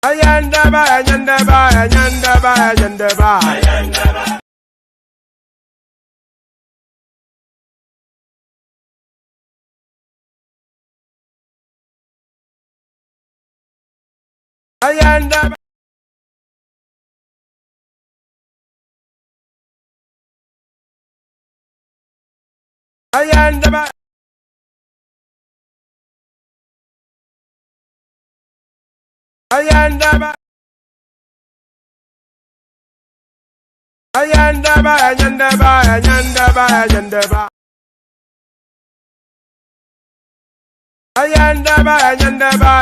Ayandaba, ayandaba, ayandaba, ayandaba. Ayandaba. Ayandaba. Ayandaba. Ayandaba, ayandaba, ayandaba, ayandaba. Ayandaba, ayandaba.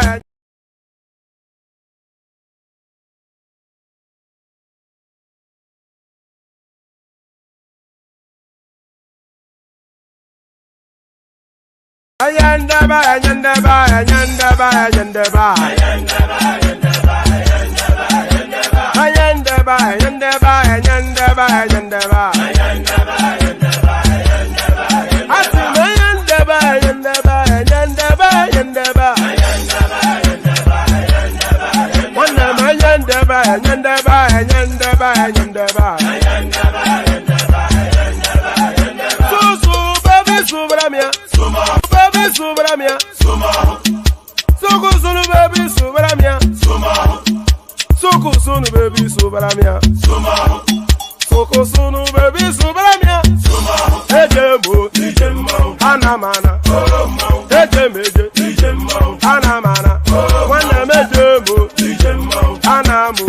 Ayandaba, ayandaba, ayandaba, ayandaba. Ayandaba, ayandaba, ayandaba, ayandaba. Atima ayandaba, ayandaba, ayandaba, ayandaba. Wanama ayandaba, ayandaba, ayandaba, ayandaba. Susu baby subramia. Baby subramia. Suku sunu baby subramia. Suku sunu baby subramia. Suku sunu baby subramia. Ejemo, anamana. Ejemeje, anamana. Wana mejemo, anamu.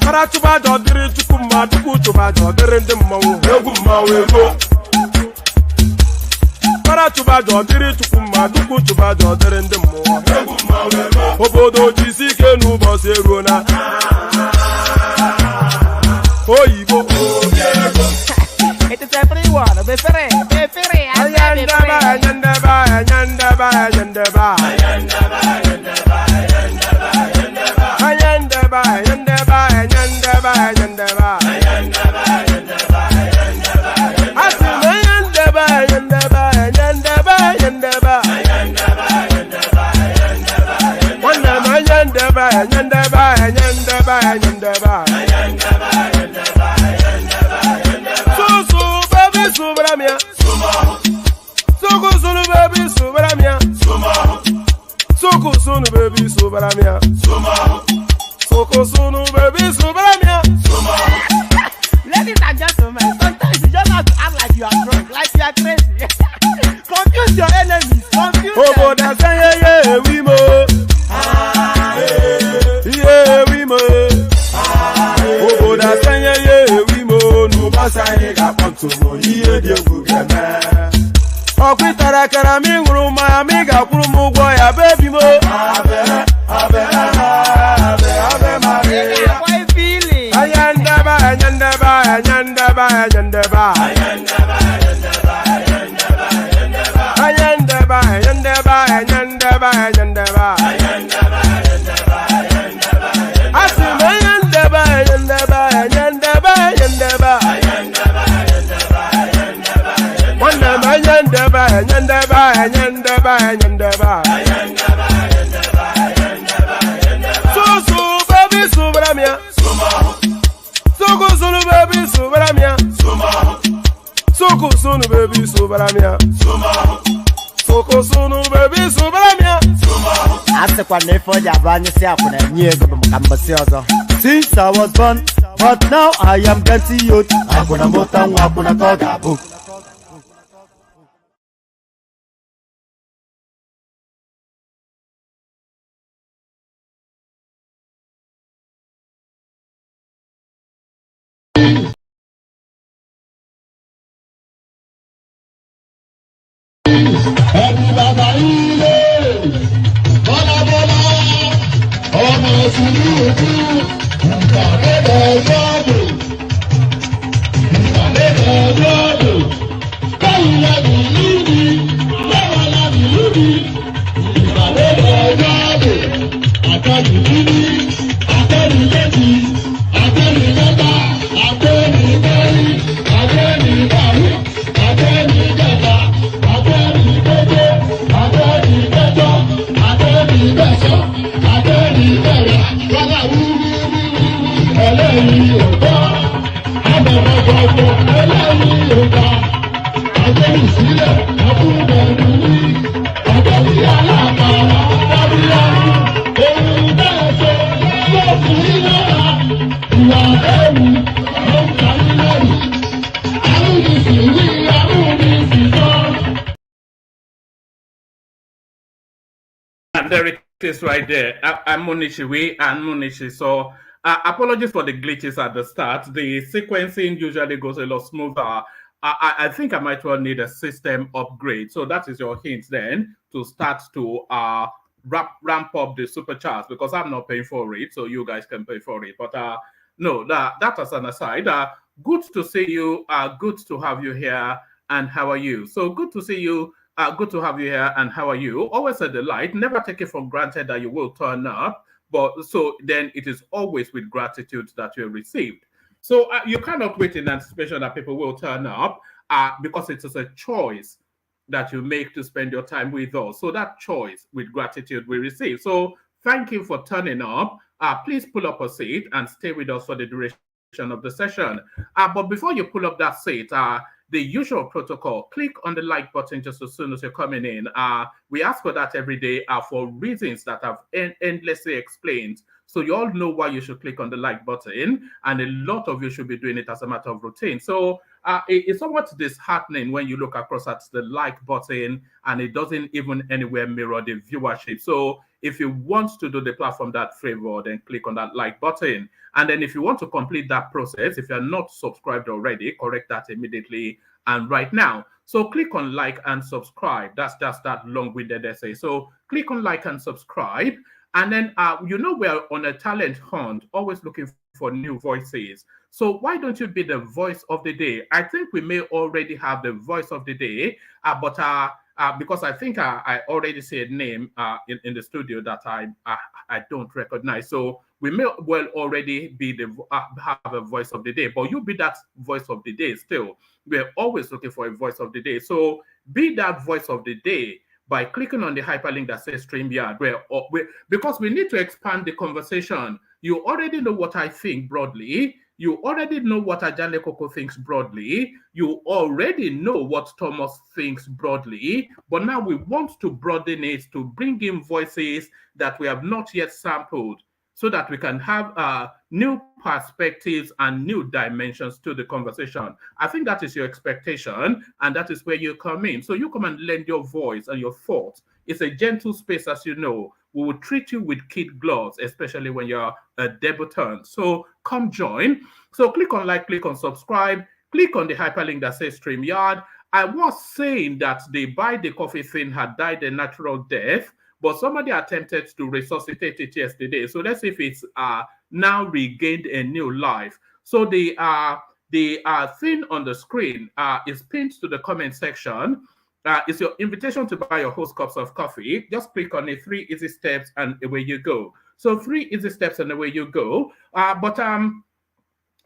Para tuba jodiri tukuma tuku tuba jodiri ndimmawu egu mawego. Para tuba jodiri tukuma tuku tuba jodiri ndimmawu egu mawego. Obodo jisike nubosi erona. Oyibo obiego. It is everyone. Befere. Ayandaba, ayandaba, ayandaba, ayandaba. Ayandaba, ayandaba, ayandaba, ayandaba. Atima ayandaba, ayandaba, ayandaba, ayandaba. Wanama ayandaba, ayandaba, ayandaba, ayandaba. Susu baby subramia. Suku sunu baby subramia. Suku sunu baby subramia. Suku sunu baby subramia. Ladies and gentlemen, sometimes you just have to act like you are drunk, like you are crazy. Confuse your enemies. Confuse them. Oboda say yeah we mo. Yeah we mo. Oboda say yeah we mo. No basa ye ga ponto mo iye de gugeme. Okwitara kara mi nguru ma mi ga kwuru mu gwo ya baby mo. Abe Maria. How are you feeling? Ayandaba, ayandaba, ayandaba, ayandaba. Ayandaba, ayandaba, ayandaba, ayandaba. Atima ayandaba, ayandaba, ayandaba, ayandaba. Wanama ayandaba, ayandaba, ayandaba, ayandaba. Susu baby subramia. Suku sunu baby subramia. Suku sunu baby subramia. Suku sunu baby subramia. Ask what they for your brand yourself when I knew since I was born, but now I am getting youth. I'm gonna move on, I'm gonna talk about. I And there it is right there. I'm Munichiwe and Munichi. So apologies for the glitches at the start. The sequencing usually goes a lot smoother. I think I might well need a system upgrade. So that is your hint then to start to ramp up the super charts, because I'm not paying for it, so you guys can pay for it. But no, that as an aside. Good to see you. Good to have you here. And how are you? So good to see you. Good to have you here, and how are you? Always a delight. Never take it for granted that you will turn up, but so then it is always with gratitude that you received. So you cannot wait in anticipation that people will turn up, because it is a choice that you make to spend your time with us. So that choice with gratitude we receive. So thank you for turning up. Please pull up a seat and stay with us for the duration of the session. But before you pull up that seat, the usual protocol, click on the like button just as soon as you're coming in. We ask for that every day for reasons that I've endlessly explained. So you all know why you should click on the like button, and a lot of you should be doing it as a matter of routine. So it's somewhat disheartening when you look across at the like button and it doesn't even anywhere mirror the viewership. So if you want to do the platform that favor, then click on that like button. And then if you want to complete that process, if you're not subscribed already, correct that immediately and right now. So click on like and subscribe. That's just that long-winded essay. So click on like and subscribe. And then, we're on a talent hunt, always looking for new voices. So why don't you be the voice of the day? I think we may already have the voice of the day, but because I think I already see a name in the studio that I don't recognize. So we may well already be have a voice of the day, but you be that voice of the day still. We're always looking for a voice of the day. So be that voice of the day by clicking on the hyperlink that says StreamYard, because we need to expand the conversation. You already know what I think broadly. You already know what Ajale Koko thinks broadly. You already know what Thomas thinks broadly. But now we want to broaden it to bring in voices that we have not yet sampled, so that we can have new perspectives and new dimensions to the conversation. I think that is your expectation, and that is where you come in. So you come and lend your voice and your thoughts. It's a gentle space, as you know. We will treat you with kid gloves, especially when you're a debutant. So come join. So click on like, click on subscribe, click on the hyperlink that says StreamYard. I was saying that the buy the coffee thing had died a natural death, but somebody attempted to resuscitate it yesterday. So let's see if it's now regained a new life. So the thing on the screen is pinned to the comment section. It's your invitation to buy your host cups of coffee. Just click on it, 3 easy steps, and away you go. So 3 easy steps and away you go. But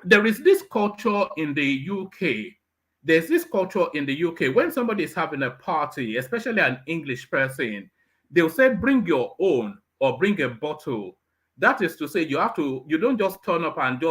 there is this culture in the UK. There's this culture in the UK when somebody is having a party, especially an English person, they'll say, bring your own or bring a bottle. That is to say, you don't just turn up and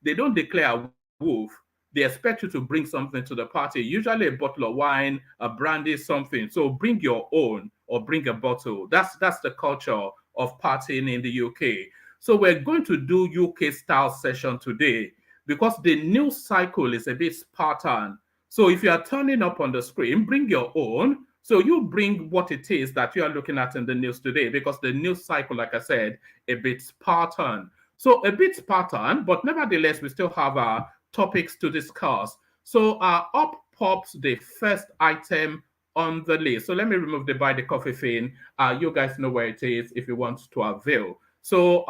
they don't declare a wolf. They expect you to bring something to the party, usually a bottle of wine, a brandy, something. So bring your own or bring a bottle. That's the culture of partying in the UK. So we're going to do UK style session today because the news cycle is a bit Spartan. So if you are turning up on the screen, bring your own. So you bring what it is that you are looking at in the news today, because the news cycle, like I said, a bit Spartan. So a bit Spartan, but nevertheless, we still have our topics to discuss. So up pops the first item on the list. So let me remove the buy the coffee thing. You guys know where it is if you want to avail. So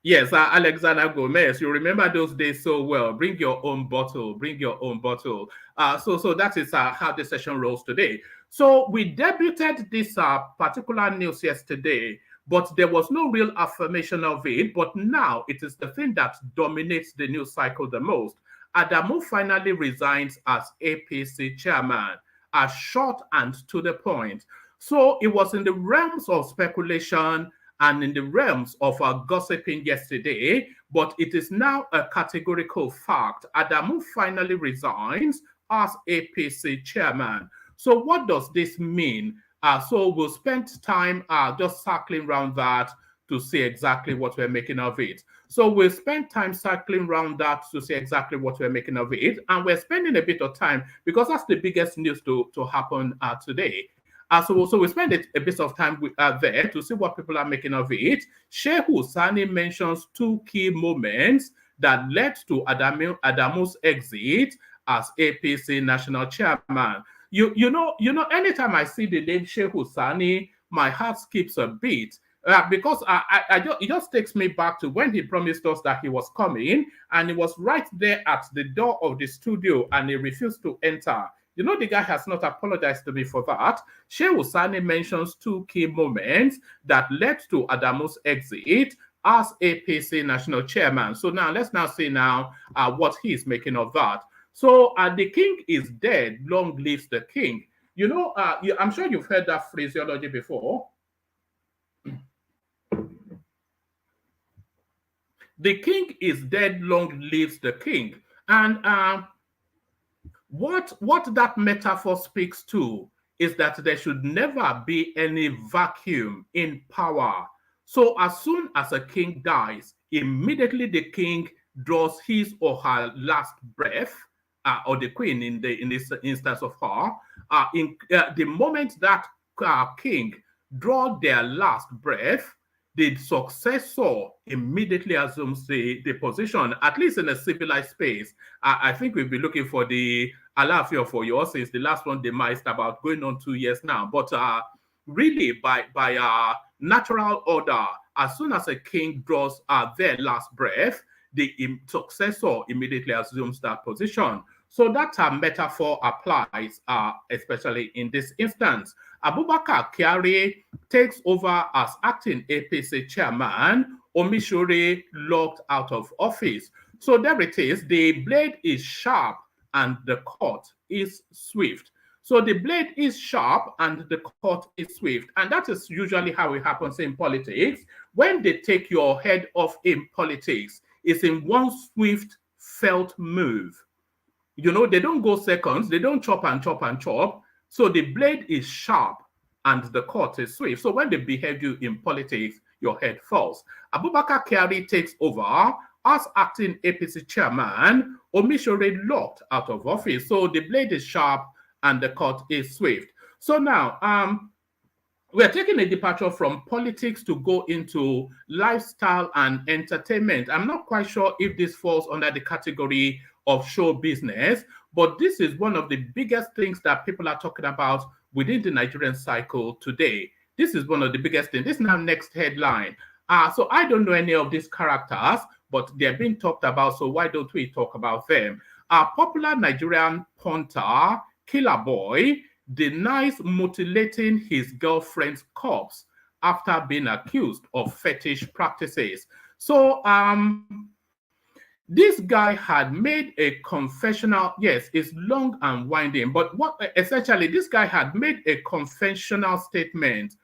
yes, Alexander Gomez, you remember those days so well. Bring your own bottle. Bring your own bottle. So that is how the session rolls today. So we debuted this particular news yesterday, but there was no real affirmation of it. But now it is the thing that dominates the news cycle the most. Adamu finally resigns as APC chairman, as short and to the point. So it was in the realms of speculation and in the realms of gossiping yesterday, but it is now a categorical fact. Adamu finally resigns as APC chairman. So what does this mean? So we'll spend time just circling around that to see exactly what we're making of it. So we'll spend time circling around that to see exactly what we're making of it. And we're spending a bit of time because that's the biggest news to happen today. So we spend a bit of time there to see what people are making of it. Shehu Sani mentions two key moments that led to Adamu's exit as APC national chairman. You know, anytime I see the name Shehu Sani, my heart skips a beat. Because it just takes me back to when he promised us that he was coming, and he was right there at the door of the studio and he refused to enter. You know, the guy has not apologized to me for that. Shehu Sani mentions two key moments that led to Adamu's exit as APC national chairman. So now let's now see what he is making of that. So the king is dead, long lives the king. You know, I'm sure you've heard that phraseology before. The king is dead, long lives the king. And what that metaphor speaks to is that there should never be any vacuum in power. So as soon as a king dies, immediately the king draws his or her last breath, or the queen in this instance of her, the moment that king draw their last breath, the successor immediately assumes the position, at least in a civilized space. I think we'll be looking for the Alaafin of Oyo since the last one demised about going on 2 years now. But really, by natural order, as soon as a king draws their last breath, the successor immediately assumes that position. So that metaphor applies, especially in this instance. Abubakar Kyari takes over as acting APC chairman. Omosore locked out of office. So there it is. The blade is sharp and the cut is swift. So the blade is sharp and the cut is swift. And that is usually how it happens in politics. When they take your head off in politics, it's in one swift, felt move. You know, they don't go seconds. They don't chop and chop and chop. So the blade is sharp and the cut is swift. So when they behead you in politics, your head falls. Abubakar Kyari takes over as acting APC chairman. Omosore locked out of office. So the blade is sharp and the cut is swift. So now, we're taking a departure from politics to go into lifestyle and entertainment. I'm not quite sure if this falls under the category of show business, but this is one of the biggest things that people are talking about within the Nigerian cycle today. This is one of the biggest things. This is now next headline. So I don't know any of these characters, but they're being talked about, so why don't we talk about them? Popular Nigerian punter, Killer Boy, denies mutilating his girlfriend's corpse after being accused of fetish practices. So this guy had made a confessional, yes, it's long and winding, but essentially this guy had made a confessional statement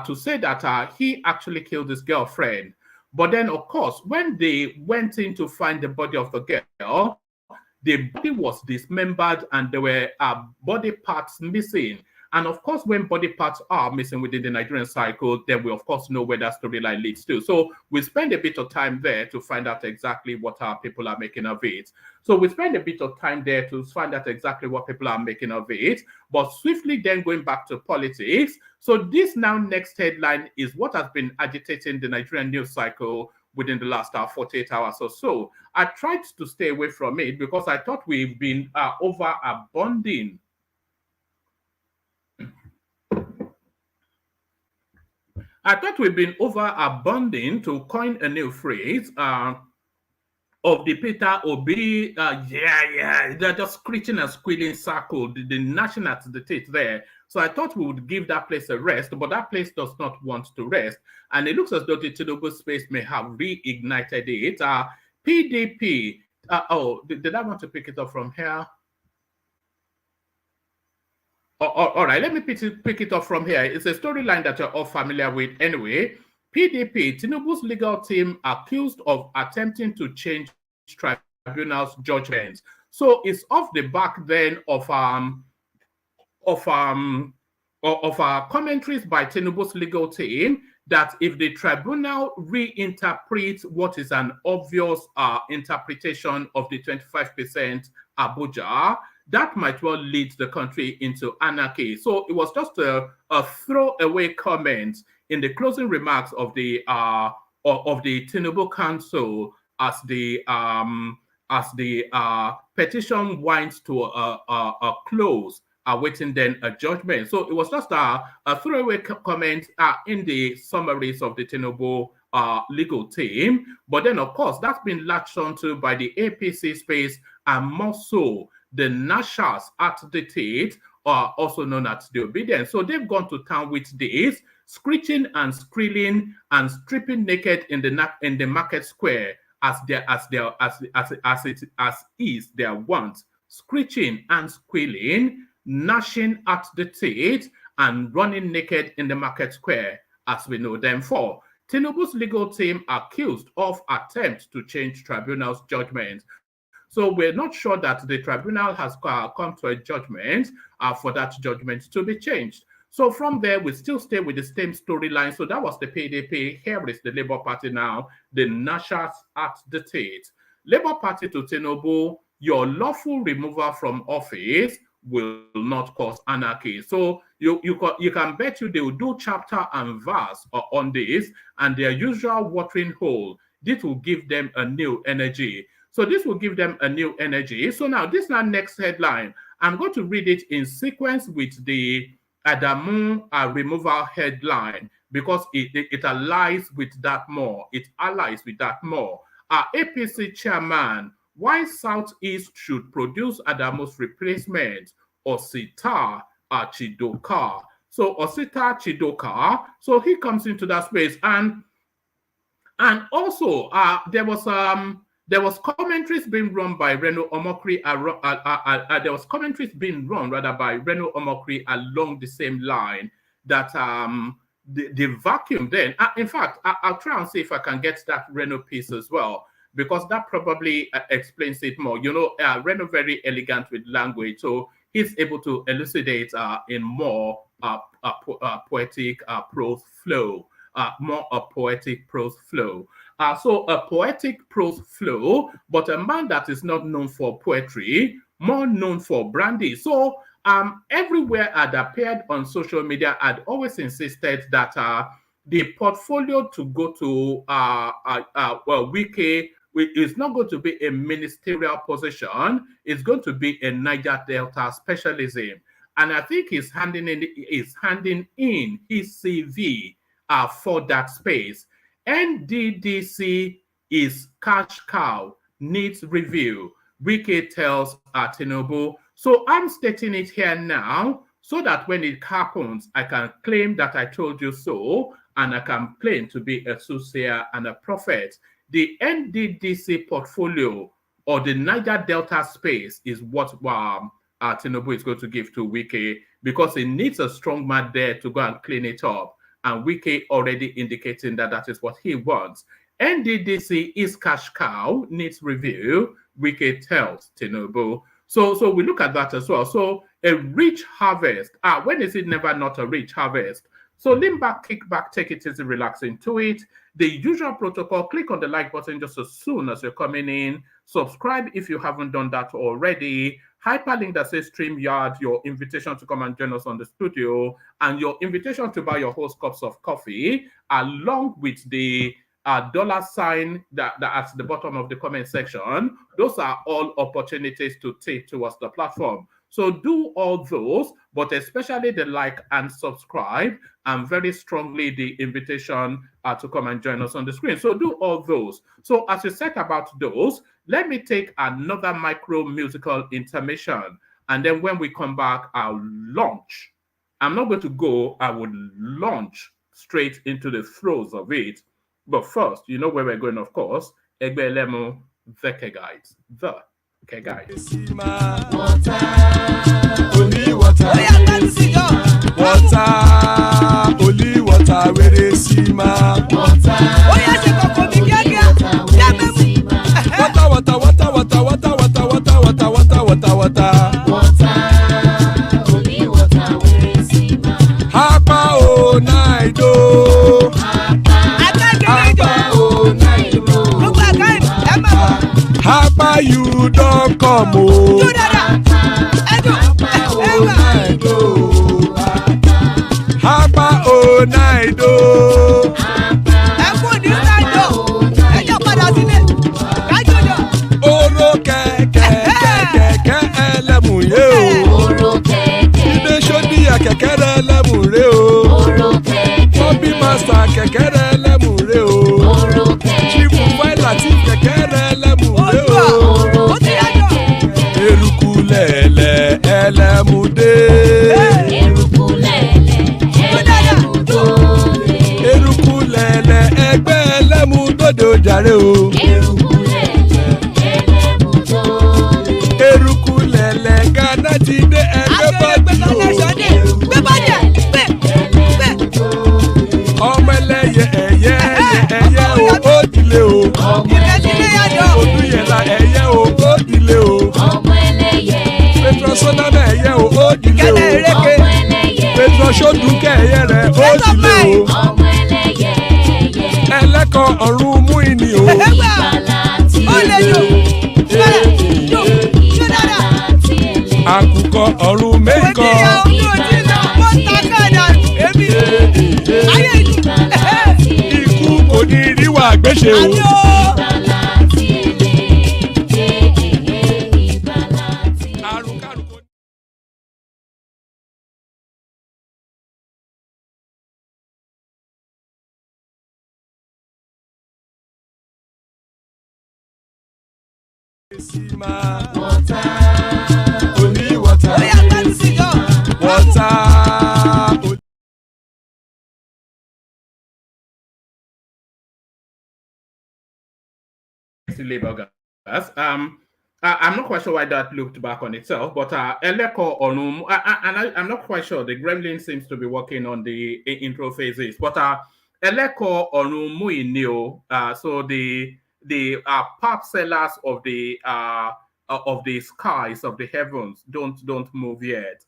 to say that he actually killed his girlfriend. But then, of course, when they went in to find the body of the girl, the body was dismembered and there were body parts missing. And of course, when body parts are missing within the Nigerian cycle, then we of course know where that storyline leads to. So we spend a bit of time there to find out exactly what our people are making of it. So we spend a bit of time there to find out exactly what people are making of it. But swiftly then going back to politics. So this now next headline is what has been agitating the Nigerian news cycle within the last 48 hours or so. I tried to stay away from it because I thought we've been overabounding. I thought we've been overabounding, to coin a new phrase, of the Peter Obi, they're just screeching and squealing circle, the gnashing at the teeth there. So I thought we would give that place a rest, but that place does not want to rest. And it looks as though the TINUBU space may have reignited it. PDP, did I want to pick it up from here? All right, let me pick it up from here. It's a storyline that you're all familiar with anyway. PDP, Tinubu's legal team accused of attempting to change tribunal's judgment. So it's off the back then of commentaries by Tinubu's legal team that if the tribunal reinterprets what is an obvious interpretation of the 25% ABUJA, that might well lead the country into anarchy. So it was just a throwaway comment in the closing remarks of the Tinubu Council as the petition winds to a close, awaiting then a judgment. So it was just a throwaway comment in the summaries of the Tinubu legal team. But then, of course, that's been latched onto by the APC space, and more so the Nashas at the Tate, also known as the Obedience. So they've gone to town with this, screeching and squealing and stripping naked in the market square as is their want, screeching and squealing, gnashing at the teeth, and running naked in the market square, as we know them for. Tinubu's legal team accused of attempt to change tribunal's judgment. So we're not sure that the tribunal has come to a judgment for that judgment to be changed. So from there, we still stay with the same storyline. So that was the PDP. Here is the Labour Party now, the Nashas at the Tate. Labour Party to Tinubu, your lawful removal from office will not cause anarchy. So you can bet you they will do chapter and verse on this, and their usual watering hole. This will give them a new energy. So this will give them a new energy. So now this is our next headline. I'm going to read it in sequence with the Adamu removal headline because it allies with that more. It allies with that more. APC chairman, why Southeast should produce Adamu's replacement, Osita Chidoka. So Osita Chidoka, so he comes into that space, and also there was commentaries being run by Reno Omokri. There was commentaries being run rather by Reno Omokri along the same line that the vacuum then. In fact, I'll try and see if I can get that Reno piece as well, because that probably explains it more. You know, Reno very elegant with language, so he's able to elucidate in more poetic prose flow. More a poetic prose flow. So a poetic prose flow, but a man that is not known for poetry, more known for brandy. So everywhere I'd appeared on social media, I'd always insisted that the portfolio to go to Wike is not going to be a ministerial position. It's going to be a Niger Delta specialism. And I think he's handing in his CV for that space. NDDC is cash cow, needs review. Wike tells Tinubu. So I'm stating it here now so that when it happens, I can claim that I told you so, and I can claim to be a soothsayer and a prophet. The NDDC portfolio or the Niger Delta space is what Tinubu is going to give to Wike, because it needs a strong man there to go and clean it up. And Wike already indicating that that is what he wants. NDDC is cash cow, needs review. Wike tells Tinubu. So we look at that as well. So a rich harvest. When is it never not a rich harvest? So lean back, kick back, take it easy, relax into it. The usual protocol, click on the like button just as soon as you're coming in. Subscribe if you haven't done that already. Hyperlink that says StreamYard, your invitation to come and join us on the studio, and your invitation to buy your host cups of coffee, along with the $sign that at the bottom of the comment section. Those are all opportunities to take towards the platform. So do all those, but especially the like and subscribe, and very strongly the invitation to come and join us on the screen. So do all those. So as you said about those, let me take another micro musical intermission. And then when we come back, I'll launch. I'm not going to go, I would launch straight into the throes of it. But first, you know where we're going, of course. Egbe Lemo, the Keguides. The Keguides. Water, only water, only water, where they see my Papa, you don't come. Oh, Hapa oh Naido. Oro kẹ̀kẹ́ ẹlẹ́mù yé o. Ilé sọ́dí àkẹ́kẹ́ ẹlẹ́mù ré o. Bobby Master kẹ̀kẹ́ ẹlẹ́mù ré o. Chifu Wáìlà tí kẹ̀kẹ́ ẹlẹ́mù ré o. Eruku lẹ̀lẹ̀ ẹlẹ́mù dé. Eruku lẹ̀lẹ̀ ẹgbẹ́ ẹlẹ́mù dòde ojàre o. Eruku lẹ̀lẹ̀ Ghana ti dé ẹgbẹ́ bọ́dì o. Ọmọ ẹlẹ́yẹ ẹyẹ o ó dilé o. Odúyẹ̀lá ẹyẹ o ó dilé o. Petrosonama ẹyẹ o ó dilé o. Petrosodúnkẹ́ ẹyẹ rẹ̀ ó dilé o. Ẹlẹ́kọ̀ ọ̀run mú ìní o. Àkùkọ ọ̀run méjìkọ. Ikú kò ní rí wà gbéṣe o. Labour guys. I'm not quite sure why that looked back on itself, but Eleko Onum, and I'm not quite sure. The Gremlin seems to be working on the intro phases, but Eleko Onum Muinio, so the pop sellers of the skies, of the heavens, don't move yet.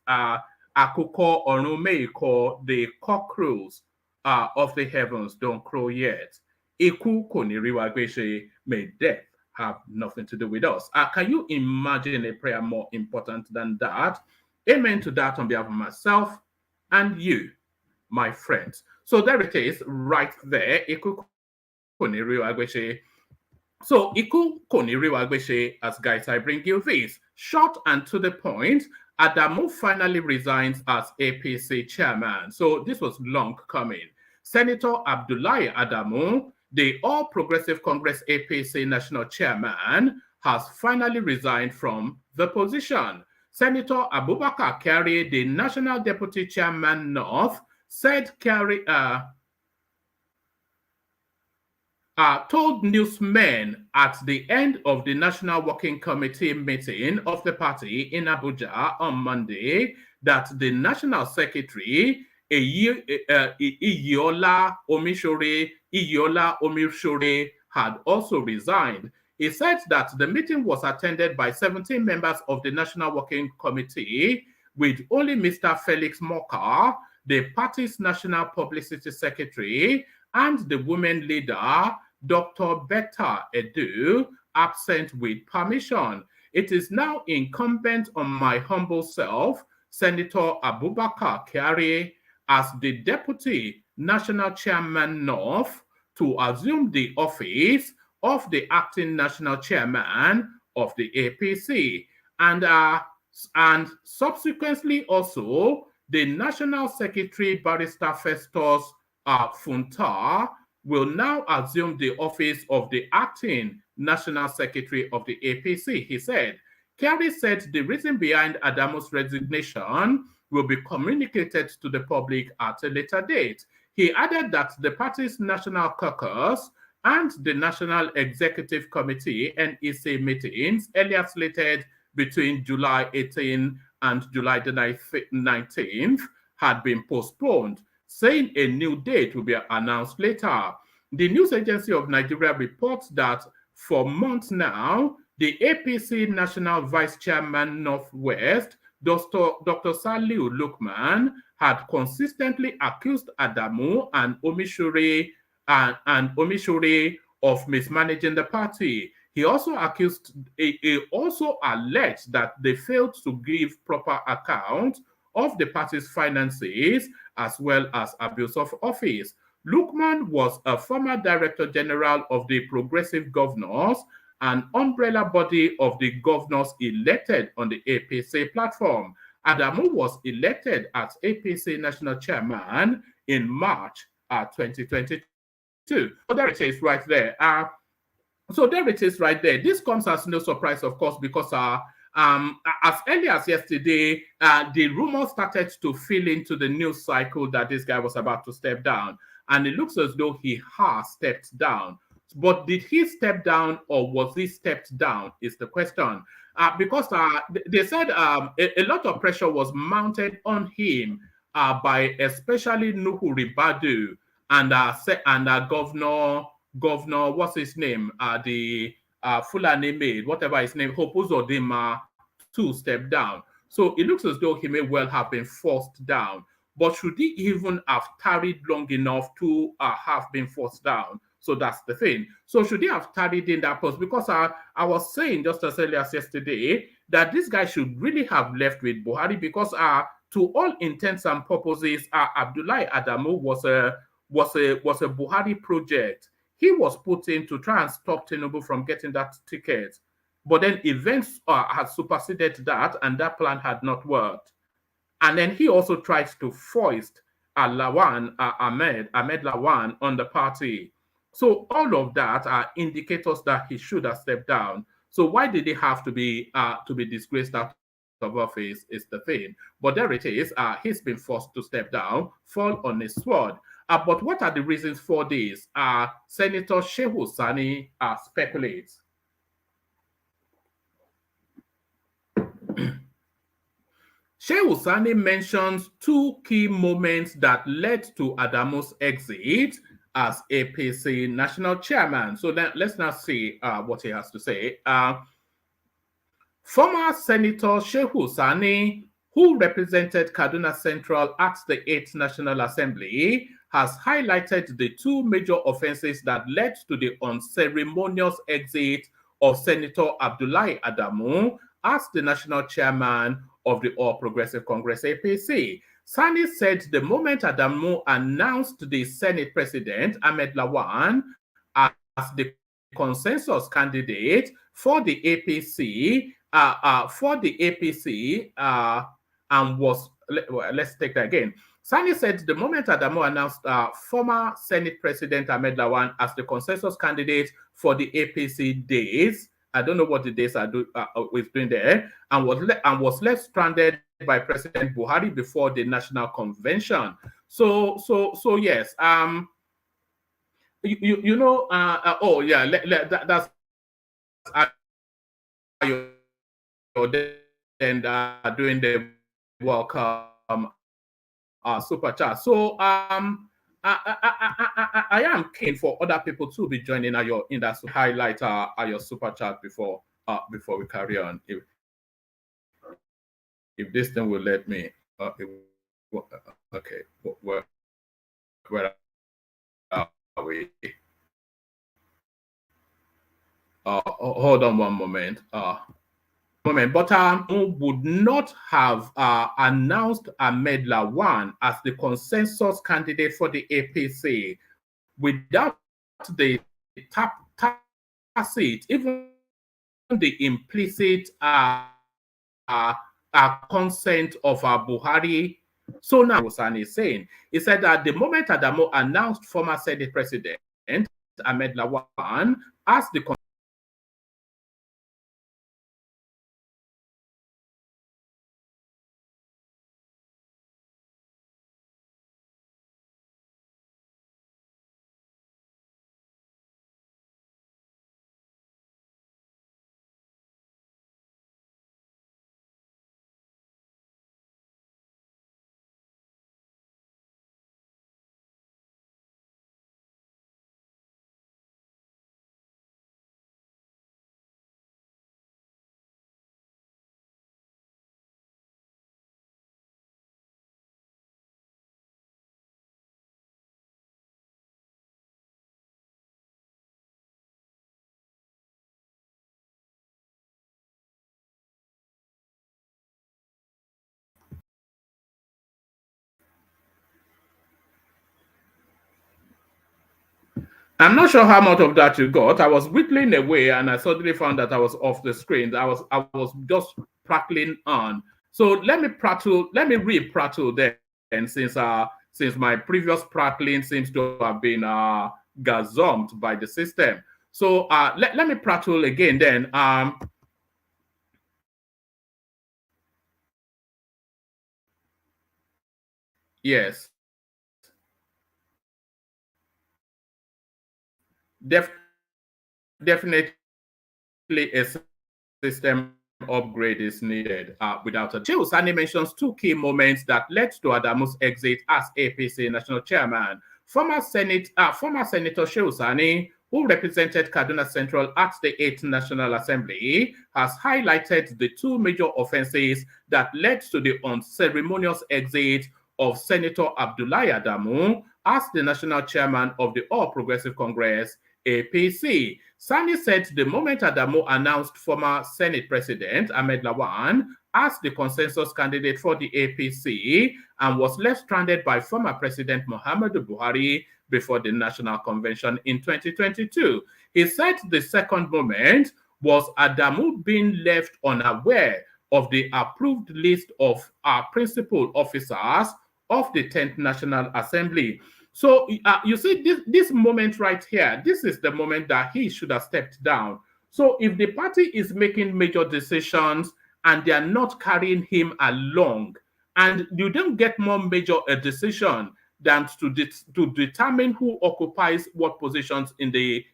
Akuko Onumeiko, the cockerels of the heavens don't crow yet. Iku koniriwa gbese, may death have nothing to do with us. Can you imagine a prayer more important than that? Amen to that on behalf of myself and you, my friends. So there it is, right there. Iku koniriwa gbese. So Iku koniriwa gbese, as guys, I bring you this. Short and to the point, Adamu finally resigns as APC chairman. So this was long coming. Senator ABDULLAHI Adamu, the All Progressive Congress APC national chairman, has finally resigned from the position. Senator ABUBAKAR Kyari, the national deputy chairman North, said Kyari told newsmen at the end of the National Working Committee meeting of the party in Abuja on Monday that the National Secretary, Iyiola Omishore, had also resigned. He said that the meeting was attended by 17 members of the National Working Committee, with only Mr. Felix Moka, the party's National Publicity Secretary, and the women leader, Dr. Betta Edu, absent with permission. It is now incumbent on my humble self, Senator ABUBAKAR Kyari, as the Deputy National Chairman North, to assume the office of the acting National Chairman of the APC. And subsequently also, the National Secretary, Barrister Festus Funtar, will now assume the office of the acting National Secretary of the APC, he said. Kyari said the reason behind Adamu's resignation will be communicated to the public at a later date. He added that the party's National Caucus and the National Executive Committee NEC meetings, earlier slated between July 18 and July the 19th, had been postponed, saying a new date will be announced later. The News Agency of Nigeria reports that for months now, the APC National Vice Chairman Northwest, Dr. Saliu Lukman, had consistently accused Adamu and Omishore of mismanaging the party. He also alleged that they failed to give proper account of the party's finances as well as abuse of office. Lukman was a former Director General of the Progressive Governors, an umbrella body of the governors elected on the APC platform. Adamu was elected as APC National Chairman in March 2022. So there it is right there. So there it is right there. This comes as no surprise, of course, because as early as yesterday, the rumor started to fill into the news cycle that this guy was about to step down. And it looks as though he has stepped down. But did he step down or was he stepped down is the question. Because they said a lot of pressure was mounted on him by especially Nuhu Ribadu and Governor, what's his name? The Fulani maid, whatever his name, Hopuzo Dema, to step down. So it looks as though he may well have been forced down. But should he even have tarried long enough to have been forced down? So that's the thing. So should he have tarried in that post? Because I was saying just as early as yesterday that this guy should really have left with Buhari because to all intents and purposes, Abdullahi Adamu was a Buhari project. He was put in to try and stop TINUBU from getting that ticket. But then events had superseded that, and that plan had not worked. And then he also tried to foist Ahmed Lawan on the party. So all of that are indicators that he should have stepped down. So why did he have to be disgraced out of office is the thing. But there it is. He's been forced to step down, fall on his sword. But what are the reasons for this? Senator Shehu Sani speculates. Shehu Sani mentions two key moments that led to Adamu's exit as APC national chairman. So let's now see what he has to say. Former Senator Shehu Sani, who represented Kaduna Central at the 8th National Assembly, has highlighted the two major offenses that led to the unceremonious exit of Senator Abdullahi Adamu as the national chairman of the All Progressive Congress APC. Sani said the moment Adamu announced the Senate President, Ahmed Lawan, as the consensus candidate for the APC, and was, let's take that again. Sani said the moment Adamu announced former Senate President Ahmed Lawan as the consensus candidate for the APC days, I don't know what the days are doing there, and was left stranded by President Buhari before the national convention. So yes, you know, oh yeah, that's and doing the welcome super chat. So I am keen for other people to be joining in that to highlight your super chat before we carry on. If this thing will let me, okay, where are we? Hold on one moment. But would not have announced Ahmed Lawan as the consensus candidate for the APC without the tacit, even the implicit consent of Buhari. So now Sani is saying, he said that the moment Adamu announced former Senate President Ahmed Lawan as the I'm not sure how much of that you got. I was whittling away and I suddenly found that I was off the screen. I was just prattling on. So let me re-prattle then, since my previous prattling seems to have been gazumped by the system. So let me prattle again then. Yes. Definitely a system upgrade is needed without a doubt. Shehu mentions two key moments that led to Adamu's exit as APC national chairman. Former Senator Shehu Sani, who represented Kaduna Central at the 8th National Assembly, has highlighted the two major offenses that led to the unceremonious exit of Senator Abdullahi Adamu as the national chairman of the All Progressive Congress, APC. Sani said the moment Adamu announced former Senate President Ahmed Lawan as the consensus candidate for the APC and was left stranded by former President Muhammadu Buhari before the National Convention in 2022. He said the second moment was Adamu being left unaware of the approved list of principal officers of the 10th National Assembly. So you see this moment right here, this is the moment that he should have stepped down. So if the party is making major decisions and they are not carrying him along, and you don't get more major a decision than to determine who occupies what positions in the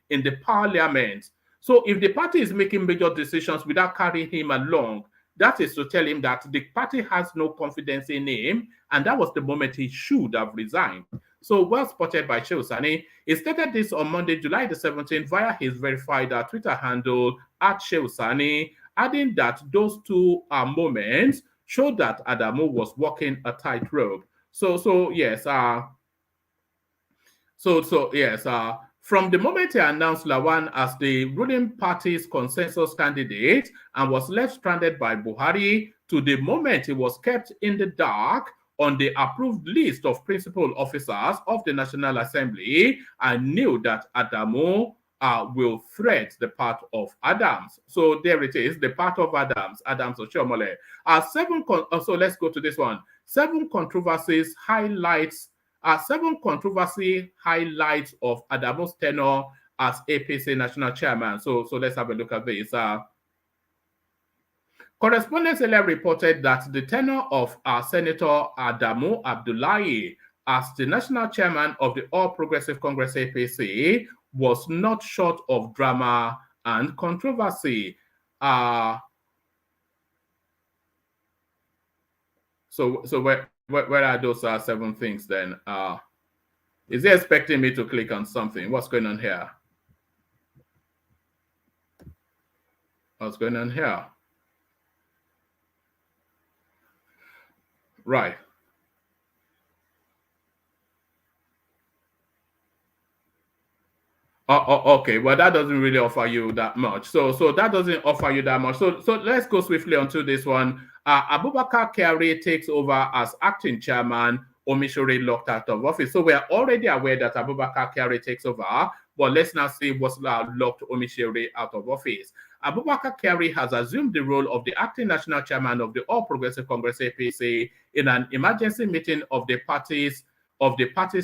parliament. So if the party is making major decisions without carrying him along, that is to tell him that the party has no confidence in him, and that was the moment he should have resigned. So well spotted by Shehu Sani. He stated this on Monday, July the 17th via his verified Twitter handle at Shehu Sani, adding that those two moments showed that Adamu was walking a tightrope. So yes, from the moment he announced Lawan as the ruling party's consensus candidate and was left stranded by Buhari to the moment he was kept in the dark on the approved list of principal officers of the National Assembly, I knew that Adamu will thread the path of Adams. So there it is, the path of Adams Oshiomhole. So let's go to this one. Seven controversy highlights of Adamu's tenure as APC national chairman. So let's have a look at this. Correspondents earlier reported that the tenure of Senator Adamu Abdullahi as the national chairman of the All Progressive Congress APC was not short of drama and controversy. So where are those seven things then? Is he expecting me to click on something? What's going on here? What's going on here? Right. Okay. Well, that doesn't really offer you that much. So that doesn't offer you that much. So let's go swiftly onto this one. ABUBAKAR Kyari takes over as acting chairman. Omosore locked out of office. So we are already aware that ABUBAKAR Kyari takes over, but let's now see what's locked Omosore out of office. ABUBAKAR Kyari has assumed the role of the acting national chairman of the All Progressive Congress APC in an emergency meeting of the party's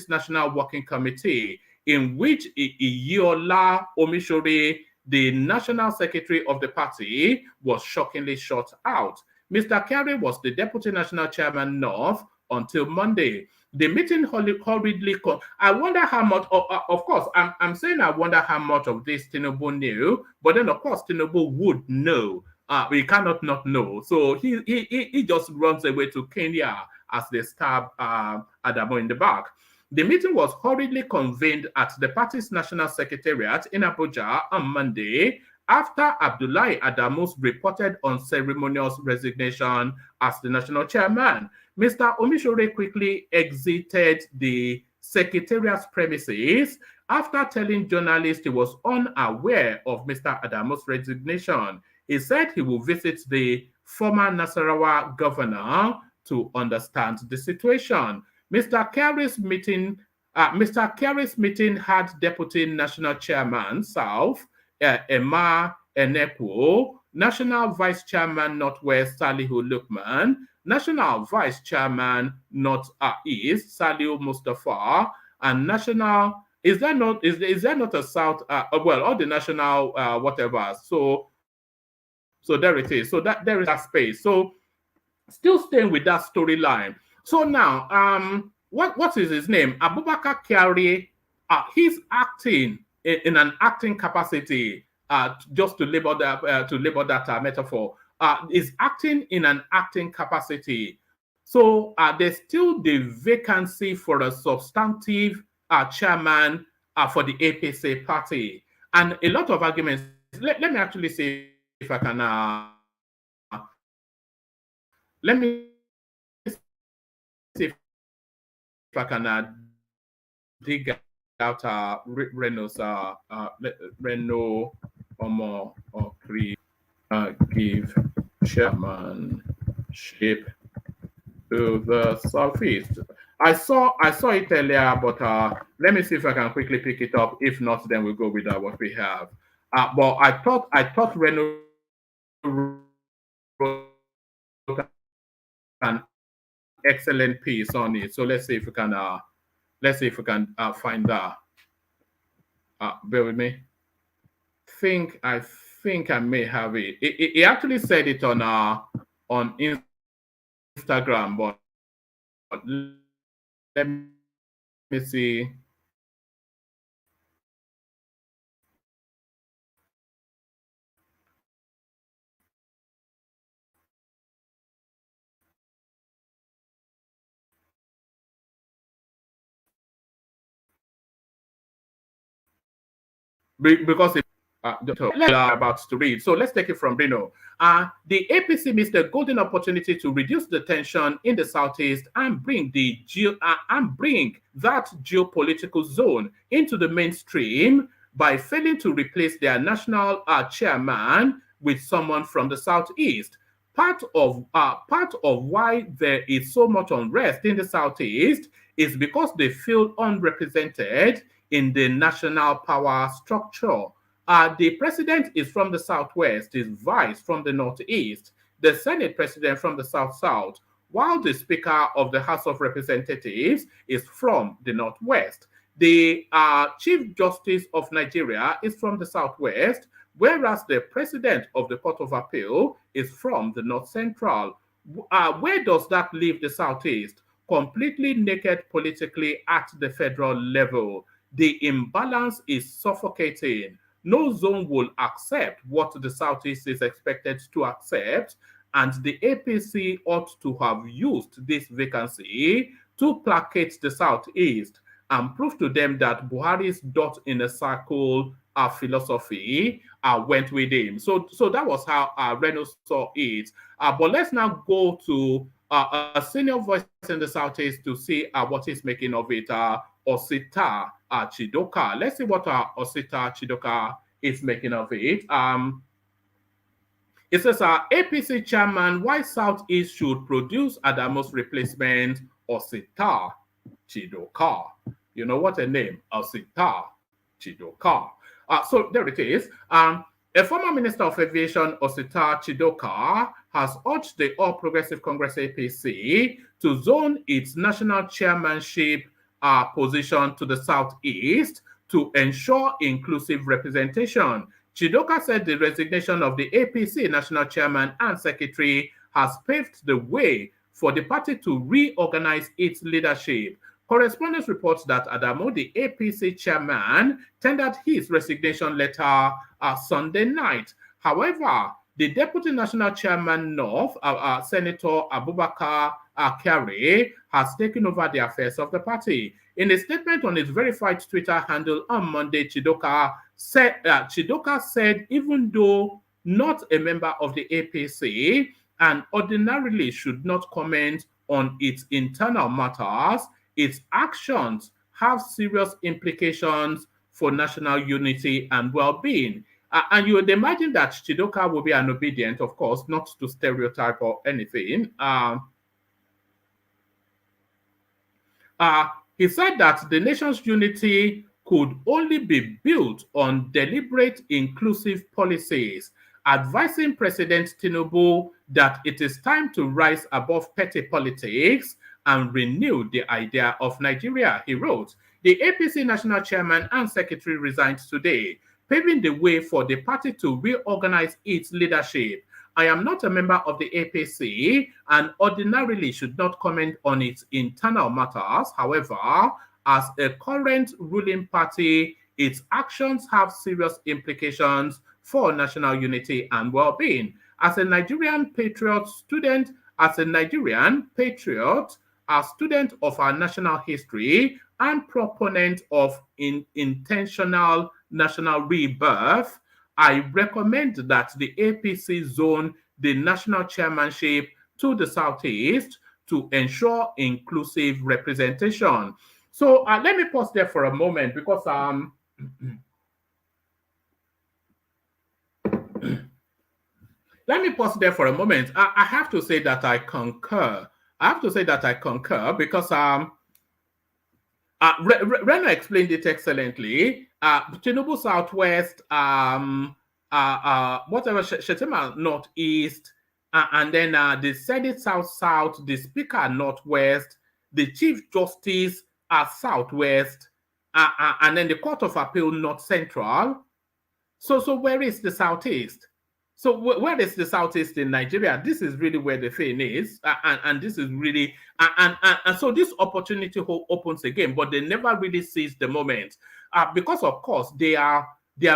National Working Committee, in which Iyiola Omosore, the national secretary of the party, was shockingly shut out. Mr. Kyari was the deputy national chairman North until Monday. The meeting hurriedly. I wonder how much. Of course, I'm saying I wonder how much of this TINUBU knew, but then of course TINUBU would know. We cannot not know. So he just runs away to Kenya as they stab Adamu in the back. The meeting was hurriedly convened at the party's national secretariat in Abuja on Monday after Abdullahi Adamu's reported unceremonious resignation as the national chairman. Mr. Omosore quickly exited the secretariat's premises after telling journalists he was unaware of Mr. Adamu's resignation. He said he will visit the former Nasarawa governor to understand the situation. Mr. Kyari's meeting Mr. Kyari's meeting had Deputy National Chairman South, Emma Enekwo, National Vice Chairman Northwest Salihu Lukman, National Vice Chairman North East Salihu Mustafa, and National is there not a South well, all the national whatever. So there it is. So that there is that space. So still staying with that storyline. So now, what is his name? Abubakar Kyari. He's acting in an acting capacity. Just to label that metaphor, is acting in an acting capacity. So there's still the vacancy for a substantive chairman for the APC party, and a lot of arguments. Let me actually see if I can. Let me see if I can dig out Renault's Renault Omosore give chairmanship to the Southeast. I saw it earlier, but let me see if I can quickly pick it up. If not, then we'll go with what we have. But I thought Renault wrote an excellent piece on it. So let's see if we can find that. Bear with me. I think I may have it. He actually said it on Instagram, but let me see. Because about to read. So let's take it from Bruno. The APC missed a golden opportunity to reduce the tension in the Southeast and bring that geopolitical zone into the mainstream by failing to replace their national chairman with someone from the Southeast. Part of why there is so much unrest in the Southeast is because they feel unrepresented in the national power structure. The president is from the Southwest, his vice from the Northeast, the Senate president from the South-South, while the Speaker of the House of Representatives is from the Northwest. The Chief Justice of Nigeria is from the Southwest, whereas the President of the Court of Appeal is from the North Central. Where does that leave the Southeast? Completely naked politically at the federal level. The imbalance is suffocating. No zone will accept what the Southeast is expected to accept, and the APC ought to have used this vacancy to placate the Southeast and prove to them that Buhari's dot in a circle philosophy went with him. So that was how Renault saw it. But let's now go to a senior voice in the Southeast to see what he's making of it. Osita Chidoka. Let's see what Osita Chidoka is making of it. It says, APC chairman, why Southeast should produce Adamu's replacement, Osita Chidoka. You know what a name, Osita Chidoka. So there it is. A former Minister of Aviation, Osita Chidoka, has urged the All Progressive Congress APC to zone its national chairmanship position to the Southeast to ensure inclusive representation. Chidoka said the resignation of the APC national chairman and secretary has paved the way for the party to reorganize its leadership. Correspondence reports that Adamu, the APC chairman, tendered his resignation letter Sunday night. However, the Deputy National Chairman North, Senator ABUBAKAR Kyari, has taken over the affairs of the party. In a statement on his verified Twitter handle on Monday, Chidoka said even though not a member of the APC and ordinarily should not comment on its internal matters, its actions have serious implications for national unity and well-being. And you would imagine that Chidoka will be an obedient, of course, not to stereotype or anything. He said that the nation's unity could only be built on deliberate, inclusive policies, advising President Tinubu that it is time to rise above petty politics and renew the idea of Nigeria. He wrote, the APC national chairman and secretary resigned today, paving the way for the party to reorganize its leadership. I am not a member of the APC and ordinarily should not comment on its internal matters. However, as a current ruling party, its actions have serious implications for national unity and well-being. As a Nigerian patriot, a student of our national history and proponent of intentional national rebirth, I recommend that the APC zone the national chairmanship to the Southeast to ensure inclusive representation. So let me pause there for a moment because let me pause there for a moment. I have to say that I concur. Because Rena explained it excellently. Tinubu Southwest, whatever, Shettima Northeast, and then the Senate South, the Speaker Northwest, the Chief Justice Southwest, and then the Court of Appeal North Central. So where is the Southeast? So where is the Southeast in Nigeria? This is really where the thing is, and this is really, and so this opportunity opens again, but they never really seize the moment, because of course they are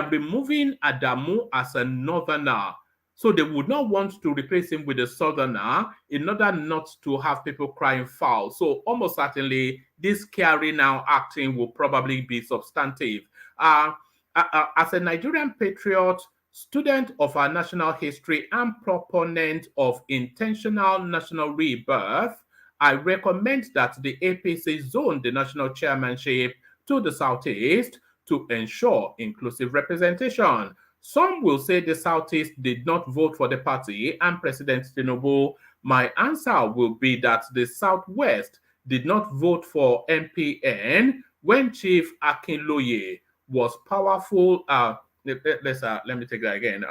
removing Adamu as a northerner, so they would not want to replace him with a southerner in order not to have people crying foul. So almost certainly this Kyari now acting will probably be substantive. As a Nigerian patriot, student of our national history and proponent of intentional national rebirth, I recommend that the APC zone the national chairmanship to the Southeast to ensure inclusive representation. Some will say the Southeast did not vote for the party and President Tinubu. My answer will be that the Southwest did not vote for MPN when Chief Akinloye was powerful. Let me take that again.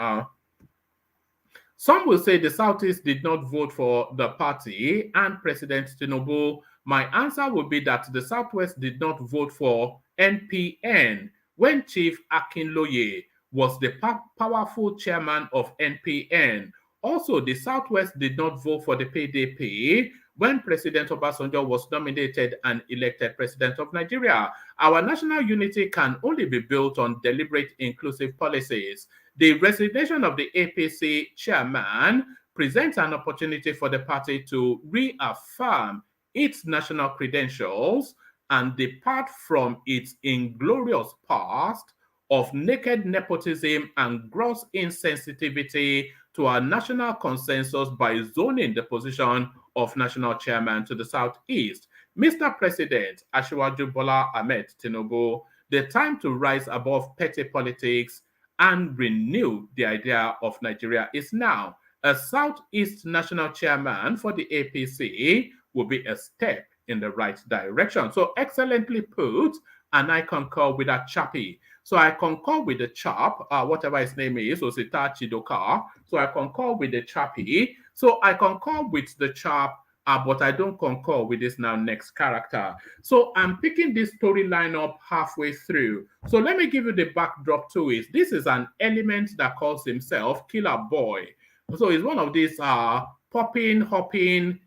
Some will say the Southeast did not vote for the party and President Tinubu. My answer would be that the Southwest did not vote for NPN when Chief Akinloye was the powerful chairman of NPN. Also, the Southwest did not vote for the PDP when President Obasanjo was nominated and elected president of Nigeria. Our national unity can only be built on deliberate inclusive policies. The resignation of the APC chairman presents an opportunity for the party to reaffirm its national credentials and depart from its inglorious past of naked nepotism and gross insensitivity to our national consensus by zoning the position of national chairman to the Southeast. Mr. President, Asiwaju Bola Ahmed Tinubu, the time to rise above petty politics and renew the idea of Nigeria is now. A Southeast national chairman for the APC will be a step in the right direction. So excellently put, and I concur with that chappie. So I concur with the chap, whatever his name is, Osita Chidoka. So I concur with the chappie. So I concur with the chap, but I don't concur with this now next character. So I'm picking this storyline up halfway through. So let me give you the backdrop to it. This is an element that calls himself Killer Boy. So he's one of these popping, hopping,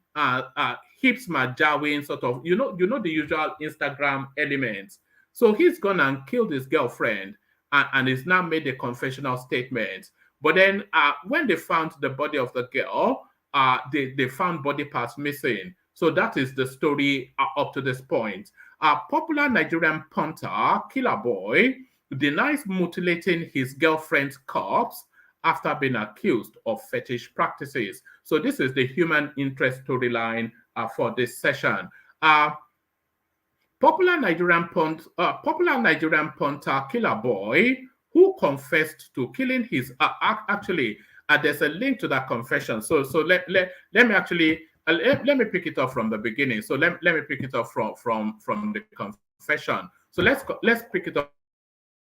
hips majawing sort of, you know the usual Instagram elements. So he's gone and killed his girlfriend and he's now made a confessional statement. But then when they found the body of the girl, they found body parts missing. So that is the story up to this point. Popular Nigerian punter, Killer Boy, denies mutilating his girlfriend's corpse after being accused of fetish practices. So this is the human interest storyline for this session. Popular Nigerian punter Killer Boy, who confessed to killing his actually there's a link to that confession. So let me actually let me pick it up from the beginning. So let me pick it up from the confession. So let's pick it up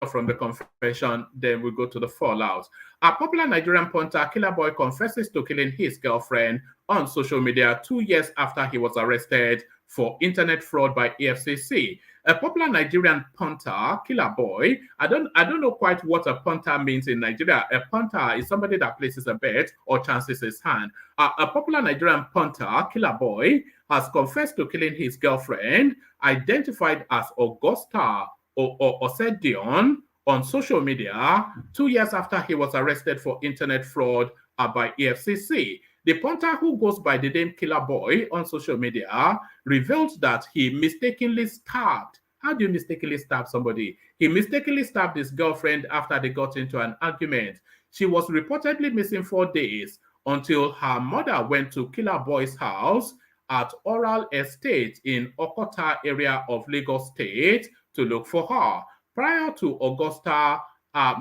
from the confession, then we go to the fallout. A popular Nigerian punter, Killer Boy, confesses to killing his girlfriend on social media 2 years after he was arrested for internet fraud by EFCC. A popular Nigerian punter, Killer Boy, I don't know quite what a punter means in Nigeria. A punter is somebody that places a bet or chances his hand. A popular Nigerian punter, Killer Boy, has confessed to killing his girlfriend, identified as Augusta or Osedion, on social media 2 years after he was arrested for internet fraud by EFCC. The punter, who goes by the name Killer Boy on social media, revealed that he mistakenly stabbed. How do you mistakenly stab somebody? He mistakenly stabbed his girlfriend after they got into an argument. She was reportedly missing 4 days until her mother went to Killer Boy's house at Oral Estate in Okota area of Lagos State to look for her. Prior to Augusta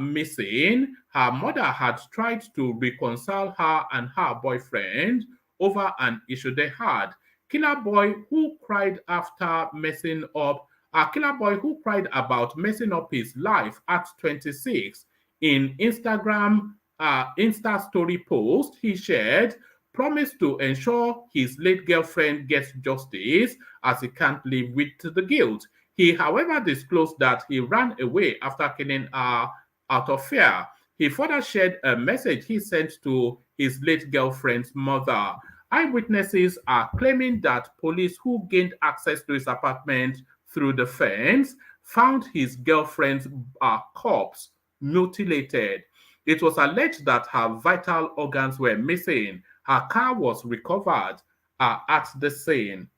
missing, her mother had tried to reconcile her and her boyfriend over an issue they had. Killer Boy, who cried about messing up his life at 26, in Instagram Insta story post he shared, promised to ensure his late girlfriend gets justice as he can't live with the guilt. He, however, disclosed that he ran away after killing her out of fear. He further shared a message he sent to his late girlfriend's mother. Eyewitnesses are claiming that police who gained access to his apartment through the fence found his girlfriend's corpse mutilated. It was alleged that her vital organs were missing. Her car was recovered at the scene.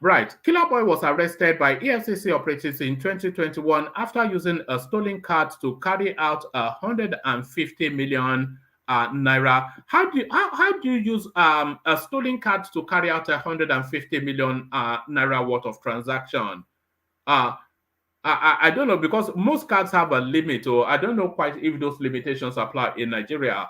Right. Killer Boy was arrested by EFCC operatives in 2021 after using a stolen card to carry out 150 million naira. How do you use a stolen card to carry out 150 million naira worth of transaction? I don't know, because most cards have a limit, or I don't know quite if those limitations apply in Nigeria.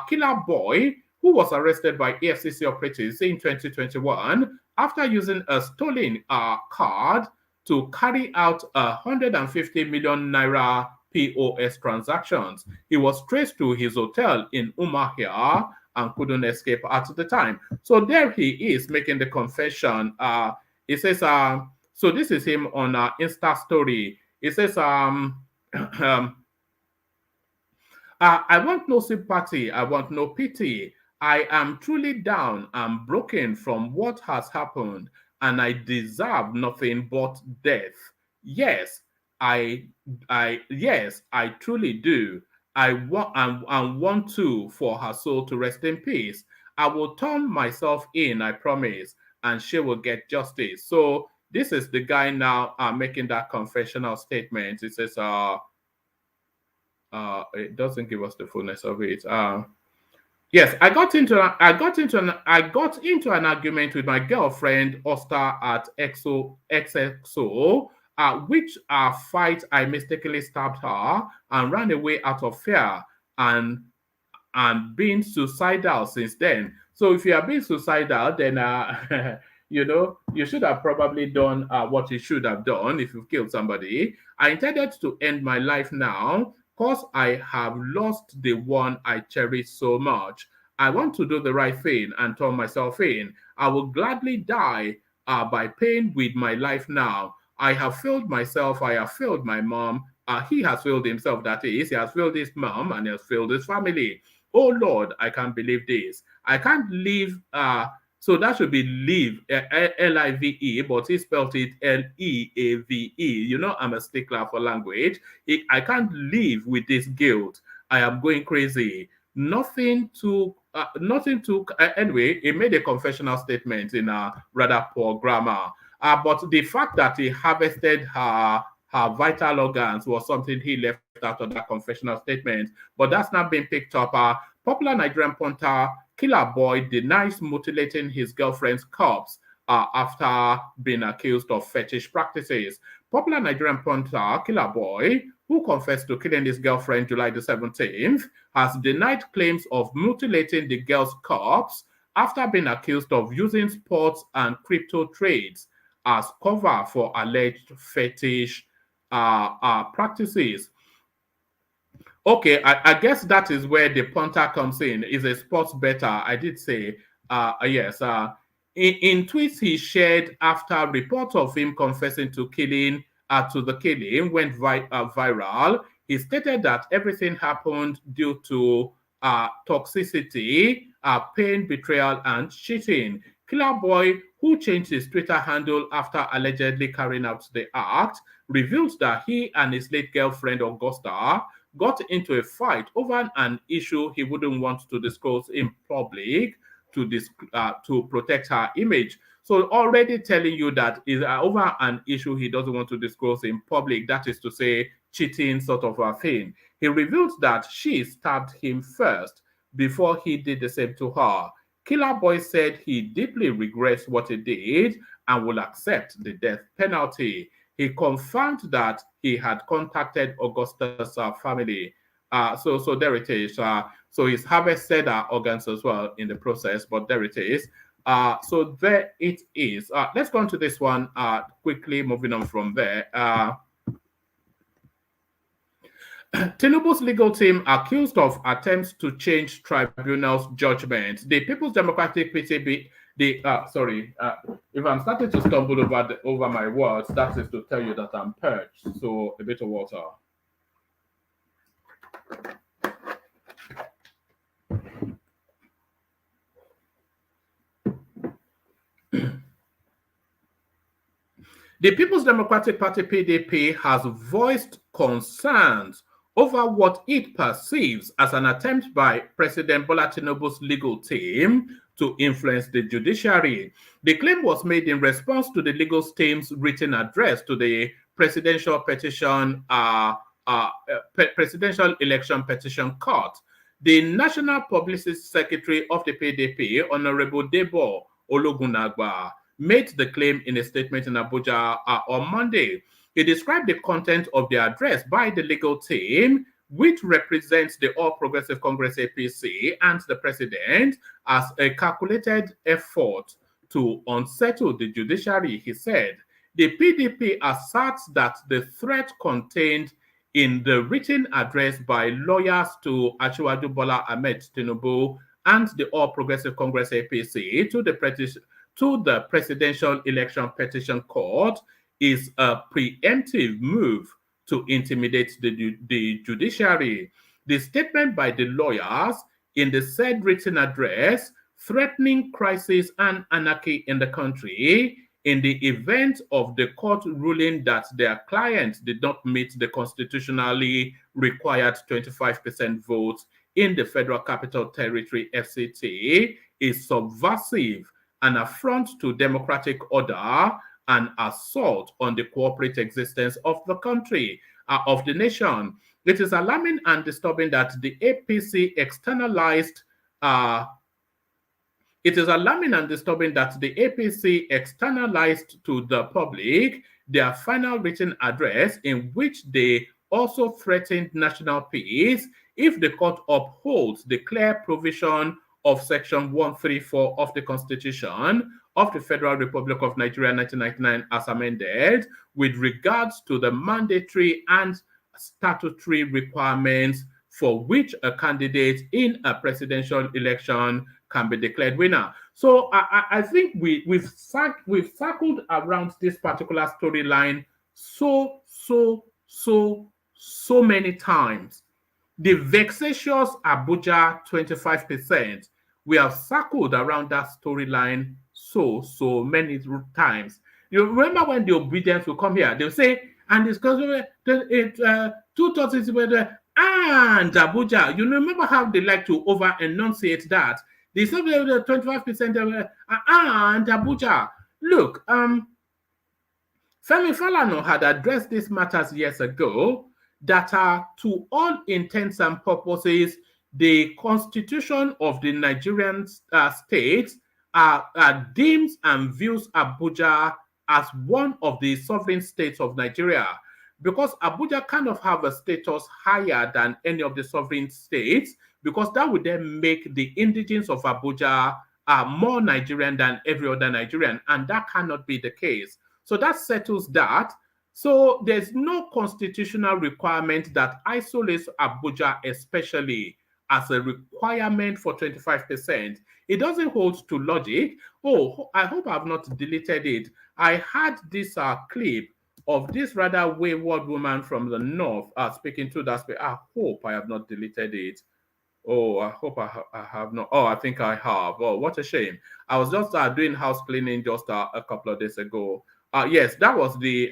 Killer Boy, who was arrested by EFCC operatives in 2021 after using a stolen card to carry out 150 million naira POS transactions. He was traced to his hotel in Umuahia and couldn't escape at the time. So there he is making the confession. He says, so this is him on Insta story. He says, I want no sympathy. I want no pity. I am truly down and broken from what has happened, and I deserve nothing but death. Yes, I truly do. I want to for her soul to rest in peace. I will turn myself in, I promise, and she will get justice. So this is the guy now making that confessional statement. It says, it doesn't give us the fullness of it. Yes, I got into an argument with my girlfriend Osta at XXO, which fight I mistakenly stabbed her and ran away out of fear and been suicidal since then. So if you are being suicidal, then you know, you should have probably done what you should have done if you've killed somebody. I intended to end my life now because I have lost the one I cherish so much. I want to do the right thing and turn myself in. I will gladly die by paying with my life now. I have failed myself. I have failed my mom. He has failed himself, that is. He has failed his mom and he has failed his family. Oh, Lord, I can't believe this. I can't live... so that should be live, L-I-V-E, but he spelled it L-E-A-V-E. You know, I'm a stickler for language. I can't live with this guilt. I am going crazy. Nothing to, anyway, he made a confessional statement in a rather poor grammar. But the fact that he harvested her vital organs was something he left out of that confessional statement. But that's not been picked up. Popular Nigerian punter Killer Boy denies mutilating his girlfriend's corpse after being accused of fetish practices. Popular Nigerian punter Killer Boy, who confessed to killing his girlfriend July the 17th, has denied claims of mutilating the girl's corpse after being accused of using sports and crypto trades as cover for alleged fetish practices. Okay, I guess that is where the punter comes in. Is a sports bettor. I did say, yes. In tweets he shared after reports of him confessing to the killing went viral, he stated that everything happened due to toxicity, pain, betrayal, and cheating. Killer Boy, who changed his Twitter handle after allegedly carrying out the act, revealed that he and his late girlfriend Augusta got into a fight over an issue he wouldn't want to disclose in public to protect her image. So already telling you that is over an issue he doesn't want to disclose in public, that is to say cheating sort of a thing. He revealed that she stabbed him first before he did the same to her. Killer Boy said he deeply regrets what he did and will accept the death penalty. He confirmed that he had contacted Augusta's family. So there it is. So he's harvested our organs as well in the process, but there it is. So there it is. Let's go on to this one quickly, moving on from there. Tinubu's legal team accused of attempts to change tribunal's judgment. The People's Democratic PTB, if I'm starting to stumble over my words, that is to tell you that I'm purged. So a bit of water. The People's Democratic Party PDP has voiced concerns over what it perceives as an attempt by President Bola Tinubu's legal team to influence the judiciary. The claim was made in response to the legal team's written address to the presidential election petition court. The National Publicity Secretary of the PDP, Honorable Debo Ologunagba, made the claim in a statement in Abuja on Monday. He described the content of the address by the legal team, which represents the All Progressive Congress APC and the president, as a calculated effort to unsettle the judiciary, he said. The PDP asserts that the threat contained in the written address by lawyers to Asiwaju Bola Ahmed Tinubu and the All Progressive Congress APC to the Presidential Election Petition Court is a preemptive move to intimidate the judiciary. The statement by the lawyers in the said written address threatening crisis and anarchy in the country in the event of the court ruling that their client did not meet the constitutionally required 25% vote in the Federal Capital Territory FCT is subversive, an affront to democratic order, an assault on the corporate existence of the country, of the nation. It is alarming and disturbing that the APC externalized to the public their final written address in which they also threatened national peace if the court upholds the clear provision of Section 134 of the Constitution of the Federal Republic of Nigeria 1999 as amended with regards to the mandatory and statutory requirements for which a candidate in a presidential election can be declared winner. So I think we've circled around this particular storyline so many times. The vexatious Abuja 25%, we have circled around that storyline so many times. You remember when the obedience will come here, they'll say, and discuss two thoughts and Abuja. You remember how they like to over enunciate that. They said 25% and Abuja. Look, Femi Falana had addressed these matters years ago, that are, to all intents and purposes, the constitution of the Nigerian state deems and views Abuja as one of the sovereign states of Nigeria. because Abuja kind of have a status higher than any of the sovereign states, because that would then make the indigenes of Abuja more Nigerian than every other Nigerian, and that cannot be the case. So that settles that. So there's no constitutional requirement that isolates Abuja especially as a requirement for 25%. It doesn't hold to logic. Oh, I hope I've not deleted it. I had this clip of this rather wayward woman from the north speaking to that space. I hope I have not deleted it. Oh, I hope I have not. Oh, I think I have. Oh, what a shame. I was just doing house cleaning just a couple of days ago. Yes, that was the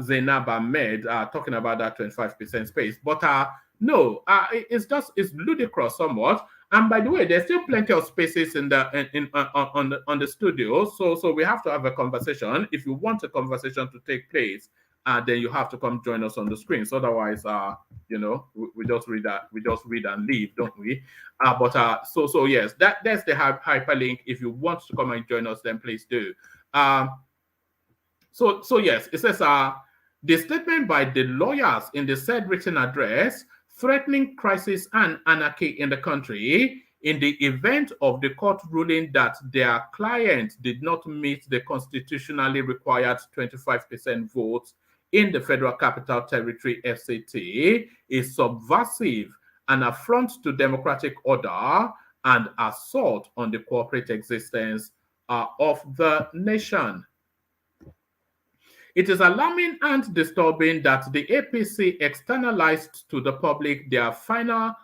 Zainab Ahmed talking about that 25% space. But no, it's ludicrous somewhat. And by the way, there's still plenty of spaces in the on the studio. So we have to have a conversation. If you want a conversation to take place, then you have to come join us on the screens. Otherwise, we just read and leave, don't we? So yes, that's the hyperlink. If you want to come and join us, then please do. So yes, it says the statement by the lawyers in the said written address threatening crisis and anarchy in the country in the event of the court ruling that their client did not meet the constitutionally required 25% votes in the Federal Capital Territory FCT is subversive, an affront to democratic order, and assault on the corporate existence of the nation. It is alarming and disturbing that the APC externalized to the public their final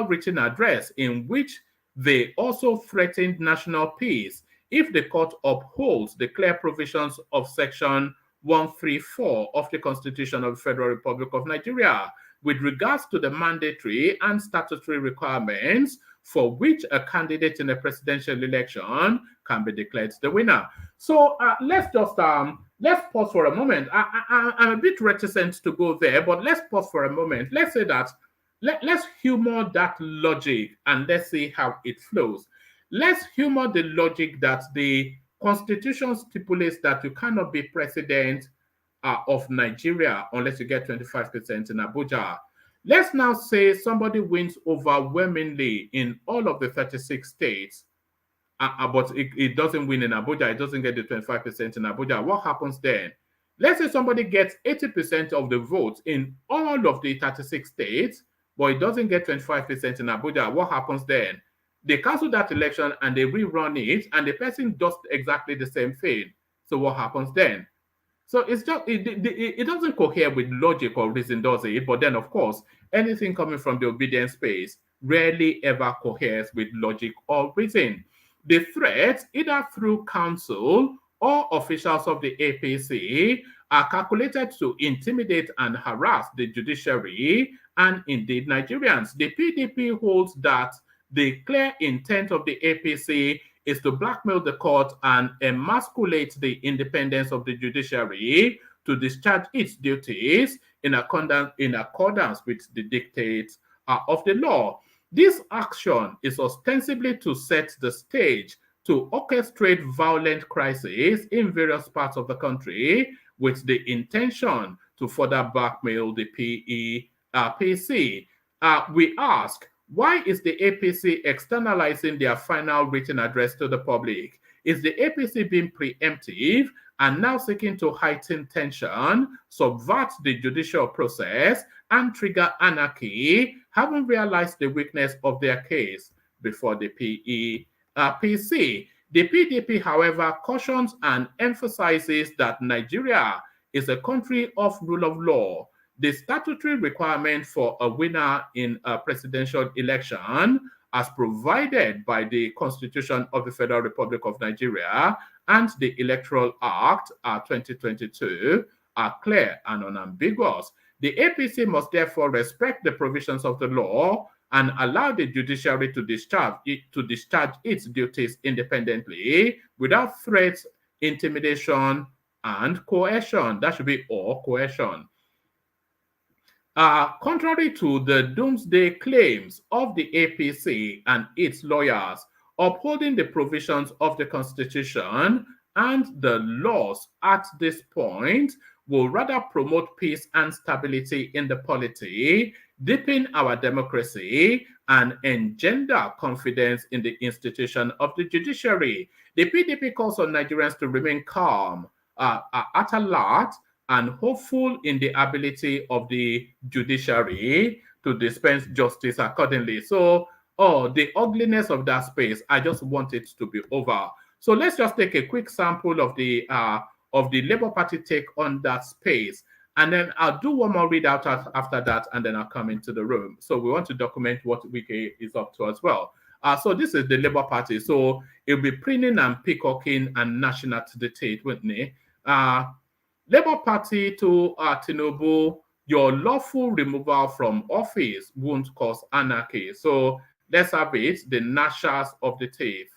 written address in which they also threatened national peace if the court upholds the clear provisions of Section 134 of the Constitution of the Federal Republic of Nigeria with regards to the mandatory and statutory requirements for which a candidate in a presidential election can be declared the winner. So let's pause for a moment. I'm a bit reticent to go there, but let's pause for a moment. Let's say that, let's humor that logic and let's see how it flows. Let's humor the logic that the Constitution stipulates that you cannot be president of Nigeria unless you get 25% in Abuja. Let's now say somebody wins overwhelmingly in all of the 36 states, but it doesn't win in Abuja, it doesn't get the 25% in Abuja. What happens then? Let's say somebody gets 80% of the votes in all of the 36 states, but it doesn't get 25% in Abuja. What happens then? They cancel that election and they rerun it, and the person does exactly the same thing. So what happens then? So it's just it doesn't cohere with logic or reason, does it? But then, of course, anything coming from the obedience space rarely ever coheres with logic or reason. The threats, either through counsel or officials of the APC, are calculated to intimidate and harass the judiciary and indeed Nigerians. The PDP holds that the clear intent of the APC is to blackmail the court and emasculate the independence of the judiciary to discharge its duties in accordance with the dictates of the law. This action is ostensibly to set the stage to orchestrate violent crises in various parts of the country with the intention to further blackmail the PEPC. We ask, why is the APC externalizing their final written address to the public? Is the APC being preemptive and now seeking to heighten tension, subvert the judicial process, and trigger anarchy, having realized the weakness of their case before the PEPC? The PDP, however, cautions and emphasizes that Nigeria is a country of rule of law. The statutory requirement for a winner in a presidential election, as provided by the Constitution of the Federal Republic of Nigeria and the Electoral Act 2022, are clear and unambiguous. The APC must therefore respect the provisions of the law and allow the judiciary to discharge its duties independently without threats, intimidation, and coercion. That should be or coercion. Contrary to the doomsday claims of the APC and its lawyers, upholding the provisions of the Constitution and the laws at this point will rather promote peace and stability in the polity, deepen our democracy, and engender confidence in the institution of the judiciary. The PDP calls on Nigerians to remain calm, at alert, and hopeful in the ability of the judiciary to dispense justice accordingly. So, the ugliness of that space, I just want it to be over. So let's just take a quick sample of the Labour Party take on that space. And then I'll do one more readout after that, and then I'll come into the room. So we want to document what Wike is up to as well. So this is the Labour Party. So it'll be preening and peacocking and national to the tate, wouldn't it? Labour Party to TINUBU, your lawful removal from office won't cause anarchy. So let's have it, the gnashers of the teeth.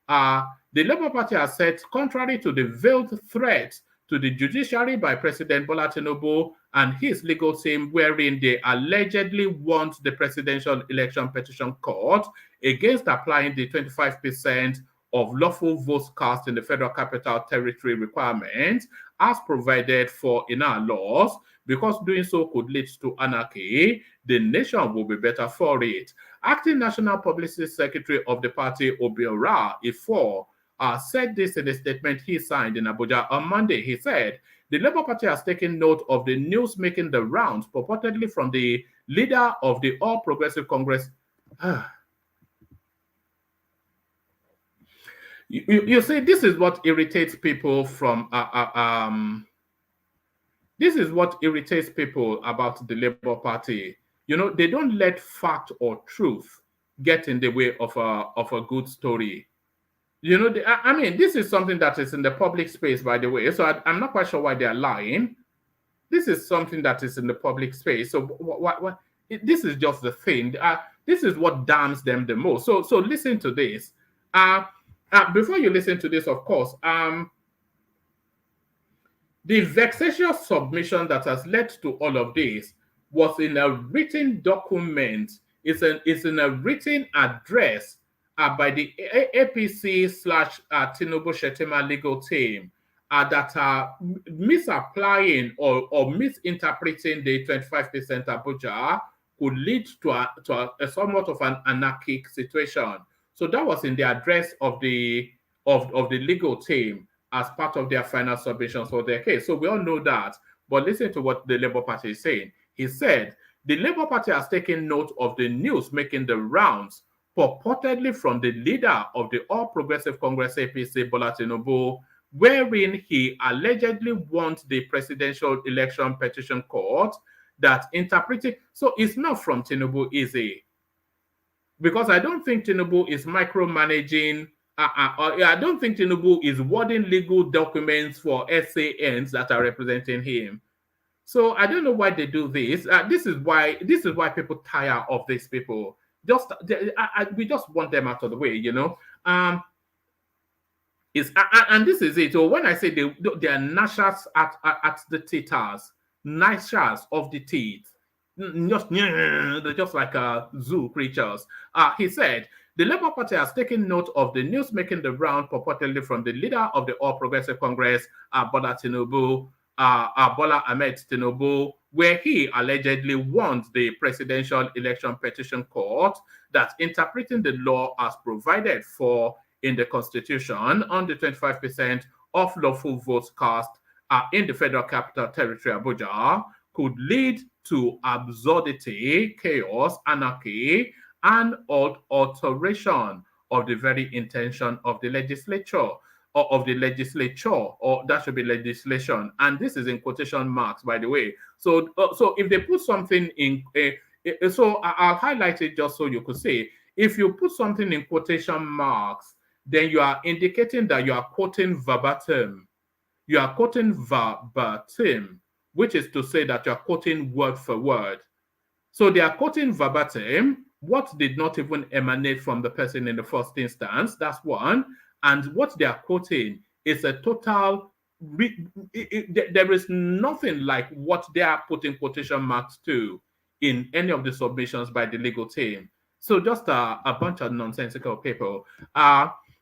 The Labour Party has said, contrary to the veiled threat to the judiciary by President Bola Tinubu and his legal team, wherein they allegedly want the Presidential Election Petition Court against applying the 25% of lawful votes cast in the Federal Capital Territory requirement as provided for in our laws, because doing so could lead to anarchy. The nation will be better for it. Acting National Publicity Secretary of the party, Obiora Ifo, said this in a statement he signed in Abuja on Monday. He said, the Labour Party has taken note of the news making the rounds, purportedly from the leader of the All Progressive Congress. You see, this is what irritates people from this is what irritates people about the Labour Party. You know, they don't let fact or truth get in the way of a good story. You know, I mean, this is something that is in the public space, by the way. So I'm not quite sure why they're lying. This is something that is in the public space. So this is just the thing. This is what damns them the most. So listen to this. Before you listen to this, of course, the vexatious submission that has led to all of this was in a written document. It's in a written address by the APC / Tinubu Shetima legal team that are misapplying or misinterpreting the 25% ABUJA could lead to a somewhat of an anarchic situation. So that was in the address of the legal team as part of their final submissions for their case. So we all know that. But listen to what the Labour Party is saying. He said, the Labour Party has taken note of the news making the rounds, purportedly from the leader of the All Progressive Congress APC, Bola Tinubu, wherein he allegedly wants the Presidential Election Petition Court that interpreted. So it's not from Tinubu, is it? Because I don't think Tinubu is micromanaging. I don't think Tinubu is wording legal documents for SANs that are representing him. So I don't know why they do this. This is why people tire of these people. We just want them out of the way, you know. And this is it. So when I say they are gnashers at the teethers, gnashers of the teeth, they're just like zoo creatures. He said, the Labour Party has taken note of the news making the round purportedly from the leader of the All Progressive Congress, Bola Ahmed Tinubu, where he allegedly wants the Presidential Election Petition Court that interpreting the law as provided for in the Constitution on the 25% of lawful votes cast in the Federal Capital Territory, Abuja, could lead to absurdity, chaos, anarchy, and alteration of the very intention of the legislature, or that should be legislation. And this is in quotation marks, by the way. So if they put something in, so I'll highlight it just so you could see. If you put something in quotation marks, then you are indicating that you are quoting verbatim. You are quoting verbatim, which is to say that you are quoting word for word. So they are quoting verbatim what did not even emanate from the person in the first instance. That's one. And what they are quoting is a total, there is nothing like what they are putting quotation marks to in any of the submissions by the legal team. So just a bunch of nonsensical people.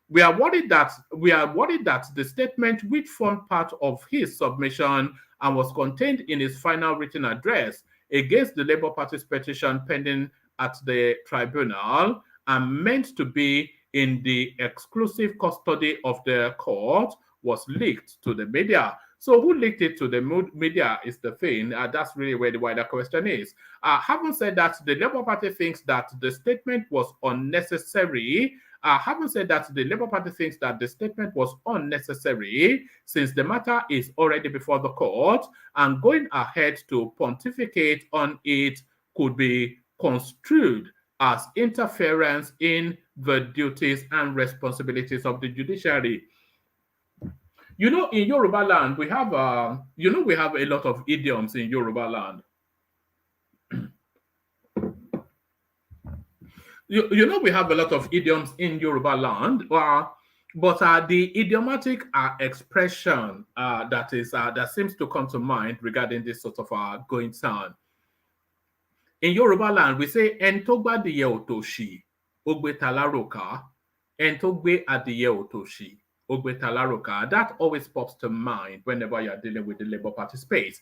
We are worried that the statement which formed part of his submission and was contained in his final written address against the Labour Party's petition pending at the tribunal and meant to be in the exclusive custody of the court was leaked to the media. So who leaked it to the media is the thing. That's really where the wider question is. Having said that, the Labour Party thinks that the statement was unnecessary. Having said that, the Labour Party thinks that the statement was unnecessary since the matter is already before the court, and going ahead to pontificate on it could be construed as interference in the duties and responsibilities of the judiciary. You know, in Yoruba land, we have, we have a lot of idioms in Yoruba land. We have a lot of idioms in Yoruba land, but the idiomatic expression that seems to come to mind regarding this sort of going down. In Yoruba land, we say "Entogba diye otoshi, ogbe talaroka." Entogbe adiye otoshi, ogbe talaroka. That always pops to mind whenever you're dealing with the Labour Party space.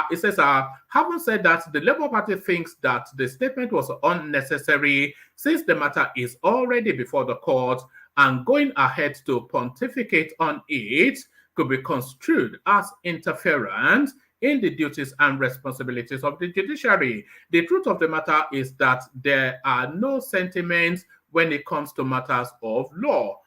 It says, having said that, the Labour Party thinks that the statement was unnecessary since the matter is already before the court, and going ahead to pontificate on it could be construed as interference in the duties and responsibilities of the judiciary. The truth of the matter is that there are no sentiments when it comes to matters of law.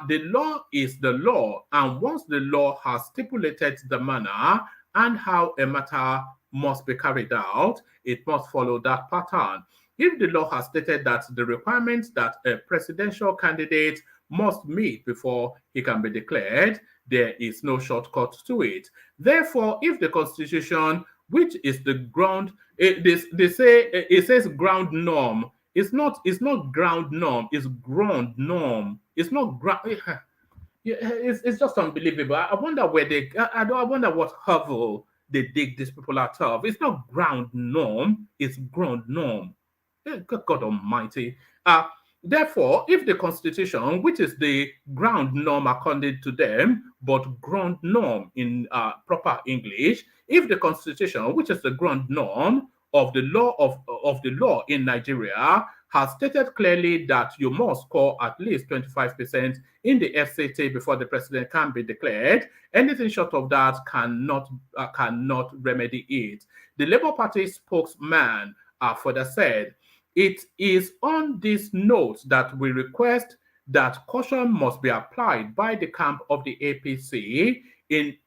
The law is the law, and once the law has stipulated the manner and how a matter must be carried out, it must follow that pattern. If the law has stated that the requirements that a presidential candidate must meet before he can be declared, there is no shortcut to it. Therefore, if the Constitution, which is the ground, it says ground norm. It's not ground norm. It's ground norm. It's not ground. It's just unbelievable. I wonder where I wonder what hovel they dig these people out of. It's not ground norm. It's ground norm. Good God Almighty. Therefore, if the Constitution, which is the ground norm according to them, but ground norm in proper English, if the Constitution, which is the ground norm of the law of the law in Nigeria, has stated clearly that you must score at least 25% in the FCT before the president can be declared, anything short of that cannot remedy it. The Labour Party spokesman further said, "It is on this note that we request that caution must be applied by the camp of the APC in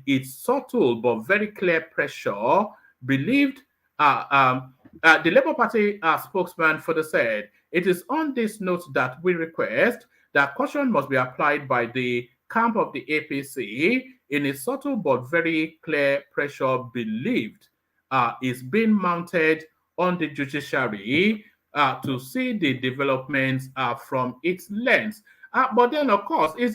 its subtle but very clear pressure believed." The Labour Party spokesman further said, "It is on this note that we request that caution must be applied by the camp of the APC in its subtle but very clear pressure believed is being mounted on the judiciary to see the developments from its lens." But then, of course, I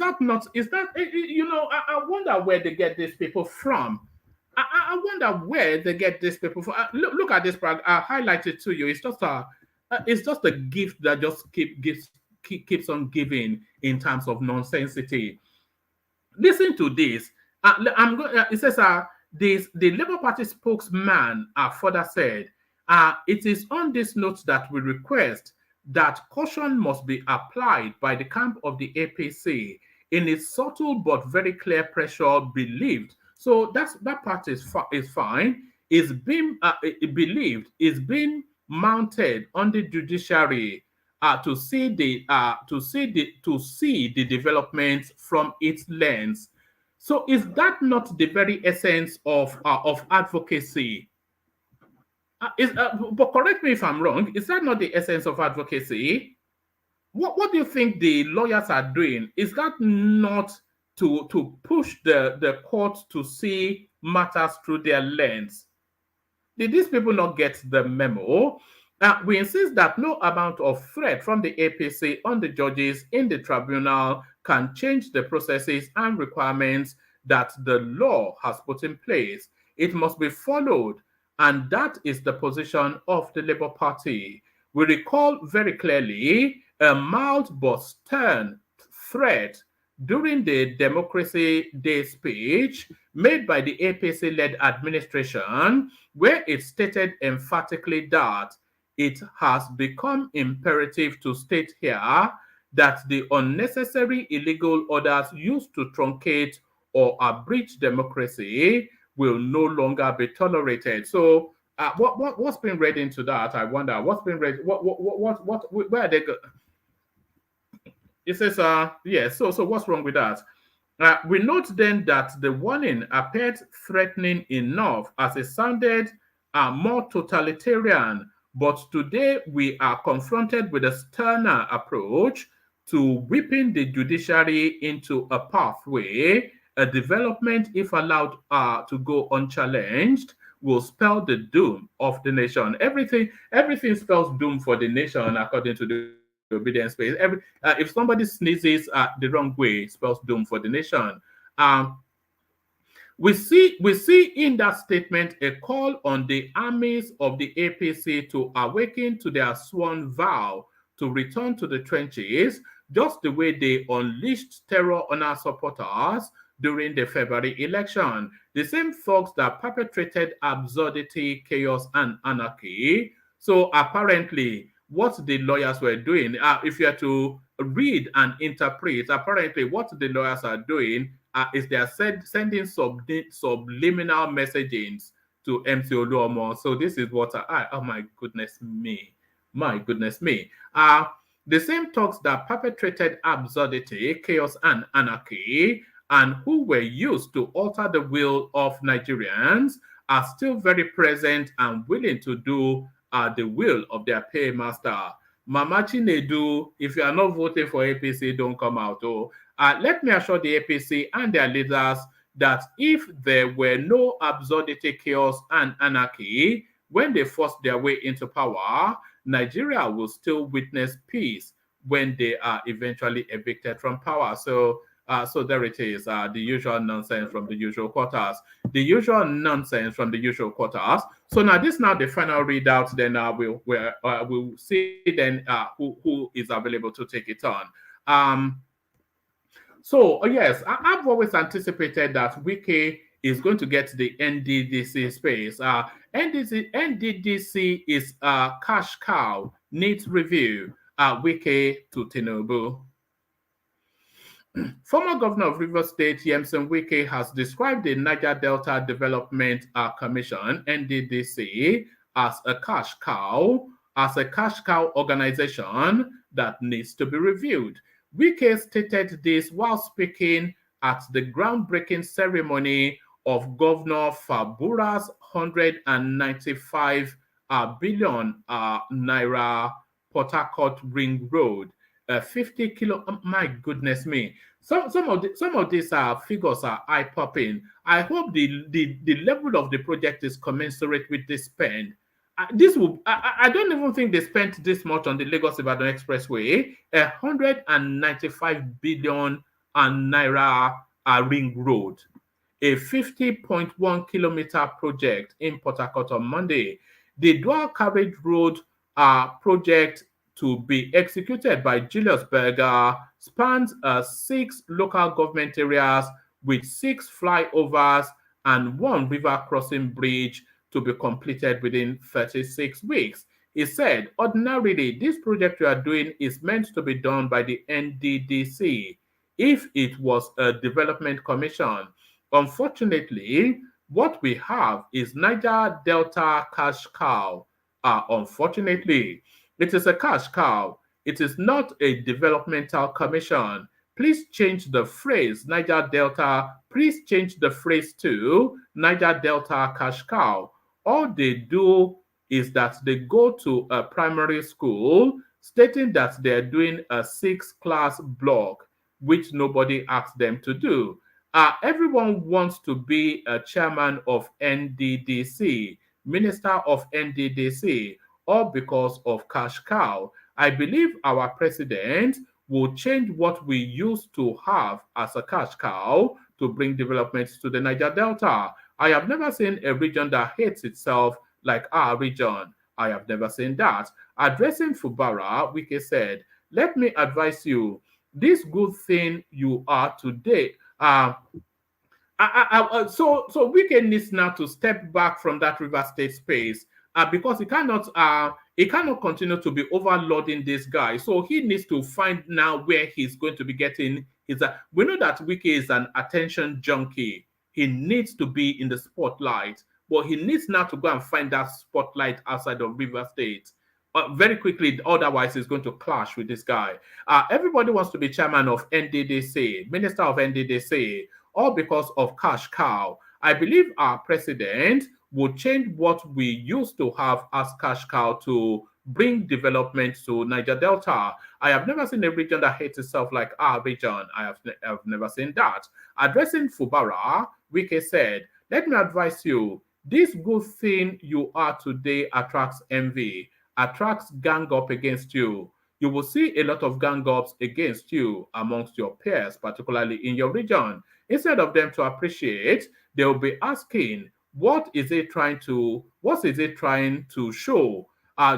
wonder where they get these people from. I wonder where they get these people from. Look at this, I highlighted to you. It's just a gift that just keeps on giving in terms of nonsensity. Listen to this. It says, the Labour Party spokesman further said, "It is on this note that we request that caution must be applied by the camp of the APC in its subtle but very clear pressure believed." So that part is fine. It's being believed is being mounted on the judiciary to see the developments from its lens. So is that not the very essence of advocacy? But correct me if I'm wrong. Is that not the essence of advocacy? What do you think the lawyers are doing? Is that not to push the court to see matters through their lens? Did these people not get the memo? We insist that no amount of threat from the APC on the judges in the tribunal can change the processes and requirements that the law has put in place. It must be followed, and that is the position of the Labour Party. We recall very clearly a mild but stern threat during the Democracy Day speech made by the APC-led administration, where it stated emphatically that it has become imperative to state here that the unnecessary illegal orders used to truncate or abridge democracy will no longer be tolerated. So, what's been read into that? I wonder what's been read. Where are they? It says, yes. So what's wrong with that? We note then that the warning appeared threatening enough as it sounded more totalitarian, but today we are confronted with a sterner approach to whipping the judiciary into a pathway. A development, if allowed to go unchallenged, will spell the doom of the nation. Everything spells doom for the nation according to the obedience space. If somebody sneezes the wrong way, it spells doom for the nation. Um, we see in that statement a call on the armies of the APC to awaken to their sworn vow to return to the trenches, just the way they unleashed terror on our supporters during the February election. The same folks that perpetrated absurdity, chaos, and anarchy. So apparently, what the lawyers were doing, if you are to read and interpret, apparently what the lawyers are doing is they are sending subliminal messagings to MC Oluomo. So this is what oh my goodness me. The same talks that perpetrated absurdity, chaos, and anarchy, and who were used to alter the will of Nigerians, are still very present and willing to do the will of their paymaster. Mama Chinedu, if you are not voting for APC, don't come out. Let me assure the APC and their leaders that if there were no absurdity, chaos, and anarchy when they forced their way into power, Nigeria will still witness peace when they are eventually evicted from power. So there it is, the usual nonsense from the usual quarters. So now this now the final readout. Then we'll see then who is available to take it on. So yes, I've always anticipated that Wike is going to get the NDDC space. NDDC is a cash cow, needs review. Wike to Tinubu. Former governor of Rivers State, Yemson Wike, has described the Niger Delta Development Commission, NDDC, as a cash cow organization that needs to be reviewed. Wike stated this while speaking at the groundbreaking ceremony of Governor Fabura's 195 billion naira Port Harcourt Ring Road. 50 kilo. My goodness me! Some of these figures are eye popping. I hope the level of the project is commensurate with the spend. I don't even think they spent this much on the Lagos-Ibadan Expressway. 195 billion naira ring road, a 50.1 kilometer project in Port Harcourt on Monday. The dual carriage road project to be executed by Julius Berger spans 6 local government areas with 6 flyovers and 1 river crossing bridge to be completed within 36 weeks. He said, ordinarily, this project we are doing is meant to be done by the NDDC if it was a development commission. Unfortunately, what we have is Niger Delta cash cow. Unfortunately, it is a cash cow. It is not a developmental commission. Please change the phrase Niger Delta. Please change the phrase to Niger Delta cash cow. All they do is that they go to a primary school stating that they're doing a 6-class block, which nobody asked them to do. Everyone wants to be a chairman of NDDC, minister of NDDC, all because of cash cow. I believe our president will change what we used to have as a cash cow to bring development to the Niger Delta. I have never seen a region that hates itself like our region. I have never seen that. Addressing Fubara, Wike said, let me advise you, this good thing you are today. So Wike needs now to step back from that River State space because he cannot continue to be overloading this guy. So he needs to find now where he's going to be getting his. We know that Wike is an attention junkie. He needs to be in the spotlight, but he needs now to go and find that spotlight outside of River State. Very quickly, otherwise he's going to clash with this guy. Everybody wants to be chairman of NDDC, minister of NDDC, all because of cash cow. I believe our president will change what we used to have as cash cow to bring development to Niger Delta. I have never seen a region that hates itself like our region. I've never seen that. Addressing Fubara, Wike said, let me advise you, this good thing you are today attracts envy, attracts gang up against you. You will see a lot of gang ups against you amongst your peers, particularly in your region. Instead of them to appreciate, they will be asking, what is it trying to show?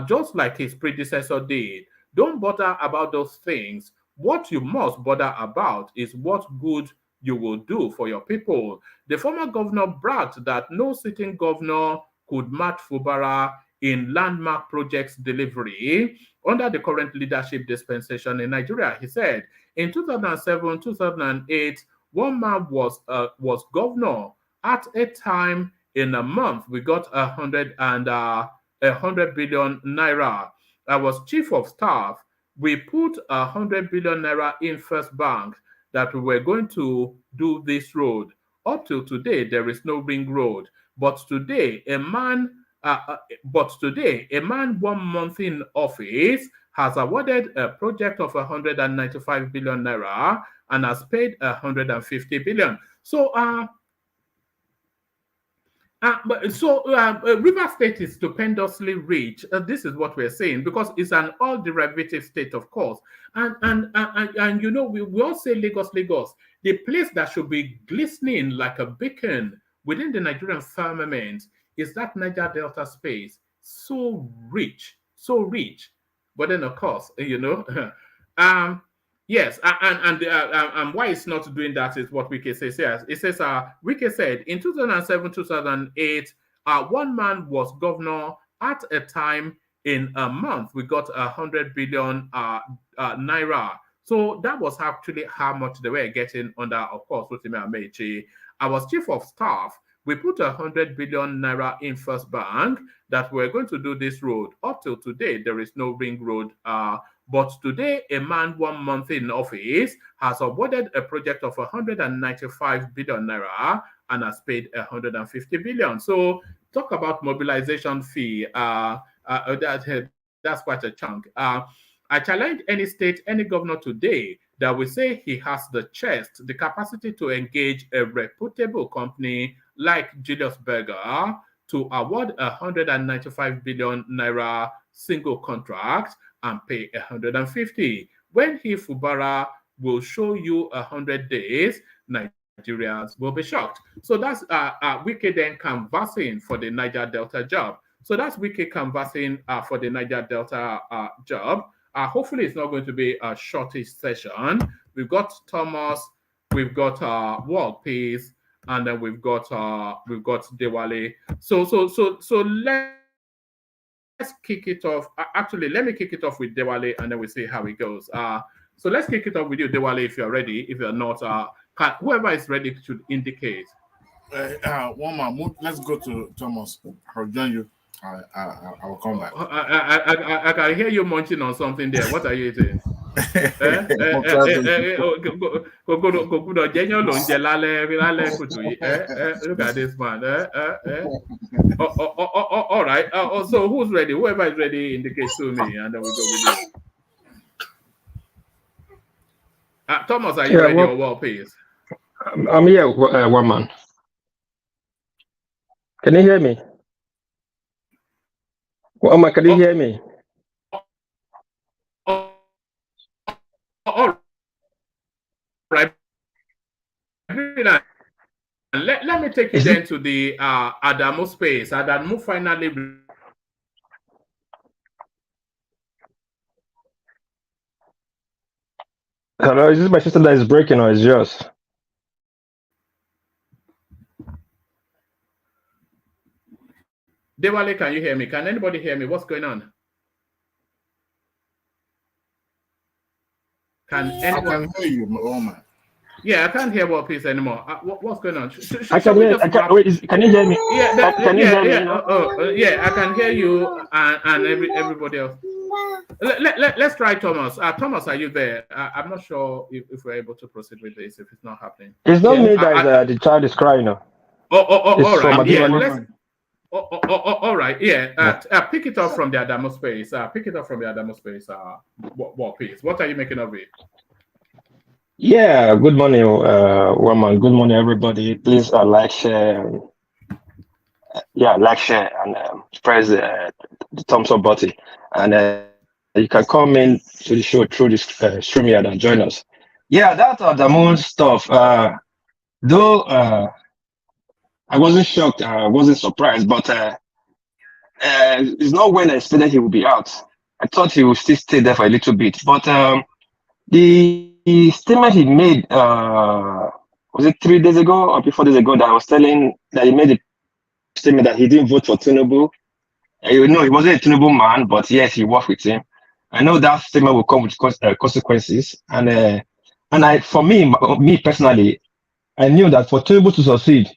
Just like his predecessor did. Don't bother about those things. What you must bother about is what good you will do for your people. The former governor bragged that no sitting governor could match Fubara in landmark projects delivery under the current leadership dispensation in Nigeria. He said, in 2007, 2008, one man was governor. At a time, in a month, we got 100 billion naira. I was chief of staff. We put 100 billion naira in First Bank that we were going to do this road. Up till today, there is no ring road. But today, a man 1 month in office has awarded a project of 195 billion naira and has paid 150 billion. So, River State is stupendously rich. This is what we're saying because it's an all derivative state, of course. And you know, we all say Lagos, Lagos, the place that should be glistening like a beacon within the Nigerian firmament is that Niger Delta space. So rich, so rich. But then, of course, you know, yes, and why it's not doing that is what Wike says. It says, Wike said in 2007, 2008, one man was governor. At a time, in a month, we got 100 billion naira. So that was actually how much they were getting under, of course, Rotimi Amechi. I was chief of staff. We put 100 billion naira in First Bank that we're going to do this road. Up till today, there is no ring road. But today, a man 1 month in office has awarded a project of 195 billion naira and has paid 150 billion. So talk about mobilization fee. That's quite a chunk. I challenge any state, any governor today that will say he has the chest, the capacity to engage a reputable company like Julius Berger to award 195 billion naira single contract and pay 150. When he, Fubara, will show you 100 days, Nigerians will be shocked. So that's Wike then canvassing for the Niger Delta job. So that's Wike canvassing for the Niger Delta job. Hopefully, it's not going to be a shortish session. We've got Thomas, we've got World Peace, and then we've got Dewale. So let's kick it off. Actually, let me kick it off with Dewale, and then we see how it goes. So let's kick it off with you, Dewale, if you're ready. If you're not, whoever is ready should indicate. One more. Let's go to Thomas. I'll join you. I will come back. I can hear you munching on something there. What are you eating? Look at this man. All right. So who's ready? Whoever is ready indicates to me, and then we go with you. Thomas, are you ready or what, please? I'm here, one man. Can you hear me? Well, can you hear me? All right. Let me take you then to the Adamu space. Adamu finally. Hello, is this my sister that is breaking or is yours? Dewale, can you hear me? Can anybody hear me? What's going on? Can anyone? I can hear you, oh man. Yeah, I can't hear World Peace anymore. What's going on? I can hear. Can you hear me? Yeah, can you hear me? Yeah, I can hear you and everybody else. Let's try Thomas. Thomas, are you there? I'm not sure if we're able to proceed with this if it's not happening. It's not me that the child is crying now. All right. Yeah, all right. Yeah. Pick it up from the Adamu space. Pick it up from the Adamu space. What piece? What are you making of it? Yeah. Good morning, woman. Good morning, everybody. Please like, share. Like, share, and press the thumbs up button. And you can come in to the show through this StreamYard and join us. Yeah, that Adamu stuff. Though I wasn't shocked, I wasn't surprised, but it's not when I expected he would be out. I thought he would still stay there for a little bit, but the statement he made, was it 3 days ago or 4 days ago, that I was telling that he made a statement that he didn't vote for TINUBU. You know, he wasn't a TINUBU man, but yes, he worked with him. I know that statement will come with consequences, and for me personally, I knew that for TINUBU to succeed,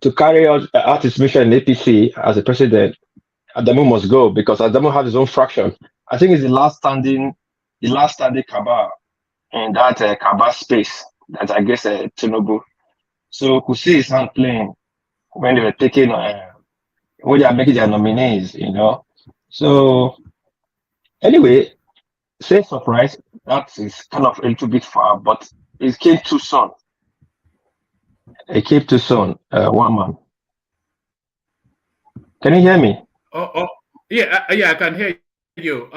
to carry out his mission in APC as a president, Adamu must go, because Adamu has his own fraction. I think it's the last standing cabal in that cabal space that I guess TINUBU. So could see his hand playing when they were taking, when they are making their nominees, you know. So anyway, say surprise, that is kind of a little bit far, but it came too soon. It came too soon, one man. Can you hear me? Yeah, I can hear you.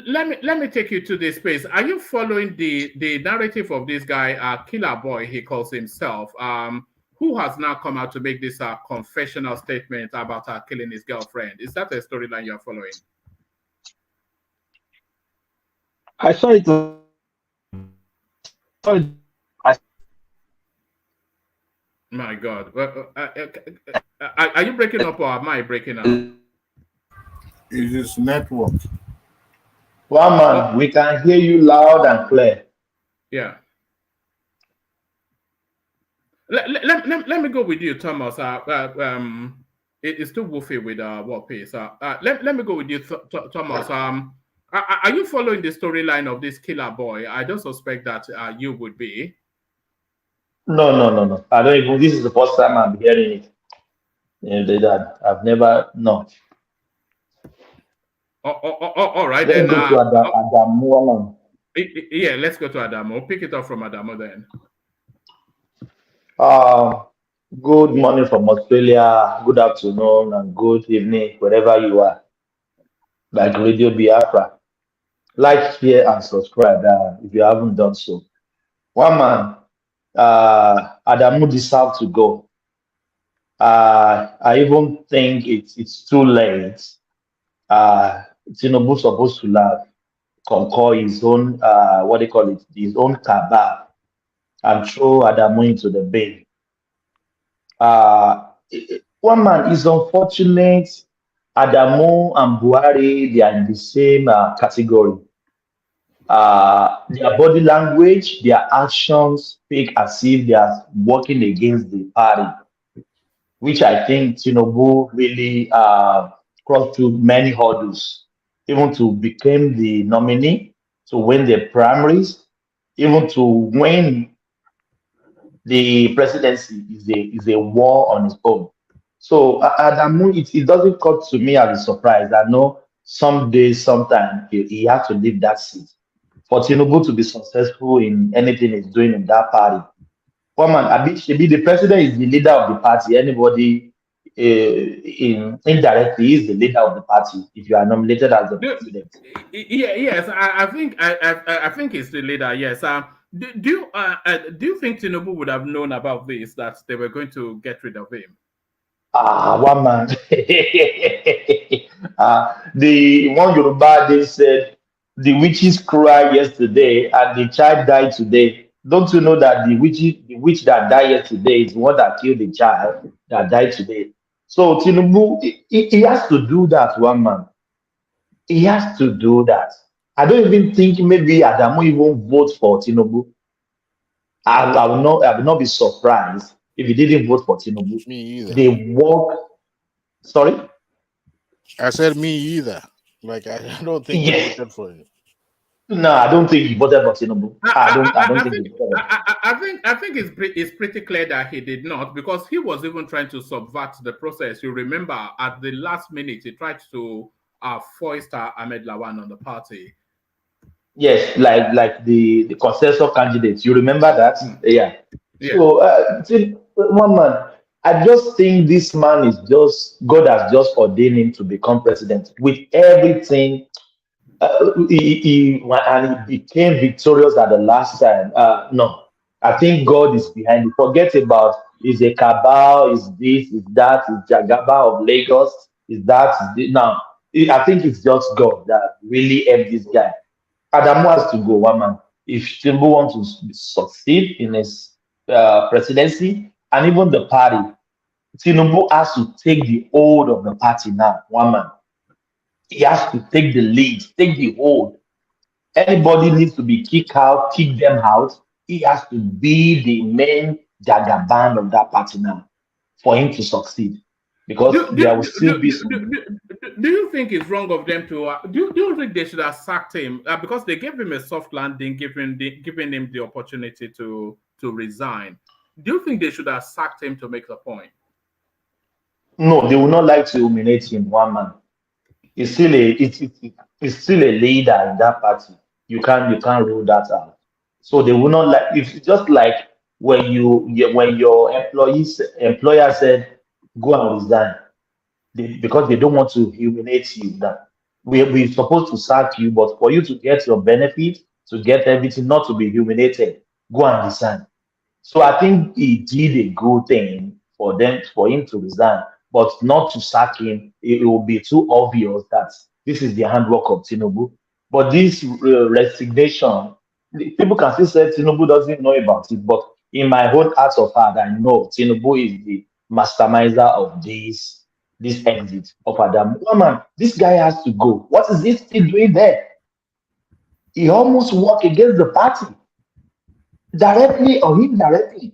Let me take you to this space. Are you following the narrative of this guy, Killer Boy, he calls himself, who has now come out to make this confessional statement about killing his girlfriend? Is that a storyline you're following? I saw it. My God. Are you breaking up or am I breaking up? It is network. One man, we can hear you loud and clear. Yeah. Let me go with you, Thomas. It's too woofy with what pace. Let me go with you, Thomas. Are you following the storyline of this Killer Boy? I don't suspect that you would be. No. I don't even. This is the first time I'm hearing it. That I've never. No. All right. Let's go to Adamu. Yeah, let's go to Adamu. Pick it up from Adamu then. Good morning from Australia. Good afternoon and good evening wherever you are. Like Radio Biafra. Like, share, and subscribe if you haven't done so. One man, Adamu deserves to go. I even think it's too late. TINUBU supposed to concur his own his own cabal and throw Adamu into the bin. One man is unfortunate. Adamu and Buhari, they are in the same category. Their body language, their actions speak as if they are working against the party, which I think TINUBU really crossed through many hurdles, even to become the nominee, to win the primaries, even to win the presidency is a war on its own. So Adamu, it doesn't come to me as a surprise. I know someday, sometime, he has to leave that seat. For TINUBU to be successful in anything he's doing in that party. One man, the president is the leader of the party. Anybody indirectly is the leader of the party if you are nominated as the president. Yes, I think he's the leader. Yes. Do you think TINUBU would have known about this, that they were going to get rid of him? One man. The one Yoruba, they said the witches cry yesterday and the child died today. Don't you know that the witch that died yesterday is the one that killed the child that died today? So Tinubu, he has to do that, one man. He has to do that. I don't even think maybe Adamu even vote for Tinubu. I will not be surprised if he didn't vote for Tinubu. Me either. They work. Sorry. I said me either. Like I don't think he Yes. voted for him. No, I don't think he voted for Tinubu. I don't think he voted. I think it's pretty clear that he did not, because he was even trying to subvert the process. You remember at the last minute he tried to foist Ahmed Lawan on the party. Yes, like the consensus candidates. You remember that? Yeah. Yeah. So, one man, I just think this man is just God has just ordained him to become president with everything. And he became victorious at the last time. No, I think God is behind it. Forget about is a cabal, is this, is that, is Jagaba of Lagos, is that, is this. Now, I think it's just God that really helped this guy. Adamu has to go, one man. If Tinubu wants to succeed in his presidency and even the party, Tinubu has to take the hold of the party now, one man. He has to take the lead, take the hold. Anybody needs to be kicked out, kick them out. He has to be the main jagaban of that party now for him to succeed. Because there will still be some. Do you think it's wrong of them to? Do you think they should have sacked him because they gave him a soft landing, giving him the opportunity to resign? Do you think they should have sacked him to make the point? No, they would not like to humiliate him, one man. He's still it's still a leader in that party. You can't rule that out. So they will not like if it's just like when your employer said go and resign because they don't want to humiliate you. That we're supposed to sack you, but for you to get your benefit, to get everything, not to be humiliated, go and resign. So I think he did a good thing for him to resign, but not to sack him. It will be too obvious that this is the handwork of Tinubu. But this resignation, people can still say Tinubu doesn't know about it. But in my own heart of heart, I know Tinubu is the masterminder of this exit of Adam. Oh man, this guy has to go. What is he still doing there? He almost worked against the party, directly or indirectly.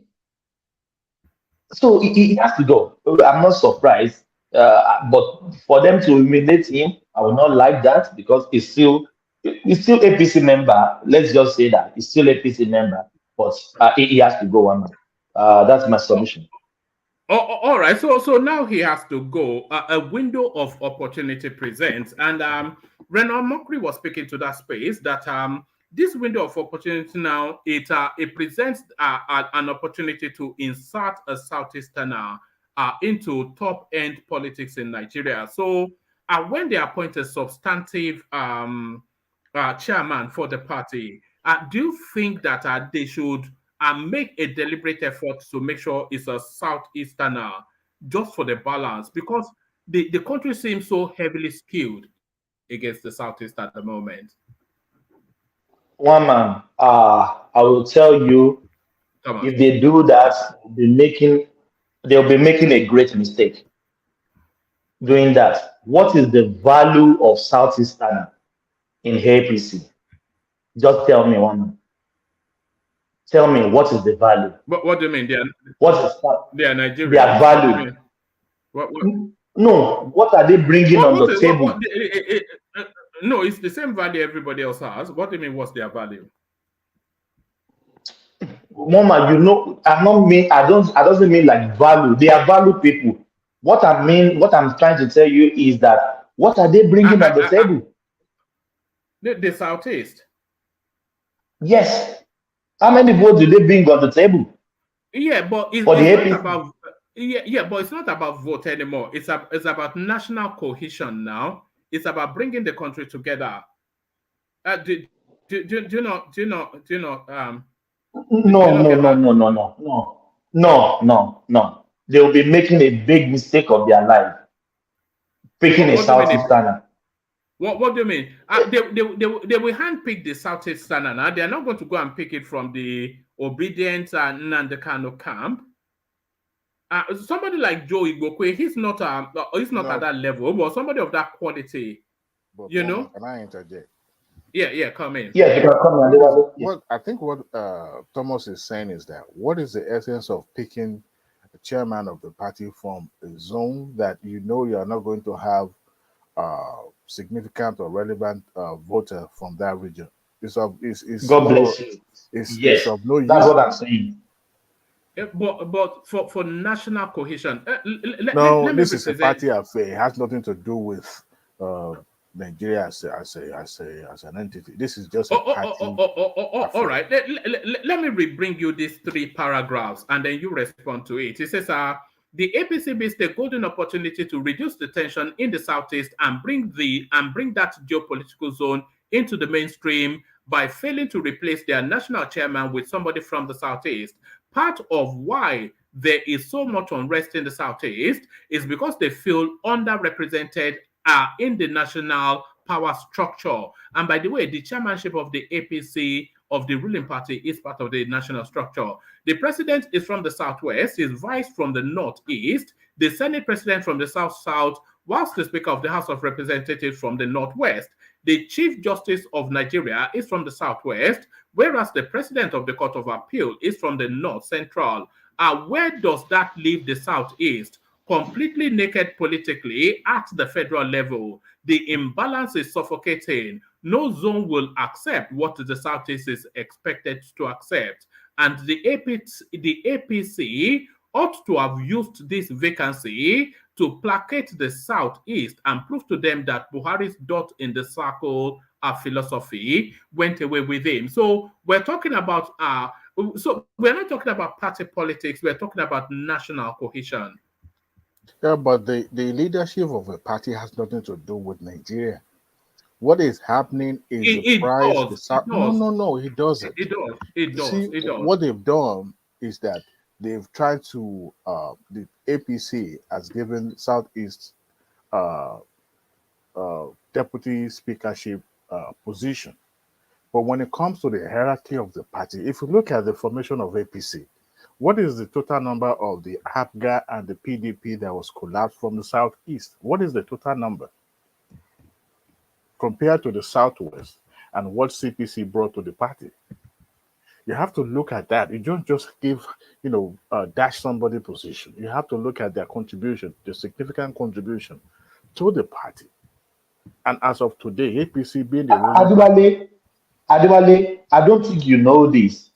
So he has to go. I'm not surprised. But for them to humiliate him, I will not like that because he's still APC member. Let's just say that he's still APC member, but he has to go. One. That's my submission. All right. So now he has to go. A window of opportunity presents, and Renan Mokri was speaking to that space that this window of opportunity now it presents an opportunity to insert a Southeasterner into top end politics in Nigeria. So when they appoint a substantive chairman for the party, do you think that they should make a deliberate effort to make sure it's a Southeasterner just for the balance? Because the country seems so heavily skewed against the Southeast at the moment. One man, I will tell you, if they do that, they'll be making a great mistake doing that. What is the value of Southeasterner in APC? Just tell me, one man. Tell me, what is the value? What do you mean? They are Nigerian. Their value. No, what are they bringing on the table? No, it's the same value everybody else has. What do you mean? What's their value? Mama, I doesn't mean like value. They are value people. What I'm trying to tell you is that what are they bringing on the table? The Southeast. Yes. How many votes do they bring on the table? Yeah, but it's not about but it's not about vote anymore. It's about national cohesion now. It's about bringing the country together. Do you know? No. They will be making a big mistake of their life. Picking a Southeasterner. What do you mean? They will handpick the Southeastern, and they are not going to go and pick it from the obedient Nandekano camp. Somebody like Joe Igbokwe, he's not at that level, but somebody of that quality, But you know. Can I interject? Yeah, come in. Yeah, you can come in. I think what Thomas is saying is that what is the essence of picking a chairman of the party from a zone that you know you are not going to have significant or relevant voter from that region? God bless you. Yes, of no use. that's what I'm saying. But for national cohesion, this is a party affair. It has nothing to do with Nigeria as an entity. This is just a party. All right. Let me bring you these 3 paragraphs, and then you respond to it. It says, the APC missed a golden opportunity to reduce the tension in the Southeast and bring that geopolitical zone into the mainstream by failing to replace their national chairman with somebody from the Southeast. Part of why there is so much unrest in the Southeast is because they feel underrepresented in the national power structure. And by the way, the chairmanship of the APC of the ruling party is part of the national structure. The president is from the Southwest, his vice from the Northeast, the Senate president from the South-South, whilst the Speaker of the House of Representatives from the Northwest. The Chief Justice of Nigeria is from the Southwest, whereas the President of the Court of Appeal is from the North Central. Where does that leave the Southeast? Completely naked politically at the federal level. The imbalance is suffocating. No zone will accept what the Southeast is expected to accept. And the APC ought to have used this vacancy to placate the Southeast and prove to them that Buhari's dot in the circle philosophy went away with him. So we're talking about so we're not talking about party politics, we're talking about national cohesion. Yeah, but the leadership of a party has nothing to do with Nigeria. What is happening is the price. No, it doesn't. It does. What they've done is that they've tried to the APC has given Southeast deputy speakership position. But when it comes to the hierarchy of the party, if you look at the formation of APC, what is the total number of the ABGA and the PDP that was collapsed from the Southeast? What is the total number compared to the Southwest and what CPC brought to the party? You have to look at that. You don't just give, dash somebody position. You have to look at their contribution, the significant contribution to the party. And as of today, APC being the Adewale, I don't think you know this.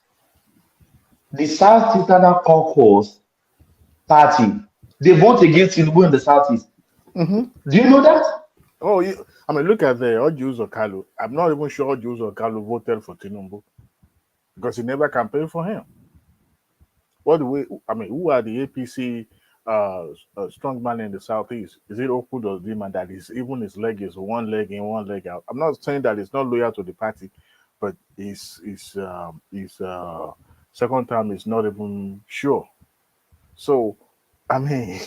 The Southeastern Caucus Party, they vote against TINUBU in the Southeast. Mm-hmm. Do you know that? Oh, look at the Ojuzo Kalu. I'm not even sure Ojuzo Kalu voted for TINUBU because he never campaigned for him. Who are the APC strongman in the Southeast? Is it Okudozima that is even his leg is one leg in, one leg out? I'm not saying that he's not loyal to the party, but his second term is not even sure. So, to me,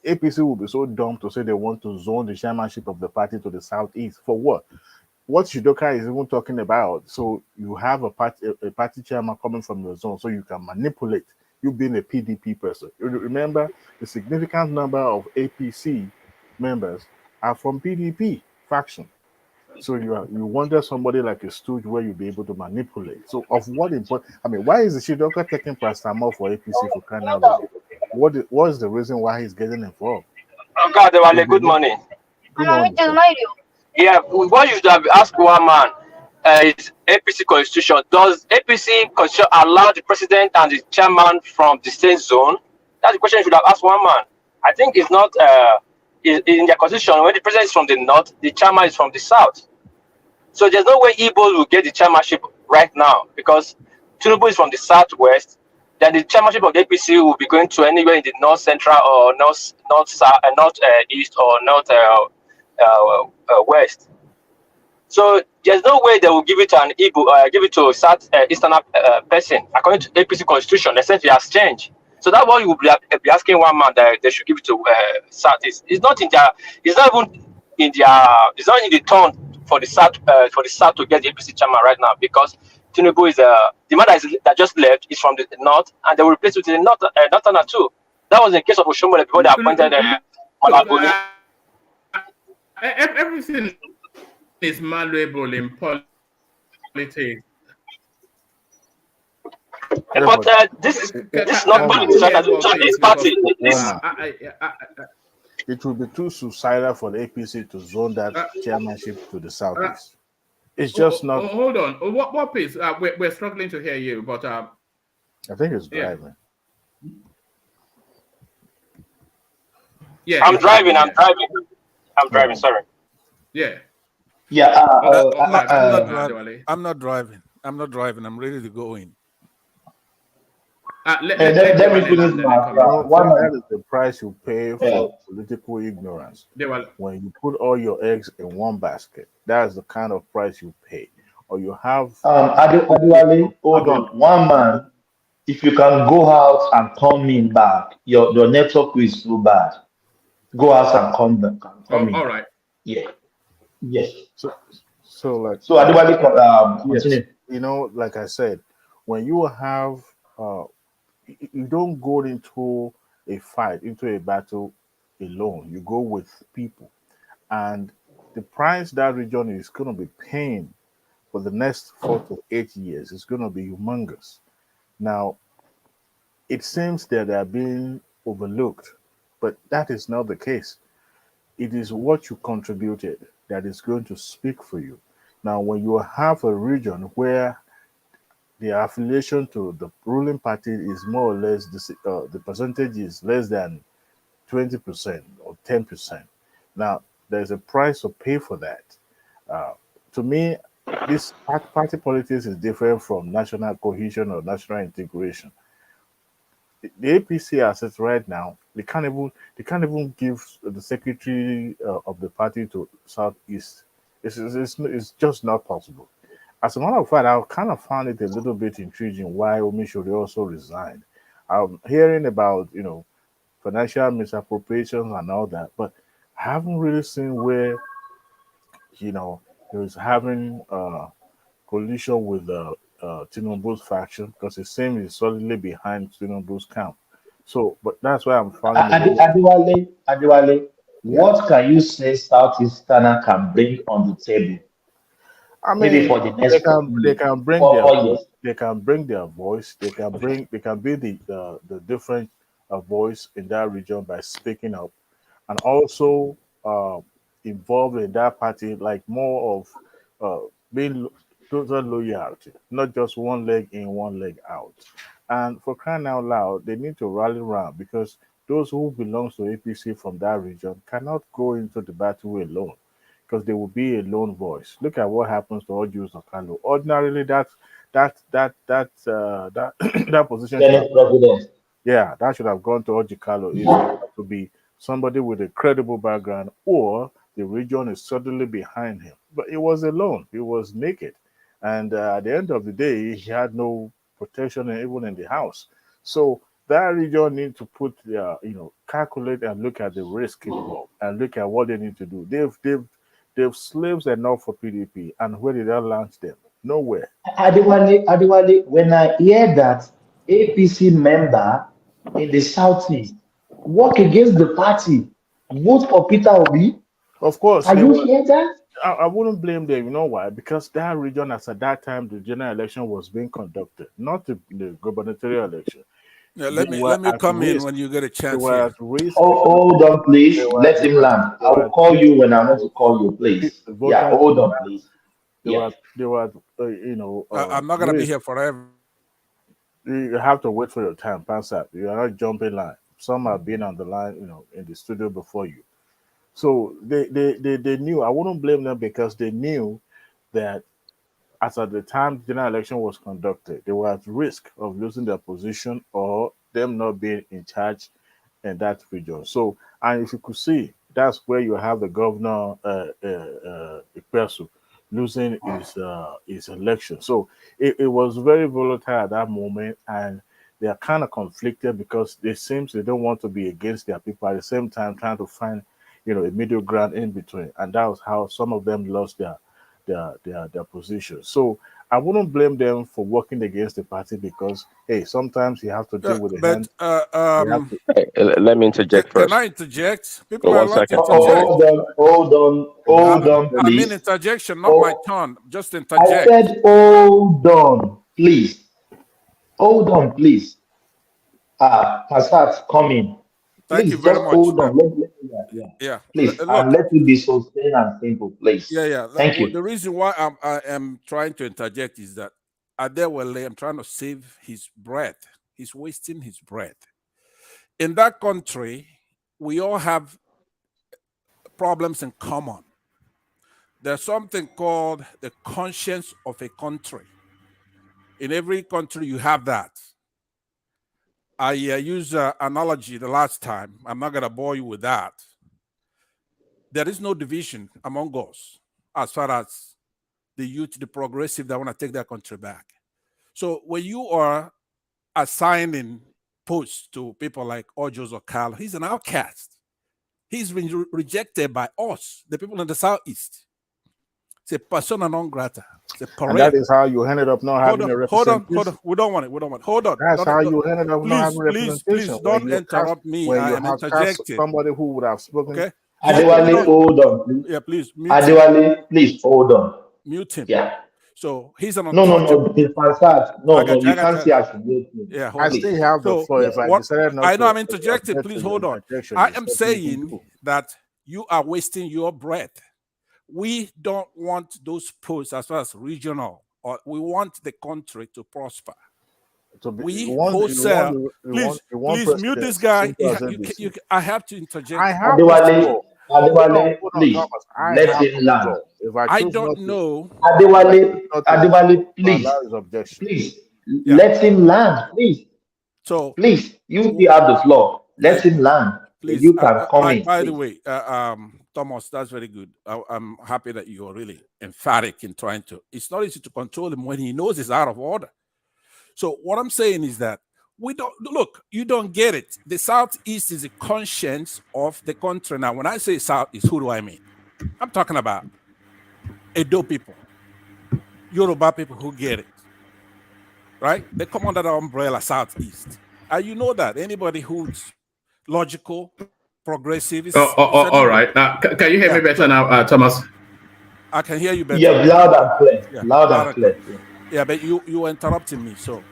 APC will be so dumb to say they want to zone the chairmanship of the party to the Southeast. For what? What Shidoka is even talking about. So you have a party chairman coming from your zone so you can manipulate, you being a PDP person. You remember the significant number of APC members are from PDP faction. So you wonder somebody like a stooge where you'll be able to manipulate. So of what important? Why is the Shidoka taking paracetamol for APC for crying out loud? What is the reason why he's getting involved? Oh God, good morning. Good morning. Yeah, what you should have asked one man is APC constitution. Does APC constitution allow the president and the chairman from the same zone? That's the question you should have asked one man. I think it's not in their constitution. When the president is from the north, the chairman is from the south. So there's no way Igbo will get the chairmanship right now because TINUBU is from the southwest. Then the chairmanship of the APC will be going to anywhere in the north central or north east or north west. So there's no way they will give it to an Igbo, give it to a south eastern person according to APC constitution, except it has changed. So that's why you will be asking one man that they should give it to Southeast. It's not in their. It's not even in their it's not in the turn for the South to get the APC chairman right now, because Tinubu is the man that just left is from the north, and they will replace it with the northerner too. That was the case of Oshomole before they appointed Look, Malabuni. everything is malleable in politics. But this is not politics, right? It's party. It will be too suicidal for the APC to zone that chairmanship to the southeast. It's just not. Hold on. What piece? We're struggling to hear you, but I think it's driving. Yeah, I'm driving. Sorry. Yeah. Yeah. I'm not driving. I'm ready to go in. Let me finish that is the price you pay for political ignorance. When you put all your eggs in one basket, that's the kind of price you pay. Or you have Aduwale, hold on. One man, if you can go out and come in back, your network is too bad. Go out and come back. Come in. All right. Yeah. Yes. So Aduwale, continue. You know, like I said, when you have you don't go into a fight, into a battle alone. You go with people. And the price that region is going to be paying for the next 4 to 8 years is going to be humongous. Now, it seems that they are being overlooked, but that is not the case. It is what you contributed that is going to speak for you. Now, when you have a region where the affiliation to the ruling party is more or less the percentage is less than 20% or 10%. Now, there's a price to pay for that. To me, this party politics is different from national cohesion or national integration. The APC assets right now, they can't even give the secretary of the party to Southeast. It's just not possible. As a matter of fact, I kind of found it a little bit intriguing why Omosore also resigned. I'm hearing about, financial misappropriations and all that, but I haven't really seen where, he was having coalition with TINUBU's faction, because it seems he's solidly behind TINUBU's camp. So, but that's why I'm finding Aduwale, what can you say Southeasterner can bring on the table? I mean, maybe for the next they can bring their 4 years. they can bring their voice. They can be the different voice in that region by speaking up, and also involved in that party, like more of being total loyalty, not just one leg in, one leg out. And for crying out loud, they need to rally around, because those who belongs to APC from that region cannot go into the battle alone, because they will be a lone voice. Look at what happens to Ojus Okalo. Ordinarily, that that position should Senate president. that should have gone to Ojikalo. Is to be somebody with a credible background, or the region is suddenly behind him. But he was alone. He was naked, and at the end of the day, he had no protection even in the house. So that region need to put calculate and look at the risk involved and look at what they need to do. They've slaves enough for PDP, and where did that launch them? Nowhere. Adewale, when I hear that APC member in the Southeast work against the party, vote for Peter Obi, of course. Are you hear that? I wouldn't blame them. You know why? Because that region, as at that time, the general election was being conducted, not the gubernatorial election. Yeah, let me come in when you get a chance. Hold on, please. Let him land. I will call you when I want to call you, please. Yeah, hold on, please. They were, I'm not gonna be here forever. You have to wait for your time, pass up. You are not jumping line. Some have been on the line, in the studio before you. So they knew. I wouldn't blame them, because they knew that as at the time the general election was conducted, they were at risk of losing their position or them not being in charge in that region. So, and if you could see, that's where you have the governor Ikpeasu losing his election. So it was very volatile at that moment, and they are kind of conflicted, because they seem they don't want to be against their people, at the same time trying to find a middle ground in between, and that was how some of them lost their position. So I wouldn't blame them for working against the party because hey, sometimes you have to deal with the hand. You have to, Hey, let me interject can first. I interject? Oh, People are one allowed to second. interject. Hold on, I mean please. interjection, not my turn. Just I interject. said, hold on, please. Hold on, please. Passat, come in. Thank you Please, very just much. hold on. Yeah. Yeah. Please, Look. and let it be sustained and simple, please. Yeah. Thank you. The reason why I am trying to interject is that Adewale, I'm trying to save his breath. He's wasting his breath. In that country, we all have problems in common. There's something called the conscience of a country. In every country, you have that. I used an analogy the last time. I'm not going to bore you with that. There is no division among us as far as the youth, the progressive that want to take their country back. So when you are assigning posts to people like Ojos or Carl, he's an outcast. He's been rejected by us, the people in the Southeast. It's a persona non grata. It's a parade. And that is how you ended up not having a representation. Hold on. We don't want it. Hold on. That's how you ended up not having representation. Please don't interrupt me. When I you am have interjecting. somebody who would have spoken. Okay. Adewale, hold on, please. Yeah, please. Adewale, please hold on. Mute him. Yeah. So he's an No, Passat. No, you can't say I should mute him. Yeah, I still have the floor. If I decided not I know to, I'm interjecting. Please hold on. I am saying that you are wasting your breath. We don't want those posts as far as regional, or we want the country to prosper. Please mute this guy. I have to interject. Adewale, please let him land. I don't know. Adewale, please let him land, please. So please, you have the floor. Let him land. Please, you can come in. By the way, Thomas, that's very good. I'm happy that you're really emphatic in trying to. It's not easy to control him when he knows he's out of order. So what I'm saying is that you don't get it. The Southeast is the conscience of the country. Now, when I say Southeast, who do I mean? I'm talking about Edo people, Yoruba people who get it, right? They come under the umbrella Southeast. And you know that anybody who's logical, progressive. All right. Can you hear me better now, Thomas? I can hear you better. Yeah, loud and clear. Yeah, loud and clear. Yeah, but you were interrupting me, so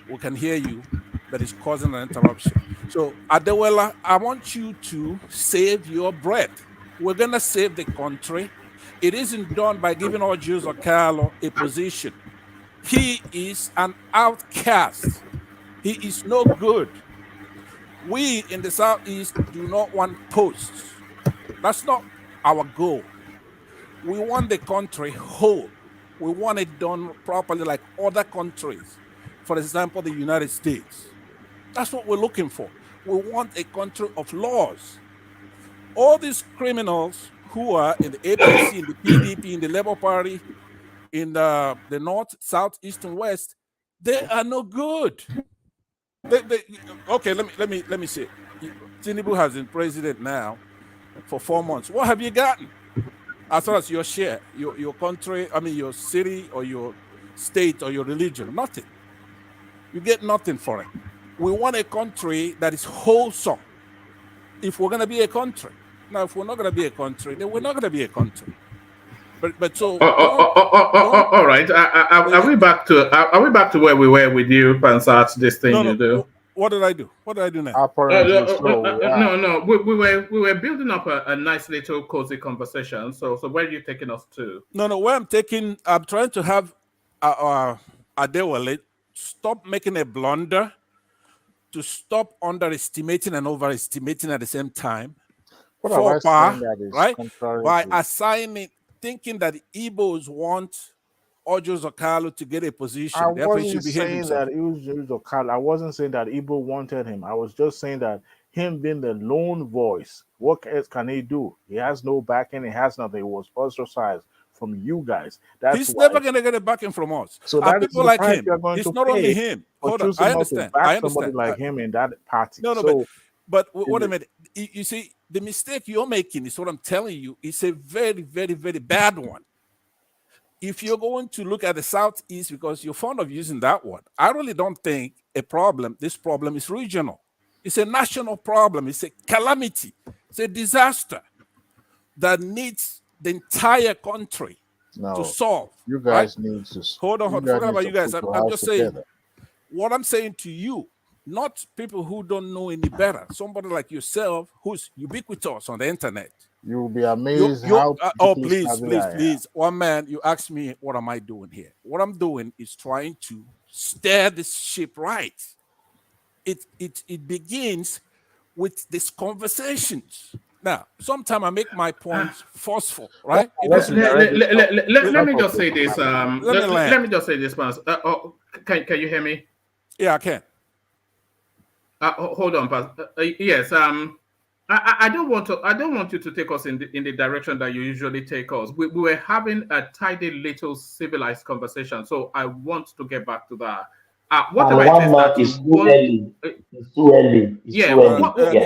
we can hear you, but it's causing an interruption. So, Adewale, I want you to save your breath. We're going to save the country. It isn't done by giving all Jews or Carlo a position. He is an outcast. He is no good. We in the Southeast do not want posts. That's not our goal. We want the country whole. We want it done properly like other countries. For example, the United States. That's what we're looking for. We want a country of laws. All these criminals who are in the APC, in the PDP, in the Labour Party, in the North, South, East, and West, they are no good. Okay, let me say. TINUBU has been president now for 4 months. What have you gotten? As far as your share, your country, your city or your state or your religion, nothing. You get nothing for it. We want a country that is wholesome. If we're going to be a country. Now, if we're not going to be a country, then we're not going to be a country. But so. All right. Are we back to where we were with you, Pansat? This thing you do. What did I do? What did I do now? No. We were building up a nice little cozy conversation. So where are you taking us to? No. Where I'm trying to have Adewale stop making a blunder, to stop underestimating and overestimating at the same time. Right? By assigning, thinking that the Igbos want Ojos Okalo to get a position. I wasn't saying that it was Okalo. I wasn't saying that Igbo wanted him. I was just saying that him being the lone voice, what else can he do? He has no backing. He has nothing. He was ostracized from you guys. He's never going to get a backing from us. So that people like him. It's not only him. Hold on. I understand. Somebody like him in that party. No, but wait a minute. You see, the mistake you're making is what I'm telling you. It's a very, very, very bad one. If you're going to look at the Southeast, because you're fond of using that word, I really don't think this problem is regional. It's a national problem. It's a calamity. It's a disaster that needs the entire country to solve. You guys need to hold on. Forget about you guys. I'm just saying together. what I'm saying to you, not people who don't know any better. Somebody like yourself who's ubiquitous on the internet. You will be amazed how. Please. One man, you asked me, what am I doing here? What I'm doing is trying to steer this ship right. It begins with these conversations. Now, sometimes I make my points forceful, right? Let me just say this. Let me just say this, Paz. Can you hear me? Yeah, I can. Hold on, Paz. Yes. I don't want you to take us in the direction that you usually take us. We were having a tidy little civilized conversation, so I want to get back to that. Whatever it is that it's too early.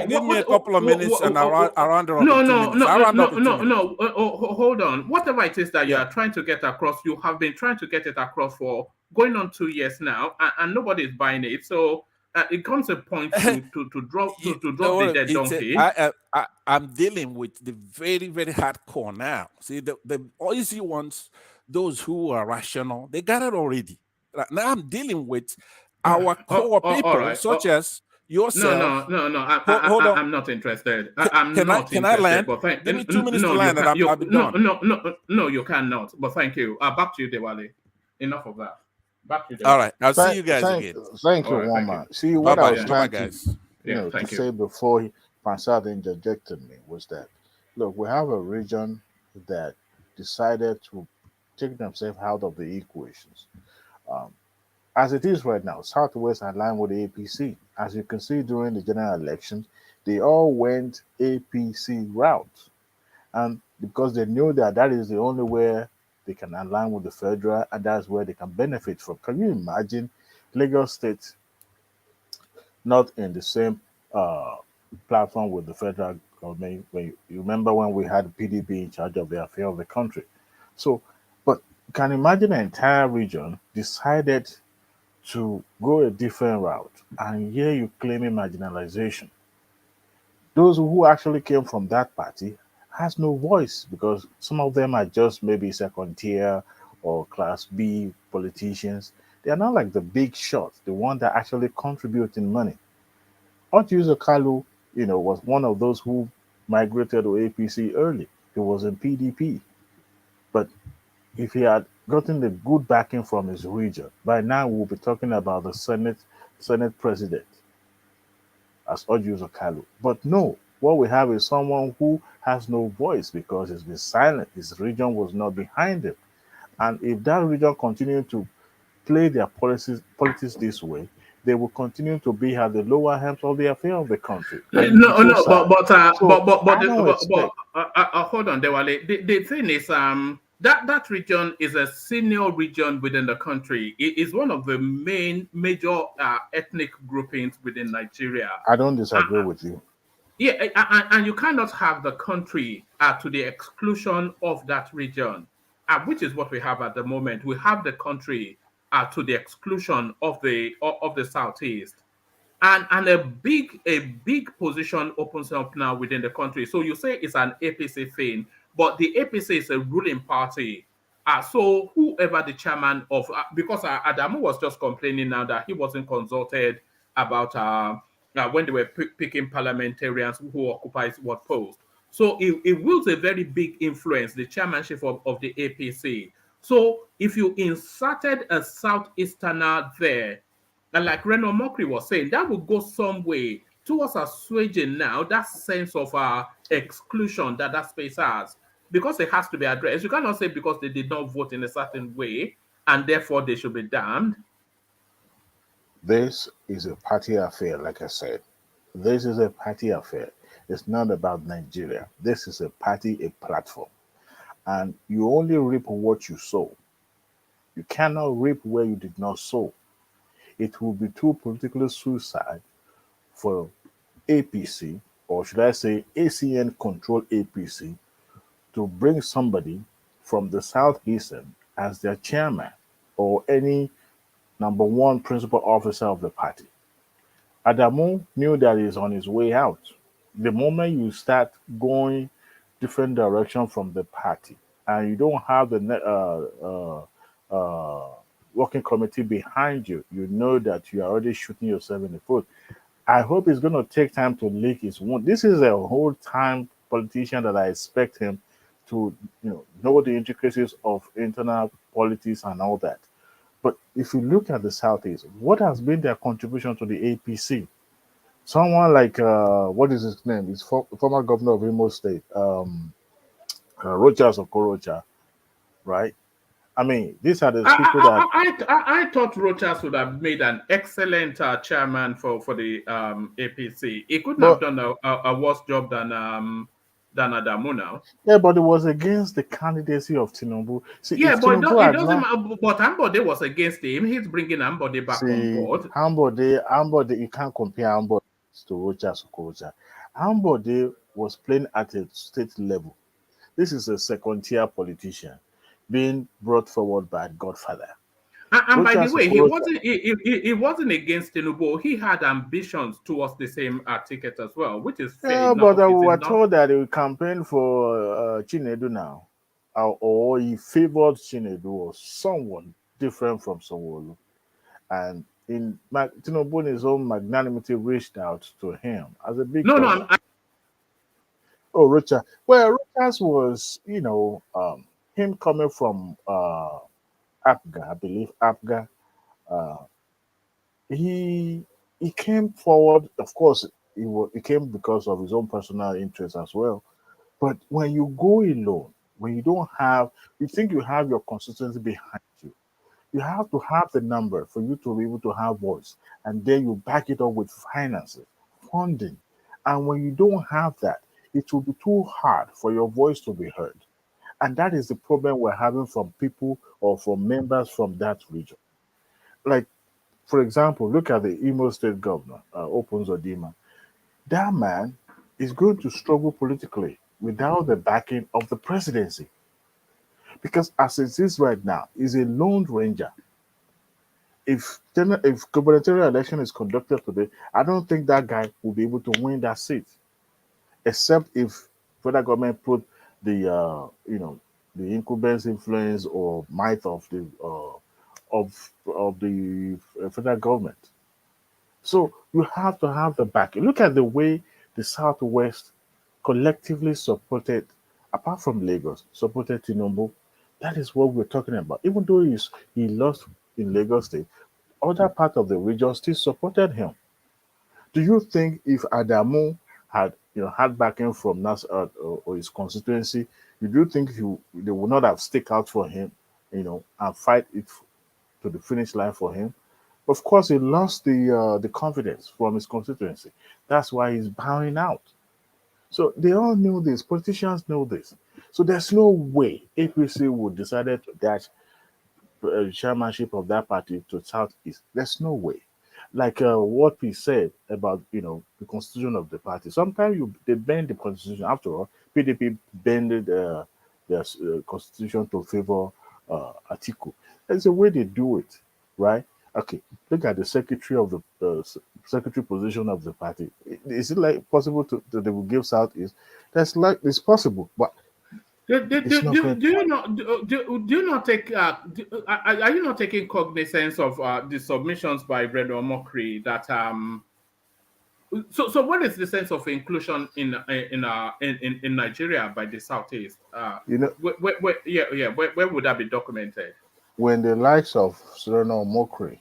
Give me a couple of minutes and I'll round it up. No. Hold on. Whatever it is that you are trying to get across, you have been trying to get it across for going on 2 years now, and nobody is buying it. So it comes a point to drop the dead donkey. I'm dealing with the very, very hardcore now. See, the easy ones, those who are rational, they got it already. Now I'm dealing with our core people, such as yourself. No. I'm not interested. Can I land? Give me 2 minutes to land, and I'll be done. No, you cannot. But thank you. Back to you, Diwali. Enough of that. Back to you. All right. I'll see you guys again. Thank you, woman. See what I was trying to say before Pansad interjected me was that, look, we have a region that decided to take themselves out of the equations. As it is right now, Southwest aligned with the APC. As you can see during the general elections, they all went APC route. And because they knew that that is the only way they can align with the federal, and that's where they can benefit from. Can you imagine Lagos State not in the same platform with the federal government? When you remember when we had PDP in charge of the affair of the country. So, but can you imagine an entire region decided to go a different route, and here you claiming marginalization? Those who actually came from that party has no voice because some of them are just maybe second tier or class B politicians. They are not like the big shots, the one that actually contributing money. Otuzo Kalu, was one of those who migrated to APC early. He was in PDP. But if he had gotten the good backing from his region, by now we'll be talking about the Senate president as Otuzo Kalu. But no, what we have is someone who has no voice because he's been silent. His region was not behind him. And if that region continued to play their politics this way, they will continue to be at the lower half of the affair of the country. But hold on, Dewale. The thing is, that region is a senior region within the country. It is one of the major ethnic groupings within Nigeria. I don't disagree with you. Yeah, and you cannot have the country to the exclusion of that region, which is what we have at the moment. We have the country to the exclusion of the Southeast, and a big position opens up now within the country. So you say it's an APC thing, but the APC is a ruling party. So whoever the chairman of, because Adamu was just complaining now that he wasn't consulted about when they were picking parliamentarians who occupies what post. So it wields a very big influence, the chairmanship of the APC. So if you inserted a Southeasterner there, and like Reno Mokri was saying, that would go some way towards assuaging now that sense of exclusion that space has, because it has to be addressed. You cannot say because they did not vote in a certain way and therefore they should be damned. This is a party affair, like I said. This is a party affair. It's not about Nigeria. This is a party, a platform. And you only reap what you sow. You cannot reap where you did not sow. It will be too political suicide for APC or should I say ACN control APC, to bring somebody from the Southeastern as their chairman or any number one principal officer of the party. Adamu knew that he's on his way out. The moment you start going different direction from the party and you don't have the working committee behind you, you know that you're already shooting yourself in the foot. I hope he's going to take time to lick his wound. This is a whole time politician that I expect him to, know the intricacies of internal politics and all that. But if you look at the Southeast, what has been their contribution to the APC? Someone like what is his name? He's former governor of Imo State, Rochas Okorocha, right? I mean, these are the people that I thought Rochas would have made an excellent chairman for the APC. He couldn't have done a worse job than Adamu now. Yeah, but it was against the candidacy of TINUBU. See, yeah, but Tinubu it doesn't matter. But Ambode was against him. He's bringing Ambode back on board. Ambode, you can't compare Ambode to Rochas Okorocha. Ambode was playing at a state level. This is a second-tier politician being brought forward by Godfather. And by the way, he wasn't against Tinubu. He had ambitions towards the same ticket as well, which is fair enough. But we were told that he would campaign for Chinedu now, or he favored Chinedu or someone different from Sanwo-Olu. And Tinubu, in his own magnanimity, reached out to him as a big Rochas. Well, Rochas was, him coming from APGA, I believe APGA. He came forward. Of course, he came because of his own personal interests as well. But when you go alone, when you don't have, you think you have your constituency behind you, you have to have the number for you to be able to have voice, and then you back it up with finances, funding. And when you don't have that, it will be too hard for your voice to be heard. And that is the problem we're having from people or from members from that region. Like, for example, look at the Imo State governor, Uzodimma. That man is going to struggle politically without the backing of the presidency. Because as it is right now, he's a lone ranger. If gubernatorial election is conducted today, I don't think that guy will be able to win that seat. Except if federal government put the the incumbents influence or might of the federal government. So you have to have the backing. Look at the way the Southwest collectively supported, apart from Lagos, supported Tinubu. That is what we're talking about. Even though he lost in Lagos State, other part of the region still supported him. Do you think if Adamu had had backing from Nasser or his constituency, you do think they would not have stick out for him, and fight it to the finish line for him? Of course, he lost the confidence from his constituency. That's why he's bowing out. So they all knew this. Politicians know this. So there's no way APC would decide to dash chairmanship of that party to Southeast. There's no way. Like what we said about the constitution of the party. Sometimes they bend the constitution. After all, PDP bended their constitution to favor Atiku. That's the way they do it, right? Okay, look at the secretary of the secretary position of the party. Is it like possible that they will give Southeast? It's possible, but are you not taking cognizance of the submissions by Brother Omokri that so what is the sense of inclusion in Nigeria by the Southeast? Where would that be documented? When the likes of Brother Omokri,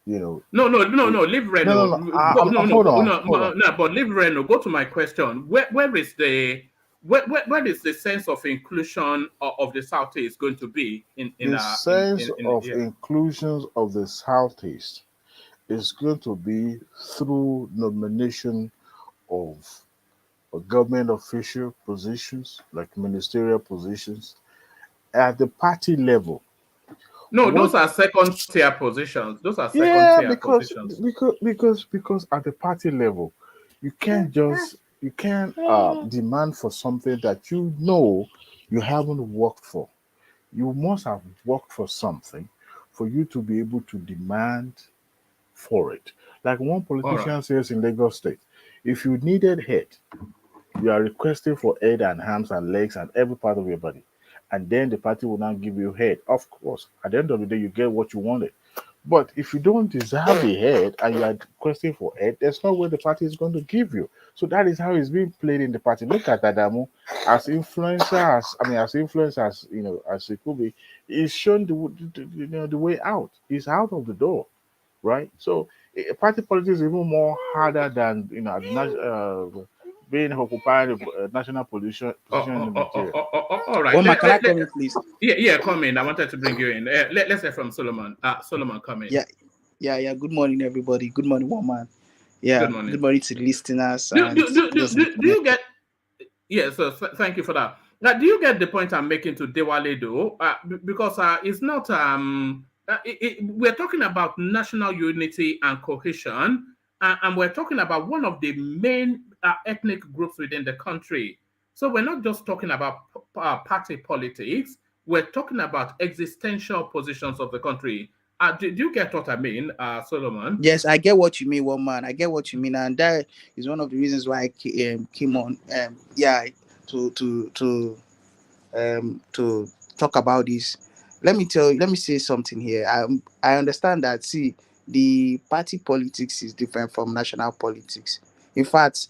No, leave Reno. Hold on. But leave Reno. Go to my question. Where is the sense of inclusion of the Southeast going to be inclusion of the Southeast is going to be through nomination of government official positions, like ministerial positions, at the party level. No, those are second-tier positions. Those are second-tier positions. Because at the party level, you can't just You can't demand for something that you know you haven't worked for. You must have worked for something for you to be able to demand for it. Like one All right. politician says in Lagos State, if you needed head, you are requesting for head and arms and legs and every part of your body. And then the party will not give you head. Of course, at the end of the day, you get what you wanted. But if you don't deserve the head and you are requesting for head, there's no way the party is going to give you. So that is how it's being played in the party. Look at Adamu as influencer, as influence as as it could be. He's shown the way out. He's out of the door, right? So party politics is even more harder than being occupied national Oh, position in oh, the oh, oh, Nigeria. oh, oh, oh, all right. One man, can I come in, please? Yeah, come in. I wanted to bring you in. Let's hear from Solomon. Solomon, come in. Yeah. Good morning, everybody. Good morning, one man. Good Yeah, good morning. morning to the listeners Do, and do, do, do, those in the do, do comment. you get? Yeah, so thank you for that. Now, do you get the point I'm making to Dewale though? Because it's not we're talking about national unity and cohesion, and we're talking about one of the main ethnic groups within the country. So we're not just talking about party politics. We're talking about existential positions of the country. Do you get what I mean, Solomon? Yes, I get what you mean, one man. I get what you mean, and that is one of the reasons why came on. To to talk about this. Let me say something here. I understand that. See, the party politics is different from national politics. In fact,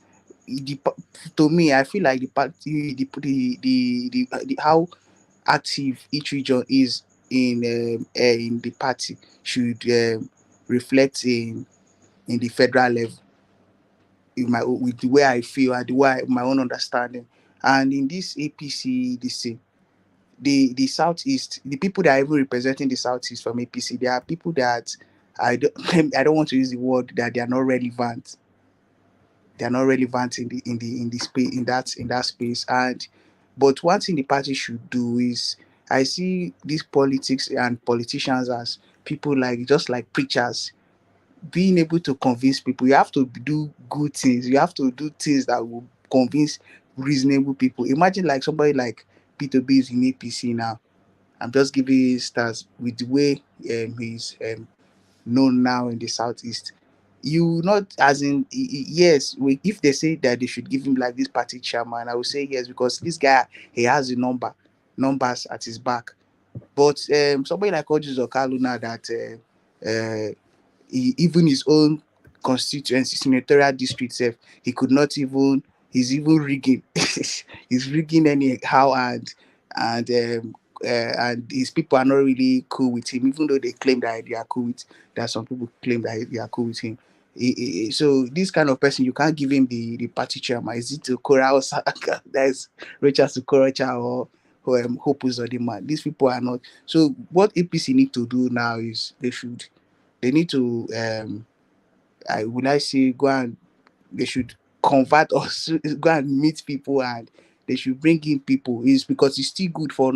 to me, I feel like the party, the how active each region is in the party should reflect in the federal level, with the way I feel and the way my own understanding. And in this APC, the southeast, the people that are even representing the southeast from APC, there are people that I don't want to use the word that they are not relevant. They are not relevant in the space, in that space. And but one thing the party should do is, I see these politics and politicians as people like, just like preachers, being able to convince people. You have to do good things. You have to do things that will convince reasonable people. Imagine like somebody like P2B is in APC now. I'm just giving you stars with the way he's known now in the southeast. You not as in yes. If they say that they should give him like this party chairman, I will say yes, because this guy, he has the numbers at his back. But somebody like Ojuzo Kalu now that even his own constituency, senatorial district self, he could not even, he's even rigging he's rigging anyhow, and his people are not really cool with him, even though they claim that they are cool with, that some people claim that they are cool with him. So this kind of person, you can't give him the party chairman. Is it to Kora or Saka? That's Rachel Sukorocha or Hope Uzodinma. These people are not. So what APC need to do now is they need to I say go and, they should convert us, go and meet people, and they should bring in people. Is because it's still good for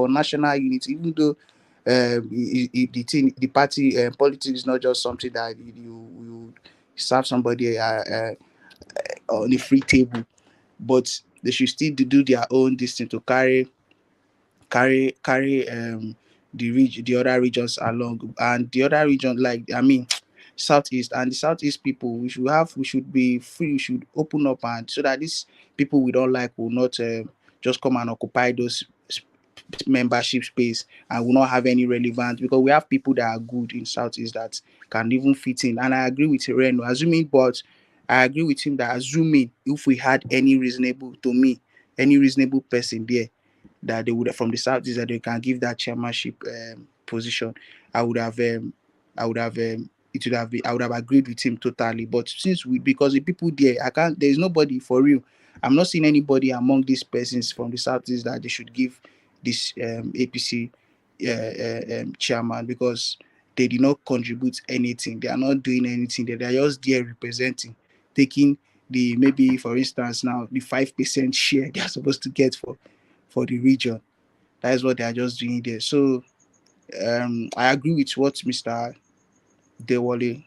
national unity, even though the party politics is not just something that you serve somebody on a free table, but they should still do their own this thing to carry the other regions along, and the other region, like I mean southeast, and the southeast people, we should be free, we should open up, and so that these people we don't like will not just come and occupy those membership space and will not have any relevance, because we have people that are good in southeast that can even fit in. And I agree with Reno, assuming, but I agree with him that assuming if we had any reasonable, to me, any reasonable person there, that they would, from the southeast, that they can give that chairmanship position, I would have I would have it would have been, I would have agreed with him totally. But since because the people there, I can't, there is nobody for real. I'm not seeing anybody among these persons from the southeast that they should give this APC chairman, because they did not contribute anything. They are not doing anything. They are just there representing, taking the, maybe for instance now, the 5% share they are supposed to get for the region. That is what they are just doing there. So I agree with what Mr. Dewale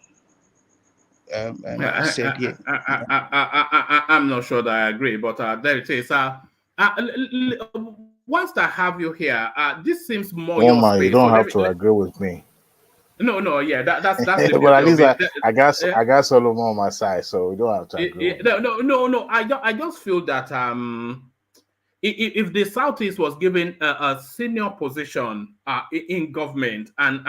said here. I'm not sure that I agree, but there it is. Whilst I have you here, this seems more your Woman, you space. So don't have to agree with me. no, yeah, that's the But beauty at least of it. I got Solomon on my side, so you don't have to agree. With me. No. I just feel that if the Southeast was given a senior position in government and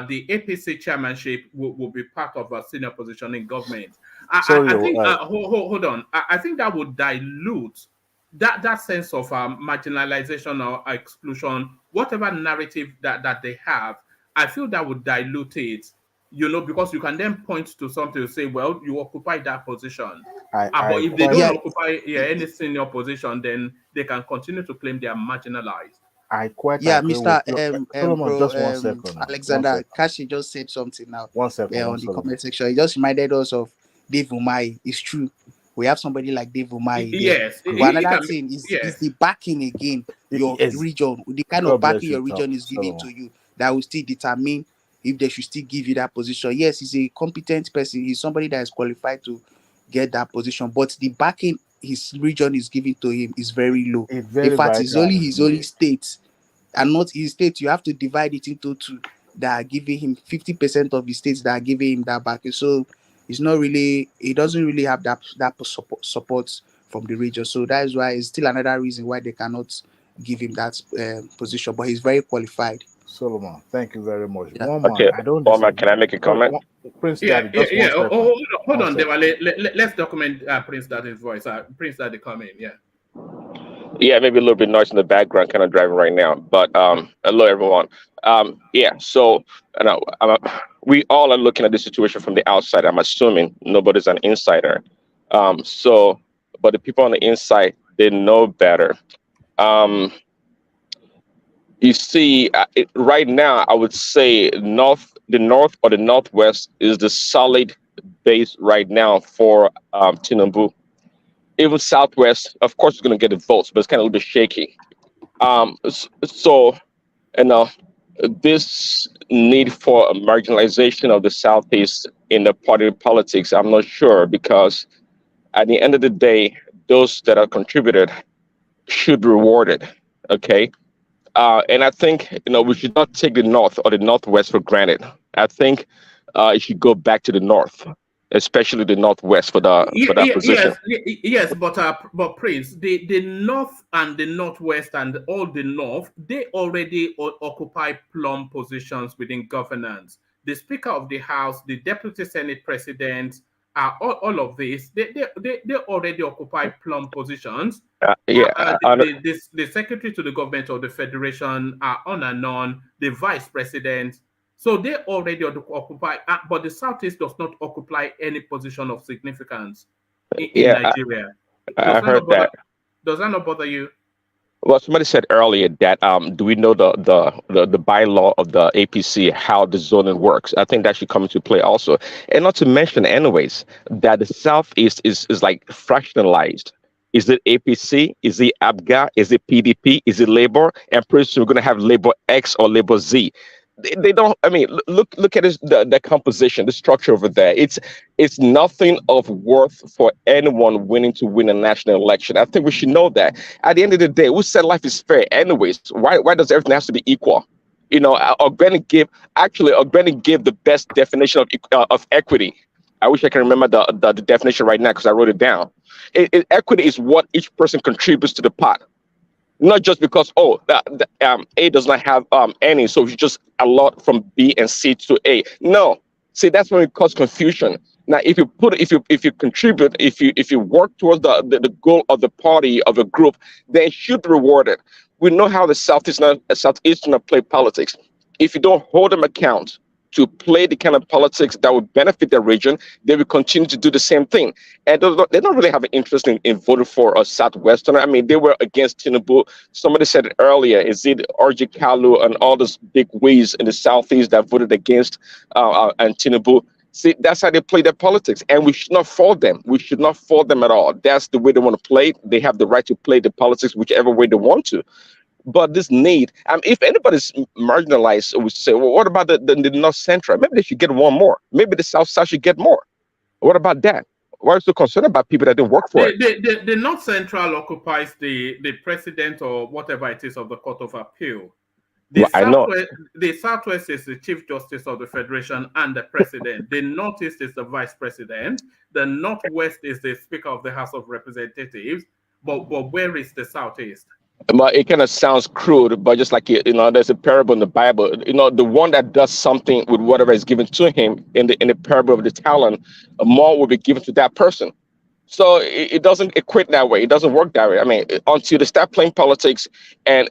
the APC chairmanship will be part of a senior position in government, I think hold on, I think that would dilute that sense of marginalization or exclusion, whatever narrative that they have. I feel that would dilute it, because you can then point to something to say, well, you occupy that position. But if they don't occupy any senior position, then they can continue to claim they are marginalized. I quite agree Mr. with Solomon, just 1 second. Alexander Kashi just said something now. 1 second. On the comment section. He just reminded us of Dave Umahi. It's true. We have somebody like Dave Umahi. Yes. But another thing is the backing again, your region, the kind of backing your region is giving to you that will still determine if they should still give you that position. Yes, he's a competent person. He's somebody that is qualified to get that position. But the backing his region is giving to him is very low. In fact, it's only his only state, and not his state. You have to divide it into two that are giving him 50% of the states that are giving him that backing. So it's not really, he doesn't really have that support from the region. So that is why it's still another reason why they cannot give him that position. But he's very qualified. Solomon, thank you very much. Yeah. Okay, Omar, can I make a comment? Prince Daddy, hold on, Deva. Let's document Prince Daddy's voice. Prince Daddy, come in, yeah. Yeah, maybe a little bit noise in the background, kind of driving right now. But hello, everyone. Yeah, so we all are looking at the situation from the outside. I'm assuming nobody's an insider. But the people on the inside, they know better. You see, right now, I would say the north or the northwest is the solid base right now for TINUBU. Even southwest, of course, is going to get the votes, but it's kind of a little bit shaky. This need for a marginalization of the southeast in the party politics, I'm not sure, because at the end of the day, those that are contributed should be rewarded. Okay. And I think, we should not take the north or the northwest for granted. I think it should go back to the north, especially the northwest for that position. Yes, but Prince, the north and the northwest and all the north, they already occupy plum positions within governance. The Speaker of the House, the Deputy Senate President, all of this, they already occupy plum positions. The Secretary to the Government of the Federation are on and on, the Vice President. So they already occupy, but the Southeast does not occupy any position of significance in Nigeria. I heard that. Does that not bother you? Well, somebody said earlier that do we know the bylaw of the APC, how the zoning works? I think that should come into play also. And not to mention, anyways, that the Southeast is like fractionalized. Is it APC? Is it ABGA? Is it PDP? Is it Labour? And pretty soon we're going to have Labour X or Labour Z. They don't. I mean, look at the composition, the structure over there. It's nothing of worth for anyone winning to win a national election. I think we should know that. At the end of the day, who said life is fair? Anyways, why does everything have to be equal? Organic gave the best definition of equity. I wish I can remember the definition right now because I wrote it down. Equity is what each person contributes to the pot. Not just because A does not have any, so you just allot from B and C to A. No, see, that's when it causes confusion. Now, if you contribute, if you work towards the goal of the party of a group, then it should be rewarded. We know how the Southeastern play politics. If you don't hold them account to play the kind of politics that would benefit their region, they will continue to do the same thing. And they don't really have an interest in voting for a Southwesterner. I mean, they were against TINUBU. Somebody said it earlier, is it RG Kalu and all those big wigs in the Southeast that voted against and TINUBU? See, that's how they play their politics. And we should not fault them. We should not fault them at all. That's the way they want to play. They have the right to play the politics whichever way they want to. But this need, if anybody's marginalized, we say, well, what about the North Central? Maybe they should get one more. Maybe the South Side should get more. What about that? Why are you so concerned about people that didn't work for it? The North Central occupies the president or whatever it is of the Court of Appeal. Well, I know. The Southwest is the Chief Justice of the Federation and the President. The Northeast is the Vice President. The Northwest is the Speaker of the House of Representatives. But where is the Southeast? But it kind of sounds crude, but just like, there's a parable in the Bible. The one that does something with whatever is given to him in the parable of the talent, more will be given to that person. So it doesn't equate that way. It doesn't work that way. I mean, until they start playing politics and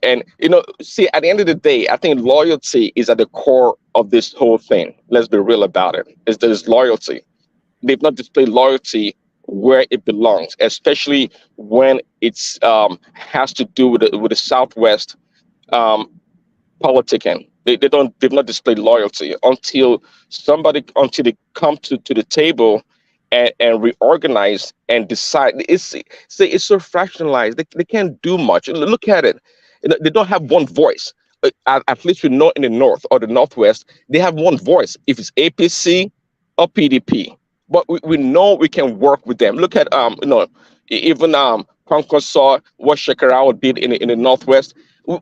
see, at the end of the day, I think loyalty is at the core of this whole thing. Let's be real about it. There's loyalty. They've not displayed loyalty where it belongs, especially when it's has to do with the Southwest politicking. They've not displayed loyalty until they come to the table and reorganize and decide. It's so fractionalized. They can't do much. Look at it. They don't have one voice. At least we know in the North or the Northwest, they have one voice. If it's APC or PDP, but we know we can work with them. Look at even Concord saw what Shekarao did in the Northwest.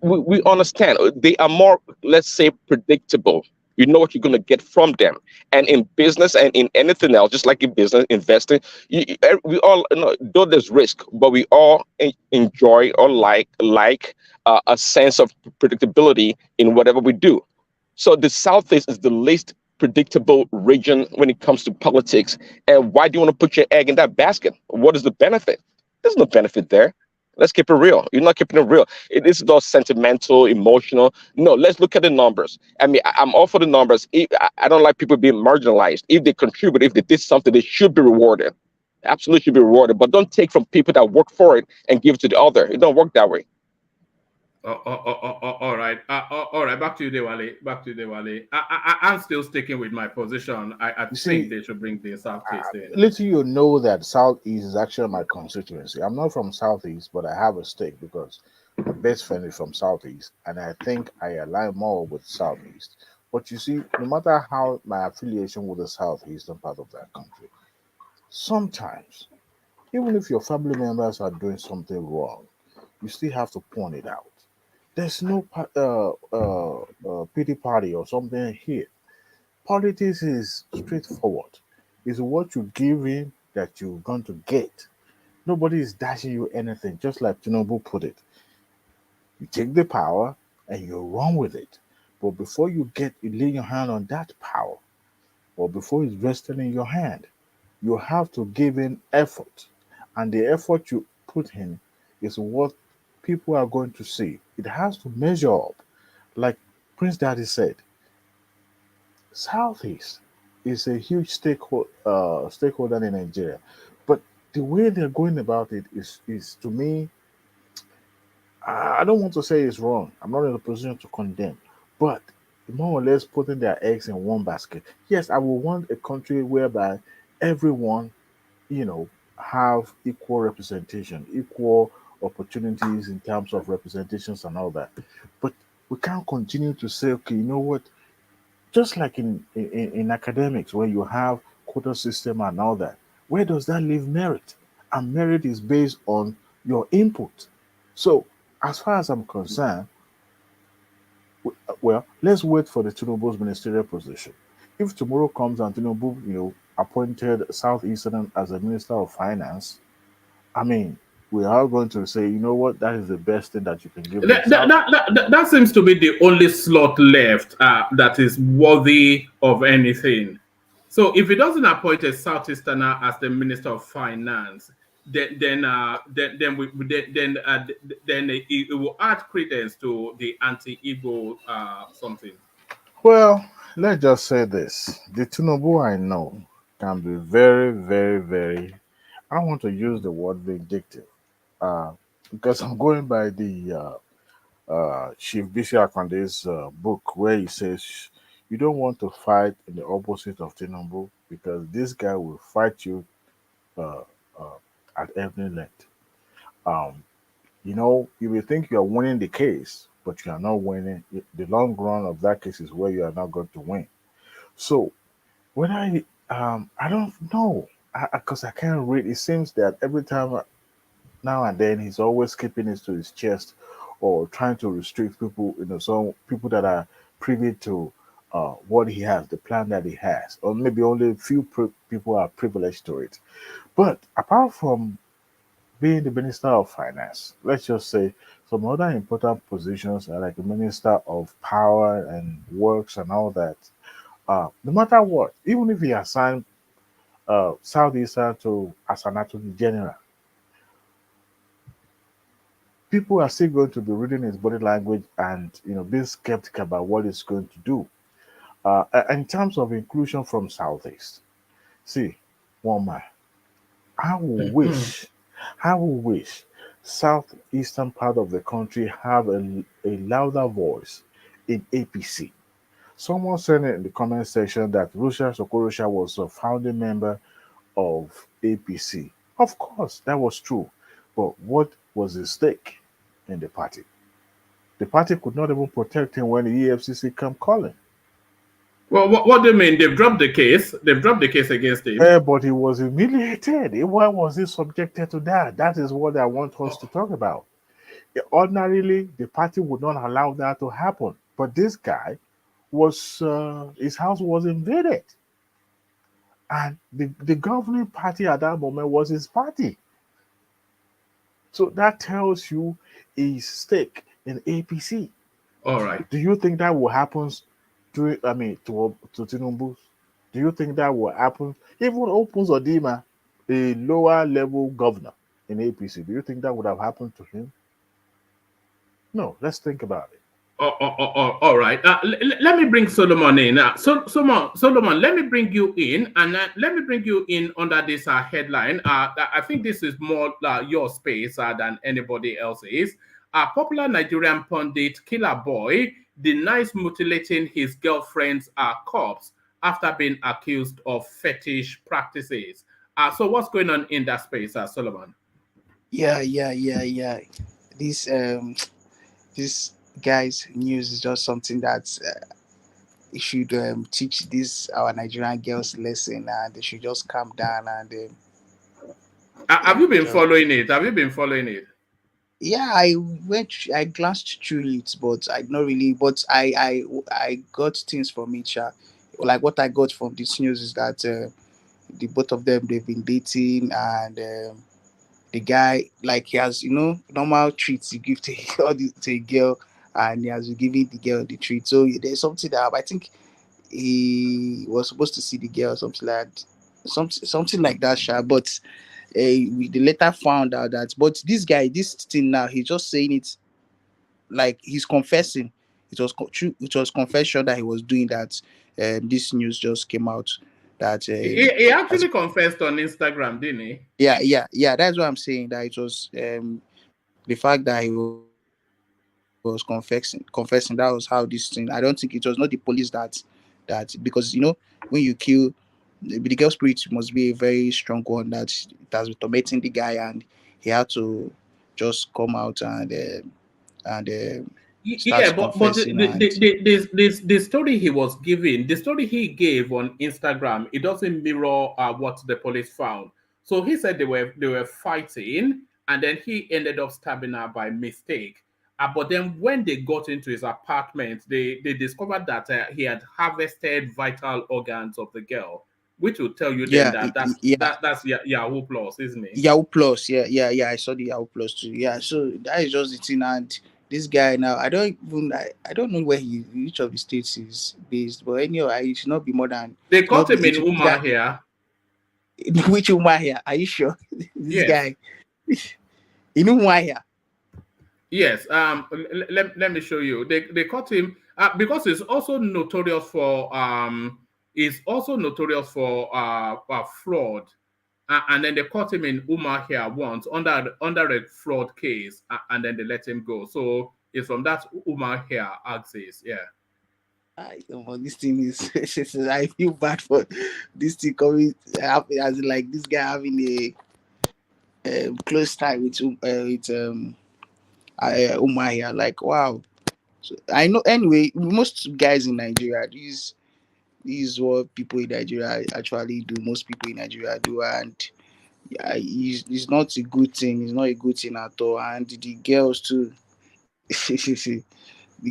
We understand they are more, let's say, predictable. You know what you're going to get from them. And in business and in anything else, just like in business, investing, we all, though there's risk, but we all enjoy or like a sense of predictability in whatever we do. So the Southeast is the least predictable region when it comes to politics. And why do you want to put your egg in that basket? What is the benefit? There's no benefit there. Let's keep it real. You're not keeping it real. It is not sentimental, emotional. No, let's look at the numbers. I mean, I'm all for the numbers. I don't like people being marginalized. If they contribute, if they did something, they should be rewarded. Absolutely should be rewarded. But don't take from people that work for it and give to the other. It don't work that way. All right. All right. Back to you, Dewale. I'm still sticking with my position. I think they should bring the Southeast in. Little you know that Southeast is actually my constituency. I'm not from Southeast, but I have a stake because my best friend is from Southeast, and I think I align more with Southeast. But you see, no matter how my affiliation with the Southeastern part of that country, sometimes, even if your family members are doing something wrong, you still have to point it out. There's no pity party or something here. Politics is straightforward. It's what you give in that you're going to get. Nobody is dashing you anything, just like TINUBU put it. You take the power and you run with it. But before you lay your hand on that power, or before it's resting in your hand, you have to give in effort. And the effort you put in is what people are going to see. It has to measure up. Like Prince Daddy said, Southeast is a huge stakeholder in Nigeria. But the way they're going about it is to me, I don't want to say it's wrong. I'm not in a position to condemn. But more or less putting their eggs in one basket. Yes, I will want a country whereby everyone, have equal representation, equal opportunities in terms of representations and all that. But we can't continue to say, okay, you know what? Just like in academics, where you have quota system and all that, where does that leave merit? And merit is based on your input. So, as far as I'm concerned, well, let's wait for the TINUBU's ministerial position. If tomorrow comes and TINUBU, appointed Southeastern as a Minister of Finance, I mean, we are going to say, you know what, that is the best thing that you can give. That seems to be the only slot left that is worthy of anything. So if it doesn't appoint a Southeasterner as the Minister of Finance, then it will add credence to the anti-Igbo something. Well, let's just say this: the TINUBU I know can be very, very, very. I don't want to use the word vindictive, because I'm going by the Chief Bisi Akande's book, where he says you don't want to fight in the opposite of TINUBU because this guy will fight you uh, at every length. You may think you are winning the case, but you are not winning. The long run of that case is where you are not going to win. So when I don't know. because I can't read. It seems that every time now and then he's always keeping it to his chest or trying to restrict people, some people that are privy to what he has, the plan that he has, or maybe only a few people are privileged to it. But apart from being the Minister of Finance, let's just say some other important positions are like the Minister of Power and Works and all that. No matter what, even if he assigned Southeastern to as an Attorney General, people are still going to be reading his body language and being skeptical about what he's going to do. In terms of inclusion from Southeast, see, one man, I will wish, I will wish southeastern part of the country have a louder voice in APC. Someone said in the comment section that Russia Sokorosha was a founding member of APC. Of course, that was true. But what was his stake in the party? The party could not even protect him when the EFCC came calling. Well, what do you mean? They've dropped the case. They've dropped the case against him. But he was humiliated. Why was he subjected to that? That is what I want us to talk about. Ordinarily, the party would not allow that to happen. But this guy was, his house was invaded. And the governing party at that moment was his party. So that tells you his stake in APC. All right. Do you think that will happen to TINUBU? Do you think that will happen? Even Opens Odima, a lower level governor in APC, do you think that would have happened to him? No, let's think about it. All right. Let me bring Solomon in. Solomon, let me bring you in, and let me bring you in under this headline. I think this is more your space than anybody else's. Popular Nigerian pundit Killer Boy denies mutilating his girlfriend's corpse after being accused of fetish practices. So what's going on in that space, Solomon? Yeah. This guy's news is just something that should teach this our Nigerian girls lesson, and they should just calm down and. Have you been following it? Have you been following it? Yeah, I glanced through it, but I not really. But I got things from it. Like what I got from this news is that the both of them they've been dating, and the guy, like, he has normal treats he give to to a girl, and he has been giving the girl the treat. So there's something that I think he was supposed to see the girl, something like that, but we later found out that, but this guy, this thing now, he's just saying it like he's confessing. It was true. It was confession that he was doing that. This news just came out that he actually confessed on Instagram, didn't he? Yeah. That's what I'm saying. That it was the fact that he was confessing. That was how this thing. I don't think it was not the police that because when you kill, the girl spirit must be a very strong one that it has been tormenting the guy, and he had to just come out and yeah, but the story he was giving, the story he gave on Instagram, it doesn't mirror what the police found. So he said they were fighting, and then he ended up stabbing her by mistake. But then when they got into his apartment, they discovered that he had harvested vital organs of the girl, which will tell you then that's Yahoo Plus, isn't it? Yahoo Plus, yeah. I saw the Yahoo Plus too. Yeah, so that is just the thing. And this guy now, I don't know where which of the states is based, but anyway, it should not be more than. They caught him in Umahia. Which Umahia? Are you sure? This guy in Umahia. Yes. Let me show you. They caught him because he's also notorious for fraud. And then they caught him in Umahia once under a fraud case, and then they let him go. So it's from that Umahia axis, yeah. This thing is, I feel bad for this thing coming as like this guy having a close tie with Umahia. Like, wow. So I know anyway. Most guys in Nigeria, This is what people in Nigeria actually do. Most people in Nigeria do, and yeah, it's not a good thing. It's not a good thing at all. And the girls too. The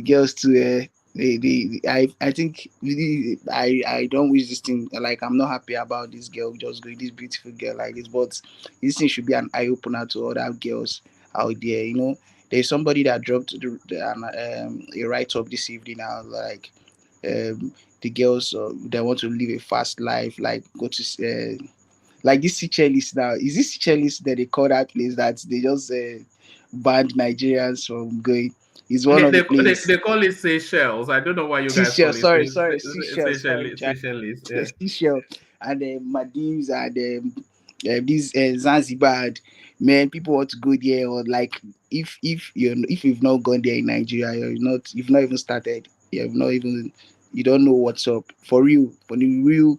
girls too. I think really, I don't wish this thing. Like, I'm not happy about this girl just going, this beautiful girl like this. But this thing should be an eye opener to other girls out there. There's somebody that dropped a write up this evening now, like, the girls that want to live a fast life, like go to like this Seychelles now. Is this Seychelles that they call that place that they just banned Nigerians from going? Is one They, of the they, they, place. they call it Seychelles. I don't know why you guys call Seychelles, it sorry, Seychelles, sorry, Jack. Seychelles. Yeah. Seychelles and Maldives and these Zanzibar. Man, people want to go there, or like, if you've not gone there in Nigeria, you've not even started. You don't know what's up for real. For the real,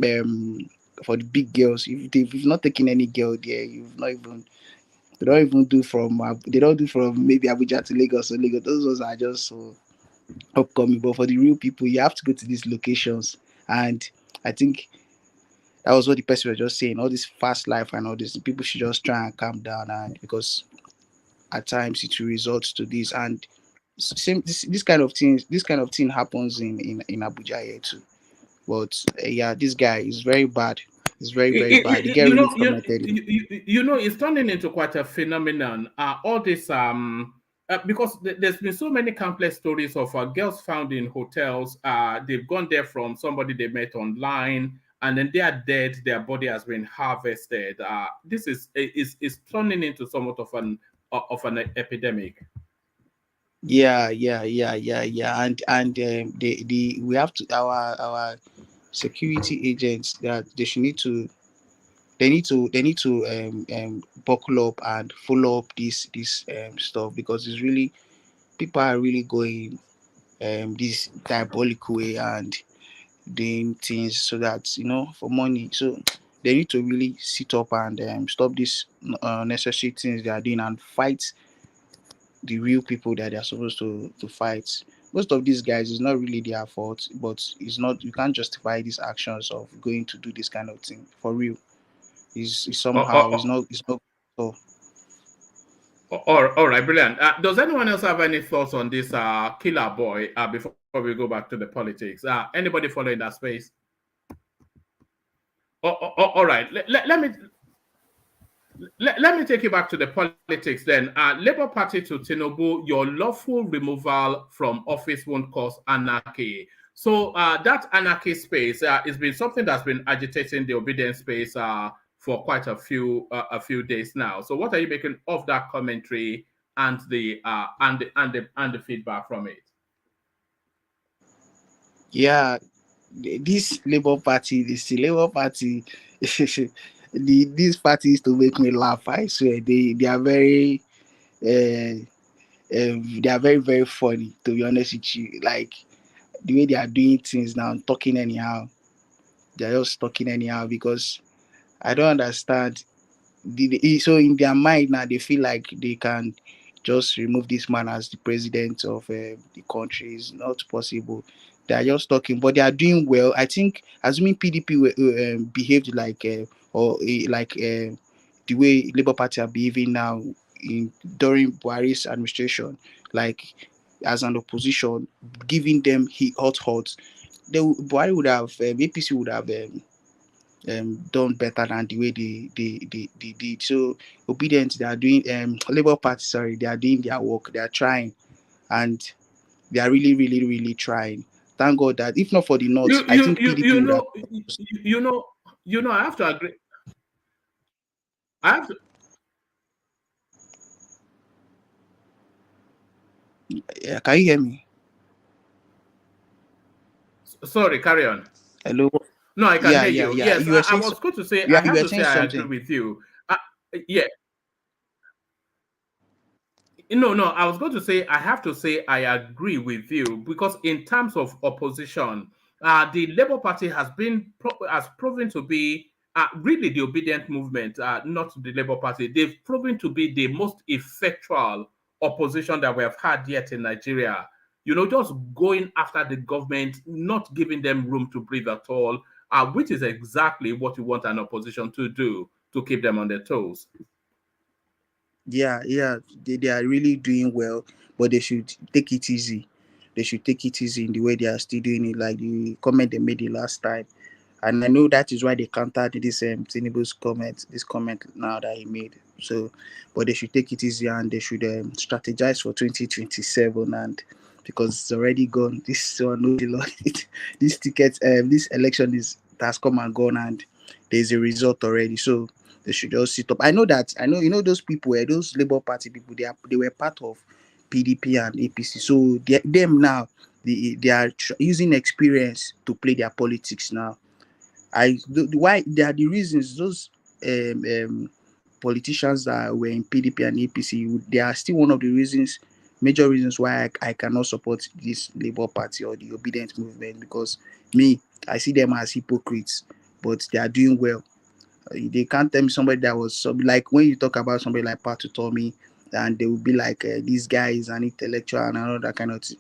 um, for the big girls, if you've not taken any girl there, you've not even. They don't do from maybe Abuja to Lagos or Lagos. Those ones are just so upcoming. But for the real people, you have to go to these locations. And I think that was what the person was just saying. All this fast life and all this, people should just try and calm down, and because at times it will result to this. And same this kind of thing happens in Abuja here too. But yeah, this guy is very bad. It's very, very bad. The guy You really know, tormented him. it's turning into quite a phenomenon. All this, because there's been so many countless stories of girls found in hotels. They've gone there from somebody they met online, and then they are dead. Their body has been harvested. This is turning into somewhat of an epidemic. Yeah. And the we have to our security agents, that they need to buckle up and follow up this stuff, because it's really, people are really going this diabolical way and doing things so that, for money. So they need to really sit up and stop these necessary things they are doing, and fight the real people that they are supposed to fight. Most of these guys, is not really their fault, but it's not, you can't justify these actions of going to do this kind of thing for real. Is Oh, somehow, oh, it's not so. all right, brilliant. Does anyone else have any thoughts on this killer boy before we go back to the politics? Anybody following that space? All right. Let me take you back to the politics then. Labour Party to TINUBU, your lawful removal from office won't cause anarchy. So that anarchy space has been something that's been agitating the obedience space for quite a few days now. So what are you making of that commentary and the feedback from it? Yeah, this Labour Party, this party is to make me laugh. I swear, they are very they are very, very funny, to be honest with you. Like, the way they are doing things now, talking anyhow. They're just talking anyhow, because I don't understand. So in their mind now, they feel like they can just remove this man as the president of the country. It's not possible. They are just talking, but they are doing well. I think, assuming PDP behaved like the way Labour Party are behaving now in during Buhari's administration, like, as an opposition, giving them hot. Buhari would have, APC would have done better than the way they did. So obedient, they are doing Labour Party, sorry, they are doing their work, they are trying, and they are really, really, really trying. Thank God that if not for the North, I think PDP would have. I have to agree. I have to. Yeah, can you hear me? Sorry, carry on. Hello. No, I can Yeah, hear yeah, you. yeah. Yes, You were I saying was going to say, I yeah, you have were to say saying I agree something. with you. Yeah, no, I was going to say I have to say I agree with you, because in terms of opposition, the Labour Party has proven to be really the obedient movement, not the Labour Party. They've proven to be the most effectual opposition that we have had yet in Nigeria. just going after the government, not giving them room to breathe at all, which is exactly what you want an opposition to do, to keep them on their toes. Yeah, yeah, they are really doing well, but they should take it easy. They should take it easy in the way they are still doing it, like the comment they made the last time. And I know that is why they countered this Tinubu's comment, this comment now that he made. So, but they should take it easy and they should strategize for 2027, and because it's already gone. This one, no, this ticket, this election has come and gone, and there's a result already. So they should just sit up. I know that. I know those people, those Labour Party people. They were part of PDP and APC. So them now, they are using experience to play their politics now. Why they are the reasons those politicians that were in PDP and APC, they are still one of the major reasons why I cannot support this Labour Party or the obedient movement, because I see them as hypocrites, but they are doing well. They can't tell me somebody that was like, when you talk about somebody like Pat Tommy, and they will be like, this guy is an intellectual and all that kind of thing.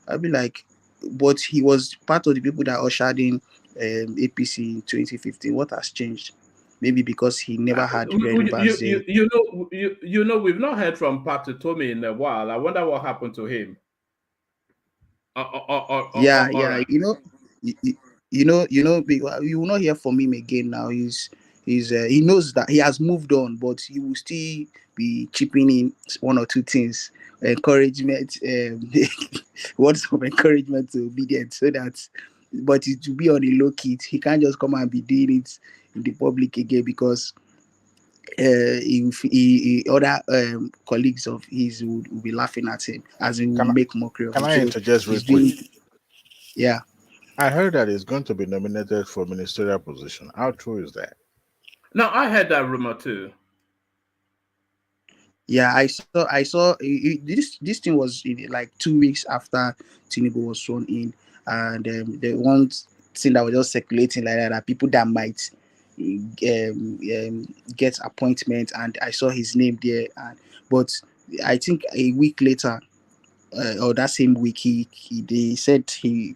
I'll be like, but he was part of the people that ushered in APC in 2015. What has changed? Maybe because he never had relevance. We've not heard from Pat Tommy in a while. I wonder what happened to him. Yeah, right. You will not hear from him again now. He knows that he has moved on, but he will still be chipping in one or two things, encouragement, words of encouragement to obedience, so that, but it will be on the low key. He can't just come and be doing it in the public again, because other colleagues of his will be laughing at him, as he will make mockery of him. Can I interject real quick? Yeah. I heard that he's going to be nominated for ministerial position. How true is that? No, I heard that rumor too. Yeah, I saw this thing was like 2 weeks after Tinubu was sworn in, and the one thing that was just circulating like that people that might get appointment, and I saw his name there, but I think a week later, or that same week, they said he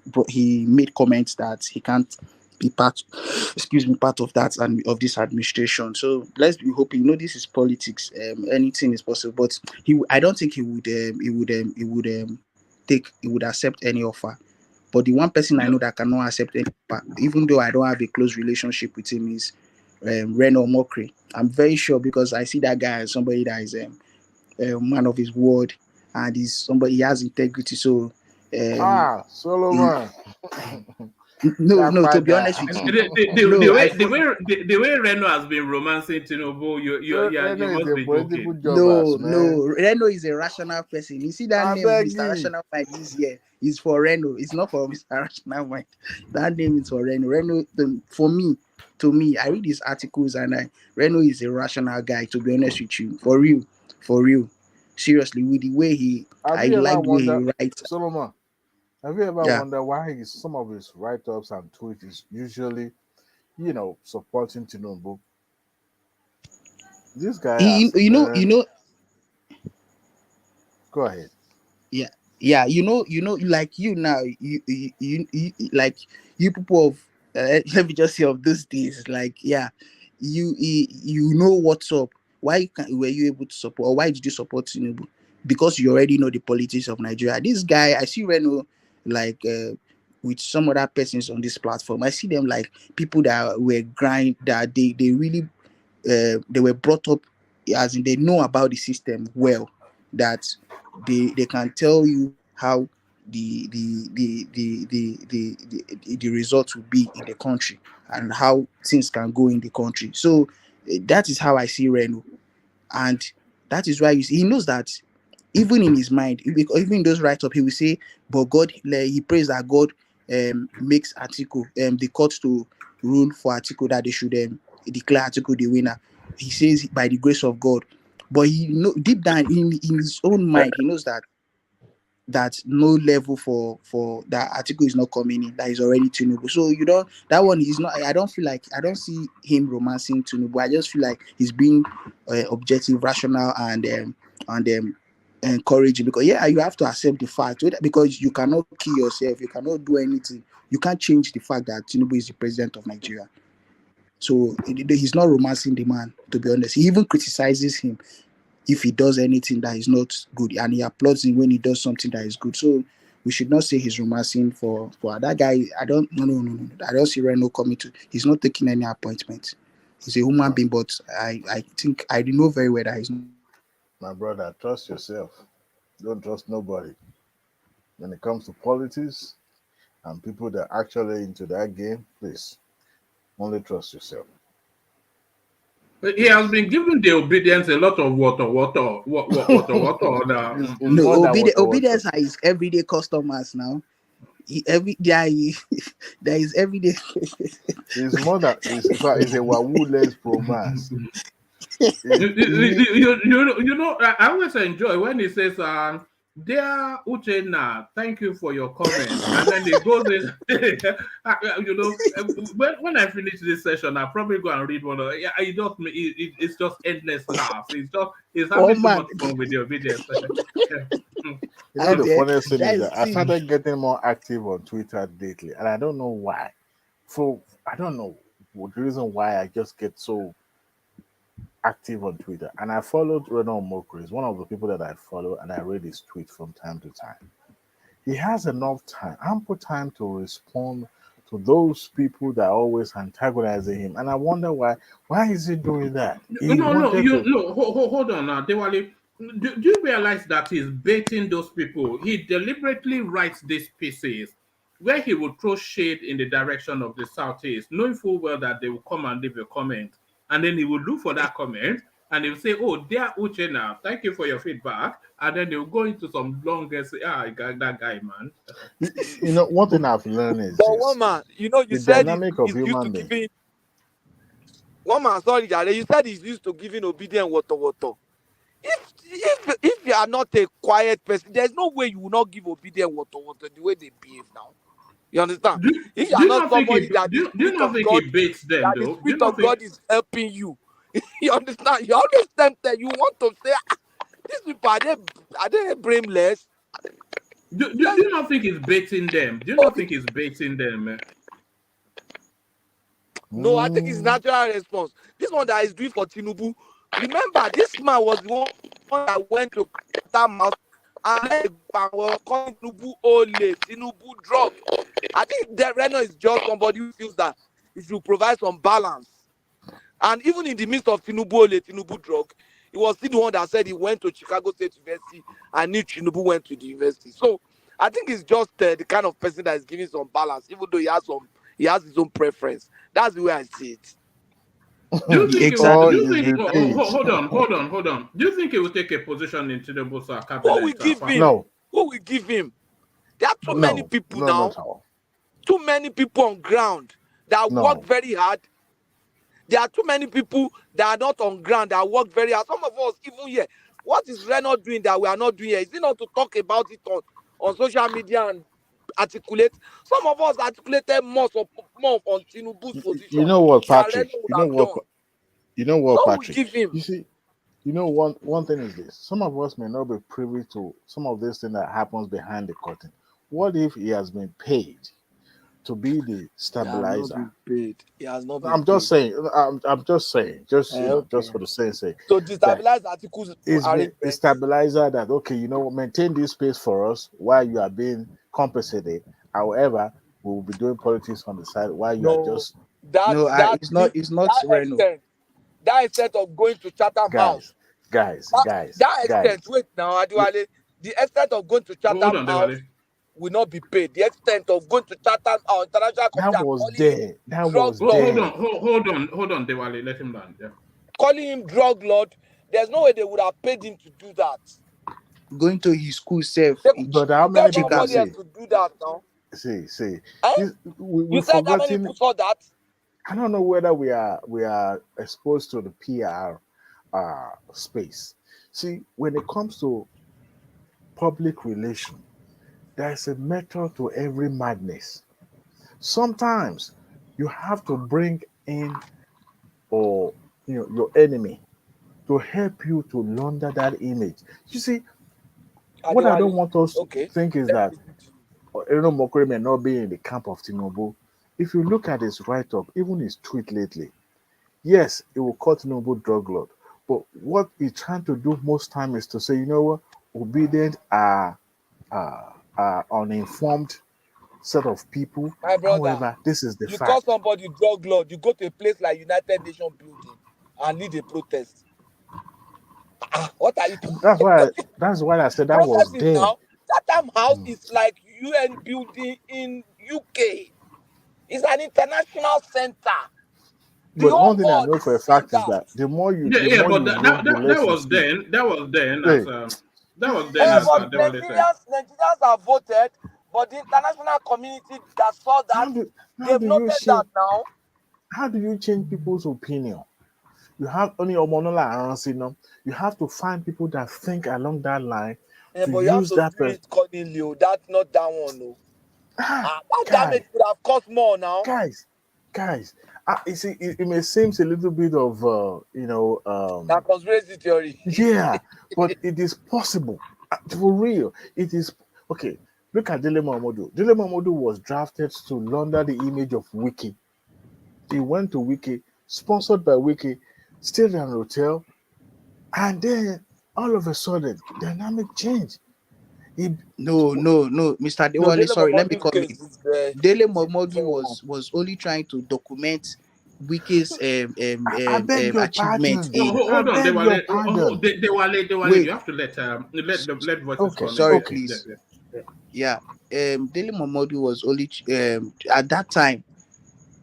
made comments that he can't be part of that and of this administration. So let's be hoping. This is politics. Anything is possible, but I don't think he would accept any offer. But the one person I know that cannot accept any offer, even though I don't have a close relationship with him, is Reno Mokri. I'm very sure, because I see that guy as somebody that is a man of his word, and he's somebody, he has integrity. So Solomon. No, to be honest with you, the way Reno has been romancing Tinubu, you must be joking. No, Reno is a rational person. You see that name, Mr. Rational Mind, this year is for Reno. It's not for Mr. Rational Mind. That name is for Reno. Reno, to me, I read his articles, and Reno is a rational guy. To be honest with you, for real, seriously, with the way I like the way he writes. Solomon, have you ever wondered why some of his write-ups and tweets is usually, supporting Tinubu? This guy, go ahead. Yeah, like you now, you like you people of let me just say of those days, like, you know what's up. Why were you able to support, or why did you support Tinubu? Because you already know the politics of Nigeria. This guy, I see Reno like with some other persons on this platform. I see them like people that were that they really they were brought up, as in they know about the system well, that they can tell you how the results will be in the country, and how things can go in the country. So that is how I see Reno, and that is why he knows that. Even in his mind, even in those write-up, he will say, but God, he prays that God makes Atiku, the court to rule for Atiku, that they should declare Atiku the winner. He says by the grace of God, but deep down in his own mind, he knows that no level for that Atiku is not coming in, that is already Tinubu. So that one is not. I don't see him romancing Tinubu. I just feel like he's being objective, rational, and encourage it, because you have to accept the fact, because you cannot kill yourself, you cannot do anything, you can't change the fact that Tinubu is the president of Nigeria. So he's not romancing the man, to be honest. He even criticizes him if he does anything that is not good, and he applauds him when he does something that is good. So we should not say he's romancing for that guy. I don't no. I don't see Reno coming to. He's not taking any appointment. He's a human being, but I think I know very well that he's not. My brother, trust yourself. Don't trust nobody. When it comes to politics and people that are actually into that game, please only trust yourself. He has been given the obedience a lot of water. It's No, more than what obedience are his everyday customers now. There is everyday. It's more than it's a Wawules romance. You know, I always enjoy when he says, "Dear Uchenna, thank you for your comment," and then he goes in. You know, when I finish this session, I'll probably go and read one. Yeah, it's just endless laughs. He's having so much fun with the obedience. You know, the funniest thing is that I started getting more active on Twitter lately, and I don't know why. I don't know the reason why I just get so active on Twitter. And I followed Reno Omokri. He's one of the people that I follow, and I read his tweets from time to time. He has enough time, ample time to respond to those people that are always antagonizing him. And I wonder why. Why is he doing that? Hold on now, Dewale. Do you realize that he's baiting those people? He deliberately writes these pieces where he will throw shade in the direction of the Southeast, knowing full well that they will come and leave a comment. And then he will look for that comment and he will say, "Oh, dear Uchenna, thank you for your feedback." And then they will go into some longest, I got that guy, man. You know, one thing I've learned is But one man, you know, you the said dynamic of he's used to human being. giving. One man, sorry, Jare, you said he's used to giving obedient water. If you are not a quiet person, there's no way you will not give obedient water the way they behave now. You understand? If you are not somebody that the spirit of God, he baits them, that the spirit of God is helping you, you understand? You always tempted. You want to say, these people are they brainless? Do you not think he's baiting them? Do you not think he's baiting them? Man? No, I think it's natural response. This one that is doing for Tinubu. Remember, this man was the one that went to that mouth and was calling Tinubu Ole, Tinubu drug. I think that Reno is just somebody who feels that he should provide some balance. And even in the midst of Tinubu Ole, Tinubu drug, he was still the one that said he went to Chicago State University and knew Tinubu went to the university. So I think he's just the kind of person that is giving some balance, even though he has his own preference. That's the way I see it. Do you think hold on. Do you think he will take a position in Tinubu's cabinet? Who will give him? No. Who will give him? There are too many people now. Too many people on ground that work very hard. There are too many people that are not on ground that work very hard. Some of us, even here, what is Reno doing that we are not doing here? Is it not to talk about it on social media and articulate? Some of us articulated more on Tinubu's position. You know what, Patrick? You know what, Patrick? Give him. You see, you know one thing is this. Some of us may not be privy to some of this thing that happens behind the curtain. What if he has been paid to be the stabilizer? He has not been I'm just saying. I'm just saying. Just just for the sake. So destabilize articles. Is a stabilizer that maintain this space for us while you are being compensated. However, we will be doing politics on the side while you are just. It's not Reno. That extent of going to Chatham House. Guys. That extent. Wait now, Aduale. The extent of going to Chatham House will not be paid. The extent of going to Chatham House, international company. That was there. Hold on, Dewale. Let him land. Yeah. Calling him drug lord. There's no way they would have paid him to do that. Going to his school self. But how many people say to do that now? See. You said how many people saw that? I don't know whether we are exposed to the PR space. See, when it comes to public relations, there's a method to every madness. Sometimes you have to bring in your enemy to help you to launder that image. You see, What I don't Adewale. want us to Okay. think is Let me that listen to you. Mokri may not be in the camp of Tinubu. If you look at his write-up, even his tweet lately, yes, it will call Tinubu drug lord. But what he's trying to do most time is to say, you know what, obedient are uninformed set of people. My brother, However, this is the you call fact. somebody drug lord, you go to a place like United Nations building and lead a protest. What are you talking? That's why I said that was Protesting then. now. Chatham House Mm. is like UN building in UK. It's an international center. The But whole one thing I world know is for a seeing fact is that. that the more you Yeah, the yeah, more but you roam, the that less you was see. then. That was then, Hey, as But Adewale said. Nigerians have voted, but the international community that saw that, how do how they've do you noted that change now. how do you change people's opinion? You have only Omonola Aransi now. You have to find people that think along that line Yeah, to but you have use to that do person. it cunningly. Oh. That's not that one. No. Ah, That damage guy, could have cost more now. guys. You see, it may seem a little bit of That conspiracy theory. yeah, but it is possible. For real, it is okay. Look at Dele Momodu. Dele Momodu was drafted to launder the image of Wiki. He went to Wiki, sponsored by Wiki, stayed in an hotel, and then all of a sudden, dynamic change. He, No, Mr. No, Dewale, Dele sorry, let me Momodu's come in. case is Dele it's a Momodu different one. was only trying to document Wike's I beg your achievement pardon. in. I Hold on, beg your pardon. they were late. Wait, You have to let voices Okay, come in. sorry, Yeah, okay. yeah, please. yeah. Yeah, Dele Momodu was only at that time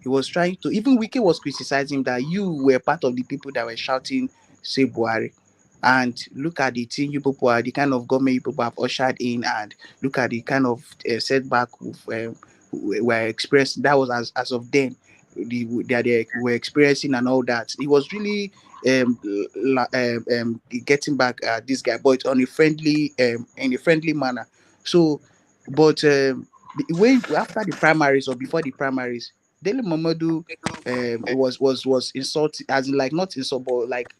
he was trying to. Even Wike was criticizing that you were part of the people that were shouting "Say Buhari," and look at the thing you people are, the kind of government you people have ushered in, and look at the kind of setback were expressed. That was as of then that they were experiencing and all that. It was really getting back at this guy, but on a friendly in a friendly manner. So, but when after the primaries or before the primaries, Dele Momodu was insulting, as in like not insult, but like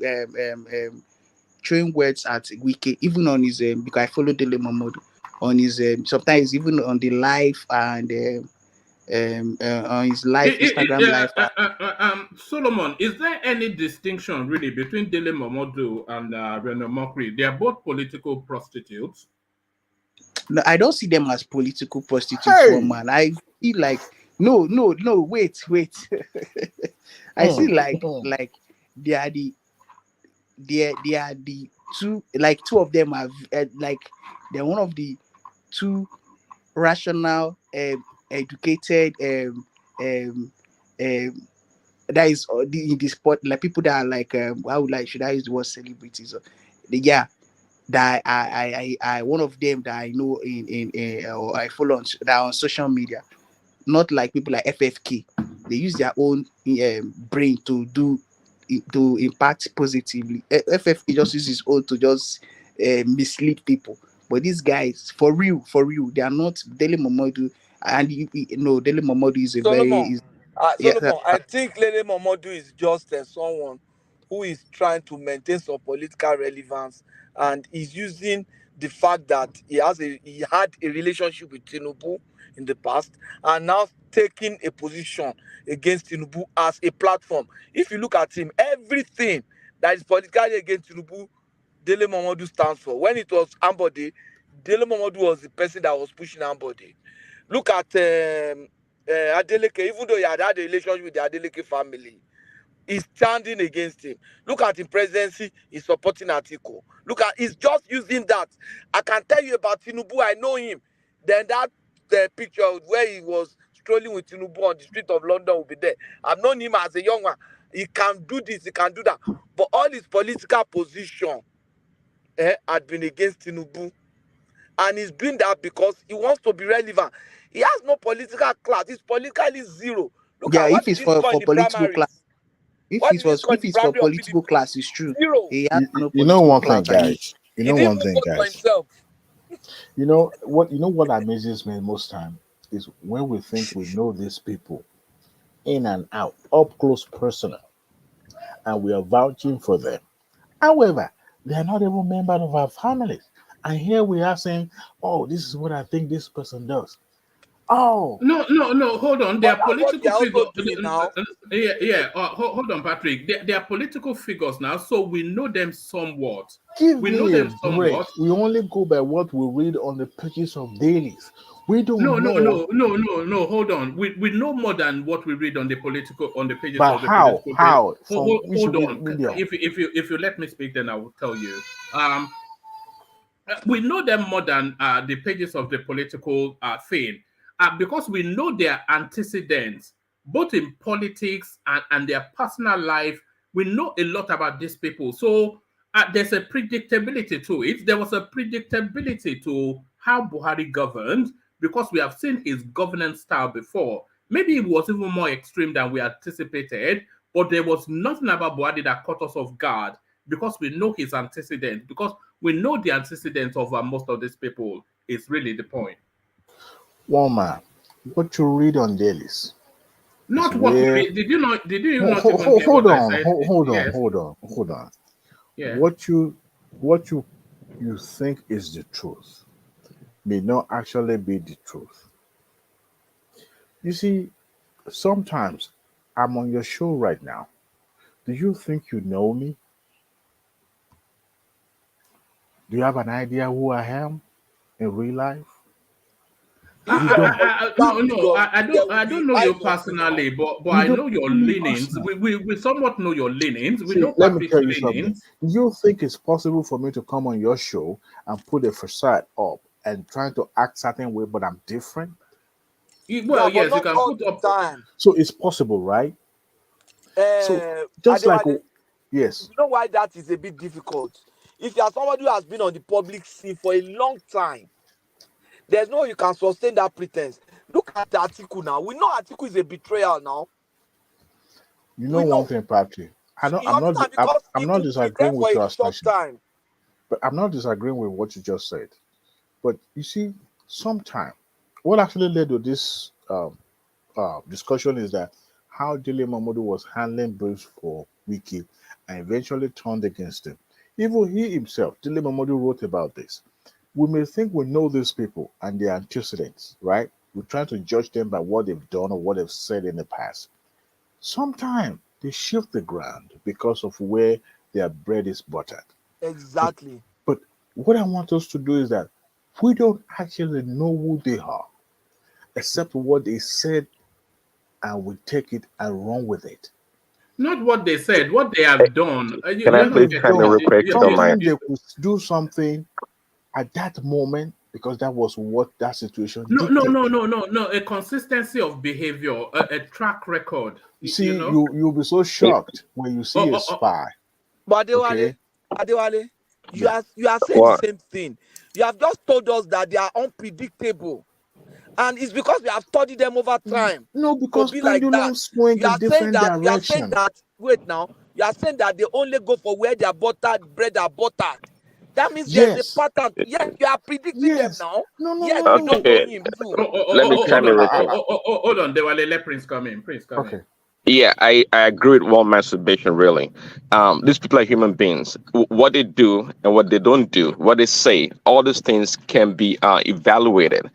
throwing words at Wike, even on his because I follow Dele Momodu on his sometimes even on the live and on his live Instagram live. Solomon, is there any distinction really between Dele Momodu and Reno Mokri? They are both political prostitutes. No, I don't see them as political prostitutes. One Hey. man, I feel like no. Wait. I see Mm, mm. like they are the they are the two, like two of them are like they're one of the two rational educated um um that is in the sport, like people that are like how would like should I use the word celebrities yeah, that I one of them that I know in or I follow that on social media, not like people like FFK. They use their own brain to do to impact positively. FFK just uses his own to just mislead people. But these guys, for real, they are not Dele Momodu. And no, Dele Momodu is a very Solomon, yeah. Solomon, I think Lele Momodu is just someone who is trying to maintain some political relevance, and is using the fact that he had a relationship with Tinubu in the past, and now taking a position against Tinubu as a platform. If you look at him, everything that is politically against Tinubu, Dele Momodu stands for. When it was Ambode, Dele Momodu was the person that was pushing Ambode. Look at Adeleke, even though he had a relationship with the Adeleke family, he's standing against him. Look at the presidency, he's supporting Atiku. He's just using that. I can tell you about Tinubu, I know him. Then that picture where he was strolling with Tinubu on the street of London will be there. I've known him as a young one. He can do this, he can do that. But all his political position had been against Tinubu. And he's doing that because he wants to be relevant. He has no political class. He's politically zero. Look Yeah, at what if did it's he score in for the political class, primaries? What did he score in if the it's for primary of political PDP? class, it's true. Zero. He has no You know political one thing, clout, and guys. You He know didn't one even thing, vote for guys. himself. You know what amazes me most time is when we think we know these people in and out, up close, personal, and we are vouching for them. However, they are not even members of our families. And here we are saying, oh, this is what I think this person does. Oh, No. Hold on. They But are that's what they political are also figures. doing now. Yeah. Hold on, Patrick. They are political figures now, so we know them somewhat. give We know me a them break. somewhat. We only go by what we read on the pages of dailies. We don't know. No. Hold on. We know more than what we read on the pages But of the how? political daily. How? From which Hold on. medium? If you let me speak, then I will tell you. We know them more than the pages of the political thing, because we know their antecedents, both in politics and their personal life. We know a lot about these people. So there's a predictability to it. There was a predictability to how Buhari governed because we have seen his governance style before. Maybe it was even more extreme than we anticipated, but there was nothing about Buhari that caught us off guard because we know his antecedents, because we know the antecedents of most of these people is really the point. One man, what you read on dailies is Not what we where. read. Did you not even hear Hold what I on, said? Yes. hold on. Yeah. What you think is the truth may not actually be the truth. You see, sometimes I'm on your show right now. Do you think you know me? Do you have an idea who I am in real life? You don't. No, I There don't. will I be don't know high you nothing now. personally, but You I don't know your know me leanings. personally. We somewhat know your leanings. We See, know let me Patrick's tell you something. leanings. Do you think it's possible for me to come on your show and put a facade up and trying to act certain way, but I'm different? Well, Yeah, but yes, you not can all put the up. time. So it's possible, right? So just like, Adewale, yes, you know why that is a bit difficult? If you are somebody who has been on the public scene for a long time, there's no way you can sustain that pretense. Look at the article now. We know article is a betrayal now. you know We one know. thing, Patrick. I don't. You understand? Because I'm he not could be there disagreeing for with a your short assertion, time. but I'm not disagreeing with what you just said. But you see, sometime what actually led to this discussion is that how Dele Momodu was handling briefs for Wiki and eventually turned against him. Even he himself, Dele Momodu, wrote about this. We may think we know these people and their antecedents, right? We're trying to judge them by what they've done or what they've said in the past. Sometimes they shift the ground because of where their bread is buttered. But Exactly. but what I want us to do is that we don't actually know who they are, except what they said, and we take it and run with it. Not what they said, what they have done. Can I You're What not please they've getting chime in it. done. real quick? If you don't mind. Sometimes they could do something at that moment because that was what that situation dictates. No. A consistency of behavior, a track record. You You see, know. you'll be so shocked when you see a Oh. spy. But Okay, Adewale, yeah. you are saying the What? same thing. You have just told us that they are unpredictable. And it's because we have studied them over time No, to because be like that. pendulums swing in different You are saying direction. that, wait now, you are saying that they only go for where their buttered bread are buttered. That means there's a Yes, pattern. Yes, you are predicting them yes. now. No, no, Yes, no, you don't no. know Okay, him too. let me Okay, chime in real quick. Hold on. They will let Prince come in. Prince, come in. okay. Yeah, I agree with one masturbation, really. These people are human beings. What they do and what they don't do, what they say, all these things can be evaluated.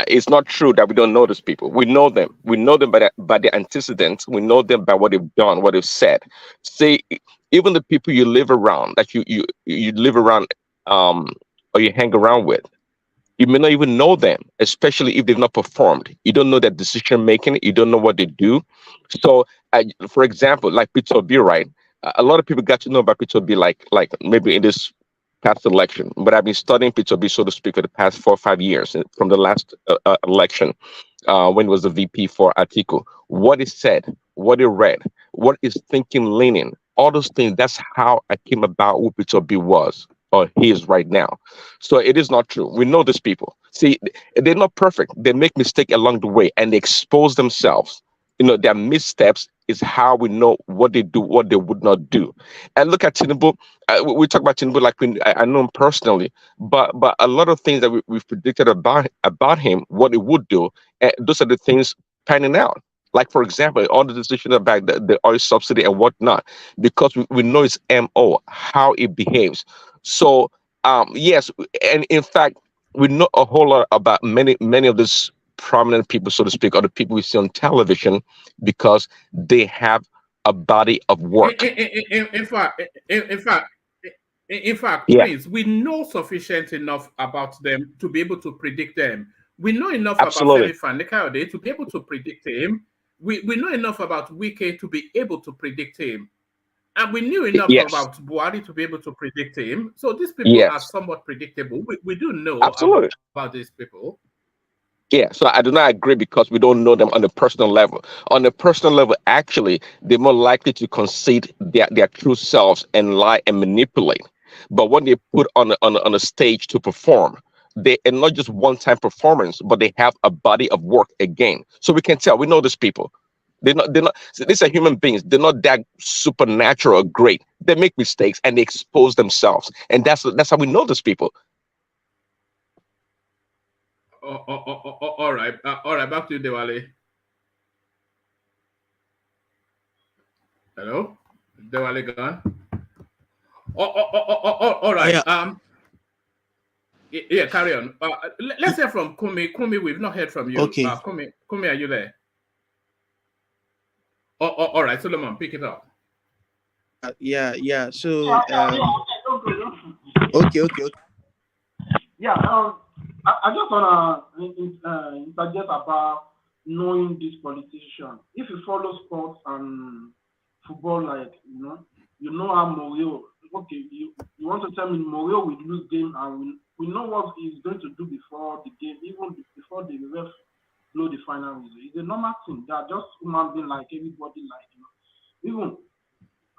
It's not true that we don't know these people. We know them. We know them by the antecedents. We know them by what they've done, what they've said. See, even the people you live around, that you live around, um, or you hang around with, you may not even know them, especially if they've not performed. You don't know their decision making. You don't know what they do. So, for example, like Peter B, right? A lot of people got to know about Peter B, like maybe in this past election. But I've been studying Peter B, so to speak, for the past 4 or 5 years, from the last election, when he was the VP for Atiku. What he said, what he read, what his thinking leaning, all those things. That's how I came about who Peter B was, or he is right now. So it is not true. We know these people. See, they're not perfect. They make mistakes along the way and they expose themselves. Their missteps is how we know what they do, what they would not do. And look at Tinubu. We talk about Tinubu like I know him personally, but a lot of things that we've predicted about him, what he would do, those are the things panning out. Like, for example, all the decisions about the oil subsidy and whatnot, because we know his MO, how it behaves. So Yes, and in fact, we know a whole lot about many of these prominent people, so to speak, or the people we see on television, because they have a body of work. In fact, in fact, Yeah, Prince, we know sufficient enough about them to be able to predict them. We know enough about absolutely. Femi Fani-Kayode to be able to predict him. We know enough about Wike to be able to predict him. And we knew enough Yes, about Buhari to be able to predict him. So these people are yes, somewhat predictable. We do know absolutely. about these people. Yeah, so I do not agree because we don't know them on a personal level. On a personal level, actually, they're more likely to concede their true selves and lie and manipulate. But when they put on a stage to perform, they and not just one-time performance, but they have a body of work again. So we can tell, we know these people. They're not these are human beings. They're not that supernatural or great. They make mistakes and they expose themselves. And that's how we know these people. All right. Back to you, Dewale. Hello, Dewale gone. All right. Yeah. Yeah, carry on. Let's hear from Kumi. Kumi, we've not heard from you. Okay. Kumi, are you there? All right, Solomon, pick it up. Yeah. So okay. Yeah, I just wanna interject about knowing this politician. If you follow sports and football, like you know how Mourinho. Okay, you want to tell me Mourinho will lose game, and we know what he's going to do before the game, even before the ref blow the final whistle. It's a normal thing. They are just human being like everybody, like even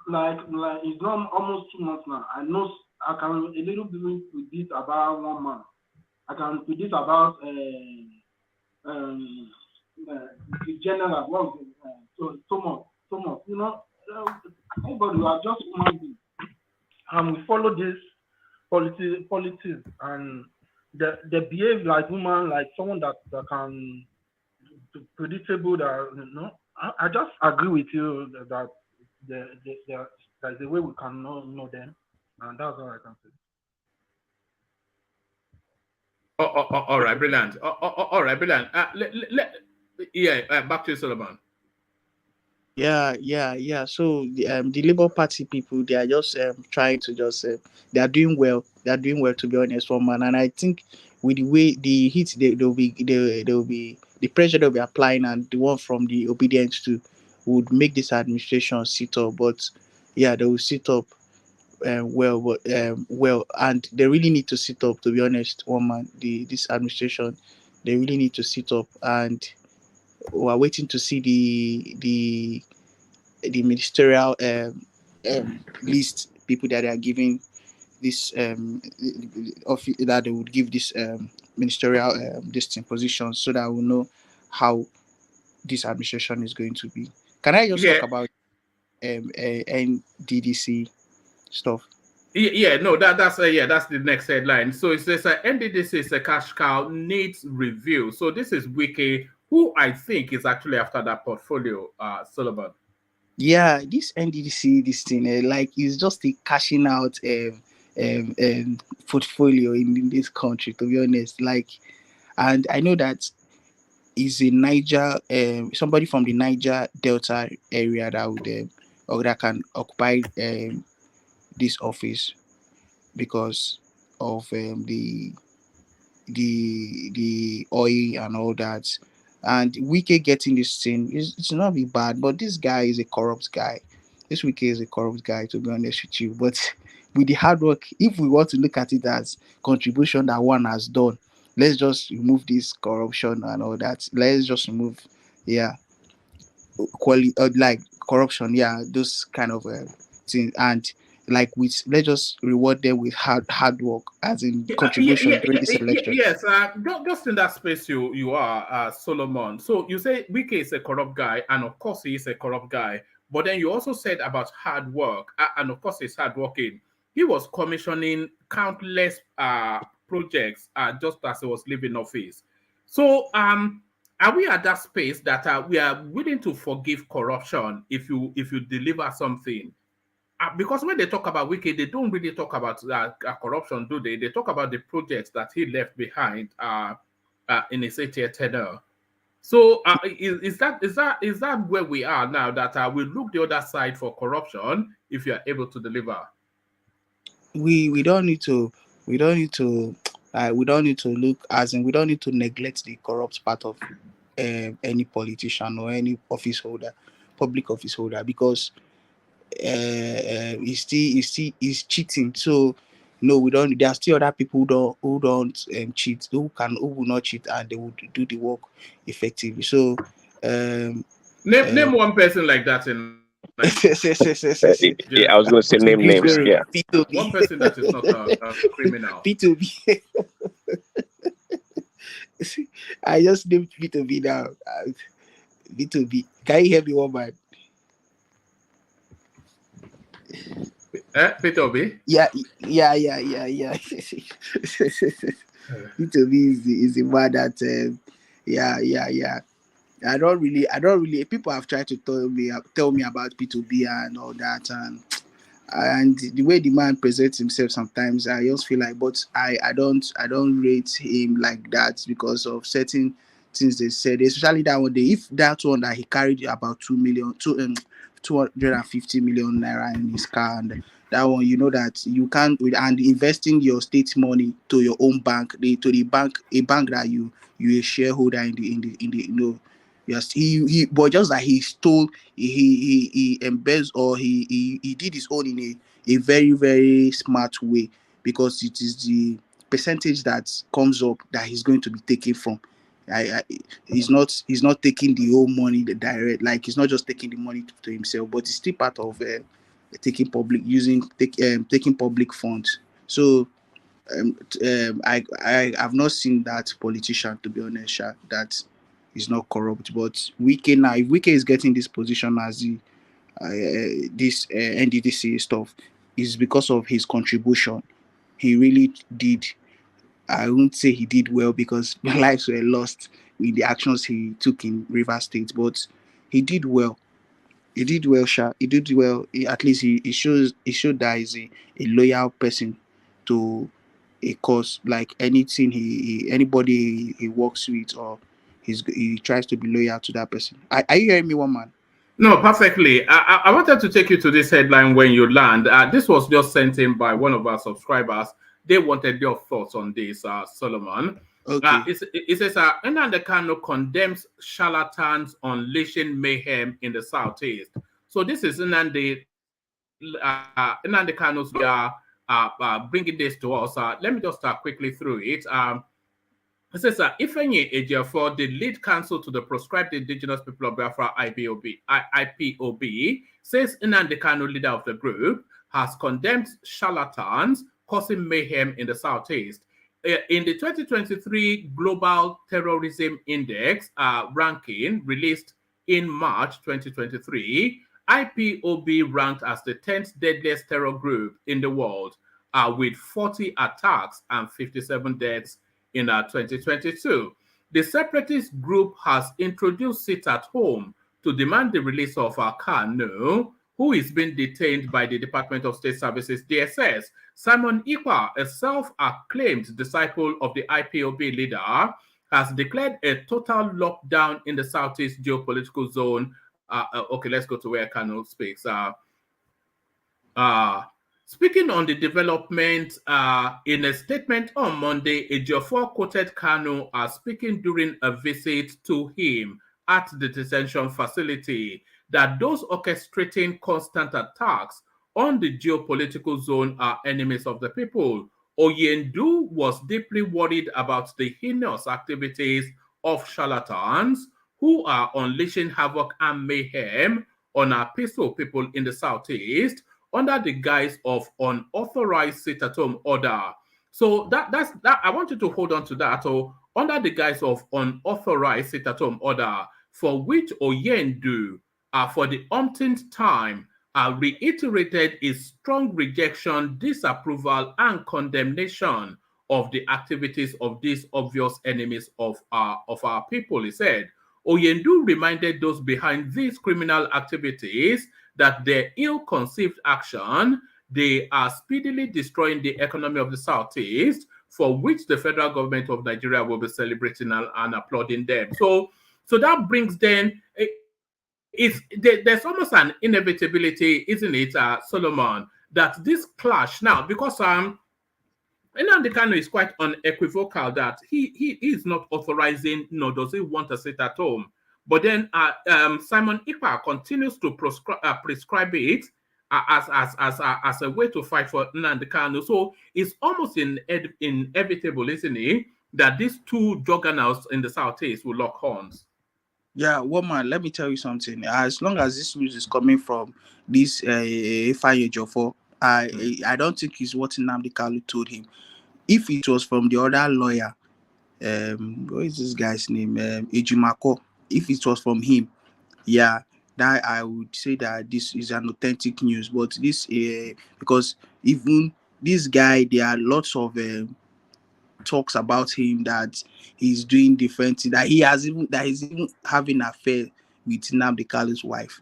like it's not almost 2 months now. I know I can a little bit predict about one man. I can predict about the general. What was it? So Thomas. Everybody we are just human beings, and we follow this politics, and they behave like woman, like someone that can predictable. That I just agree with you that there's a way we can know them, and that's all I can say. All right, brilliant. All right, brilliant. Back to you, Solomon. Yeah. So the Labour Party people, they are just trying to just they are doing well. They are doing well, to be honest, for man. And I think with the way the hits they will be the pressure they'll be applying, and the one from the obedience to would make this administration sit up. But yeah, they will sit up well, and they really need to sit up. To be honest, one man, this administration, they really need to sit up, and we are waiting to see the ministerial list, people that they are giving this that they would give this ministerial this position, so that we know how this administration is going to be. Can I just Yeah, talk about NDDC stuff? yeah, no, that's the next headline. So it says NDDC is a cash cow, needs review. So this is Wiki, who I think is actually after that portfolio, Solomon. Yeah, this NDDC, this thing, like, is just a cashing out portfolio in this country, to be honest. Like, and I know that is a Niger, somebody from the Niger Delta area that would or that can occupy this office because of the oil and all that. And Wike getting this thing is, it's not be bad, but this guy is a corrupt guy. This Wike is a corrupt guy, to be honest with you. But with the hard work, if we want to look at it as contribution that one has done, let's just remove this corruption and all that. Let's just remove, yeah, quality, like corruption, yeah, those kind of things. And like, with, let's just reward them with hard work, as in contribution during this election. Yes. Just in that space you are, Solomon. So you say Wike is a corrupt guy, and of course he is a corrupt guy. But then you also said about hard work, and of course he's hardworking. He was commissioning countless projects just as he was leaving office. So are we at that space that we are willing to forgive corruption if you deliver something? because when they talk about Wiki, they don't really talk about corruption, do they? They talk about the projects that he left behind in his 8-year tenure. So is that where we are now? That we look the other side for corruption if you are able to deliver. We don't need to we don't need to we don't need to look, as in we don't need to neglect the corrupt part of any politician or any office holder, public office holder, because he's cheating. So no, we don't. There are still other people who don't cheat, who will not cheat, and they would do the work effectively. So Name one person like that in Yeah, I was going to say name names. Yeah. One person that is not a criminal. P2B. I just named P2B now. P2B. Can you hear me, one man? P2B? Yeah. P2B is the one that yeah. I don't really. People have tried to tell me about P2B and all that, and the way the man presents himself sometimes, I just feel like, but I don't rate him like that because of certain things they said, especially that one day. If that one that he carried about 250 million naira in his car, and that one, you know that you can't, and investing your state money to your own bank, to the bank, a bank that you a shareholder in the. Yes, but just that he stole, he embezzled, or he did his own in a very, very smart way, because it is the percentage that comes up that he's going to be taken from. He's not taking the whole money, the direct, like he's not just taking the money to himself, but it's still part of taking taking public funds. So I have not seen that politician, to be honest, that is not corrupt. But Wike now, if Wike is getting this position as the this NDDC stuff, is because of his contribution. He really did. I won't say he did well, because lives were lost in the actions he took in River State, but he did well. He did well, Sha. He did well. At least he showed that he's a loyal person to a cause. Like anything anybody he works with, or he tries to be loyal to that person. Are you hearing me, one man? No, perfectly. I wanted to take you to this headline when you land. This was just sent in by one of our subscribers. They wanted your thoughts on this, Solomon. Okay. It says, Nnamdi Kanu condemns charlatans unleashing mayhem in the southeast. So this is Nnamdi Kanu's bringing this to us. Let me just quickly through it. It says, Ifeanyi Ejiofor, the lead counsel to the proscribed indigenous people of Biafra, IPOB, says Nnamdi Kanu, leader of the group, has condemned charlatans causing mayhem in the southeast. In the 2023 Global Terrorism Index ranking released in March 2023, IPOB ranked as the 10th deadliest terror group in the world, with 40 attacks and 57 deaths in 2022. The separatist group has introduced sit at home to demand the release of Kanu, who is being detained by the Department of State Services, DSS. Simon Ikpa, a self-acclaimed disciple of the IPOB leader, has declared a total lockdown in the southeast geopolitical zone. Okay, let's go to where Kanu speaks. Speaking on the development, in a statement on Monday, Ejiofor quoted Kanu as speaking during a visit to him at the detention facility, that those orchestrating constant attacks on the geopolitical zone are enemies of the people. Oyendu was deeply worried about the heinous activities of charlatans who are unleashing havoc and mayhem on our peaceful people in the southeast under the guise of unauthorized sit-at-home order. So that's I want you to hold on to that. So under the guise of unauthorized sit-at-home order, for which Oyendu, for the umpteenth time, reiterated his strong rejection, disapproval, and condemnation of the activities of these obvious enemies of our people. He said, Oyendu reminded those behind these criminal activities that their ill-conceived action, they are speedily destroying the economy of the Southeast, for which the federal government of Nigeria will be celebrating and applauding them. So that brings then, there's almost an inevitability, isn't it, Solomon, that this clash now, because Nnamdi Kanu is quite unequivocal that he is not authorizing, nor does he want to sit at home. But then Simon Ekpa continues to prescribe it as a way to fight for Nnamdi Kanu. So it's almost inevitable, isn't it, that these two juggernauts in the Southeast will lock horns. Yeah, woman, let me tell you something. As long as this news is coming from this Ifeanyi Ejiofor, I don't think it's what Nnamdi Kanu told him. If it was from the other lawyer, what is this guy's name? Ejimako. If it was from him, yeah, that I would say that this is an authentic news. But this, because even this guy, there are lots of talks about him that he's doing different things, that he's even having an affair with Nnamdi Kalu's wife.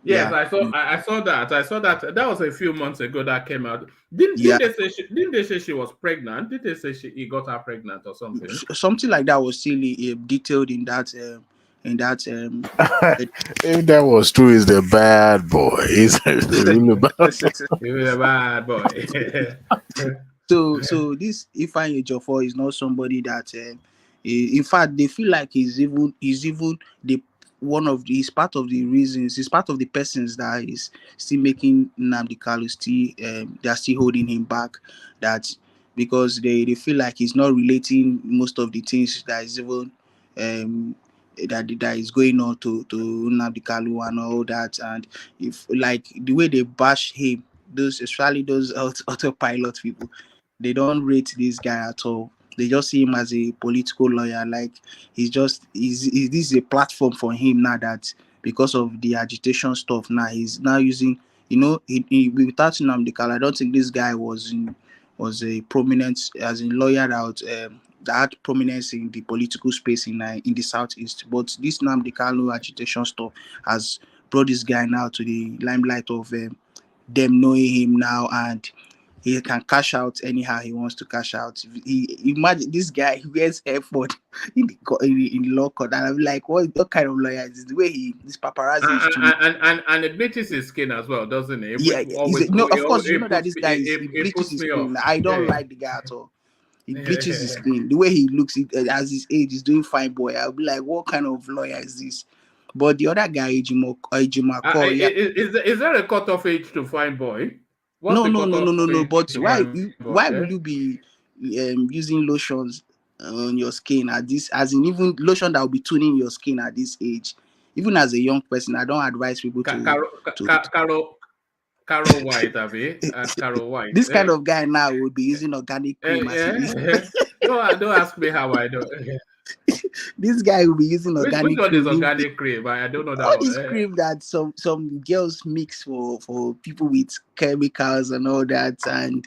Yes, Yeah. I saw that. That was a few months ago that came out. Didn't they say she was pregnant? Did they say he got her pregnant or something? Something like that was still detailed in that If that was true, he's the bad boy. He's really bad. He's a bad boy. So this Ifeanyi Ejiofor is not somebody that in fact they feel like he's even the he's part of the reasons, he's part of the persons that is still making Nnamdi Kanu they're still holding him back, that because they feel like he's not relating most of the things that is even that is going on to Nnamdi Kanu and all that. And if like the way they bash him, especially those autopilot people, they don't rate this guy at all. They just see him as a political lawyer. Like this is a platform for him now, that because of the agitation stuff now he's now using, without Nnamdi Kanu, I don't think this guy was a prominent as a lawyer that had prominence in the political space in the Southeast. But this Nnamdi Kanu agitation stuff has brought this guy now to the limelight of them knowing him now, and he can cash out anyhow he wants to cash out. Imagine this guy, he wears airport in the law court, and I'm like, what kind of lawyer is this? The way this paparazzi is too. And it bleaches his skin as well, doesn't it? Yeah, of course, you know that this guy he bleaches his skin. I don't like the guy at all. He bleaches his skin. The way he looks, as his age, he's doing fine, boy. I'll be like, what kind of lawyer is this? But the other guy, Ejimako, is there a cutoff age to fine boy? No. But why will you be using lotions on your skin at this, as in even lotion that will be tuning your skin at this age? Even as a young person, I don't advise people Carol White, Carol White. This kind of guy now would be using organic cream. Don't ask me how I know. This guy will be using organic cream. Which one is organic cream? I don't know that. All this cream that some girls mix for people with chemicals and all that, and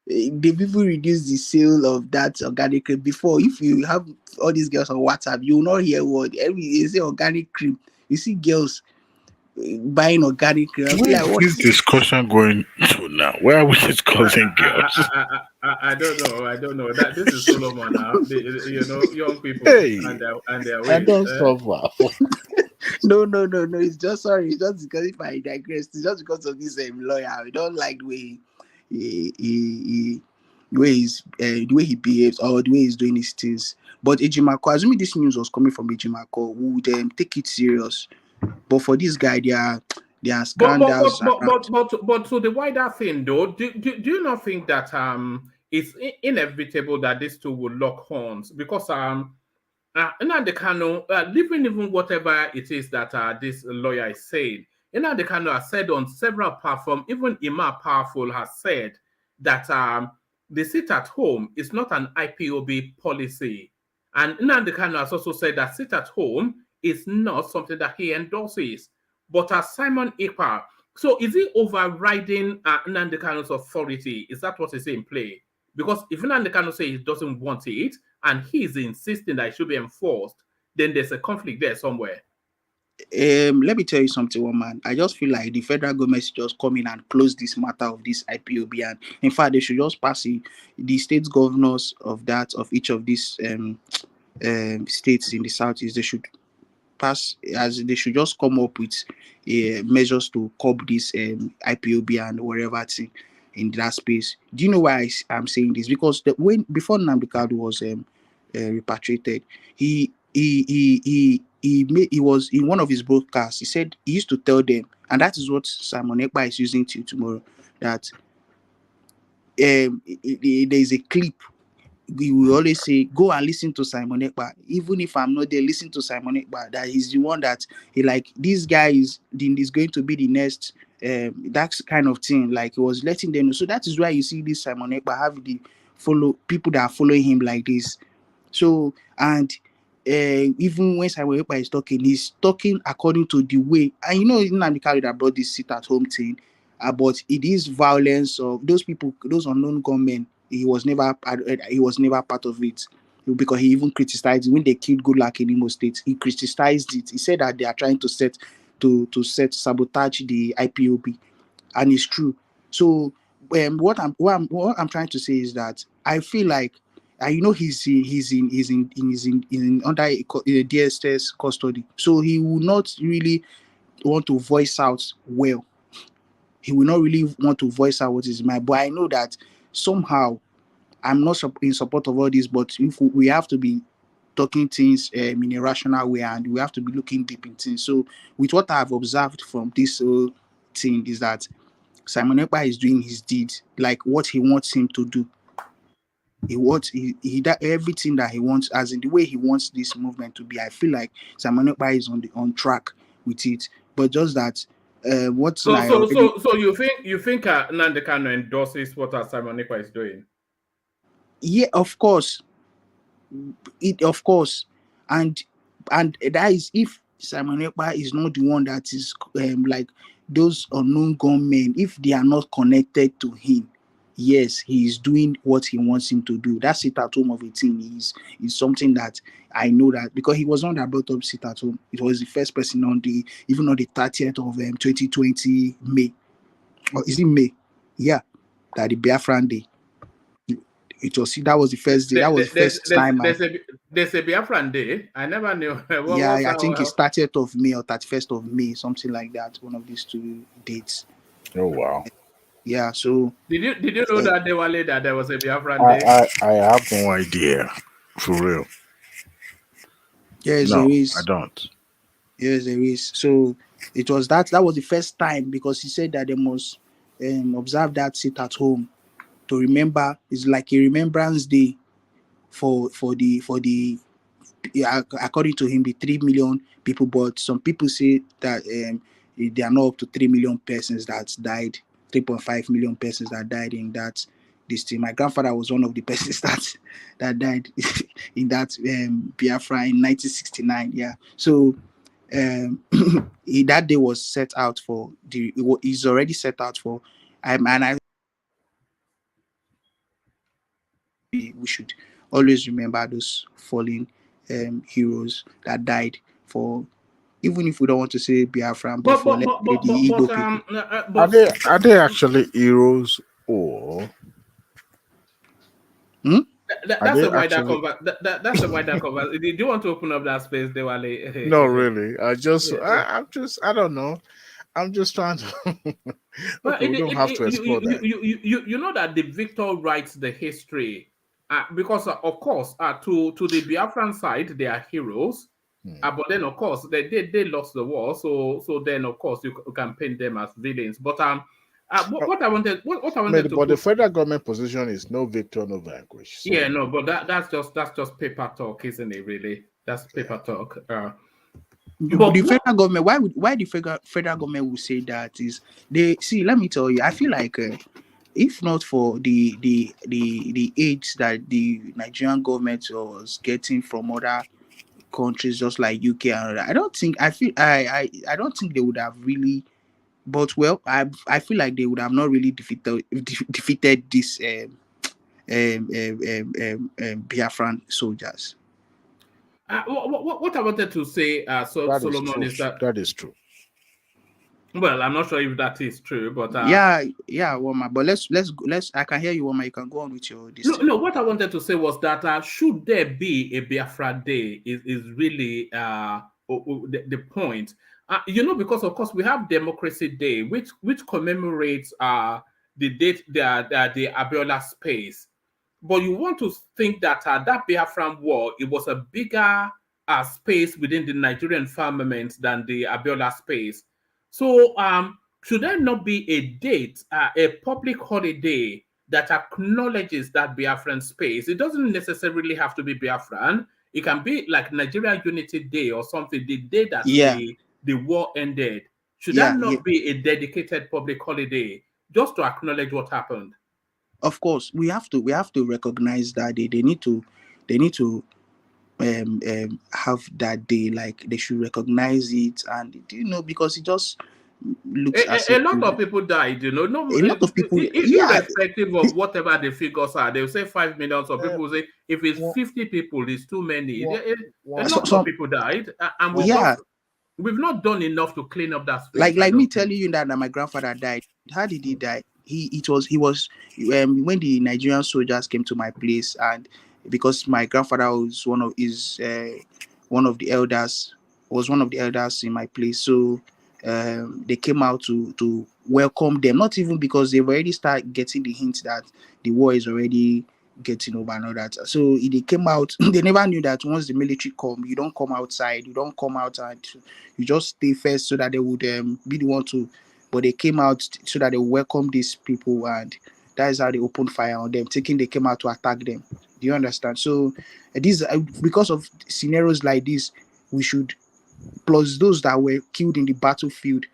the people reduce the sale of that organic cream. Before, if you have all these girls on WhatsApp, you will not hear what they say organic cream. You see girls buying organic cream. Where is this discussion going to now? Where are we discussing girls? I don't know. That this is Solomon now. Young people and their ways. I don't suffer. No. It's just sorry. It's just because if I digress, it's just because of this lawyer. I don't like the way the way he behaves or the way he's doing his things. But Ejimako, assuming this news was coming from Ejimako, would take it serious. But for this guy, there are scandals. But so the wider thing, though, do you not think that it's inevitable that these two will lock horns? Because Nnamdi Kanu, leaving even whatever it is that this lawyer is saying, Nnamdi Kanu has said on several platforms, even Ima Powerful has said that the sit at home is not an IPOB policy. And Nnamdi Kanu has also said that sit at home is not something that he endorses. But as Simon Ekpa, so is he overriding Nnamdi Kanu's authority? Is that what is in play? Because if Nnamdi Kanu says he doesn't want it and he's insisting that it should be enforced, then there's a conflict there somewhere. Let me tell you something, one man. I just feel like the federal government should just come in and close this matter of this IPOB, and in fact, they should just pass it, the state governors of each of these states in the southeast. They should pass as they should just come up with measures to curb this IPOB and whatever thing in that space. Do you know why I'm saying this? Because when before Nnamdi Kanu was repatriated, he was in one of his broadcasts. He said he used to tell them, and that is what Simon Ekpa is using till tomorrow, that there is a clip. We will always say, go and listen to Simon Ekpa. Even if I'm not there, listen to Simon Ekpa. That he's the one that he like. This guy is going to be the next. That kind of thing. Like he was letting them know. So that is why you see this Simon Ekpa have the follow people that are following him like this. So and even when Simon Ekpa is talking, he's talking according to the way. And you know, it's not Nnamdi Kanu that brought this sit at home thing. But it is violence of those people, those unknown gunmen. He was never part of it, because he even criticized it. When they killed Goodluck in Imo State. He criticized it. He said that they are trying to sabotage the IPOB, and it's true. So what I'm trying to say is that I feel like, you know, he's in under a DSS custody, so he will not really want to voice out well. He will not really want to voice out what is mind. But I know that somehow I'm not in support of all this, but if we have to be talking things in a rational way, and we have to be looking deep in things. So with what I've observed from this whole thing is that Simon Ekpa is doing his deed, like what he wants him to do. He everything that he wants, as in the way he wants this movement to be. I feel like Simon Ekpa is on track with it, but just that what's So like already, so you think Nnamdi Kanu endorses what Simon Ekpa is doing? yeah, of course, and that is if Simon Ekpa is not the one that is like those unknown gunmen, if they are not connected to him. Yes, he is doing what he wants him to do. That sit at home of a thing is something that I know, that because he was on that brought up sit at home. It was the first person on the 30th of 2020 May, or is it May? Yeah, that the Biafran Day. It was that was the first day. That was the first time. There's a Biafran Day. I never knew. I think it's 30th of May or 31st of May, something like that. One of these two dates. Oh wow. Yeah. So did you know that there was a Biafran Day? I have no idea, for real. Yes, No, there is. I don't. Yes, there is. So it was that was the first time, because he said that they must observe that sit at home to remember. It's like a remembrance day for the according to him, the 3 million people. But some people say that they are not up to 3 million persons that died, 3.5 million persons that died in that this thing. My grandfather was one of the persons that died in that Biafra in 1969. Yeah. So that day was set out for is already set out for and I we should always remember those fallen heroes that died for, even if we don't want to say Biafran, but for let's say the Igbo people. Are they actually heroes, or That's a wider that's a wider conversation. Do you want to open up that space, Dewale? No, really. I don't know. I'm just trying to. Okay, we don't have to explore that. You know that the victor writes the history, because of course, to the Biafran side they are heroes, but then of course they lost the war, so then of course you can paint them as villains. But what I wanted to but the federal government position is no victor, no vanquish. So. Yeah, no, but that's just paper talk, isn't it? Really, that's paper talk. But the federal government, why the federal government will say that is they see. Let me tell you, I feel like if not for the aids that the Nigerian government was getting from other countries, just like UK and I don't think I don't think they would have really. But well, I feel like they would have not really defeated this Biafran soldiers. What I wanted to say, That is Solomon, true. is that, That is true. well, I'm not sure if that is true, but Yeah, Woma. But let's. I can hear you, Woma. You can go on with your this no, thing. no. What I wanted to say was that should there be a Biafra Day is really the point. Because of course we have Democracy Day, which commemorates the date the Abiola space. But you want to think that that Biafran war, it was a bigger space within the Nigerian firmament than the Abiola space. So should there not be a date, a public holiday that acknowledges that Biafran space? It doesn't necessarily have to be Biafran. It can be like Nigeria Unity Day or something, the day that Yeah, the war ended. Should that yeah. not be a dedicated public holiday just to acknowledge what happened? Of course, we have to recognize that they need to have that day. Like they should recognize it, and because it just looks as A if lot of people died, No, a lot of people. Yeah, irrespective of whatever the figures are, they'll say 5 million. Some people will say if it's One, 50 people, it's too many. one, A one, so, lot of some people died, and one. yeah, we've not done enough to clean up that like space. I me don't think. telling you that my grandfather died. How did he die? He was when the Nigerian soldiers came to my place, and because my grandfather was one of the elders was one of the elders in my place, so they came out to welcome them. Not even because they've already started getting the hint that the war is already getting over and all that. So they came out. They never knew that once the military come, you don't come outside, you don't come out, and you just stay first so that they would be the one to. But they came out so that they welcome these people, and that is how they opened fire on them, thinking they came out to attack them. Do you understand? So these because of scenarios like this, we should, plus those that were killed in the battlefield,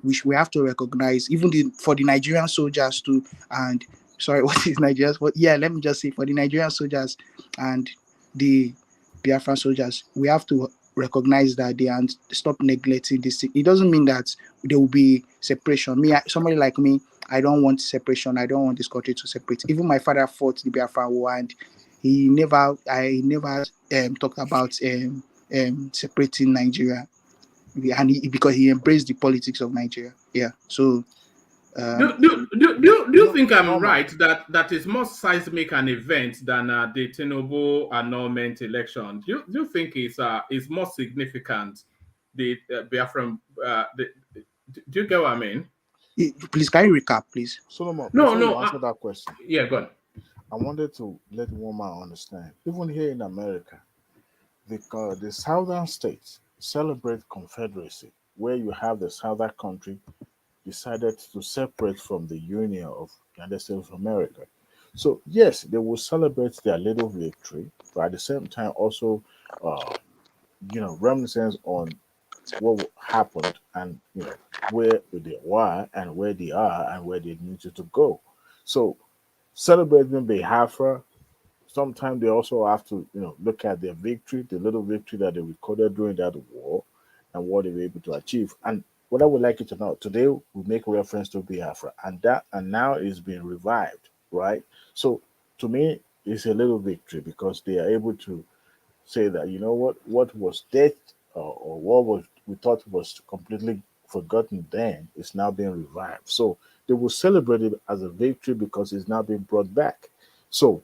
we have to recognize even for the Nigerian soldiers too. And sorry, what is Nigerians? But yeah, let me just say for the Nigerian soldiers and the Biafran soldiers, we have to recognize that they and stop neglecting this thing. It doesn't mean that there will be separation. Somebody like me, I don't want separation. I don't want this country to separate. Even my father fought the Biafran war, and I never talked about separating Nigeria, and because he embraced the politics of Nigeria. Yeah. So Do, um, do, do, do, do you think I'm Normal. right that is more seismic an event than the TINUBU annulment election? Do you think is more significant, the Biafran? Do you get what I mean? please can you recap, please? Solomon, No, before you no. answer that question, Yeah, go on. I wanted to let one man understand. Even here in America, the southern states celebrate Confederacy, where you have the southern country decided to separate from the Union of United States of America. So yes, they will celebrate their little victory, but at the same time also, uh, reminiscence on what happened and where they were and where they are and where they needed to go. So celebrating Biafra, sometimes they also have to look at their victory, the little victory that they recorded during that war, and what they were able to achieve. And what I would like you to know today, we make reference to Biafra, and now it's being revived, right? So to me, it's a little victory because they are able to say that what was dead, or what was we thought was completely forgotten then is now being revived. So they will celebrate it as a victory because it's now being brought back. So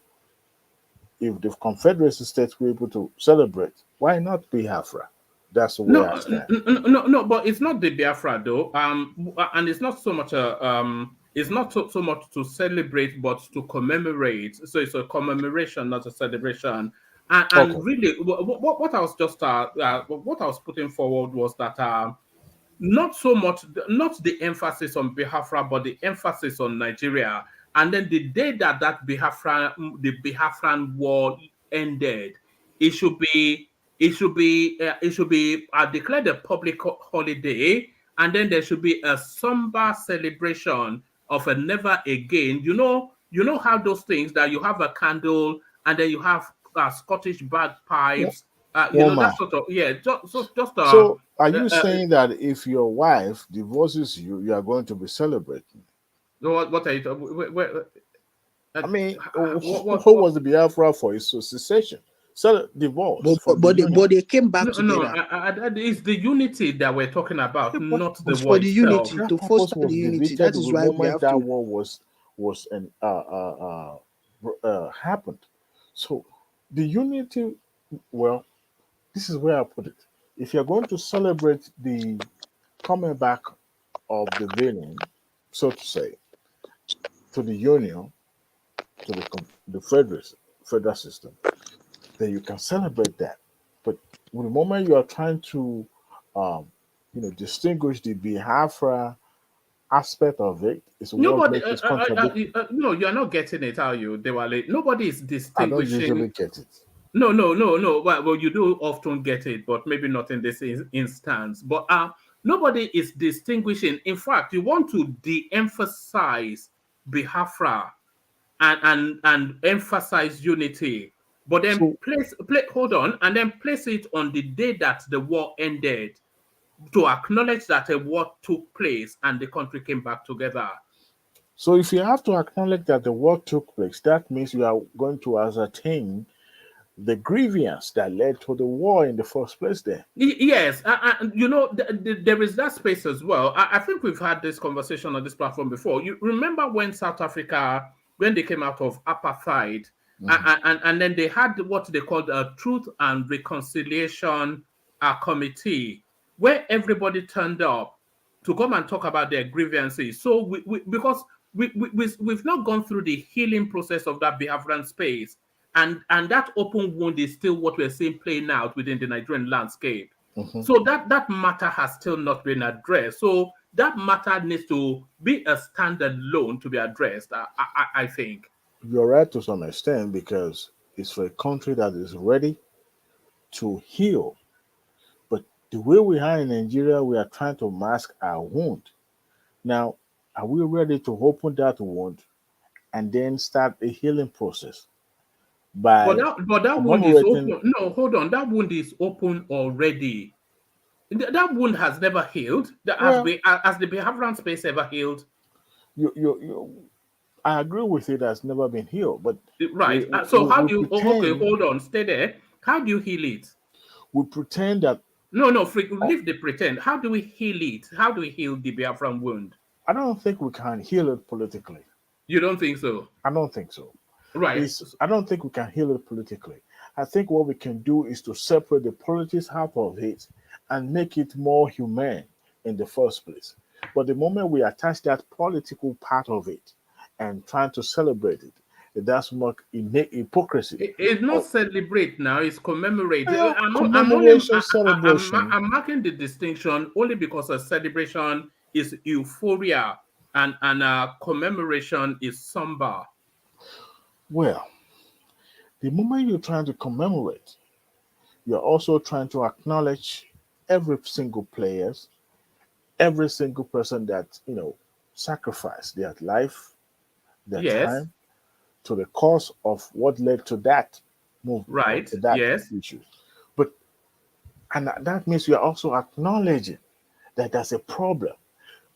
if the Confederacy states were able to celebrate, why not Biafra? That's the way No, I stand. no, but it's not the Biafra though. And it's not so much it's not so much to celebrate, but to commemorate. So it's a commemoration, not a celebration. And Okay. really, what I was just what I was putting forward was that not so much, not the emphasis on Biafra, but the emphasis on Nigeria. And then the day that the Biafran war ended, it should be declared a public holiday, and then there should be a somber celebration of a never again. You know how those things that you have a candle and then you have Scottish bagpipes. Woman. That sort of, yeah. Just So are you uh, saying that if your wife divorces you, you are going to be celebrating? what are you talking? I mean, What who was the Biafra for? It's secession. divorce from the union. but they came back No, together. it's the unity that we're talking about, Yeah, but not the It's war for the itself. unity, that to purpose foster was the unity. defeated That the is why we moment have that to. war was an happened. So the unity, well, this is where I put it. If you're going to celebrate the coming back of the villain, so to say, to the union, to the federal system, then you can celebrate that. But the moment you are trying to, um, distinguish the Biafra aspect of it, is what Nobody, makes it contradictory. no, you're not getting it, are you? They were late. Nobody is I don't distinguishing. usually get it. No. Well, you do often get it, but maybe not in this instance. But nobody is distinguishing. In fact, you want to de-emphasize Biafra and emphasize unity, but then So, hold on, and then place it on the day that the war ended to acknowledge that a war took place and the country came back together. so if you have to acknowledge that the war took place, that means you are going to ascertain the grievance that led to the war in the first place. Then, Yes, there is that space as well. I think we've had this conversation on this platform before. You remember when South Africa, when they came out of apartheid, and then they had what they called a Truth and Reconciliation Committee, where everybody turned up to come and talk about their grievances. So because we've not gone through the healing process of that Biafran space. And that open wound is still what we're seeing playing out within the Nigerian landscape. So that matter has still not been addressed. So that matter needs to be a standalone to be addressed, I think. you're right to some extent because it's for a country that is ready to heal. But the way we are in Nigeria, we are trying to mask our wound. Now, are we ready to open that wound and then start a healing process by But that wound is commemorating? open. No, hold on. That wound is open already. That wound has never healed. Well, Has the Biafran space ever healed? I agree with it. That's never been healed, but Right. So we, how we do you? Oh, okay, pretend hold on. Stay there. How do you heal it? we pretend that. No, Oh, leave the pretend. How do we heal it? How do we heal the Biafran wound? I don't think we can heal it politically. You don't think so? I don't think so. Right. I don't think we can heal it politically. I think what we can do is to separate the politics out of it and make it more humane in the first place. But the moment we attach that political part of it and trying to celebrate it, that's more hypocrisy. It's not Of celebrate now, it's commemorate. commemoration celebration. I'm marking the distinction only because a celebration is euphoria and commemoration is somber. Well, the moment you're trying to commemorate, you're also trying to acknowledge every single players, every single person that sacrificed their life, their Yes, time to the cause of what led to that movement or right, to that yes. issue. But and that means you are also acknowledging that there's a problem.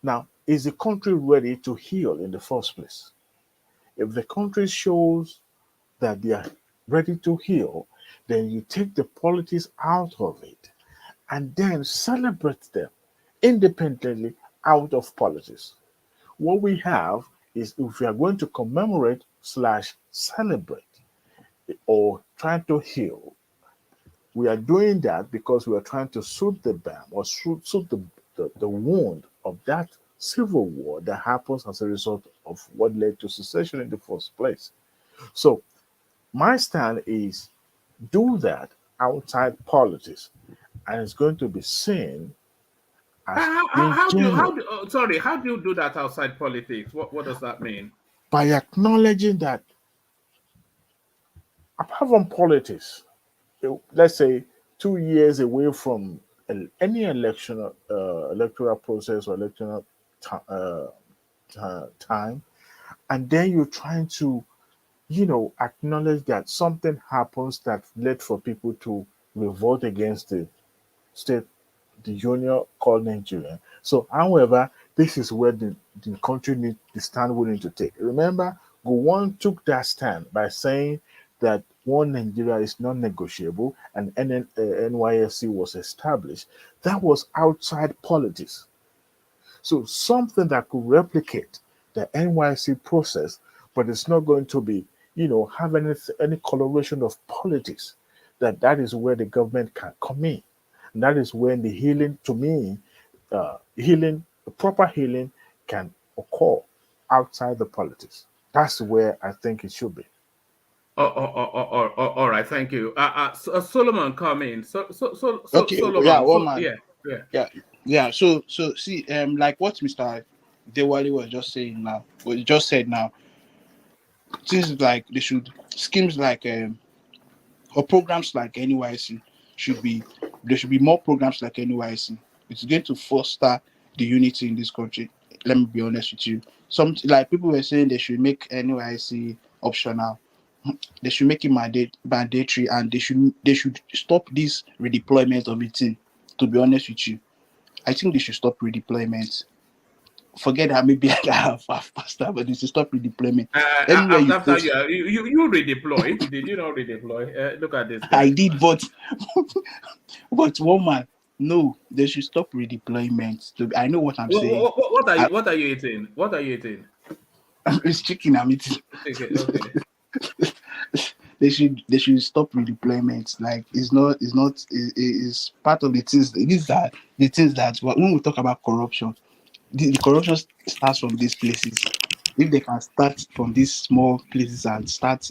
Now, is the country ready to heal in the first place? If the country shows that they are ready to heal, then you take the politics out of it and then celebrate them independently out of politics. What we have is if we are going to commemorate slash celebrate or trying to heal, we are doing that because we are trying to soothe the bam or soothe the wound of that civil war that happens as a result of what led to secession in the first place. So my stand is do that outside politics, and it's going to be seen as being genuine How do you do that outside politics? What does that mean? by acknowledging that apart from politics, let's say 2 years away from any electoral process or electoral time, and then you're trying to, acknowledge that something happens that led for people to revolt against the state, the union called Nigeria. So, however, this is where the country needs the stand we need to take. Remember, Gowon took that stand by saying that One Nigeria is non-negotiable, and NYSC was established. That was outside politics. So something that could replicate the NYC process, but it's not going to be, have any coloration of politics. That is where the government can come in. And that is when the healing, to me, the proper healing can occur outside the politics. That's where I think it should be. All right, thank you. Solomon, come in. Okay, yeah, Solomon. one man. Yeah. Yeah. So see, like what Mr. Dewali was just saying now, what he just said now, things like schemes like or programs like NYC there should be more programs like NYC. It's going to foster the unity in this country. Let me be honest with you. Some like people were saying they should make NYC optional. They should make it mandatory, and they should stop this redeployment of it in. To be honest with you, I think they should stop redeployment. Forget that maybe I have faster, but they should stop redeployment. Anywhere you After post, you redeploy, did you not redeploy? Look at this guy. I did, but one man, no, they should stop redeployment. I know what I'm saying. What are you eating? What are you eating? It's chicken I'm eating. Okay. They should stop redeployment. Like it's part of the things. These are the things that when we talk about corruption, the corruption starts from these places. If they can start from these small places and start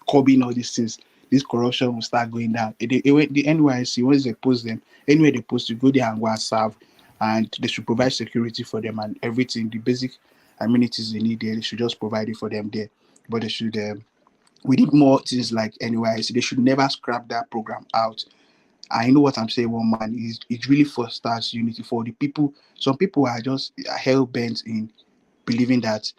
curbing all these things, this corruption will start going down. The NYC, once they post them, anywhere they post, you go there and go and serve, and they should provide security for them and everything. The basic amenities they need there, they should just provide it for them there. But they should. We need more things like NYC. They should never scrap that program out. I know what I'm saying, one man. It really fosters unity for the people. Some people are just hell bent in believing that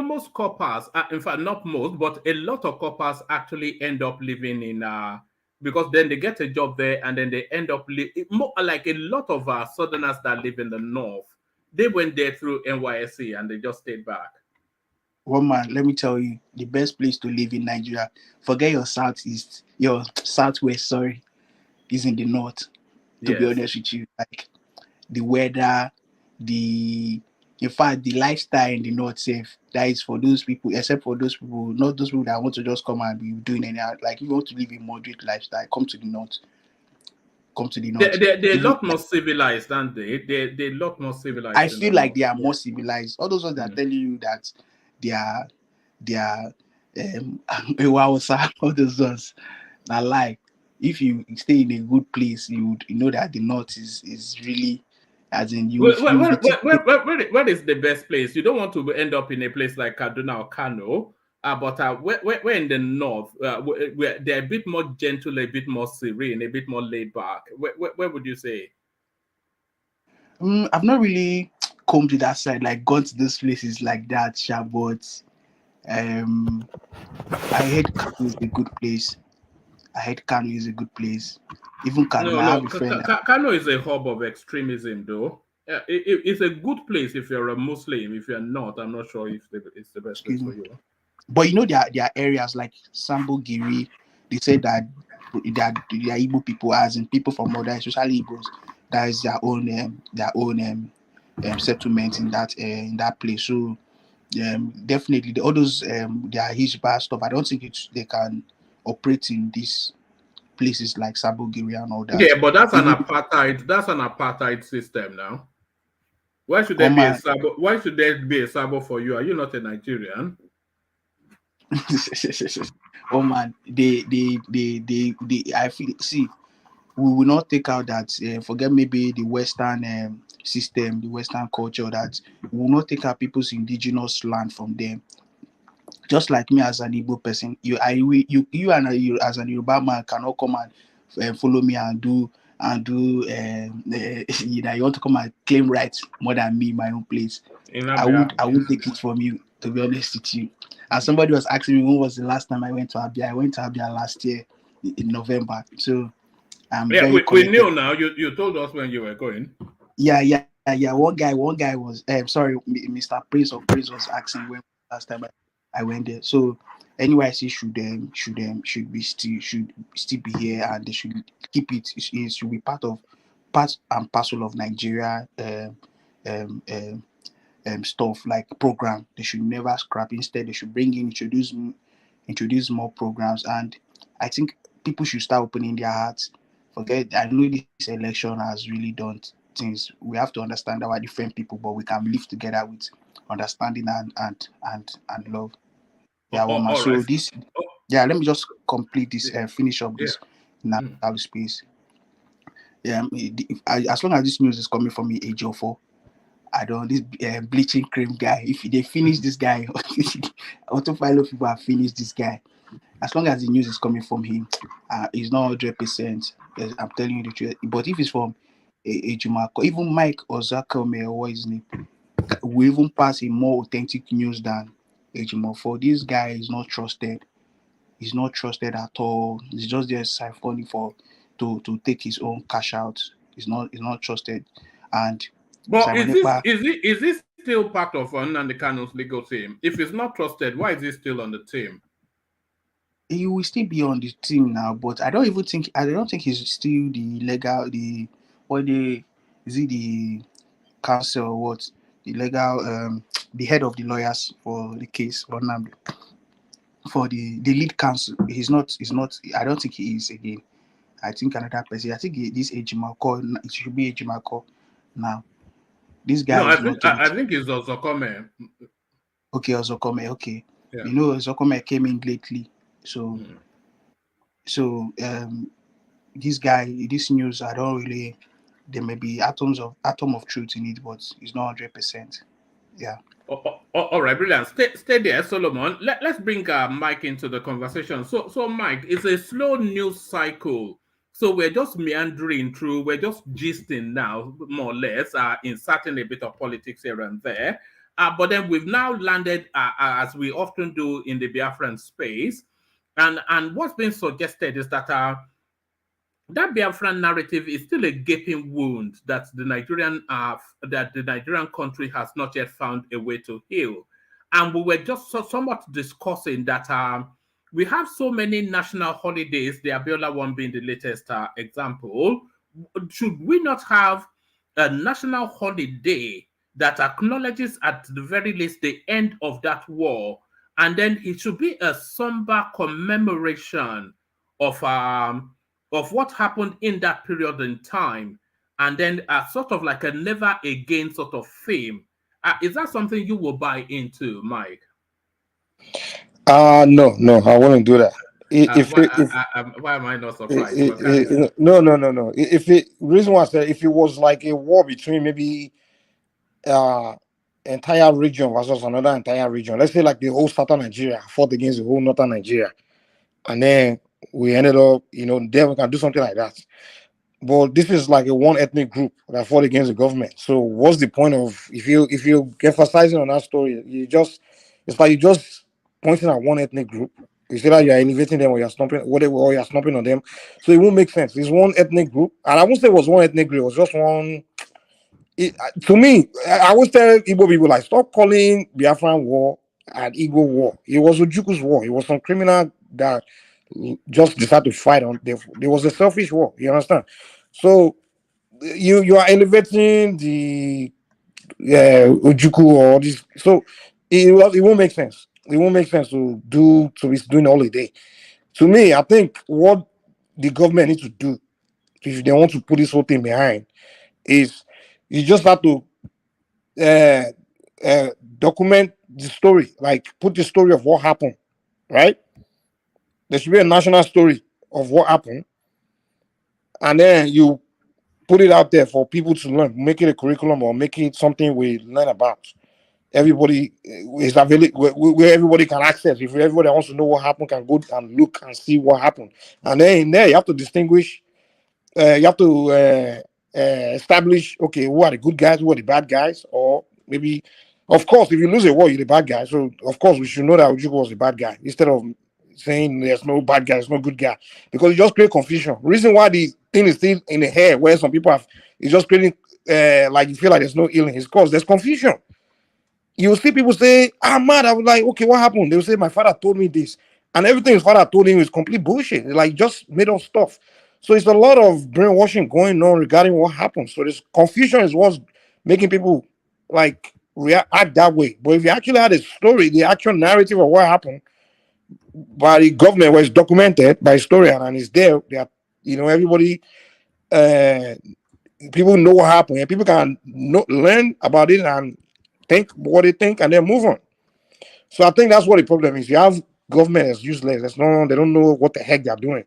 most coppers, in fact not most, but a lot of coppers actually end up living in because then they get a job there and then they end up more like a lot of southerners that live in the north. They went there through NYSC and they just stayed back. One man, let me tell you, the best place to live in Nigeria, forget your southeast, your southwest, sorry, is in the north. To be honest with you, like the weather, in fact, the lifestyle in the north safe. That is for those people, except for those people, not those people that want to just come and be doing any, like if you want to live a moderate lifestyle, come to the north. Come to the north. They're a lot more civilized, aren't they? They're a lot more civilized. I feel like they are more civilized. All those ones that are telling you that they are all those ones are like, if you stay in a good place, you know that the north is really, as in you. Where is the best place? You don't want to end up in a place like Kaduna or Kano, but we're in the north, where they're a bit more gentle, a bit more serene, a bit more laid back. Where would you say? I've not really come to that side, like gone to those places like that, but I heard Kano is a good place. Even Kano, I have a friend. Kano is a hub of extremism, though. It's a good place if you're a Muslim. If you're not, I'm not sure if it's the best place for you. But there are areas like Sambogiri. They say that they are Igbo people, as in people from other, especially Igbos, that is their own settlement in that place. So definitely all those they are huge bad stuff. I don't think they can operate in these places like Sambogiri and all that. Yeah, but that's an apartheid. That's an apartheid system now. Why should there be a Sabo? Why should there be a Sabo for you? Are you not a Nigerian? Oh man, I feel, see, we will not take out that forget maybe the Western system, the Western culture, that we will not take out people's indigenous land from them. Just like me as an Igbo person, you as an Yoruba man cannot come and follow me and do you want to come and claim rights more than me in my own place. I won't take it from you, to be honest with you. And somebody was asking me when was the last time I went to Abia. I went to Abia last year in November. So we knew now. You told us when you were going. Yeah. One guy was sorry, Mr. Prince of Prince was asking when last time I went there. So NYC should still be here, and they should keep it. It should be part and parcel of Nigeria um, um, stuff like program. They should never scrap. Instead, they should introduce more programs. And I think people should start opening their hearts. Forget, I know this election has really done things. We have to understand our different people, but we can live together with understanding and love. Yeah, one man. All right. So this, yeah, let me just complete this, finish up Yeah. this now space. Yeah, as long as this news is coming from me, age 4, I don't this bleaching cream guy. If they finish this guy, autopilot people have finished this guy. As long as the news is coming from him, it's not 100%. I'm telling you the truth. But if it's from a Jumako, even Mike or Zakome or what his name, will even pass a more authentic news than Ejimo. For this guy is not trusted. He's not trusted at all. He's just there siphoning to take his own cash out. He's not trusted. And But Simon is this still part of Nnamdi Kanu's legal team? If he's not trusted, why is he still on the team? he will still be on the team now, but I don't think he's still the legal is he the counsel or what? The legal the head of the lawyers for the case or Nnamdi. For the lead counsel. He's not I don't think he is again. I think another person. I think this Ejimako, it should be Ejimako now. This guy No, is not. I think it's Ozokome. Okay, Ozokome. Okay, Yeah. you know Ozokome came in lately, so this guy, this news, I don't really. There may be atom of truth in it, but it's not 100%. Yeah. All right, brilliant. Stay there, Solomon. Let's bring Mike into the conversation. So Mike, it's a slow news cycle. So we're just meandering through, we're just gisting now, more or less, inserting a bit of politics here and there. But then we've now landed, as we often do in the Biafran space. And what's been suggested is that that Biafran narrative is still a gaping wound that the Nigerian country has not yet found a way to heal. And we were just somewhat discussing that we have so many national holidays, the Abiola one being the latest example. Should we not have a national holiday that acknowledges at the very least the end of that war? And then it should be a somber commemoration of what happened in that period in time, and then sort of like a never again sort of theme. Is that something you will buy into, Mike? No, I wouldn't do that. Why am I not surprised? No. Reason why I said if it was like a war between maybe entire region versus another entire region, let's say like the whole southern Nigeria fought against the whole northern Nigeria, and then we ended up, then we can do something like that. But this is like a one ethnic group that fought against the government. So what's the point of if you emphasizing on that story? It's like you just pointing at one ethnic group. You say that you're elevating them or you're stomping on them. So it won't make sense. It's one ethnic group, and I won't say it was one ethnic group. It was just one. To me, I always tell Igbo people like stop calling Biafran war an Igbo war. It was Ojuku's war. It was some criminal that just decided to fight on. There was a selfish war. You understand? So you are elevating the Ojuku or this. So it won't make sense. It won't make sense to be doing holiday. To me, I think what the government needs to do if they want to put this whole thing behind is you just have to document the story, like put the story of what happened, right? There should be a national story of what happened, and then you put it out there for people to learn, make it a curriculum or make it something we learn about. Everybody is available where everybody can access. If everybody wants to know what happened, can go and look and see what happened. And then in there, you have to distinguish. You have to establish, okay, who are the good guys, who are the bad guys, or maybe, of course, if you lose a war, you're the bad guy. So, of course, we should know that Ojukwu was the bad guy instead of saying there's no bad guy, there's no good guy, because it just creates confusion. Reason why the thing is still in the air, where some people have, it's just creating like you feel like there's no healing, is because there's confusion. you see people say, I'm mad. I was like, okay, what happened? They will say, my father told me this. And everything his father told him is complete bullshit. Like, just made up stuff. So it's a lot of brainwashing going on regarding what happened. So this confusion is what's making people like act that way. But if you actually had a story, the actual narrative of what happened by the government was documented by historian and it's there, they are, everybody, people know what happened and people can learn about it and think what they think and then move on. So I think that's what the problem is. You have government that's useless. They don't know what the heck they're doing.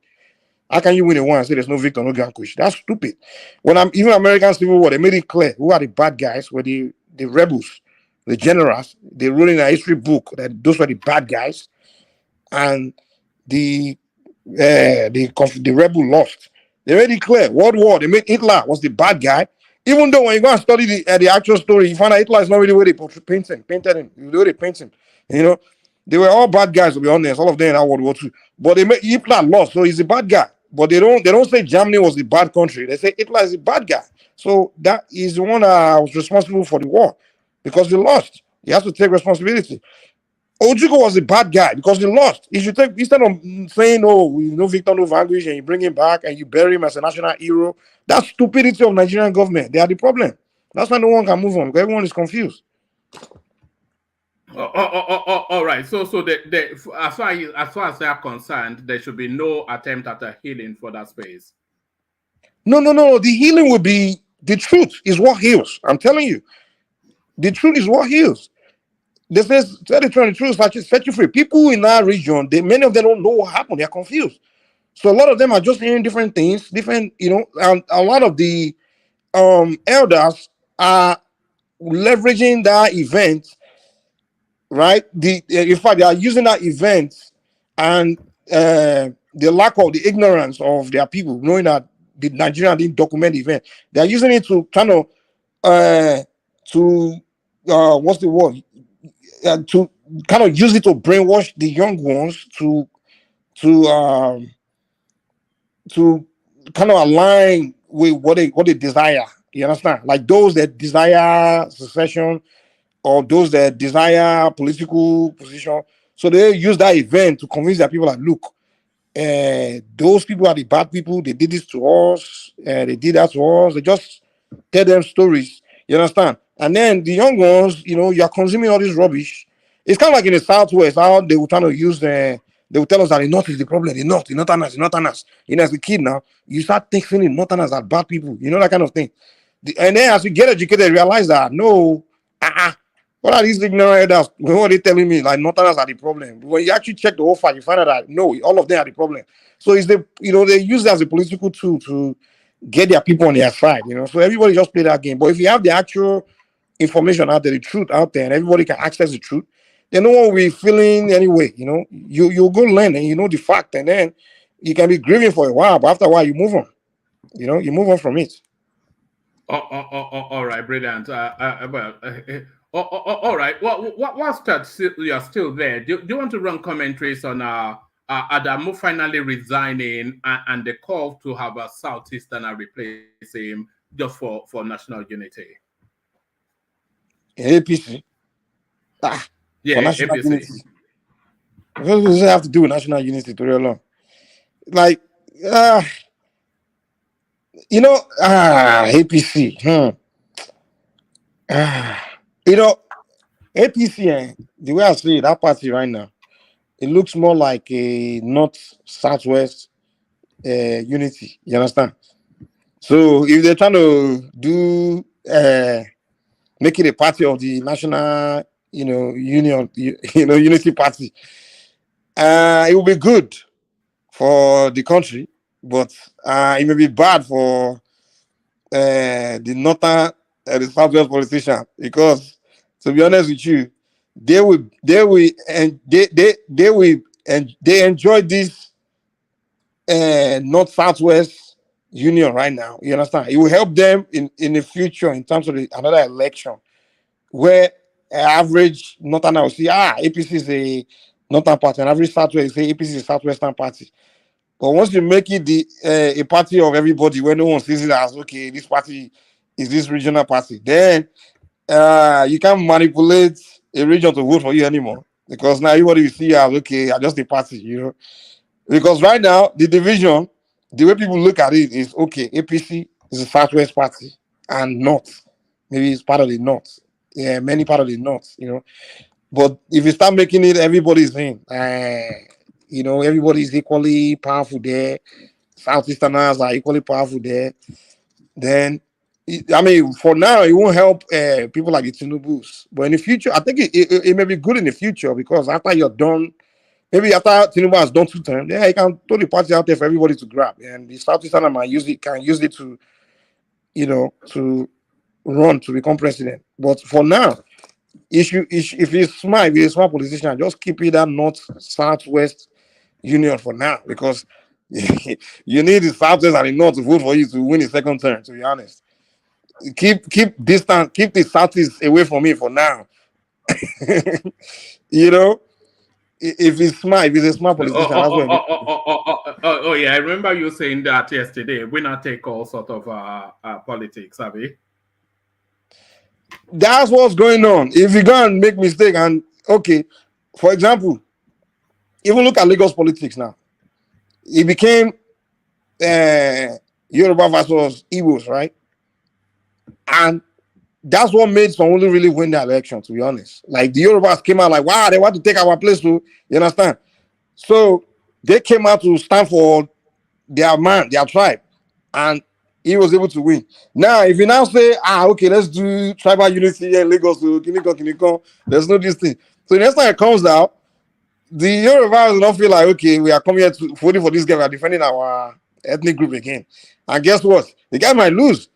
How can you win a war and say there's no victor, no vanquish? That's stupid. When even American Civil War, they made it clear who are the bad guys, were the rebels, the generals. They wrote in a history book that those were the bad guys, and the rebel lost. They made it clear. World War, they made Hitler was the bad guy. Even though when you go and study the actual story, you find out Hitler is not really where they painted him. The way they paint him, they were all bad guys, to be honest. All of them in that World War II. But they made Hitler lost, so he's a bad guy. But they don't say Germany was the bad country. They say Hitler is a bad guy. So that is the one that was responsible for the war because he lost. He has to take responsibility. Ojukwu was a bad guy because he lost. He should take, instead of saying, oh, no victor, no vanquish, and you bring him back and you bury him as a national hero. That's stupidity of Nigerian government. They are the problem. That's why no one can move on because everyone is confused. All right. So as far as they are concerned, there should be no attempt at a healing for that space. No. The healing will be, the truth is what heals. I'm telling you. The truth is what heals. They say, tell the truth, set you free. People in our region, many of them don't know what happened. They're confused. So a lot of them are just hearing different things, and a lot of the elders are leveraging that event, right? In fact, they are using that event and the lack of the ignorance of their people, knowing that the Nigerian didn't document the event. They are using it to kind of what's the word? To kind of use it to brainwash the young ones to kind of align with what they desire. You understand? Like those that desire secession or those that desire political position. So they use that event to convince their people that, look, those people are the bad people. They did this to us. They did that to us. They just tell them stories. You understand? And then the young ones, you are consuming all this rubbish. It's kind of like in the Southwest, how they will try to use they will tell us that the North is the problem. The Northerners. As a kid now, you start thinking the Northerners are bad people. That kind of thing. And then as you get educated, you realize that no, what are these ignorant elders? What are they telling me? Like Northerners are the problem. When you actually check the whole fight, you find out that no, all of them are the problem. So it's they use it as a political tool to get their people on their side. So everybody just play that game. But if you have the actual information out there, the truth out there, and everybody can access the truth, then no one will be feeling anyway. You go learn and you know the fact, and then you can be grieving for a while, but after a while you move on. You move on from it. All right, brilliant. All right. Well, whilst you are still there, do you want to run commentaries on Adamu finally resigning and the call to have a Southeasterner replace him just for national unity? APC. Yeah, for national APC. unity. What does it have to do with national unity to real long? Like, APC. APC, the way I see it, that party right now, it looks more like a North-Southwest unity. You understand? So if they're trying to do make it a party of the national, union, unity party, it will be good for the country, but it may be bad for the northern the southwest politician, because to be honest with you, they enjoy this north southwest union right now. You understand? It will help them in the future in terms of another election where average northern will see APC is a northern party, and average southwest say APC is a southwestern party. But once you make it a party of everybody, where no one sees it as, okay, this party is this regional party, then you can manipulate a region to vote for you anymore because now everybody will see as okay, I just a party, Because right now the division, the way people look at it is okay. APC is a Southwest party and North, maybe it's part of the North, yeah, many part of the North. But if you start making it, everybody's in. Everybody's equally powerful there. Southeasterners are equally powerful there. Then, for now, it won't help people like the Tinubus. But in the future, I think it may be good in the future because after you're done, maybe after Tinubu has done 2 terms, yeah, you can throw the party out there for everybody to grab. And the Southeasterners can use it to, to run to become president. But for now, if he's smart, if he's a smart politician, just keep it that North Southwest union for now because you need the Southwest and the North to vote for you to win the second term. To be honest, keep distance, keep the Southeast away from me for now. If he's smart, if he's a smart politician, that's what I mean. Oh, yeah, I remember you saying that yesterday. Winner take all sort of politics, Abby. That's what's going on. If you go and make mistake and okay, for example, even look at Lagos politics now. It became Yoruba versus Igbos, right? And that's what made some only really win the election, to be honest. Like the Yorubas came out like, wow, they want to take our place too. You understand? So they came out to stand for their man, their tribe, and he was able to win. Now, if you now say, okay, let's do tribal unity here in Lagos to Kiniko, there's no this thing. So the next time it comes out, the Yorubas will not feel like, okay, we are coming here to voting for this guy, we are defending our ethnic group again. And guess what? The guy might lose.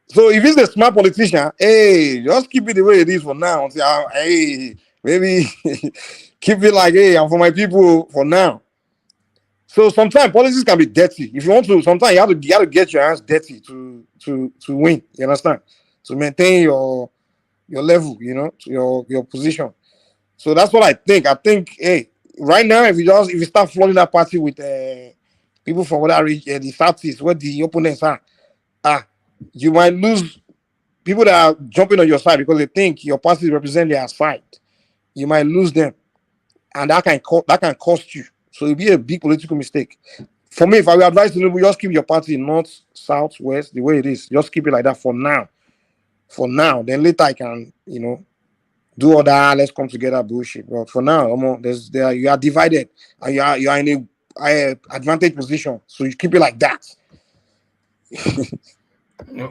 So if he's a smart politician, hey, just keep it the way it is for now. Hey, maybe keep it like, hey, I'm for my people for now. So sometimes politics can be dirty. If you want to, sometimes you have to get your hands dirty to win. You understand? To maintain your level, your position. So that's what I think. I think, hey, right now, if you start flooding that party with people from other region, the Southeast, where the opponents are, you might lose people that are jumping on your side because they think your party represents their side. You might lose them, and that can cost you. So it'll be a big political mistake. For me, if I would advise you, just keep your party North, South, West the way it is. Just keep it like that for now. For now, then later I can, do all that. Let's come together bullshit. But for now, you are divided, and you are in a advantage position. So you keep it like that.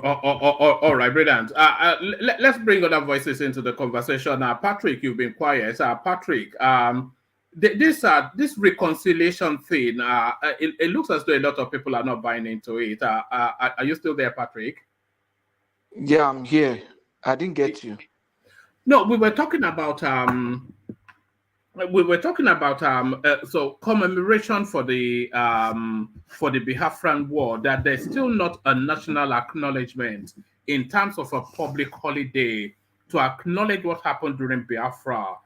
All right, brilliant. Let's bring other voices into the conversation. Patrick, you've been quiet. Patrick, this reconciliation thing, it looks as though a lot of people are not buying into it. Are you still there, Patrick? Yeah, I'm here. I didn't get you. No, we were talking about so commemoration for the Biafran War, that there's still not a national acknowledgement in terms of a public holiday to acknowledge what happened during Biafra,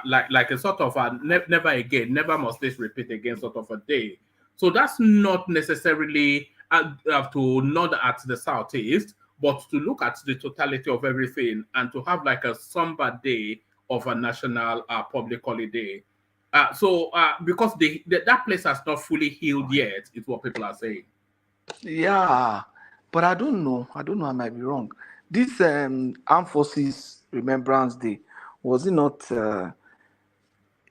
like a sort of a never again, never must this repeat again sort of a day. So that's not necessarily to nod at the Southeast, but to look at the totality of everything and to have like a somber day of a national public holiday. Because that place has not fully healed yet, is what people are saying. Yeah, but I don't know. I might be wrong. This Armed Forces Remembrance Day, was it not the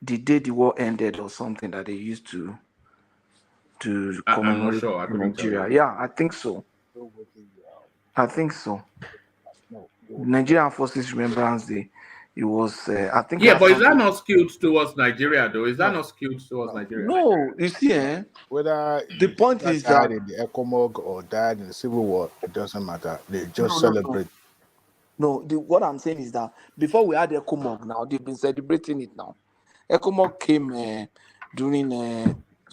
day the war ended or something that they used to commemorate sure. Nigeria? Yeah, I think so. Nigerian Forces Remembrance Day. It was, I think. Yeah, but is that not skewed towards Nigeria, though? Is that not skewed towards Nigeria? No, you see, whether the point is that died in the ECOMOG or died in the Civil War, it doesn't matter. They just celebrate. No, what I'm saying is that before we had ECOMOG, now they've been celebrating it now. ECOMOG came during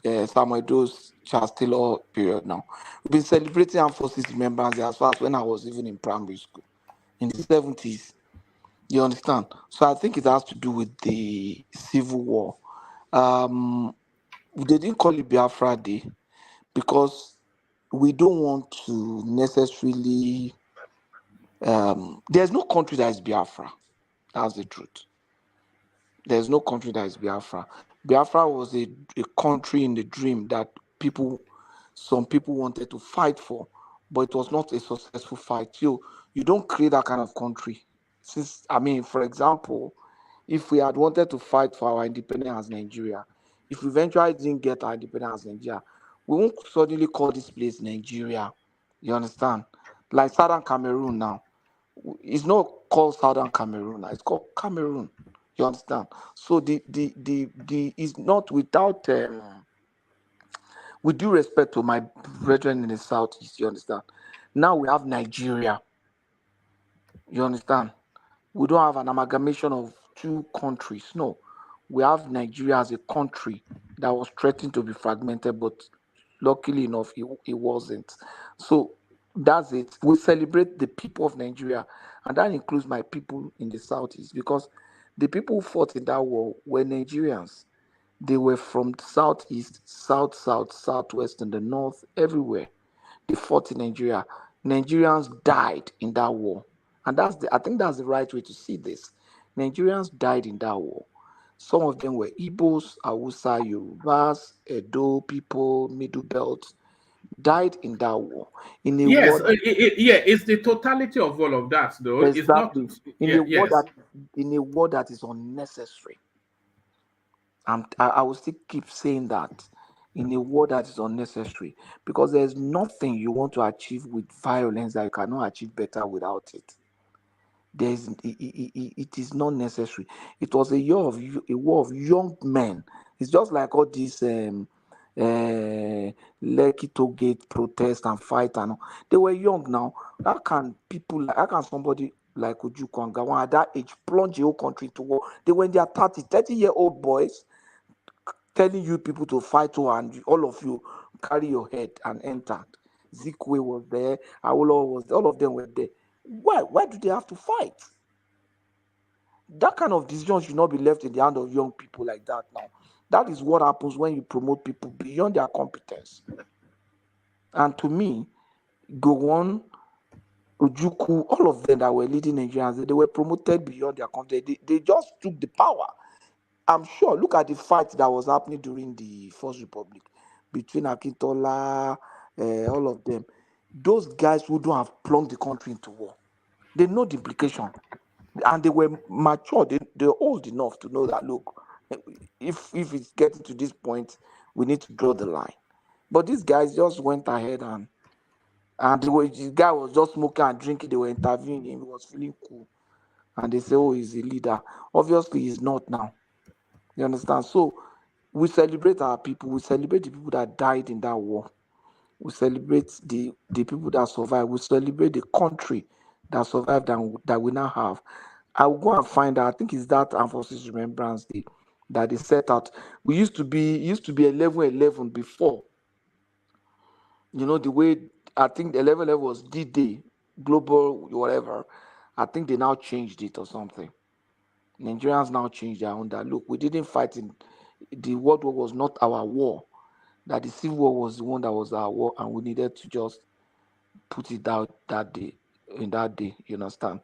Samuel Doe's Charles Taylor period. Now we've been celebrating Armed Forces Remembrance Day as far as when I was even in primary school in the 70s. You understand? So I think it has to do with the Civil War. They didn't call it Biafra Day because we don't want to necessarily. There's no country that is Biafra. That's the truth. There's no country that is Biafra. Biafra was a country in the dream that some people wanted to fight for, but it was not a successful fight. You don't create that kind of country. For example, if we had wanted to fight for our independence as Nigeria, if we eventually didn't get our independence as Nigeria, we won't suddenly call this place Nigeria. You understand? Like Southern Cameroon now. It's not called Southern Cameroon. It's called Cameroon. You understand? So the is not without with due respect to my brethren in the southeast. You understand? Now we have Nigeria. You understand? We don't have an amalgamation of two countries. No, we have Nigeria as a country that was threatened to be fragmented, but luckily enough, it wasn't. So that's it. We celebrate the people of Nigeria, and that includes my people in the southeast, because the people who fought in that war were Nigerians. They were from the southeast, south, southwest, and the north, everywhere. They fought in Nigeria. Nigerians died in that war. And I think that's the right way to see this. Nigerians died in that war. Some of them were Igbos, Hausa, Yorubas, Edo people, Middle Belt, died in that war. In a Yes, war that, it's the totality of all of that, though. It's not. exactly, in Yeah, a war yes. that in a war that is unnecessary. I will still keep saying that, in a war that is unnecessary, because there's nothing you want to achieve with violence that you cannot achieve better without it. It is not necessary. It was a war of young men. It's just like all these Lekki Toll Gate protest and fight and all. They were young now. How can somebody like Ojukwu and Gawon at that age plunge the whole country into war? They were in their 30-year-old boys telling you people to fight war, and all of you carry your head and entered. Zikwe was there, Awolowo was there, all of them were there. Why do they have to fight? That kind of decision should not be left in the hand of young people like that now. That is what happens when you promote people beyond their competence. And to me, Gowon, Ojukwu, all of them that were leading Nigerians, they were promoted beyond their competence. They just took the power. I'm sure, look at the fight that was happening during the First Republic between Akintola, all of them. Those guys who don't have plunged the country into war, they know the implication. And they were mature, they're old enough to know that, look, if it's getting to this point, we need to draw the line. But these guys just went ahead and the guy was just smoking and drinking, they were interviewing him, he was feeling cool. And they say, oh, he's a leader. Obviously, he's not now. You understand? So we celebrate our people, we celebrate the people that died in that war. We celebrate the people that survived. We celebrate the country that survived and that we now have. I will go and find out. I think it's that Armed Forces Remembrance Day that they set out. We used to be 11/11 before. You know, the way I think the 11/11 was D-Day, global whatever. I think they now changed it or something. Nigerians now changed their own. That look, we didn't fight in the World War was not our war. That the Civil War was the one that was our war, and we needed to just put it out that day, in that day. You understand?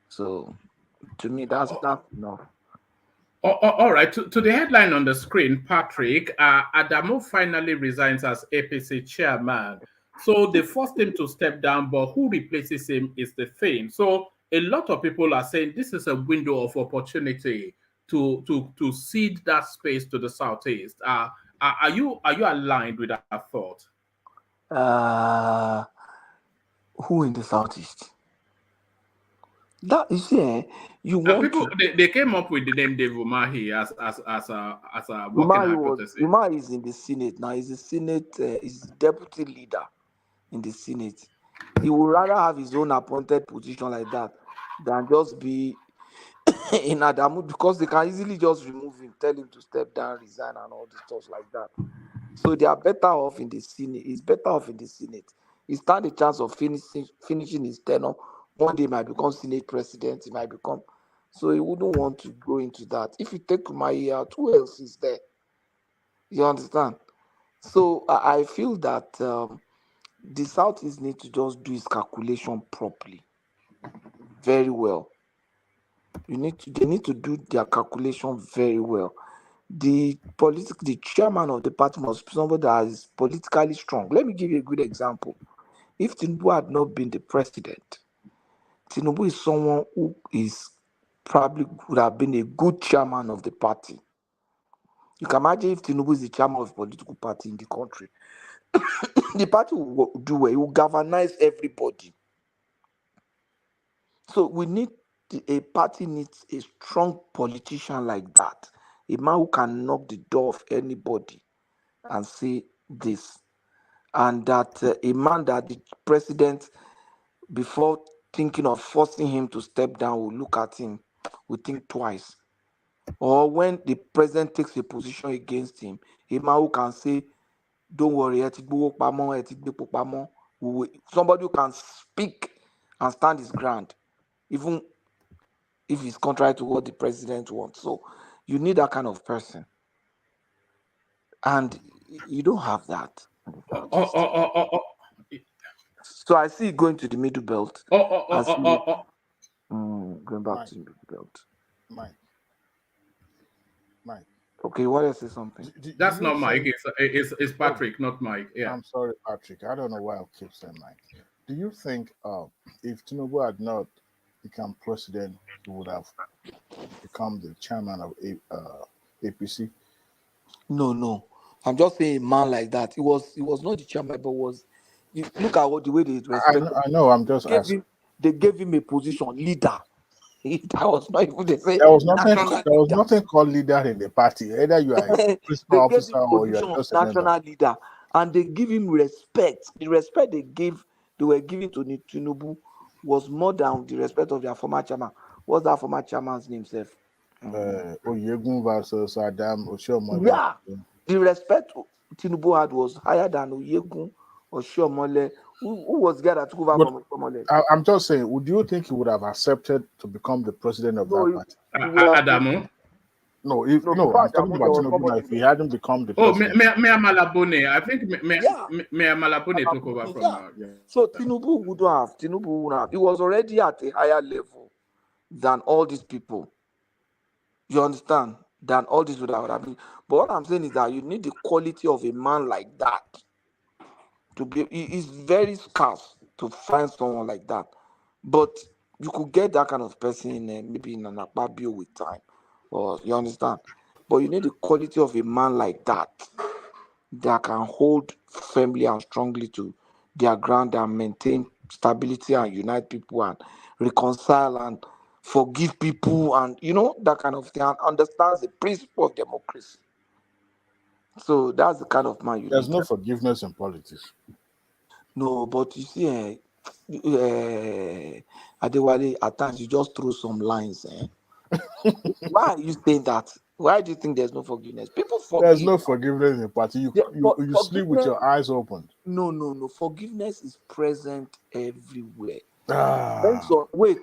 So to me, that's enough. All right. To the headline on the screen, Patrick, Adamu finally resigns as APC chairman. So they forced him to step down, but who replaces him is the thing. So a lot of people are saying this is a window of opportunity to cede that space to the southeast. Are you aligned with that thought? Who in the southeast? That you see, you want people to. they came up with the name Dave Umahi as a working hypothesis. Umahi is in the Senate now. He's the Senate. He's the deputy leader in the Senate. He would rather have his own appointed position like that than just be in Adamu, because they can easily just remove him, tell him to step down, resign, and all this stuff like that. So they are better off in the Senate. He's better off in the Senate. He stand a chance of finishing his tenure. One day he might become Senate president. He might become. So he wouldn't want to go into that. If you take my out, who else is there? You understand? So I feel that the Southeast need to just do its calculation properly, very well. They need to do their calculation very well. The chairman of the party must be somebody that is politically strong. Let me give you a good example. If Tinubu had not been the president, Tinubu is someone who is probably would have been a good chairman of the party. You can imagine if Tinubu is the chairman of a political party in the country, the party will do well. It will galvanize everybody. So a party needs a strong politician like that, a man who can knock the door of anybody and say this, and that a man that the president, before thinking of forcing him to step down, will look at him, will think twice. Or when the president takes a position against him, a man who can say, "Don't worry, somebody who can speak and stand his ground, even if it's contrary to what the president wants." So you need that kind of person. And you don't have that. So I see it going to the middle belt. Going back to the middle belt. Mike. Okay, what else is something? That's not Mike. It's Patrick, not Mike. Yeah. I'm sorry, Patrick. I don't know why I keep saying Mike. Do you think if Tinubu had not become president, he would have become the chairman of APC? No. I'm just saying a man like that. He was not the chairman, but look at the way they respect. I know. I'm just asking. They gave him a position, leader. That was not even the same. There was nothing called leader in the party. Either you are a principal officer or you are just a national leader, and they give him respect. The respect they were giving to Tinubu was more than the respect of their former chairman. What's that former chairman's name, Seth? Oyegun versus Adamu. Yeah, the respect Tinubu had was higher than Oyegun or Shiomole, who was the guy that took over from Shiomole. I'm just saying, would you think he would have accepted to become the president of that party? Adamu? No, I'm talking about Tinubu. If he hadn't become the president. Mayor Malabone. I think Mayor Malabone took over from. So Tinubu would have. He was already at a higher level than all these people. You understand? Than all these would have been. But what I'm saying is that you need the quality of a man like that. It's very scarce to find someone like that. But you could get that kind of person maybe in an Akpabio with time. Or you understand? But you need the quality of a man like that can hold firmly and strongly to their ground and maintain stability and unite people and reconcile and forgive people and that kind of thing, and understands the principle of democracy. So that's the kind of man There's no forgiveness in politics. No, but you see, Adewale, at times you just throw some lines. Why are you saying that? Why do you think there's no forgiveness? People forgive. There's no forgiveness in the party. You sleep with your eyes open. No. Forgiveness is present everywhere. Wait.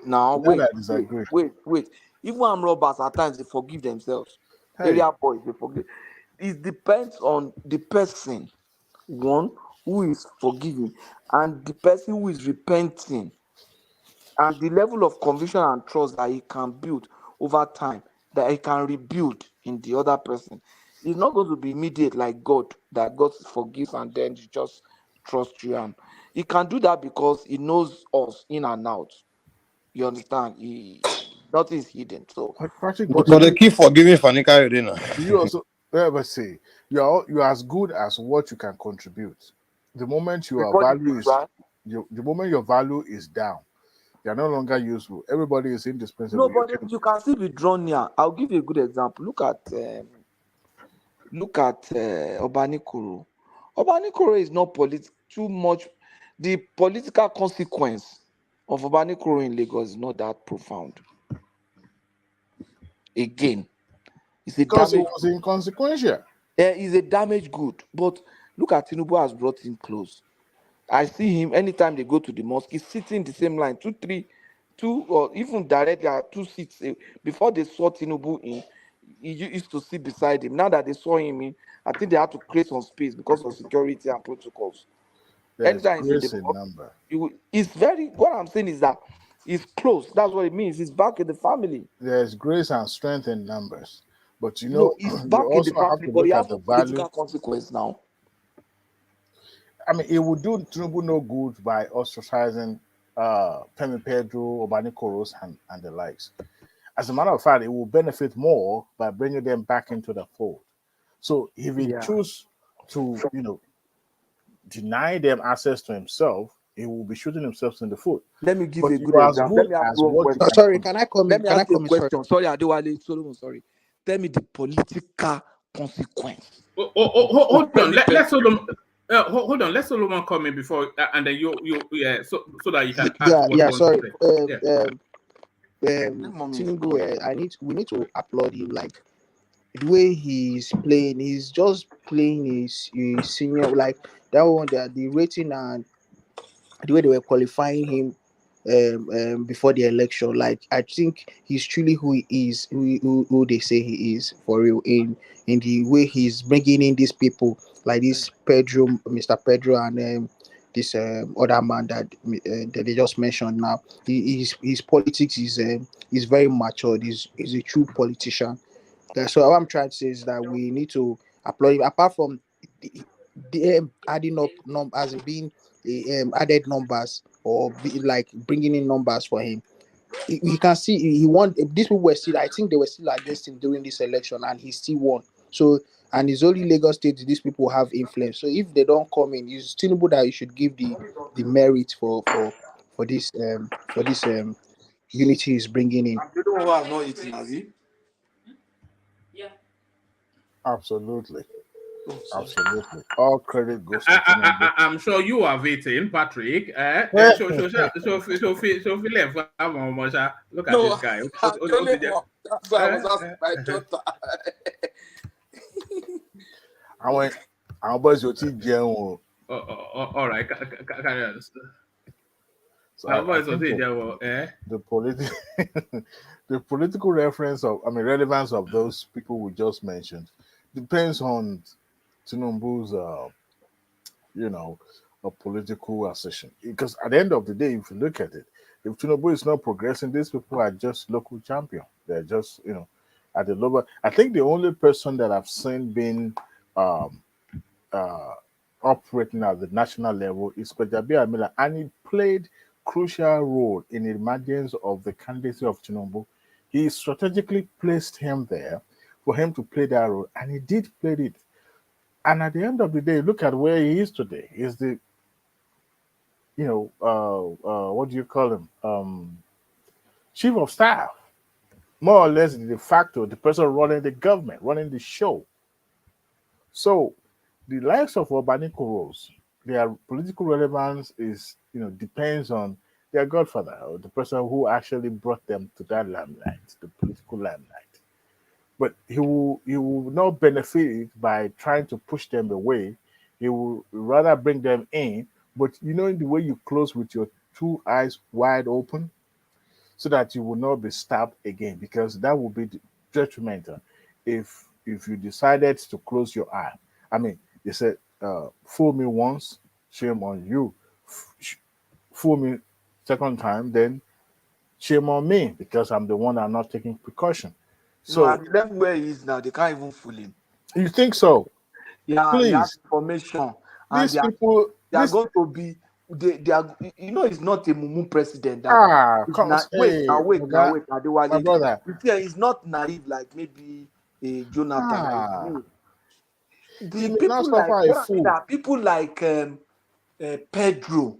Even armed robbers at times they forgive themselves. Area boys, they forgive. It depends on the person, one, who is forgiving, and the person who is repenting, and the level of conviction and trust that he can build over time, that he can rebuild in the other person. It's not going to be immediate like God, that God forgives and then you just trust you. And he can do that because he knows us in and out. You understand? Nothing is hidden. So, but they keep forgiving Fanika. You also ever say you're as good as what you can contribute. The moment your value is the moment your value is down, you're no longer useful. Everybody is indispensable. No, but you can still be drawn near. I'll give you a good example. Look at Obanikoro. Obanikoro is not too much. The political consequence of Obanikoro in Lagos is not that profound. Again, because it was inconsequential. It's a damaged good. But look at Tinubu has brought him close. I see him anytime they go to the mosque, he's sitting in the same line, two, or even directly 2 seats. Before they saw Tinubu in, he used to sit beside him. Now that they saw him in, I think they had to create some space because of security and protocols. Anytime it's a number. It's very, what I'm saying is that It's close. That's what it means. It's back in the family. There's grace and strength in numbers, but you No, know, it's you back in the also have family, to but it look has at no the value. political consequence now. I mean, it would do Tinubu no good by ostracizing Femi Pedro, Obani Koros, and the likes. As a matter of fact, it will benefit more by bringing them back into the fold. So if he Yeah. choose to, deny them access to himself, he will be shooting himself in the foot. Let me give But you a you good are as example. good Let me ask as you one what you question. can Sorry, produce. can I come Let in? me Can I ask you a come in? Sorry. question. Sorry, Adewale Solomon. Sorry. Tell me the political consequence. Hold on. Femi Let's Pedro. hold on. Let Solomon come in before, and then yeah, so that you can add Yeah, to what yeah. you want to Sorry. say. Yeah. Tinubu, we need to applaud him. Like the way he's playing, he's just playing his senior. Like that one, the rating and the way they were qualifying him before the election. Like I think he's truly who he is, who they say he is for real. In the way he's bringing in these people like this Pedro, Mr. Pedro, and this other man that they just mentioned now. His politics is very matured. He's a true politician. So what I'm trying to say is that we need to applaud him. Apart from the adding up as in being added numbers or like bringing in numbers for him, you can see he won. These people were still, I think they were still against him during this election, and he still won. So, and it's only Lagos State these people have influence. So if they don't come in, it's Tinubu that you should give the merit for this unity is bringing in. I'm the one who has not eaten, has he? Absolutely. Oh, sorry. Absolutely. All credit goes to Tinubu. I'm sure you are waiting, Patrick. So look at No, this guy. I'm the only one. That's why I was asking my daughter. Àwọn boys yóò ti jẹun o. All right, carry on. So I think the political relevance of those people we just mentioned depends on Tinubu's a political assertion. Because at the end of the day, if you look at it, if Tinubu is not progressing, these people are just local champion. They're just at the lower. I think the only person that I've seen being operating at the national level is Kwejabi Amila, and he played crucial role in the emergence of the candidacy of Tinubu. He strategically placed him there for him to play that role, and he did play it. And at the end of the day, look at where he is today. He's the, what do you call him? Chief of staff, more or less de facto, the person running the government, running the show. So the likes of Obani Koros, their political relevance is, depends on their godfather, or the person who actually brought them to that limelight, the political limelight. But he will not benefit by trying to push them away. He will rather bring them in. But in the way you close with your two eyes wide open, so that you will not be stabbed again, because that will be detrimental if you decided to close your eye. I mean, they said, fool me once, shame on you. Fool me second time, then shame on me, because I'm the one that not taking precaution. So So at the level where he is now, they can't even fool him. you think so? Yeah, he has Please, information, and these people, they are going to be. They are. He's not a mumu president. hey, my brother. He's not naive like maybe a Jonathan. He may not suffer a fool. People like Pedro.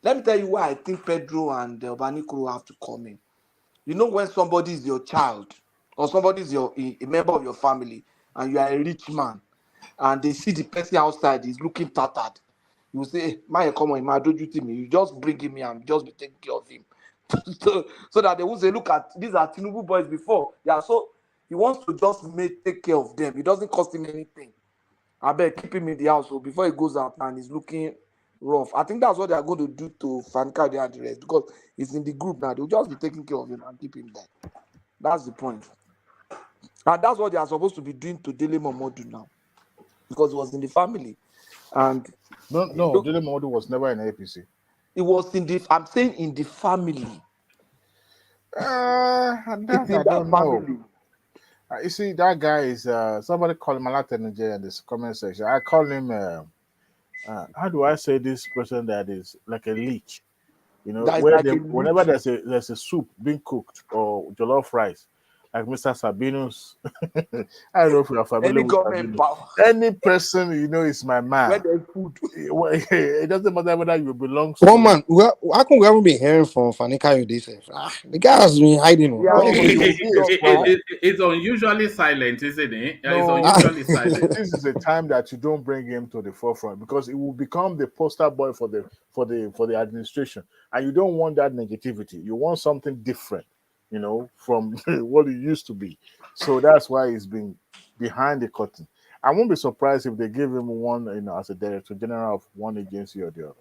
Let me tell you why I think Pedro and Obanikuru have to come in. When somebody is your child or somebody is a member of your family and you are a rich man and they see the person outside is looking tattered, you say, hey, "My come on, my do me." You just bring him here and just be taking care of him, so that they will say, "Look at these are Tinubu boys before." Yeah, so he wants to just take care of them. It doesn't cost him anything. I bet keep him in the house before he goes out and he's looking rough. I think that's what they are going to do to Fanka and the rest, because he's in the group now. They'll just be taking care of him and keep him there. That's the point. And that's what they are supposed to be doing to Dele Momodu now, because it was in the family. And no, Dele Momodu was never in APC. It was I'm saying in the family. That It's in I that don't know. family. You see, that guy is somebody call him Alatenuje in this comment section. I call him how do I say this person that is like a leech? You know, That is where like they a whenever leech. there's a soup being cooked or jollof rice, like Mr. Sabinus. I don't know if you are familiar Any with government Sabinus. power Any person you know is my where man. there's food. It doesn't matter whether you belong One to. man, how come we haven't been hearing from Fanikayo this? The guy has been hiding. He has No, been he will doing be stuff, exposed. man. It's unusually silent, isn't it? It's No, unusually silent. this is a time that you don't bring him to the forefront because it will become the poster boy for the administration, and you don't want that negativity. You want something different, you know, from what it used to be. So that's why he's been behind the curtain. I won't be surprised if they give him one, you know, as a director general of one agency or the other,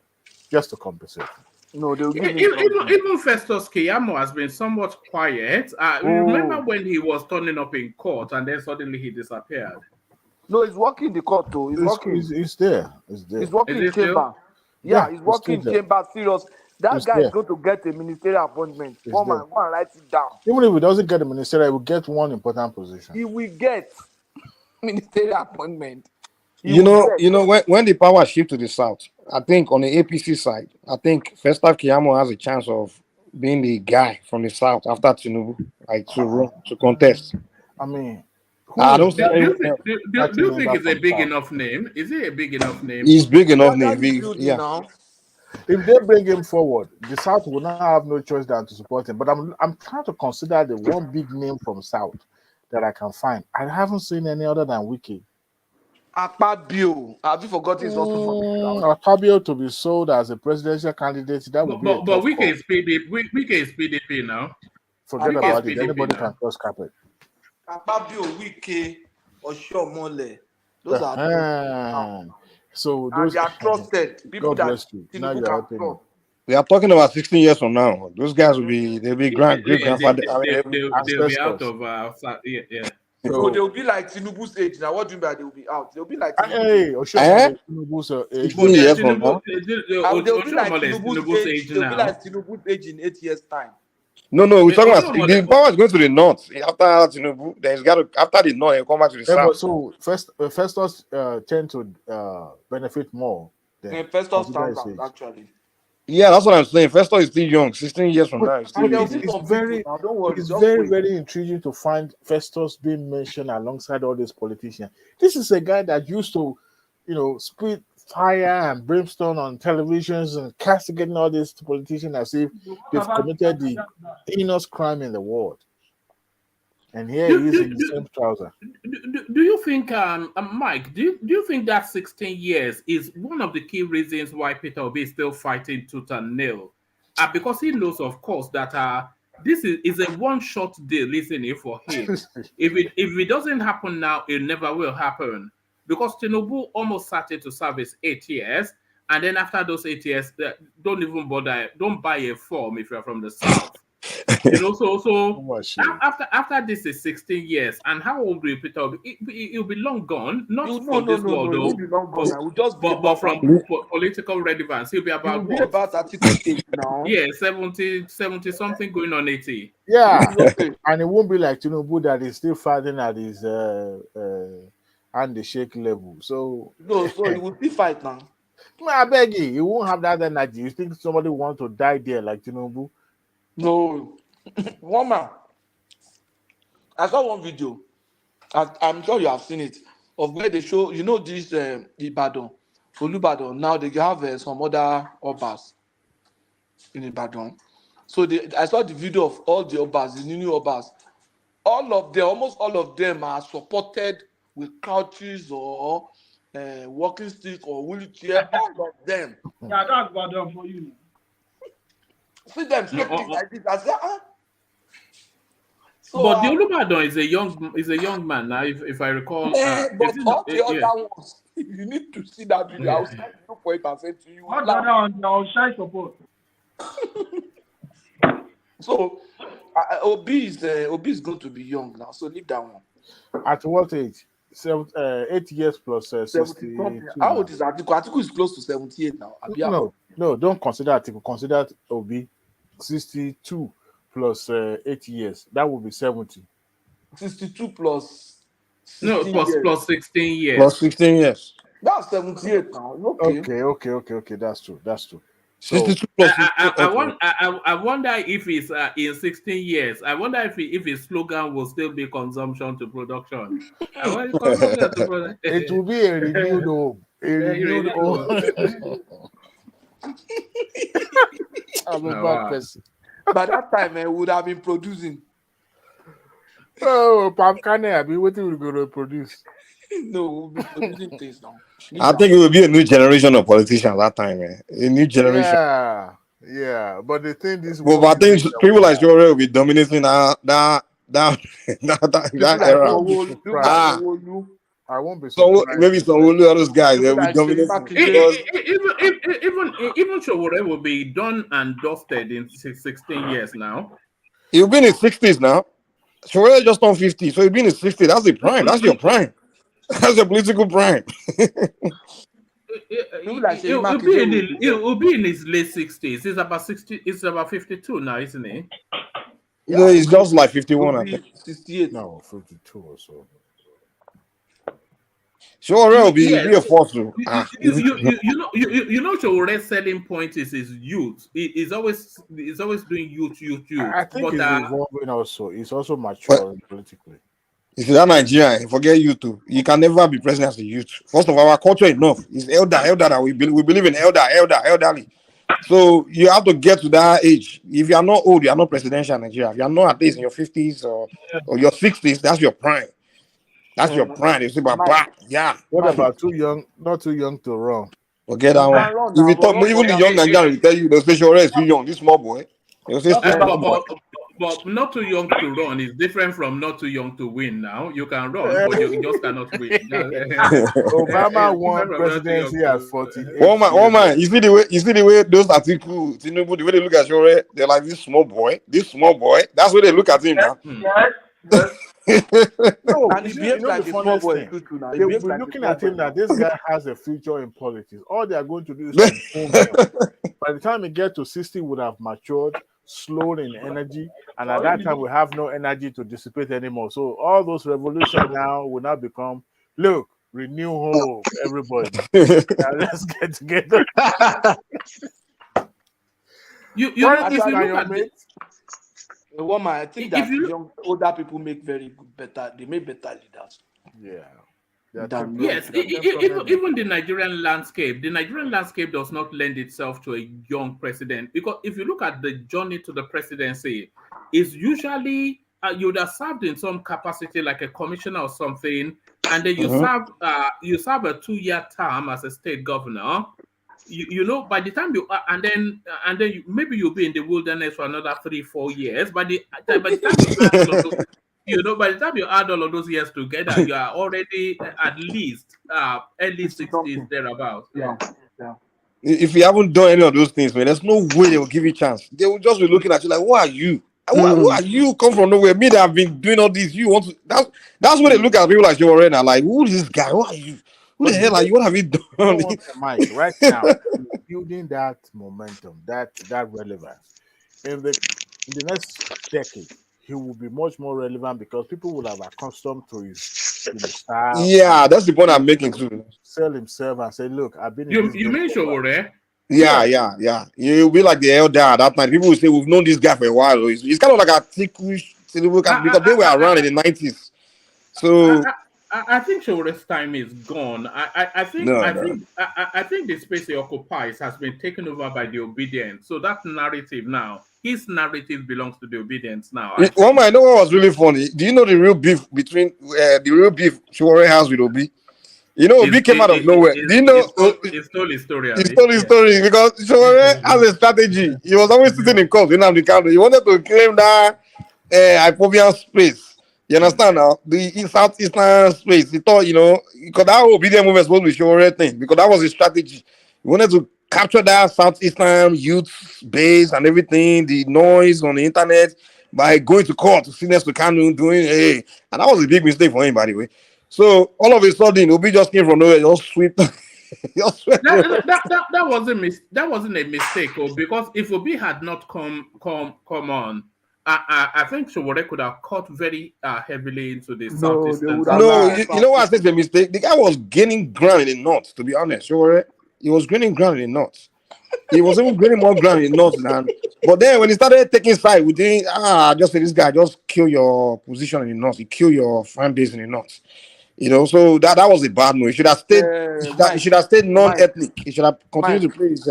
just to compensate. No, they'll give him Even, something. even Festus Keyamo has been somewhat quiet. Remember Oh, when he was turning up in court and then suddenly he disappeared? No, he's working in the court too. He's working. it's there. It's there. He's working Is in it still? chamber. Yeah, Yeah, he's it's still working in there. chamber. Serious. That It's guy is there. going to get a ministerial appointment. It's Come there. on, go and write it down. Even if he doesn't get the ministerial, he will get one important position. He will get ministerial appointment. He You will know, get. when the power shift to the south, I think on the APC side, I think Festus Keyamo has a chance of being the guy from the south after Tinubu, like to contest. I mean, who I is don't see Do, do that you anyone think else. party do you think member it's a from big South? enough name? Is it a big enough name? He's big They enough are name. already building Yeah. now. If they bring him forward, the South will not have no choice than to support him. But I'm trying to consider the one big name from South that I can find. I haven't seen any other than Wiki. Akpabio. Have you forgotten his hustle from the south? Fabio to be sold as a presidential candidate, that would be a But tough Wike call. is PDP. Wike is PDP now. Forget Wike is about it. PDP Anybody can now. cross carpet. Akpabio, Wike, Oshiomhole. Those are two now. Uh-huh. So And those they are trusted. People God that bless you. Now Tinubu you're can helping me. trust. We are talking about 16 years from now. Those guys they'll be great Yeah, grandfather. I mean, they'll be out Ancestors. of yeah. No, So they'll be like Tinubu's age. Now, what do you mean by they'll be out? They'll be like Tinubu's age. hey, Oshiomhole Tinubu's age 16 But now. years from now. They'll be like Oshomole is Tinubu's Tinubu's age. age They'll be like now. Tinubu's age in 8 years' time. No, we're talking about Oshomole, the power is going to the north. After Tinubu, then it's got to after the north, and come back to the Yeah, but south. so Festus tend to benefit more than And Festus consider stands his out, age. actually. Yeah, that's what I'm saying. Festo is still young. 16 years from But now, is still And there'll young. be some people now. Don't worry. Just wait. very intriguing to find Festus being mentioned alongside all these politicians. This is a guy that used to, you know, spit fire and brimstone on televisions and castigating all these politicians as if they've committed the heinous crime in the world. And here Do, he is do, in the do, same trouser. do you think, Mike? Do you think that 16 years is one of the key reasons why Peter Obi is still fighting tooth and nail? Because he knows, of course, that this is a one-shot deal, isn't it, for him? If it doesn't happen now, it never will happen. Because Tinubu almost started to service 8 years, and then after those 8 years, don't even bother, don't buy a form if you're from the south. You know, after this is 16 years, and how old will Peter Obi? He'll be long gone, not from this world No. He though, won't be long gone. I will just be but about from political relevance, he'll be about be what? about Atiku age now. Yeah, 70 something going on 80. Yeah, and it won't be like Tinubu that is still fighting at his and the shake level. So No, so he will still fight now. I beg you, he won't have that energy. You think somebody want to die there like Tinubu? No. One man. I saw one video. I'm sure you have seen it, of where they show, you know, this Ibadan, Olubadan. Now they have some other obas in Ibadan. So I saw the video of all the obas, the new obas. All of them, almost all of them, are supported with couches or walking stick or wheelchair. All of them. Yeah, that's bad enough for you. See them shaking like this. I say, So, but the Olubadan is a young man now, if I recall. but all the other ones, you need to see that video. I'll send you for it and send to you. What the other one? I'll shine support. So, Obi is going to be young now. So leave that one. At what age? 8 years plus 62. How old is Atiku? Atiku is close to 78 now. No, don't consider Atiku. Consider Obi 62 plus 8 years. That would be 70. 62 plus No, 16 years. plus 16 years. Plus 16 years. That's 78 now. Okay. Okay. That's true. 62 plus 16. I wonder if it's in 16 years. I wonder if his slogan will still be consumption to production. I want consumption to production. It will be a renewed home. I'm a bad person. By that time, I would have been producing. Oh, Pam Kane, I've been waiting we're going to produce. No, we'll be producing things now. I think it will be a new generation of politicians that time, man. A new generation. Yeah. But the thing is, but I think people like Shore will be dominating that era. I won't be so maybe some of those guys they'll be dominating. Even Shore will be done and dusted in 16 years now. He'll be in his 60s now. Shore just on 50, so he'll be in his 60s. That's the prime. That's your prime. That's a political prime. He'll be in his late 60s. It's about 60. It's about 52 now, isn't he? No, it's just like 51. I think. 68. No, 52 or so. Sure, will be a force. You know, Shore's selling point is his youth. He's always doing youth. I think he's evolving also. He's also mature politically. If you're Nigerian, forget you too. You can never be president as a youth. First of all, our culture enough is elder. We believe in elderly. So you have to get to that age. If you are not old, you are not presidential in Nigeria. If you are not at least in your 50s or your 60s, that's your prime. That's your prime. You see, but yeah. What about too young? Not too young to run. Forget that one. If you talk, even the young Nigerian will tell you, they'll say, "Sure, is too young. This small boy." They'll say, but not too young to run is different from not too young to win. Now you can run, but you just cannot win. Obama won presidency at 48. Oh man! You see the way those articles, TINUBU, the way they look at Shore, they're like this small boy. That's where they look at him now. No, and he behaves like a small boy. They will be looking at him that this guy has a future in politics. All they are going to do is inform him. By the time he gets to 60, would have matured, slowed in energy, and at that time we have no energy to dissipate anymore. So all those revolutions now will now become, look, renew hope, everybody. Now let's get together. you know, if you look at Woman, I think that older people make better leaders. Yeah. Yes, even the Nigerian landscape does not lend itself to a young president, because if you look at the journey to the presidency, it's usually you would have served in some capacity like a commissioner or something, and then you serve a 2-year term as a state governor. You know, by the time you and then maybe you'll be in the wilderness for another 3-4 years. By the time you add all of those years together, you are already at least early 60s thereabouts. Yeah. If you haven't done any of those things, man, there's no way they will give you a chance. They will just be looking at you like, "Who are you? Who are you? Come from nowhere. Me that have been doing all this. You want to?" That's where they look at people like you already now. Like, who is this guy? Who are you? Who the hell are you? What have you done? Mike, right now, building that momentum, that relevance. In the next decade, he will be much more relevant because people will have accustomed to his style. Yeah, that's the point I'm making too. Sell himself and say, "Look, I've been." You mentioned Shore. Yeah. You'll be like the elder at that time. People will say, "We've known this guy for a while." It's kind of like a ticklish because they were around in the 90s. So. I think Shore's time is gone. I think the space he occupies has been taken over by the obedience. So that narrative now, his narrative belongs to the obedience now. I know what was really funny. Do you know the real beef Shore has with Obi? You know, Obi came out of nowhere. Do you know? He stole his story. He stole his story because Shore has a strategy. He was always sitting in court in the country. He wanted to claim that hypobian space. You understand now? The southeastern space. He thought, because that obedient movement was supposed to be Shore thing, because that was his strategy. He wanted to capture that southeastern youth base and everything, the noise on the internet, by going to court to see next to Kanu and that was a big mistake for him, by the way. So all of a sudden, Obi just came from nowhere, just sweep. That wasn't a mistake, because if Obi had not come on, I think Sowore could have cut very heavily into the No, they southeastern would have No, south. left you know what I Southeast. think the mistake? The guy was gaining ground in the north, to be honest. Sure, he was gaining ground in the north. He was even gaining more ground in the north than. But then when he started taking side, we didn't. Just say this guy just kill your position in the north. He kill your fan base in the north. So that was a bad move. He should have stayed. He Mike, should have stayed Mike, non-ethnic. He should have continued to Mike, play his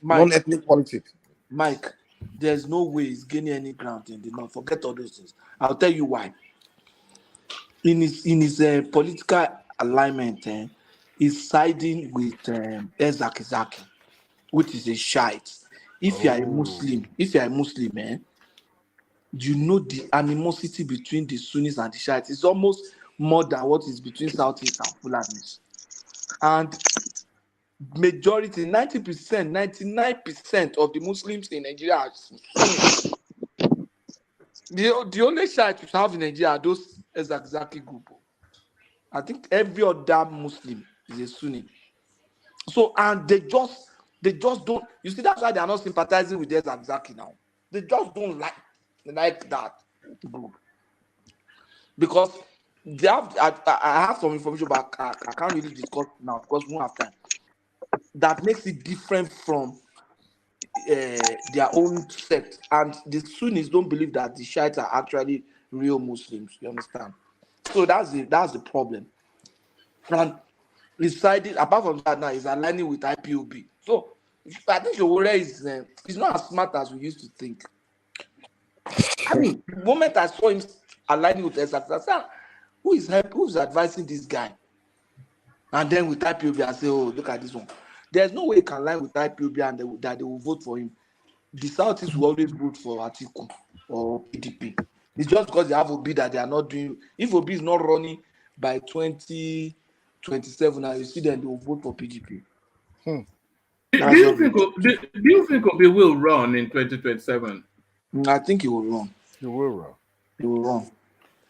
Mike, non-ethnic politics. Mike. There's no way he's gaining any ground in the north. Forget all those things. I'll tell you why. In his political alignment, he's siding with Ezaki, which is a Shiite. If you are a Muslim, you know the animosity between the Sunnis and the Shiites is almost more than what is between Southeast and Fulanis. And majority, 90%, 99% of the Muslims in Nigeria are Sunnis. The only Shiites we have in Nigeria are those Ezaki group. I think every other Muslim is a Sunni. So, and they just don't. You see, that's why they are not sympathizing with Ezaki now. They just don't like that group because they have. I have some information, but I can't really discuss now because we don't have time. That makes it different from their own sect, and the Sunnis don't believe that the Shiites are actually real Muslims. You understand? So that's the problem. And decided, apart from that, now he's aligning with IPOB. So I think Sowore is not as smart as we used to think. I mean, the moment I saw him aligning with Ezaki, I said, who's advising this guy? And then with IPOB, I say, oh, look at this one. There's no way he can align with IPOB and that they will vote for him. The Southeast will always vote for Atiku or PDP. It's just because they have Obi that they are not doing. If Obi is not running by 2027, now you see them, they will vote for PDP. Do you think Obi will run in 2027? I think he will run. He will run. He will run.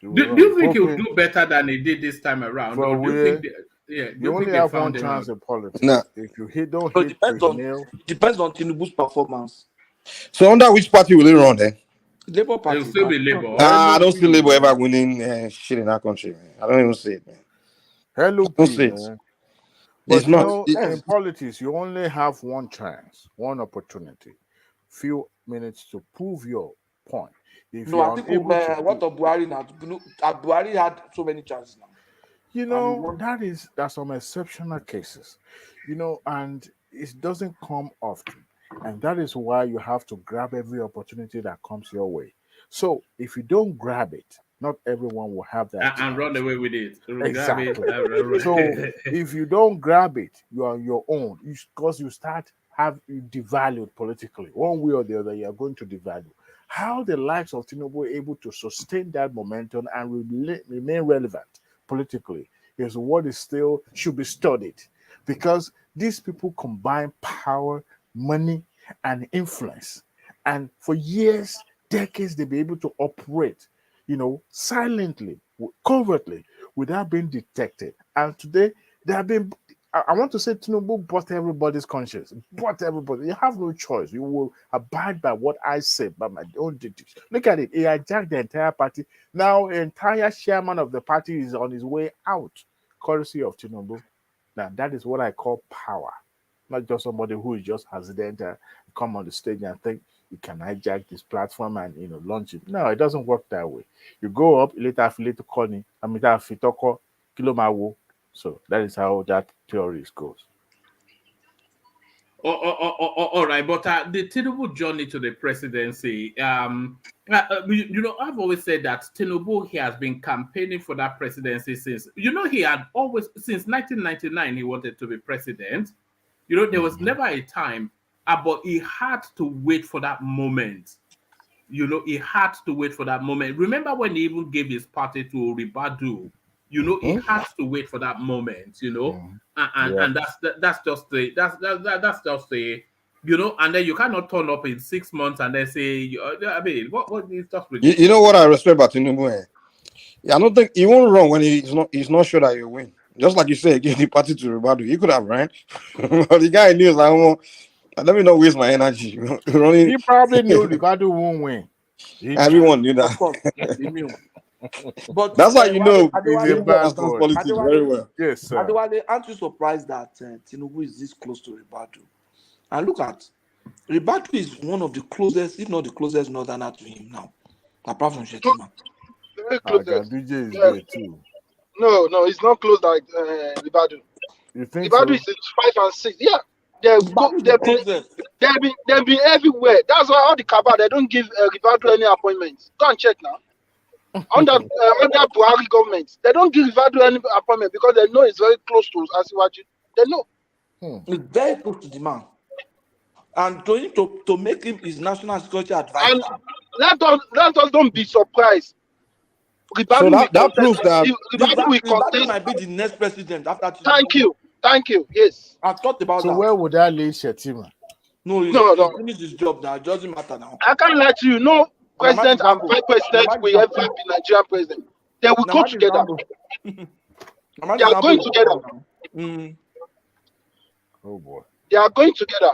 Do you think he'll do better than he did this time around? Or do you think you only have one chance in politics. Nah. If you don't hit depends on Tinubu's performance. So under which party will he run then? Labour Party. It'll still be Labour. I don't see Labour ever winning shit in that country, man. I don't even see it, man. Hello, don't see it. But it's not. In politics, you only have one chance, one opportunity, few minutes to prove your point. If I think what of Buhari now? Buhari had so many chances now. That's some exceptional cases, and it doesn't come often. And that is why you have to grab every opportunity that comes your way. So if you don't grab it, not everyone will have that. And run away with it. Exactly. So if you don't grab it, you are on your own. Because you devalued politically. One way or the other, you are going to devalue. How the likes of TINUBU are able to sustain that momentum and remain relevant politically is what is still should be studied. Because these people combine power, money, and influence. And for years, decades, they'll be able to operate, silently, covertly, without being detected. And today, they have been, I want to say TINUBU bought everybody's conscience, bought everybody. You have no choice. You will abide by what I say, by my own duties. Look at it. He hijacked the entire party. Now, the entire chairman of the party is on his way out, courtesy of TINUBU. Now, that is what I call power. Not just somebody who is just hesitant to come on the stage and think you can hijack this platform and launch it. No, it doesn't work that way. You go up, later call me, so that is how that theory goes. All right, but the TINUBU journey to the presidency, I've always said that TINUBU, he has been campaigning for that presidency since, he had always, since 1999, he wanted to be president. There was never a time, but he had to wait for that moment. He had to wait for that moment. Remember when he even gave his party to Ribadu? He had to wait for that moment. And that's just the and then you cannot turn up in 6 months and then say, what is just ridiculous. You know what I respect about TINUBU? I don't think he won't run when he's not sure that he'll win. Just like you said, give the party to Ribadu. He could have ran, but the guy knew, let me not waste my energy. He probably knew Ribadu won't win. Everyone knew Of course, that. he knew. But That's how you know He's a Tinubu bad understands boy. politics very well. Yes, sir. Adewale, aren't you surprised that Tinubu is this close to Ribadu? And look at Ribadu is one of the closest, if not the closest northerner to him now, apart from Shetima. Very close. Ganduje is Yeah. there too. No, it's not close like Ribadu. You think Ribadu so? is in 5 and 6. Yeah, they've Ribadu is the closest. been everywhere. That's why all the cabal they don't give Ribadu any appointments. Go and check now. Under Buhari government, they don't give Ribadu any appointment because they know it's very close to Asiwaju. They know. It's very close to the man. And to make him his national security advisor. And let us don't be surprised. Ribadu So will that proves that Ribadu will Ribadu contest. might be the next president after Tinubu. Thank you. Yes. I thought about So that. where would that leave Shetima? No, he finished his job now. It doesn't matter now. I can't lie to you. No president and vice president will ever be Nigerian president. They will go together. They are going together. Oh boy. They are going together.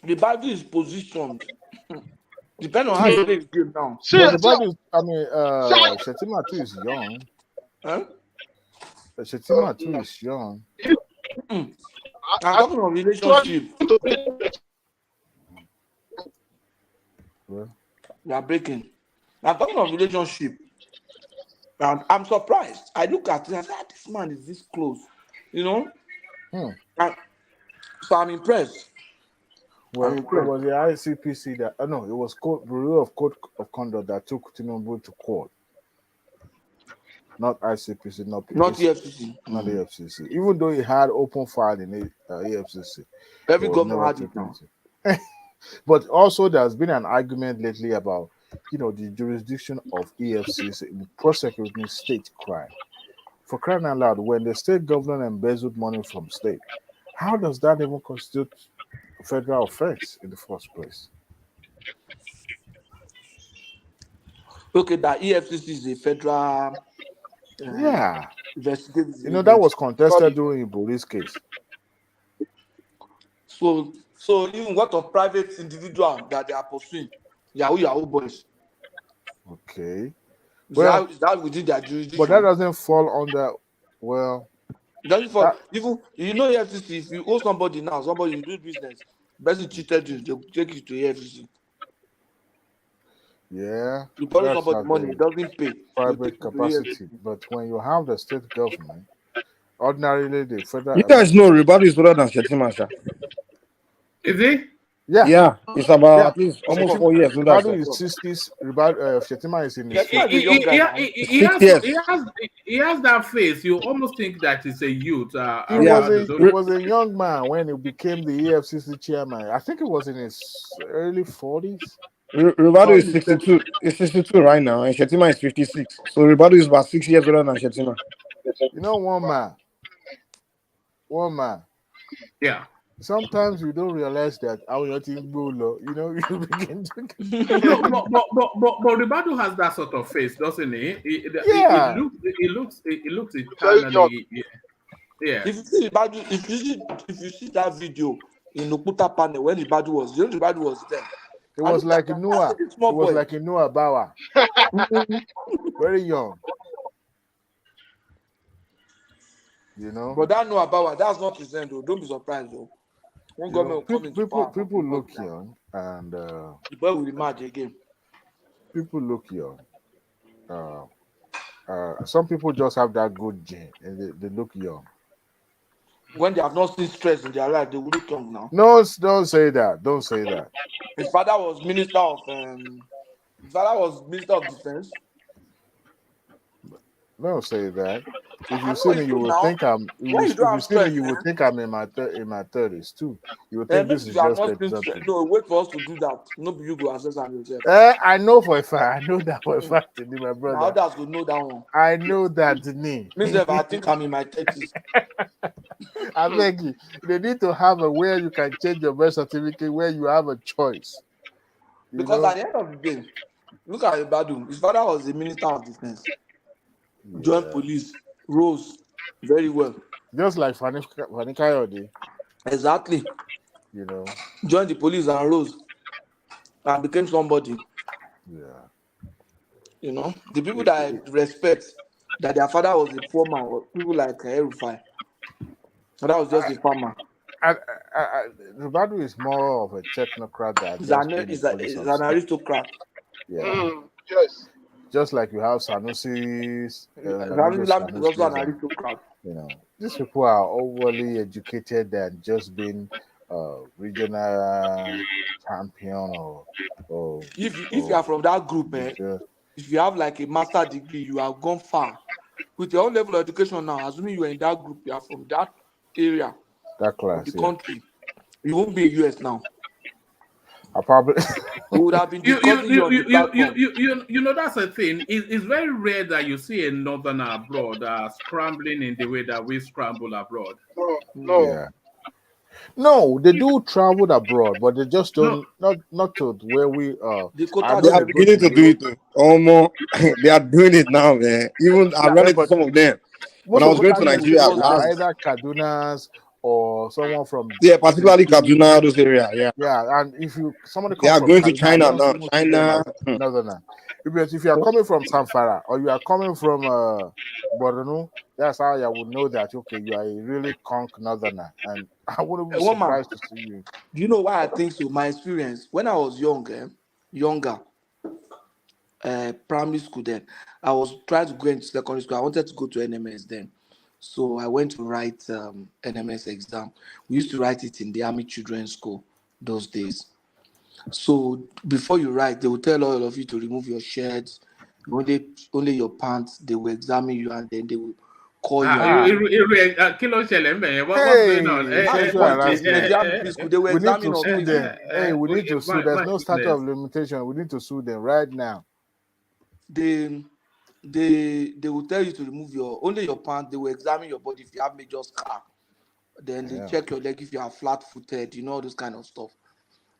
The Bible is positioned. Depending on how you play the game now. Shetima too is young. Huh? Shetima too is young. I'm talking about relationship. Well, We are breaking. I'm talking about relationship. And I'm surprised. I look at it and say, this man is this close. You know? And so I'm impressed. Well, it was the ICPC that it was Bureau of Code of Conduct that took Tinubu to court. Not ICPC, not EFCC. Not the FCC. Even though he had open file in the EFCC. Every governor had it now. But also there's been an argument lately about the jurisdiction of EFCC in prosecuting state crime. For crying out loud, when the state government embezzled money from state, how does that even constitute a federal offense in the first place? Okay, that EFCC is a federal investigative. That was contested during Ibori's case. So even what of private individual that they are pursuing? Yahoo boys. Okay. Is that within their jurisdiction? But that doesn't fall under, it doesn't fall. Even EFCC, if you owe somebody now, somebody you do business, person cheated you, they'll take you to EFCC. Yeah. You borrow somebody money, it doesn't pay. Private capacity. But when you have the state government, ordinarily the federal. You guys know Ribadu is older than Shetima, sir. Is he? Yeah. It's about at least almost 4 years. Ribadu is 60s. Shetima is in his he has that face. You almost think that he's a youth. He was a young man when he became the EFCC chairman. I think it was in his early 40s. Ribadu is 62. It's 62 right now, and Shetima is 56. So Ribadu is about 6 years older than Shetima. One man. Yeah. Sometimes you don't realize that our team you begin to. but Ribadu has that sort of face, doesn't he? It looks eternally. Yeah. If you see Ribadu, if you see that video in Okuta panel when Ribadu was there. It was like Noah. It was like a Noah Bauer. Very young. But that Noah Bauer, that's not his end, though. Don't be surprised, though. One government will come into power. People look young, and the boy will emerge again. People look young. Some people just have that good gene, and they look young. When they have not seen stress in their life, they will look young now. No, don't say that. Don't say that. His father was Minister of Defense. Don't say that. If you see me, you will think I'm. If you see me, you will think I'm in my 30s too. You will think this is just a. No, wait for us to do that. No, you go assess on yourself. I know for a fact. I know that for a fact, my brother. Now others will know that one. I know that, me. Myself, I think I'm in my 30s. I beg you. They need to have a where you can change your birth certificate, where you have a choice. Because at the end of the day, look at Ibadu. His father was the Minister of Defense. Joined police, rose very well. Just like Fani Kayode. Exactly. You know. Joined the police and rose and became somebody. Yeah. You know, the people It, that I it, respect, that their father was a poor man, or people like Erufai. So that was just a farmer. Ribadu is more of a technocrat that He's just been in all is some an stuff. aristocrat. Yeah. Yes. Just like you have Sanusi's, Ramzi Lamido Lam is also an Sanusi's, and aristocrat. these people are overly educated and just being regional champion If you are or from that group, just if you have like a master degree, you have gone far. With your own level of education now, assuming you are in that group, you are from that area that of the class. Yeah. country, you won't be in US now. I probably We would have been discussing you on the platform. You know, that's a thing. It's very rare that you see a northerner abroad scrambling in the way that we scramble abroad. No, no. yeah. No, they do travel abroad, but they just No, don't not to where we The I quota They know are they go beginning to to do Europe. it. Almost, they are doing it now, man. Even I yeah, ran Yeah, into but some of them when I most was of going these to quota people Nigeria disclosure. are last. either Kadunas or someone from Yeah, particularly Kogi. Kaduna, those area. Yeah, Yeah, and if somebody they comes are from going to Kaduna, I China don't now. even see them China. as northerner. Because if you are coming from Samfara or you are coming from Borno, that's how you would know that okay, you are a really conk northerner, and I wouldn't be One man, surprised to see you. do you know why I think so? My experience when I was younger, primary school then, I was trying to go into secondary school. I wanted to go to NMS then. So I went to write NMS exam. We used to write it in the Army Children's School those days. So before you write, they will tell all of you to remove your shirts, only your pants. They will examine you and then they will call you and Ah, Kilo Chele, what's going on? hey, that's sexual what it is. In harassment. the Army school, they will We need examine to us sue them. physically. Hey, we need to sue. There's My no statute goodness. of limitation. We need to sue them right now. They they will tell you to remove only your pants. They will examine your body if you have major scar. Then they Yeah, check your leg if you are flat-footed, all this kind of stuff.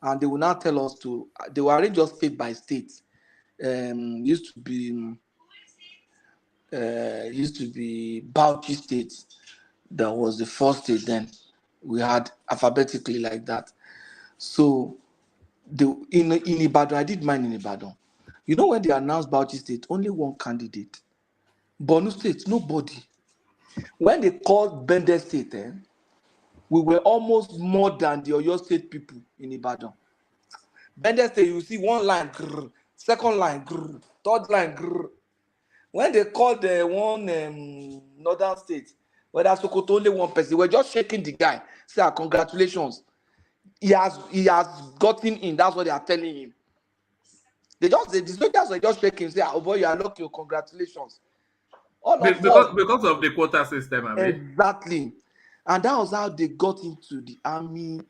And they will now tell us they will arrange us state by state. Used to be Bauchi State. That was the first state then. We had alphabetically like that. So in Ibadan, I did mine in Ibadan. You know when they announced Bauchi State, only one candidate. Borno State, nobody. When they called Bende State, we were almost more than the Oyo State people in Ibadan. Bende State, you see one line, grrr, second line, grrr, third line, grrr. When they called the one northern state, whether Sokoto only one person, we're just shaking the guy. Say, congratulations. He has gotten in. That's what they are telling him. The soldiers were just shaking, say, oh boy, you are lucky, congratulations. All of us. Because of the quota system, I mean. Exactly. And that was how they got into the army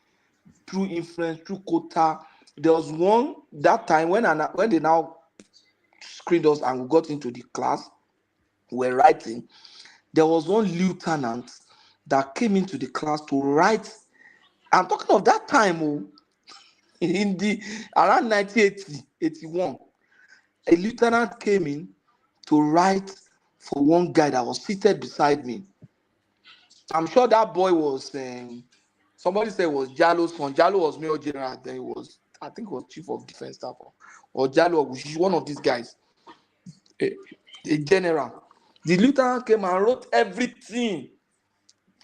through influence, through quota. There was one that time when they now screened us and we got into the class, we were writing. There was one lieutenant that came into the class to write. I'm talking of that time, in the around 1980, 81. A lieutenant came in to write for one guy that was seated beside me. I'm sure that boy was somebody said it was Jallo's son. Jallo was Major General, then I think he was Chief of Defense Staff or Jallo, which is one of these guys, a general. The lieutenant came and wrote everything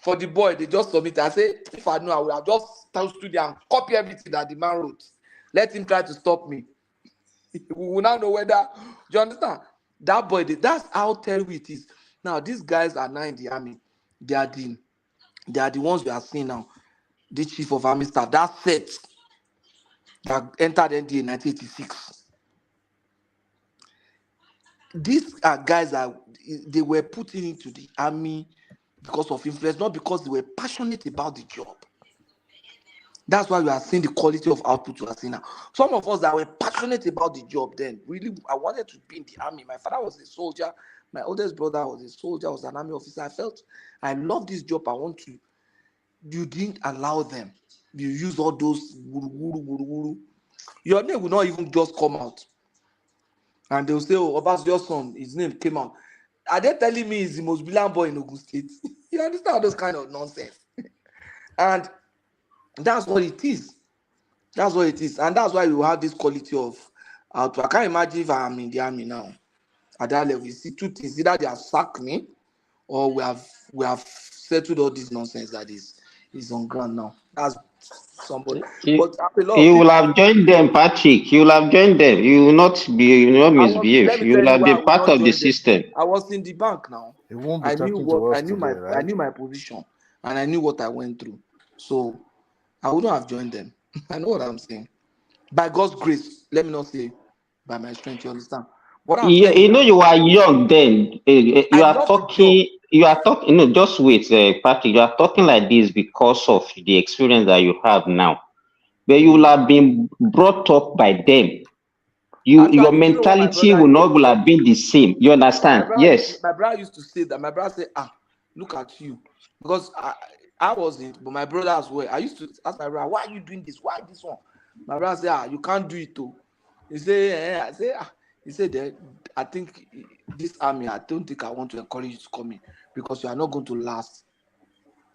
for the boy. They just submitted. I said, if I knew, I would have just stood there and copy everything that the man wrote. Let him try to stop me. We will now know whether, do you understand? That boy, that's how terrible it is. Now, these guys are now in the army. They are the ones we are seeing now. The chief of army staff, that set that entered NDA in 1986. These are guys they were put into the army because of influence, not because they were passionate about the job. That's why we are seeing the quality of output we are seeing now. Some of us that were passionate about the job then, really, I wanted to be in the army. My father was a soldier. My oldest brother was a soldier, was an army officer. I felt I love this job. I want to. You didn't allow them. You use all those wuru, wuru, wuru, wuru. Your name will not even just come out. And they'll say, oh, Obasanjo's son, his name came out. Are they telling me he's the most brilliant boy in Ogun State? You understand those kind of nonsense? And that's what it is. That's what it is. And that's why we have this quality of I can't imagine if I'm in the army now. At that level, you see two things: either they have sacked me, or we have settled all this nonsense that is on ground now. That's somebody. But a lot of You will people. have joined them, Patrick. You will have joined them. You will not misbehave. Let me You tell will you have why I been would part not of the join them. system. I was in the bank now. He won't be I knew talking to what us I knew today, I right? knew my position, and I knew what I went through. So I wouldn't have joined them. I know what I'm saying. By God's grace, let me not say by my strength. You understand? What I'm You, saying is you know, that you are young then. I You are love the job. talking. You are talking. No, just wait, Patrick. You are talking like this because of the experience that you have now. But you will have been brought up by them. Your Actually, do you know what my mentality brother will used to not will tell have me? been the same. You understand? Yes. My brother used to say that. My brother said, look at you. Because I wasn't, but my brother as well. I used to ask my brother, why are you doing this? Why this one? My brother said, you can't do it too. He said, he said that I think this army, I don't think I want to encourage you to come in because you are not going to last.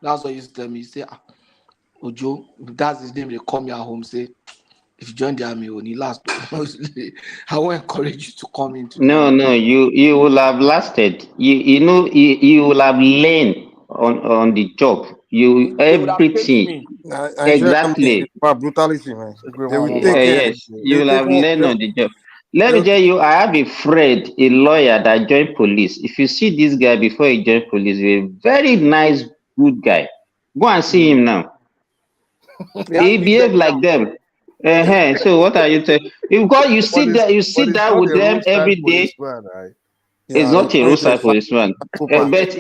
That's what he used to tell me. He said, Ojo, that's his name, they call me at home, say, if you join the army, when you last, I won't encourage you to come into the No, army. no. You will have lasted. You will have learned on the job. You They would have chased everything me. Nigeria army is exactly. about brutality, man. Secret They will one take back. Yes, they you will will take have one. learned on the job. Let me They'll tell you, I have a friend, a lawyer that joined police. If you see this guy before he joined police, he's a very nice, good guy. Go and see him now. He He has big belly behave like now. them. So what are you saying? Because you But sit it's down not with a them every roadside day. policeman, right? It's yeah, not a it's a roadside policeman. super. But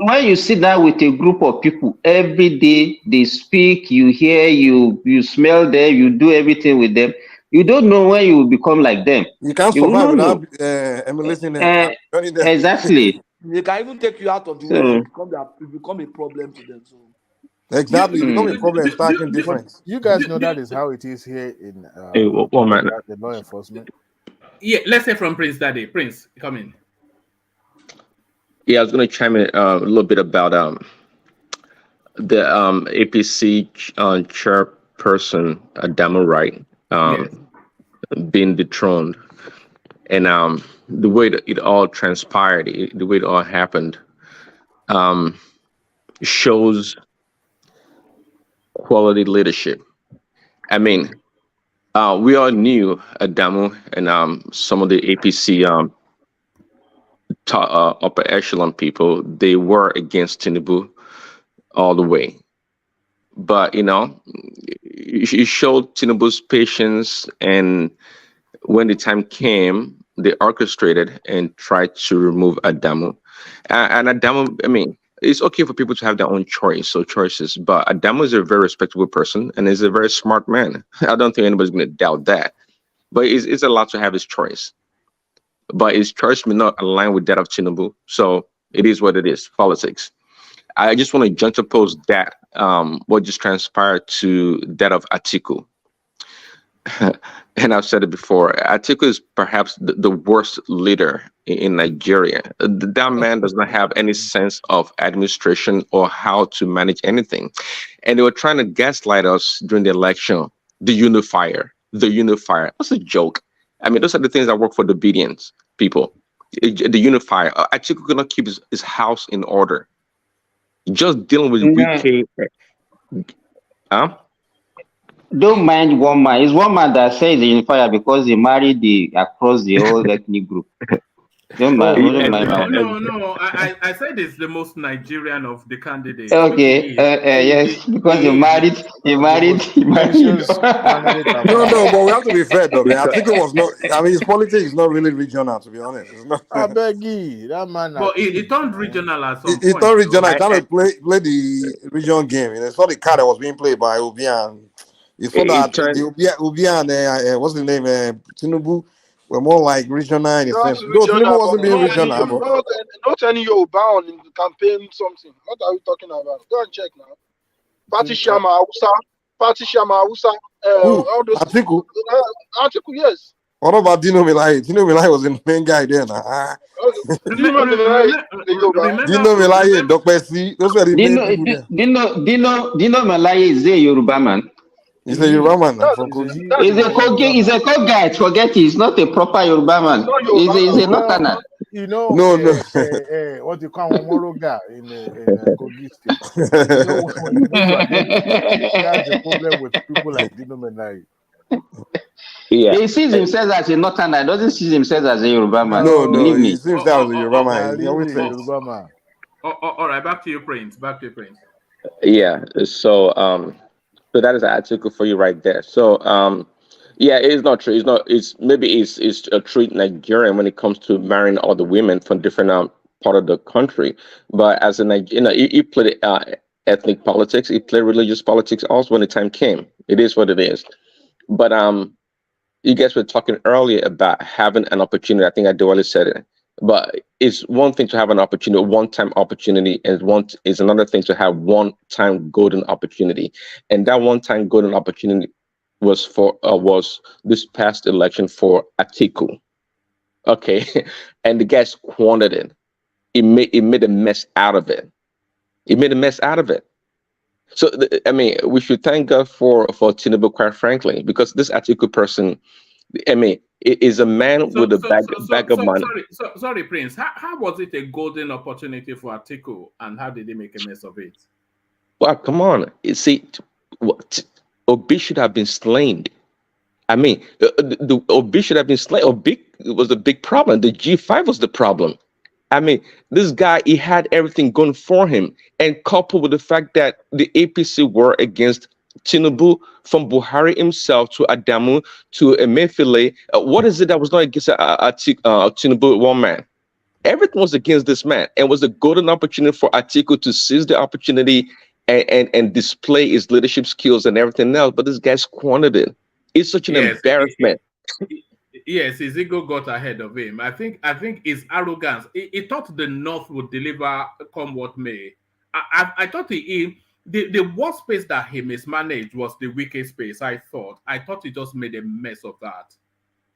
when you sit down with a group of people every day, they speak, you hear, you smell them, you do everything with them. You don't know when you will become like them. You can't You will survive not without know. emulating them. Uh, Joining them. exactly. They can even take you out of the way. So, You become a problem to them. So You, Exactly. You become a mm, problem, start acting But different. you guys know that is how it is here in Hey, one man. the law enforcement. yeah, let's say from Prince Daddy. Prince, come in. Yeah, I was going to chime in a little bit about the APC chairperson Adamu Wright Yes. being dethroned, and the way that it all transpired, the way it all happened, um, shows quality leadership. I mean, we all knew Adamu and some of the APC upper echelon people. They were against Tinubu all the way. But he showed Tinubu's patience, and when the time came, they orchestrated and tried to remove Adamu. And Adamu, I mean, it's okay for people to have their own choices, but Adamu is a very respectable person and is a very smart man. I don't think anybody's going to doubt that. But it's allowed to have his choice. But his choice may not align with that of Tinubu. So it is what it is, politics. I just want to juxtapose that, what just transpired to that of Atiku. And I've said it before, Atiku is perhaps the worst leader in Nigeria. That man does not have any sense of administration or how to manage anything. And they were trying to gaslight us during the election, the unifier. The unifier. That's a joke. I mean, those are the things that work for the obedience people. The unifier. Atiku could not keep his house in order. Just dealing with no, Wike. Huh? don't mind one man. It's one man that says the unifier because he married across the whole ethnic group. Don't mind. oh, Don't mind No, that. no, no. I said it's the most Nigerian of the candidates, which it Okay. is. Yes, because he It married. is. He The married. most He married. pretentious candidate I've No, ever no, heard. but we have to be fair though, man. I Because think it was not I mean his politics is not really regional, to be honest. It's not I beg you, that man a But it thief, turned man. regional at some it's not point, regional. though. I trying to play the regional game. It's not the card that was being played by Obian. It's so it that turned. the Obian what's the name? Tinubu were more like regional in a Not sense. Though Tinubu regional, but wasn't being regional, but not any Yoruba in the campaign something. What are we talking about? Go and check now. Party Shama Hausa, Party Shama Hausa, who? all those Atiku? article, yes. What about Dino Milai? Dino Milai was the main guy there now. Do you remember the Yoruba? Dino Milai and Remember, Dr. C, those were the main people there. Dino Malaye is a Yoruba man. He's a Yoruba man now That's from He's a Kogi. he. He's He's a a Yoruba Kogi, he's a man. Kogi guy. Forget it. He's not a proper Yoruba man. not He's a Yoruba. Well, northerner. you know, No, no. what you call Omoroga in Kogi State. You know, when you go to Ajayi State, he has a problem with people like Dino Menai. Yeah. He sees himself as a northerner. He doesn't see himself as a Yoruba man. No, no. Believe He me. seems that was a Yoruba Nah, man. He always really, said it. Yoruba man. All right, back to you, Prince. Back to you, Prince. Yeah. So that is an article for you right there. Yeah, it's not true. It's not. It's a treat Nigerian when it comes to marrying all the women from different part of the country. But as a he played ethnic politics. He played religious politics also when the time came. It is what it is. But you guys were talking earlier about having an opportunity. I think Adewale said it. But it's one thing to have an opportunity, one-time opportunity, and is another thing to have one-time golden opportunity. And that one-time golden opportunity was this past election for Atiku. Okay, and the guy squandered it. It made a mess out of it. It made a mess out of it. So I mean, we should thank God for TINUBU, quite frankly, because this Atiku person, I mean, is a man with a bag of money. Sorry, Prince. How was it a golden opportunity for Atiku, and how did they make a mess of it? Well, come on. You see, Obi should have been slain. I mean, the Obi should have been slain. Obi was a big problem. The G5 was the problem. I mean, this guy, he had everything going for him, and coupled with the fact that the APC were against TINUBU, from Buhari himself to Adamu to Emefiele. What is it that was not against TINUBU, one man? Everything was against this man, and was a golden opportunity for Atiku to seize the opportunity and display his leadership skills and everything else. But this guy squandered it. It's such an embarrassment. Yes, his ego got ahead of him. I think his arrogance. He thought the North would deliver come what may. I thought the worst space that he mismanaged was the weakest space. I thought he just made a mess of that.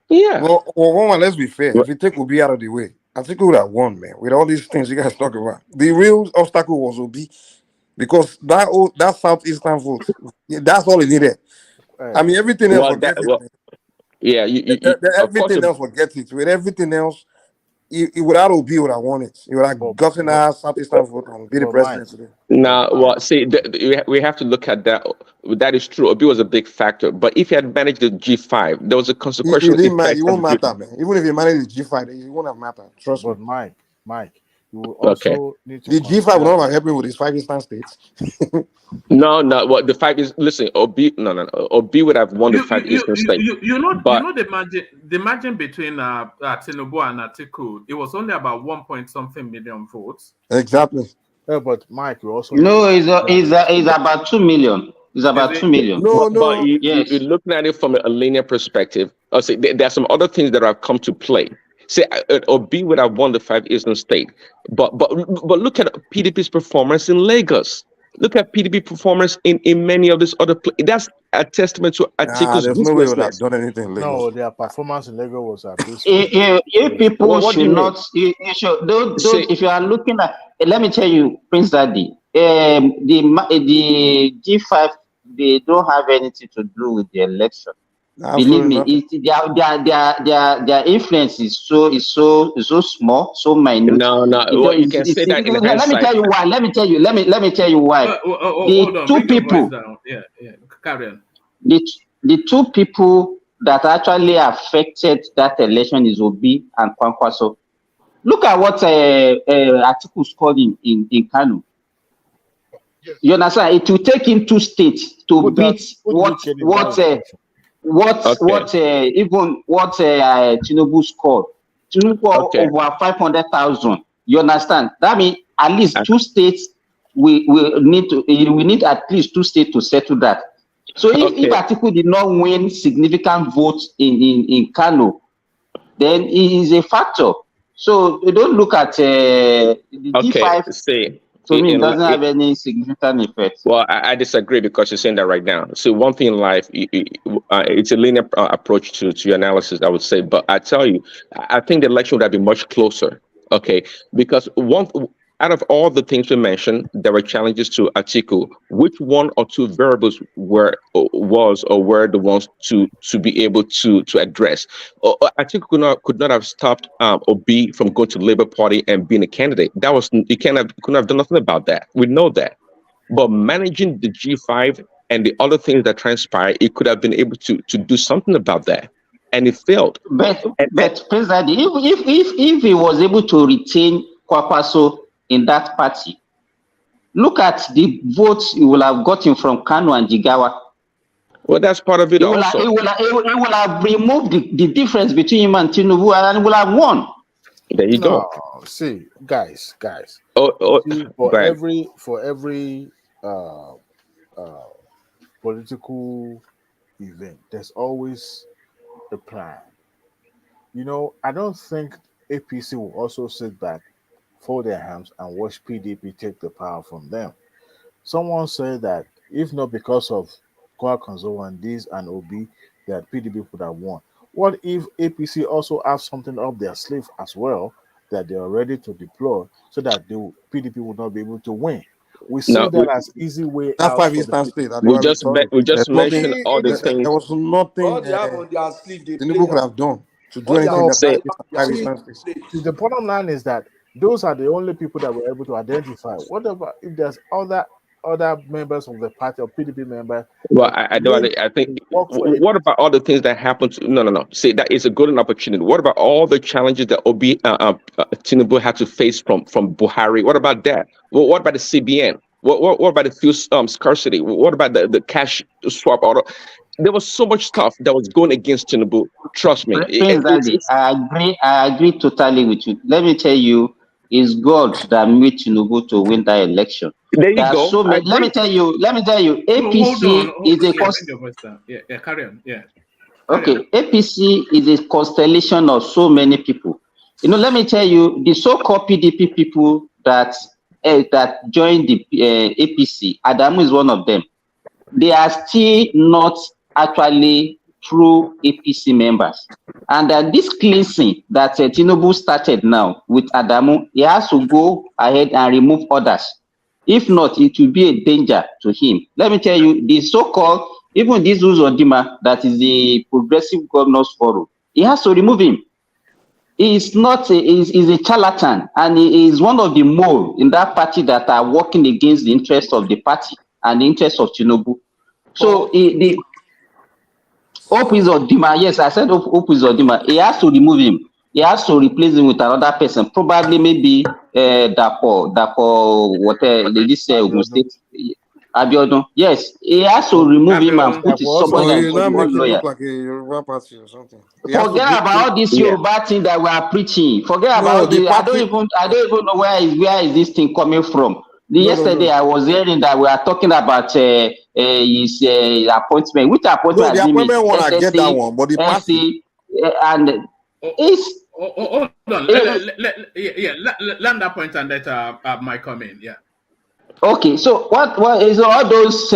Yeah. Well, let's be fair. If you take Obi out of the way, I think we would have won, man. With all these things you guys talk about, the real obstacle was Obi, because that southeastern vote, that's all it needed. I mean, everything else forget it. Yeah, everything else forget it. With everything else, without Obi, would have won it. He would have gotten our southeastern vote and be the president today. Now, well, see, we have to look at that. That is true. Obi was a big factor, but if he had managed the G5, there was a consequential effect. It won't matter, man. Even if he managed the G5, it won't have mattered. Trust me. But Mike, you will also need to. The G5 will not help me with his 5 eastern states. No. What the 5 is? Listen, Obi. No. Obi would have won the 5 eastern states. You know the margin between TINUBU and Atiku. It was only about 1.something million votes. Exactly. Yeah, but Mike, you also. No, it's about 2 million. It's about 2 million. But you're looking at it from a linear perspective. See, there are some other things that have come to play. See, Obi would have won the 5 eastern state, but look at PDP's performance in Lagos. Look at PDP performance in many of these other places. That's a testament to Atiku's there's no way they would have done anything in Lagos. No, their performance in Lagos was abysmal. If people should not, if you are looking at, let me tell you, Prince Daddy, the G5, they don't have anything to do with the election. Believe me, their influence is so small, so minute. No. Well, you can say that in hindsight. Let me tell you why. Let me tell you why. The two people. Yeah. Carry on. The two people that actually affected that election is Obi and Kwankwaso. Look at what Atiku scored in Kano. You understand? It will take him 2 states to beat even what TINUBU scored. TINUBU over 500,000. You understand? That means at least 2 states we need at least 2 states to settle that. So if Atiku did not win significant votes in Kano, then it is a factor. So we don't look at the G5. To me, it doesn't have any significant effect. Well, I disagree, because you're saying that right now. So one thing in life, it's a linear approach to your analysis, I would say. But I tell you, I think the election would have been much closer. Okay, because out of all the things we mentioned, there were challenges to Atiku. Which one or two variables were the ones to be able to address? Atiku could not have stopped Obi from going to the Labour Party and being a candidate. That was couldn't have done nothing about that. We know that. But managing the G5 and the other things that transpired, it could have been able to do something about that, and it failed. But President, if he was able to retain Kwakwaso in that party, look at the votes he will have gotten from Kano and Jigawa. Well, that's part of it also. He will have removed the difference between him and Tinubu and will have won. There you go. See, guys. See, for every political event, there's always a plan. I don't think APC will also sit back, fold their hands, and watch PDP take the power from them. Someone said that if not because of Kwakonzo and Diz and Obi, that PDP would have won. What if APC also have something up their sleeve as well that they are ready to deploy so that the PDP will not be able to win? We see that as easy way that out. 5 Eastern State. We just mentioned all the things. There was nothing Tinubu could have done to do anything that 5 Eastern State. The bottom line is that those are the only people that were able to identify. What about if there's other members of the party or PDP members? Well, I think. What about all the things that happened? No. See, that is a golden opportunity. What about all the challenges that Tinubu had to face from Buhari? What about that? What about the CBN? What about the fuel scarcity? What about the cash swap order? There was so much stuff that was going against Tinubu. Trust me. I agree totally with you. Let me tell you, it's God that made Tinubu to win that election. There you go. So let me tell you, APC is a carry on. Yeah. Okay, APC is a constellation of so many people. Let me tell you, the so-called PDP people that joined the APC, Adamu is one of them. They are still not actually true APC members. And this cleansing that Tinubu started now with Adamu, he has to go ahead and remove others. If not, it will be a danger to him. Let me tell you, the so-called, even this Uzodima, that is the Progressive Governors Forum, he has to remove him. He's a charlatan, and he is one of the mole in that party that are working against the interest of the party and the interest of Tinubu. So the Hope Uzodima, yes, I said Hope Uzodima, he has to remove him. He has to replace him with another person, probably maybe Dapo, whatever they just say, Ogun State. Abiodun. Yes, he has to remove him and put somebody that's more lawyer. Like a Yoruba party or something. Forget about all this Yoruba thing that we are preaching. Forget about this. I don't even know where is this thing coming from. Yesterday I was hearing that we are talking about his appointment. Which appointment? No, the appointment one, I get that one, but the party and it's. Hold on. Land that point and let Mike come in. Yeah. Okay, so what is all those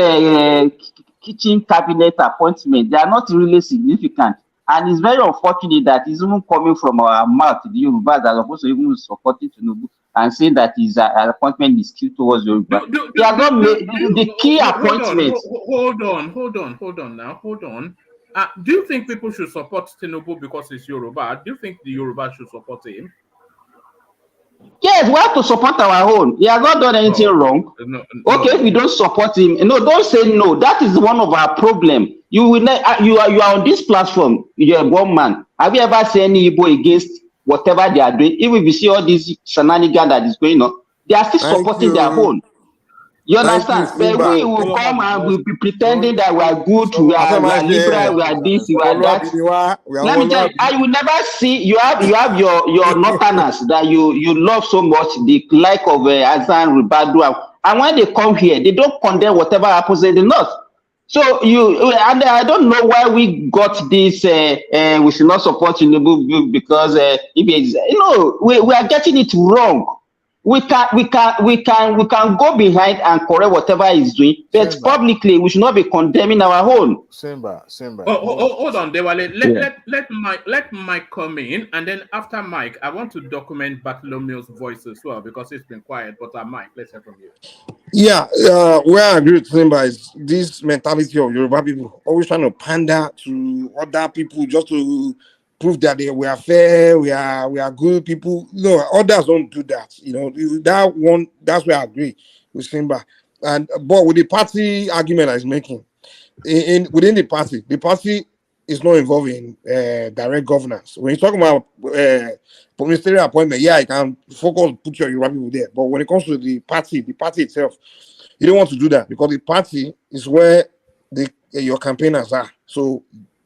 kitchen cabinet appointments? They are not really significant, and it's very unfortunate that it's even coming from our mouth, the Yoruba, that are supposed to even supporting Tinubu and saying that his appointment is skewed towards Yoruba. They are not the key appointments. Hold on. Do you think people should support Tinubu because he's Yoruba? Do you think the Yoruba should support him? Yes, we have to support our own. He has not done anything wrong. Okay, if we don't support him, don't say no. That is one of our problem. You are on this platform. You are one man. Have you ever seen any Igbo against whatever they are doing? Even if you see all these shenanigans that is going on, they are still supporting their own. You understand? But we will come and we'll be pretending that we are good, we are liberal, we are this, we are that. Let me tell you, I will never see you have your northerners that you love so much, the like of Azan, Ribadu, and when they come here, they don't condemn whatever happens in the north. So and I don't know why we got this. We should not support Tinubu because if it's we are getting it wrong. we can go behind and correct whatever he's doing, but Simba. publicly we should not be condemning our own. Simba. Hold on, Dewale. Let Mike come in, and then after Mike, I want to document Bartholomew's voice as well because it's been quiet. But Mike, let's hear from you. Yeah, where I agree with Simba is this mentality of Yoruba people always trying to pander to other people just to prove that we are fair, we are good people. No, others don't do that. That's where I agree with Simba. And but with the party argument that he's making, within the party is not involved in direct governance. When you talk about ministerial appointment, yeah, you can focus, put your Yoruba people there. But when it comes to the party itself, you don't want to do that because the party is where your campaigners are. So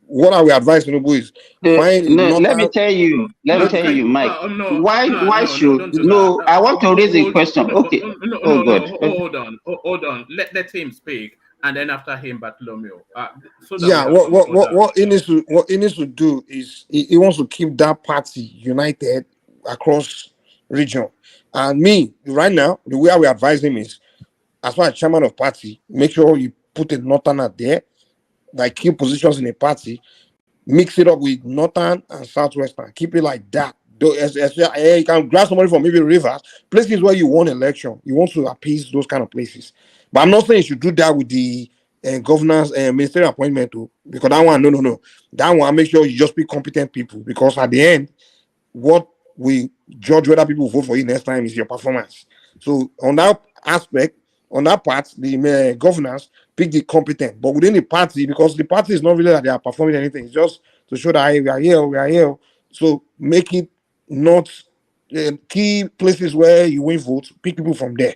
what I will advise Tinubu is let me tell you, Mike. Why should no? I want to raise a question. Okay. Hold on. Let him speak, and then after him, Bartholomew. What he needs to do is he wants to keep that party united across region. And me right now, the way I will advise him is, as far as chairman of party, make sure you put a northerner there, like key positions in a party, mix it up with northern and southwestern, keep it like that. You can grab somebody from maybe rivers, places where you won election, you want to appease those kind of places. But I'm not saying you should do that with the governance and ministerial appointment too, because that one, no. That one, make sure you just pick competent people, because at the end, what we judge whether people vote for you next time is your performance. So on that aspect, on that part, the governance, pick the competent. But within the party, because the party is not really that they are performing anything, it's just to show that, hey, we are here. So make it not key places where you win votes, pick people from there.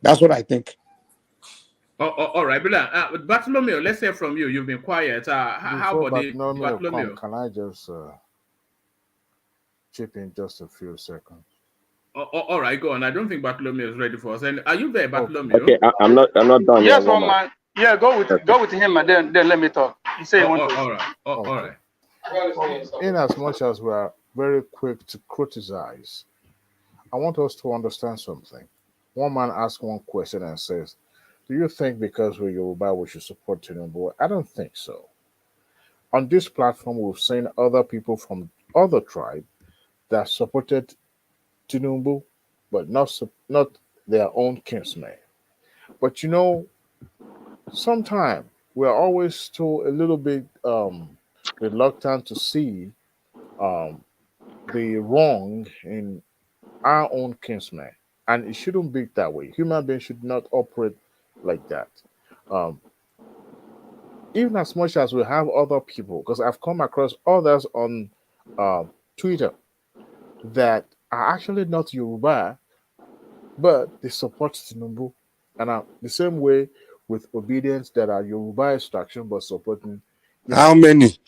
That's what I think. All right, but Bartholomew, let's hear from you. You've been quiet. How about Bartholomew? Can I just chip in just a few seconds? All right, go on. I don't think Bartholomew is ready for us. And are you there, Bartholomew? Okay, I'm not done. Yes, one man. Yeah, go with him and then let me talk. You say you want to. All right. In as much as we are very quick to criticize, I want us to understand something. One man asks one question and says, do you think because we're Yoruba we should support Tinubu? I don't think so. On this platform, we've seen other people from other tribes that supported Tinubu, but not their own kinsmen. But sometimes we're always still a little bit reluctant to see the wrong in our own kinsmen, and it shouldn't be that way. Human beings should not operate like that. Even as much as we have other people, because I've come across others on Twitter that are actually not Yoruba, but they support Tinubu, and the same way with obedience that are Yoruba extraction but supporting. How many?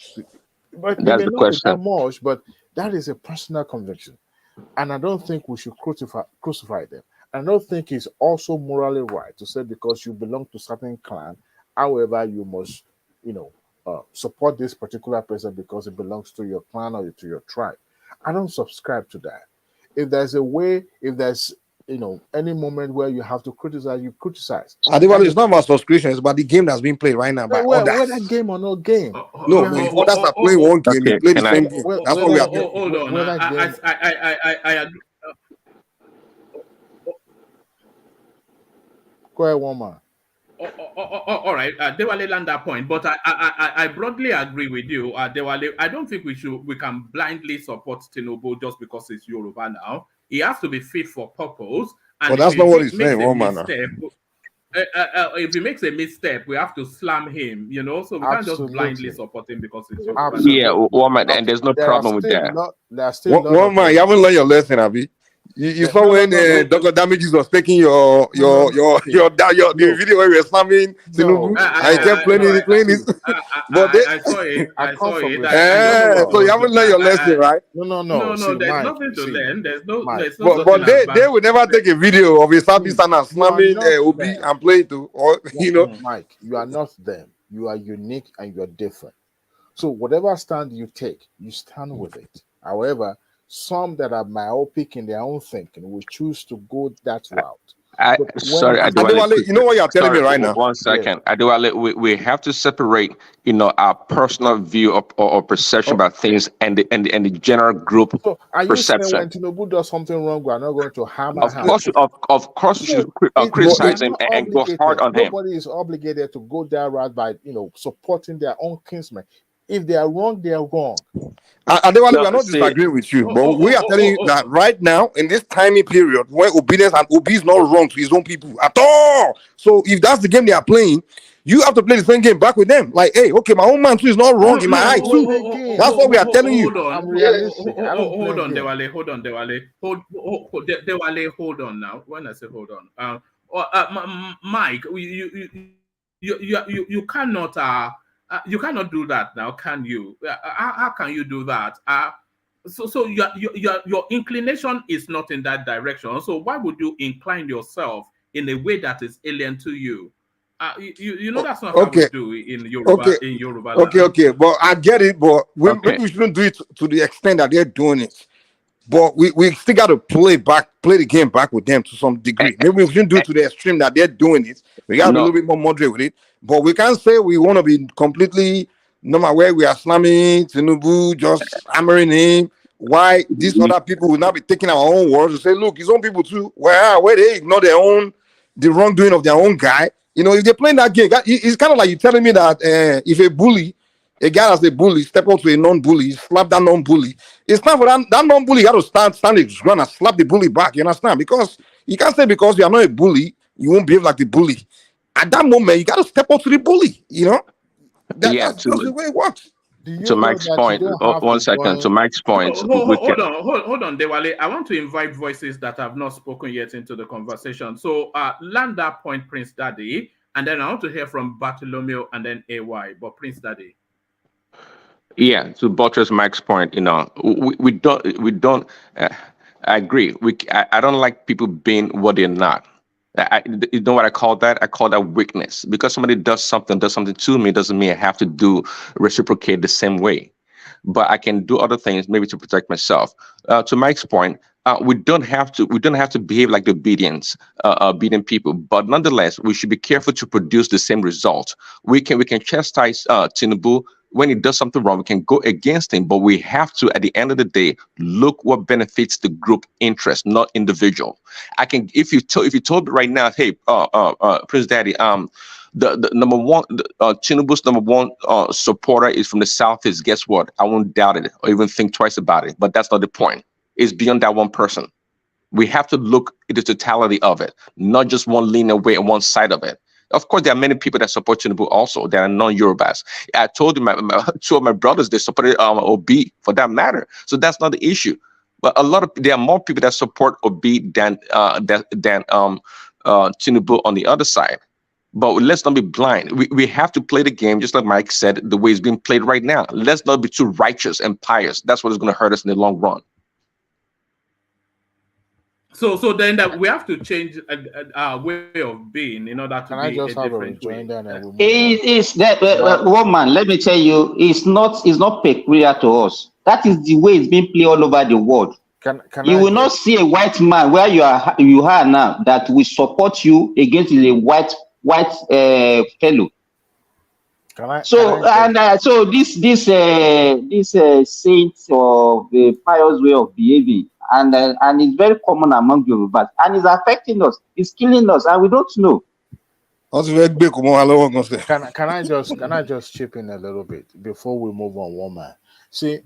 But they may not be that much, but that is a personal conviction, and I don't think we should crucify them. I don't think it's also morally right to say because you belong to certain clan, however, you must, support this particular person because it belongs to your clan or to your tribe. I don't subscribe to that. If there's a way, if there's any moment where you have to criticize, you criticize. Adewale, it's not about subscription, it's about the game that's being played right now by others. Whether game or no game. No, if others are playing one game, they play the same game. That's what we are doing. Hold on. I agree. Go ahead, woman. All right, Dewale land that point, but I broadly agree with you, Dewale. I don't think we can blindly support Tinubu just because it's Yoruba now. He has to be fit for purpose. And but that's not what he's saying, woman. If he makes a misstep, we have to slam him, so we can't just blindly support him because it's Yoruba. Yeah, woman, and there's no problem with that. Woman, you haven't learned your lesson, Abi. You saw when Dr. Damages was taking your the video where we were slamming Tinubu, and he kept playing this. I saw it. So you haven't learned your lesson, right? No. There's nothing to learn. There's no. But they will never take a video of a Southeasterner slamming Obi and play it to, Mike, you are not them. You are unique and you are different. So whatever stand you take, you stand with it. However, some that are myopic in their own thinking will choose to go that route. Sorry, Adewale, you know what you're telling me right now? One second. Adewale, we have to separate, our personal view or perception about things and the general group So are you perception. saying when Tinubu does something wrong, we are not going to hammer Of him? course, we should criticize him and go hard on him. Nobody is obligated to go that route by supporting their own kinsmen. If they are wrong, they are wrong. Adewale, we are not disagreeing with you, but we are telling you that right now, in this timing period, where obedience and Obi is not wrong to his own people at all. So if that's the game they are playing, you have to play the same game back with them. Like, hey, okay, my own man too is not wrong in my eye too. That's what we are telling you. I'm realistic. Hold on, Dewale. Dewale, hold on now. When I say hold on, Mike, you cannot you cannot do that now, can you? How can you do that? So your inclination is not in that direction. So why would you incline yourself in a way that is alien to you? You know that's not how we do in Yoruba. In Yoruba land. Okay, but I get it. But maybe we shouldn't do it to the extent that they're doing it. But we still got to play the game back with them to some degree. Maybe we shouldn't do it to the extreme that they're doing it. We got to be a little bit more moderate with it. But we can't say we want to be completely, no matter where we are slamming Tinubu, just hammering him. Why these other people will not be taking our own words and say, look, his own people too. Where they ignore the wrongdoing of their own guy. If they're playing that game, it's kind of like you telling me that if a guy that's a bully step up to a non-bully, slap that non-bully. It's time for that non-bully got to stand his ground and slap the bully back. You understand? Because you can't say because you are not a bully, you won't behave like the bully. At that moment, you got to step up to the bully. That's the way it works. To Mike's point, 1 second. To Mike's point, hold on, Dewale. I want to invite voices that have not spoken yet into the conversation. So, land that point, Prince Daddy, and then I want to hear from Bartholomew and then AY. But Prince Daddy. Yeah, to buttress Mike's point, we don't. I agree. I don't like people being what they're not. You know what I call that? I call that weakness. Because somebody does something to me doesn't mean I have to reciprocate the same way. But I can do other things maybe to protect myself. To Mike's point, we don't have to behave like the obedient people. But nonetheless, we should be careful to produce the same result. We can chastise Tinubu. When he does something wrong, we can go against him, but we have to, at the end of the day, look what benefits the group interest, not individual. If you told me right now, hey, Prince Daddy, the number one, Tinubu's number one supporter is from the Southeast. Guess what? I won't doubt it or even think twice about it. But that's not the point. It's beyond that one person. We have to look at the totality of it, not just one lean away on one side of it. Of course, there are many people that support Tinubu also. There are non-Yorubas. I told you, two of my brothers, they supported Obi for that matter. So that's not the issue. But there are more people that support Obi than Tinubu on the other side. But let's not be blind. We have to play the game, just like Mike said, the way it's being played right now. Let's not be too righteous and pious. That's what is going to hurt us in the long run. So then that we have to change our way of being in order to be a different way. It's that woman. Let me tell you, it's not peculiar to us. That is the way it's being played all over the world. You will not see a white man where you are now that will support you against a white fellow. So this saint of the pious way of behaving. And it's very common among Yorubas, and it's affecting us. It's killing us, and we don't know. Can I just chip in a little bit before we move on, woman? See,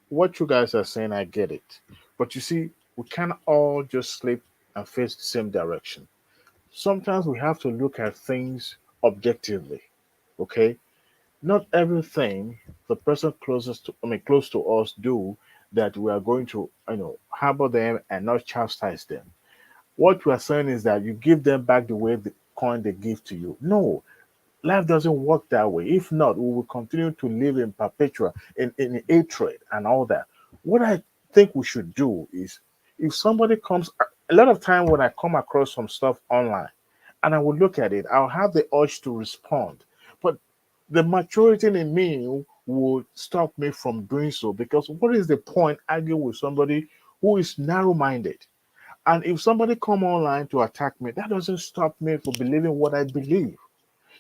what you guys are saying, I get it, but you see, we can't all just slip and face the same direction. Sometimes we have to look at things objectively. Okay, not everything the person close to us do that we are going to, harbor them and not chastise them. What we are saying is that you give them back the way the coin they give to you. No, life doesn't work that way. If not, we will continue to live in perpetual, in hatred and all that. What I think we should do is, if somebody comes, a lot of time when I come across some stuff online and I will look at it, I'll have the urge to respond. But the maturity in me would stop me from doing so. Because what is the point arguing with somebody who is narrow-minded? And if somebody come online to attack me, that doesn't stop me from believing what I believe.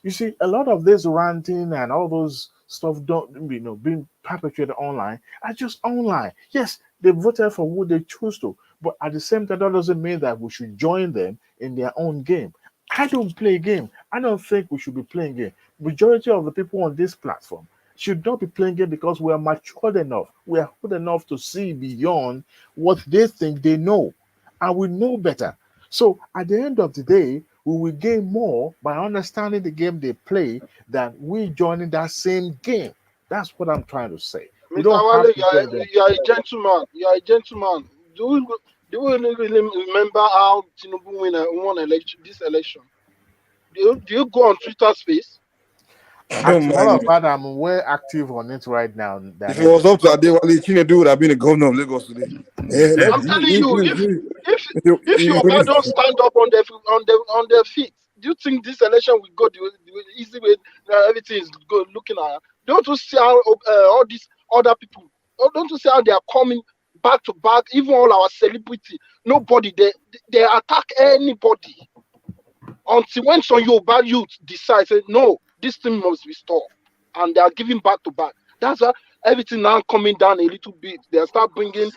You see, a lot of this ranting and all those stuff don't, being perpetrated online are just online. Yes, they voted for who they choose to, but at the same time, that doesn't mean that we should join them in their own game. I don't play game. I don't think we should be playing game. Majority of the people on this platform should not be playing game because we are matured enough. We are old enough to see beyond what they think they know, and we know better. So at the end of the day, we will gain more by understanding the game they play than we joining that same game. That's what I'm trying to say. We Mr. don't have Wale, to join them. you are a gentleman. You are a gentleman. Do you really remember how Tinubu won this election? Do you go on Twitter space? I don't As a matter mind. of fact, I'm well active on it right now. If it was up to Adewale, Chinedu would have been the governor of Lagos today. I'm telling you, if Yoruba don't stand up on their feet, do you think this election will go the easy way? Everything is good looking at. Don't you see how all these other people? Don't you see how they are coming back to back? Even all our celebrity, nobody they attack anybody until when some Yoruba youth decide say no, this thing must be stopped, and they are giving back to back. That's why everything now coming down a little bit. They start bringing they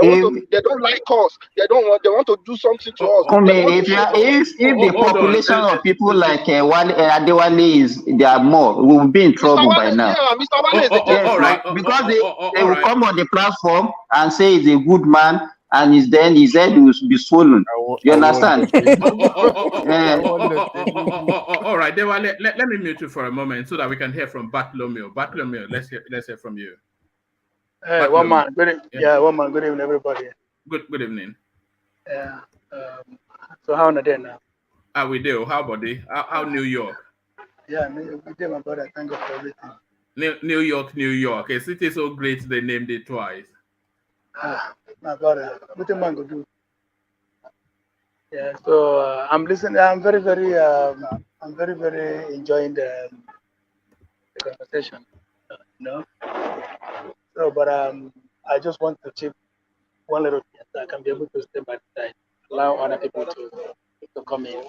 don't like us. They want to do something to us. Come They want if to you change are, us. if the Hold on. population of people like Adewale is they are more, we will be in Mr. trouble by Wale, now. yeah, Mr. Wale is a Yes, All gentleman. right. now because they All will right. come on the platform and say he's a good man, and his head will be swollen. You understand? All right. Dewa, let me mute you for a moment so that we can hear from Bartholomew. Bartholomew, let's hear from you. Hey, one man. One man. Good evening, everybody. Good evening. Yeah. So how are they now? How we do? How buddy? How New York? Yeah, we did, my brother. Thank God for everything. New York. A city so great they named it twice. My brother, what a man go do? Yeah. So I'm listening. I'm very, very enjoying the conversation. So, but I just want to chip one little thing that I can be able to step by the side, allow other people to come in.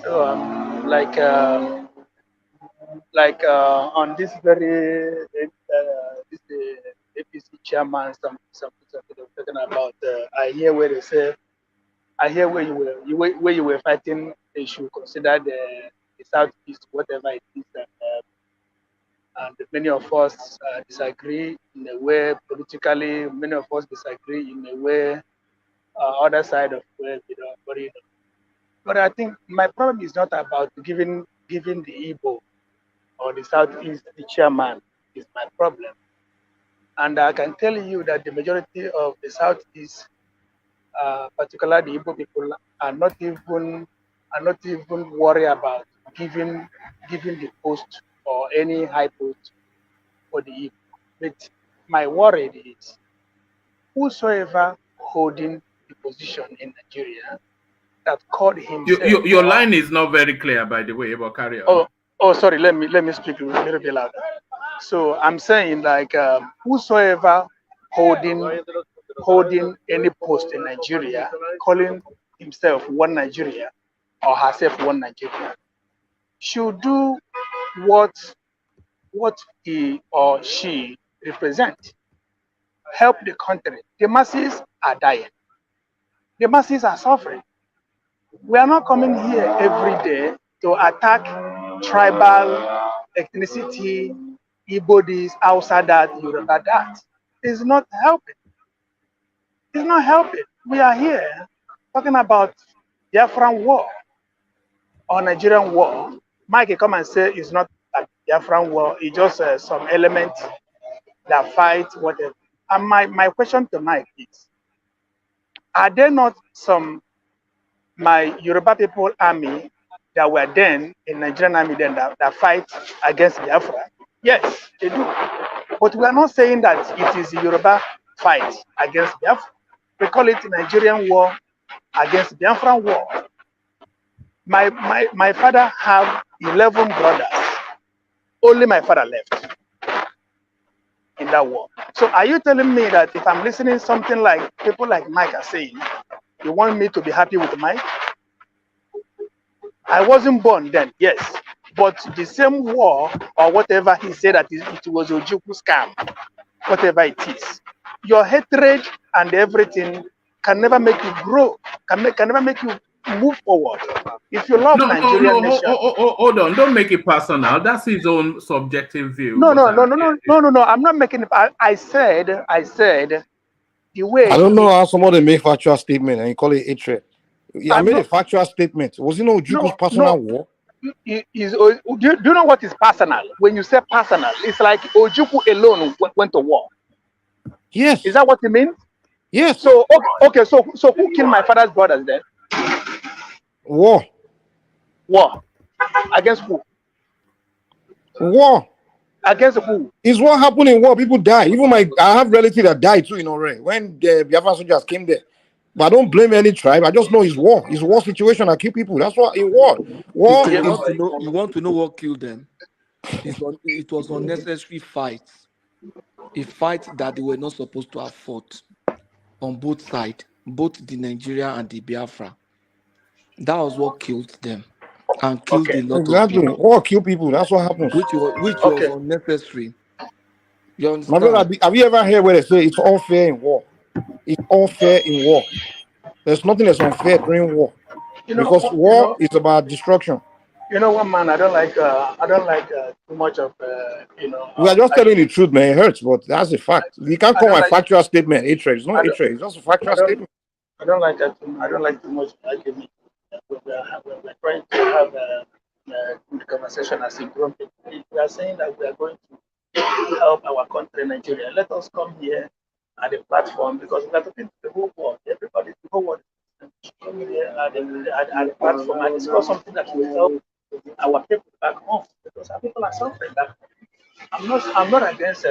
So on this very this APC chairman, something they were talking about. I hear where they say, I hear where you were fighting. They should consider the Southeast, whatever it is, and many of us disagree in a way politically. Many of us disagree in a way other side of where But I think my problem is not about giving the Igbo or the Southeast the chairman is my problem. And I can tell you that the majority of the Southeast, particularly the Igbo people, are not even worried about giving the post or any high post for the Igbo. But my worry is whosoever holding the position in Nigeria that called himself. Your line is not very clear, by the way, but carry on. Oh, sorry. Let me speak a little bit louder. So I'm saying like whosoever holding any post in Nigeria, calling himself one Nigeria or herself one Nigeria, should do what he or she represent. Help the country. The masses are dying. The masses are suffering. We are not coming here every day to attack tribal ethnicity, Igbo this, outside that, Yoruba that. It's not helping. It's not helping. We are here talking about Biafran war or Nigerian war. Mike come and say it's not a Biafran war, it's just some element that fight whatever. And my question to Mike is, are there not my Yoruba people army that were then in Nigerian army then that fight against Biafra? Yes, they do. But we are not saying that it is the Yoruba fight against Biafra. We call it Nigerian war against Biafran war. My father have 11 brothers. Only my father left. in that war. So are you telling me that if I'm listening something like people like Mike are saying, you want me to be happy with Mike? I wasn't born then, yes. But the same war or whatever he said that it was a Ojukwu scam, whatever it is, your hatred and everything can never make you grow, can never make you move forward. If you love Nigerian nation, Hold on. Don't make it personal. That's his own subjective view. no, I'm not making it. I said the way I don't know how somebody make factual statement and you call it hatred. I made a factual statement. Was it no Juku's personal war? Do you know what is personal? When you say personal, it's like Ojukwu alone went to war. Yes. Is that what you mean? Yes. So okay. So who killed my father's brothers then? War. Against who? War. Against who? It's what happened in war. People die. Even I have relatives that died too in Ore when the Biafran soldiers came there. But I don't blame any tribe. I just know it's war. It's war situation that kill people. That's what in war. War. You want to know what killed them? It was unnecessary fights. A fight that they were not supposed to have fought on both sides, both the Nigeria and the Biafra. That was what killed them and killed a lot of people. War kill people. That's what happens. Which was unnecessary. You understand? My brother, have you ever heard where they say it's all fair in war? It's all fair in war. There's nothing that's unfair during war. Because war is about destruction. You know what, man? I don't like too much of We are just telling the truth, man. It hurts, but that's a fact. You can't call my factual statement hatred. It's not hatred. It's just a factual statement. I don't like that. I don't like too much argument. We're trying to have a good conversation as a group. We are saying that we are going to help our country, Nigeria. Let us come here at the platform because we are talking to the whole world. Everybody, the whole world, come here at the platform and discuss something that will help our people back home because our people are suffering back home. I'm not against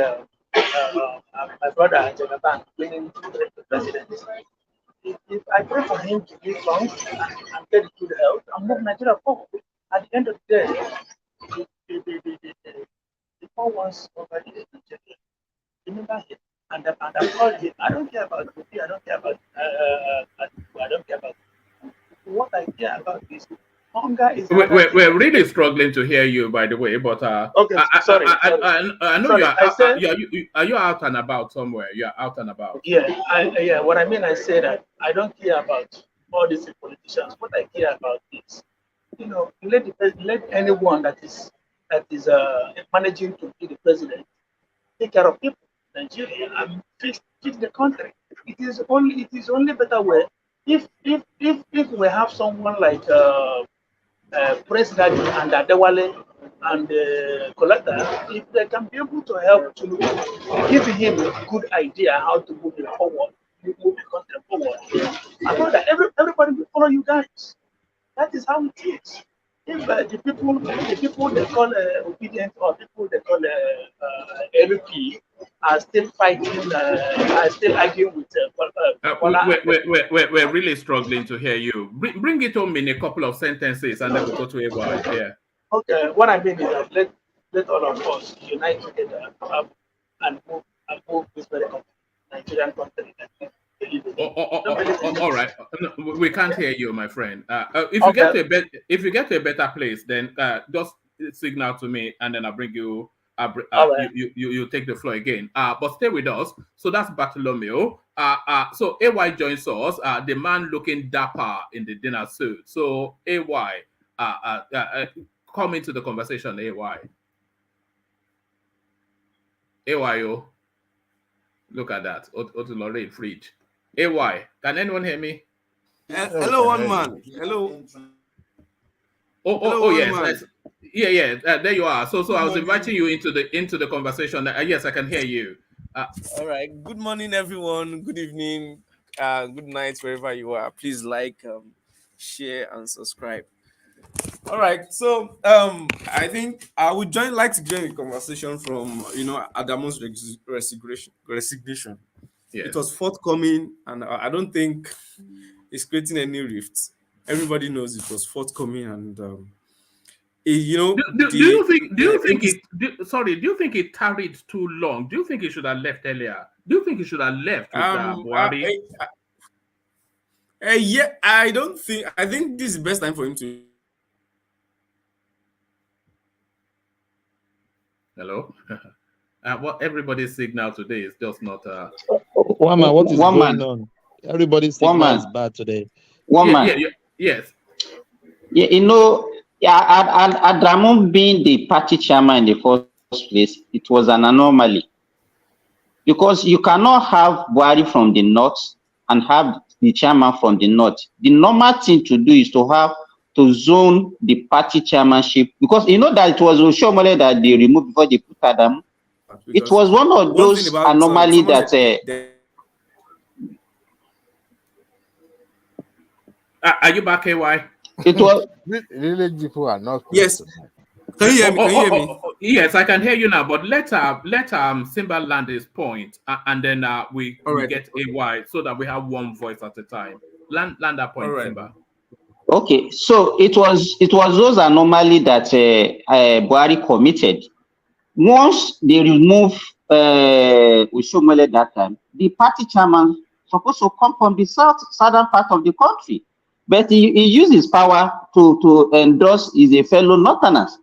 my brother Jonathan winning the presidency. If I pray for him to live long and get good health and move Nigeria forward, at the end of the day, the poor ones over here, remember him. And I call him. I don't care about Kofi. I don't care about I don't care about what I care about is hunger is. We're really struggling to hear you, by the way. But okay, sorry. I know sorry, are you out and about somewhere? You're out and about. Yeah, What I mean, I say that I don't care about all these politicians. What I care about is, let anyone that is managing to be the president take care of people. Nigeria and fix the country. It is only better way if we have someone like President and Adewale and Kolata, if they can be able to help to give him a good idea how to move it forward, move the country forward. I know that everybody will follow you guys. That is how it is. If the people they call obedient or people they call LP are still fighting, are still arguing with. We're really struggling to hear you. Bring it home in a couple of sentences, and then we'll go to AY. Yeah. Okay. What I mean is that let all of us unite together and move this very Nigerian country. All right. No, we can't hear you, my friend. If you get to a better place, then just signal to me, and then I'll bring you. Right. You take the floor again. But stay with us. So that's Bartholomew. So AY joins us. The man looking dapper in the dinner suit. So AY, come into the conversation. AY. AYO. Look at that. Otulore fridge. AY, can anyone hear me? Hello, one man. Hello. Oh, yes. Yeah. There you are. So I was inviting you into the conversation. Yes, I can hear you. All right. Good morning, everyone. Good evening. Good night, wherever you are. Please like, share, and subscribe. All right. So I think I would like to join the conversation from Adamu's resignation. Yes. It was forthcoming, and I don't think it's creating any rifts. Everybody knows it was forthcoming, and You know, Do you think? Do you think it? Sorry. Do you think it tarried too long? Do you think he should have left earlier? Do you think he should have left with Buhari? Yeah, I don't think. I think this is the best time for him to. Hello. What everybody's signal today is just not. One man, what is One going man. on? Everybody's One signal man. is bad today. One man. Yes. Yeah, you know, Adamu being the party chairman in the first place, it was an anomaly. Because you cannot have Buhari from the north and have the chairman from the north. The normal thing to do is to zone the party chairmanship, because you know that it was Oshomole that they removed before they put Adamu. It was one of those anomalies that. Are you back, AY? It was really people are not. Yes. Can you hear me? Can you hear me? Yes, I can hear you now. But let Simba land his point, and then we get AY so that we have one voice at a time. Land that point, Simba. Okay, so it was those anomalies that Buhari committed. Once they remove Oshomole that time, the party chairman supposed to come from the southern part of the country, but he used his power to endorse his fellow northerners.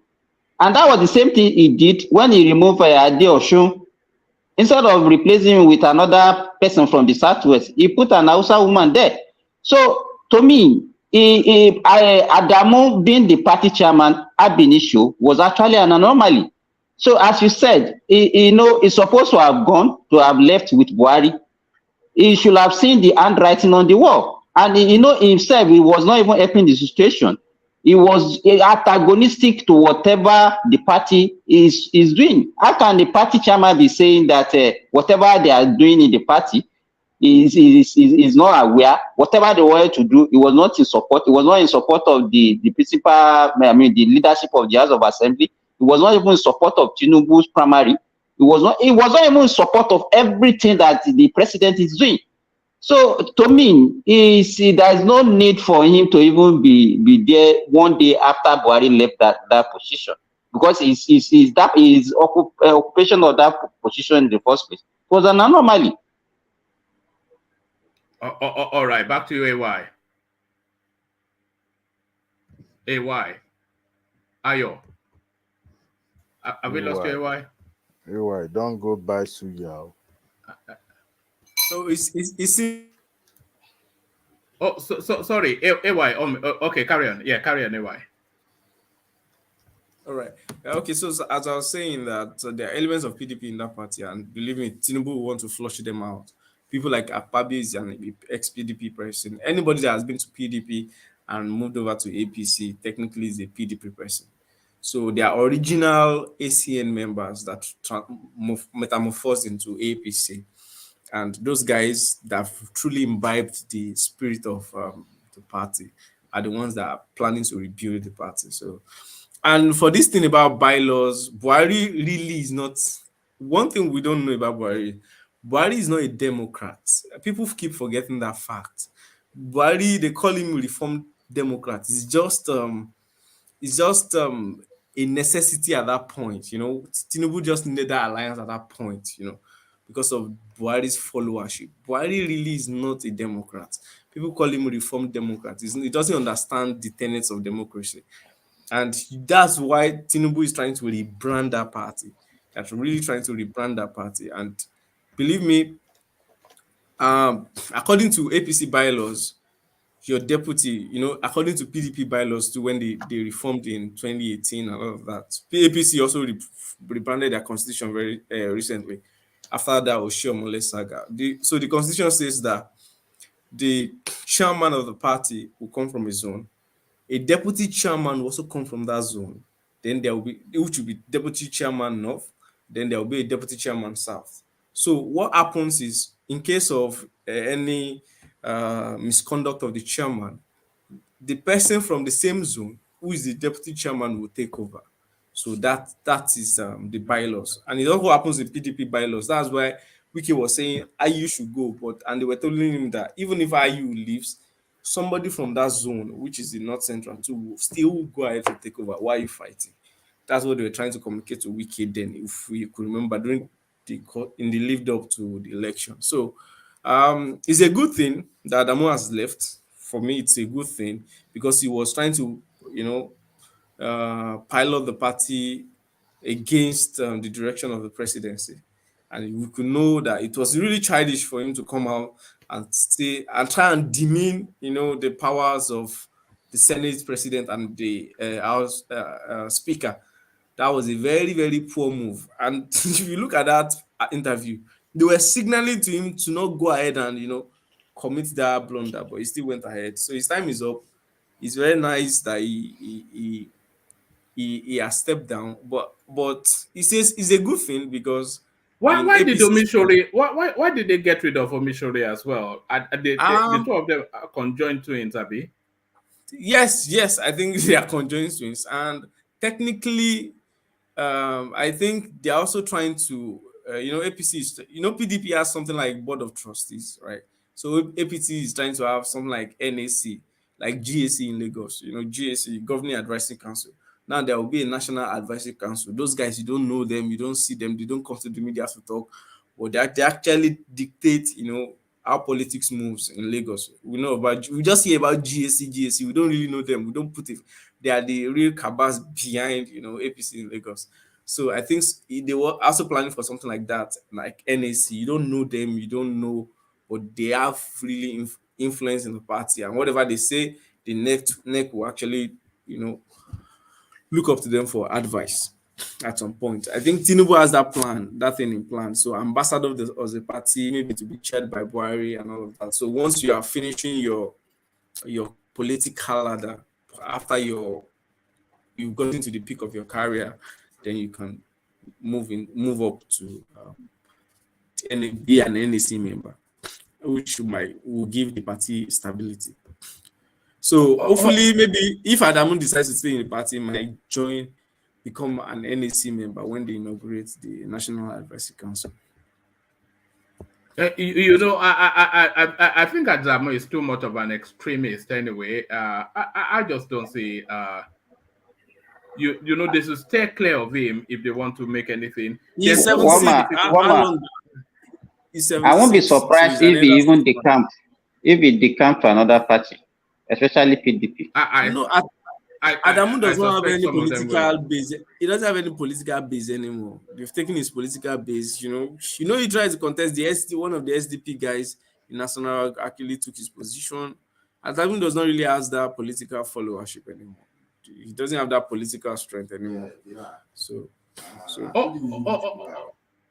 And that was the same thing he did when he removed Ade Osun. Instead of replacing him with another person from the southwest, he put an Hausa woman there. So to me, Adamu being the party chairman ab initio was actually an anomaly. So as you said, he's supposed to have left with Buhari. He should have seen the handwriting on the wall. And himself, he was not even helping the situation. He was antagonistic to whatever the party is doing. How can the party chairman be saying that whatever they are doing in the party is not aware? Whatever they wanted to do, he was not in support. He was not in support of the principal, the leadership of the House of Assembly. He was not even in support of Tinubu's primary. He was not even in support of everything that the president is doing. So to me, there is no need for him to even be there one day after Buhari left that position, because his occupation of that position in the first place was an anomaly. All right, back to you, AY. AY. Ayo. Have we lost you, AY? AY, don't go buy suya. So it's Oh, so sorry, AY. Okay, carry on. Yeah, carry on, AY. All right. Okay, so as I was saying that there are elements of PDP in that party, and believe me, Tinubu will want to flush them out. People like Akpabi is an ex-PDP person. Anybody that has been to PDP and moved over to APC technically is a PDP person. So they are original ACN members that metamorphosed into APC. And those guys that have truly imbibed the spirit of the party are the ones that are planning to rebuild the party. So, and for this thing about bylaws, Buhari really is not. One thing we don't know about Buhari is not a Democrat. People keep forgetting that fact. Buhari, they call him Reformed Democrat. It's just a necessity at that point. Tinubu just needed that alliance at that point. Because of Buhari's followership. Buhari really is not a Democrat. People call him a Reformed Democrat. He doesn't understand the tenets of democracy. And that's why Tinubu is trying to rebrand that party. That's really trying to rebrand that party. And believe me, according to APC bylaws, your deputy, according to PDP bylaws too, when they reformed in 2018 and all of that, APC also rebranded their constitution very recently. After that Oshomole saga. So the constitution says that the chairman of the party will come from a zone. A deputy chairman will also come from that zone. Then there will be, which will be deputy chairman north. Then there will be a deputy chairman south. So what happens is, in case of any misconduct of the chairman, the person from the same zone, who is the deputy chairman, will take over. So that is the bylaws. And it also happens in PDP bylaws. That's why Wiki was saying IU should go, and they were telling him that even if IU leaves, somebody from that zone, which is the North Central, to will still go ahead to take over. Why are you fighting? That's what they were trying to communicate to Wiki then, if we could remember, during in the lead up to the election. So it's a good thing that Adamu has left. For me, it's a good thing because he was trying to, pilot the party against the direction of the presidency. And we could know that it was really childish for him to come out and say and try and demean, the powers of the Senate president and the House Speaker. That was a very, very poor move. And if you look at that interview, they were signaling to him to not go ahead and, commit that blunder, but he still went ahead. So his time is up. It's very nice that he has stepped down, but he says it's a good thing because why did APC Omosore why did they get rid of Omosore as well? The two of them are conjoined twins, Abi? Yes, I think they are conjoined twins, and technically, I think they are also trying to, APC is, PDP has something like board of trustees, right? So APC is trying to have something like NAC, like GAC in Lagos, GAC, Governing Advisory Council. Now there will be a National Advisory Council. Those guys, you don't know them, you don't see them, they don't come to the media to talk, but they actually dictate, how politics moves in Lagos. We just hear about GAC. We don't really know them. We don't put it. They are the real cabals behind, APC in Lagos. So I think they were also planning for something like that, like NAC. You don't know them, you don't know, but they have really influence in the party, and whatever they say, the neck will actually, look up to them for advice at some point. I think TINUBU has that thing in plan. So ambassador of the party, maybe to be chaired by Buhari and all of that. So once you are finishing your political ladder, after you've got into the peak of your career, then you can move up to be an NAC member, which will give the party stability. So hopefully, maybe if Adamu decides to stay in the party, he might become an NAC member when they inaugurate the National Advisory Council. I think Adamu is too much of an extremist anyway. I just don't see. They should stay clear of him if they want to make anything. I won't be surprised if he even decamp to another party, especially PDP. Adamu does not have any political base. He doesn't have any political base anymore. They've taken his political base. He tries to contest one of the SDP guys in National actually took his position. Adamu does not really have that political followership anymore. He doesn't have that political strength anymore. So.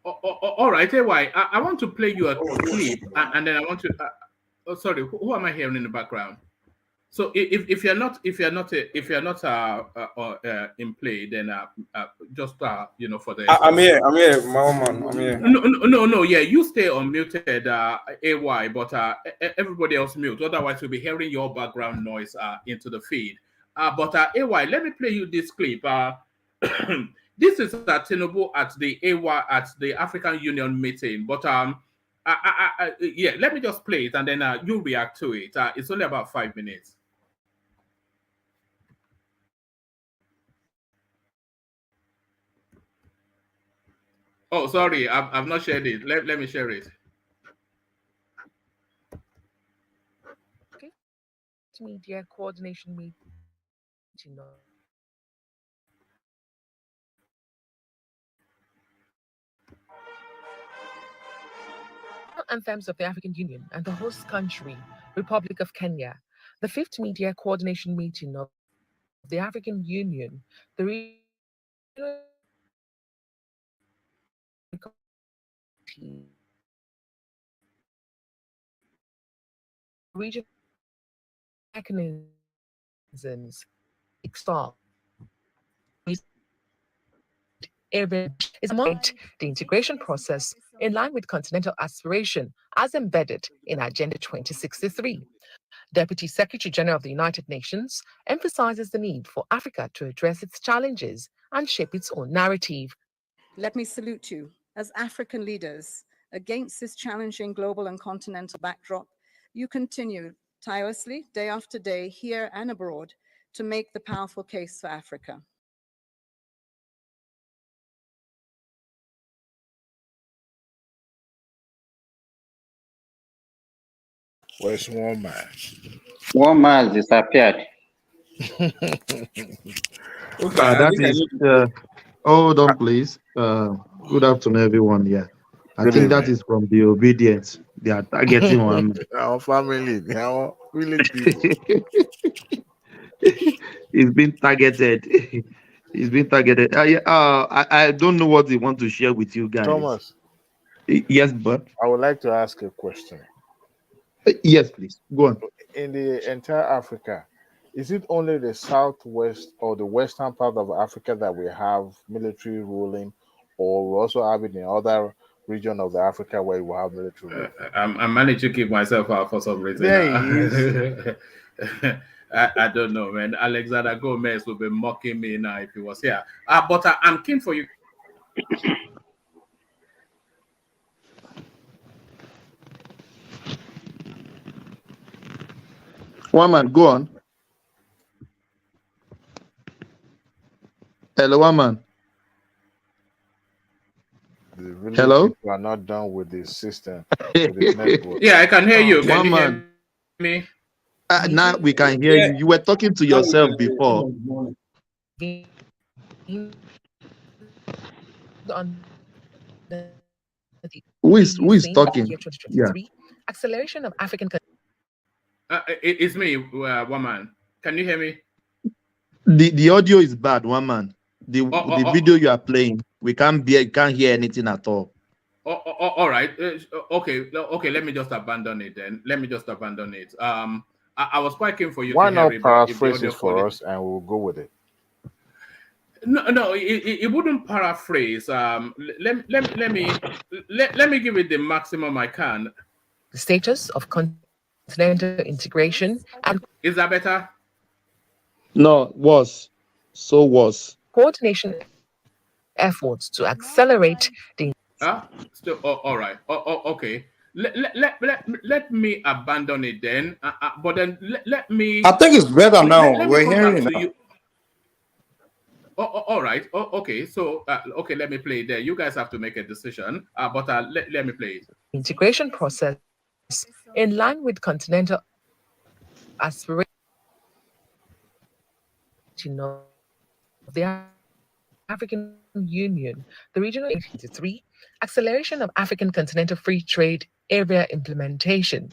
All right, AY, I want to play you a clip, and then I want to. Sorry, who am I hearing in the background? So if you're not in play, then just for the. I'm here, my man. I'm here. No, yeah, you stay unmuted, AY, but everybody else mute. Otherwise, we'll be hearing your background noise into the feed. But AY, let me play you this clip. This is TINUBU at the African Union meeting. But yeah, let me just play it and then you react to it. It's only about 5 minutes. Oh, sorry, I've not shared it. Let me share it. Okay. Media coordination meeting. Anthems of the African Union and the host country, Republic of Kenya, the 5th media coordination meeting of the African Union, the regional mechanisms is among the integration process in line with continental aspiration as embedded in Agenda 2063. Deputy Secretary General of the United Nations emphasizes the need for Africa to address its challenges and shape its own narrative. Let me salute you as African leaders against this challenging global and continental backdrop. You continue tirelessly, day after day, here and abroad, to make the powerful case for Africa. Where's one man? One man has disappeared. That is, hold on, please. Good afternoon, everyone. Yeah, I Good think that evening. is from the obedience. They are targeting one. Our family, our village people. He's been targeted. He's been targeted. I don't know what they want to share with you guys. Thomas. Yes, but I would like to ask a question. Yes, please. Go on. In the entire Africa, is it only the southwest or the western part of Africa that we have military ruling, or we also have it in other region of the Africa where we have military ruling? I managed to keep myself out for some reason. There he is. I don't know, man. Alexander Gomez would be mocking me now if he was here. But I'm keen for you. One man, go on. Hello, one man. The village Hello? people are not done with the system. With the network. Yeah, I can hear you. Can One you man. hear me? Now we can hear you. You were talking to yourself before. Who is talking? Yeah. Acceleration of African. It's me, woman. Can you hear me? The audio is bad, one man. The video you are playing, we can't hear anything at all. All right. Okay. Let me just abandon it then. Let me just abandon it. I was quite keen for you Why to not hear it. paraphrase it for us and we'll go with it? No, it wouldn't paraphrase. Let me give it the maximum I can. The status of continental integration and is that better? No, was coordination efforts to accelerate the. Still, all right. Okay. Let me abandon it then. But then let me. I think it's better now. Let We're me come back hearing to now. you. All right. Okay. So, okay, let me play it there. You guys have to make a decision. But let me play it. Integration process in line with continental aspiration of the African Union, the regional 83, acceleration of African continental free trade area implementation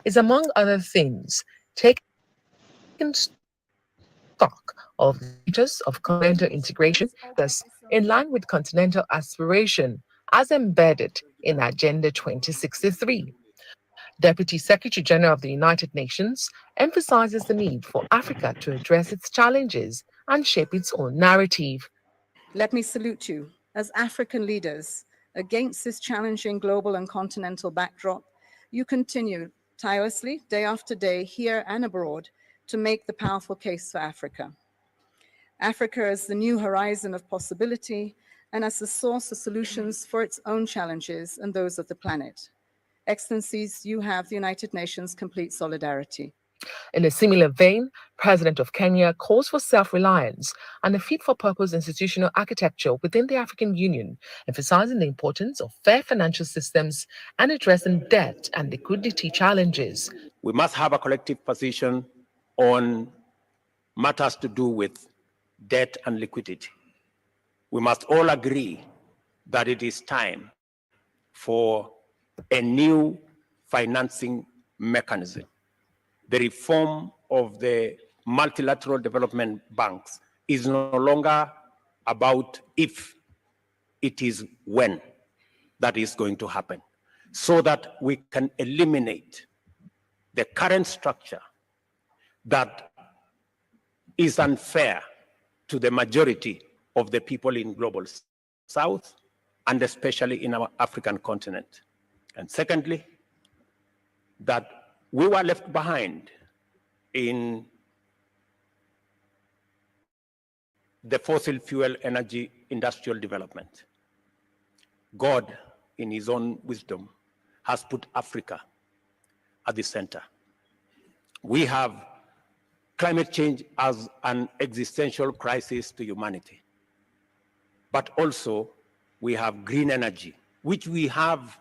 is, among other things, taking stock of the status of continental integration thus in line with continental aspiration as embedded in Agenda 2063. Deputy Secretary General of the United Nations emphasizes the need for Africa to address its challenges and shape its own narrative. Let me salute you as African leaders. Against this challenging global and continental backdrop, you continue tirelessly, day after day, here and abroad, to make the powerful case for Africa. Africa as the new horizon of possibility and as the source of solutions for its own challenges and those of the planet. Excellencies, you have the United Nations' complete solidarity. In a similar vein, President of Kenya calls for self-reliance and a fit-for-purpose institutional architecture within the African Union, emphasizing the importance of fair financial systems and addressing debt and liquidity challenges. We must have a collective position on matters to do with debt and liquidity. We must all agree that it is time for a new financing mechanism. The reform of the multilateral development banks is no longer about if, it is when that is going to happen, so that we can eliminate the current structure that is unfair to the majority of the people in global South, and especially in our African continent. And secondly, that we were left behind in the fossil fuel energy industrial development. God, in his own wisdom, has put Africa at the center. We have climate change as an existential crisis to humanity. But also, we have green energy, which we have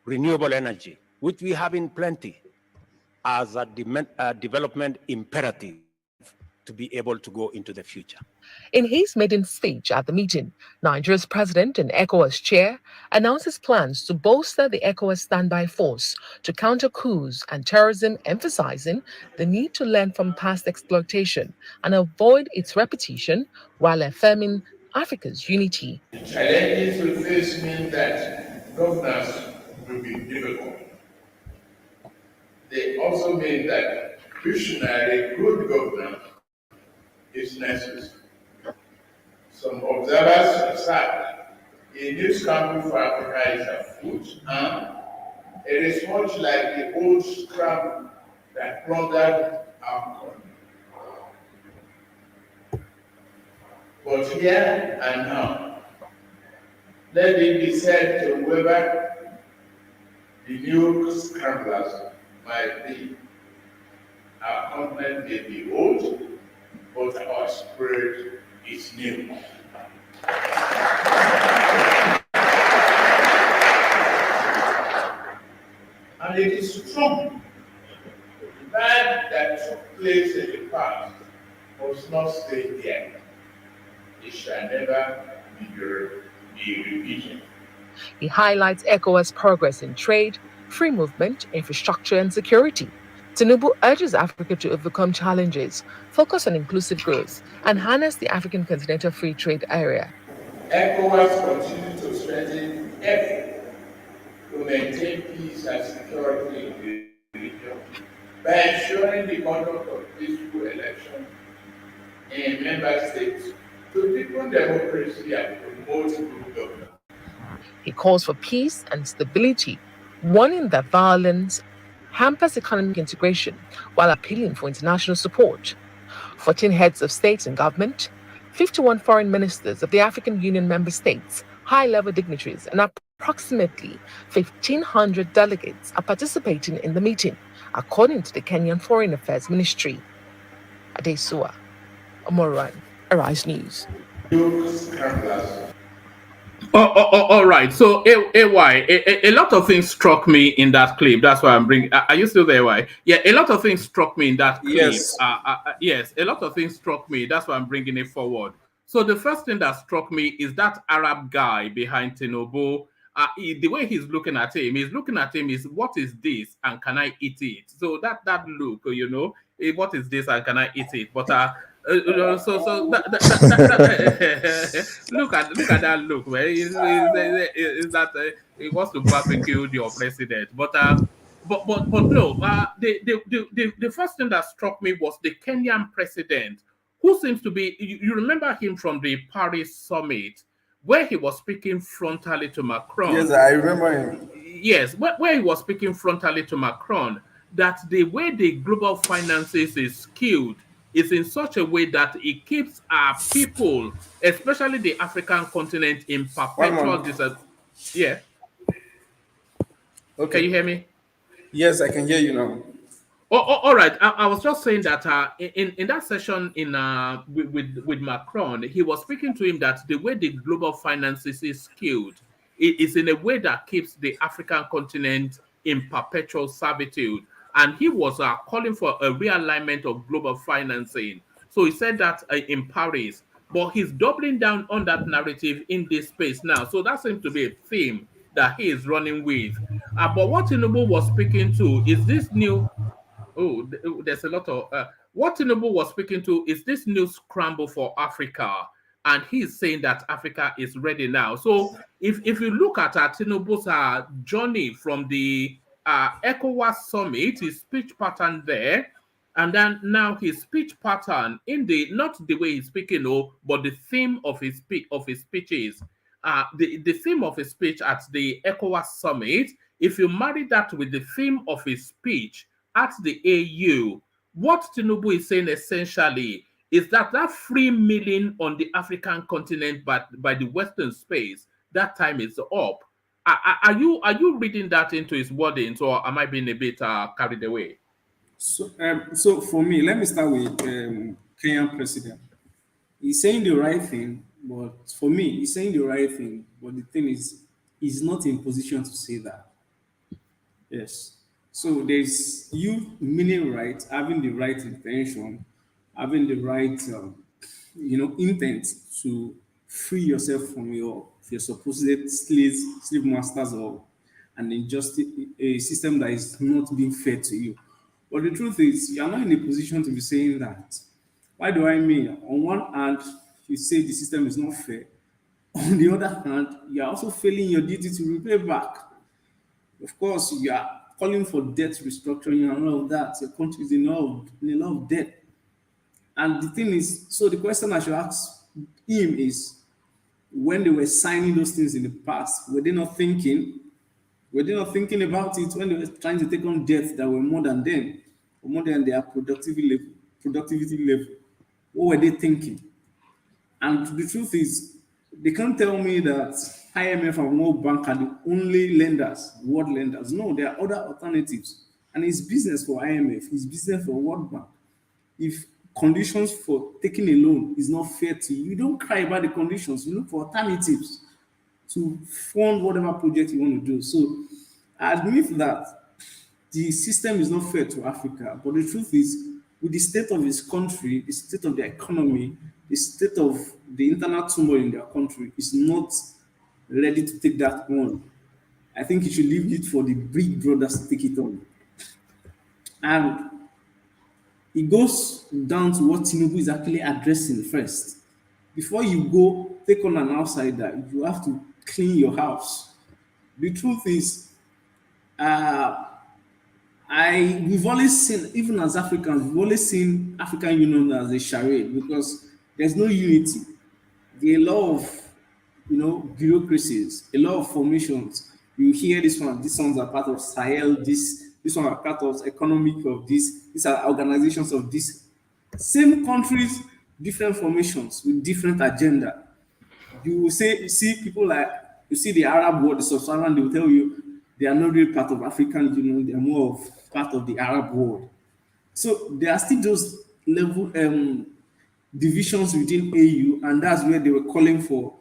renewable energy, which we have in plenty, as a development imperative to be able to go into the future. In his maiden speech at the meeting, Nigeria's president and ECOWAS chair announces plans to bolster the ECOWAS standby force to counter coups and terrorism, emphasizing the need to learn from past exploitation and avoid its repetition while affirming Africa's unity. Challenges we face mean that governance will be difficult. They also mean that visionary good governance is necessary. Some observers assert a new scramble for Africa is afoot, and it is much like the old scramble that plundered our country. But here and now, let it be said to whoever the new scramblers might be, our continent may be old, but our spirit is new. And it is strong. The bad that took place in the past must not stay here. It shall never be repeated. He highlights ECOWAS' progress in trade, free movement, infrastructure, and security. Tinubu urges Africa to overcome challenges, focus on inclusive growth, and harness the African Continental Free Trade Area. ECOWAS continues to strengthen effort to maintain peace and security in the region by ensuring the conduct of peaceful elections in member states to deepen democracy and promote good governance. He calls for peace and stability, warning that violence hampers economic integration while appealing for international support. 14 heads of state and government, 51 foreign ministers of the African Union member states, high-level dignitaries, and approximately 1,500 delegates are participating in the meeting, according to the Kenyan Foreign Affairs Ministry. Adesua, Omoran, Arise News. All right. So, AY, a lot of things struck me in that clip. That's why I'm bringing. Are you still there, AY? Yeah, a lot of things struck me in that clip. Yes. Yes, a lot of things struck me. That's why I'm bringing it forward. So, the first thing that struck me is that Arab guy behind Tinubu. The way he's looking at him is, what is this and can I eat it? So that look, what is this and can I eat it? But look at that look, man. Is that he wants to barbecue your president? But no. The first thing that struck me was the Kenyan president, who seems to be. You remember him from the Paris summit, where he was speaking frontally to Macron. Yes, I remember him. Yes, where he was speaking frontally to Macron, that the way the global finances is skewed is in such a way that it keeps our people, especially the African continent, in perpetual Yeah. Okay. Can you hear me? Yes, I can hear you now. All right. I was just saying that in that session with Macron, he was speaking to him that the way the global finances is skewed, it is in a way that keeps the African continent in perpetual servitude. And he was calling for a realignment of global financing. So he said that in Paris, but he's doubling down on that narrative in this space now. So that seems to be a theme that he is running with. But what Tinubu was speaking to is this new. There's a lot of what Tinubu was speaking to is this new scramble for Africa, and he's saying that Africa is ready now. So if you look at Tinubu's journey from the ECOWAS summit, his speech pattern there, and then now his speech pattern in the not the way he's speaking, but the theme of his speeches. The theme of his speech at the ECOWAS summit. If you marry that with the theme of his speech at the AU, what Tinubu is saying essentially is that free milling on the African continent by the Western space, that time is up. Are you reading that into his wordings, or am I being a bit carried away? So for me, let me start with Kenyan president. He's saying the right thing, but for me, he's saying the right thing. But the thing is, he's not in position to say that. Yes. So there's you meaning right, having the right intention, having the right, intent to free yourself from your supposed slave masters or an injustice, a system that is not being fair to you. But the truth is, you are not in a position to be saying that. Why do I mean? On one hand, you say the system is not fair. On the other hand, you are also failing your duty to repay back. Of course, you are calling for debt restructuring and all of that. Your country is in a lot of debt. And the thing is, so the question I should ask him is, when they were signing those things in the past, were they not thinking? Were they not thinking about it when they were trying to take on debts that were more than them, or more than their productivity level? What were they thinking? And the truth is, they can't tell me that IMF and World Bank are the only lenders, world lenders. No, there are other alternatives. And it's business for IMF, it's business for World Bank. If conditions for taking a loan is not fair to you, you don't cry about the conditions, you look for alternatives to fund whatever project you want to do. So I admit that the system is not fair to Africa, but the truth is, with the state of his country, the state of the economy, the state of the internal turmoil in their country is not ready to take that on. I think he should leave it for the big brothers to take it on. And it goes down to what Tinubu is actually addressing first. Before you go take on an outsider, you have to clean your house. The truth is, we've always seen, even as Africans, we've always seen African Union as a charade because there's no unity. There are a lot of, bureaucracies, a lot of formations. You hear these ones are part of Sahel, this one are part of economic of this, these are organizations of this. Same countries, different formations with different agenda. You see people like, you see the Arab world, the Sub-Saharan, they will tell you they are not really part of African Union, they are more of part of the Arab world. So there are still those level divisions within AU, and that's where they were calling for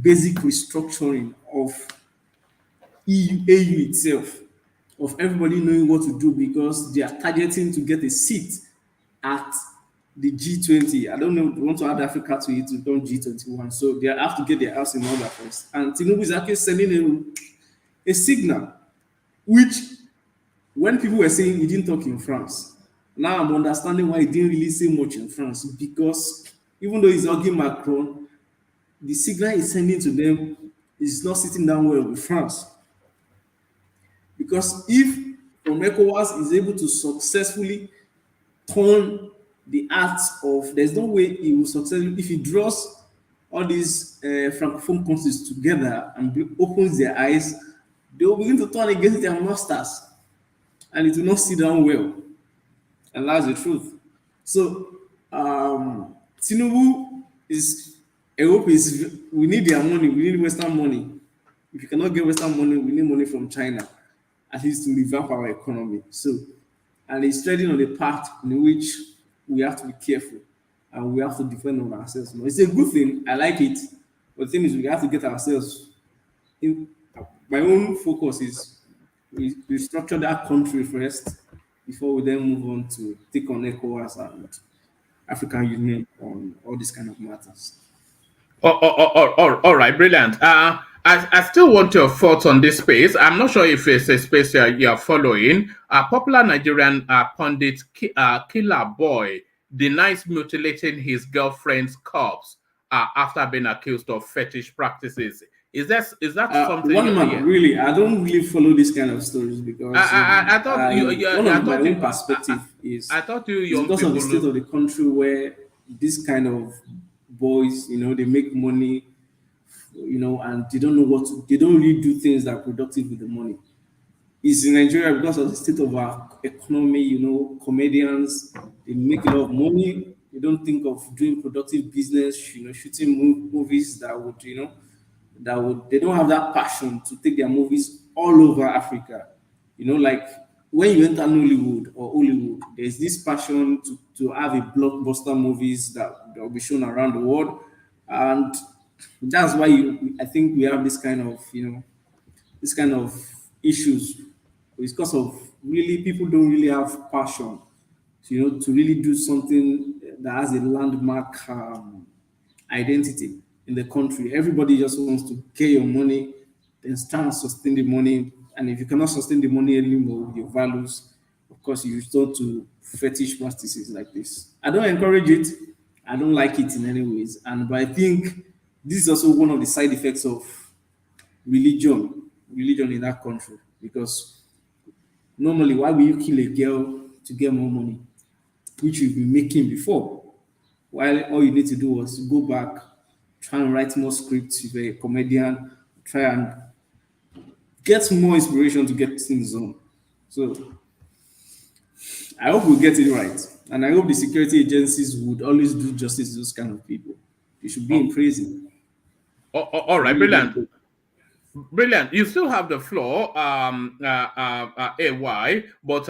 basic restructuring of AU itself, of everybody knowing what to do because they are targeting to get a seat at the G20. I don't know, they want to add Africa to it to become G21. So they have to get their house in order first. And Tinubu is actually sending a signal, which when people were saying he didn't talk in France, now I'm understanding why he didn't really say much in France, because even though he's hugging Macron, the signal he's sending to them is not sitting down well with France. Because if from ECOWAS is able to successfully turn the hearts of, there's no way he will successfully, if he draws all these francophone countries together and opens their eyes, they will begin to turn against their masters, and it will not sit down well. And that's the truth. So Tinubu is, Europe is, we need their money, we need Western money. If you cannot get Western money, we need money from China, at least to revamp our economy. So, and he's treading on a path in which we have to be careful and we have to defend on ourselves. It's a good thing, I like it, but the thing is we have to get ourselves in. My own focus is we structure that country first before we then move on to take on ECOWAS and African Union on all these kind of matters. All right, brilliant. I still want your thoughts on this space. I'm not sure if it's a space you are following. Popular Nigerian pundit Killer Boy denies mutilating his girlfriend's corpse after being accused of fetish practices. Is that something? One man, really, I don't really follow this kind of stories because I thought my own perspective is I thought you it's because of the state of the country where this kind of boys, they make money, and they don't know they don't really do things that are productive with the money. It's in Nigeria because of the state of our economy, comedians, they make a lot of money. They don't think of doing productive business, shooting movies that would, they don't have that passion to take their movies all over Africa. Like when you enter Nollywood or Hollywood, there's this passion to have a blockbuster movies that will be shown around the world, and that's why I think we have this kind of issues. It's because of really people don't really have passion, to really do something that has a landmark identity in the country. Everybody just wants to get your money, then try and sustain the money. And if you cannot sustain the money anymore with your values, of course, you resort to fetish practices like this. I don't encourage it. I don't like it in any ways. But I think this is also one of the side effects of religion in that country. Because normally, why will you kill a girl to get more money, which you've been making before? While all you need to do was go back, try and write more scripts if you're a comedian, try and get more inspiration to get things on. So I hope we get it right. And I hope the security agencies would always do justice to those kind of people. They should be in prison. All right, brilliant. Brilliant. You still have the floor, AY, but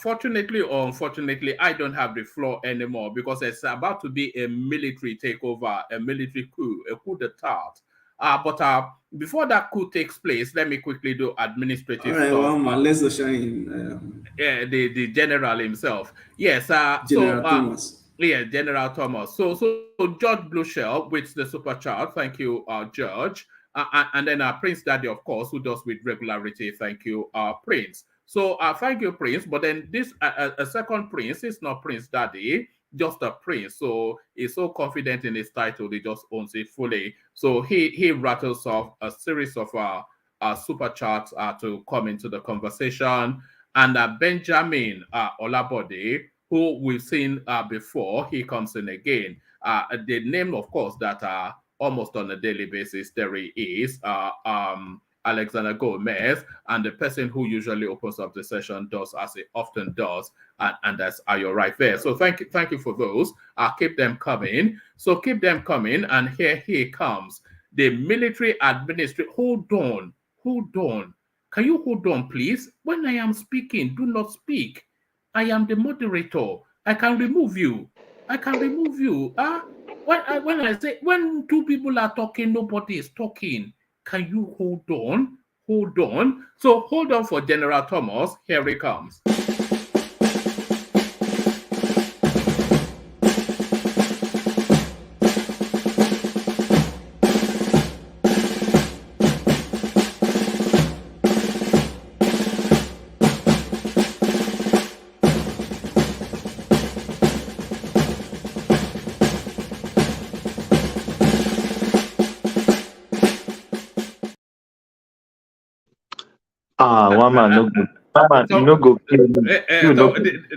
fortunately or unfortunately, I don't have the floor anymore because it's about to be a military takeover, a military coup, a coup d'etat. But before that coup takes place, let me quickly do administrative stuff. Well, man, let's shine. The general himself. Yes. General Thomas. Yeah, General Thomas. So George Blueshell with the super chat. Thank you, George. And then Prince Daddy, of course, who does with regularity. Thank you, Prince. So thank you, Prince. But then this a second Prince is not Prince Daddy, just a Prince. So he's so confident in his title, he just owns it fully. So he rattles off a series of super chats to come into the conversation. And Benjamin Olabode, who we've seen before, he comes in again. The name, of course, that almost on a daily basis there is Alexander Gomez, and the person who usually opens up the session does as it often does, and that's Ayo right there. So thank you for those. Keep them coming. So keep them coming, and here he comes. The military administrator. Hold on. Can you hold on, please? When I am speaking, do not speak. I am the moderator. I can remove you. When I say when two people are talking, nobody is talking. Can you hold on? So hold on for General Thomas. Here he comes. One man no good. One man, you no go kill me.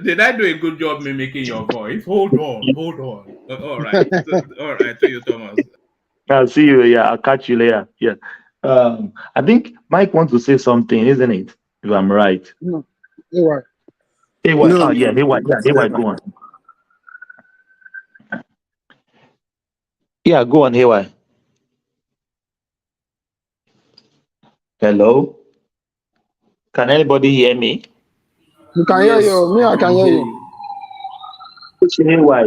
Did I do a good job mimicking your voice? Hold on. All right. All right, to you, Thomas. I'll see you. Yeah, I'll catch you later. Yeah. I think Mike wants to say something, isn't it? If I'm right. No. AY. AY. No, yeah, AY, go on. Yeah, go on, AY. Hello? Can anybody hear me? You can hear you. Me, I can hear you. AY, I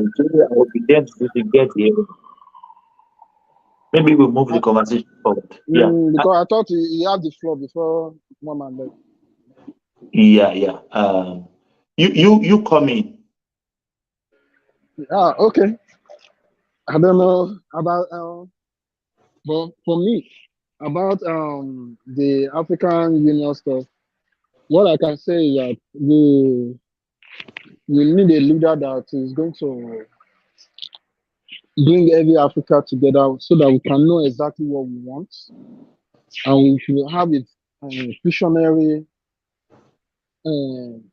will be there to get here. Maybe we'll move the conversation forward. Yeah. Because I thought he had the floor before Mama left. Yeah. You come in. Okay. I don't know about but for me about the African Union stuff. What I can say is that we need a leader that is going to bring every Africa together so that we can know exactly what we want, and we should have a visionary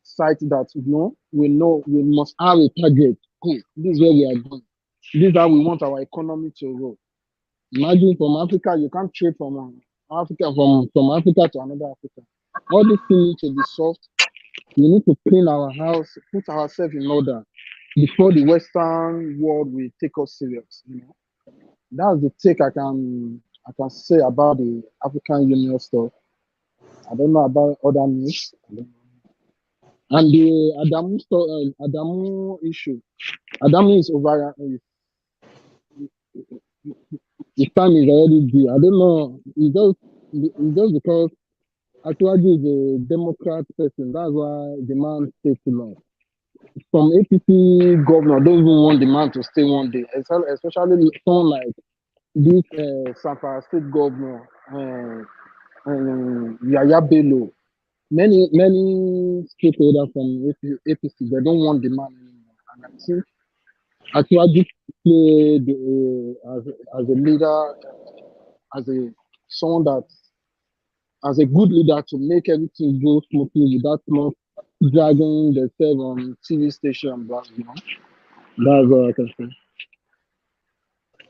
sight that we know we must have a target. This is where we are going. This is how we want our economy to grow. Imagine from Africa, you can't trade from Africa from Africa to another Africa. All these things need to be solved. We need to clean our house, put ourselves in order before the Western world will take us serious. That's the take I can I can say about the African Union stuff. I don't know about other news. I don't know. And the Adamu stuff, Adamu issue. Adamu is over. His time is already due. I don't know. It's just because Atuaji is a Democrat person. That's why the man stays too long. Some APC governor don't even want the man to stay one day, especially someone like this Sanfara State governor, Yaya Bello. Many stakeholders from APC, they don't want the man anymore. And I think Atuaji played as a leader, as someone that, as a good leader to make everything go smoothly without not dragging themselves on TV station. But that's all I can say.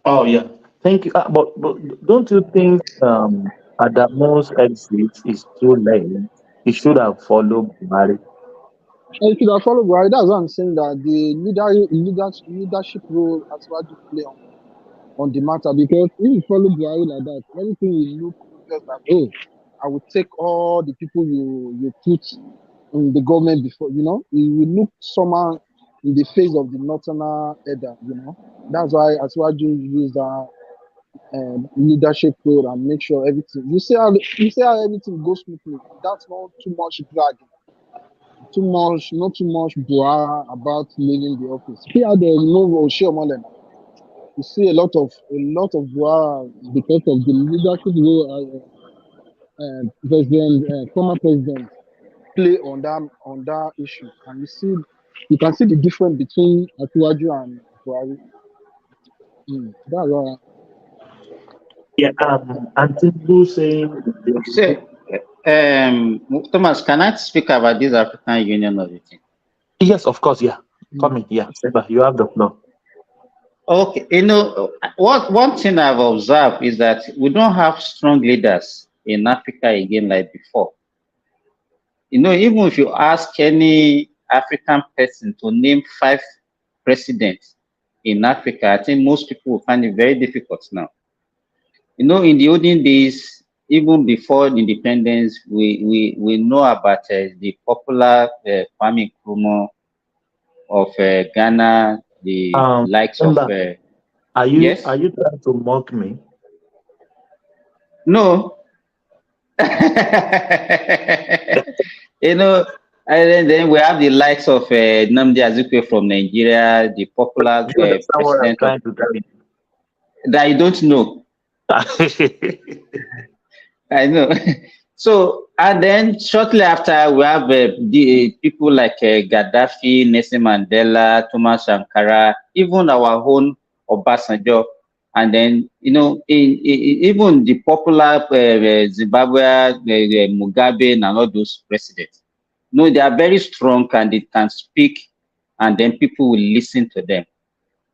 Oh yeah, thank you. But don't you think Adamo's exit is too late? He should have followed Buhari. And if you have followed Buhari, that's why I'm saying that the leadership role as well to play on the matter, because if you follow Buhari like that, everything will look just like, oh, I will take all the people you put in the government before, it will look somehow in the face of the northerner header, That's why Asuwaju use that leadership role and make sure everything. You see how everything goes smoothly. That's not too much dragging, not too much blah about leaving the office. Here they know Oshiomole. You see a lot of blah because of the leadership role former president play on that issue, and you can see the difference between Atuwaju and Buhari. That's all. Yeah, and TINUBU saying Thomas, can I speak about this African Union of the thing? yes, of course, yeah. Coming, yeah. Seba, you have the floor. Okay, one thing I've observed is that we don't have strong leaders in Africa again like before. Even if you ask any African person to name 5 presidents in Africa, I think most people will find it very difficult now. In the olden days, even before independence, we know about the popular Kwame Nkrumah of Ghana, the likes Seba, of. are you Yes? trying to mock me? No. And then we have the likes of Nnamdi Azikiwe from Nigeria, the popular Do you understand what I'm president trying to tell you? that you don't know. I know. So, and then shortly after, we have the people like Gaddafi, Nelson Mandela, Thomas Sankara, even our own Obasanjo, and then even the popular Zimbabwe, Mugabe, and all those presidents. They are very strong and they can speak, and then people will listen to them.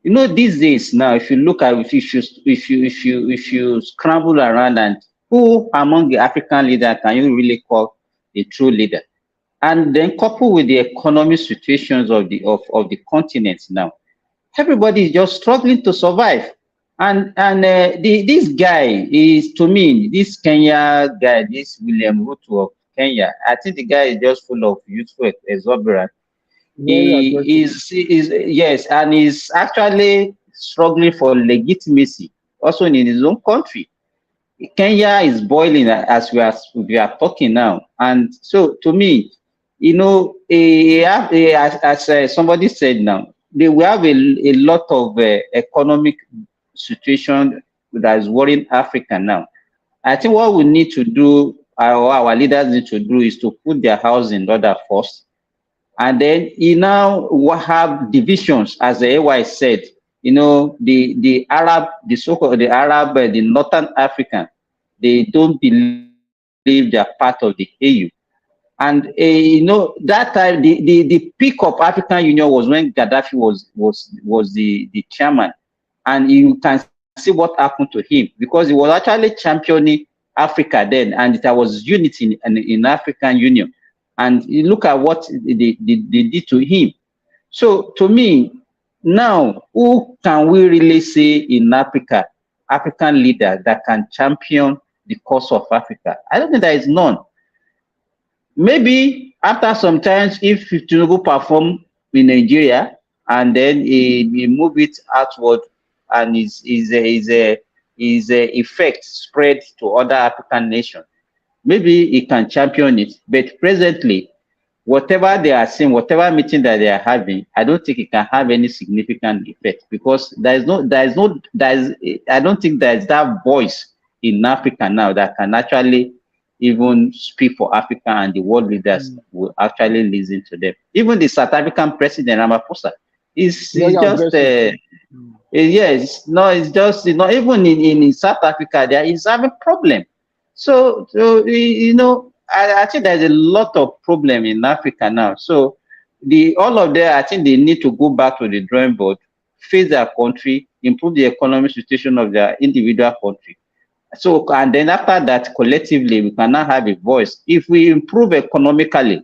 These days now, if you look at if you scramble around, and who among the African leaders can you really call a true leader? And then coupled with the economic situations of the continent now, everybody is just struggling to survive. And this guy is, to me, this Kenya guy, this William Ruto of Kenya, I think the guy is just full of youthful exuberance. He is yes, and he's actually struggling for legitimacy also in his own country. Kenya is boiling as we are talking now, and so to me, as somebody said now, we have a lot of economic situation that is worrying Africa now. I think what we need to do, or our leaders need to do, is to put their house in order first. And then we have divisions, as the AY said. The Arab, the so-called the Arab, the Northern African, they don't believe they are part of the AU. And that time the peak of African Union was when Gaddafi was the chairman, and you can see what happened to him, because he was actually championing Africa then, and there was unity in African Union. And you look at what they did to him. So to me, now, who can we really say in Africa African leaders that can champion the cause of Africa? I don't think there is none. Maybe after some time, if Tinubu perform in Nigeria and then he move it outward and is a effect spread to other African nations, maybe he can champion it. But presently, whatever they are saying, whatever meeting that they are having, I don't think it can have any significant effect because I don't think there is that voice in Africa now that can actually even speak for Africa and the world leaders will actually listen to them. Even the South African president, Ramaphosa, is just, yes, no, it's just, even in South Africa, there is having problem. So I think there's a lot of problem in Africa now. So all of them, I think they need to go back to the drawing board, face their country, improve the economic situation of their individual country. So, and then after that, collectively, we can now have a voice. If we improve economically,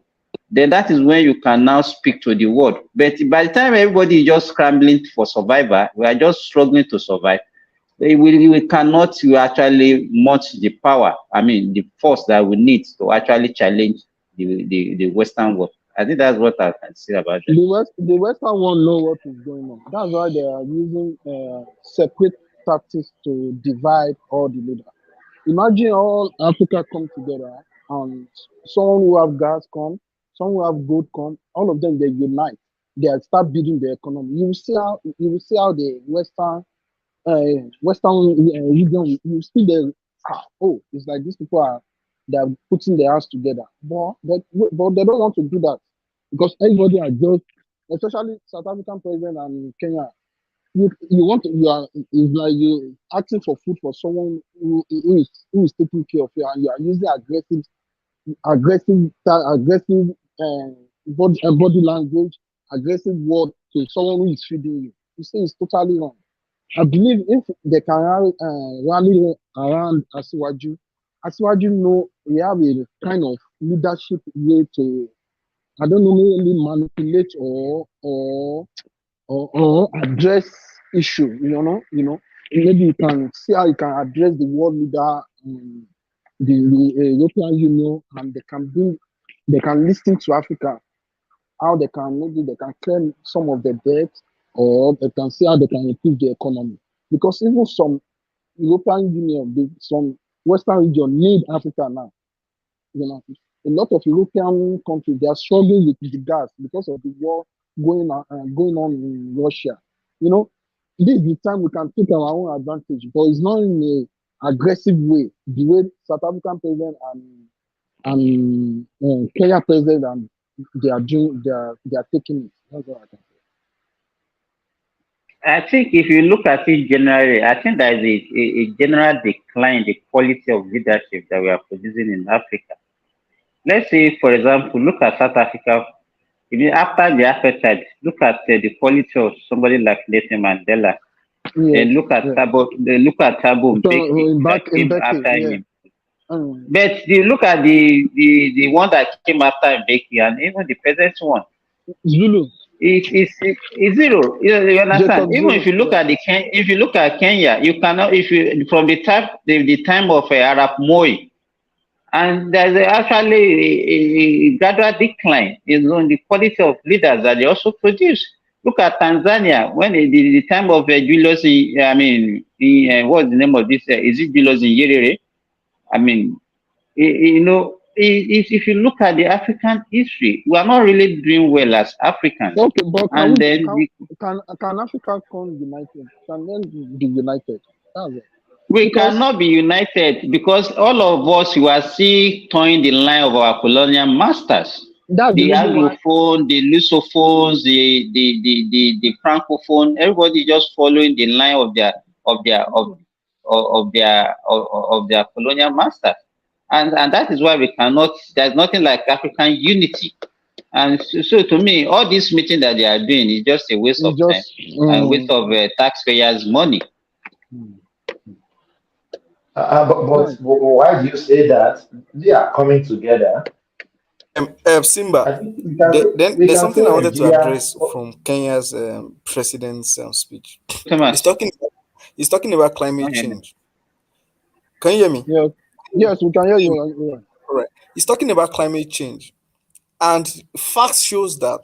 then that is when you can now speak to the world. But by the time everybody is just scrambling for survival, we are just struggling to survive. We cannot actually match the power, the force that we need to actually challenge the Western world. I think that's what I can say about it. The Western one know what is going on. That's why they are using separate tactics to divide all the leaders. Imagine all Africa come together and someone who have gas come, someone who have gold come, all of them they unite. They start building the economy. You will see how the Western region, you see it's like these people they are putting their hands together. But they don't want to do that because everybody are just, especially South African president and Kenya. It's like you asking for food for someone who is taking care of you, and you are using aggressive body language, aggressive word to someone who is feeding you. You see, it's totally wrong. I believe if they can rally around Asiwaju know we have a kind of leadership way to, I don't know, maybe manipulate or address issue, maybe you can see how you can address the world leader, the European Union, and they can listen to Africa, how they can claim some of the debt, or they can see how they can improve the economy. Because even some European Union, some Western region need Africa now. A lot of European countries, they are struggling with the gas because of the war going on in Russia. This is the time we can take our own advantage, but it's not in an aggressive way, the way South African president and Kenya president and they are taking it. That's what I can say. I think if you look at it generally, I think there is a general decline in the quality of leadership that we are producing in Africa. Let's say, for example, look at South Africa. After the apartheid, look at the quality of somebody like Nelson Mandela. Then look at Thabo Mbeki that came after him. But you look at the one that came after Mbeki and even the present one. Zulu. It's zero. You understand? Even if you look at Kenya, you cannot. From the time of Arab Moi, and there's actually a gradual decline in the quality of leaders that they also produce. Look at Tanzania, when the time of Julius, what's the name of this? Is it Julius Nyerere? If you look at the African history, we are not really doing well as Africans. Okay, but can Africa come united? Can then be united? We cannot be united because all of us were still toeing the line of our colonial masters. The Anglophone, the Lusophones, the Francophone, everybody just following the line of their colonial masters. And that is why we cannot, there's nothing like African unity. And so to me, all this meeting that they are doing is just a waste of time and waste of taxpayers' money. But why do you say that? They are coming together. Simba, there's something I wanted to address from Kenya's president's speech. He's He's talking about climate change. Can you hear me? Yeah. Yes, we can hear you. All right. He's talking about climate change. And facts shows that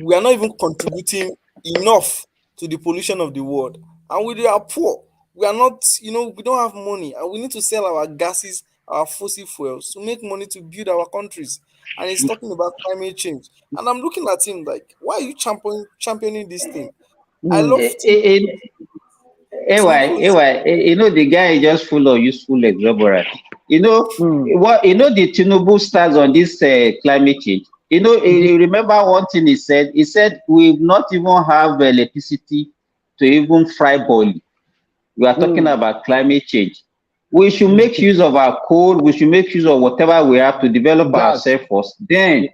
we are not even contributing enough to the pollution of the world. And we are poor. We are not, we don't have money. And we need to sell our gases, our fossil fuels to make money to build our countries. And he's talking about climate change. And I'm looking at him like, why are you championing this thing? I love The guy is just full of useful exuberance. The Tinubu stars on this climate change. You remember one thing he said? He said we not even have electricity to even fry boil. We are talking about climate change. We should make use of our coal. We should make use of whatever we have to develop ourselves first. Then,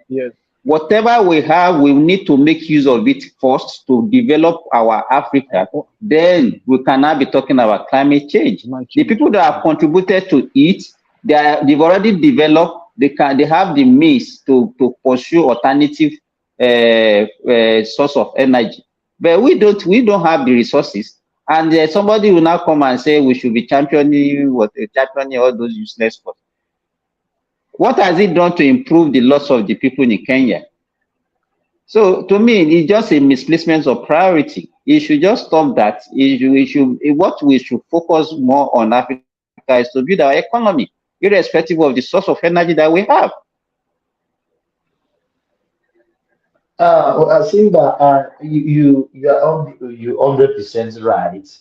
whatever we have, we need to make use of it first to develop our Africa. Then we cannot be talking about climate change. The people that have contributed to it, they've already developed. They have the means to pursue alternative source of energy. But we don't have the resources. And somebody will now come and say we should be championing all those useless stuff. What has it done to improve the loss of the people in Kenya? So to me, it's just a misplacement of priority. You should just stop that. What we should focus more on Africa is to build our economy, irrespective of the source of energy that we have. I think that you are 100% right.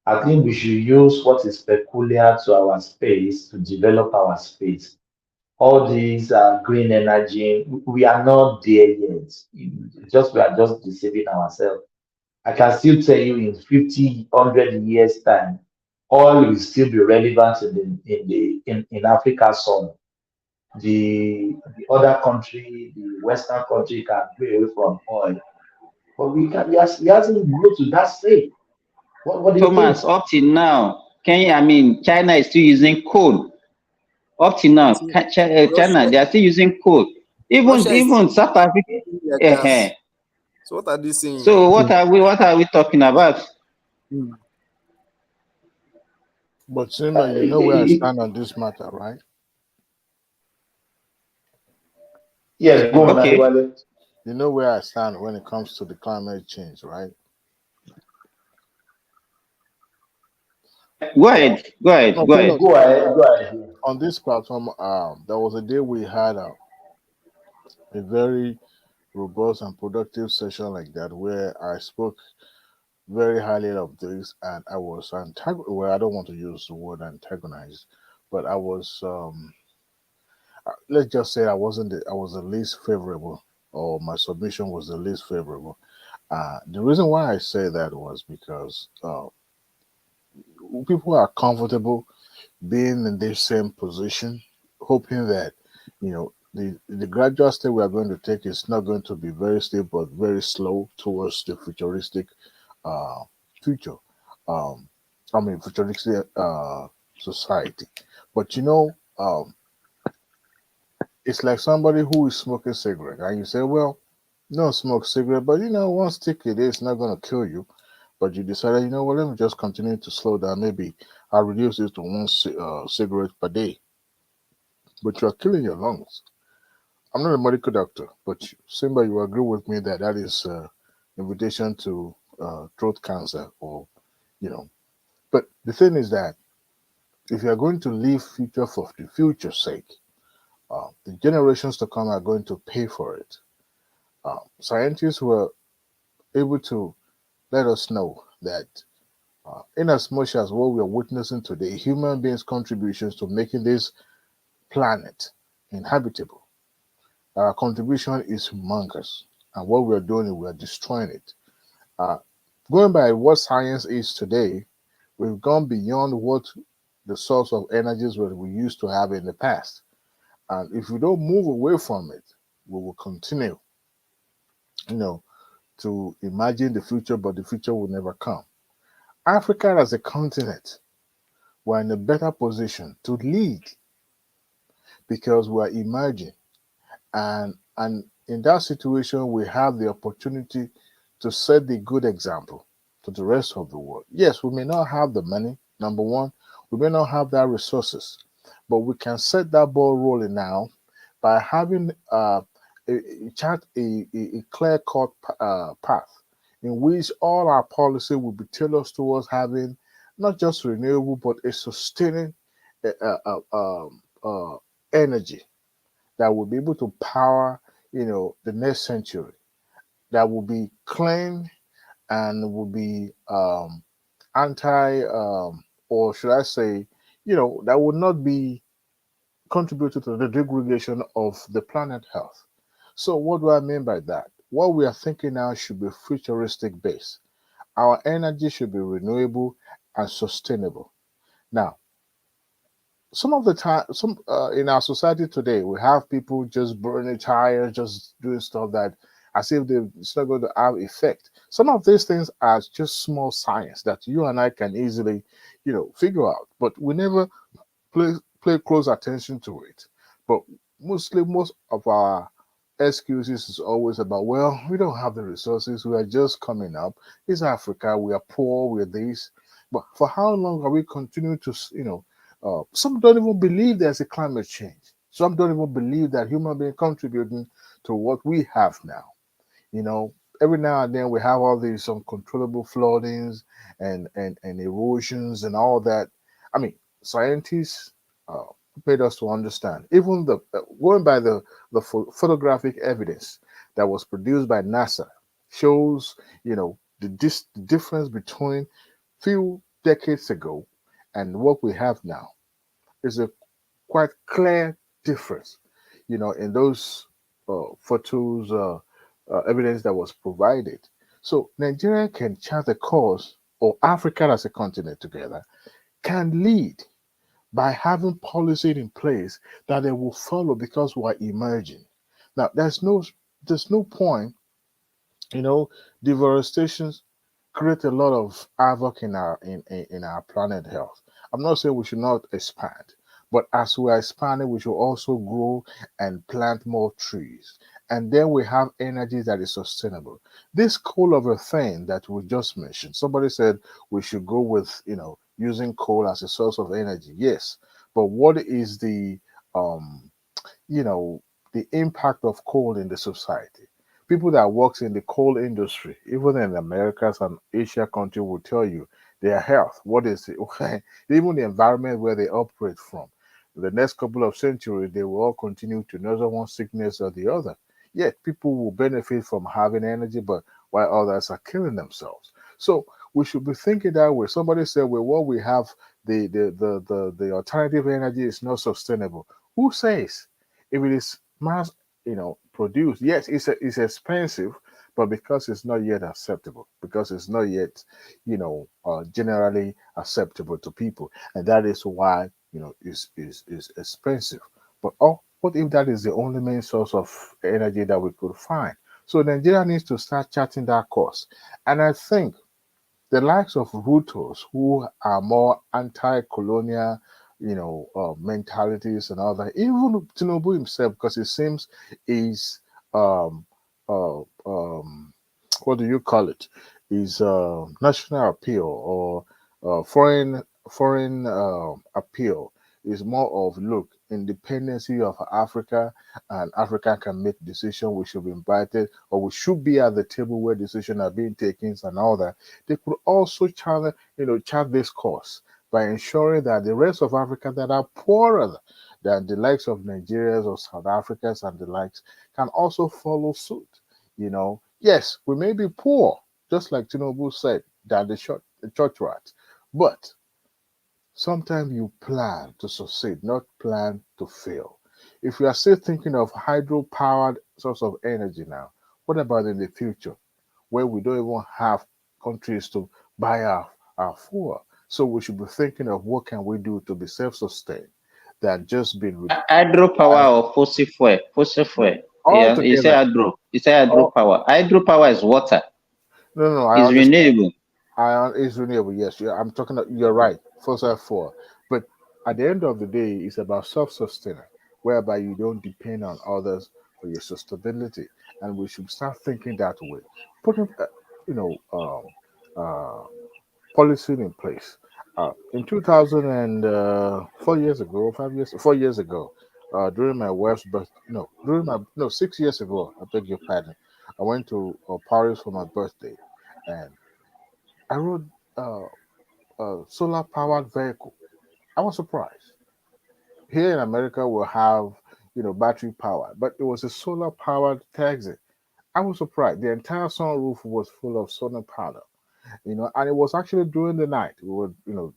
I think we should use what is peculiar to our space to develop our space. All these green energy, we are not there yet. We are just deceiving ourselves. I can still tell you in 50, 100 years time, oil will still be relevant in Africa's sun. The other country, the Western country, can go away from oil, but we hasn't grown to that state. What do you Thomas, think? up till now, China is still using coal. Up till now, China, they are still using coal. Even South Africa. So what are they saying? So what are we talking about? But Simba, you know where I stand on this matter, right? Yes, go on, okay. You know where I stand when it comes to the climate change, right? Go ahead. On this platform, there was a day we had a very robust and productive session like that where I spoke very highly of this, and I was well, I don't want to use the word antagonized, but I was let's just say I was the least favorable, or my submission was the least favorable. The reason why I say that was because people are comfortable being in this same position, hoping that the gradual step we are going to take is not going to be very steep but very slow towards the futuristic future. Futuristic society. But it's like somebody who is smoking cigarette, and you say, well, no, smoke cigarette, but one stick it is not going to kill you. But you decided, let me just continue to slow down. Maybe I'll reduce it to one cigarette per day. But you are killing your lungs. I'm not a medical doctor, but Simba, you agree with me that is invitation to throat cancer, or But the thing is that if you are going to leave future for the future's sake, the generations to come are going to pay for it. Scientists were able to let us know that in as much as what we are witnessing today, human beings' contributions to making this planet inhabitable, our contribution is humongous. And what we are doing is we are destroying it. Going by what science is today, we've gone beyond what the source of energies that we used to have in the past. And if we don't move away from it, we will continue, to imagine the future, but the future will never come. Africa as a continent, we're in a better position to lead because we're emerging. And in that situation, we have the opportunity to set the good example. to the rest of the world. Yes, we may not have the money, number one, we may not have that resources, but we can set that ball rolling now by having a clear cut path in which all our policy will be tailored towards having not just renewable but a sustaining uh, uh, uh, um, uh, energy that will be able to power the next century, that will be clean and will be anti or should I say, that would not be contributed to the degradation of the planet health. So what do I mean by that? What we are thinking now should be futuristic based. Our energy should be renewable and sustainable. Now, some of the time, some in our society today, we have people just burning tires, just doing stuff that as if it's not going to have effect. Some of these things are just small science that you and I can easily, figure out, but we never play close attention to it. But mostly, most of our excuses is always about, well, we don't have the resources, we are just coming up. It's Africa, we are poor, we're this. But for how long are we continuing to, some don't even believe there's a climate change. Some don't even believe that human beings contributing to what we have now. You know, every now and then we have all these uncontrollable floodings and erosions and all that. I mean, scientists uh, made us to understand. Even the going by the photographic evidence that was produced by NASA shows, the difference between few decades ago and what we have now is a quite clear difference, in those photos, evidence that was provided. So Nigeria can chart a course, or Africa as a continent together can lead by having policy in place that they will follow because we are emerging. Now, there's no point, you know, deforestation create a lot of havoc in our planet health. I'm not saying we should not expand, but as we are expanding, we should also grow and plant more trees. And then we have energy that is sustainable. This coal of a thing that we just mentioned, somebody said we should go with, using coal as a source of energy. Yes, but what is um, you know, the impact of coal in the society? People that works in the coal industry, even in Americas and Asia country, will tell you their health. What is it? Even the environment where they operate from. The next couple of centuries, they will all continue to nurture one sickness or the other. Yet people will benefit from having energy, but while others are killing themselves. So we should be thinking that way. Somebody said, well, what we have, the alternative energy is not sustainable. Who says? If it is mass, produced, yes, it's expensive, but because it's not yet acceptable, because it's not yet, generally acceptable to people, and that is why is expensive. But what if that is the only main source of energy that we could find? So Nigeria needs to start charting that course, and I think the likes of Rutos, who are more anti-colonial, mentalities and all that. Even Tinubu himself, because it seems is um, what do you call it? Is national appeal or foreign appeal is more of look independency of Africa, and Africa can make decision. We should be invited, or we should be at the table where decisions are being taken and all that. They could also chart this course by ensuring that the rest of Africa that are poorer than the likes of Nigerians or South Africans and the likes can also follow suit. Yes, we may be poor, just like Tinubu said, that the church rats, but sometimes you plan to succeed, not plan to fail. If we are still thinking of hydro-powered source of energy now, what about in the future, where we don't even have countries to buy our fuel? So we should be thinking of what can we do to be self-sustained, that just been Hydropower or fossil fuel? Fossil fuel. all Yeah, you say together. hydro. You say hydropower. Hydropower is water. No, I It's understand. renewable. It's renewable. Yes, I'm talking. You're right. Fossil fuel, but at the end of the day, it's about self-sustaining, whereby you don't depend on others for your sustainability, and we should start thinking that way. Putting, you know, um, uh, policy in place. In 2000 and 4 years ago, 5 years, 4 years ago, during my wife's birth, no, during my no 6 years ago, I beg your pardon, I went to Paris for my birthday, and I rode a solar powered vehicle. I was surprised. Here in America, we'll have battery power, but it was a solar powered taxi. I was surprised. The entire sunroof was full of solar power. And it was actually during the night. We were,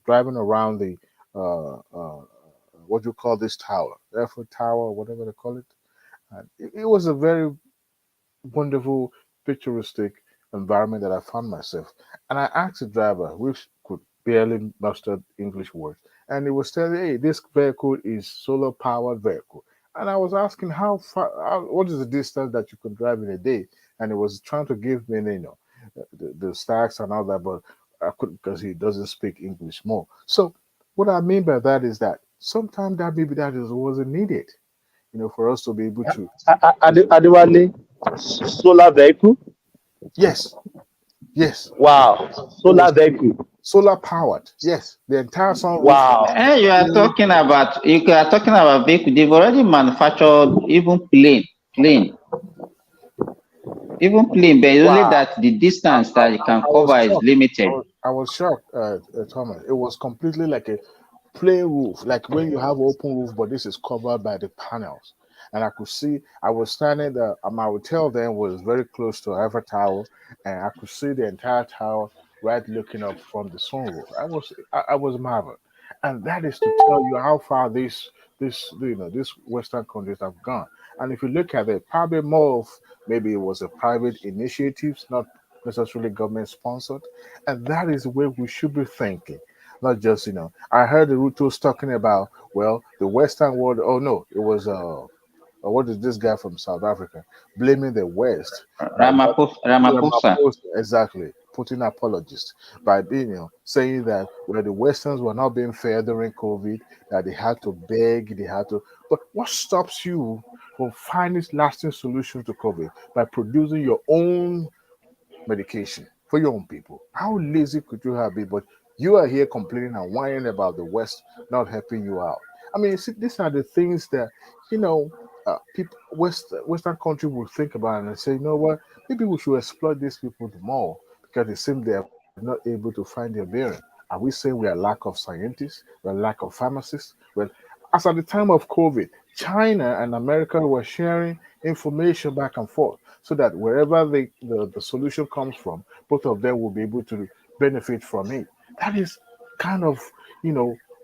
driving around the what do you call this tower, Eiffel Tower, or whatever they call it. And it was a very wonderful, picturesque environment that I found myself. And I asked the driver, which could barely muster English words, and he was telling, "Hey, this vehicle is solar powered vehicle." And I was asking how far, what is the distance that you could drive in a day? And he was trying to give me, the stacks and all that, but I couldn't because he doesn't speak English more. So what I mean by that is that sometimes that maybe that is wasn't needed, for us to be able to. Adewale, solar vehicle. Yes, yes. Wow, It was solar vehicle. solar powered. Yes, the entire sunroof. Wow. And you are talking about vehicle. They've already manufactured even plane, but it's only Wow. that the distance that you can I was cover is shocked. limited. I was shocked, Thomas. It was completely like a plain roof, like when you have open roof, but this is covered by the panels. And I could see, I was standing there, my hotel then was very close to Eiffel Tower, and I could see the entire tower right looking up from the sunroof. I was marveled. And that is to tell you how far these Western countries have gone. And if you look at it, probably more of maybe it was a private initiatives, not necessarily government sponsored. And that is where we should be thinking. Not just, I heard the Rutos talking about, well, the Western world. Oh no, it was what is this guy from South Africa blaming the West by Ramaphosa. exactly putting apologists by being saying that the Westerns were not being fair during COVID, that they had to beg, they had to. But what stops you from finding lasting solutions to COVID by producing your own medication for your own people? How lazy could you have been? But you are here complaining and whining about the West not helping you out. I mean, see, these are the things that people Western country will think about and say, you know what, maybe we should exploit these people more because it seems they are not able to find their bearing. Are we saying we are lack of scientists, we're lack of pharmacists? Well, as at the time of COVID, China and America were sharing information back and forth so that wherever the solution comes from, both of them will be able to benefit from it. That is kind of,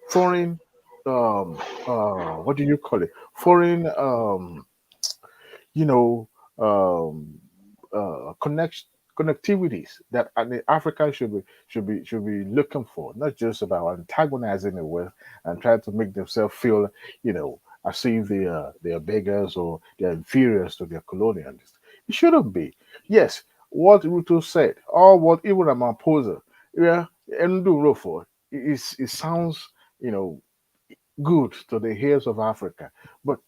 foreign, what do you call it? Foreign, you know, um, connectivities that the Africa should be looking for, not just about antagonizing the West and trying to make themselves feel, as if they are beggars or they are inferiors to their colonialists. It shouldn't be. Yes, what Ruto said, or what even Ramaphosa, yeah, and do for it sounds, you know, good to the ears of Africa, but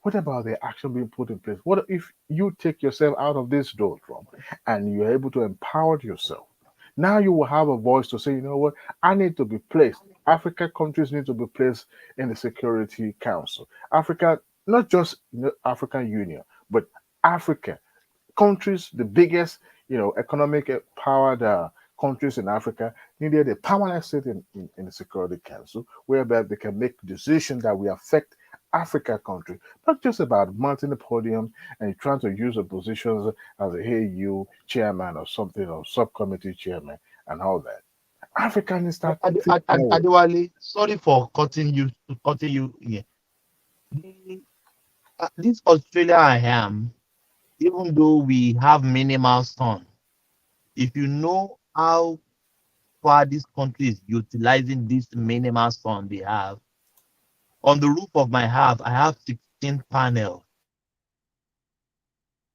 what about the action being put in place? What if you take yourself out of this doldrum and you're able to empower yourself? Now you will have a voice to say, you know what, I need to be placed. Africa countries need to be placed in the Security Council. Africa, not just African Union, but Africa countries, the biggest, economic powered countries in Africa, needed a permanent seat in the Security Council, whereby they can make decisions that will affect Africa country, not just about mounting the podium and trying to use the positions as a hey you chairman or something or subcommittee chairman and all that. Africa needs to start thinking forward. Adewale, sorry for cutting you here. This Australia I am, even though we have minimal sun, if you know how far this country is utilizing this minimal sun they have, on the roof of my house, I have 16 panels.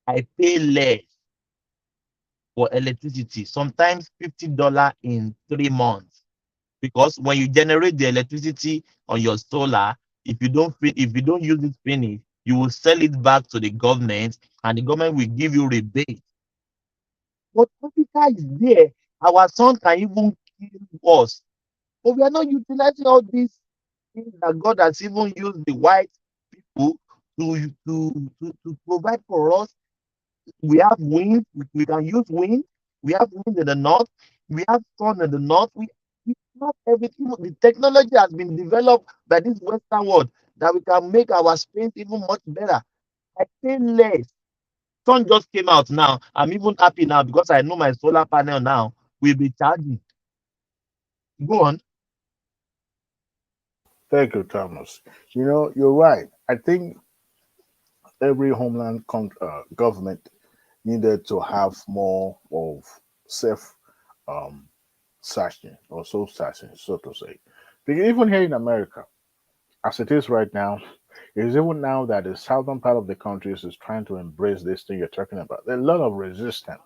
I pay less for electricity, sometimes $50 in 3 months. Because when you generate the electricity on your solar, if you don't use it finish, you will sell it back to the government, and the government will give you rebate. But Africa is there, Our son can even kill us. But we are not utilizing all these things that God has even used the white people to provide for us. We have wind, we can use wind. We have wind in the north. We have sun in the north. We have everything. The technology has been developed by this Western world that we can make our space even much better. I pay less. Sun just came out now. I'm even happy now because I know my solar panel now will be charging. Go on. Thank you, Thomas. You're right. I think every government needed to have more of self um, searching or soul searching, so to say. Because even here in America, as it is right now, it is even now that the southern part of the country is trying to embrace this thing you're talking about. There's a lot of resistance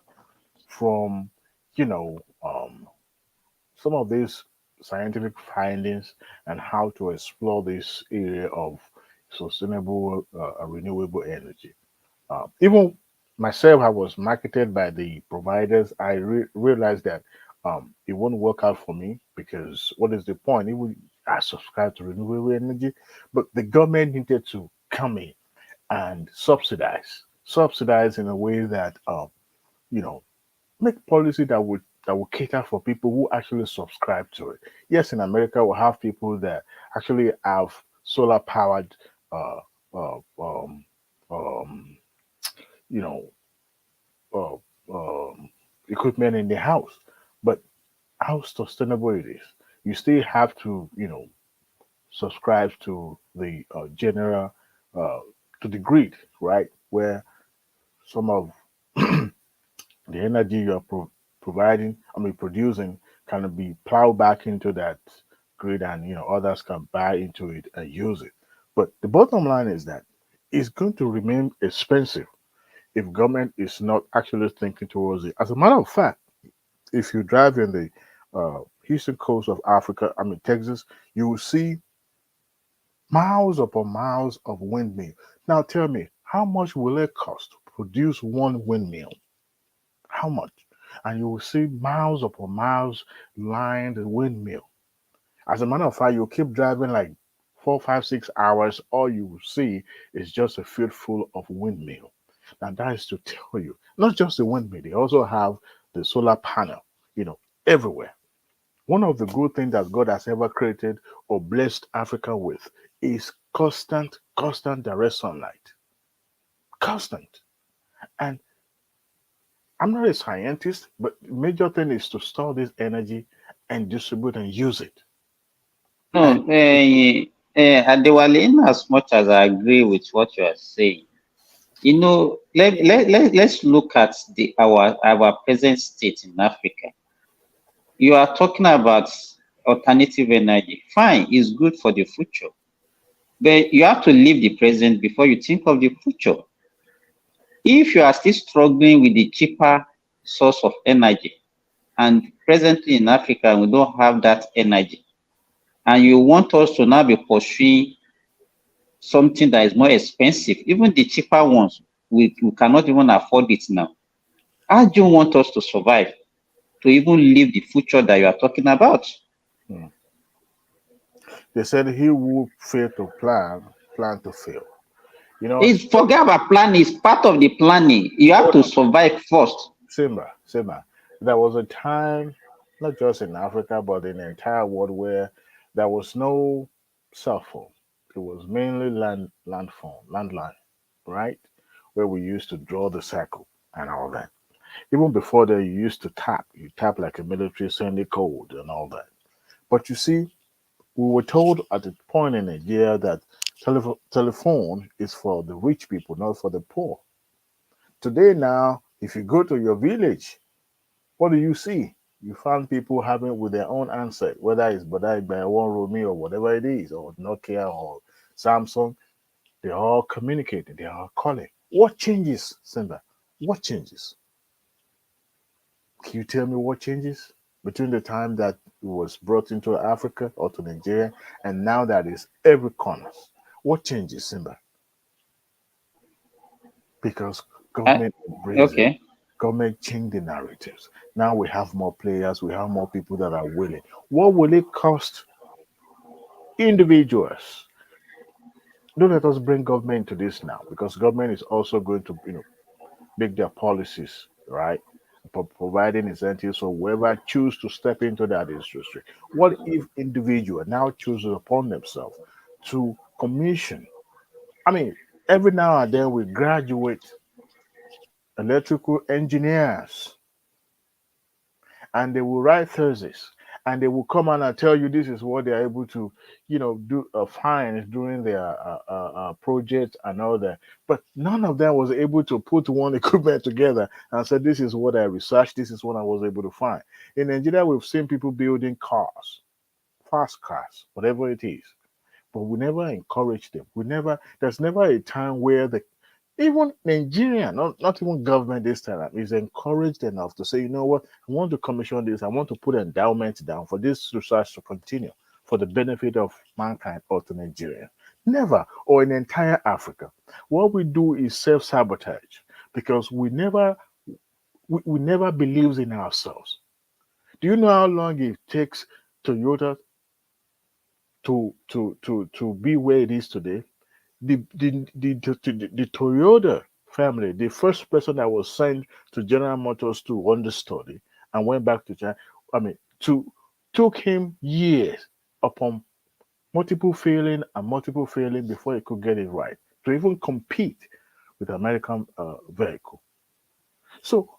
from, you know, um, some of these scientific findings and how to explore this area of sustainable, renewable energy. Even myself, I was marketed by the providers. I realized that it won't work out for me because what is the point? Even I subscribe to renewable energy, but the government needed to come in and subsidize in a way that you know make policy that would cater for people who actually subscribe to it. Yes, in America, we'll have people that actually have solar powered uh, uh, um, um, you know uh, um, equipment in the house. But how sustainable it is? You still have to, subscribe to the general, uh, to the grid, right? Where some of the energy you're providing, producing, can be plowed back into that grid, and others can buy into it and use it. But the bottom line is that it's going to remain expensive if government is not actually thinking towards it. As a matter of fact, if you drive in the eastern coast of Africa, Texas, you will see miles upon miles of windmill. Now tell me, how much will it cost to produce one windmill? How much? And you will see miles upon miles lined the windmill. As a matter of fact, you'll keep driving like 4, 5, 6 hours. All you will see is just a field full of windmill. Now that is to tell you, not just the windmill, they also have the solar panel, everywhere. One of the good things that God has ever created or blessed Africa with is constant direct sunlight. Constant. And I'm not a scientist, but the major thing is to store this energy and distribute and use it. No, Adewale, in as much as I agree with what you are saying, let's look at our present state in Africa. You are talking about alternative energy. Fine, it's good for the future. But you have to live the present before you think of the future. If you are still struggling with the cheaper source of energy, and presently in Africa, we don't have that energy, and you want us to now be pursuing something that is more expensive, even the cheaper ones, we cannot even afford it now. How do you want us to survive, to even live the future that you are talking about? Hmm. They said he who fail to plan to fail. It's forget about planning, it's part of the planning. You have to survive first. Simba. There was a time, not just in Africa, but in the entire world, where there was no cell phone. It was mainly landline, right? Where we used to draw the circle and all that. Even before that, you used to tap. You tap like a military, send a code and all that. But you see, we were told at the point in Nigeria that telephone is for the rich people, not for the poor. Today, now, if you go to your village, what do you see? You find people having with their own handset, whether it's Bodai by one Romi or whatever it is, or Nokia or Samsung, they're all communicating, they're all calling. What changes, Simba? What changes? Can you tell me what changes between the time that it was brought into Africa or to Nigeria and now that is every corner? What changes, Simba? Because government embraces Okay. Government changed the narratives. Now we have more players, we have more people that are willing. What will it cost individuals? Don't let us bring government to this now, because government is also going to, make their policies, right? Providing incentives for whoever choose to step into that industry. What if individual now chooses upon themselves to commission? I mean, every now and then we graduate electrical engineers, and they will write thesis, and they will come on and tell you this is what they're able to, do find during their project and all that. But none of them was able to put one equipment together and say, this is what I researched, this is what I was able to find. In Nigeria, we've seen people building cars, fast cars, whatever it is, but we never encourage them. There's never a time where even Nigeria, not even government this time, is encouraged enough to say, you know what, I want to commission this, I want to put endowment down for this research to continue for the benefit of mankind or to Nigeria. Never, or in entire Africa. What we do is self-sabotage because we never believes in ourselves. Do you know how long it takes Toyota to be where it is today? The Toyota family, the first person that was sent to General Motors to understudy and went back to China, took him years upon multiple failing before he could get it right to even compete with American vehicle. So,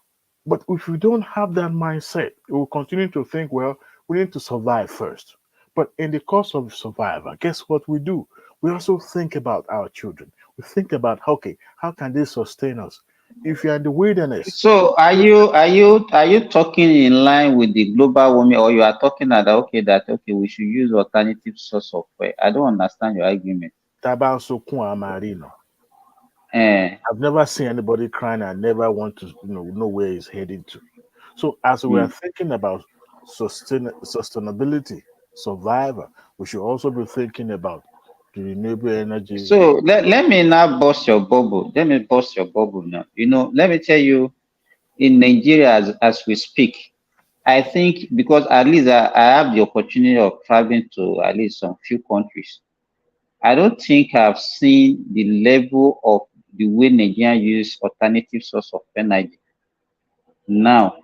but if we don't have that mindset, we will continue to think, well, we need to survive first. But in the course of survival, guess what we do? We also think about our children. We think about, okay, how can they sustain us? If you're in the wilderness. So are you talking in line with the global warming, or you are talking that we should use alternative source of fuel? I don't understand your argument. I've never seen anybody crying and never want to know where he's heading to. So as we are thinking about sustainability, survival, we should also be thinking about the renewable energy. So let me now burst your bubble. Let me burst your bubble now. Let me tell you, in Nigeria as we speak, I think because at least I have the opportunity of traveling to at least some few countries. I don't think I've seen the level of the way Nigeria use alternative source of energy now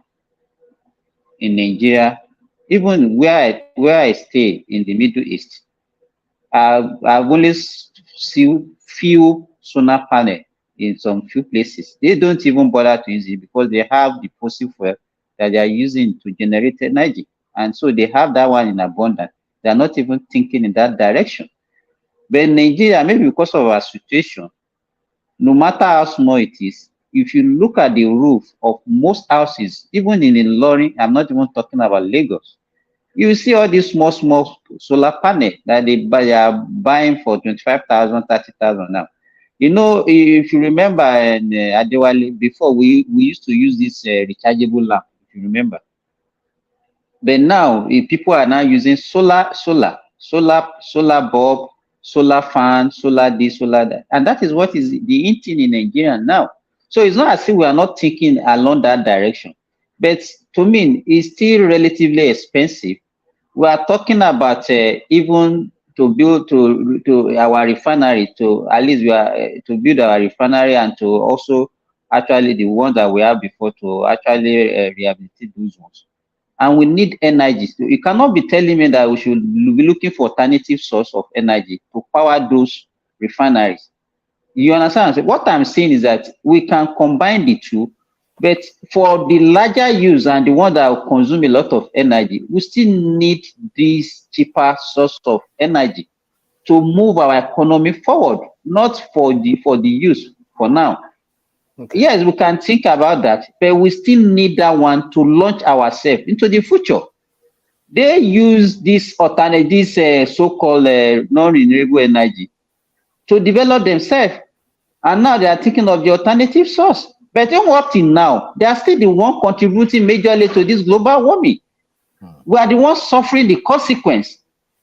in Nigeria. Even where I stay in the Middle East, I've only seen few solar panel in some few places. They don't even bother to use it because they have the fossil fuel that they are using to generate energy, and so they have that one in abundance. They are not even thinking in that direction. But in Nigeria, maybe because of our situation, no matter how small it is, if you look at the roof of most houses, even in Ilorin, I'm not even talking about Lagos, you see all these small solar panel that they are buying for 25,000, 30,000 now. If you remember, Adewale, before we used to use this rechargeable lamp, if you remember. But now people are now using solar bulb, solar fan, solar this, solar that, and that is what is the in thing in Nigeria now. So it's not as if we are not thinking along that direction, but to me, it's still relatively expensive. We are talking about even to build to our refinery, to at least we are to build our refinery, and to also actually the one that we have before to actually rehabilitate those ones. And we need energy. So you cannot be telling me that we should be looking for alternative source of energy to power those refineries. You understand? So what I'm saying is that we can combine the two, but for the larger use and the one that will consume a lot of energy, we still need this cheaper source of energy to move our economy forward, not for the use for now. Okay. Yes, we can think about that, but we still need that one to launch ourselves into the future. They use this alternative, this so-called non-renewable energy to develop themselves, and now they are thinking of the alternative source. But then up till now, they are still the one contributing majorly to this global warming. We are the ones suffering the consequence.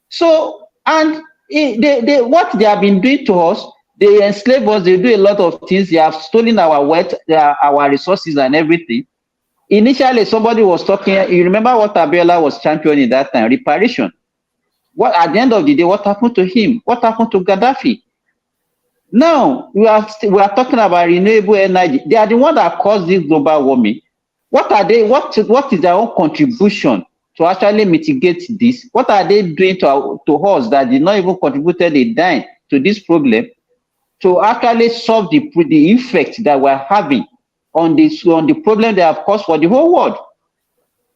So, and what they have been doing to us, They enslave us. They do a lot of things. They have stolen our wealth, our resources, and everything. Initially, somebody was talking. You remember what Abiola was championing that time? Reparation. What at the end of the day, what happened to him? What happened to Gaddafi? Now we are talking about renewable energy. They are the ones that caused this global warming. What are they? What is their own contribution to actually mitigate this? What are they doing to us that did not even contributed a dime to this problem to actually solve the effect that we're having on the problem they have caused for the whole world?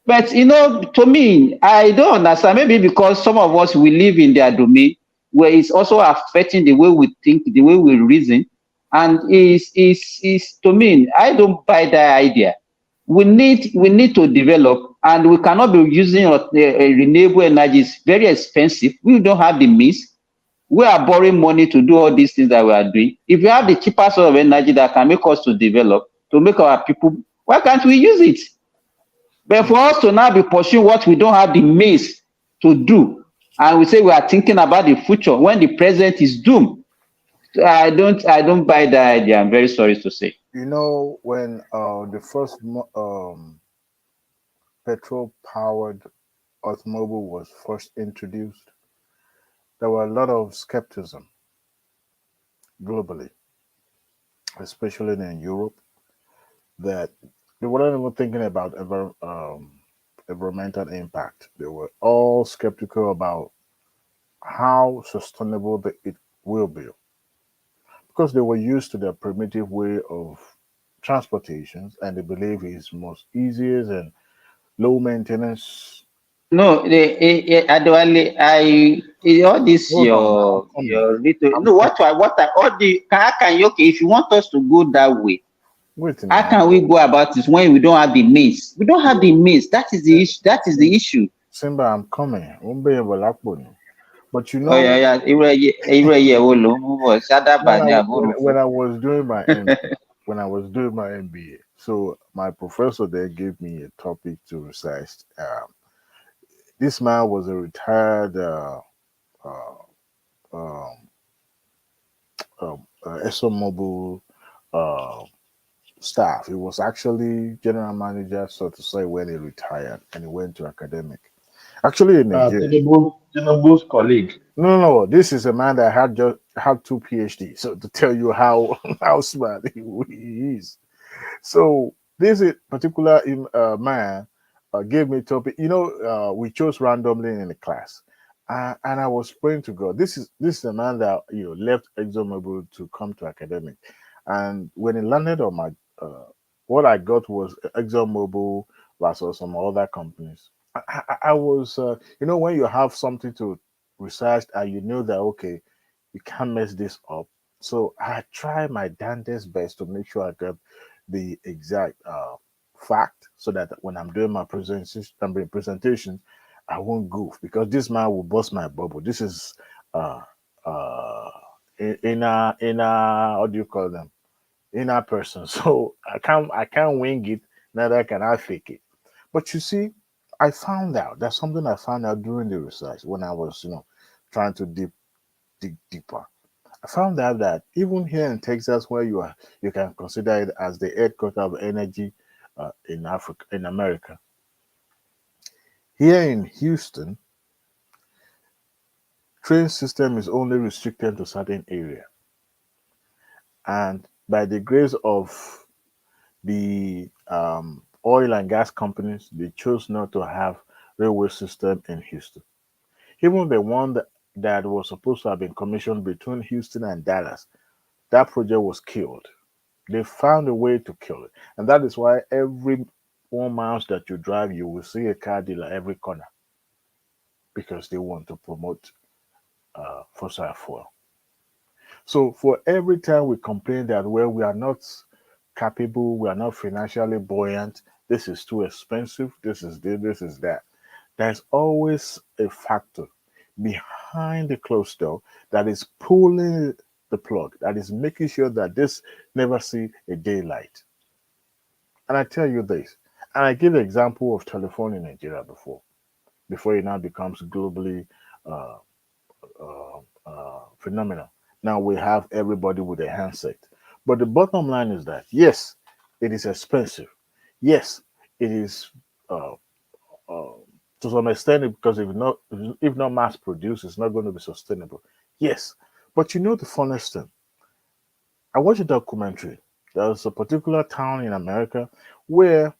But to me, I don't understand. Maybe because some of us we live in their domain, where it's also affecting the way we think, the way we reason, and is to me, I don't buy that idea. We need to develop, and we cannot be using renewable energy. It's very expensive. We don't have the means. We are borrowing money to do all these things that we are doing. If you have the cheaper sort of energy that can make us to develop, to make our people, why can't we use it? But for us to now be pursuing what we don't have the means to do, and we say we are thinking about the future when the present is doomed, I don't buy that idea. I'm very sorry to say. When the first petrol-powered automobile was first introduced, there were a lot of skepticism globally, especially in Europe, that they weren't even thinking about environmental impact. They were all skeptical about how sustainable it will be, because they were used to the primitive way of transportations, and they believe it's most easiest and low maintenance. No, Adewale, all this Hold on, your little no. How can you, okay, if you want us to go that way, wait a how minute. can we go about this when we don't have the means? We don't have the means. That is the issue. That is the issue. Simba, I'm coming. But Oh yeah. when I was doing my when I was doing my MBA, so my professor there gave me a topic to research. This man was a retired ExxonMobil staff. He was actually general manager, so to say, when he retired, and he went to academic. Actually, in Nigeria. Tinubu's colleague. No. This is a man that had 2 PhDs. So to tell you how smart he is. So this particular man gave me a topic. We chose randomly in the class, and I was praying to God. This is a man that left ExxonMobil to come to academic, and when he landed on my what I got was ExxonMobil versus some other companies. I was, when you have something to research and you know that, okay, you can't mess this up. So I try my damnedest best to make sure I get the exact fact, so that when I'm doing my presentation, I won't goof, because this man will bust my bubble. This is inner what do you call them? Inner person. So I can't wing it, neither can I fake it. But you see, I found out that's something I found out during the research when I was, trying to dig deeper. I found out that even here in Texas, where you can consider it as the headquarters of energy in Africa, in America. Here in Houston, train system is only restricted to certain area, and by the grace of the oil and gas companies, they chose not to have railway system in Houston. Even the one that was supposed to have been commissioned between Houston and Dallas, that project was killed. They found a way to kill it. And that is why every 1 mile that you drive, you will see a car dealer every corner, because they want to promote fossil fuel. So for every time we complain that, well, we are not capable, we are not financially buoyant, this is too expensive, this is that. There's always a factor behind the closed door that is pulling the plug, that is making sure that this never see a daylight. And I tell you this, and I give the example of telephone in Nigeria before it now becomes globally phenomenal. Now we have everybody with a handset. But the bottom line is that yes, it is expensive. Yes, it is uh, uh, to some extent because if not mass produced, it's not going to be sustainable. Yes, but you know the funniest thing. I watched a documentary. There was a particular town in America where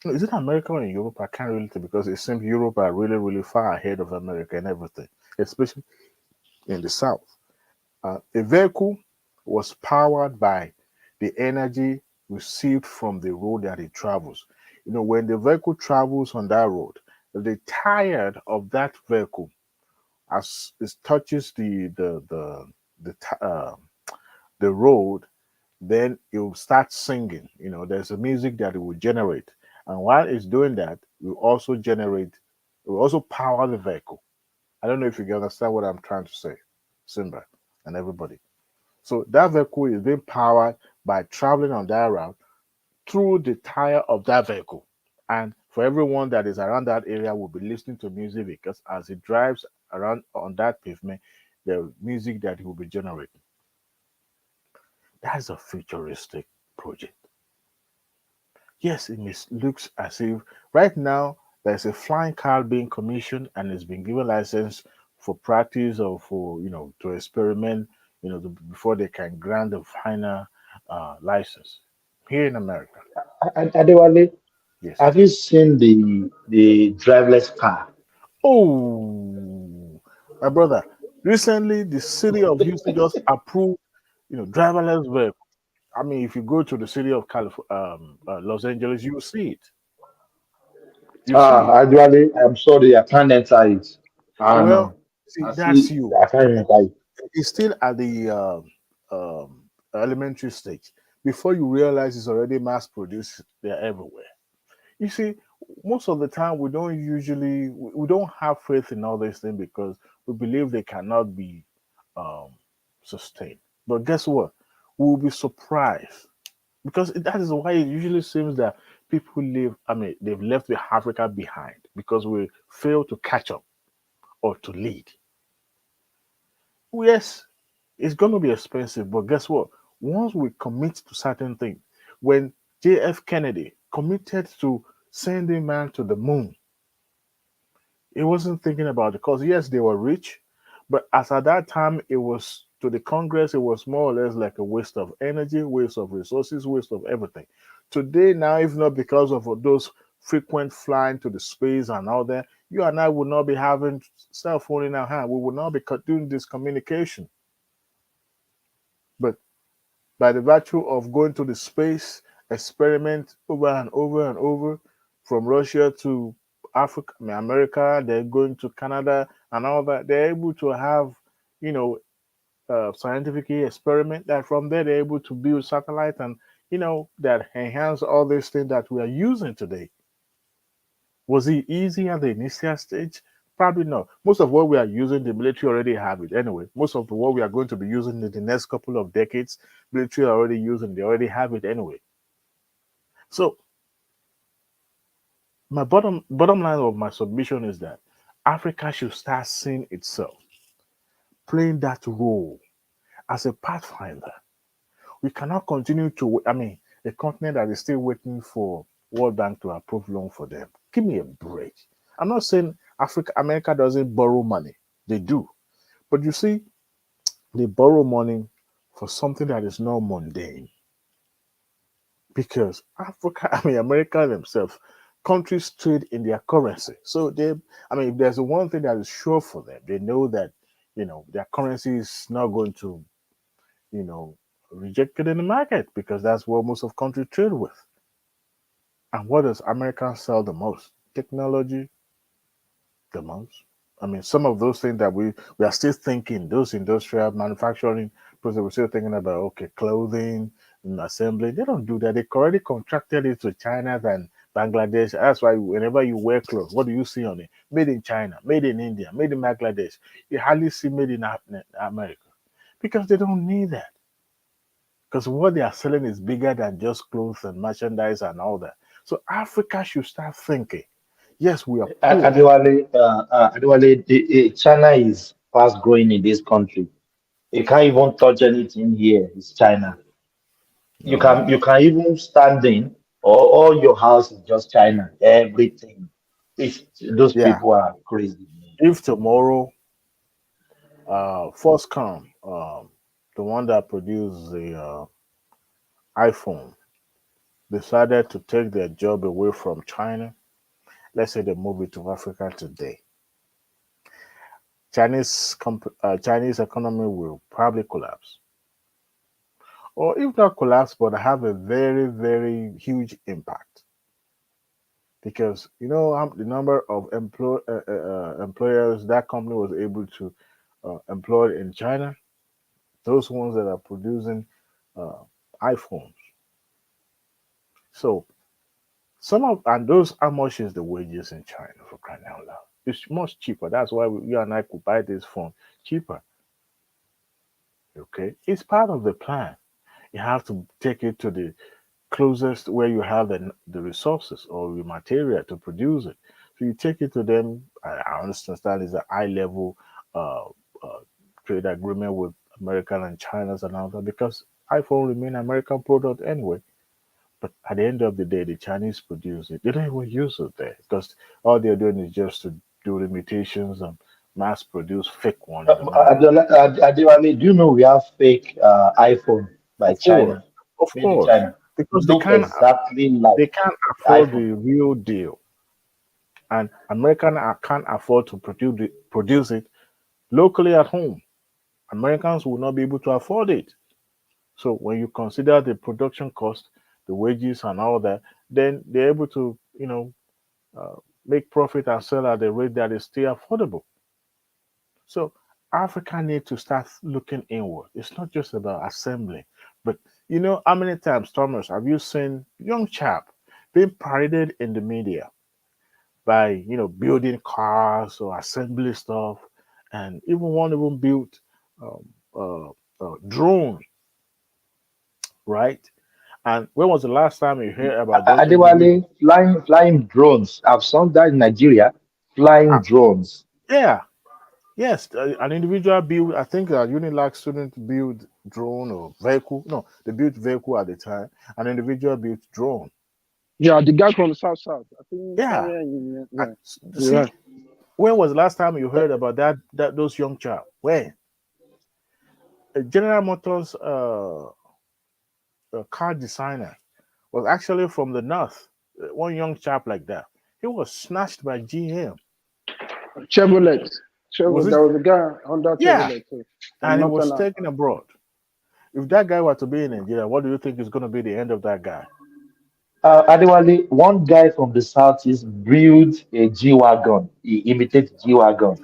is it America or in Europe? I can't really tell because it seems Europe are really, really far ahead of America and everything, especially in the South. A vehicle was powered by the energy received from the road that it travels. You know, when the vehicle travels on that road, the tire of that vehicle, as it touches the road, then it will start singing. You know, there's a music that it will generate, and while it's doing that, it will also generate, it will also power the vehicle. I don't know if you can understand what I'm trying to say, Simba and everybody. So that vehicle is being powered by traveling on that route through the tire of that vehicle. And for everyone that is around that area will be listening to music because as it drives around on that pavement, the music that it will be generating. That's a futuristic project. Yes, looks as if right now there's a flying car being commissioned and it's been given license for practice or for to experiment, before they can grant the final license here in America. Adewale, Yes. have you seen the driverless car? Oh, my brother! Recently, the city of Houston just approved, driverless vehicle. I mean, if you go to the city of Los Angeles, you will see it. You see it. Adewale, I'm sorry, I can't enter it. I don't Well, know. see, I that's see, you. I can't enter it. It's still at the elementary stage. Before you realize it's already mass produced, they're everywhere. You see, most of the time we don't have faith in all these things because we believe they cannot be um, sustained. But guess what? We will be surprised because that is why it usually seems that people live. I mean, they've left the Africa behind because we fail to catch up or to lead. Yes, it's going to be expensive, but guess what? Once we commit to certain things, when JF Kennedy committed to sending man to the moon, he wasn't thinking about it because yes, they were rich, but as at that time, it was to the Congress, it was more or less like a waste of energy, waste of resources, waste of everything. Today, now, if not because of those frequent flying to the space and all that, you and I would not be having cell phone in our hand. We would not be doing this communication. But by the virtue of going to the space experiment over and over and over from Russia to Africa, I mean, America, they're going to Canada and all that, they're able to have, you know, scientific experiment that from there they're able to build satellite and, that enhance all these things that we are using today. Was it easy at the initial stage? Probably not. Most of what we are using, the military already have it anyway. Most of what we are going to be using in the next couple of decades, military are already using. They already have it anyway. So my bottom line of my submission is that Africa should start seeing itself playing that role as a pathfinder. We cannot continue to. I mean, a continent that is still waiting for World Bank to approve loan for them. Give me a break. I'm not saying America doesn't borrow money. They do. But you see, they borrow money for something that is not mundane. Because Africa, I mean, America themselves, countries trade in their currency. So I mean, if there's one thing that is sure for them, they know that, their currency is not going to, you know, reject it in the market because that's what most of countries trade with. And what does America sell the most? Technology, the most. I mean, some of those things that we are still thinking, those industrial manufacturing process, we're still thinking about, okay, clothing and assembly. They don't do that. They already contracted it to China and Bangladesh. That's why whenever you wear clothes, what do you see on it? Made in China, made in India, made in Bangladesh. You hardly see made in America because they don't need that. Because what they are selling is bigger than just clothes and merchandise and all that. So Africa should start thinking. Yes, we are poor. Adewale, China is fast growing in this country. You can't even touch anything here. It's China. You No. can even stand in, or all your house is just China. Everything. Those Yeah. people are crazy. If tomorrow, Foxconn, the one that produced the iPhone, decided to take their job away from China, let's say they move it to Africa today, Chinese economy will probably collapse, or if not collapse, but have a very very huge impact because you know the number of employers that company was able to employ in China, those ones that are producing uh, iPhones. So some of and those how much is the wages in China for crying out loud? It's much cheaper. That's why you and I could buy this phone cheaper. Okay, it's part of the plan. You have to take it to the closest where you have the resources or the material to produce it. So you take it to them. I understand it's a high level uh, uh, trade agreement with America and China's and all that because iPhone remain American product anyway. But at the end of the day, the Chinese produce it. They don't even use it there because all they're doing is just to do imitations and mass produce fake one in the market. Adewale, do you know we have fake iPhone by Of course, China, of made in course, China? because Look exactly like they can't afford iPhone. the real deal, and American can't afford to produce it locally at home. Americans will not be able to afford it. So when you consider the production cost, the wages, and all that, then they're able to uh, make profit and sell at a rate that is still affordable. So Africa need to start looking inward. It's not just about assembling, but you know how many times, Thomas, have you seen young chap being paraded in the media by building cars or assembly stuff, and even one even built um, drone, right? And when was the last time you heard about those individuals? Adewale, flying drones. I've seen that in Nigeria. Uh, Flying drones. yeah, yes, an individual build. I think a Unilag student build drone or vehicle. No, they built vehicle at the time. An individual built drone. Yeah, the guy from the South South. I think Yeah. somewhere in Uh, yeah. You're See, right. when was the last time you heard about that those young child? When General Motors car designer was actually from the north. One young chap like that. He was snatched by GM. Chevrolet. Was Chevrolet. it? There was a guy under Yeah, Chevrolet too, from and he was Northern. taken abroad. If that guy were to be in Nigeria, what do you think is going to be the end of that guy? Adewale, one guy from the southeast built a G-Wagon. He imitated G-Wagon.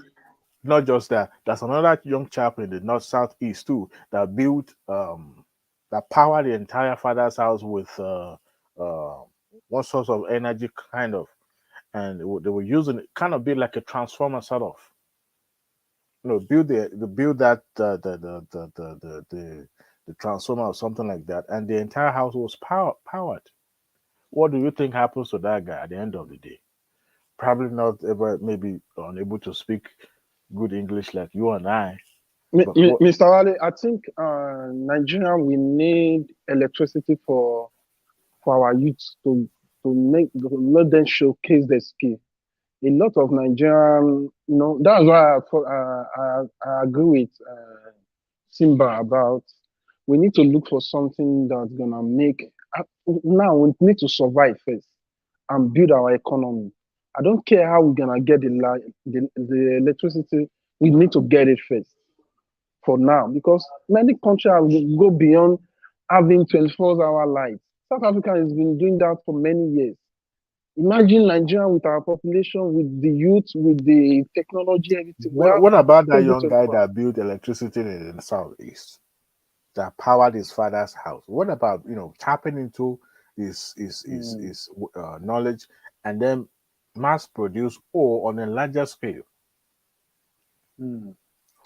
Not just that. There's another young chap in the north southeast too that built that powered the entire father's house with uh, one source of energy kind of, and they were using it kind of be like a transformer sort of. Build the build that the transformer or something like that, and the entire house was powered. What do you think happens to that guy at the end of the day? Probably not ever, maybe unable to speak good English like you and I. But what? Mr. Wale, I think Nigeria we need electricity for our youth to let them showcase their skill. A lot of Nigerian, that's why I agree with Simba about we need to look for something that's gonna make. Now we need to survive first and build our economy. I don't care how we're gonna get the electricity. We need to get it first for now because many countries have go beyond having 24-hour lights. South Africa has been doing that for many years. Imagine Nigeria with our population, with the youth, with the technology, everything. We have What about that every young guy 24 hours. that built electricity in the southeast that powered his father's house? What about tapping into his knowledge and then mass produce ore on a larger scale,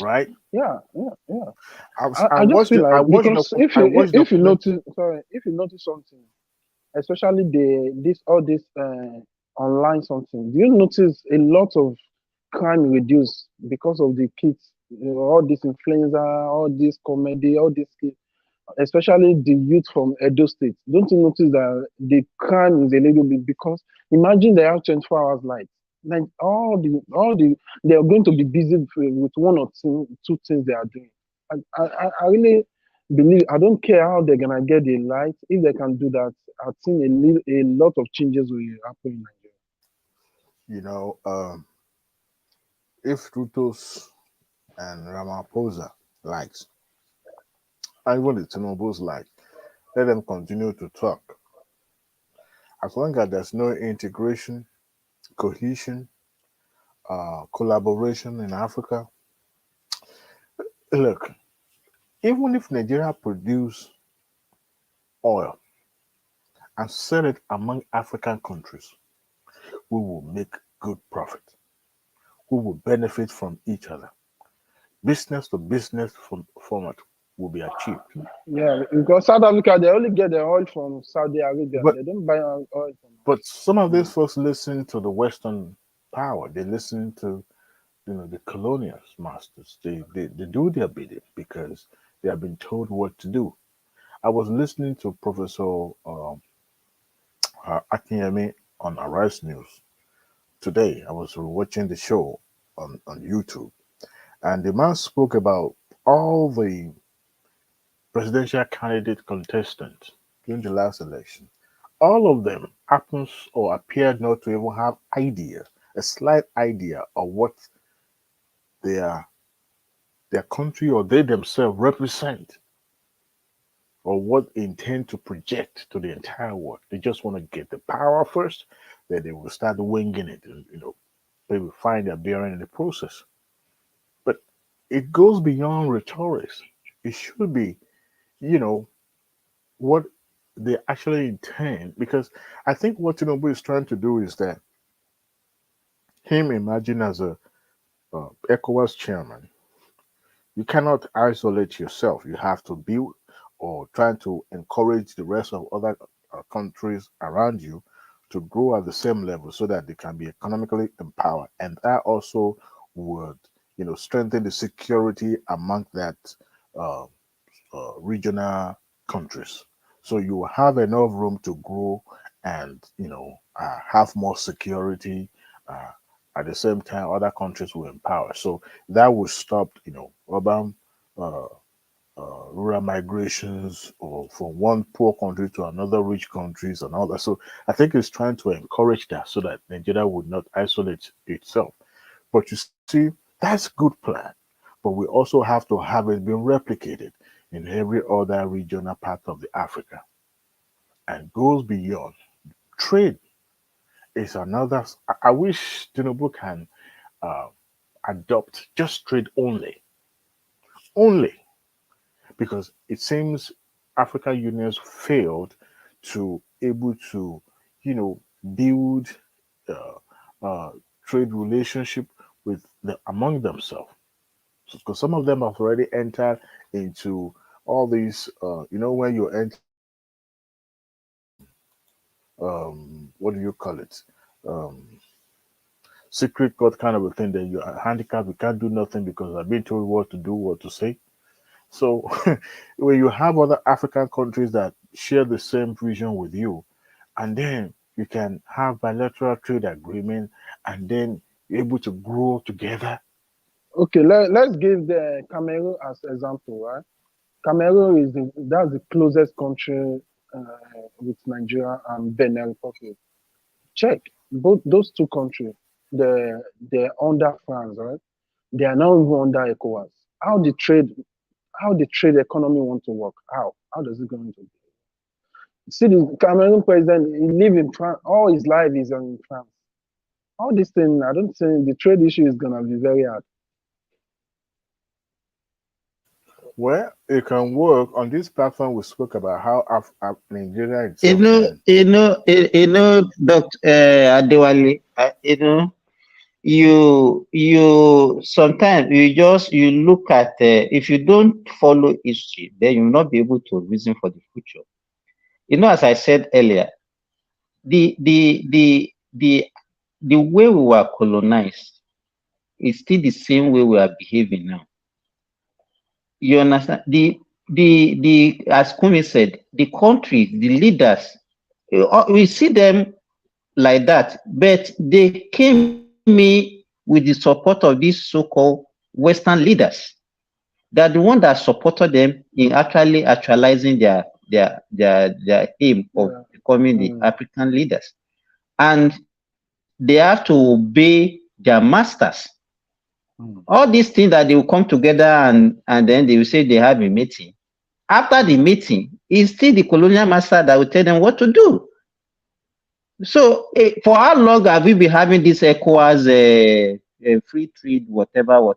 right? Yeah, yeah, yeah. I I just watched feel it. like because if you document. notice, sorry, if you notice something, especially all this online something, do you notice a lot of crime reduced because of the kids all this influencer, all this comedy, all this, especially the youth from Edo State. Don't you notice that the crime is a little bit, because imagine they have 24 hours light. Like they are going to be busy with one or two things they are doing. I really believe, I don't care how they're gonna get the light. If they can do that, I've seen a lot of changes will happen in Nigeria. You know, if Rutos and Ramaphosa likes, and even the Tinubu's like, let them continue to talk. As long as there's no integration, cohesion, collaboration in Africa, look, even if Nigeria produce oil and sell it among African countries, we will make good profit. We will benefit from each other. Business to business format will be achieved. Yeah, because South Africa, they only get their oil from Saudi Arabia. They don't buy oil from. But some of these folks listen to the Western power. They listen to, the colonial masters. They do their bidding because they have been told what to do. I was listening to Professor Akinyemi on Arise News today. I was watching the show on YouTube, and the man spoke about all the presidential candidate contestants during the last election. All of them happens or appeared not to even have a slight idea of what their country or they themselves represent, or what they intend to project to the entire world. They just want to get the power first, then they will start winging it, and they will find their bearing in the process. But it goes beyond rhetoric. It should be, what they actually intend, because I think what Tinubu is trying to do is that him imagine as a ECOWAS chairman, you cannot isolate yourself. You have to build or try to encourage the rest of other countries around you to grow at the same level so that they can be economically empowered, and that also would strengthen the security among that regional countries. So you will have enough room to grow and have more security. At the same time, other countries will empower. So that will stop urban rural migrations, or from one poor country to another rich countries and all that. So I think it's trying to encourage that so that Nigeria would not isolate itself. But you see, that's a good plan. But we also have to have it being replicated in every other regional part of the Africa, and goes beyond. Trade is another. I wish Tinubu can adopt just trade only, because it seems African unions failed to able to, build trade relationship with among themselves. Because some of them have already entered into all these, when you enter, what do you call it? Secret court kind of a thing, that you are handicapped, you can't do nothing because I've been told what to do, what to say. So when you have other African countries that share the same vision with you, and then you can have bilateral trade agreement, and then you're able to grow together. Okay, let's give the Cameroon as example, right? Cameroon that's the closest country with Nigeria and Benin Republic. Check both those two countries. They're under France, right? They are now even under ECOWAS. How the trade economy want to work? How does it going to be? See, the Cameroon president, he live in France. All his life is in France. All this thing, I don't think the trade issue is gonna be very hard. Well, it can work on this platform. We spoke about how Nigeria itself. Dr. Adewale, you sometimes you look at if you don't follow history, then you'll not be able to reason for the future. As I said earlier, the way we were colonized is still the same way we are behaving now. You understand? The as Kumi said, the countries, the leaders, we see them like that, but they came in with the support of these so-called Western leaders. They're the one that supported them in actually actualizing their aim of becoming the African leaders. And they have to obey their masters. All these things that they will come together and then they will say they have a meeting. After the meeting, it's still the colonial master that will tell them what to do. So for how long have we been having this ECOWAS free trade, whatever,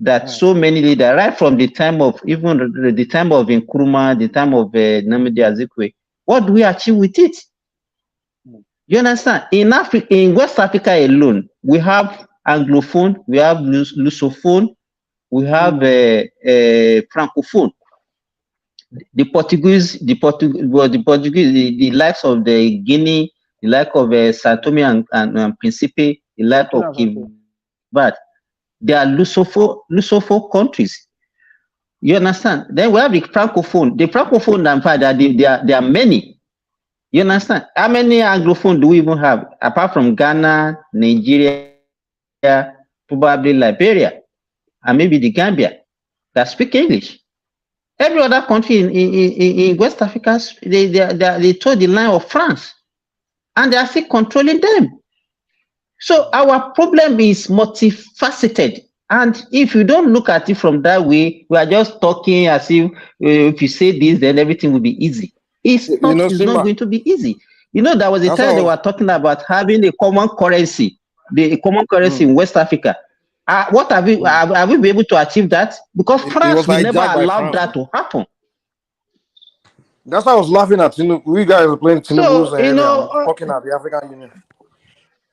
that so many leaders, right from the time of even the time of Nkrumah, the time of Nnamdi Azikiwe, what do we achieve with it? You understand? In Africa, in West Africa alone, we have Anglophone, we have Lusophone, we have Francophone. The likes of the Guinea, the like of Sao Tome and Principe, the like of Cape Verde, they are Lusophone countries. You understand? Then we have the Francophone. The Francophone, in fact, there are many. You understand? How many Anglophone do we even have? Apart from Ghana, Nigeria, probably Liberia, and maybe the Gambia that speak English. Every other country in West Africa, they told the line of France, and they are still controlling them. So our problem is multifaceted. And if you don't look at it from that way, we are just talking as if you say this, then everything will be easy. It's not going to be easy. You know, there was a time they were talking about having a common currency, in West Africa. What have we been able to achieve that? Because France will never allow that to happen. That's why I was laughing at we guys were playing Tinubu's talking at the African Union.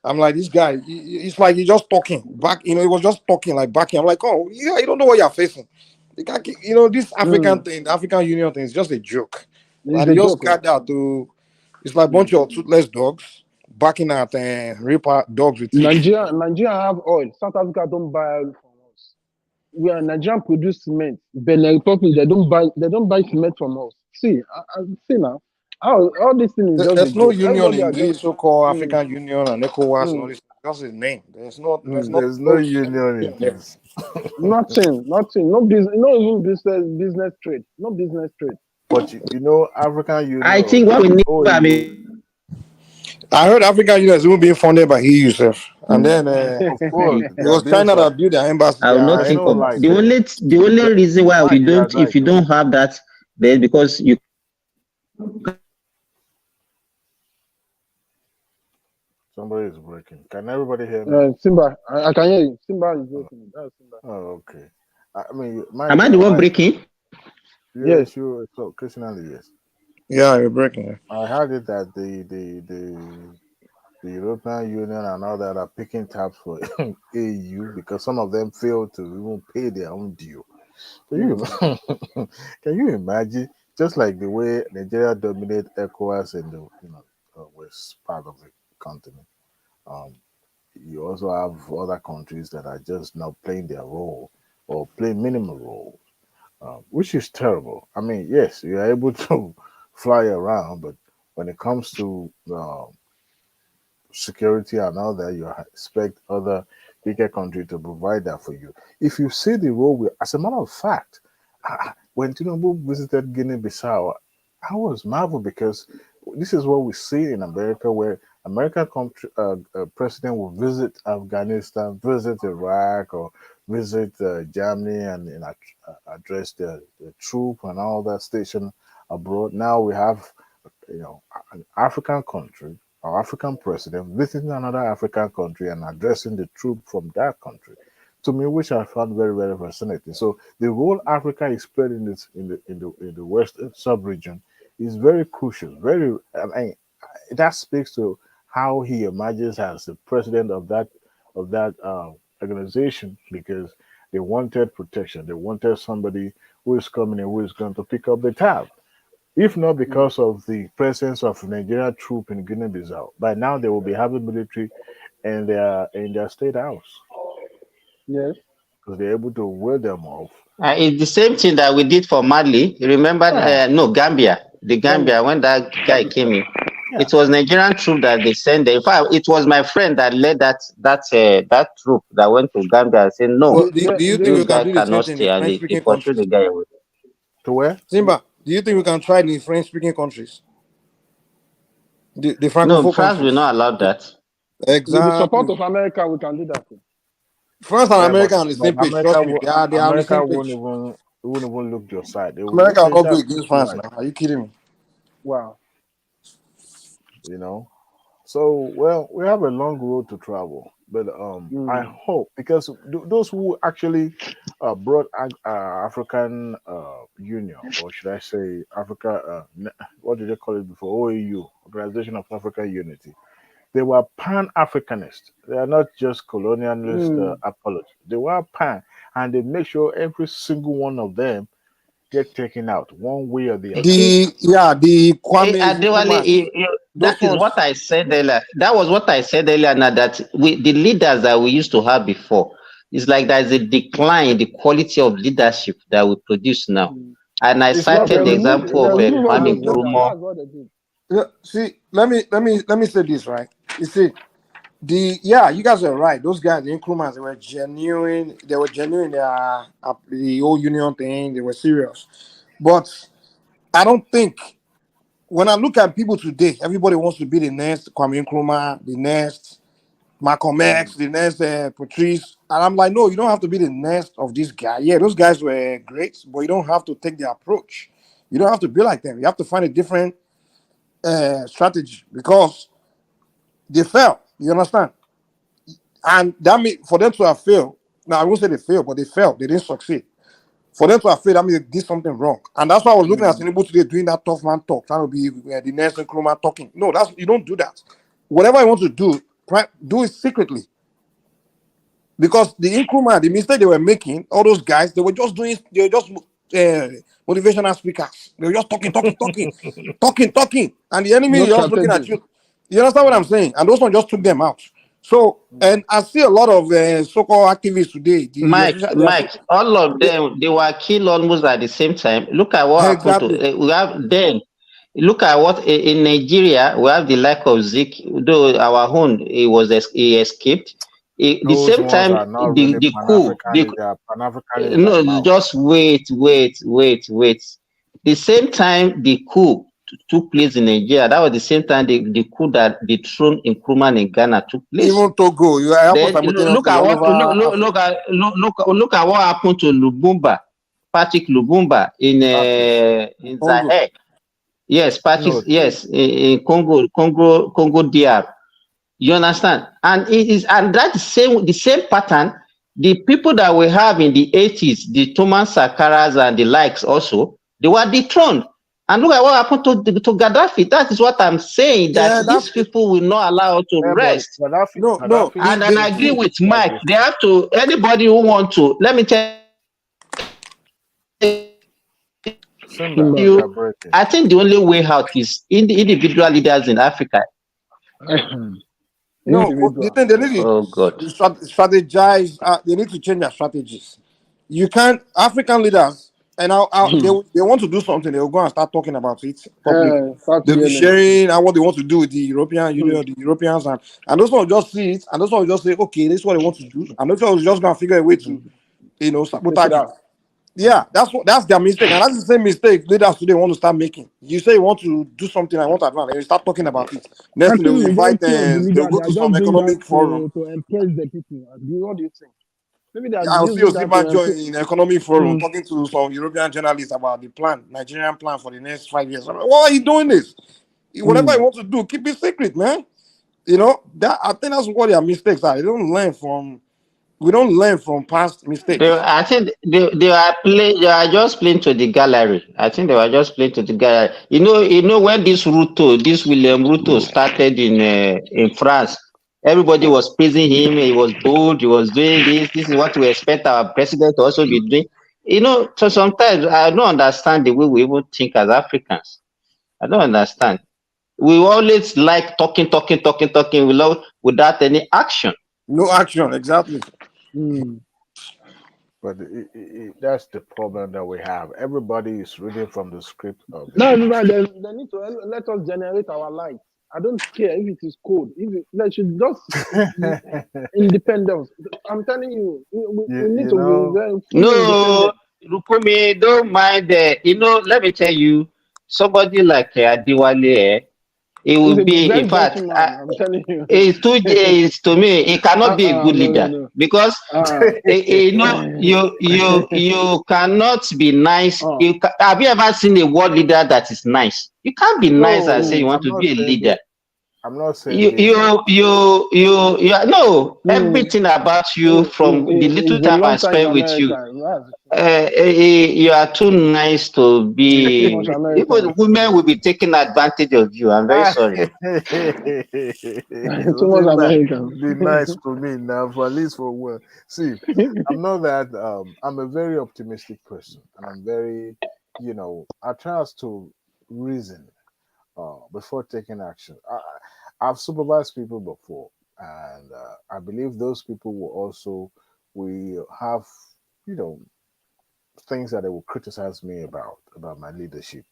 I'm like, this guy, it's like he's just talking back, he was just talking like backing. I'm like, oh yeah, you don't know what you're facing. This African thing, the African Union thing is just a joke. Like they just got out to, it's like a bunch of toothless dogs backing at reaper dogs with teeth. Nigeria have oil. South Africa don't buy oil from us. We are Nigerian produce cement. Benin Republic, they don't buy cement from us. See now. All these things is just there's no union in the the so-called African Union and ECOWAS and all this. That's his name. There's no union in this. Nothing. No business. No even business trade. No business trade. But you know, African Union. I think what we need. I heard African Union is even being funded by EU, sir. And then of course, it was China that built their embassy. I will not think of the only reason why we don't, if you don't have that, then because you. Somebody is breaking. Can everybody hear me? Simba, I can hear you. Simba is breaking. That's Simba. Oh, okay. I mean, am I the one breaking? Yes, sure. So occasionally, yes. Yeah, you're breaking. I heard it that the European Union and all that are picking tabs for AU because some of them failed to even pay their own due. So can you imagine? Just like the way Nigeria dominated ECOWAS in the west part of the continent, you also have other countries that are just now playing their role or playing minimal role, which is terrible. I mean, yes, you are able to fly around, but when it comes to security and all that, you expect other bigger countries to provide that for you. If you see the role, as a matter of fact, when Tinubu visited Guinea-Bissau, I was marveled because this is what we see in America, where American president will visit Afghanistan, visit Iraq, or visit Germany and address the troop and all that station abroad. Now we have, an African country, our African president visiting another African country and addressing the troop from that country. To me, which I found very, very fascinating. So the role Africa is playing in the Western sub-region is very crucial. That speaks to how he emerges as the president of that organization, because they wanted protection. They wanted somebody who is coming and who is going to pick up the tab. If not because of the presence of Nigerian troop in Guinea-Bissau, by now they will be having military in their state house. Yes. Because they're able to wear them off It's the same thing that we did for Mali. You remember? Yeah. No, Gambia. The Gambia, when that guy came in, it was Nigerian troop that they sent there. In fact, it was my friend that led that troop that went to Gambia and said, "No, Well, do you think this we can guy do the same cannot thing stay," in and French they speaking pursued the countries? guy away. To where? Simba, do you think we can try it in French speaking countries? The No, Francophone France will countries. not allow that. With the support Exactly. of America, we can do that. France and Yeah, America are on the but same page. America Trust me, will they are on the America same page. won't even look your side. They will look America will not Niger, go look against you France like, now. Are you kidding me? Wow. you know. So well, we have a long road to travel, but I hope because those who actually brought African Union, or should I say Africa, what did they call it before? OAU, Organization of African Unity. They were pan-Africanists. They are not just colonialist apologists. They were pan, and they make sure every single one of them get taken out one way or the other. The Kwame Adewale, that is what I said earlier. That was what I said earlier. Now that the leaders that we used to have before, it's like there's a decline in the quality of leadership that we produce now. And I cited the example of Kwame Nkrumah. That's what they did. See, let me say this, right? You see, you guys are right. Those guys, the Nkrumahs, they were genuine. They were genuine. The whole union thing, they were serious. But I don't think when I look at people today, everybody wants to be the next Kwame Nkrumah, the next Malcolm X, the next Patrice. And I'm like, no, you don't have to be the next of this guy. Yeah, those guys were great, but you don't have to take their approach. You don't have to be like them. You have to find a different strategy because they failed. You understand? And that means for them to have failed. Now I won't say they failed, but they failed. They didn't succeed. For them to have failed, that means they did something wrong. And that's why I was looking at Tinubu today doing that tough man talk, trying to be the next Nkrumah talking. No, you don't do that. Whatever you want to do, do it secretly. Because the Nkrumah, the mistake they were making, all those guys, they were just motivational speakers. They were just talking. And the enemy is just looking at you. You understand what I'm saying? And those ones just took them out. So, and I see a lot of so-called activists today. Mike, all of them, they were killed almost at the same time. Look at what happened to, we have then, look at what in Nigeria, we have the lack of Zik, though our own, he escaped. The same time, the coup, no, just wait. The same time the coup took place in Nigeria, that was the same time the coup that dethroned Nkrumah in Ghana took place. Even Togo, look at what happened to Lumumba, Patrick Lumumba in Zaire. Yes, Patrick. Yes, in Congo DR. You understand? And that's the same pattern. The people that we have in the 80s, the Thomas Sakaras and the likes also, they were dethroned. And look at what happened to Gaddafi. That is what I'm saying, that these people will not allow to rest. And I agree with Mike. They have to, anybody who want to, let me tell you, I think the only way out is in the individual leaders in Africa. No, the thing they need to strategize. They need to change their strategies. You can't. African leaders, and they want to do something. They will go and start talking about it publicly. They'll be sharing what they want to do with the European Union, the Europeans, and those ones will just see it, and those ones will just say, okay, this is what they want to do, and those ones will just gonna figure a way to, sabotage it. Yeah, that's their mistake, and that's the same mistake leaders today want to start making. You say you want to do something, I want to advance, and you start talking about it. Next thing they will invite them, they'll go to some economic forum. To impress the people. What do you think? Maybe I'll see Osibanjo in economic forum talking to some European journalists about the Nigerian plan for the next 5 years. Like, why are you doing this? Whatever you want to do, keep it secret, man. That I think that's what their mistakes are. We don't learn from past mistakes. I think they are just playing to the gallery. I think they were just playing to the gallery. You know when this William Ruto started in France, everybody was praising him. He was bold. He was doing this. This is what we expect our president to also be doing. So sometimes I don't understand the way we even think as Africans. I don't understand. We always like talking without any action. No action, exactly. But that's the problem that we have. Everybody is reading from the script of the No, movie. they need to let us generate our light. I don't care if it is cold. If it, they should just independence. I'm telling you, we need you to be know, very fully No, independent. Rukumi, don't mind. Let me tell you, somebody like Adiwale, it He's will a be, in very fact, gentleman. I'm telling you. it's to me, he cannot be a good No, no, leader no. because you cannot be nice. Have you ever seen a world leader that is nice? You can't be nice and say no, you want I'm to not be a saying leader. it. I'm not saying this. No, everything about you from the little He's a time I long time in spent with you. America. You are too nice to Too be. much American. Even women will be taking advantage of you. I'm very sorry. Too much American. Be nice to me now, for at least for one. See, I'm not that. I'm a very optimistic person, and I'm very, I try to reason before taking action. I've supervised people before, and I believe those people we have, you know, things that they will criticize me about my leadership.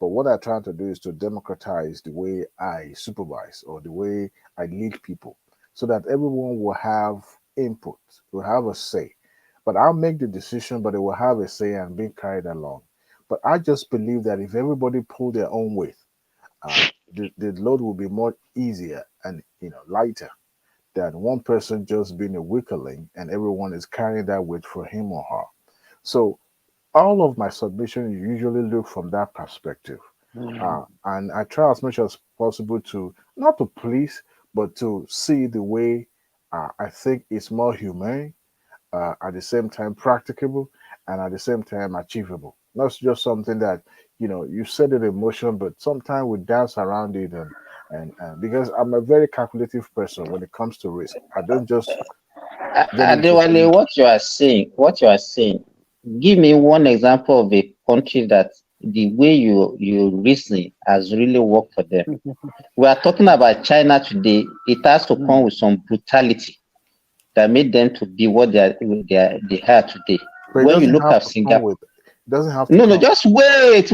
But what I try to do is to democratize the way I supervise or the way I lead people so that everyone will have input, will have a say. But I'll make the decision, but they will have a say and be carried along. But I just believe that if everybody pull their own weight, the load will be more easier and lighter than one person just being a weaker link and everyone is carrying that weight for him or her. So all of my submissions usually look from that perspective. And I try as much as possible to not to please, but to see the way I think it's more humane, at the same time practicable, and at the same time achievable. Not just something that you set it in motion, but sometimes we dance around it, and because I'm a very calculative person when it comes to risk, I don't just get into Adewale, things. what you are saying, give me one example of a country that the way you reason has really worked for them. We are talking about China today. It has to come with some brutality that made them to be what they are today. But it When you doesn't look have at to come Singapore, with. It doesn't have to no, come. just wait.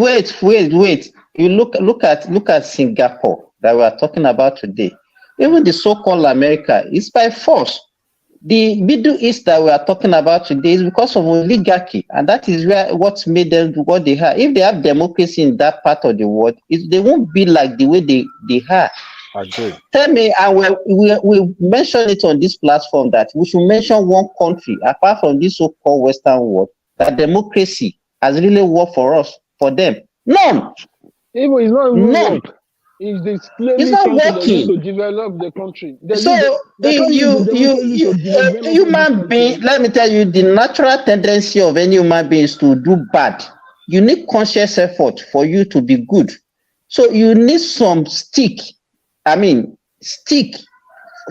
You look at Singapore that we are talking about today. Even the so-called America is by force. The Middle East that we are talking about today is because of oligarchy, and that is what made them do what they are. If they have democracy in that part of the world, they won't be like the way they are. Agreed. Tell me, and we mentioned it on this platform that we should mention one country apart from this so-called Western world that democracy has really worked for us, for them. None. Even it's not even None. work. It's It's slavish not country they use to working. develop the country. So They can't use the democracy to a develop all this human being, country. let me tell you, the natural tendency of any human being is to do bad. You need conscious effort for you to be good. So you need some stick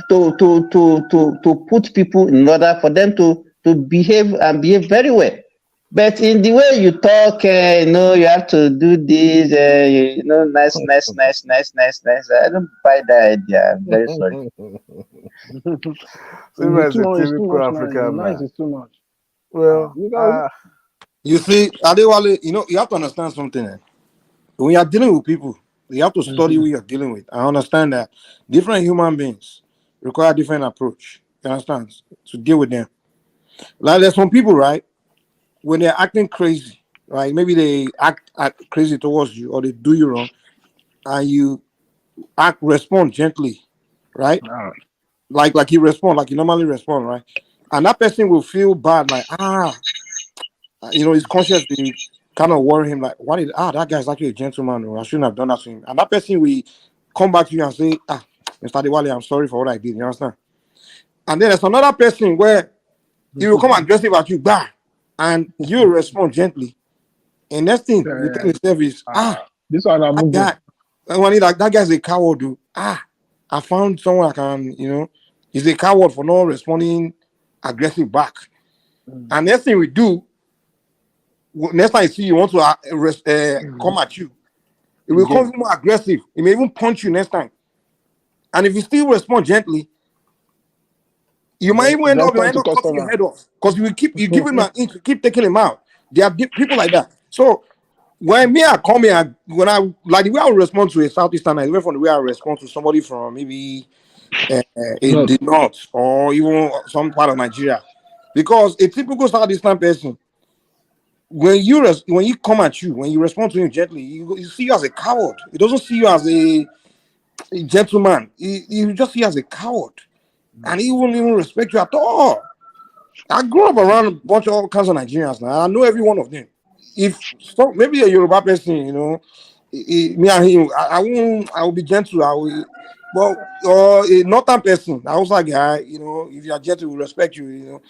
to put people in order for them to behave and behave very well. But in the way you talk, you have to do this, nice. I don't buy that idea. I'm very sorry. Same as a It's too typical much African nice man. is too much. Well, You see, Adewale, you have to understand something. When you are dealing with people, you have to study who you're dealing with. I understand that different human beings require different approach. You understand? To deal with them. Like there's some people, right? When they're acting crazy, right? Maybe they act crazy towards you or they do you wrong, and you respond gently, right? Like you respond, like you normally respond, right? And that person will feel bad, like his conscience will kind of worry him, like, why did that guy's actually a gentleman, or I shouldn't have done that to him. And that person will come back to you and say, Mr. Adewale, I'm sorry for what I did. You understand? And then there's another person where he will come aggressive at you, and you will respond gently. And next thing you tell yourself is, this one I'm that guy's a coward, dude. I found someone I can, he's a coward for not responding aggressive back. And next thing we do, next time you see you want to come at you, it will come more aggressive. It may even punch you next time. And if you still respond gently, You might even end up Direct to cutting your customer. head off because you give him an inch, you keep taking him out. There are people like that. So when I come here, when I like the way I would respond to a Southeastern is different from the way I respond to somebody from maybe in the north or even some part of Nigeria. Because a typical Southeastern person, when you come at you, when you respond to him gently, you see you as a coward. He doesn't see you as a gentleman. He just see you as a coward, and he won't even respect you at all. I grew up around a bunch of all kinds of Nigerians now. I know every one of them. If maybe a Yoruba person, me and him, I will be gentle. But or a northern person, a Hausa guy, if you are gentle, we respect you,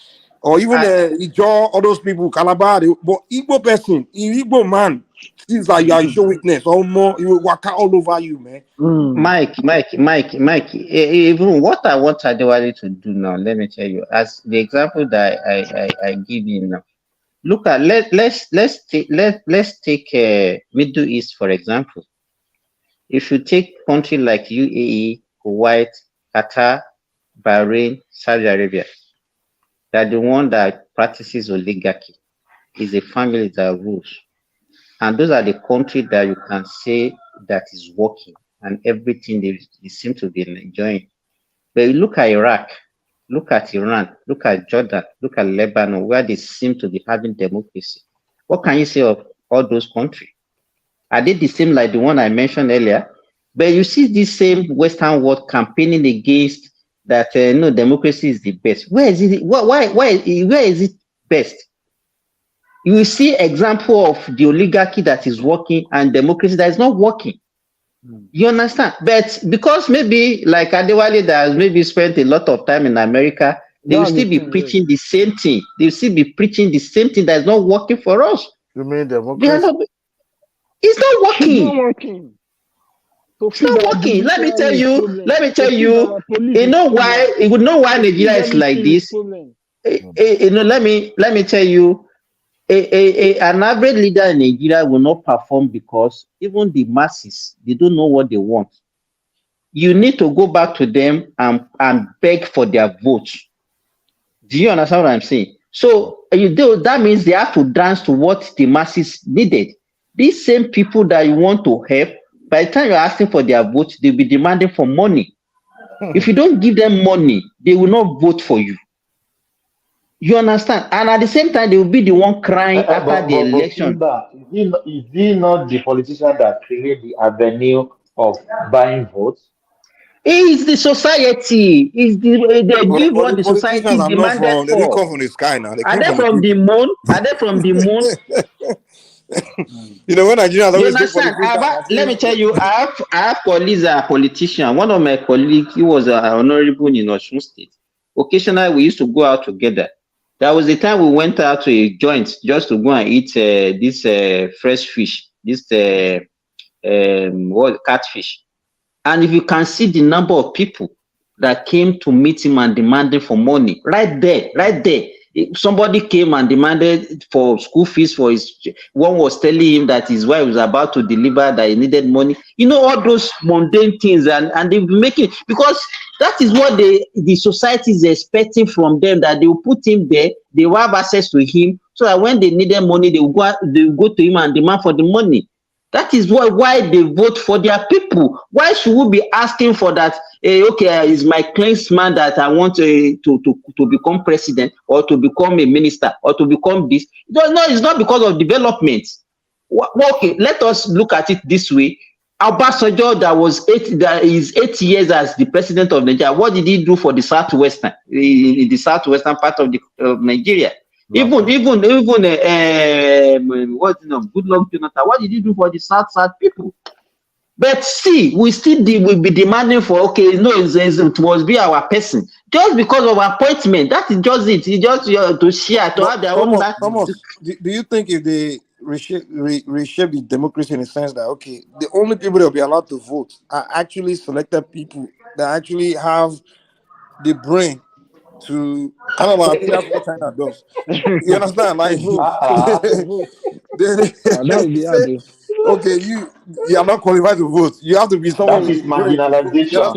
or even Ijo, all those people, Calabar, but Igbo person, Igbo man, seems like you are show weakness, or more, you will walk out all over you, man. Mike, even what I want Adewale to do now, let me tell you, as the example that I give you now. Look at let's take Middle East for example. If you take country like UAE, Kuwait, Qatar, Bahrain, Saudi Arabia, they're the one that practices oligarchy. Is a family that rules, and those are the countries that you can say that is working and everything they seem to be enjoying. But you look at Iraq, look at Iran, look at Jordan, look at Lebanon, where they seem to be having democracy. What can you say of all those countries? Are they the same like the one I mentioned earlier? But you see this same Western world campaigning against that no, democracy is the best. Where is it? Where is it best? You will see example of the oligarchy that is working and democracy that is not working. You understand? But because maybe like Adewale that has maybe spent a lot of time in America, they will still be preaching the same thing. They will still be preaching the same thing that is not working for us. You mean democracy? It's not working. It's not working. It's not working. Let me tell you. You know why? You would know why Nigeria is like this. Let me tell you. An average leader in Nigeria will not perform because even the masses, they don't know what they want. You need to go back to them and beg for their votes. Do you understand what I'm saying? So that means they have to dance to what the masses needed. These same people that you want to help, by the time you're asking for their votes, they'll be demanding for money. If you don't give them money, they will not vote for you. You understand? And at the same time, they will be the one crying after the election. Is he not the politician that created the avenue of buying votes? It's the society. It's they give what the society demanded They didn't come for. from the sky now. Are they from the moon? Are they from the moon? When Nigerians always You understand? Let me tell you, I have colleagues that are politicians. One of my colleagues, he was an honorable in Osun State. Occasionally, we used to go out together. There was a time we went out to a joint just to go and eat this fresh fish, this catfish. And if you can see the number of people that came to meet him and demanded for money, right there. Somebody came and demanded for school fees for his. One was telling him that his wife was about to deliver, that he needed money. All those mundane things, and they've been making, because that is what the society is expecting from them, that they will put him there, they will have access to him, so that when they needed money, they will go to him and demand for the money. That is why they vote for their people. Why should we be asking for that? Is my clansman that I want to become president or to become a minister or to become this? No, it's not because of development. Okay, let us look at it this way. Obasanjo, that is 8 years as the president of Nigeria. What did he do for the southwestern part of Nigeria? Even Goodluck Jonathan, what did he do for the south people? But see, we will be demanding for it must be our person just because of appointment. That is just it. It's just to share to have their own. Thomas, do you think if they reshape the democracy in the sense that the only people that will be allowed to vote are actually selected people that actually have the brain to kind of like that's what China does. You understand? Like you are not qualified to vote. You have to be someone. That is marginalization.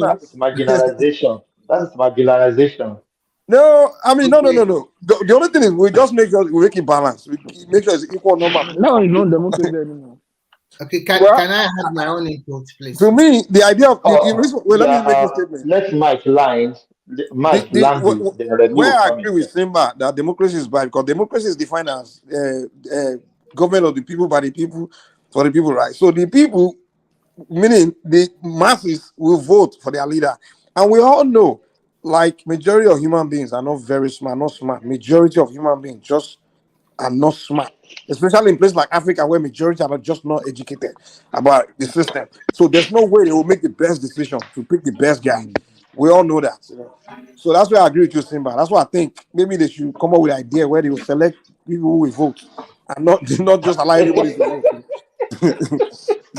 That is marginalization. No, I mean, no. The only thing is we just make sure we make it balanced. We make sure it's equal number. Now it's not democracy anymore. Okay, can Well, I have my own input, please? to me, the idea of let me make a Yeah, statement. let Mike land. Mike land this. Then Remy Where will I come agree in. with Simba that democracy is bad because democracy is defined as government of the people by the people for the people, right? So the people, meaning the masses, will vote for their leader, and we all know, like majority of human beings are not very smart, not smart. Majority of human beings just are not smart, especially in places like Africa where majority are just not educated about the system. So there's no way they will make the best decision to pick the best guy. We all know that. So that's why I agree with you, Simba. That's why I think maybe they should come up with an idea where they will select people who will vote and not not just allow everybody to vote.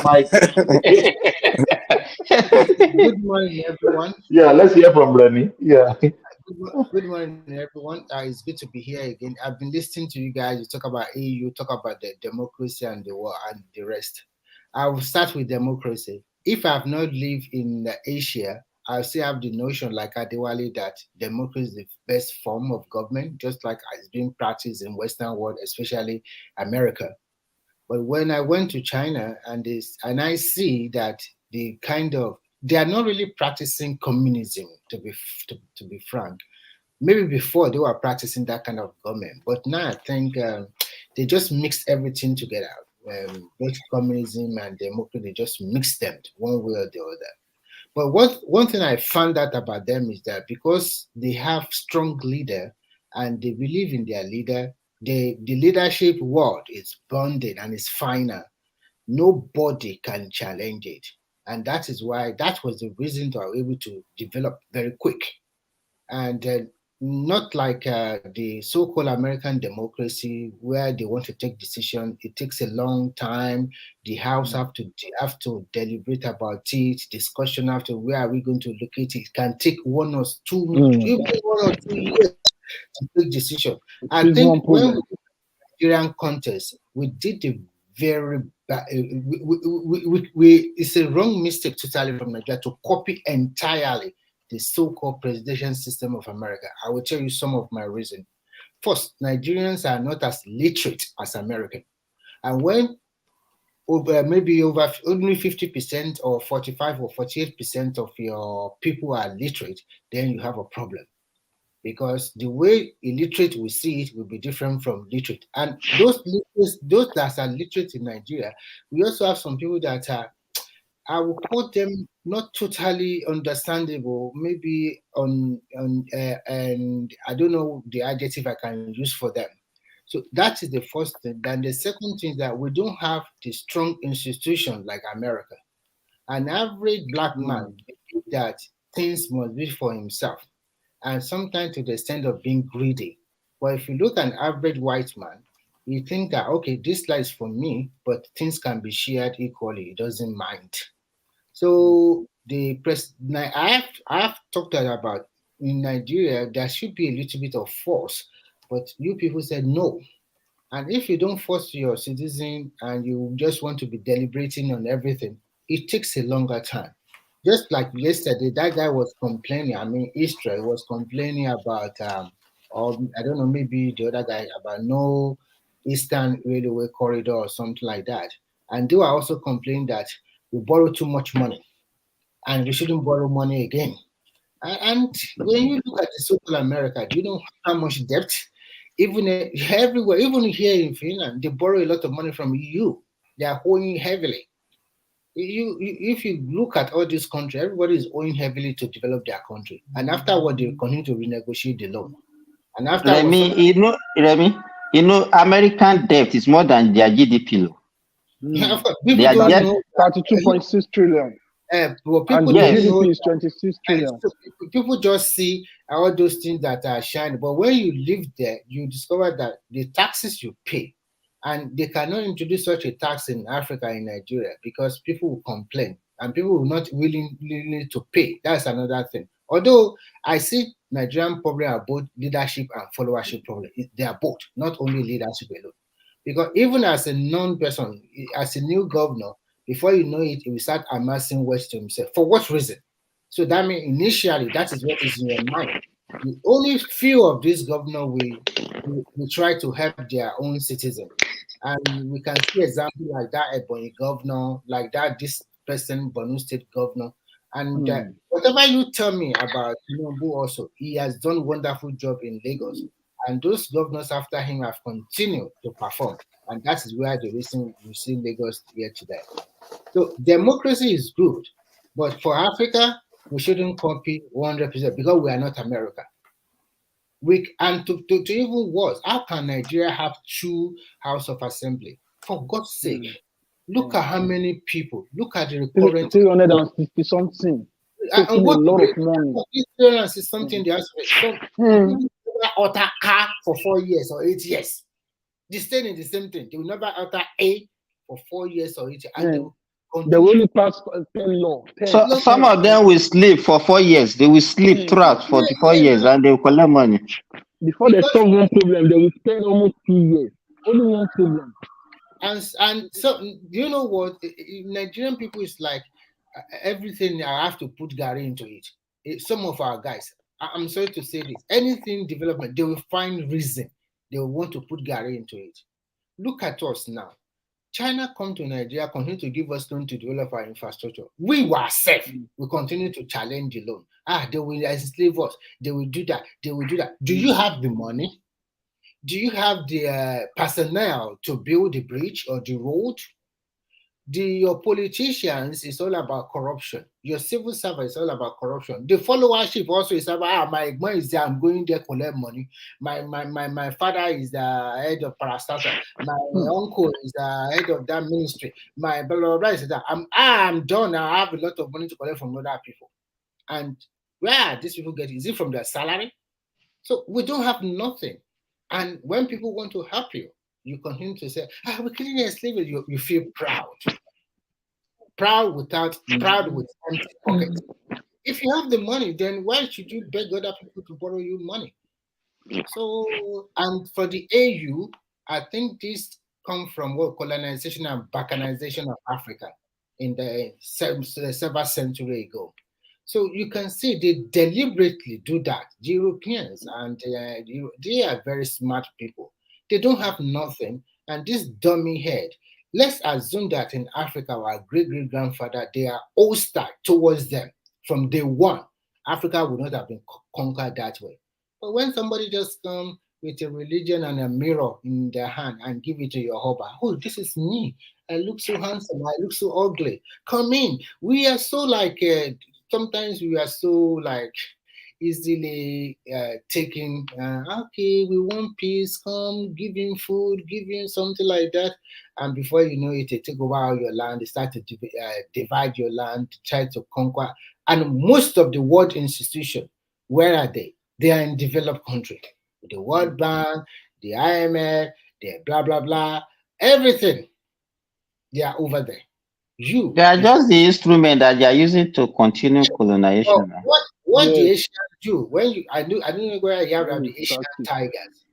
Mike. Good morning, everyone. Yeah, let's hear from Remy. Yeah. Good morning, everyone. It's good to be here again. I've been listening to you guys. You talk about EU, talk about the democracy and the war and the rest. I will start with democracy. If I have not lived in Asia, I still have the notion, like Adewale, that democracy is the best form of government, just like it's being practiced in Western world, especially America. But when I went to China and I see that they are not really practicing communism, to be frank. Maybe before they were practicing that kind of government, but now I think they just mixed everything together. Both communism and democracy, they just mixed them one way or the other. But one thing I found out about them is that because they have strong leader and they believe in their leader, the leadership world is bonded and is final. Nobody can challenge it. And that was the reason they were able to develop very quick. And not like the so-called American democracy where they want to take decision. It takes a long time. The House have to deliberate about it. Discussion after where are we going to locate it. It can take 1 or 2, even 1 or 2 years to take decision. I think when we did the Nigerian contest, we did a very bad. It's a wrong mistake totally from Nigeria to copy entirely the so-called presidential system of America. I will tell you some of my reasons. First, Nigerians are not as literate as Americans. And when maybe over only 50% or 45 or 48% of your people are literate, then you have a problem. Because the way illiterate will see it will be different from literate. And those that are literate in Nigeria, we also have some people that are, I will quote them, not totally understandable, maybe and I don't know the adjective I can use for them. So that is the first thing. Then the second thing is that we don't have the strong institution like America. An average black man believes that things must be for himself, and sometimes to the extent of being greedy. But if you look at an average white man, you think that, okay, this life is for me, but things can be shared equally. He doesn't mind. So I have talked about in Nigeria there should be a little bit of force, but you people said no. And if you don't force your citizen and you just want to be deliberating on everything, it takes a longer time. Just like yesterday, that guy was complaining. I mean, Israel was complaining about, or I don't know, maybe the other guy about no Eastern Railway corridor or something like that. And they were also complaining that we borrow too much money and we shouldn't borrow money again. And when you look at the so-called America, do you know how much debt? Even everywhere, even here in Finland, they borrow a lot of money from EU. They are owing heavily. If you look at all these countries, everybody is owing heavily to develop their country. And afterward, they continue to renegotiate the loan. And afterwards, Remy, American debt is more than their GDP. People don't know 32.6 trillion. Well, and the GDP is 26 trillion. So people just see all those things that are shining. But when you live there, you discover that the taxes you pay, and they cannot introduce such a tax in Africa, in Nigeria, because people will complain and people will not willing to pay. That's another thing. Although I see Nigerian problem are both leadership and followership problem. They are both, not only leadership alone. Because even as a non-person, as a new governor, before you know it, he will start amassing wealth to himself. For what reason? So that means initially that is what is in your mind. The only few of these governors will try to help their own citizens. And we can see examples like that Ebonyi governor, like that this person, Borno State governor. And whatever you tell me about TINUBU also, he has done wonderful job in Lagos. And those governors after him have continued to perform. And that is where the reason you see Lagos here today. So democracy is good, but for Africa, we shouldn't copy 100% because we are not America. And to even worse, how can Nigeria have two House of Assembly? For God's sake, look at how many people. Look at the recurrent 360 something. And what a lot of money. 360 something they have to utter car for 4 years or 8 years. They stay in the same thing. They will never utter A for 4 years or 8 years. And they will only pass 10 law. 10. So some of them will sleep for 4 years. They will sleep throughout for 4 years and they will collect money. Before they solve one problem, they will spend almost 2 years. Only one problem. And so you know what? Nigerian people is like everything I have to put Gary into it. Some of our guys, I'm sorry to say this, anything development, they will find reason. They will want to put Gary into it. Look at us now. China come to Nigeria, continue to give us loan to develop our infrastructure. We were safe. We continue to challenge the loan. They will enslave us. They will do that. They will do that. Do you have the money? Do you have the personnel to build the bridge or the road? Your politicians is all about corruption. Your civil servant is all about corruption. The followership also is about my mom is there, I'm going there collect money. My father is the head of parastatal. My uncle is the head of that ministry. My blah blah blah is that I'm done. I have a lot of money to collect from other people. And where these people get? Is it from their salary? So we don't have nothing. And when people want to help you, you continue to say, we're killing and slavery. You feel proud. Proud with empty pockets. If you have the money, then why should you beg other people to borrow you money? So, and for the AU, I think this comes from what colonization and balkanization of Africa in the several century ago. So you can see they deliberately do that. The Europeans, and they are very smart people. They don't have nothing, and this dummy head. Let's assume that in Africa, our great-great-grandfather, they are hostile towards them from day one. Africa would not have been conquered that way. But when somebody just comes with a religion and a mirror in their hand and give it to your husband, oh, this is me. I look so handsome. I look so ugly. Come in. We are so like, sometimes we are so like, easily taken, okay, we want peace, come, give him food, give him something like that. And before you know it, they take over all your land, they start to divide your land, try to conquer. And most of the world institutions, where are they? They are in developed countries. The World Bank, the IMF, the blah, blah, blah, everything, they are over there. They are just the instrument that they are using to continue colonization. What the Asians do when I don't know where you have the Asian tigers.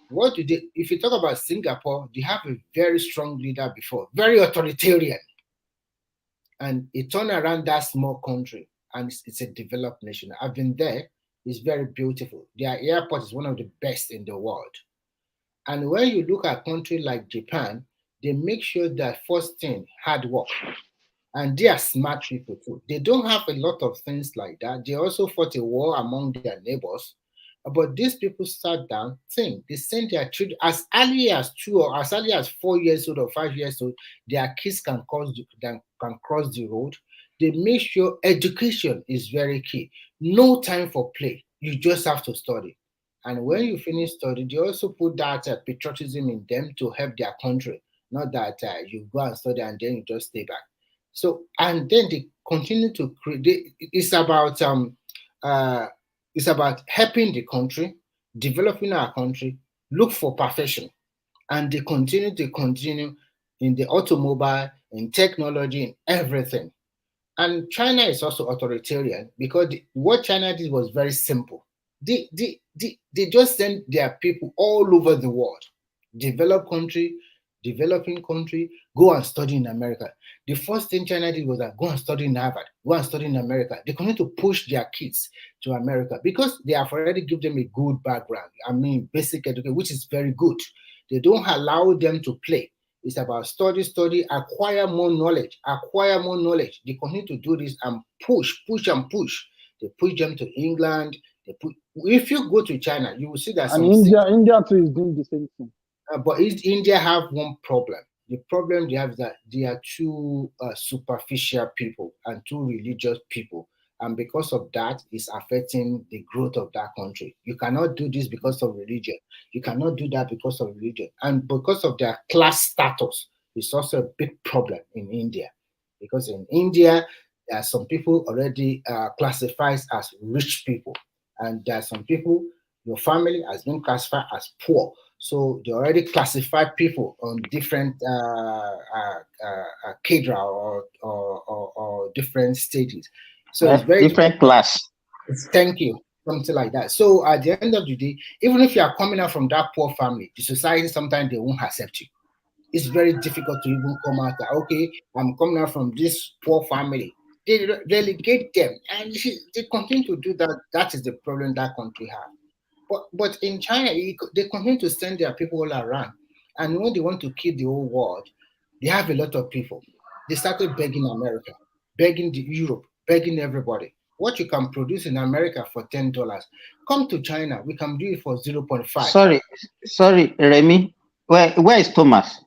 What do they? If you talk about Singapore, they have a very strong leader before, very authoritarian, and it turned around that small country, and it's a developed nation. I've been there; it's very beautiful. Their airport is one of the best in the world. And when you look at countries like Japan, they make sure that first thing, hard work. And they are smart people too. They don't have a lot of things like that. They also fought a war among their neighbors. But these people sat down, think, they send their children as early as 2 or as early as 4 years old or 5 years old, their kids can cross the road. They make sure education is very key. No time for play. You just have to study. And when you finish study, they also put that patriotism in them to help their country. Not that you go and study and then you just stay back. So, and then they continue to create. It's about helping the country, developing our country, look for perfection, and they continue in the automobile, in technology, in everything. And China is also authoritarian because what China did was very simple. They just send their people all over the world, developed country, developing country, go and study in America. The first thing China did was that go and study in Harvard, go and study in America. They continue to push their kids to America because they have already given them a good background. I mean, basic education, which is very good. They don't allow them to play. It's about study, acquire more knowledge, They continue to do this and push. They push them to England. If you go to China, you will see that and India too is doing the same thing. But India have one problem. The problem they have is that they are too superficial people and too religious people. And because of that, it's affecting the growth of that country. You cannot do this because of religion. You cannot do that because of religion. And because of their class status, it's also a big problem in India. Because in India, there are some people already classified as rich people. And there are some people, your family has been classified as poor. So they already classify people on different cadre or different stages. So it's very different class. Thank you. Something like that. So at the end of the day, even if you are coming out from that poor family, the society sometimes they won't accept you. It's very difficult to even come out that, okay, I'm coming out from this poor family. They relegate them, and they continue to do that. That is the problem that country has. But in China, they continue to send their people all around. And when they want to keep the whole world, they have a lot of people. They started begging America, begging Europe, begging everybody. What you can produce in America for $10, come to China, we can do it for 0.5. Sorry, Remy. Where is Thomas?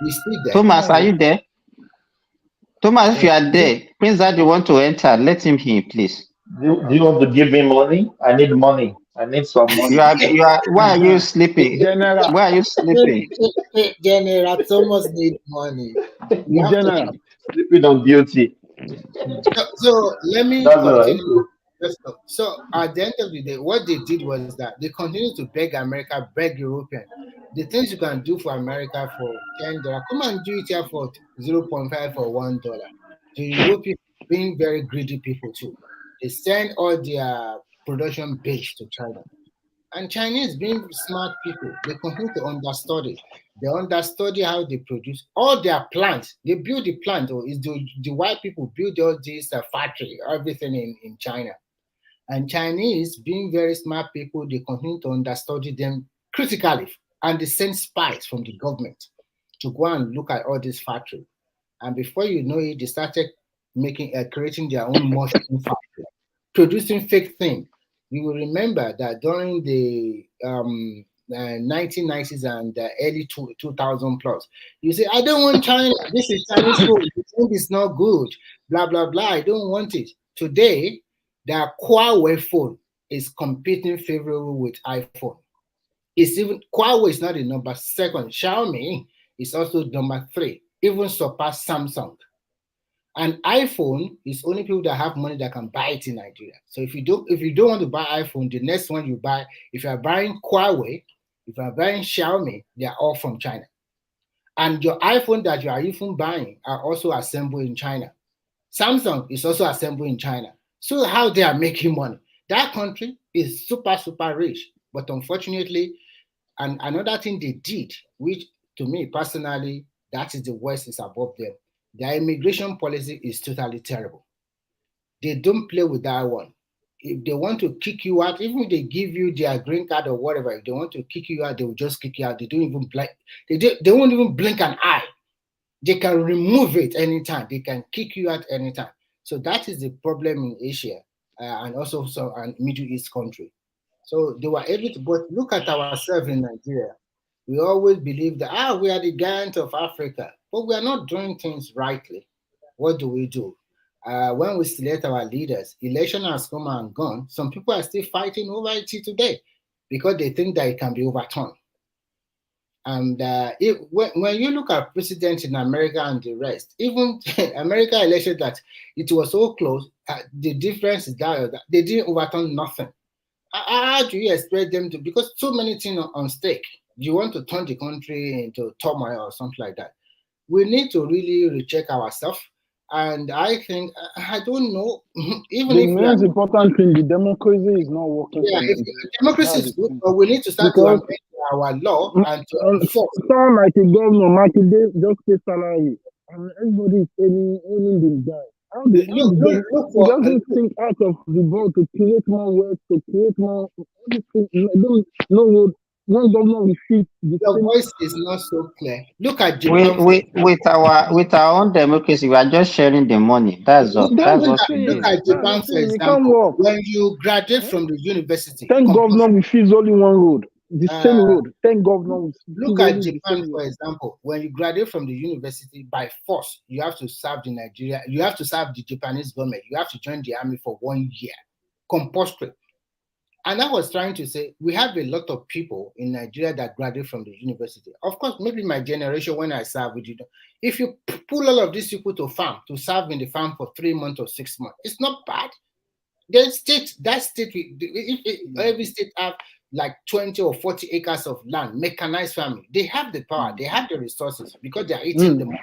He's still there. Thomas, are you there? Thomas, if you are there, Prince Daddy want to enter. Let him in, please. Do you want to give me money? I need money. I need some money. You are. Why are you sleeping? General. Why are you sleeping? General, Thomas need money. General. Sleeping on duty. So let me continue. Let's go. So at the end of the day, what they did was that they continued to beg America, beg European. The things you can do for America for $10, come and do it here for 0.5 or $1. The Europeans being very greedy people too. They send all their production base to China. And Chinese being smart people, they continue to understudy. They understudy how they produce all their plants. They build the plant, or is the white people build all these factory, everything in China. And Chinese, being very smart people, they continue to understudy them critically. And they send spies from the government to go and look at all these factories. And before you know it, they started creating their own mushroom factory, producing fake things. You will remember that during the 1990s and early 2000 plus, you say, I don't want China. This is Chinese food. The food is not good. Blah, blah, blah. I don't want it. Today, the Huawei phone is competing favorably with iPhone. It's even Huawei is not the number second. Xiaomi is also number 3, even surpass Samsung. And iPhone is only people that have money that can buy it in Nigeria. So if you don't want to buy iPhone, the next one you buy, if you are buying Huawei, if you are buying Xiaomi, they are all from China. And your iPhone that you are even buying are also assembled in China. Samsung is also assembled in China. So how they are making money? That country is super, super rich. But unfortunately, and another thing they did, which to me personally, that is the West is above them. Their immigration policy is totally terrible. They don't play with that one. If they want to kick you out, even if they give you their green card or whatever, if they want to kick you out, they will just kick you out. They don't even blink. They won't even blink an eye. They can remove it anytime. They can kick you out anytime. So that is the problem in Asia and also some Middle East country. So they were able to, but look at ourselves in Nigeria. We always believe that, we are the giant of Africa, but we are not doing things rightly. What do? When we select our leaders, election has come and gone. Some people are still fighting over it today because they think that it can be overturned. And when you look at presidents in America and the rest, even America election that it was so close, the difference is that they didn't overturn nothing. How do you expect them to? Because so many things on stake. You want to turn the country into turmoil or something like that. We need to really recheck ourselves And I think I don't know, even The if we are most important thing, the democracy is not working yeah, for if Nigeria. democracy That's is the good, thing. but we need to start to Because amend our law and to enforce. sound like a governor, Makinde just pay salary, and everybody is earning the guy. How the government? Look It for doesn't think out of the box to create more wealth, to create more. Everything. I don't know what one governor will fit the your same. voice is not so clear. Look at We, Japan, for we, with our own democracy, we are just sharing the money. That's all. That's That's the what we're look doing. thing. at That's the Japan, for thing. It can't example. work. When you graduate from the university, Ten governor will fix only one road, the uh, same road. 10 governor will fix look at only the Japan, same for road. example. When you graduate from the university, by force, you have to serve the Nigeria. You have to serve the Japanese government. You have to join the army for 1 year, compulsory. And I was trying to say, we have a lot of people in Nigeria that graduate from the university. Of course, maybe my generation, when I serve with you, if you pull all of these people to farm, to serve in the farm for 3 months or 6 months, it's not bad. Every state have like 20 or 40 acres of land, mechanized farming. They have the power, they have the resources because they are eating the money.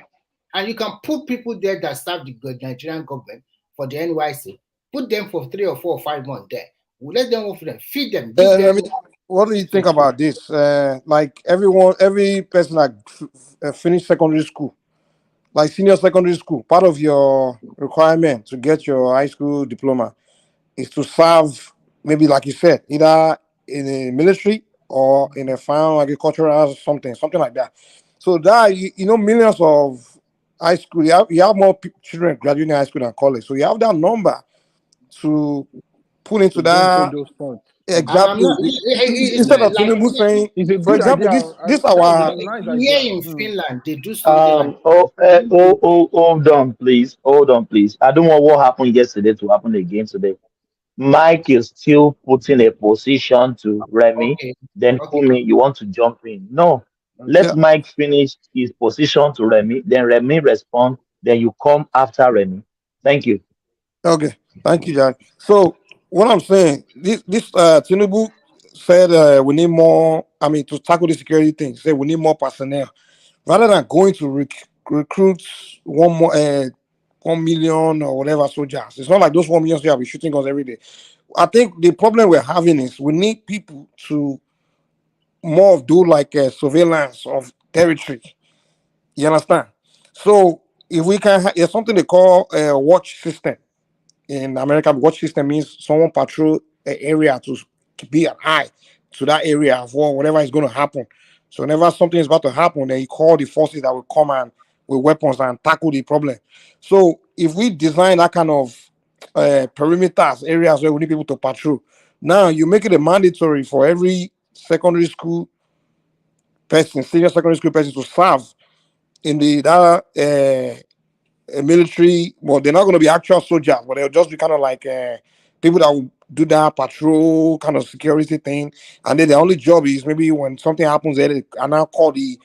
And you can put people there that serve the Nigerian government for the NYC, put them for 3 or 4 or 5 months there. We'll let them work for them, feed them, give I them. mean, what do you think about this? Like every person that finished secondary school, like senior secondary school, part of your requirement to get your high school diploma is to serve, maybe like you said, either in a military or in a farm, agricultural, something like that. So that you know, millions of high school, you have more children graduating high school than college. So you have that number to put into Don't pay that. those funds. And I'm Exactly. not, Instead of like, Tinubu saying, It's a for good example, idea. this That's our a nice here idea. in Finland, they do something like Hold on, please. Hold on, please. I don't want what happened yesterday to happen again today. Mike is still putting a position to Remy. okay, Then okay. Kumi, you want to jump in? No. Let yeah. Mike finish his position to Remy. Then Remy respond. Then you come after Remy. Thank you. Okay, thank you, Jack. So what I'm saying, this Tinubu said we need more. I mean, to tackle the security thing, say we need more personnel rather than going to recruit 1 million or whatever soldiers. It's not like those 1 million soldiers will be shooting us every day. I think the problem we're having is we need people to more do like surveillance of territory. You understand? So if we can, there's something they call a watch system in America. Watch system means someone patrol an area to be an eye to that area for whatever is going to happen. So whenever something is about to happen, then you call the forces that will come and with weapons and tackle the problem. So if we design that kind of perimeters, areas where we need people to patrol, now you make it a mandatory for every secondary school person, senior secondary school person to serve in the that military. Well, they're not going to be actual soldiers, but they'll just be kind of like people that will do that patrol kind of security thing. And then their only job is maybe when something happens, they are now call the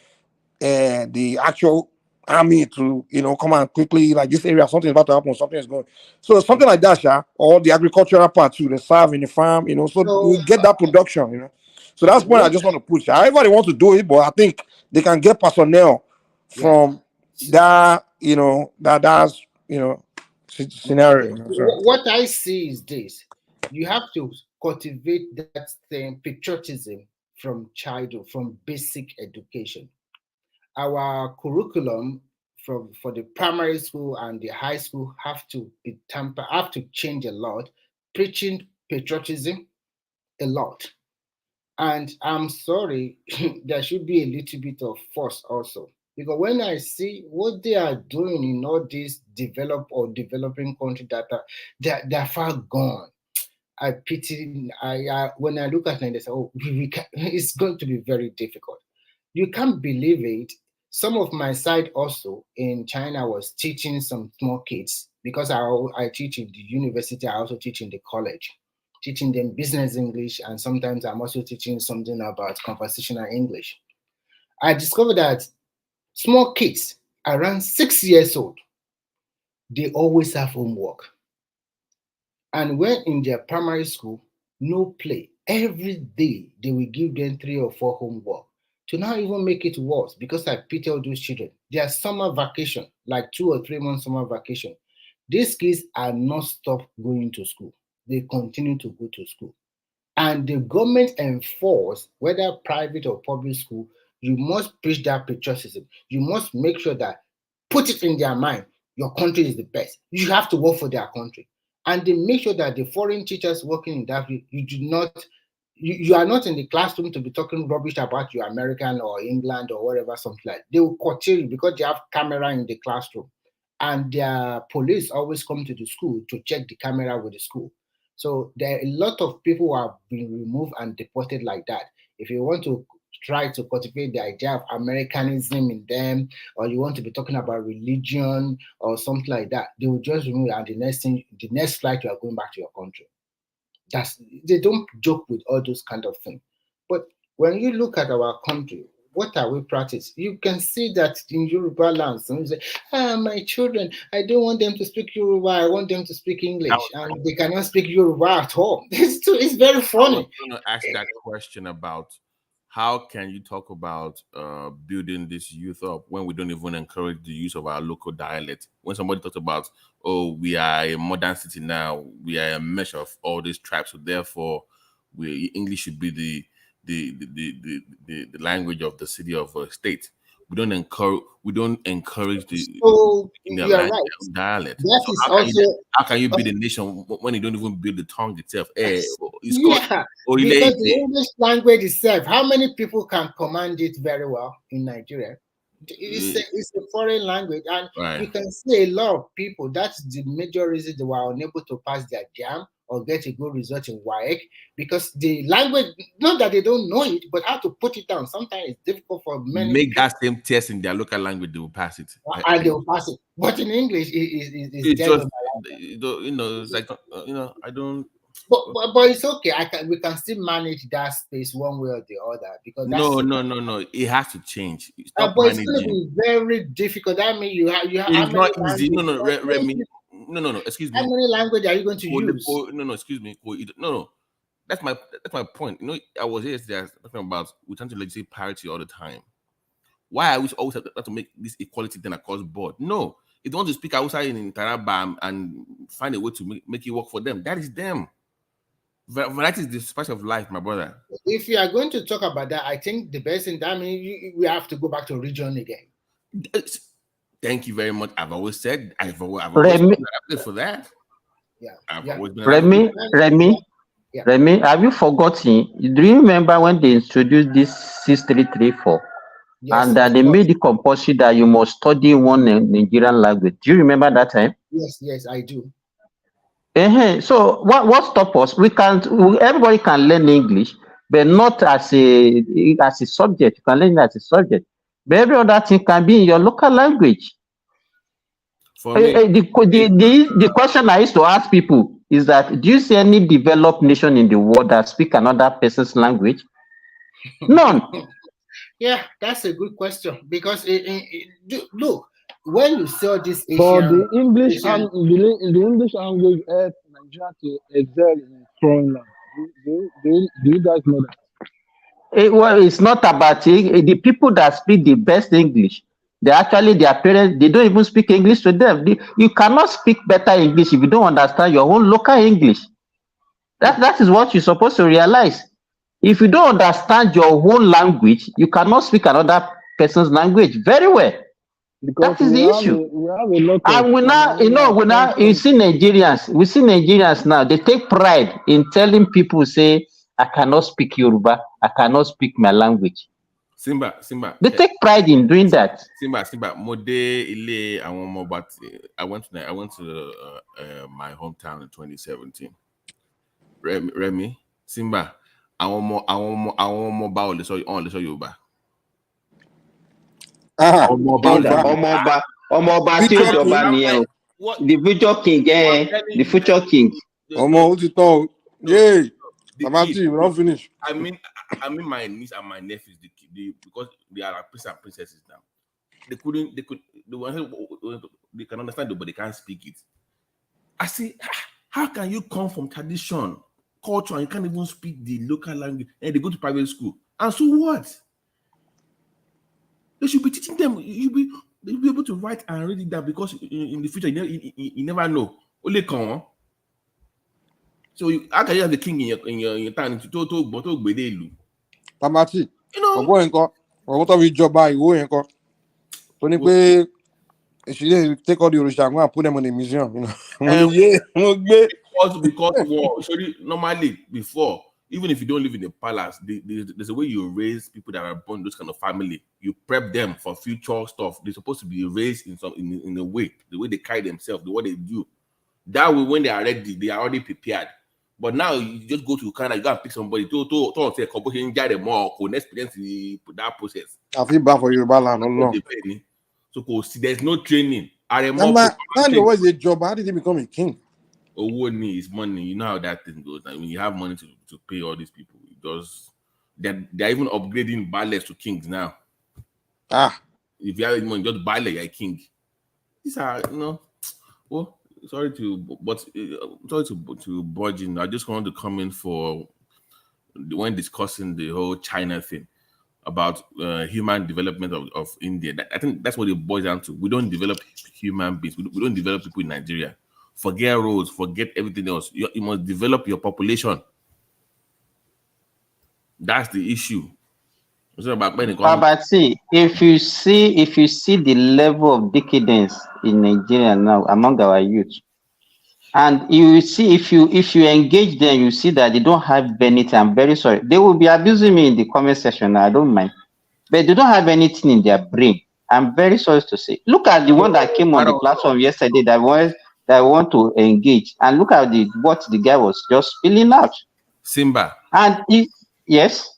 actual army to come and quickly like this area something is about to happen, something is going. So something like that, yeah. Or the agricultural part too. They serve in the farm, so So we get that production. So that's what I what? just want to push. However, they want to do it, but I think they can get personnel Yeah. from that, that's Okay. scenario. So What I see is this: you have to cultivate that thing, patriotism, from childhood, from basic education. Our curriculum for the primary school and the high school have to be have to change a lot, preaching patriotism a lot. And I'm sorry, there should be a little bit of force also. Because when I see what they are doing in all these developed or developing countries that are they're far gone. I pity. When I look at them, they say, "Oh, we can, it's going to be very difficult." You can't believe it. Some of my side also in China was teaching some small kids because I teach in the university. I also teach in the college, teaching them business English, and sometimes I'm also teaching something about conversational English. I discovered that small kids around 6 years old, they always have homework. And when in their primary school, no play. Every day they will give them 3 or 4 homework. To now even make it worse, because I pity all those children, their summer vacation, like 2 or 3 months summer vacation, these kids are not stopped going to school. They continue to go to school. And the government enforce, whether private or public school, you must preach that patriotism. You must make sure that, put it in their mind, your country is the best. You have to work for their country. And they make sure that the foreign teachers working in that field, you are not in the classroom to be talking rubbish about your American or England or whatever, something like that. They will curtail you because they have camera in the classroom. And their police always come to the school to check the camera with the school. So there are a lot of people who have been removed and deported like that. If you want to try to cultivate the idea of Americanism in them, or you want to be talking about religion or something like that, they will just remove you, and the next flight you are going back to your country. They don't joke with all those kind of things. But when you look at our country, what are we practice? You can see that in Yoruba land, some say, my children, I don't want them to speak Yoruba, I want them to speak English, and they cannot speak Yoruba at all. It's very funny. I was going to ask that question about how can you talk about building this youth up when we don't even encourage the use of our local dialect? When somebody talks about, oh, we are a modern city now, we are a mesh of all these tribes, so therefore English should be the language of the city of a state. We don't encourage the dialect. So how can you build a nation when you don't even build the tongue itself? Because the English language itself, how many people can command it very well in Nigeria? It's a foreign language, and you can see a lot of people. That's the major reason they were unable to pass their JAM or get a good result in WAEC, because the language, not that they don't know it, but how to put it down. Sometimes it's difficult for many. Make that same test in their local language, they will pass it. And they will pass it. But in English, it's just, it's like, I don't. But it's okay. We can still manage that space one way or the other, because no. It has to change. But it's going to be very difficult. I mean, you have. It's not easy. Remy. No. Excuse me. How many language are you going to use? Excuse me. No. That's my point. I was here yesterday talking about we trying to legislate parity all the time. Why are we always have to make this equality then across board? No. If they want to speak outside in Taraba and find a way to make it work for them, that is them. Variety is the spice of life, my brother. If you are going to talk about that, I think the best thing, that means we have to go back to region again. Thank you very much. I've always said I've always been for that. Remy, have you forgotten? Do you remember when they introduced this 6334? Yes, and they made it compulsory that you must study one Nigerian language. Do you remember that time? Yes, I do. So what stops us? Everybody can learn English, but not as a subject. You can learn it as a subject, but every other thing can be in your local language. For me, the question I used to ask people is that, do you see any developed nation in the world that speak another person's language? None. Yeah, that's a good question, because look, when you saw this Asian, but the English language helps Nigeria to excel in foreign language. Do you guys know that? Well, it's not about it. The people that speak the best English, their parents, they don't even speak English to them. You cannot speak better English if you don't understand your own local English. That is what you're supposed to realize. If you don't understand your own language, you cannot speak another person's language very well. Because that is the issue. You see Nigerians now, they take pride in telling people, say, I cannot speak Yoruba, I cannot speak my language. Simba. They take pride in doing that. Simba. But I went to my hometown in 2017. Remy, Simba, I want more about the Yoruba. The future king. We're not finished. I mean, my niece and my nephews, because they are like princes and princesses now. They can understand it, but they can't speak it. I say, how can you come from tradition, culture, and you can't even speak the local language, and they go to private school? And so what? They should be teaching them. They'll be able to write and read it down because in the future you never know. Only come. So how can you have the king in your town to Bedelu? Tamati, ọgbọ́n yẹn kọ́, ọ̀wọ́ tó fi jọba ìwó yẹn kọ́. Tó ní pé she didn't take all the òrìṣà and put them in a museum. Because sorry, normally before, even if you don't live in a palace, there's a way you raise people that are born in those kind of family. You prep them for future stuff. They're supposed to be raised in a way, the way they carry themselves, the way they do. That way, when they are ready, they are already prepared. But now you just go to Canada, you gotta pick somebody to say composition, get them more, experience that process. I feel bad for Yoruba land, no. So there's no training. Now always a job. How did he become a king? Money is money. You know how that thing goes. When you have money to pay all these people, they're even upgrading ballets to kings now. If you have money, just ballet, you're a king. These are sorry to budge in. I just wanted to come in for when discussing the whole China thing about human development of India. I think that's what it boils down to. We don't develop human beings. We don't develop people in Nigeria. Forget roads, forget everything else. You must develop your population. That's the issue. But see, if you see the level of decadence in Nigeria now among our youth, and you see if you engage them, you see that they don't have anything. I'm very sorry. They will be abusing me in the comment section. I don't mind, but they don't have anything in their brain. I'm very sorry to say. Look at the one that came on the platform yesterday that want to engage, and look at what the guy was just spilling out. Simba. And yes.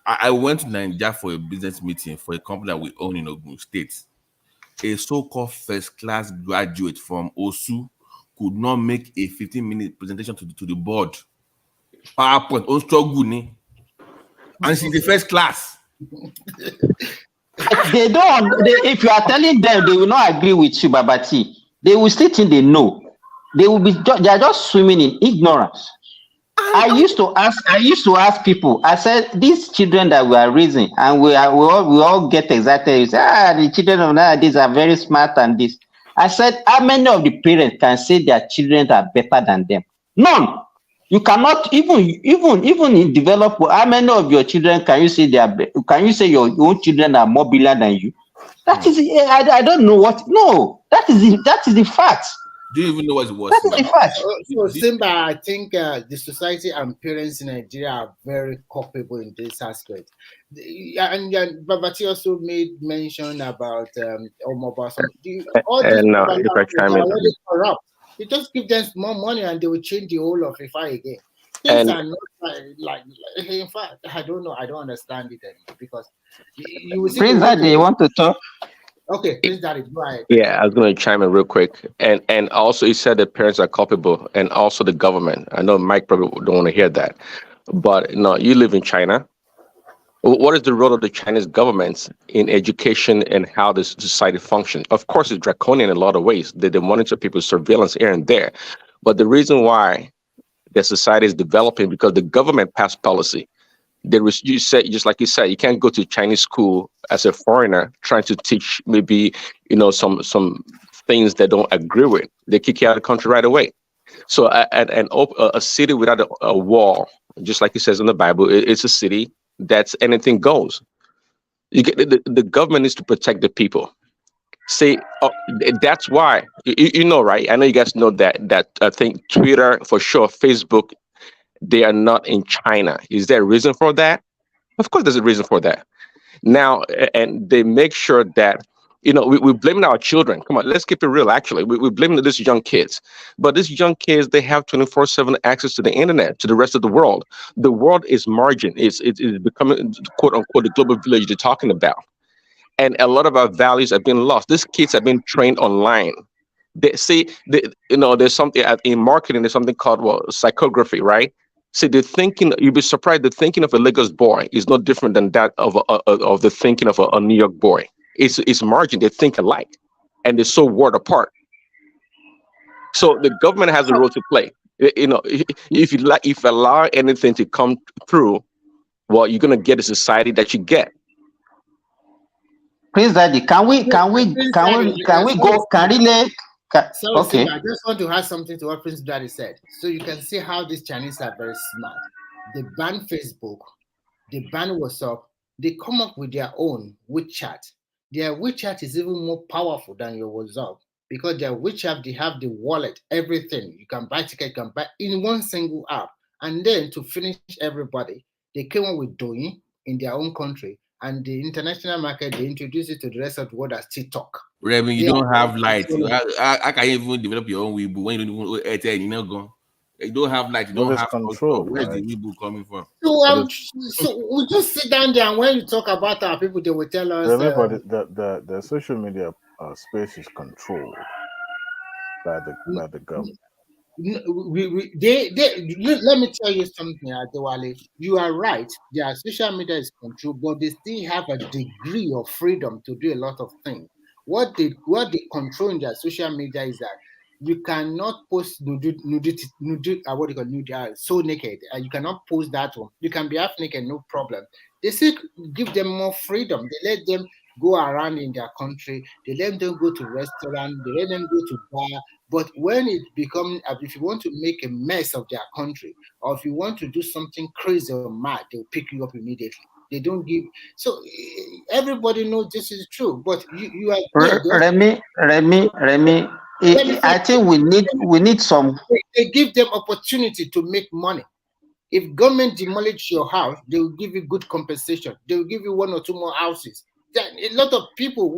I went to Nigeria for a business meeting for a company that we own in Ogun State. A so-called first-class graduate from OSU could not make a 15-minute presentation to the board. PowerPoint on struggle, and she's the first class. They don't. If you are telling them, they will not agree with you, Babati. They will still think they know. They are just swimming in ignorance. I used to ask people. I said, these children that we are raising, and we all get excited. You say, the children of nowadays are very smart and this. I said, how many of the parents can say their children are better than them? None. You cannot even in development. How many of your children can you say Can you say your own children are more brilliant than you? That is, I don't know what. No, that is the fact. Do you even know what it was? That is the fact. So Simba, I think the society and parents in Nigeria are very culpable in this aspect. And Babati also made mention about Omobase. All these people are already corrupt. You just give them more money and they will change the whole of Ifa again. Things are not like in fact, I don't know. I don't understand it anymore because you will see. Prince Daddy, you want to talk? Okay, Prince Daddy, go ahead. Yeah, I was going to chime in real quick. And also, he said that parents are culpable and also the government. I know Mike probably don't want to hear that. But no, you live in China. What is the role of the Chinese government in education and how this society functions? Of course, it's draconian in a lot of ways. They monitor people's surveillance here and there. But the reason why the society is developing because the government passed policy. You said, just like you said, you can't go to Chinese school as a foreigner trying to teach maybe some things they don't agree with. They kick you out of the country right away. So a city without a wall, just like it says in the Bible, it's a city that's anything goes. The government needs to protect the people. See, that's why you know, right? I know you guys know that I think Twitter for sure, Facebook. They are not in China. Is there a reason for that? Of course, there's a reason for that. Now, and they make sure that, we're blaming our children. Come on, let's keep it real, actually. We're blaming these young kids. But these young kids, they have 24/7 access to the internet, to the rest of the world. The world is margin. It's becoming, quote unquote, the global village they're talking about. And a lot of our values have been lost. These kids have been trained online. There's something in marketing, there's something called psychography, right? See, the thinking, you'd be surprised, the thinking of a Lagos boy is not different than that of the thinking of a New York boy. It's margin, they think alike, and they're so word apart. So the government has a role to play. If you allow anything to come through, well, you're going to get a society that you get. Prince Daddy, can we go? Can really? Sorry, Okay. Simba, I just want to add something to what Prince Daddy said. So you can see how these Chinese are very smart. They ban Facebook, they ban WhatsApp, they come up with their own WeChat. Their WeChat is even more powerful than your WhatsApp because their WeChat, they have the wallet, everything. You can buy ticket, you can buy in one single app. And then to finish everybody, they came up with Douyin in their own country. And the international market, they introduced it to the rest of the world as TikTok. Remy, you don't have light. I can even develop your own Weibo when you don't even Airtel, you know, gone. You don't have light, you don't have control. Where's the Weibo coming from? So we just sit down there, and when you talk about our people, they will tell us. Remember, the social media space is controlled by the government. Let me tell you something, Adewale. You are right. Their social media is controlled, but they still have a degree of freedom to do a lot of things. What they control in their social media is that you cannot post nudity, so naked. You cannot post that one. You can be half naked, no problem. They still give them more freedom. They let them go around in their country. They let them go to restaurants. They let them go to bar. But when it becomes, if you want to make a mess of their country, or if you want to do something crazy or mad, they'll pick you up immediately. They don't give. So everybody knows this is true. But you are Remy. I think we need some. They give them opportunity to make money. If government demolish your house, they will give you good compensation. They will give you one or two more houses. A lot of people,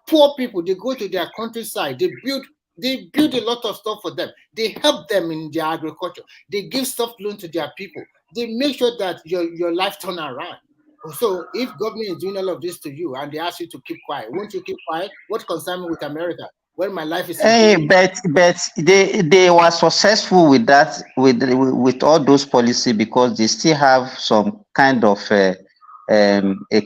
poor people, they go to their countryside. They build a lot of stuff for them. They help them in their agriculture. They give soft loan to their people. They make sure that your life turn around. So if government is doing all of this to you and they ask you to keep quiet, won't you keep quiet? What concern me with America? When my life is but they were successful with that, with all those policies, because they still have some kind of a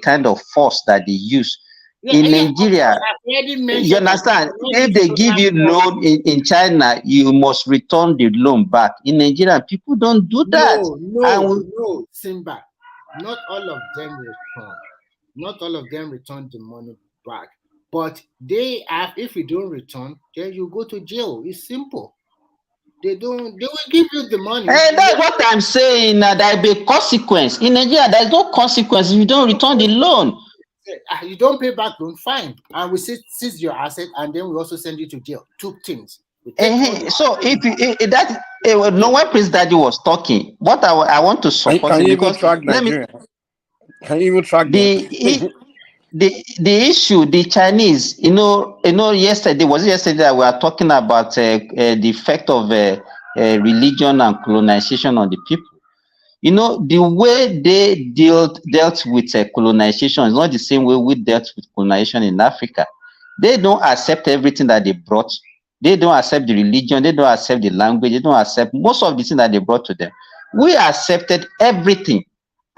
kind of force that they use. In Nigeria, you understand, if they give you loan in China, you must return the loan back. In Nigeria, people don't do that. No, Simba. Not all of them return. Not all of them return the money back. But they have, if you don't return, then you go to jail. It's simple. They will give you the money. Hey, that's what I'm saying. There'll be consequence. In Nigeria, there's no consequence if you don't return the loan. You don't pay back loan, fine. And we seize your asset, and then we also send you to jail. Two things. So when Prince Daddy was talking, what I want to support can him, you because even track Nigeria? Can you even track the issue, the Chinese, yesterday that we were talking about the effect of religion and colonization on the people. The way they dealt with colonization is not the same way we dealt with colonization in Africa. They don't accept everything that they brought. They don't accept the religion. They don't accept the language. They don't accept most of the things that they brought to them. We accepted everything.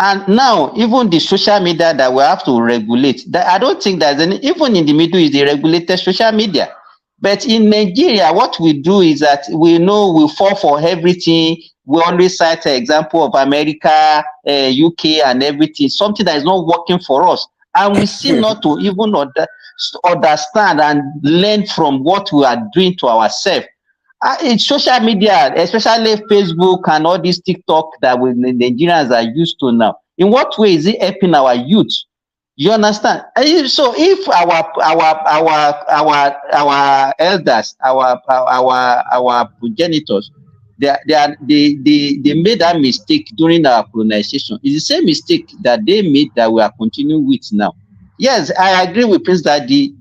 And now, even the social media that we have to regulate, I don't think there's any, even in the Middle East, they regulated social media. But in Nigeria, what we do is that we fall for everything. We always cite an example of America, UK, and everything, something that is not working for us. And we seem not to even understand and learn from what we are doing to ourselves. In social media, especially Facebook and all these TikTok that the Nigerians are used to now, in what way is it helping our youth? You understand? So if our elders, our progenitors, they made that mistake during our colonization, it's the same mistake that they made that we are continuing with now. Yes, I agree with Prince that the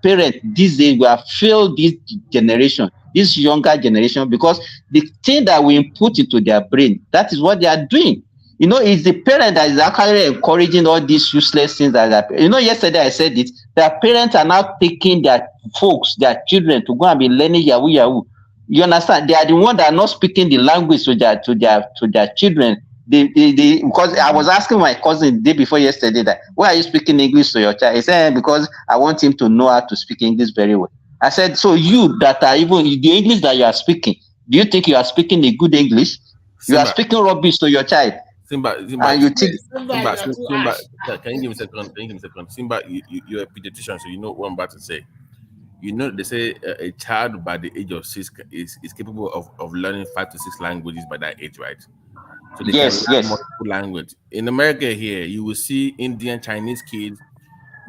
parents these days, we have failed this generation, this younger generation, because the thing that we put into their brain, that is what they are doing. It's the parent that is actually encouraging all these useless things yesterday I said it, their parents are now taking their children to go and be learning Yahoo. You understand? They are the ones that are not speaking the language to their children. Because I was asking my cousin the day before yesterday that, why are you speaking English to your child? He said, because I want him to know how to speak English very well. I said, so you that are even the English that you are speaking, do you think you are speaking a good English? You are speaking rubbish to your child. Simba, And you think can you give me a second? Can you give me a second? Simba, you're a pediatrician, so you know what I'm about to say. You know, they say a child by the age of 6 is capable of learning 5 to 6 languages by that age, right? So they can learn multiple language. In America here, you will see Indian, Chinese kids.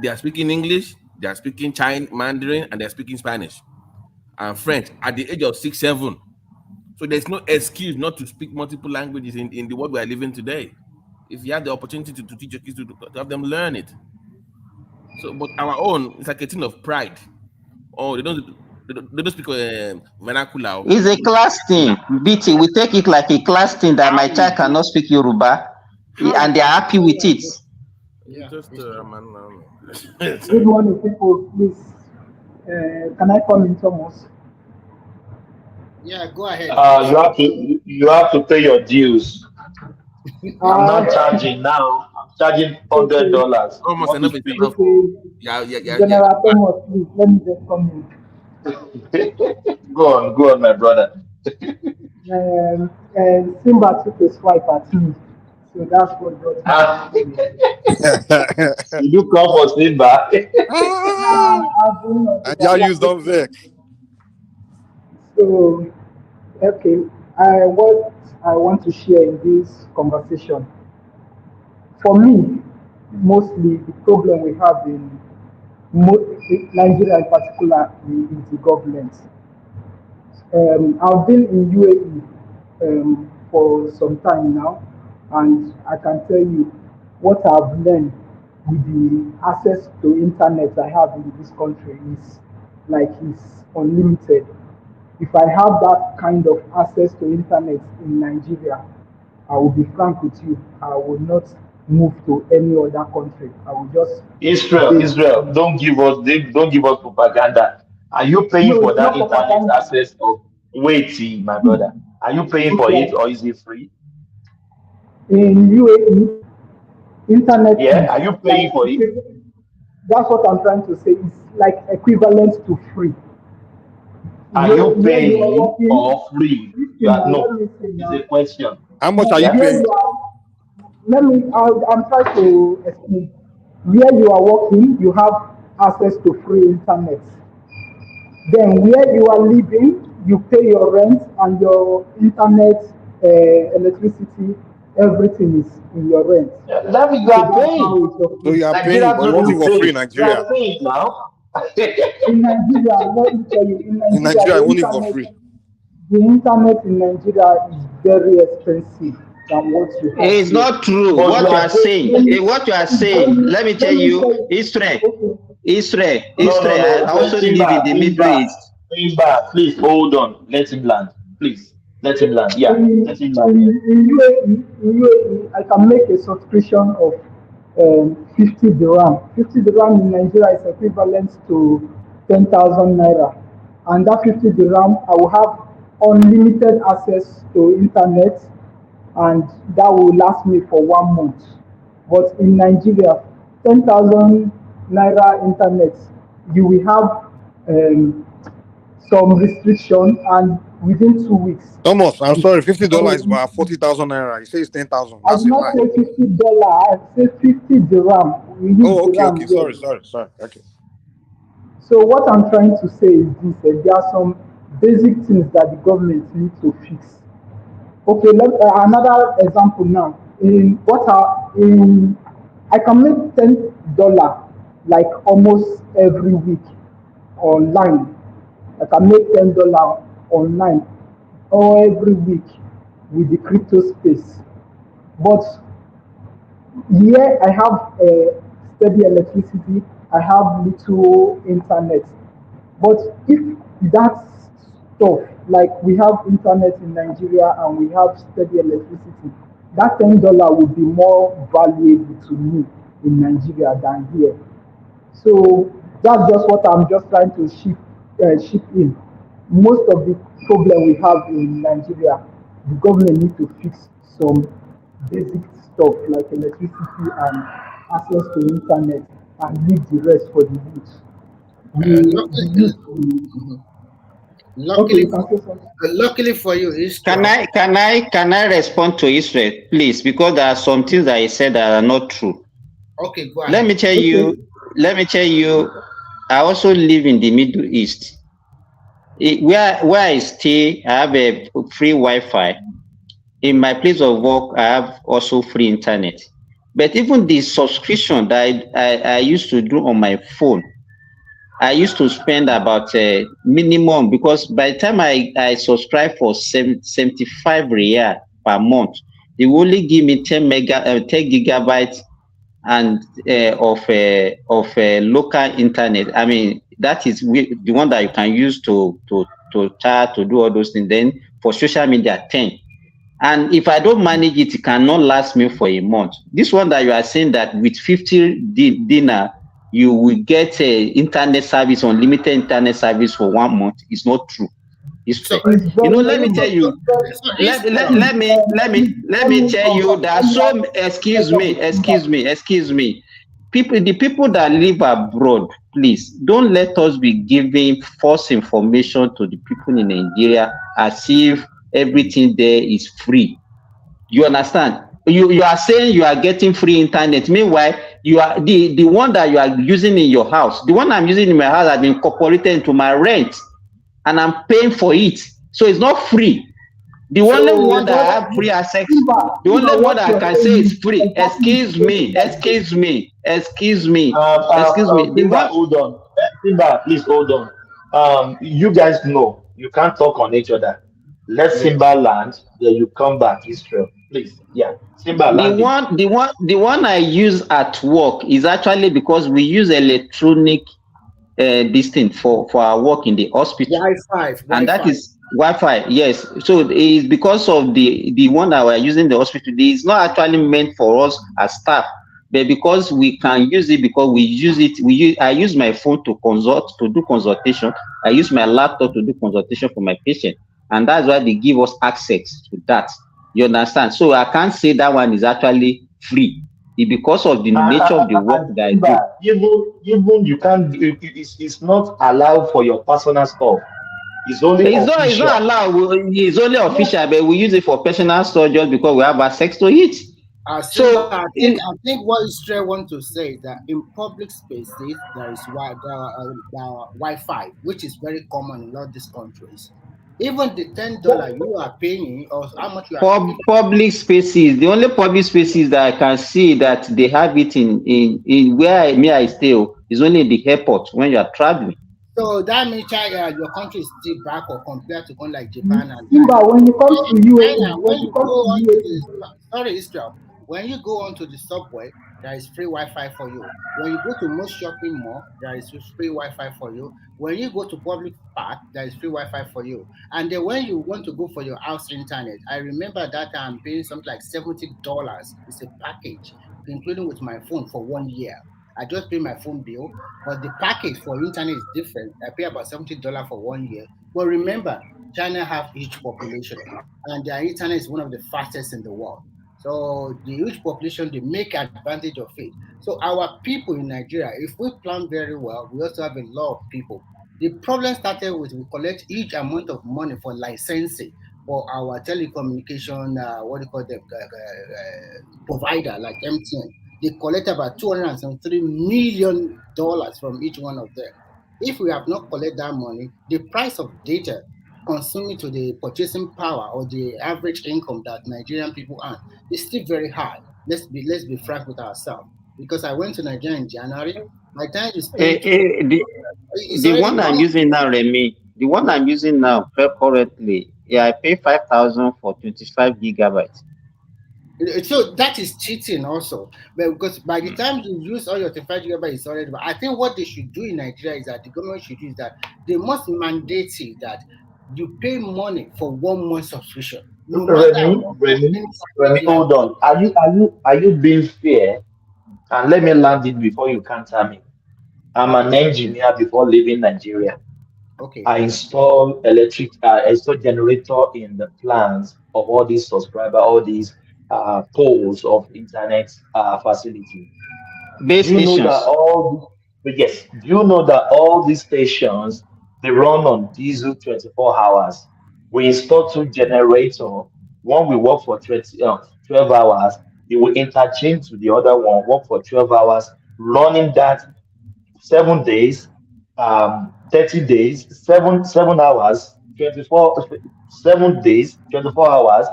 They are speaking English, they are speaking Mandarin, and they are speaking Spanish and French at the age of 6, 7. So there's no excuse not to speak multiple languages in the world we are living today. If you have the opportunity to teach your kids to have them learn it. So, but our own, it's like a thing of pride. Oh, they don't speak vernacular. it's a class thing. BT, we take it like a class thing that my child cannot speak Yoruba, and they are happy with it. Just Good morning, people. Please, can I come in, Thomas? Yeah, go ahead. You have to pay your dues. I'm not charging now. I'm charging $100. Almost enough. General Thomas, please let me just come in. Go on, my brother. Simba took a swipe at me, so that's what got me. You come for Simba. And y'all use them there. So, okay, what I want to share in this conversation. For me, mostly the problem we have in Nigeria in particular is the government. I've been in UAE for some time now, and I can tell you what I've learned with the access to internet I have in this country is it's unlimited. If I have that kind of access to internet in Nigeria, I will be frank with you, I will not move to any other country. I will just Israel, don't give us propaganda. Are you paying for that internet access? Wait, my brother. Are you paying for it or is it free? In UAE, internet. Yeah, are you paying for it? That's what I'm trying to say. It's like equivalent to free. Are you paying or free? No, it's a question. How much are you paying? I'm trying to explain. Where you are working, you have access to free internet. Then where you are living, you pay your rent and your internet, electricity, everything is in your rent. That means you are paying. So you are paying, but you want it for free in Nigeria. You are paying now. In Nigeria, let me tell you, in Nigeria, I want it for free. The internet in Nigeria is very expensive than what you have. It's not true. What you are saying, let me tell you, Israel. I also live in the Middle East. Please hold on. Let him land. Please. Let him land. Yeah. Let him land. In UAE, I can make a subscription of 50 dirham. 50 dirham in Nigeria is equivalent to 10,000 naira. And that 50 dirham, I will have unlimited access to internet, and that will last me for 1 month. But in Nigeria, 10,000 naira internet, you will have some restriction, and within 2 weeks. Thomas, I'm sorry, $50 is about 40,000 naira. You say it's 10,000. I did not say $50. I said 50 dirham. Okay. Sorry. Okay. So what I'm trying to say is this: there are some basic things that the government needs to fix. Okay, another example now. I can make $10 like almost every week online. I can make $10 online or every week with the crypto space. But here I have steady electricity, I have little internet. But if that stuff, like we have internet in Nigeria and we have steady electricity, that $10 would be more valuable to me in Nigeria than here. So that's just what I'm just trying to ship in. Most of the problem we have in Nigeria, the government need to fix some basic stuff like electricity and access to internet and leave the rest for the youth. Okay, you can say something. Luckily for you, Israel. Can I respond to Israel, please? Because there are some things that he said that are not true. Okay, go ahead. Let me tell you, I also live in the Middle East. Where I stay, I have a free Wi-Fi. In my place of work, I have also free internet. But even the subscription that I used to do on my phone, I used to spend about minimum, because by the time I subscribe for 75 riyal per month, they will only give me 10 gigabytes and of local internet. I mean, that is the one that you can use to chat, to do all those things. Then for social media, 10. And if I don't manage it, it cannot last me for a month. This one that you are saying that with 50 dinner, you will get a internet service, unlimited internet service for 1 month, is not true. It's fake. Let me tell you. Let me tell you that. So excuse me. The people that live abroad, please don't let us be giving false information to the people in Nigeria as if everything there is free. You understand? You are saying you are getting free internet. Meanwhile, you are the one that you are using in your house. The one I'm using in my house has been incorporated into my rent, and I'm paying for it. So it's not free. The only one that I have free access, the only one that I can say is free. Excuse me. Simba, hold on. Simba, please hold on. You guys know you can't talk on each other. Let Simba land, then you come back, Israel. Please, yeah. Simba land. The one I use at work is actually because we use electronic this thing for our work in the hospital. And that is Wi-Fi, yes. So it is because of the one that we're using in the hospital. It's not actually meant for us as staff, but because we can use it, because we use it. I use my phone to do consultation. I use my laptop to do consultation for my patient, and that's why they give us access to that. You understand? So I can't say that one is actually free. It's because of the nature of the work that I do. Even you can't. It's not allowed for your personal stuff. It's only official. It's not allowed. It's only official, but we use it for personal stuff just because we have access to it. So I think what Israel wants to say is that in public spaces there is Wi-Fi, which is very common in all these countries. Even the $10 you are paying, or how much you are paying. Public spaces, the only public spaces that I can see that they have it in where I stay is only in the airport when you are traveling. So that means your country is still back or compared to countries like Japan and Simba, when it comes to Israel, when you go onto the subway, there is free Wi-Fi for you. When you go to most shopping mall, there is free Wi-Fi for you. When you go to public park, there is free Wi-Fi for you. And then when you want to go for your house internet, I remember that I'm paying something like $70. It's a package, including with my phone for 1 year. I just pay my phone bill, but the package for internet is different. I pay about $70 for 1 year. But remember, China have huge population, and their internet is one of the fastest in the world. So the huge population, they make advantage of it. So our people in Nigeria, if we plan very well, we also have a lot of people. The problem started with we collect huge amount of money for licensing for our telecommunication, provider like MTN. They collect about $203 million from each one of them. If we have not collected that money, the price of data consuming to the purchasing power or the average income that Nigerian people earn is still very high. Let's be frank with ourselves. Because I went to Nigeria in January, my time is the one I'm using now, Remy. The one I'm using now currently, I pay 5,000 for 25 gigabytes. So that is cheating also, but because by the time you use all your 25 gigabytes, it's already. But I think what they should do in Nigeria is that the government should do is that they must mandate it that you pay money for 1 month subscription. Remy, hold on. Are you being fair? And let me land it before you counter me. I'm an engineer before leaving Nigeria. Okay. I install generator in the plants of all these all these poles of internet facility. Base stations. Do you know that all these stations They run on diesel 24 hours. We install 2 generators. One will work for 12 hours. They will interchange to the other one, work for 12 hours, running that 7 days, 30 days, 7 hours, 24, 7 days, 24 hours,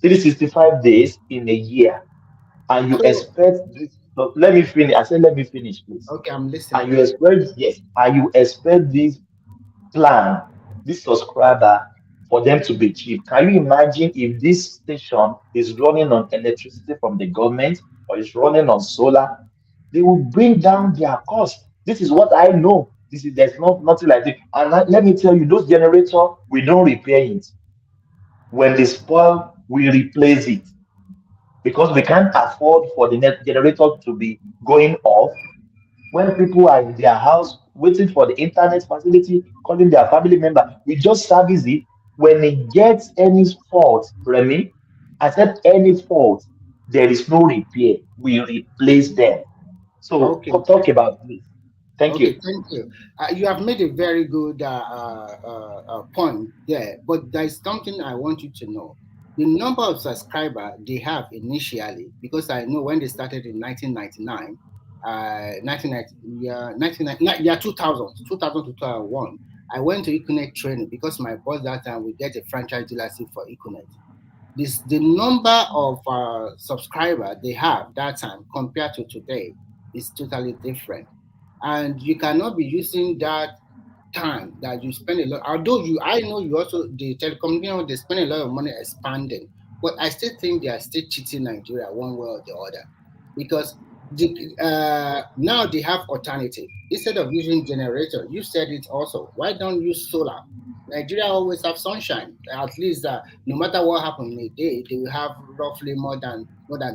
365 days in a year. And you So, expect this. So let me finish. I said, let me finish, please. okay, I'm listening. And you expect, yes, and you expect this plan, this subscriber, for them to be cheap. Can you imagine if this station is running on electricity from the government or is running on solar? They will bring down their cost. This is what I know. There's nothing like this. And let me tell you, those generators, we don't repair it. When they spoil, we replace it because we can't afford for the net generator to be going off when people are in their house waiting for the internet facility, calling their family member. We just service it. When it gets any fault, Remy, I said any fault, there is no repair. We replace them. So Okay. talk about this. Thank Okay, you. thank you. You have made a very good point there, but there is something I want you to know. The number of subscribers they have initially, because I know when they started in 1999, 2000 to 2001, I went to Econet training because my boss that time we get a franchise dealership for Econet. The number of subscribers they have that time compared to today is totally different. And you cannot be using that time that you spend a lot. Although I know you also the telecommunication they spend a lot of money expanding, but I still think they are still cheating Nigeria one way or the other, because now they have alternative instead of using generator. You said it also. Why don't you use solar? Nigeria always have sunshine. At least no matter what happens in a day, they will have roughly more than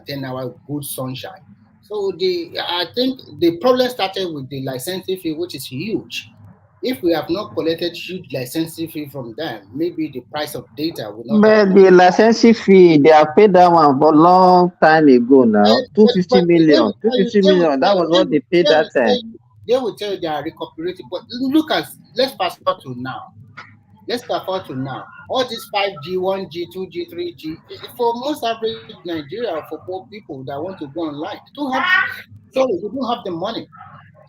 10 hours good sunshine. So I think the problem started with the licensing fee, which is huge. If we have not collected huge licensing fee from them, maybe the price of data will not have. But the licensing fee, they have paid that one for a long time ago now. 250 million. 250 million. That was what they paid that time. They will tell you they are recuperating. But let's fast forward to now. All these 5G, 1G, 2G, 3G, for most average Nigeria, for poor people that want to go online, they don't have the money.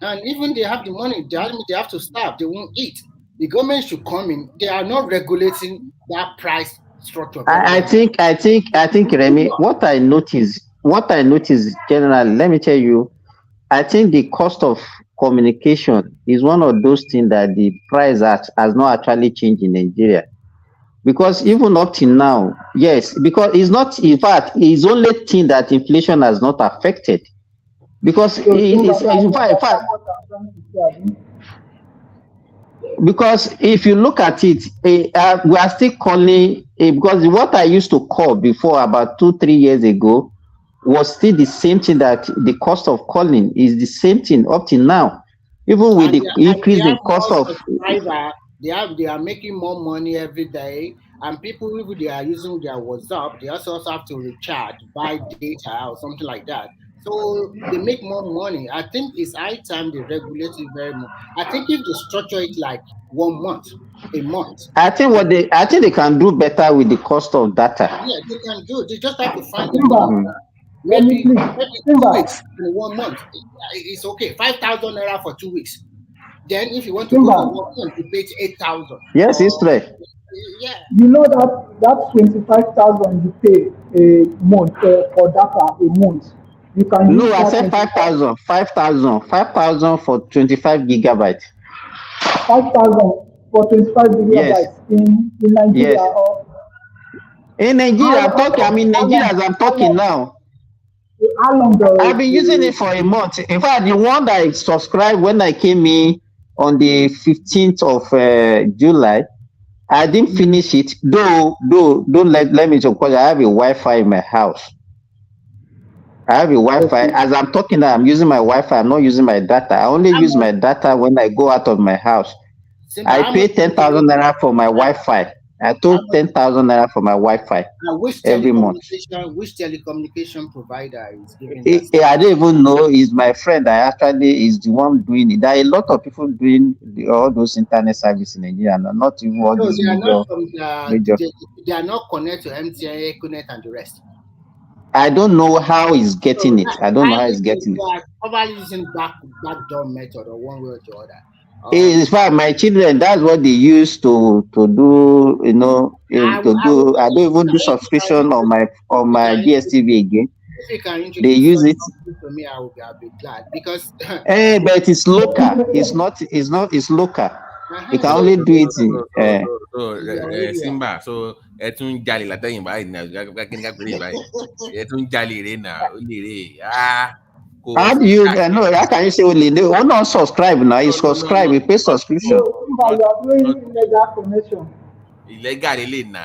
And even they have the money, they have to starve, they won't eat. The government should come in. They are not regulating that price structure. I think, Remy, what I notice generally, let me tell you, I think the cost of communication is one of those things that the price has not actually changed in Nigeria. Because even up till now, yes, because it's not, in fact, it's only thing that inflation has not affected. Because because if you look at it, we are still calling, because what I used to call before about 2-3 years ago was still the same thing, that the cost of calling is the same thing up till now. Even with the increase in cost of... They are making more money every day, and people, if they are using their WhatsApp, they also have to recharge, buy data or something like that. So they make more money. I think it's high time they regulate it very much. I think if they structure it like a month. I think they can do better with the cost of data. Yeah, they can do. They just have to find the maybe 2 weeks in 1 month. It's okay. 5,000 naira for 2 weeks. Then if you want to go for 1 month, you pay 8,000. Yes, it's right. Yeah. You know that 25,000 you pay a month for data a month. You can no, I said 5,000. 5,000 for 25 gigabytes. 5,000 for 25 gigabytes yes. in Nigeria. Yes. In Nigeria, Nigeria as I'm talking now. How long I've been using it for a month. In fact, the one that I subscribed when I came in on the 15th of July, I didn't finish it. Don't let me talk, because I have a Wi-Fi in my house. I have a Wi-Fi. As I'm talking now, I'm using my Wi-Fi. I'm not using my data. I only use my data when I go out of my house. I pay 10,000 naira for my Wi-Fi. I took 10,000 naira for my Wi-Fi every month. Which telecommunication provider is giving that? I don't even know. He's my friend. I actually is the one doing it. There are a lot of people doing all those internet services in Nigeria, and not even all No, these they are major. not from they are not connected to MTN, Econet, and the rest. I don't know how he's getting it. I don't know how he's getting it. They are probably using backdoor method or one way or the other. In fact, my children, that's what they use to do, you know, I don't even do subscription on my DSTV again. If you can introduce they use it to me, I'll be glad because but it's local. It's local. You can only do it in Simba. So etun jali la tayin báyìí na kini ka pere báyìí. Etun jali re na o le re. How do you know? How can you say only? They will not subscribe now. You subscribe, you pay subscription. Illegal na.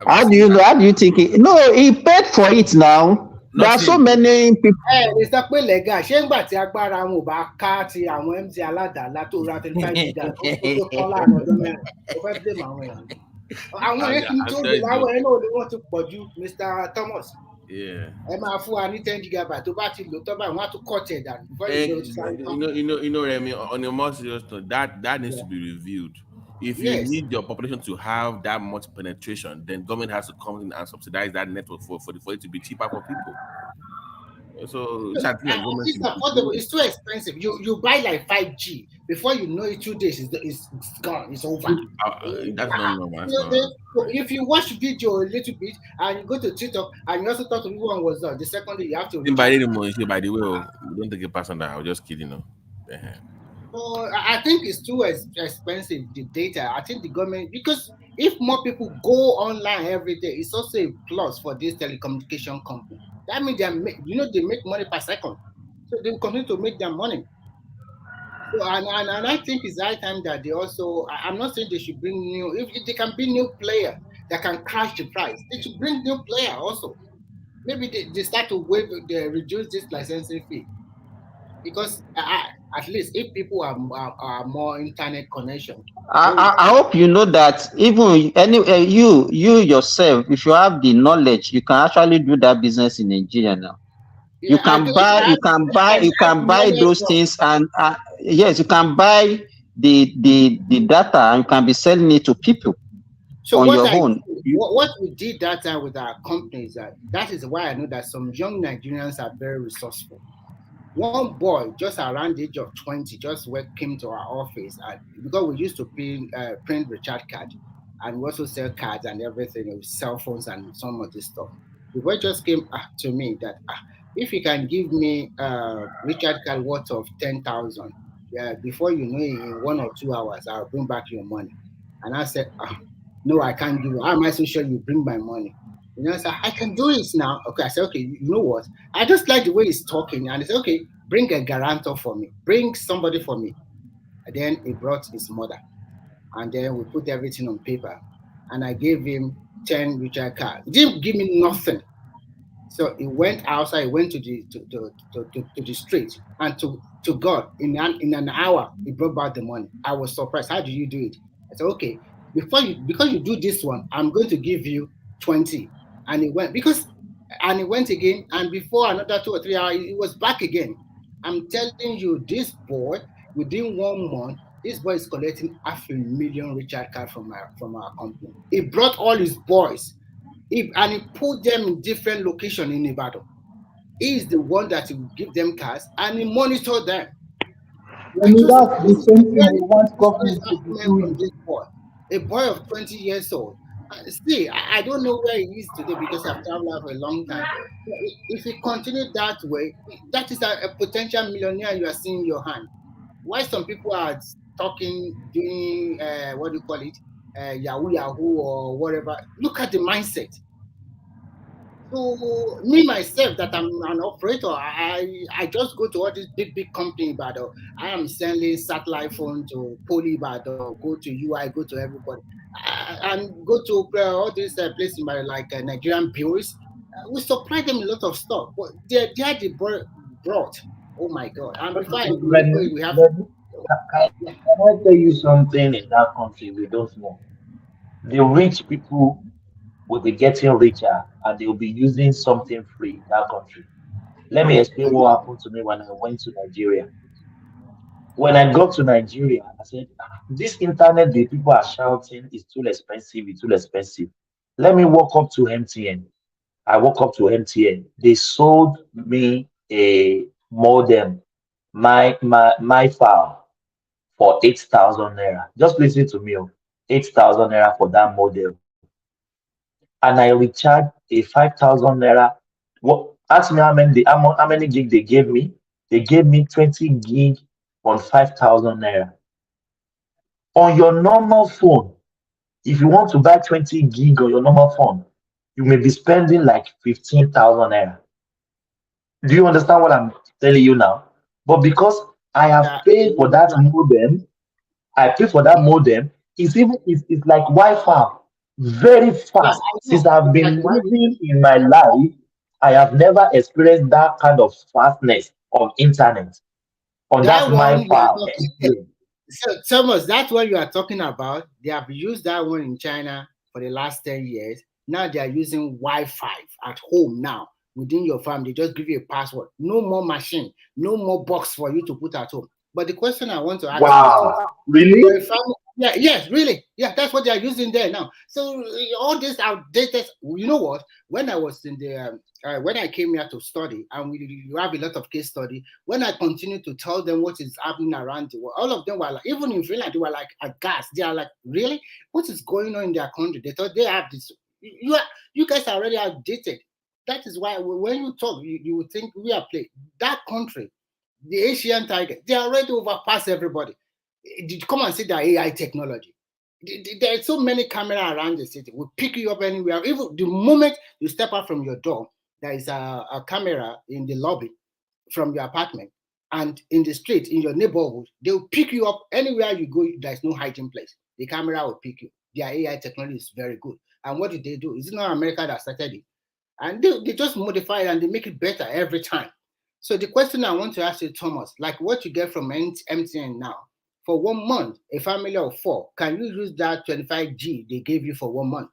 How do you know? How do you think it? No, he paid for it now. There are so many people. It's a pé legal. Ṣé ńgbà tí agbára wọn ò bá ká ti àwọn MC aládàá tó ra 35 giga tó kọ́ láàrin ọdún mẹ́rin. Ó fẹ́ dé màá wọn yẹn. Àwọn yẹn ti tó dé láwọn ẹ̀ náà ni wọ́n ti pọ̀ ju Mr. Thomas. Ẹ máa fún wa ní 10 gigabyte tó bá ti lò tó bá wọn á tún cut it down. You know, Remy, on a more serious note, that needs to be reviewed. If you need your population to have that much penetration, then government has to come in and subsidize that network for it to be cheaper for people. So it's affordable. It's too expensive. You buy like 5G before you know it, 2 days it's gone. It's over. That's not normal. If you watch video a little bit and you go to TikTok and you also talk to people on WhatsApp, the second day you have to. By the way, don't take it personal. I was just kidding. No. I think it's too expensive, the data. I think the government, because if more people go online every day, it's also a plus for this telecommunication company. That means they make money per second, so they will continue to make their money. So, and I think it's high time that they also. I'm not saying they should bring new. If they can bring new player that can crash the price, they should bring new player also. Maybe they start to reduce this licensing fee. Because at least if people are more internet connection. I hope you know that even you yourself, if you have the knowledge, you can actually do that business in Nigeria now. You can buy those things, and yes, you can buy the data and you can be selling it to people on your own. What we did that time with our companies, that is why I know that some young Nigerians are very resourceful. One boy just around the age of 20 just came to our office because we used to print recharge card, and we also sell cards and everything with cell phones and some of this stuff. The boy just came to me that if you can give me recharge card worth of 10,000, before you know it, in 1 or 2 hours, I'll bring back your money. And I said, no, I can't give you. How am I so sure you bring my money? You know, I said, I can do it now. Okay, I said, okay, you know what? I just like the way he's talking. And he said, okay, bring a guarantor for me. Bring somebody for me. And then he brought his mother. And then we put everything on paper. And I gave him 10 recharge cards. He didn't give me nothing. So he went outside, he went to the street. And to God, in an hour, he brought back the money. I was surprised. How do you do it? I said, okay, because you do this one, I'm going to give you 20. And he went again, and before another 2 or 3 hours, he was back again. I'm telling you, this boy, within 1 month, this boy is collecting 500,000 recharge cards from our company. He brought all his boys, and he put them in different locations in Ibadan. He is the one that will give them cards, and he monitors them. That's the same thing we want government to be doing. This boy, a boy of 20 years old. See, I don't know where he is today because I've traveled for a long time. If he continued that way, that is a potential millionaire you are seeing in your hand. Why some people are talking, doing, what do you call it, Yahoo or whatever, look at the mindset. So me myself, that I'm an operator, I just go to all these big companies, but I am selling satellite phone to Poly, but go to UI, go to everybody, and go to all these places like Nigerian bureaus. We supply them a lot of stuff, but they are the brought. Oh my God! And we have. Can I tell you something in that country we don't know? the rich people will be getting richer and they'll be using something free in that country. Let me explain what happened to me when I went to Nigeria. When I got to Nigeria, I said, "Ah, this internet the people are shouting is too expensive, it's too expensive. Let me walk up to MTN. I walk up to MTN. They sold me a modem, my file for 8,000 naira. Just listen to me, 8,000 naira for that modem. And I recharged a 5,000 naira. What? Ask me how many gig they gave me. They gave me 20 gig on 5,000 naira. On your normal phone, if you want to buy 20 gig on your normal phone, you may be spending like 15,000 naira. Do you understand what I'm telling you now? But because I have paid for that modem, I pay for that modem. It's like Wi-Fi, very Yeah, fast. I Since know. I've Like been one, living in my life, I have never experienced that kind of fastness of internet on that that one you are Wi-Fi. talking. So, Thomas, that's what you are talking about. They have used that one in China for the last 10 years. Now they are using Wi-Fi at home now within your family. They just give you a password. No more machine, no more box for you to put at home. But the question I want to ask you is, Wow, really? your family, yeah, yes, really. Yeah, that's what they are using there now. So all this outdated, you know what? When I was in the when I came here to study, and you have a lot of case study, when I continued to tell them what is happening around the world, all of them were like, even in Finland, they were like aghast. They are like, really? What is going on in their country? They thought they have this. You guys are already outdated. That is why when you talk, you would think we are playing. That country, the Asian tiger, they already overpass everybody. Did you come and see the AI technology? There are so many cameras around the city. We pick you up anywhere. Even the moment you step out from your door, there is a camera in the lobby from your apartment, and in the street, in your neighborhood, they'll pick you up anywhere you go. There's no hiding place. The camera will pick you. Their AI technology is very good. And what did they do? Is it not America that started it? And they just modify it and they make it better every time. So the question I want to ask you, Thomas, like what you get from MTN now, for 1 month, a family of 4, can you use that 25G they gave you for 1 month?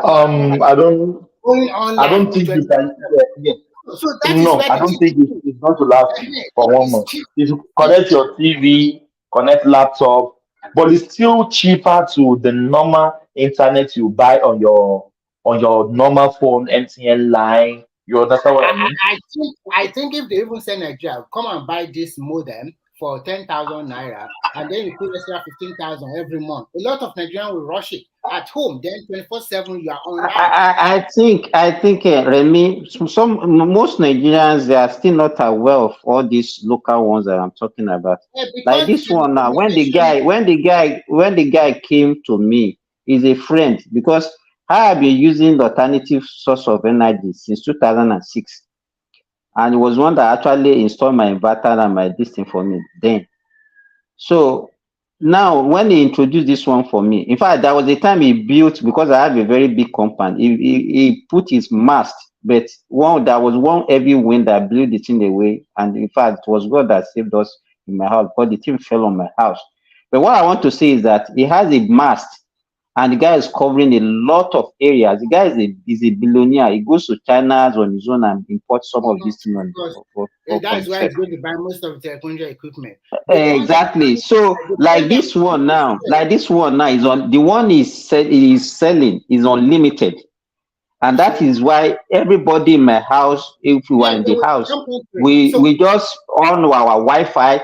I don't. Going I online don't with think you 20. can. Yeah. So that is No, where I the don't thing think is. it's going to last you for If 1 it's month. cheap, If you connect your TV, connect laptop, but it's still cheaper to the normal internet you buy on your normal phone, MTN line. You understand what I mean? I think if they even send Nigeria, come and buy this modem for 10,000 naira, and then you pay extra 15,000 every month. A lot of Nigerians will rush it at home. Then 24/7 you are online. I think Remy, most Nigerians they are still not aware of all these local ones that I'm talking about. Yeah, Like because the this one now, telecommunication. when the guy came to me, he's a friend because I have been using the alternative source of energy since 2006, and it was one that actually installed my inverter and my this thing for me then. So now, when he introduced this one for me, in fact, there was a time he built because I have a very big compound. He put his mast, but there was one heavy wind that blew the thing away, and in fact, it was God that saved us in my house because the thing fell on my house. But what I want to say is that he has a mast, and the guy is covering a lot of areas. The guy is a billionaire. He goes to China on his own and imports some of these things for That's why himself. he's going to buy most of the telecommunication equipment. But the one that Exactly. So, the like problem, this one now, is on the one is selling is unlimited, and that is why everybody in my house, if we are yeah, in they the will house, come for free. we just on our Wi-Fi,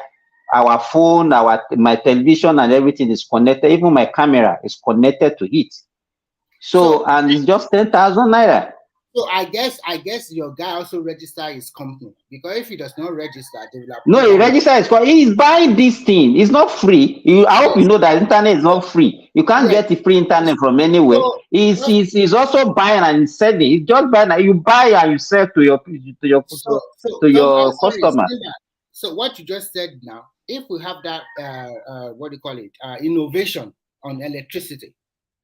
our phone, my television, and everything is connected. Even my camera is connected to it. So, and it's just 10,000 naira. So I guess your guy also register his company, because if he does not register, they will No, approve he that. register is he's buying this thing. It's not free. I hope you know that internet is not free. You can't get the free internet from anywhere. So He's also buying and selling. He's just buying. You buy and you sell to your I'm sorry, customer. so what you just said now, if we have that what do you call it, innovation on electricity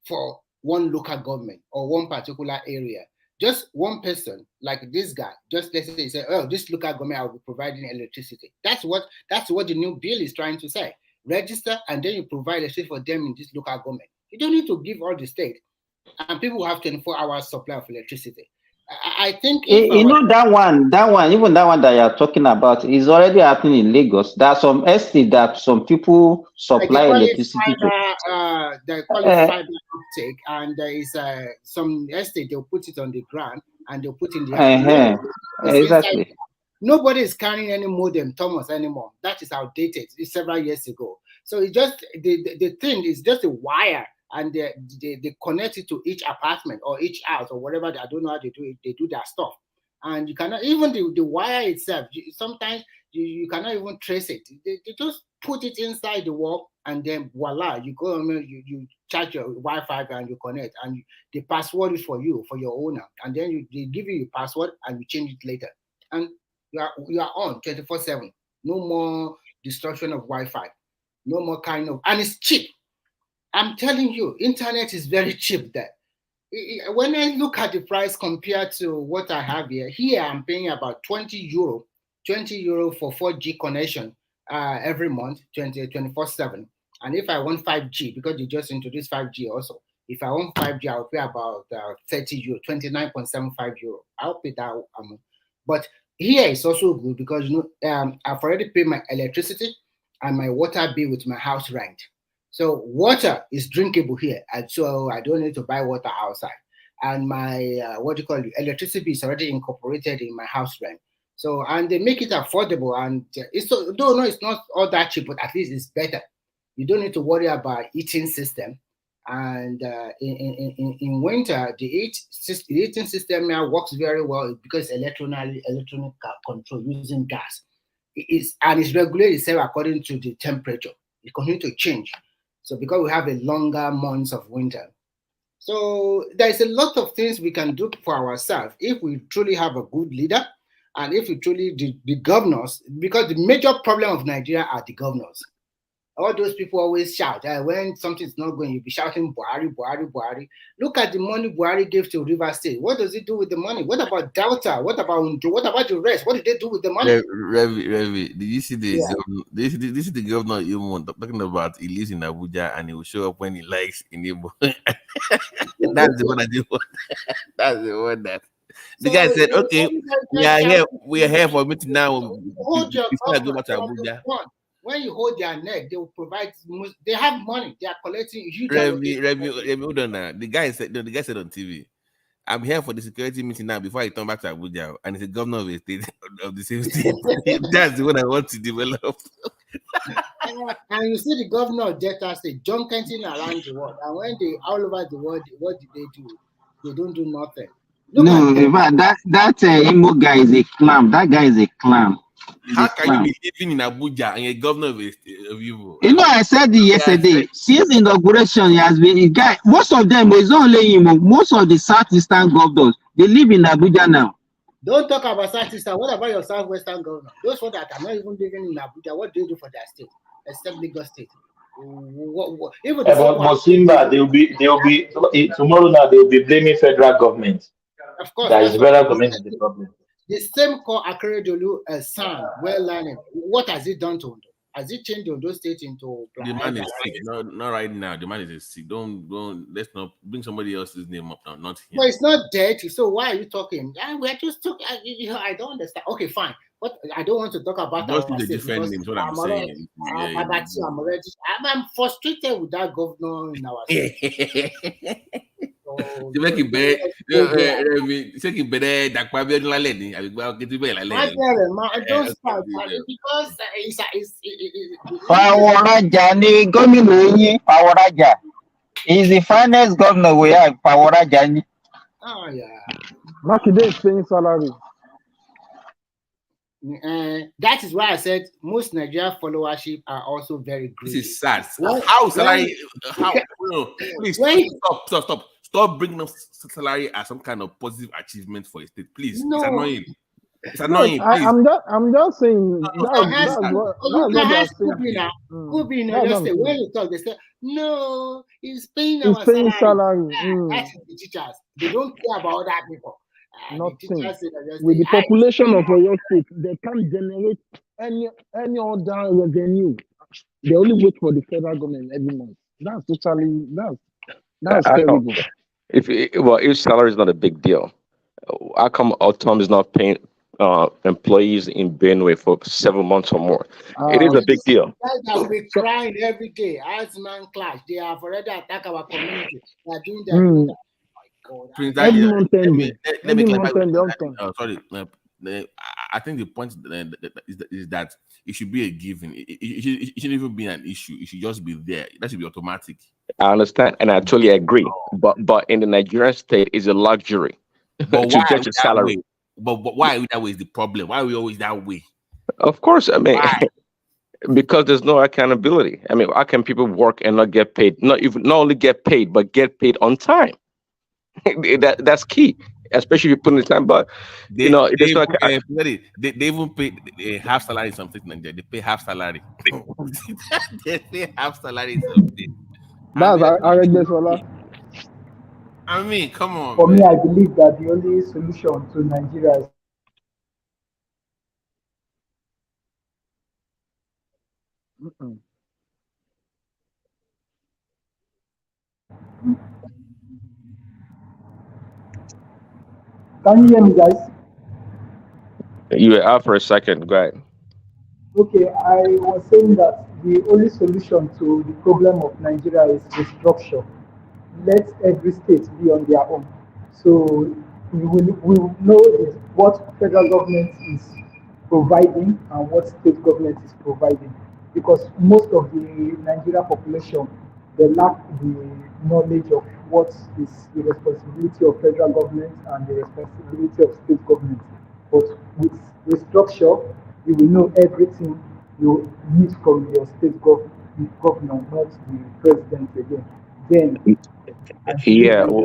for one local government or one particular area, just one person like this guy, just let's say, oh, this local government, I'll be providing electricity. That's what the new bill is trying to say. Register and then you provide electricity for them in this local government. You don't need to give all the state, and people have 24 hours supply of electricity. I think if You know that one, even that one that you're talking about is already happening in Lagos. There are some estates that some people supply electricity to. They call it fiber optic, and there is some estate they'll put it on the ground and they'll put in the Exactly. Nobody is carrying any modem, Thomas, anymore. That is outdated. It's several years ago. So it's just the thing is just a wire, and they connect it to each apartment or each house or whatever. I don't know how they do it. They do that stuff, and you cannot even the wire itself. Sometimes you cannot even trace it. They just put it inside the wall, and then voila, you go and you charge your Wi-Fi and you connect, and the password is for you, for your owner, and then they give you your password and you change it later, and you are on 24/7. No more destruction of Wi-Fi, no more kind of, and it's cheap. I'm telling you, internet is very cheap there. When I look at the price compared to what I have here I'm paying about 20 euro for 4G connection every month, 24/7. And if I want 5G, because they just introduced 5G also, if I want 5G, I'll pay about 30 euro, 29.75 euro. I'll pay that amount. But here it's also good because I've already paid my electricity and my water bill with my house rent. So water is drinkable here, and so I don't need to buy water outside. And my electricity is already incorporated in my house rent. So, and they make it affordable, and it's not all that cheap, but at least it's better. You don't need to worry about heating system. And in winter, the heating system now works very well because electronic control using gas. And it's regulated itself according to the temperature. It continues to change. So because we have a longer months of winter. So there's a lot of things we can do for ourselves if we truly have a good leader, and if we truly, the governors, because the major problem of Nigeria are the governors. All those people always shout. When something's not going, you'll be shouting, Buhari, Buhari, Buhari. Look at the money Buhari gave to River State. What does it do with the money? What about Delta? What about Undo? What about the rest? What did they do with the money? Ravi, did you see the this is the governor you want talking about? He lives in Abuja and he will show up when he likes in Igbo. That's the one I did want. That's the one that the guy said, okay, we are here for a meeting now. Before I go back to Abuja. When you hold their neck, they will provide. They have money. They are collecting huge. Remy, hold on now. The guy said on TV, "I'm here for the security meeting now before I turn back to Abuja." And he's the governor of a state of the same state. That's the one I want to develop. And you see the governor of Delta State junketing around the world, and when they all over the world, what do they do? They don't do nothing. That Imo guy is a clown. That guy is a clown. How can you be living in Abuja and you're governor of Igbo? I said it yesterday. Since inauguration, he has been a guy. Most of them, it's not only him. Most of the southeastern governors, they live in Abuja now. Don't talk about southeastern. What about your southwestern governor? Those ones that are not even living in Abuja, what do you do for their state, except Lagos State? But Mosimba, they'll be tomorrow. Now they'll be blaming federal government. Of course, that is federal government is the problem. The same call Akeredolu son, well learned. What has it done to him? Has it changed those states into? The man is sick. Not right now. The man is sick. Don't. Let's not bring somebody else's name up now. Not him. But it's not dead. So why are you talking? We're just talking. I don't understand. Okay, fine. But I don't want to talk about just the different names. What I'm saying. I'm frustrated with that governor in our state. You make it better. Take it better. That probably not letting. I will get it better. Don't start because it's. Pawaraja ni gómìnà yín. Pawaraja is the finest governor we have. Pawaraja ni. Oh yeah. Makinde is paying salary. That is why I said most Nigeria followership are also very greedy. This is sad. How salary? How? Please stop bringing up salary as some kind of positive achievement for a state. Please, no. It's annoying. It's annoying. I'm just saying that's what they're saying. Could be in another state. When you talk, they say, no, he's paying our salary. That's the teachers. They don't care about other people. Nothing. With the population of Oyo State, they can't generate any other revenue. They only wait for the federal government every month. That's That's How come? terrible. If salary is not a big deal, how come Autumn is not paying employees in Benue for 7 months or more? It is a big deal. Guys that will be crying every day as man clash. They have already attacked our community. They are doing their doing that. Oh my God. Every month ending. Let me Every clarify. month ending. Sorry. I think the point is that it should be a given. It shouldn't even be an issue. It should just be there. That should be automatic. I understand, and I totally agree. But in the Nigerian state, it's a luxury But to why are get we your that salary. way? But why are we that way is the problem. Why are we always that way? Of course, I mean, Why? because there's no accountability. I mean, how can people work and not get paid? Not only get paid, but get paid on time. That's key, especially if you put in the time. But They there's no. they even pay half salary in some places in Nigeria. They pay half salary. They pay half salary in some places. That's Aregbesola. I mean, come on, For man. me, I believe that the only solution to Nigeria is Can you hear me, guys? You were out for a second. Go ahead. Okay, I was saying that the only solution to the problem of Nigeria is restructure. Let every state be on their own. So we will know what federal government is providing and what state government is providing. Because most of the Nigeria population, they lack the knowledge of what is the responsibility of federal government and the responsibility of state government. But with restructure, you will know everything you need from your governor, not the president again. Then I believe Yeah. Nigeria can move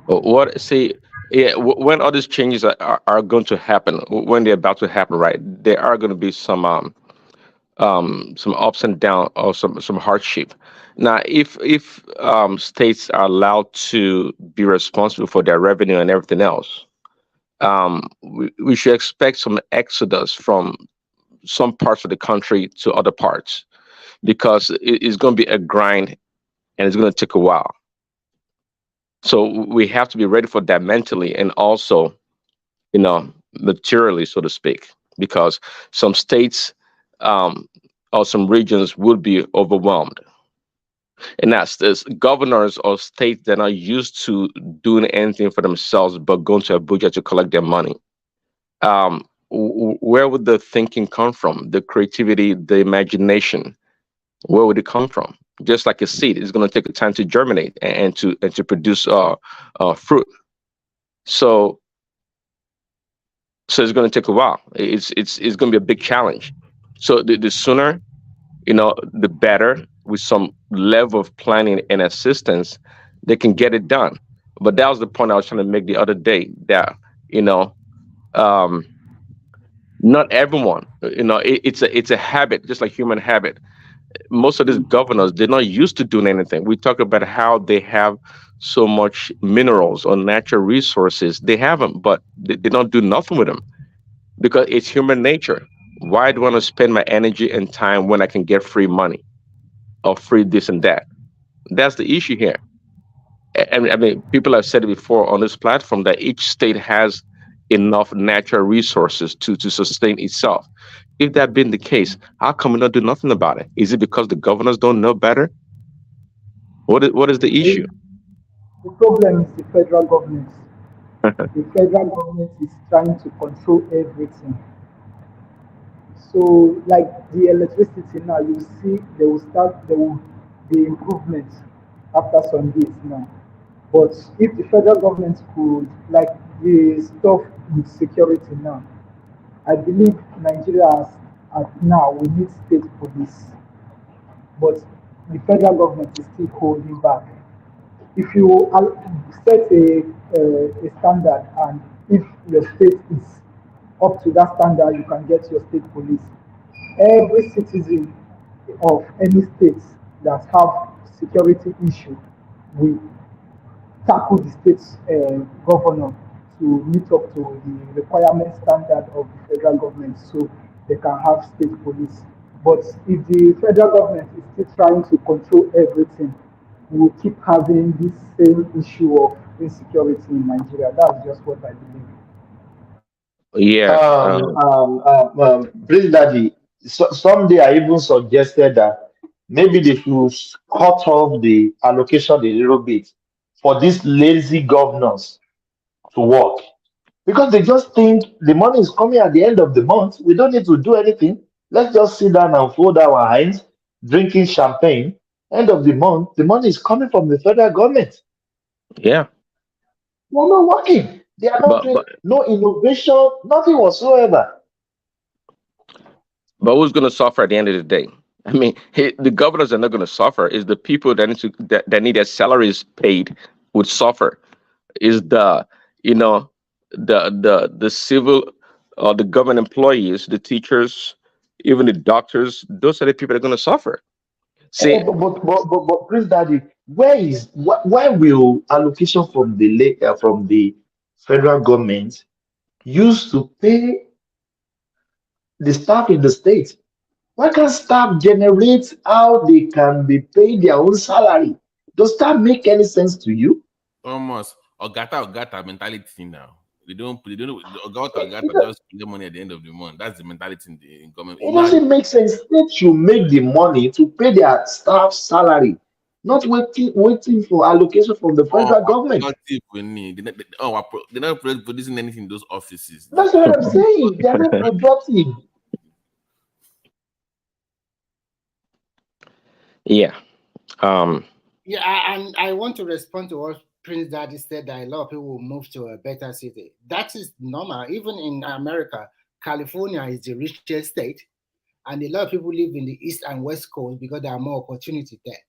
forward. What see? Yeah. When all these changes are going to happen, when they're about to happen, right? There are going to be some ups and downs or some hardship. Now, if states are allowed to be responsible for their revenue and everything else, we should expect some exodus from some parts of the country to other parts because it's going to be a grind and it's going to take a while. So we have to be ready for that mentally and also, materially, so to speak, because some states or some regions would be overwhelmed. And that's this governors or states that are used to doing anything for themselves but going to Abuja to collect their money. Where would the thinking come from? The creativity, the imagination, where would it come from? Just like a seed, it's going to take time to germinate and to produce fruit. So it's going to take a while. It's going to be a big challenge. So the sooner, the better. With some level of planning and assistance, they can get it done. But that was the point I was trying to make the other day. That not everyone, it's a habit, just like human habit. Most of these governors, they're not used to doing anything. We talk about how they have so much minerals or natural resources. They have them, but they don't do nothing with them because it's human nature. Why do I want to spend my energy and time when I can get free money or free this and that? That's the issue here. And I mean, people have said it before on this platform that each state has enough natural resources to sustain itself. If that been the case, how come we not do nothing about it? Is it because the governors don't know better? What is the issue? The problem is the federal government. The federal government is trying to control everything. So, like the electricity now, you see, there will be improvements after some days now. But if the federal government could, like the stuff with security now, I believe Nigeria at now we need state police, but the federal government is still holding back. If you set a standard and if your state is up to that standard, you can get your state police. Every citizen of any state that have security issue will tackle the state governor to meet up to the requirement standard of the federal government so they can have state police. But if the federal government is still trying to control everything, we will keep having this same issue of insecurity in Nigeria. That's just what I believe. Yeah. Prince Daddy, someday I even suggested that maybe they should cut off the allocation a little bit for these lazy governors to work because they just think the money is coming at the end of the month. We don't need to do anything. Let's just sit down and fold our hands, drinking champagne. End of the month, the money is coming from the federal government. Yeah. They're not working. They are not doing no innovation, nothing whatsoever. But who's going to suffer at the end of the day? I mean, the governors are not going to suffer. Is the people that need their salaries paid would suffer. Is the the civil or the government employees, the teachers, even the doctors. Those are the people that are going to suffer. See, But Prince Daddy, why will allocation from the federal government used to pay the staff in the state? Why can't staff generate how they can be paid their own salary? Does that make any sense to you? Almost Ogata mentality now. They don't Ogata just pay the money at the end of the month. That's the mentality in government. It doesn't make sense. States should make the money to pay their staff salary, not waiting for allocation from the federal government. They're not producing anything in those offices. That's what I'm saying. They're not productive. Yeah. Yeah, and I want to respond to what Prince Daddy said, that a lot of people will move to a better city. That is normal. Even in America, California is the richest state, and a lot of people live in the East and West Coast because there are more opportunity there.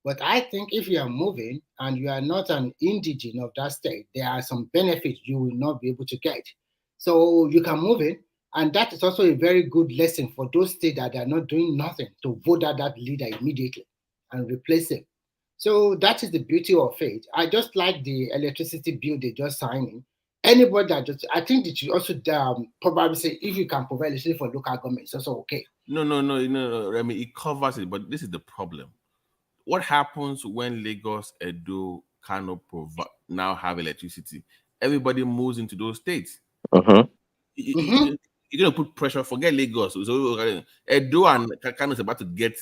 But I think if you are moving and you are not an indigene of that state, there are some benefits you will not be able to get. So you can move in, and that is also a very good lesson for those states that are not doing nothing to vote out that leader immediately and replace him. So that is the beauty of it. I just like the electricity bill they just signing. Anybody that just, I think they should also probably say if you can provide electricity for local government, it's also okay. No, Remy, it covers it, but this is the problem. What happens when Lagos, Edo, Kano now have electricity? Everybody moves into those states. You're gonna put pressure. Forget Lagos. So Edo and Kano is about to get.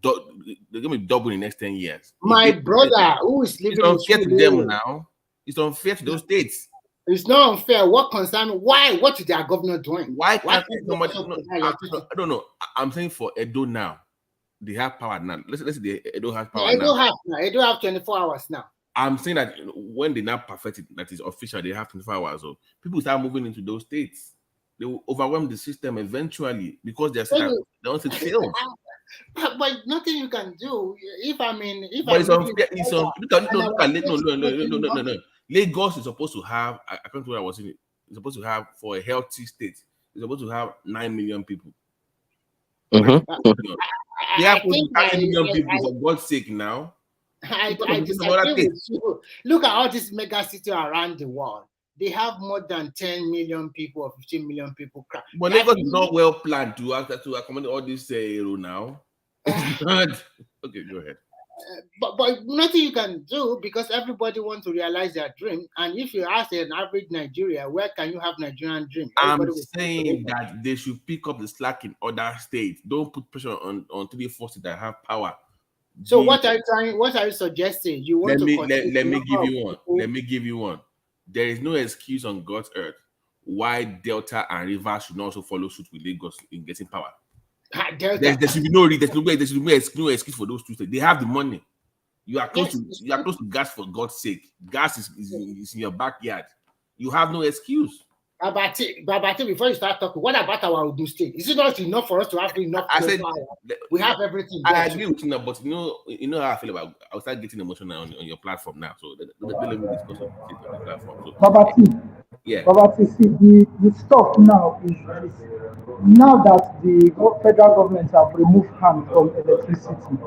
They're gonna be double in the next 10 years. My brother, who is living in unfair to them now. It's unfair to those states. It's not unfair. What concern? Why? What is their governor doing? Why can't somebody? I don't know. I'm saying for Edo now, they have power now. Let's say Edo has power now. Edo have 24 hours now. I'm saying that when they now perfect it, that is official, they have 24 hours. So people start moving into those states. They will overwhelm the system eventually because they're saying they want to fail. But nothing you can do. If it's unfair. No. Lagos is supposed to have, according to what I was saying, it's supposed to have, for a healthy state, it's supposed to have 9 million people. They have 9 million people, for God's sake now. I disagree with you. Look at all these mega cities around the world. They have more than 10 million people or 15 million people. But Lagos is not well planned to accommodate all this now. Okay, go ahead. But nothing you can do because everybody wants to realize their dream. And if you ask an average Nigeria, where can you have Nigerian dream? I'm saying that they should pick up the slack in other states. Don't put pressure on 3 forces that have power. So what are you suggesting? You want let me give you one. There is no excuse on God's earth why Delta and Rivers should not also follow suit with Lagos in getting power. There should be no excuse for those two states. They have the money. You are close to gas, for God's sake. Gas is in your backyard. You have no excuse. Babati, before you start talking, what about our Ogun State? Is it not enough for us to have enough power? We have everything. I agree with you now, but you know how I feel about. I'll start getting emotional on your platform now. So let me discuss on the platform. So, Babati, see the stuff now is now that the federal government have removed hand from electricity.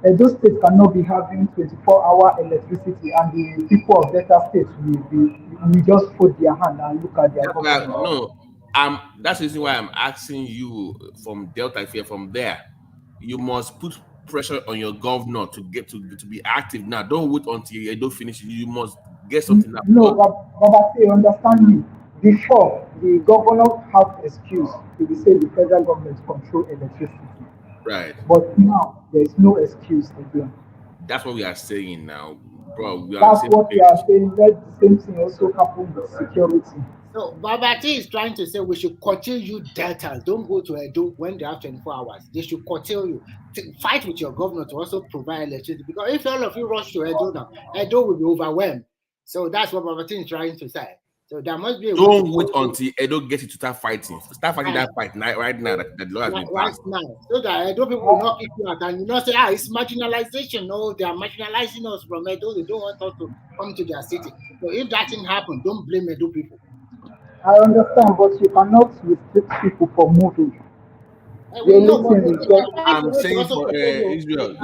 Those states cannot be having 24-hour electricity, and the people of Delta states will just put their hand and look at their government. No, that's the reason why I'm asking you from Delta. If you're from there, you must put pressure on your governor to get to be active now. Don't wait until you don't finish. You must get something up. No, but you understand me. Before, the governor have excuse to be saying the federal government control electricity. Right. But now, there is no excuse again. That's what we are saying now, bro. We are That's what we are saying. Let the same thing also happen with security. So Babati is trying to say we should curtail you Delta. Don't go to Edo when they have 24 hours. They should curtail you. Fight with your governor to also provide electricity. Because if all of you rush to Edo now, Edo will be overwhelmed. So that's what Babati is trying to say. So there must be a don't wait until Edo gets you to start fighting. Start fighting that fight right now that the law has been passed. Right now. So that Edo people will not kick you out and you not say, it's marginalization. No, they are marginalizing us from Edo. They don't want us to come to their city. So if that thing happens, don't blame Edo people. I understand, but you cannot restrict people from moving. The only thing is that I'm saying for Israel,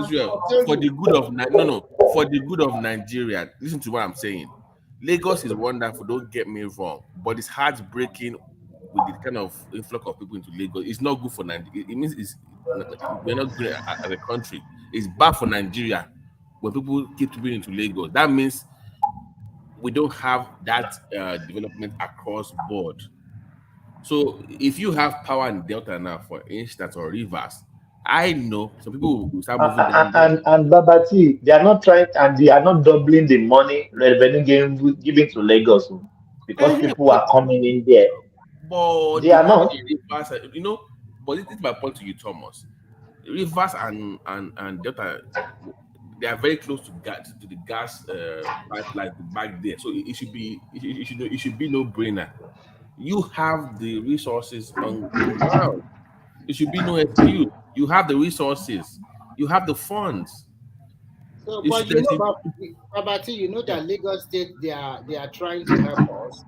for the good of for the good of Nigeria. Listen to what I'm saying. Lagos is wonderful. Don't get me wrong, but it's heartbreaking with the kind of influx of people into Lagos. It's not good for Nigeria. It means we're not good as a country. It's bad for Nigeria when people keep bringing into Lagos. That means we don't have that development across board. So if you have power in Delta now, for instance, or Rivers, I know some people will start moving down. And Babati, they are not trying, and they are not doubling the money revenue given to Lagos because people are coming in there. But they are not. Rivers, but this is my point to you, Thomas. Rivers and Delta, they are very close to the gas pipeline back there, so it should be no brainer. You have the resources on ground. It should be no excuse. You have the resources. You have the funds. So, but Babati, you know that Lagos State they are trying to help us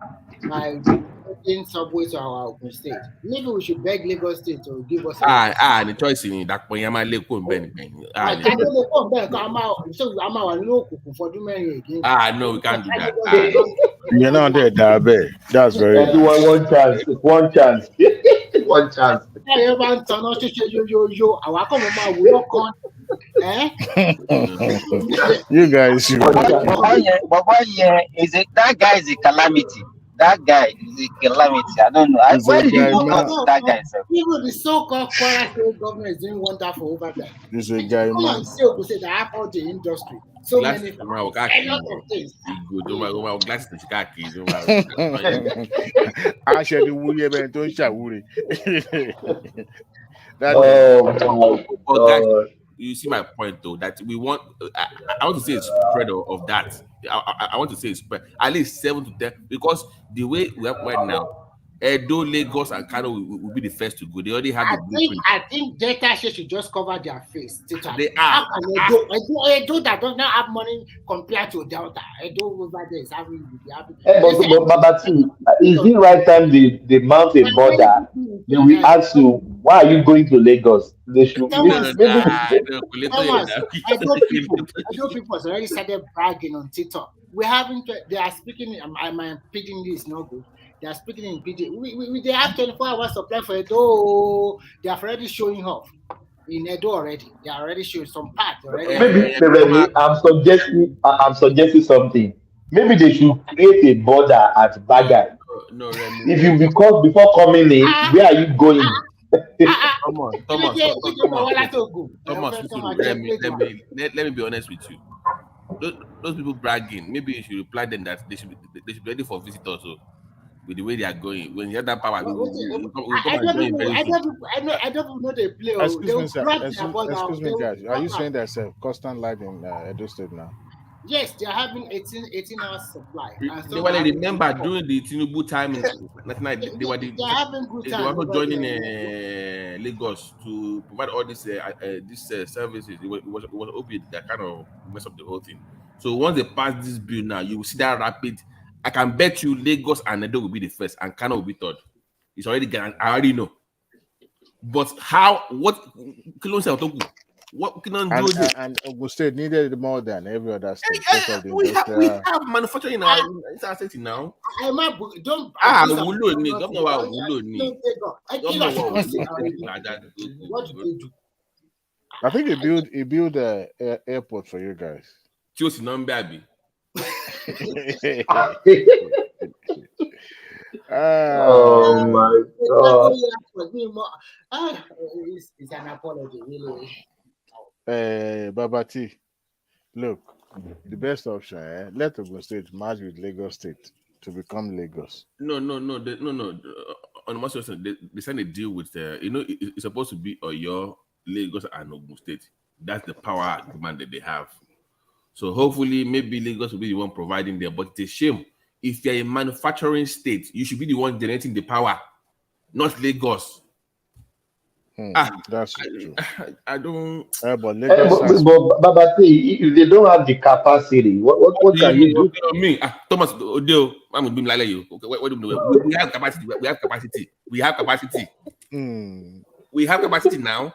by putting subways to our Ogun State. Maybe we should beg Lagos State to give us the choice in that point. No, we can't do that. You're not there, Dabe. That's very one chance. One chance. One chance. You guys should. That guy is a calamity. That guy is a calamity. I don't know. Why did you go to that guy? Even the so-called Kwara State government is doing wonderful over there. This is a guy, man. Come and say, say that I have all the industry. So many a lot of things. You see my point though, that we want. I want to say it's spread of that. I want to say it's spread at least 7 to 10, because the way we have right now, Edo, Lagos, and Kano will be the first to go. They already have the blueprint. I think Delta should just cover their face. They are. Edo that does not have money compared to Delta. Edo over there is having. But is the right time they mount a border? They will ask you, why are you going to Lagos? They should. I know people have already started bragging on TikTok. They are speaking. My pidgin is not good. They are speaking in pidgin. They have 24 hours supply for Edo. They are already showing off in Edo already. They are already showing some parts already. Maybe I'm suggesting something. Maybe they should create a border at Baga. No, if you before coming in, where are you going? Thomas, let me be honest with you. Those people bragging, maybe you should reply them that they should be ready for visitors. So with the way they are going, when you have that power, I don't know they play. Excuse me, guys. Are you saying there's a constant light in Edo State now? Yes, they are having 18 hours supply. They were remember during the TINUBU time, they were having good time. They were not joining Lagos to provide all these services. It was obvious that kind of mess up the whole thing. So once they pass this bill now, you will see that rapid. I can bet you Lagos and Edo will be the first, and Kano will be third. It's already guaranteed. I already know. But how? What? What can do? And Ogun State needed more than every other state. We have manufacturing in our state now. What do they do? I think he built a airport for you guys. Choose baby. Oh my God. It's an apology, really. Babati, look, the best option, let Ogun State merge with Lagos State to become Lagos. No. On most of they signed a deal with it's supposed to be Oyo, Lagos, and Ogun State. That's the power demand that they have. So hopefully, maybe Lagos will be the one providing there. But it's a shame. If you're a manufacturing state, you should be the one generating the power, not Lagos. That's true. I don't. But Lagos but Babati, if they don't have the capacity, what can you do? Thomas, I'm going to be like you. We have capacity. We have capacity. We have capacity. We have capacity now.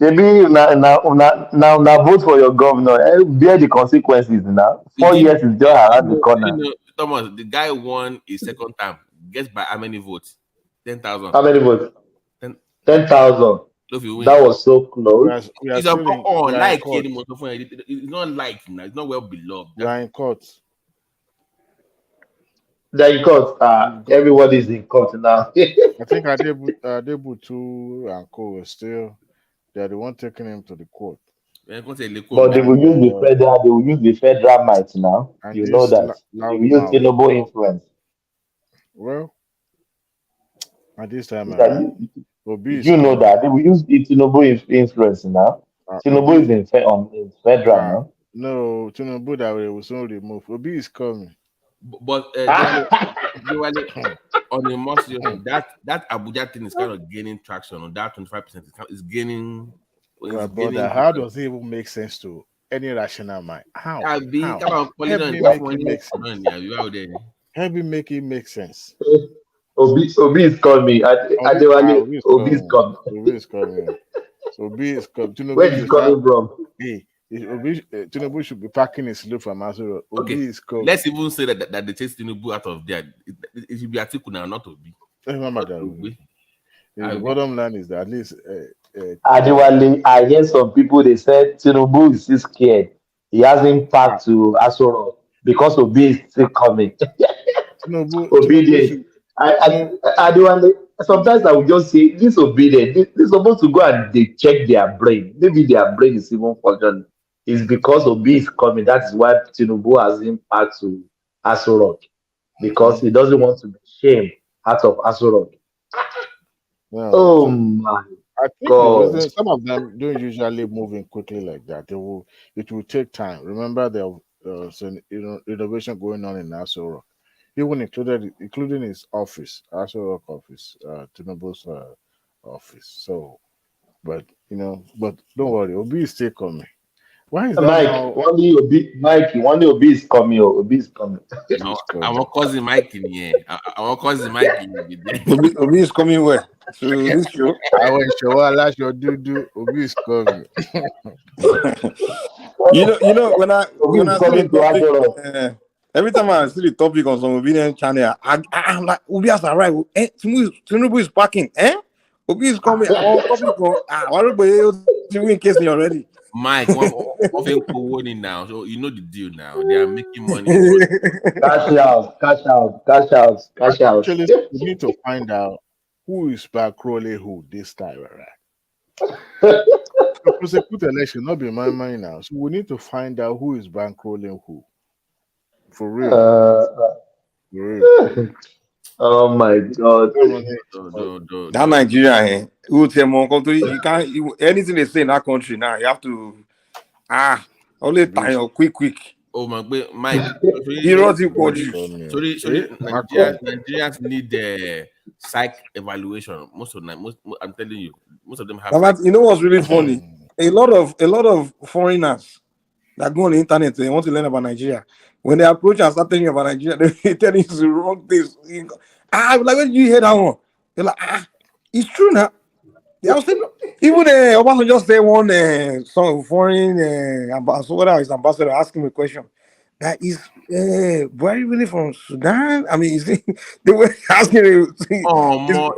Maybe now vote for your governor. Bear the consequences now. 4 years is just around the corner. Thomas, the guy won his second term. Guess by how many votes? 10,000. How many votes? 10,000. That was so close. It's like it's not like now. It's not well beloved. We are in court. They're in court. Everybody is in court now. I think Adebutu and Co were still. They're the one taking him to the court. But they will use the federal. They will use the federal might now. You know that. They will use TINUBU influence. Well, at this time, you know that they will use the TINUBU influence now. TINUBU is in federal now. No, TINUBU that way will soon remove. Obi is coming. But on the most that Abuja thing is kind of gaining traction. On that 25% is gaining. How does it even make sense to any rational mind? How? Help me make it make sense. Obi is coming. Obi is coming. Where is coming from? Hey, TINUBU should be packing his load from Asoro. Okay, let's even say that they take TINUBU out of there. It should be Atiku now, not Obi. The bottom line is that at least Adewale, I hear some people they said TINUBU is still scared. He hasn't packed to Asoro because Obi is still coming. Obedient. Adewale, sometimes I would just say disobedient. They're supposed to go and they check their brain. Maybe their brain is even functioning. It's because Obi is coming. That is why TINUBU hasn't packed to Asoro because he doesn't want to be shamed out of Asoro. Oh my God! Some of them don't usually move in quickly like that. It will take time. Remember, there's an innovation going on in Asoro, even including his office, Asoro office, TINUBU's office. So, but don't worry, Obi is still coming. Why is that Mike? One day Obi is coming. Obi is coming. I want cousin Mike in here. I want cousin Mike in here. Obi is coming where? To this show? I want show last your do. Obi is coming. you know when I see the topic, every time I see the topic on some obedient channel, I'm like, Obi has arrived. TINUBU is packing. Obi is coming. In case you're ready. Mike, one now, so you know the deal now. They are making money. Cash out. Actually, we need to find out who is bankrolling who this time, right? To prosecute election, not be my mind now. So we need to find out who is bankrolling who. For real. For real. Oh my God! That Nigeria, you can't anything they say in that country now. You have to only time quick. Oh my God, Mike! Nigerians need the psych evaluation. Most of them, I'm telling you, most of them have. But you know what's really funny? A lot of foreigners that go on the internet, they want to learn about Nigeria. When they approach and start telling you about Nigeria, they tell you the wrong things. Like, when you hear that one, they're like, it's true now. They are saying, even Obasanjo just say one some foreign ambassador, his ambassador, ask him a question. That is, where are you really from? Sudan? I mean, they were asking you. Oh, more.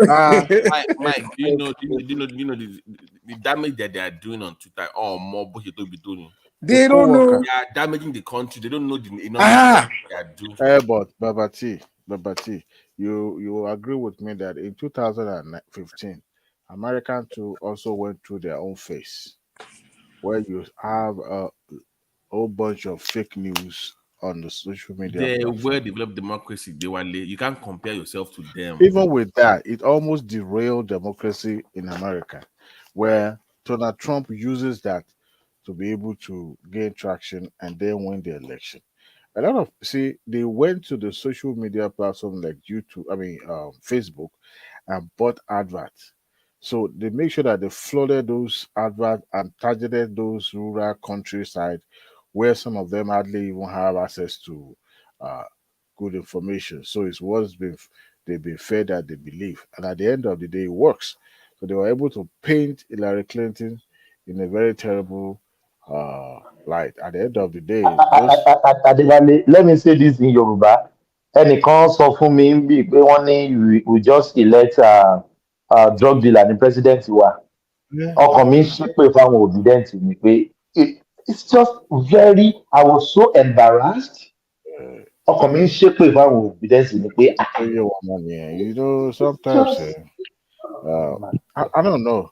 It's- Mike, do you know the damage that they are doing on Twitter? Oh, more bullshit to be doing. They don't know. They are damaging the country. They don't know the enormous Ah, they are doing. But Babati, you agree with me that in 2015, American too also went through their own phase, where you have a whole bunch of fake news on the social media They platform. well developed democracy. They were late. You can't compare yourself to them. Even with that, it almost derailed democracy in America, where Donald Trump uses that to be able to gain traction and then win the election. A lot of they went to the social media platform like YouTube, Facebook, and bought adverts. So they make sure that they flooded those adverts and targeted those rural countryside where some of them hardly even have access to uh, good information. So it's what's been they've been fed that they believe, and at the end of the day, it works. So they were able to paint Hillary Clinton in a very terrible light. At the end of the day, those Adewale, let me say this in Yoruba. Ẹnìkan sọ fún mi bí pé wọ́n ní we just elect drug dealer ní president wa. Ọkàn mi ń ṣépè fáwọn obedient mi pé it's just very, I was so embarrassed. Ọkàn mi ń ṣépè fáwọn obedient mi pé you know, sometimes just I don't know.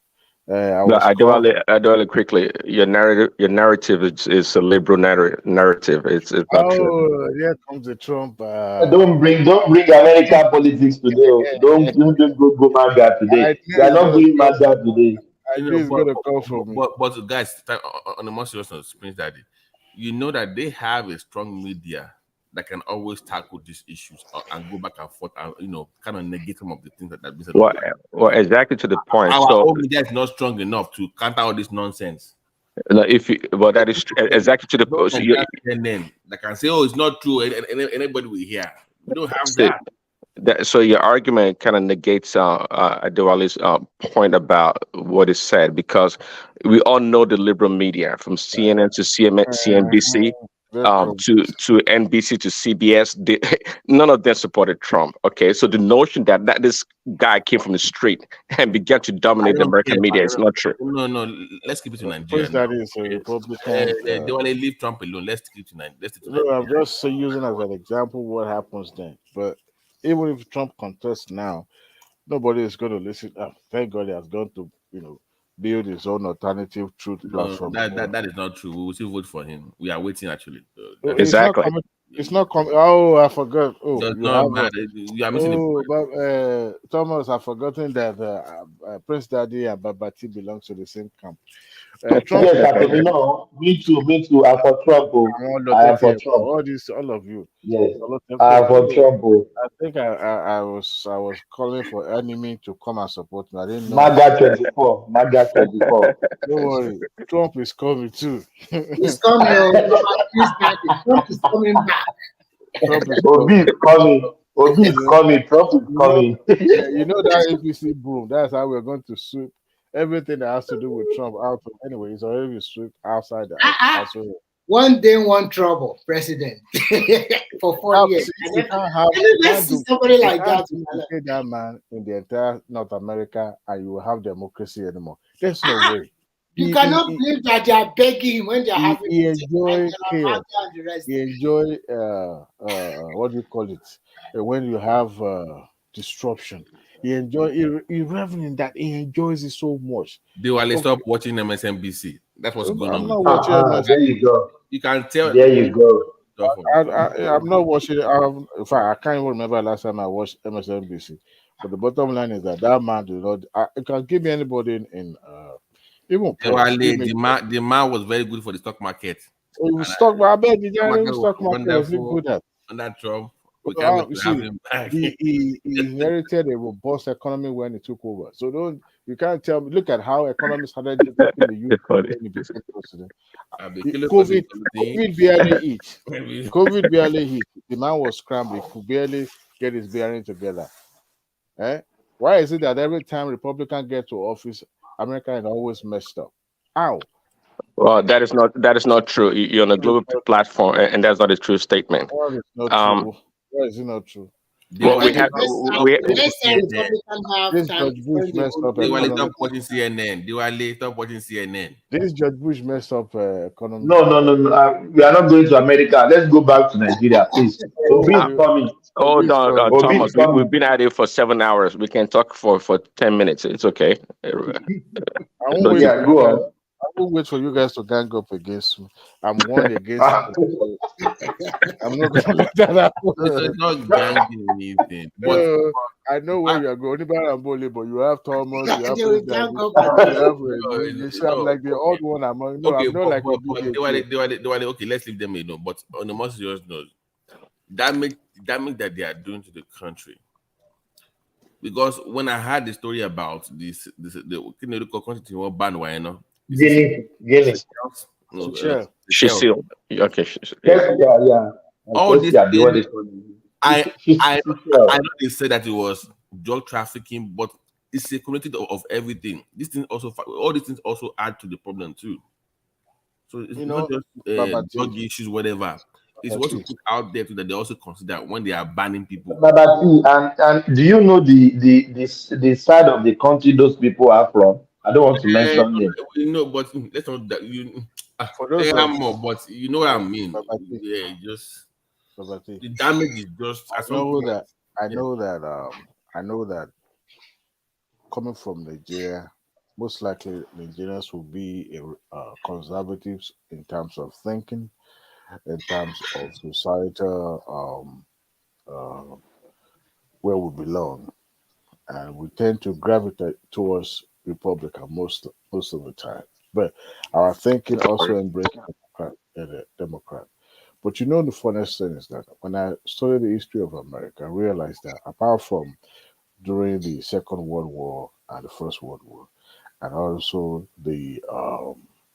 I No, was called. Adewale, quickly. Your narrative is a liberal narrative. It's not true. Oh, here comes the Trump. don't bring American politics today. Oh. Don't go MAGA today. I We knew are it's not gonna going come. MAGA today. I You knew know, it's gonna come from me. but guys, on a more serious note, Prince Daddy, you know that they have a strong media that can always tackle these issues and go back and forth and kind of negate some of the things that have been said. Well, exactly to the point. Our So, own media is not strong enough to counter all this nonsense. that is exactly to the point. So CNN that can say, "Oh, it's not true," and anybody will hear. We don't have see, that. so your argument kind of negates Adewale's point about what is said, because we all know the liberal media from CNN to CNBC to NBC to CBS. None of them supported Trump. Okay, so the notion that this guy came from the street and began to I dominate the don't American care. media is not true. No. Let's keep it to Nigeria. First, that is a Republican. They want to leave Trump alone. Let's keep it to Nigeria. No, I'm just using as an example what happens then. But even if Trump contests now, nobody is going to listen. Thank God he has gone to build his own alternative truth platform. That is not true. We will still vote for him. We are waiting actually. It's not coming. Oh, I forgot. Oh, That's you not have. bad. You are missing the point. But Thomas, I've forgotten that Prince Daddy and Babati belong to the same camp. Trump. Yes, actually, no. Me too. I'm for Trump. Oh. I am for Trump. All of you. Yes, I am for Trump. Oh. I think I was calling for enemy to come and support me. I didn't know. MAGA 24. MAGA 24. Don't worry, Trump is coming too. He's coming. Trump is coming back. Obi is coming. Obi is coming. Trump is coming. You know that APC boom. That's how we're going to sweep everything that has to do with Trump out. Anyway, it's already swept outside the house. One day, one trouble, president for 4 years. You can't see somebody like that. That man in the entire North America, and you will have democracy anymore. There's no way. You cannot believe that they are begging him when they are having. He enjoy chaos. He enjoy what do you call it? When you have disruption. He reveling in that. He enjoys it so much. They will stop watching MSNBC. That's what's going on. I'm not watching MSNBC. There you go. You can tell. There you go. I'm not watching. In fact, I can't even remember last time I watched MSNBC. But the bottom line is that man do not. It can give me anybody in even. The man was very good for the stock market. Stock market. The stock market was good at. And that Trump. He inherited a robust economy when he took over. So you can't tell me. Look at how economists started in the UK when he became president. COVID barely hit. COVID barely hit. The man was scrambling. He could barely get his bearing together. Why is it that every time Republicans get to office, America is always messed up? How? Well, that is not true. You're on a global platform, and that's not a true statement. What is not Um, true? Why is it not true? well, we Abeg, have we let's have CNN. Republican have This time George to Bush bring the messed whole up thing. Diwali, stop economy. watching CNN. Diwali, stop watching CNN. This George Bush messed up economy. No, no, no, no. We are not going to America. Let's go back to Nigeria, please. Obi is Obi, coming. Obi hold is on, coming. Obi is Thomas. We've coming. been at it for 7 hours. We can talk for 10 minutes. It's okay. I won't Don't wait you? for Yeah, you go guys. on. I won't wait for you guys to gang up against me. I'm one against you. So I'm not gonna let that happen. It's not ganging anything. But Uh, I know where I, you are going. Only but you have Thomas, you have They will gang David, up you against have no, you see, I'm no, like the odd okay. one among. No, Okay, I'm not like a but BJP. Diwali, okay, let's leave them alone. But on a more serious note, damage that they are doing to the country. Because when I heard the story about this the Kinerico constitution or ban why no, it's a Guinea, Guinea. no Sure. She's Seychelles. still okay. Yeah. Yes, yeah, yeah. I All guess these yeah, the what things they call it. I I I Seychelles. know they said that it was drug trafficking, but it's a community of everything. These things also all these things also add to the problem too. So it's You not know, just Baba T, drug issues, whatever. It's Baba what you T. put out there too that they also consider when they are banning people. But see, and do you know the side of the country those people are from? I don't want to Eh, mention them. we know, but let's not that you For those say of more, but you know what I mean. Baba T, Yeah, just Baba T. the damage is just I at some know point. that Yeah. I know that coming from Nigeria, most likely Nigerians will be conservatives in terms of thinking, in terms of societal where we belong, and we tend to gravitate towards Republican most of the time. But our thinking also embraces Democrat. But you know the funniest thing is that when I studied the history of America, I realized that apart from during the Second World War and the First World War, and also the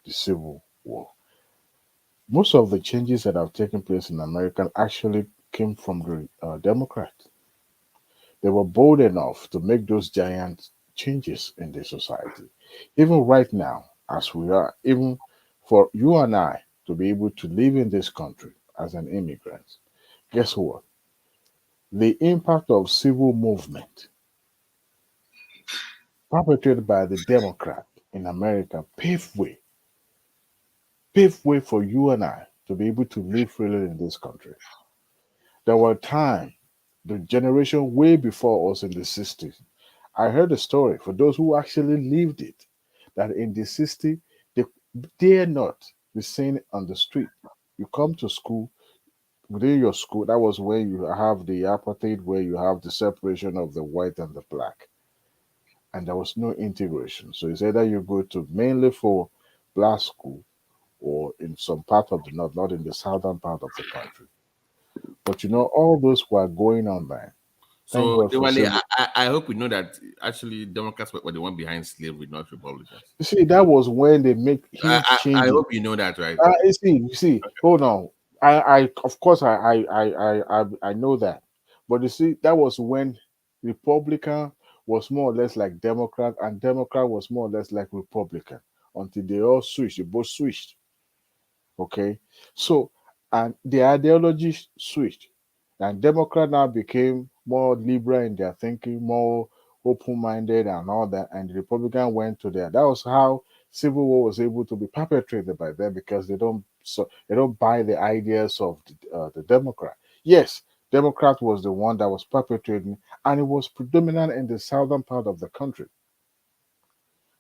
Civil War, most of the changes that have taken place in America actually came from the Democrats. They were bold enough to make those giant changes in the society. Even right now, as we are, even for you and I to be able to live in this country as an immigrant, guess what? The impact of civil movement perpetrated by the Democrat in America paved way for you and I to be able to live freely in this country. There were times, the generation way before us in the 60s, I heard a story for those who actually lived it, that in the 60s, they dare not be seen on the street. You come to school, within your school, that was where you have the apartheid, where you have the separation of the white and the black, and there was no integration. So it's either you go to mainly for black school or in some part of the north, not in the southern part of the country. But you know, all those were going on there. Thank So God for Diwali, civil. I hope you know that actually Democrats were the one behind slavery, not Republicans. You see, that was when they make huge I changes. hope you know that, right? You see, hold on. Of course, I know that, but you see, that was when Republican was more or less like Democrat, and Democrat was more or less like Republican until they all switched. They both switched. Okay, so and the ideology switched, and Democrat now became more liberal in their thinking, more open-minded and all that, and the Republican went to there. That was how Civil War was able to be perpetrated by them because they don't buy the ideas of the Democrat. Yes, Democrat was the one that was perpetrating, and it was predominant in the southern part of the country.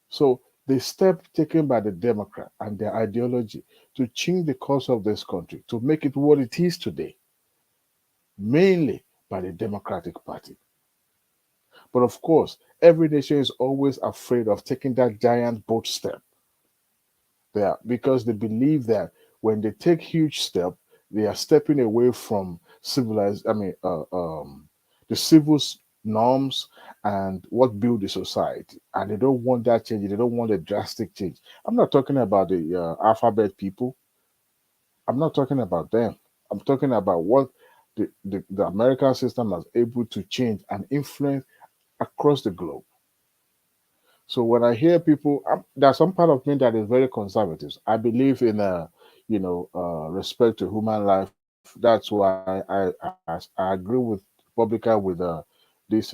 So the step taken by the Democrat and their ideology to change the course of this country, to make it what it is today, mainly by the Democratic Party. But of course, every nation is always afraid of taking that giant bold step there because they believe that when they take huge step, they are stepping away from the civil norms and what build the society, and they don't want that change. They don't want a drastic change. I'm not talking about the alphabet people. I'm not talking about them. I'm talking about what the American system is able to change and influence across the globe. So when I hear people, there's some part of me that is very conservative. I believe in respect to human life. That's why I agree with Republican with this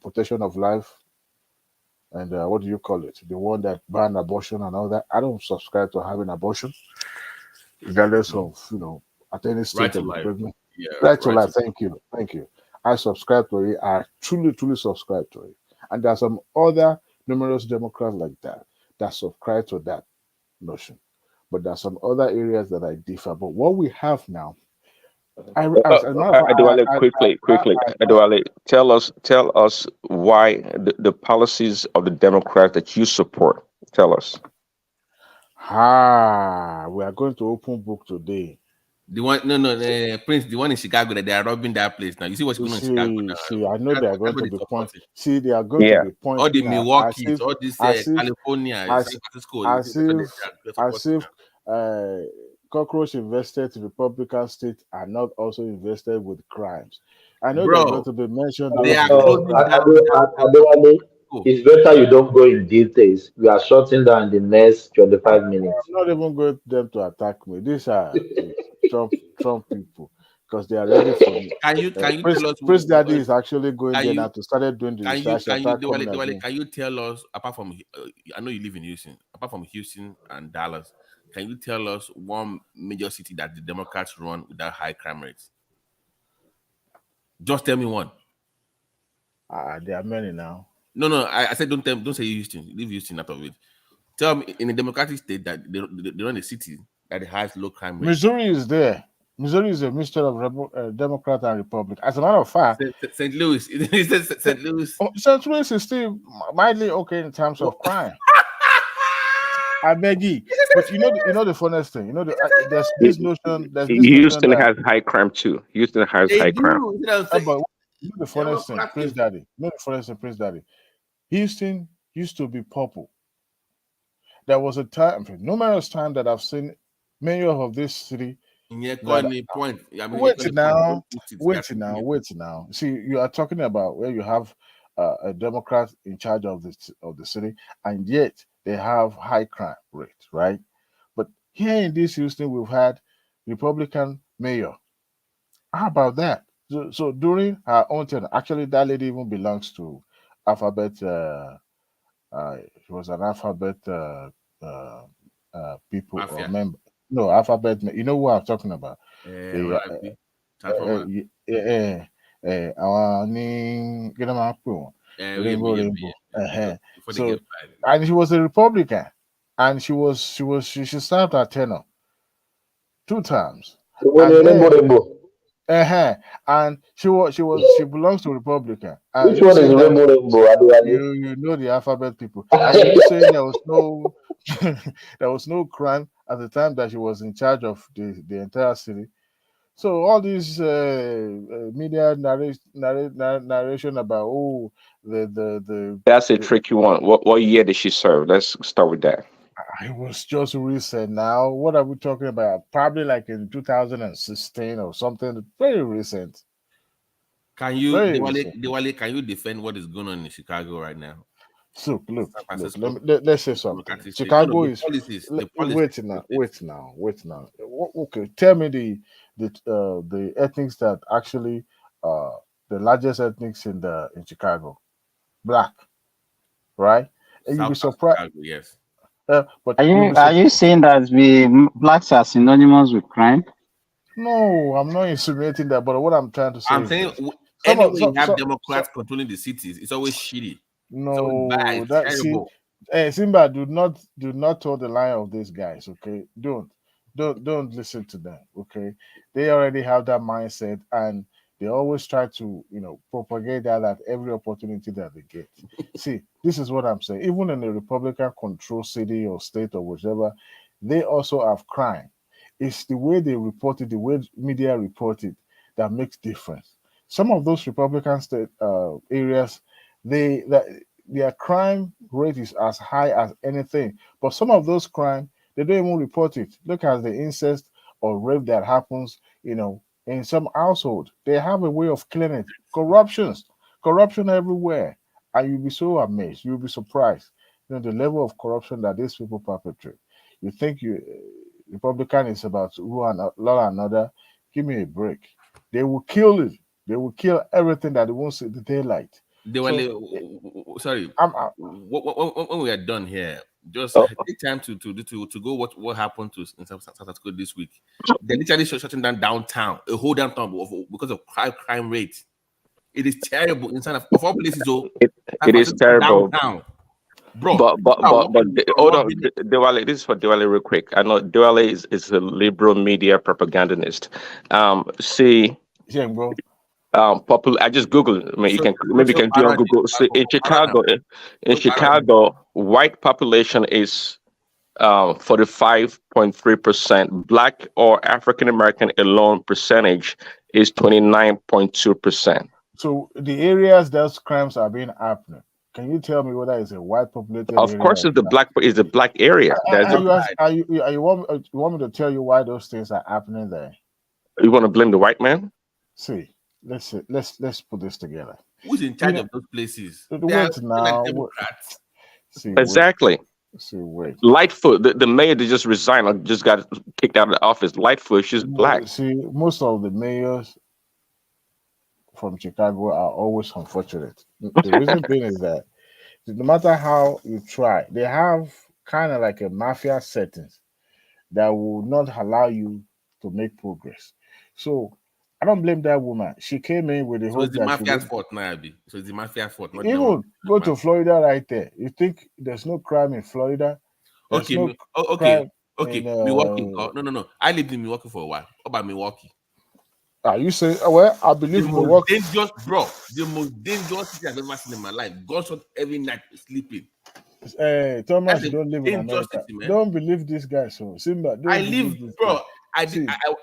protection of life and what do you call it? The one that ban abortion and all that. I don't subscribe to having abortion, regardless of at any Right stage to of the life. pregnancy. Yeah, Right to right life. to Thank you. I subscribe to it. I truly subscribe to it. And there are some other numerous Democrats like that subscribe to that notion. But there are some other areas that I differ. But what we have now, as a matter of fact, Adewale, quickly, Adewale, tell us why the policies of the Democrats that you support. Tell us. We are going to open book today. The one, Prince, the one in Chicago that they are robbing that place now. You see what's going on in Chicago now? See, I know they are going That's what to they be support. See, they are going to be All the pointing at Milwaukee's, all this as if California, San as Francisco, as if they're as supporting if cockroach invested Republican states are not also invested with crimes. I know they're going bro. to be mentioned They those are names. closing down Adewale, it's better you don't go in details. We are shutting down the next 25 minutes. I'm not even going them to attack me. These are the Trump people because they are ready for me. Can you tell us Prince Daddy is actually going there now to start doing the can you research. Diwali, can you tell us apart from I know you live in Houston, apart from Houston and Dallas, can you tell us one major city that the Democrats run with that high crime rates? Just tell me one. There are many now. No. I said don't say Houston. Leave Houston out of it. Tell me in a Democratic state that they run a city that has low crime rate. Missouri is there. Missouri is a mixture of Democrat and Republican. As a matter of fact, St. Louis. St. Louis. St. Louis is still mildly okay in terms of crime. I beg you, but you know the funniest thing. There's this notion. There's this Houston notion that has high crime too. Houston has they high do. crime. You know what I'm saying? but the funniest thing, Prince Daddy. The funniest thing, Prince Daddy. Houston used to be purple. There was a time, numerous times that I've seen mayor of this city. Point. Wait now. See, you are talking about where you have a Democrat in charge of the city, and yet they have high crime rate, right? But here in this Houston, we've had Republican mayor. How about that? So during her own tenure, actually, that lady even belongs to Alphabet. She was an Alphabet people Mafia. or member. No, Alphabet. You know who I'm talking about? Àwọn ní kí ló máa ń pè wọ́n? Rainbow. So, and she was a Republican, and she served her tenure 2 times. And she belongs to Republican. Which one is Rainbow? You know the Alphabet people. And you saying there was no there was no crime at the time that she was in charge of the entire city. So all these media narration about the That's a tricky one. What year did she serve? Let's start with that. It was just recent now. What are we talking about? Probably like in 2016 or something. Very recent. Can you, Diwali, can you defend what is going on in Chicago right now? So look. Let's say something. Chicago is policies. Wait now. Okay, tell me the ethnics that actually the largest ethnics in Chicago, black, right? And you'll be surprised. Chicago, yes. But are you saying that blacks are synonymous with crime? No, I'm not insinuating that. But what I'm trying to say, I'm saying anyway you have Democrats controlling the cities, it's always shitty. No, it's terrible. Simba, do not toe the line of these guys. Okay, don't listen to them. Okay, they already have that mindset, and they always try to propagate that at every opportunity that they get. See, this is what I'm saying. Even in a Republican controlled city or state or whichever, they also have crime. It's the way they report it, the way media report it, that makes difference. Some of those Republican state areas, their crime rate is as high as anything. But some of those crime, they don't even report it. Look at the incest or rape that happens, in some household. They have a way of killing it. Corruption everywhere. and you'll be so amazed, you'll be surprised, you know, the level of corruption that these people perpetrate. You think Republican is about law and order? Give me a break. They will kill it. They will kill everything that they won't see the daylight. They were sorry. When we are done here, just take time to go what happened to in South Africa this week. They literally shutting down downtown, a whole downtown because of crime rate. It is terrible inside of all places. It is terrible. Downtown. Bro, but hold on, Diwali. This is for Diwali, real quick. I know Diwali is a liberal media propagandist. See, yeah, bro. I just Googled. I mean, you can do on Google. See, in Chicago, white population is 45.3%. Black or African American alone percentage is 29.2%. So the areas those crimes are being happening, can you tell me whether it's a white populated Of area? course, it's the black area. You want me to tell you why those things are happening there? You want to blame the white man? See, let's put this together. Who's in charge of those places? Wait now. Democrats. Exactly. Wait. Lightfoot, the mayor that just resigned or just got kicked out of the office. Lightfoot, she's black. See, most of the mayors from Chicago are always unfortunate. The reason being is that no matter how you try, they have kind of like a mafia settings that will not allow you to make progress. So I don't blame that woman. She came in with the So hope it's the that mafia's fault now, Abby. So it's the mafia's fault. Even go to Florida right there. You think there's no crime in Florida? There's Okay, no okay. in, Milwaukee. No. I lived in Milwaukee for a while. What about Milwaukee? You say, well, I believe Milwaukee. The most dangerous city I've ever seen in my life. Gunshot every night sleeping. Thomas, you don't live in America. City, don't believe this guy. So Simba, I live, bro. I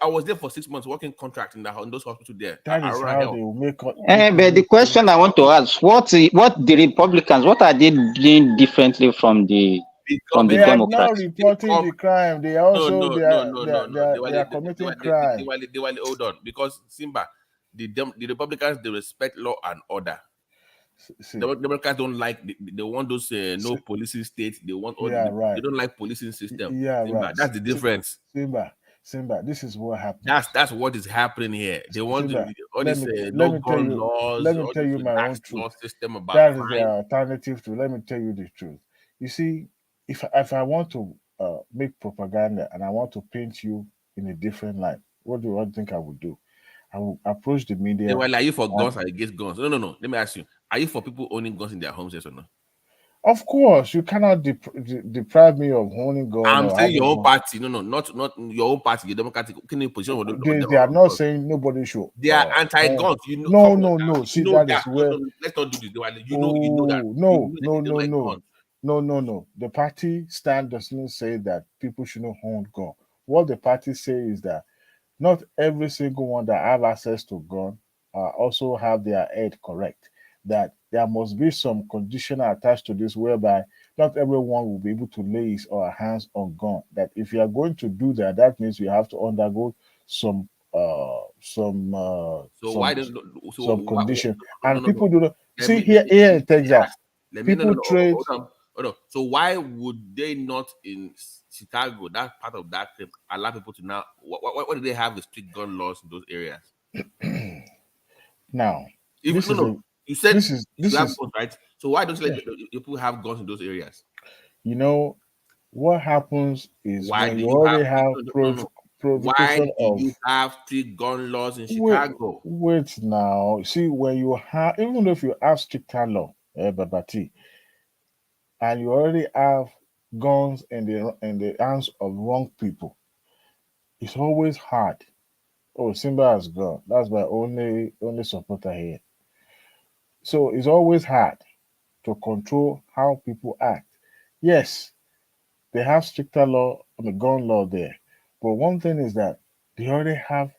was there for 6 months working contract in those hospitals there. That is how they will make. But the question I want to ask: what the Republicans? What are they doing differently from the Democrats? Are not reporting the crime. They also they are committing crime. They were hold on, because Simba, the Republicans, they respect law and order. The Democrats don't like. They want those no policing states. They want all. They don't like policing system. Yeah, Simba, right. That's the difference. Simba, this is what happened. That's what is happening here. They want all this no gun laws. Let me tell you my own truth. System about that crime. Is the alternative to. Let me tell you the truth. You see, if I want to make propaganda and I want to paint you in a different light, what do you think I would do? I will approach the media. Are you for guns or against guns? No. Let me ask you: are you for people owning guns in their homes, yes or no? Of course, you cannot deprive me of owning guns. I'm saying your own party. No, not your own party. Your Democratic position. They are not saying nobody should. They are anti-guns. No. See, that is where. Let's not do this. You know that. No. The party stand does not say that people shouldn't own gun. What the party say is that not every single one that have access to gun also have their head correct. That there must be some condition attached to this whereby not everyone will be able to lay his or her hands on gun. That if you are going to do that, that means you have to undergo some condition. And people do not see here in Texas. People trade. Hold on. So why would they not in Chicago, that part of that, allow people to now? What do they have the strict gun laws in those areas? Now, you said this is guns, right? So why don't you let people have guns in those areas? You know what happens is when you already have why do you have strict gun laws in Chicago? Wait now. See, when you have, even if you have stricter law, Babati, and you already have guns in the hands of wrong people, it's always hard. Oh, Simba has gone. That's my only supporter here. So it's always hard to control how people act. Yes, they have stricter law on the gun law there. But one thing is that they already have,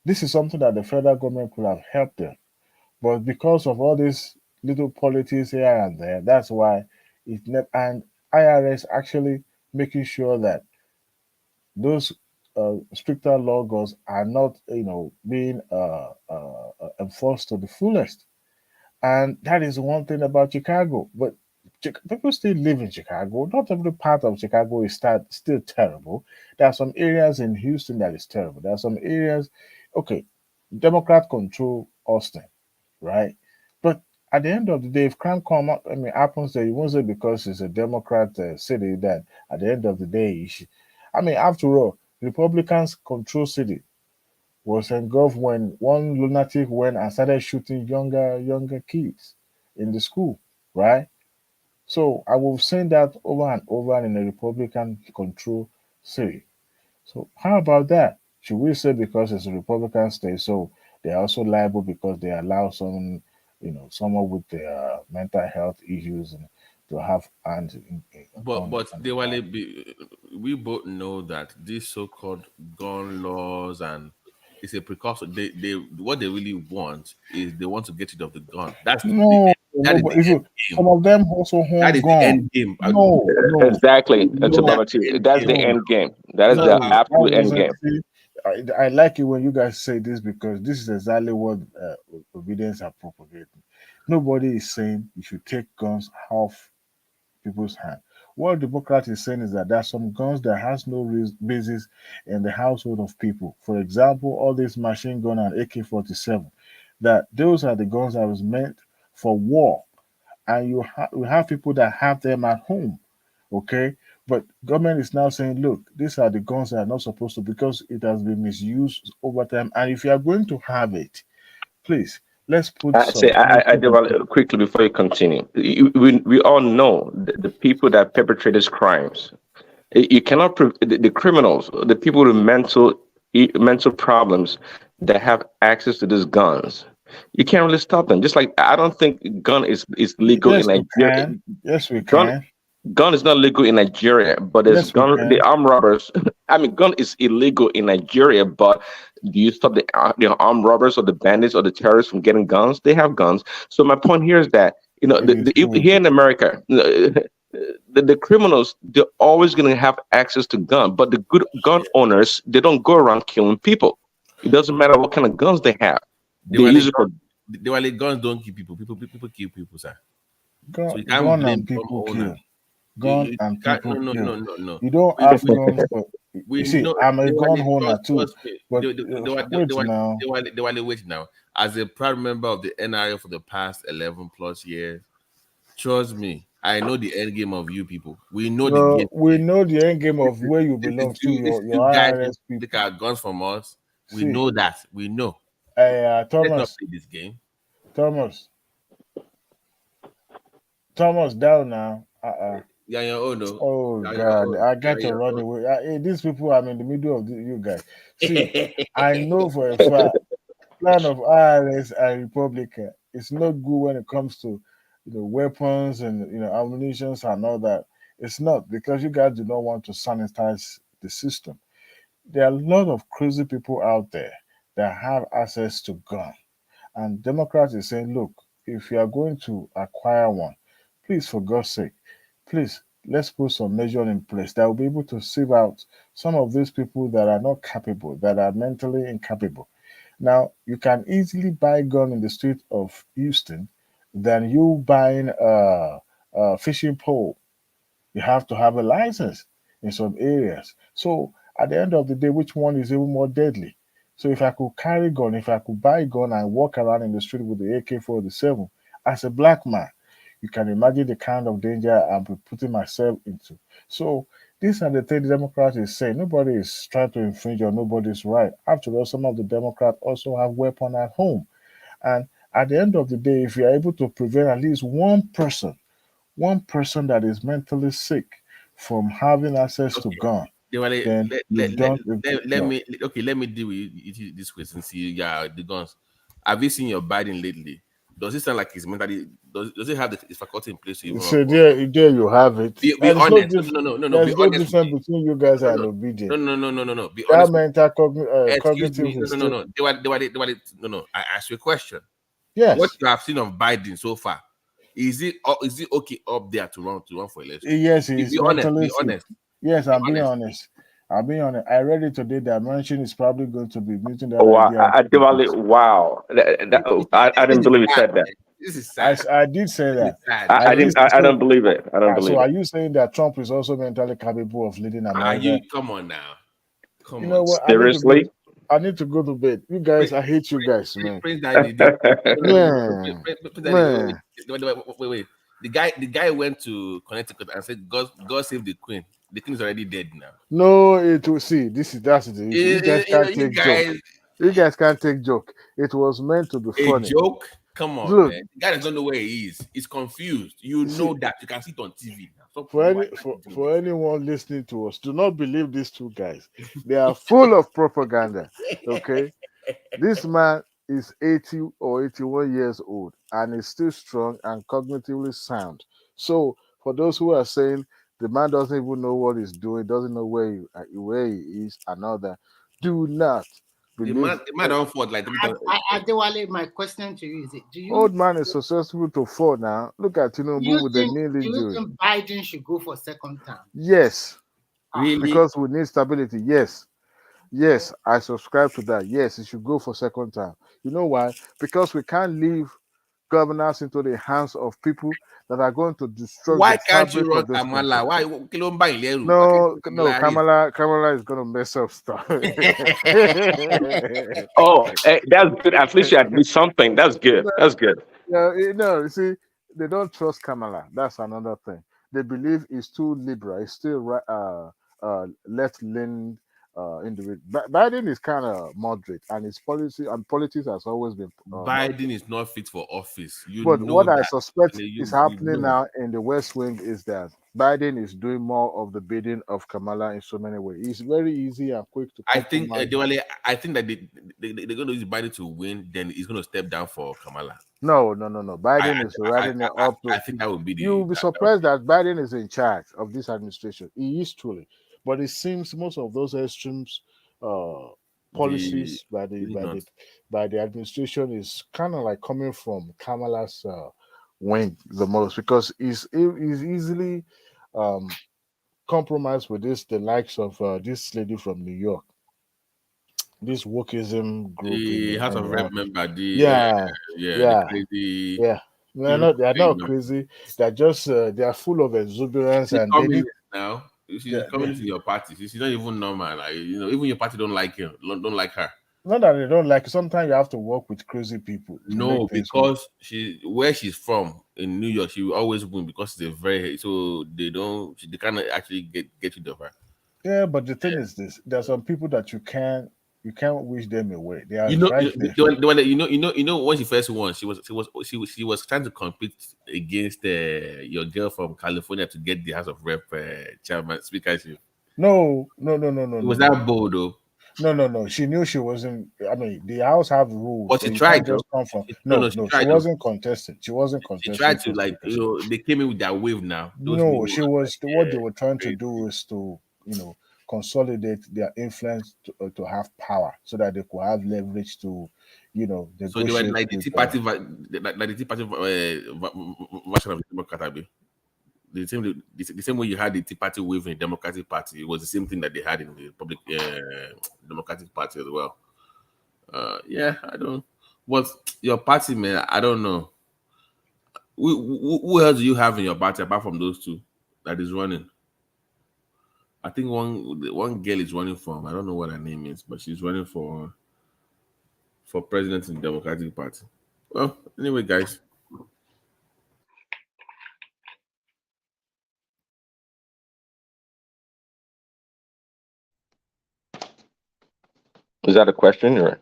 this is something that the federal government could have helped them. But because of all these little politics here and there, that's why and IRS actually making sure that those stricter laws are not, being enforced to the fullest. And that is one thing about Chicago. But people still live in Chicago. Not every part of Chicago is still terrible. There are some areas in Houston that is terrible. There are some areas, okay, Democrat control Austin, right? But at the end of the day, if crime come up, I mean, happens there, you won't say because it's a Democrat city that at the end of the day, I mean, after all, Republicans control city was engulfed when one lunatic went and started shooting younger kids in the school, right? So I will say that over and over in a Republican control city. So how about that? Should we say because it's a Republican state, so they're also liable because they allow someone with their mental health issues and to have hands But we both know that these so-called gun laws and it's a precaution. They what they really want is they want to get rid of the gun. No, That is but the end game. some of them also That hold is the end gun. game. No, Exactly, no, that's the end game. That is the no, that absolute end wasn't. game. See, I like it when you guys say this because this is exactly what obedience are propagating. Nobody is saying you should take guns off people's hand. What Democrat is saying is that there are some guns that has no basis in the household of people. For example, all this machine gun and AK-47, that those are the guns that was meant for war, and you have people that have them at home, okay? But government is now saying, look, these are the guns that are not supposed to because it has been misused over time. And if you are going to have it, please let's put some. I do want to quickly before you continue. We all know the people that perpetrate these crimes. You cannot the criminals, the people with mental problems that have access to these guns. You can't really stop them. Just like I don't think gun is legal Yes, in we Nigeria. can. Yes, we Gun can. gun is not legal in Nigeria, but there's Yes, we gun the can. armed robbers. I mean, gun is illegal in Nigeria, but do you stop the armed robbers or the bandits or the terrorists from getting guns? They have guns. So my point here is that here in America, the criminals they're always going to have access to gun, but the good gun owners they don't go around killing people. It doesn't matter what kind of guns they have. They use it for Guns don't kill people. People kill people, sir. So you can't Gun blame and gun people owners. kill. Gun You and can't, people no. kill. You don't have guns, but you see, know I'm a gun Diwali, owner too. trust me. But wait now. Diwali, wait now. As a proud member of the NRA for the past 11 plus years, trust me, I know the end game of you people. We know the game. We know the end game of where you belong to, your guys IRS people. take our guns from us. We See, know that. We know. Let's not Thomas, play this game. Thomas, down now. Yeah, your own. Oh God, I got to run away. Hey, these people, I'm in the middle of you guys. See, I know for a fact, plan of IRS and Republican, it's not good when it comes to weapons and ammunitions and all that. It's not because you guys do not want to sanitize the system. There are a lot of crazy people out there that have access to guns. And Democrats is saying, look, if you are going to acquire one, please, for God's sake, please, let's put some measure in place that will be able to sieve out some of these people that are not capable, that are mentally incapable. Now, you can easily buy a gun in the street of Houston than you buying a fishing pole. You have to have a license in some areas. So at the end of the day, which one is even more deadly? So if I could carry gun, if I could buy a gun and walk around in the street with the AK-47 as a black man, you can imagine the kind of danger I'm putting myself into. So these are the things the Democrats is saying. Nobody is trying to infringe on nobody's right. After all, some of the Democrats also have weapons at home. And at the end of the day, if you're able to prevent at least one person that is mentally sick from having access to gun, then you've done a good job. Let me deal with it this way since the guns. Have you seen your Biden lately? Does it sound like he's mentally does it have the faculty in place to even So there you have it. be There's honest? No, No, there's be no honest. difference between you guys and obedient. No. Be That honest. mental Excuse cognitive me. is No. No. I asked you a question. Yes. What you have seen of Biden so far, is it okay up there to run for election? Yes, he's Be honest. mentally Be sick. honest. Yes, I'm being honest. I read it today that Manchin is probably going to be meeting that Wow, idea. Diwali, wow. I didn't believe you said that. This is sad. I did say This is that. sad. I didn't. I don't believe it. I don't So believe are it. you saying that Trump is also mentally capable of leading Are America? you? Come on now. Come You on. know what? Seriously? I need to go to bed. You guys, I hate you guys, man. Prince Daddy, Man, man. wait. The guy went to Connecticut and said, God save the Queen. The Queen is already dead now. No, it will see. That's the issue. You guys can't take joke. You guys can't take joke. It was meant to be funny. A joke? Come on, Look, man. The guy doesn't know where he is. He's confused. You know that. You can see it on TV now. So for anyone listening to us, do not believe these two guys. They are full of propaganda. Okay, this man is 80 or 81 years old and is still strong and cognitively sound. So for those who are saying the man doesn't even know what he's doing, doesn't know where he is, and all that, do not believe. The man don't fought like Adewale, my question to you is: do you old man is successful to fall now? Look at TINUBU with the knee do you injury. think Biden should go for second term? Yes, really, because we need stability. Yes, I subscribe to that. Yes, he should go for second term. You know why? Because we can't leave governance into the hands of people that are going to destroy why the can't fabric you run of this Kamala? country. No, Kamala is going to mess up stuff. Oh, that's good. At least you admit something. That's good. That's good. You see, they don't trust Kamala. That's another thing. They believe he's too liberal. He's still left-leaning individual. Biden is kind of moderate, and his policy and politics has always been. Biden is not fit for office. But what I suspect is is happening now in the West Wing is that Biden is doing more of the bidding of Kamala in so many ways. It's very easy and quick to. I think that they're going to use Biden to win. Then he's going to step down for Kamala. No. Biden is riding it up. I think that would be the. You'll be surprised that Biden is in charge of this administration. He is truly, but it seems most of those extremes policies by the administration is kind of like coming from Kamala's wing the most, because he's easily compromised with the likes of this lady from New York. This wokeism group, the House of Rep member, the crazy, they are not crazy. They're just they are full of exuberance, and they need now. She's communist in your party. She's not even normal. Like, even your party don't like him, don't like her. Not that they don't like. Sometimes you have to work with crazy people. No, because where she's from in New York, she will always win because they're very they cannot actually get rid of her. Yeah, but the thing is this: there are some people that you can't wish them away. They are when she first won, she was trying to compete against your girl from California to get the House of Rep chairman speakership. No. Was that bold though? No. She knew she wasn't. I mean, the house have rules. But she tried. Just come from. She wasn't contested. She wasn't contested. She tried to they came in with their wave now. No, she was. What they were trying to do is to consolidate their influence to have power, so that they could have leverage to, So they were like the Tea Party, version of the Democrat. The same way you had the Tea Party wave in the Democratic Party, it was the same thing that they had in the public Democratic Party as well. I don't. But your party, man, I don't know. Who else do you have in your party apart from those two that is running? I think one girl is running from, I don't know what her name is, but she's running for president in the Democratic Party. Well, anyway, guys. Is that a question or?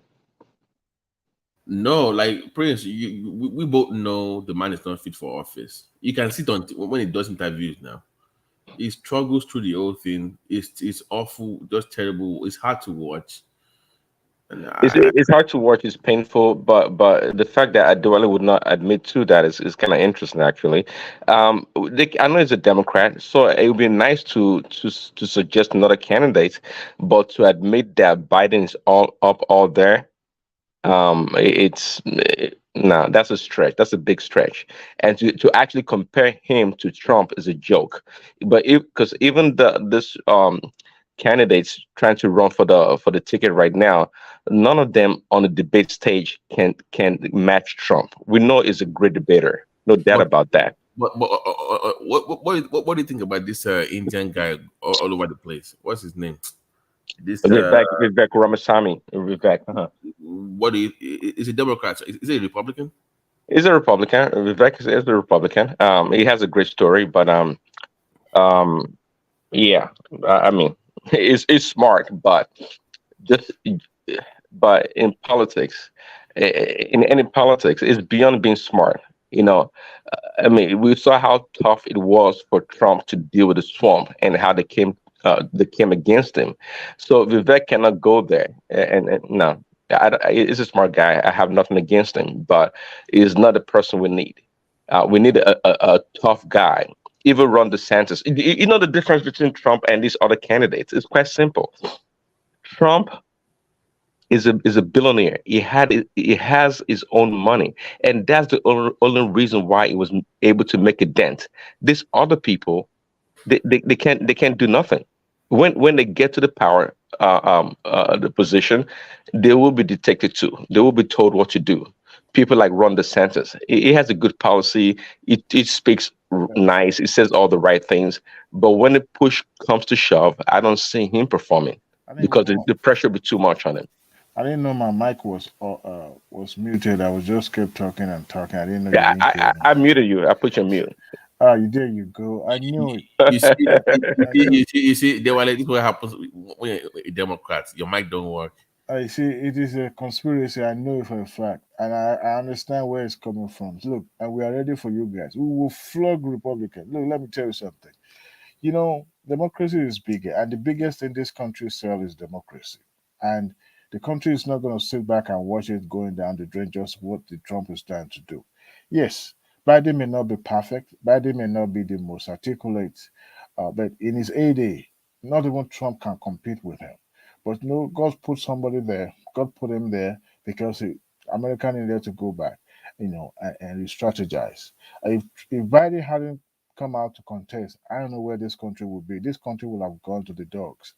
No, like Prince, we both know the man is not fit for office. You can see it when he does interviews now. He struggles through the whole thing. It's awful, just terrible. It's hard to watch. It's hard to watch. It's painful, but the fact that Adewale would not admit to that is kind of interesting, actually. I know he's a Democrat, so it would be nice to suggest another candidate, but to admit that Biden is all there, no, that's a stretch. That's a big stretch, and to actually compare him to Trump is a joke. But because even candidates trying to run for the ticket right now, none of them on the debate stage can match Trump. We know he's a great debater, no doubt about that. What do you think about this Indian guy all over the place? What's his name? This Vivek Ramaswamy. Vivek. What is a Democrat? Is he a Republican? He's a Republican. Vivek is a Republican. He has a great story, but yeah. I mean, he's smart, but just but in politics, in any politics, it's beyond being smart. You know, I mean, we saw how tough it was for Trump to deal with the swamp and how they came against him. So Vivek cannot go there. And no, he's a smart guy. I have nothing against him, but he's not the person we need. We need a tough guy. Even Ron DeSantis. You know the difference between Trump and these other candidates? It's quite simple. Trump is a billionaire. He has his own money, and that's the only reason why he was able to make a dent. These other people, they can't do nothing. When they get to the power, the position, they will be dictated to. They will be told what to do. People like Ron DeSantis, he has a good policy. He speaks nice. He says all the right things. But when the push comes to shove, I don't see him performing because the pressure will be too much on him. I didn't know my mic was muted. I was just kept talking and talking. I didn't know. Yeah, I muted you. I put you on mute. Oh, there you go. I knew it. You see, they were like, this is what happens when you're a Democrat. Your mic don't work. I see. It is a conspiracy. I know it for a fact, and I understand where it's coming from. Look, and we are ready for you guys. We will flog Republicans. Look, let me tell you something. You know, democracy is bigger, and the biggest in this country itself is democracy. And the country is not going to sit back and watch it going down the drain, just what the Trump is trying to do. Yes, Biden may not be perfect. Biden may not be the most articulate, but in his heyday, not even Trump can compete with him. But no, God put somebody there. God put him there because America needed to go back, and re-strategize. If Biden hadn't come out to contest, I don't know where this country would be. This country would have gone to the dogs.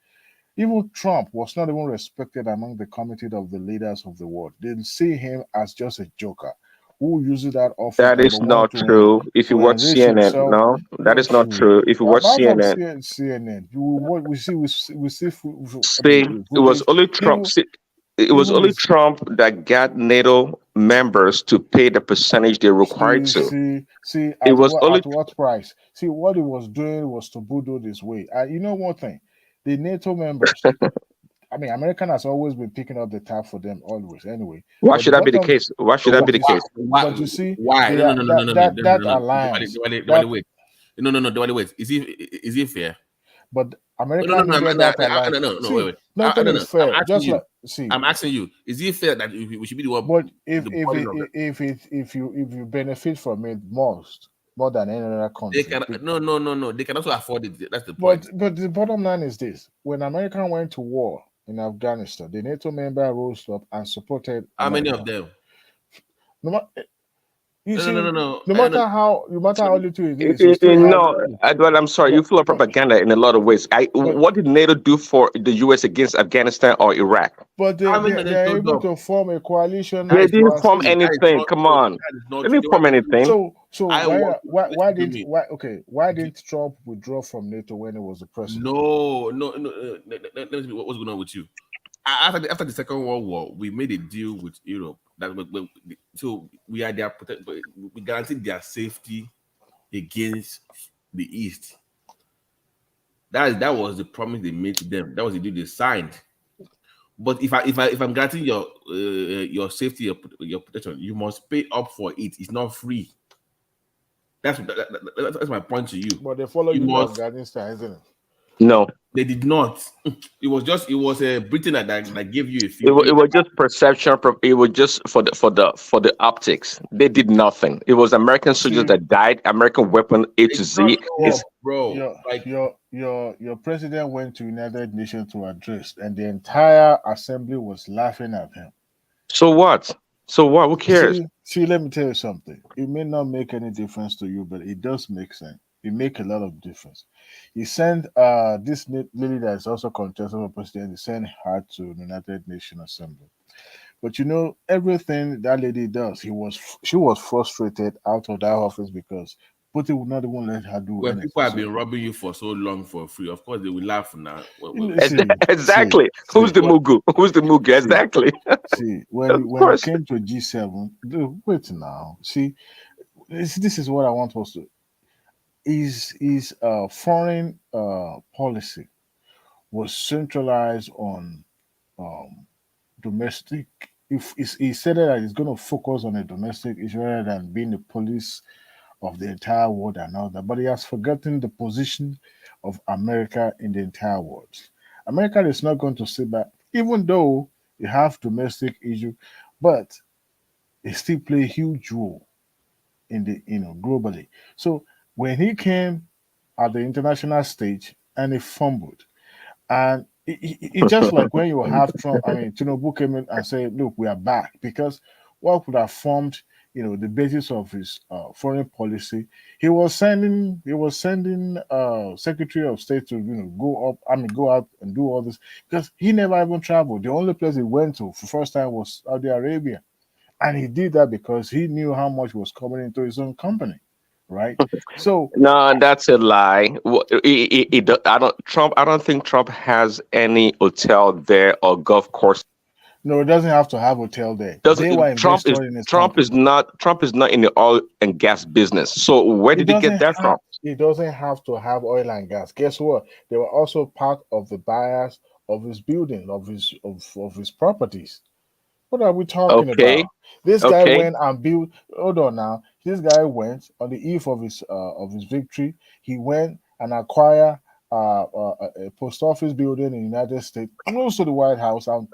Even Trump was not even respected among the committee of the leaders of the world. They see him as just a joker who uses that office. That is not true. If you watch CNN, no, that is not true. If you watch CNN, we see. It was only Trump. It was only Trump that got NATO members to pay the percentage they required to. It was only at what price? See, what he was doing was to boodle this way. You know one thing, the NATO members. I mean, American has always been picking up the tab for them always. Anyway, why should that be the case? Why should that be the case? But you see, why? That alliance. Wait. Is he fair? But American needed that alliance. Wait. Nothing is fair. Just like I'm asking you, is it fair that we should be the one? But if you benefit from it more than any other country. No. They can also afford it. That's the point. But the bottom line is this: when America went to war in Afghanistan, the NATO member rose up and supported. How many of them? No. No matter how little it is. Edward, I'm sorry. You full of propaganda in a lot of ways. What did NATO do for the U.S. against Afghanistan or Iraq? But they're able to form a coalition. They didn't form anything. Come on, they didn't form anything. So why didn't Trump withdraw from NATO when he was the president? No. Let me see what's going on with you. After the Second World War, we made a deal with Europe so we are their we guaranteed their safety against the East. That was the promise they made to them. That was the deal they signed. But if I'm guaranteeing your safety, your protection, you must pay up for it. It's not free. That's my point to you. But they follow you to Afghanistan, isn't it? No, they did not. It was Britain that gave you a feel. It was just perception. It was just for the optics. They did nothing. It was American soldiers that died. American weapon A to Z. Your president went to United Nations to address, and the entire assembly was laughing at him. So what? Who cares? See, let me tell you something. It may not make any difference to you, but it does make sense. It make a lot of difference. He sent this lady that is also contesting for president. He sent her to the United Nations Assembly. But you know, everything that lady does, she was frustrated out of that office because Putin would not even let her do When anything. people have been robbing you for so long for free, of course they will laugh now. Exactly. Who's the Mugu? Who's the Mugu? Exactly. See, when it came to G7, wait now. See, this is what I want us to. Is foreign policy was centralized on domestic. If he said that he's going to focus on a domestic issue rather than being the police of the entire world and all that, but he has forgotten the position of America in the entire world. America is not going to sit back, even though you have domestic issue, but they still play a huge role in the globally. So when he came at the international stage and he fumbled, and it's just like when you have Trump. I mean, TINUBU came in and said, "Look, we are back," because what could have formed, the basis of his foreign policy. He was sending Secretary of State to go out and do all this because he never even traveled. The only place he went to for first time was Saudi Arabia, and he did that because he knew how much was coming into his own company, right? So No, that's a lie. I don't think Trump has any hotel there or golf course. no, it doesn't have to have hotel there. Doesn't They were Trump is invested in his Trump is not in the oil and gas business. So where did he get that from? He doesn't have to have oil and gas. Guess what? They were also part of the buyers of his building, of his properties. What are we talking Okay. about? This guy Okay. went and built. Hold on now. This guy went on the eve of his victory. He went and acquired a post office building in the United States, close to the White House. And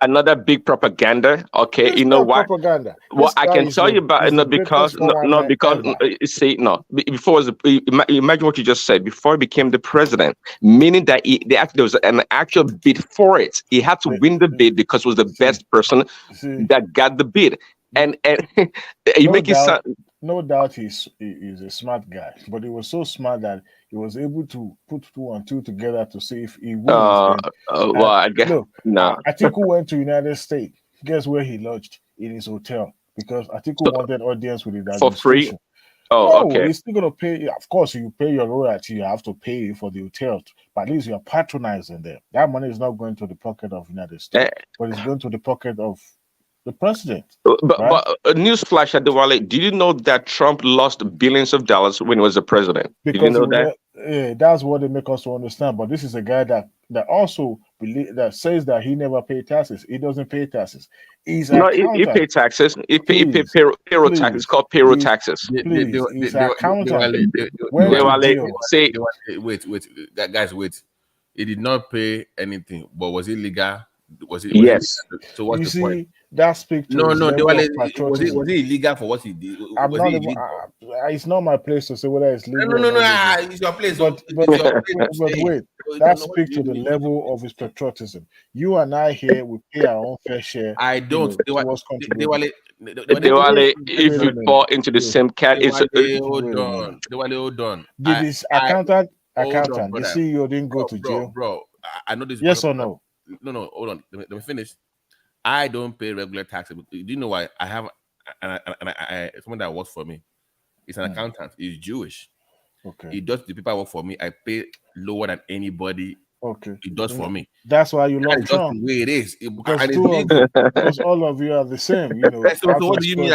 Another big propaganda. Okay, you know what? Propaganda. Well, This I guy can is tell the- you about is it, the greatest 419 ever. before imagine what you just said. Before he became the president, meaning that there was an actual bid for it. He had to win the bid because he was the best person that got the bid. And you make it sound. No doubt he's a smart guy, but he was so smart that he was able to put 2 and 2 together to see if he wins. Well, I guess Look, no. Atiku went to United States. Guess where he lodged? In his hotel because Atiku wanted audience with the For free. administration. Oh, No, okay. he's still gonna pay. Of course, you pay your royalty. You have to pay for the hotel, but at least you are patronizing them. That money is not going to the pocket of United States, but it's going to the pocket of the president. But a newsflash at Diwali, did you know that Trump lost billions of dollars when he was the president? Did you Because know that? that's what they make us to understand. But this is a guy that also says that he never paid taxes. He doesn't pay taxes. He's No, accountant. he pay taxes. He pay payroll tax. It's called payroll taxes. He's accountant. Wait, guys, wait. He did not pay anything, but was it legal? Was it? Yes. So what's You the see, point? that speaks to his level of patriotism. Was it illegal for what he did? I'm Was not it even. illegal? It's not my place to say whether it's legal. No, or not legal. it's your place. But It's your place to say. wait, So that what speaks do to you the mean? level of his patriotism. You and I here, we pay our own fair share. I don't. Towards contributing. Diwali, if we fall into the same cat, it's Hold on. Did his accountant? Hold on, The brother. CEO didn't go to jail. Bro, I know this. Yes or no? No, hold on. Let me finish. I don't pay regular taxes. Do you know why? I have someone that works for me. He's an accountant. He's Jewish. Okay. He does the paperwork for me. I pay lower than anybody. Okay. He does for me. That's why you love That's just Trump. the way it is. Because all of you are the same. You know. So what do you mean?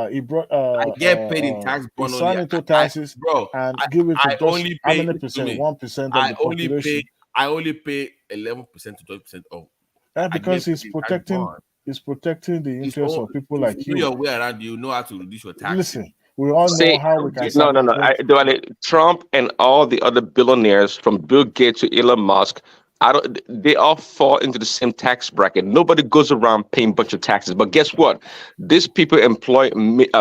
He brought. I get paid in tax bond he signed into taxes, and give it to just how many percent? 1% of the population. I only pay 11% to 12% of. And because he's protecting the interests of people like you. Your way around, you know how to reduce your taxes. Listen, we all know how we can. No. Trump and all the other billionaires, from Bill Gates to Elon Musk, they all fall into the same tax bracket. Nobody goes around paying a bunch of taxes. But guess what? These people employ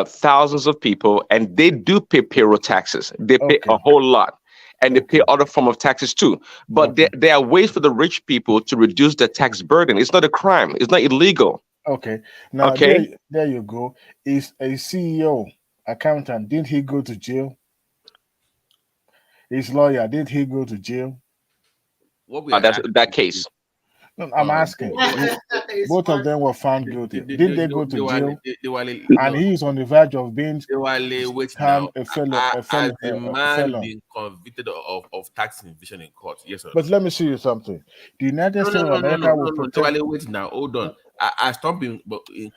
thousands of people, and they do pay payroll taxes. They pay a whole lot. And they pay other form of taxes too. But there are ways for the rich people to reduce their tax burden. It's not a crime. It's not illegal. Okay. Now Okay. there you go. Is a CEO, accountant, didn't he go to jail? His lawyer, did he go to jail? What we are That's asking that is, case. No, I'm asking. Both of them were found guilty. Did they go to jail? And he is on the verge of being wait termed now. a fellow, Has the a man felon. been convicted of tax evasion in court? Yes or no? But let me see you something. The United States of America will protect Wait now. Hold on. I stopped in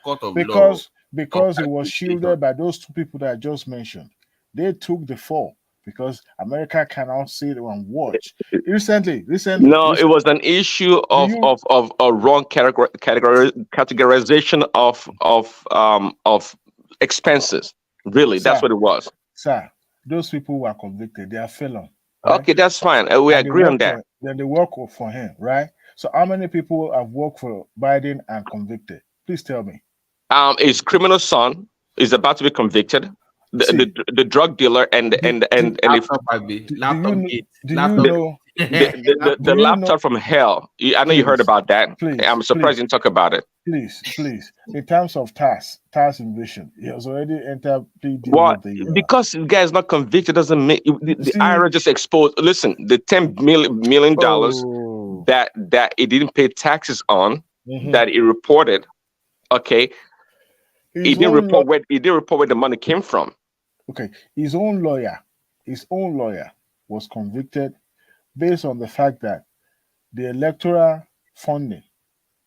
court of law. because it was shielded by those two people that I just mentioned. They took the fall because America cannot sit and watch. Recently. No, it was an issue of a wrong categorization of expenses. Really, that's Sir, what it was. Sir, those people who are convicted, they are felon. Right? Okay, that's fine. We agree on that. Then they work for him, right? So how many people have worked for Biden and convicted? Please tell me. His criminal son is about to be convicted. The drug dealer and the laptop from hell. I know you heard about that. I'm surprised you didn't talk about it. Please. In terms of tax invasion, he has already entered plea deal What? with the Because the guy is not convicted doesn't make the IRS just exposed. Listen, the $10 million that he didn't pay taxes on, that he reported. Okay, he didn't report where the money came from. Okay, his own lawyer was convicted based on the fact that the electoral funding,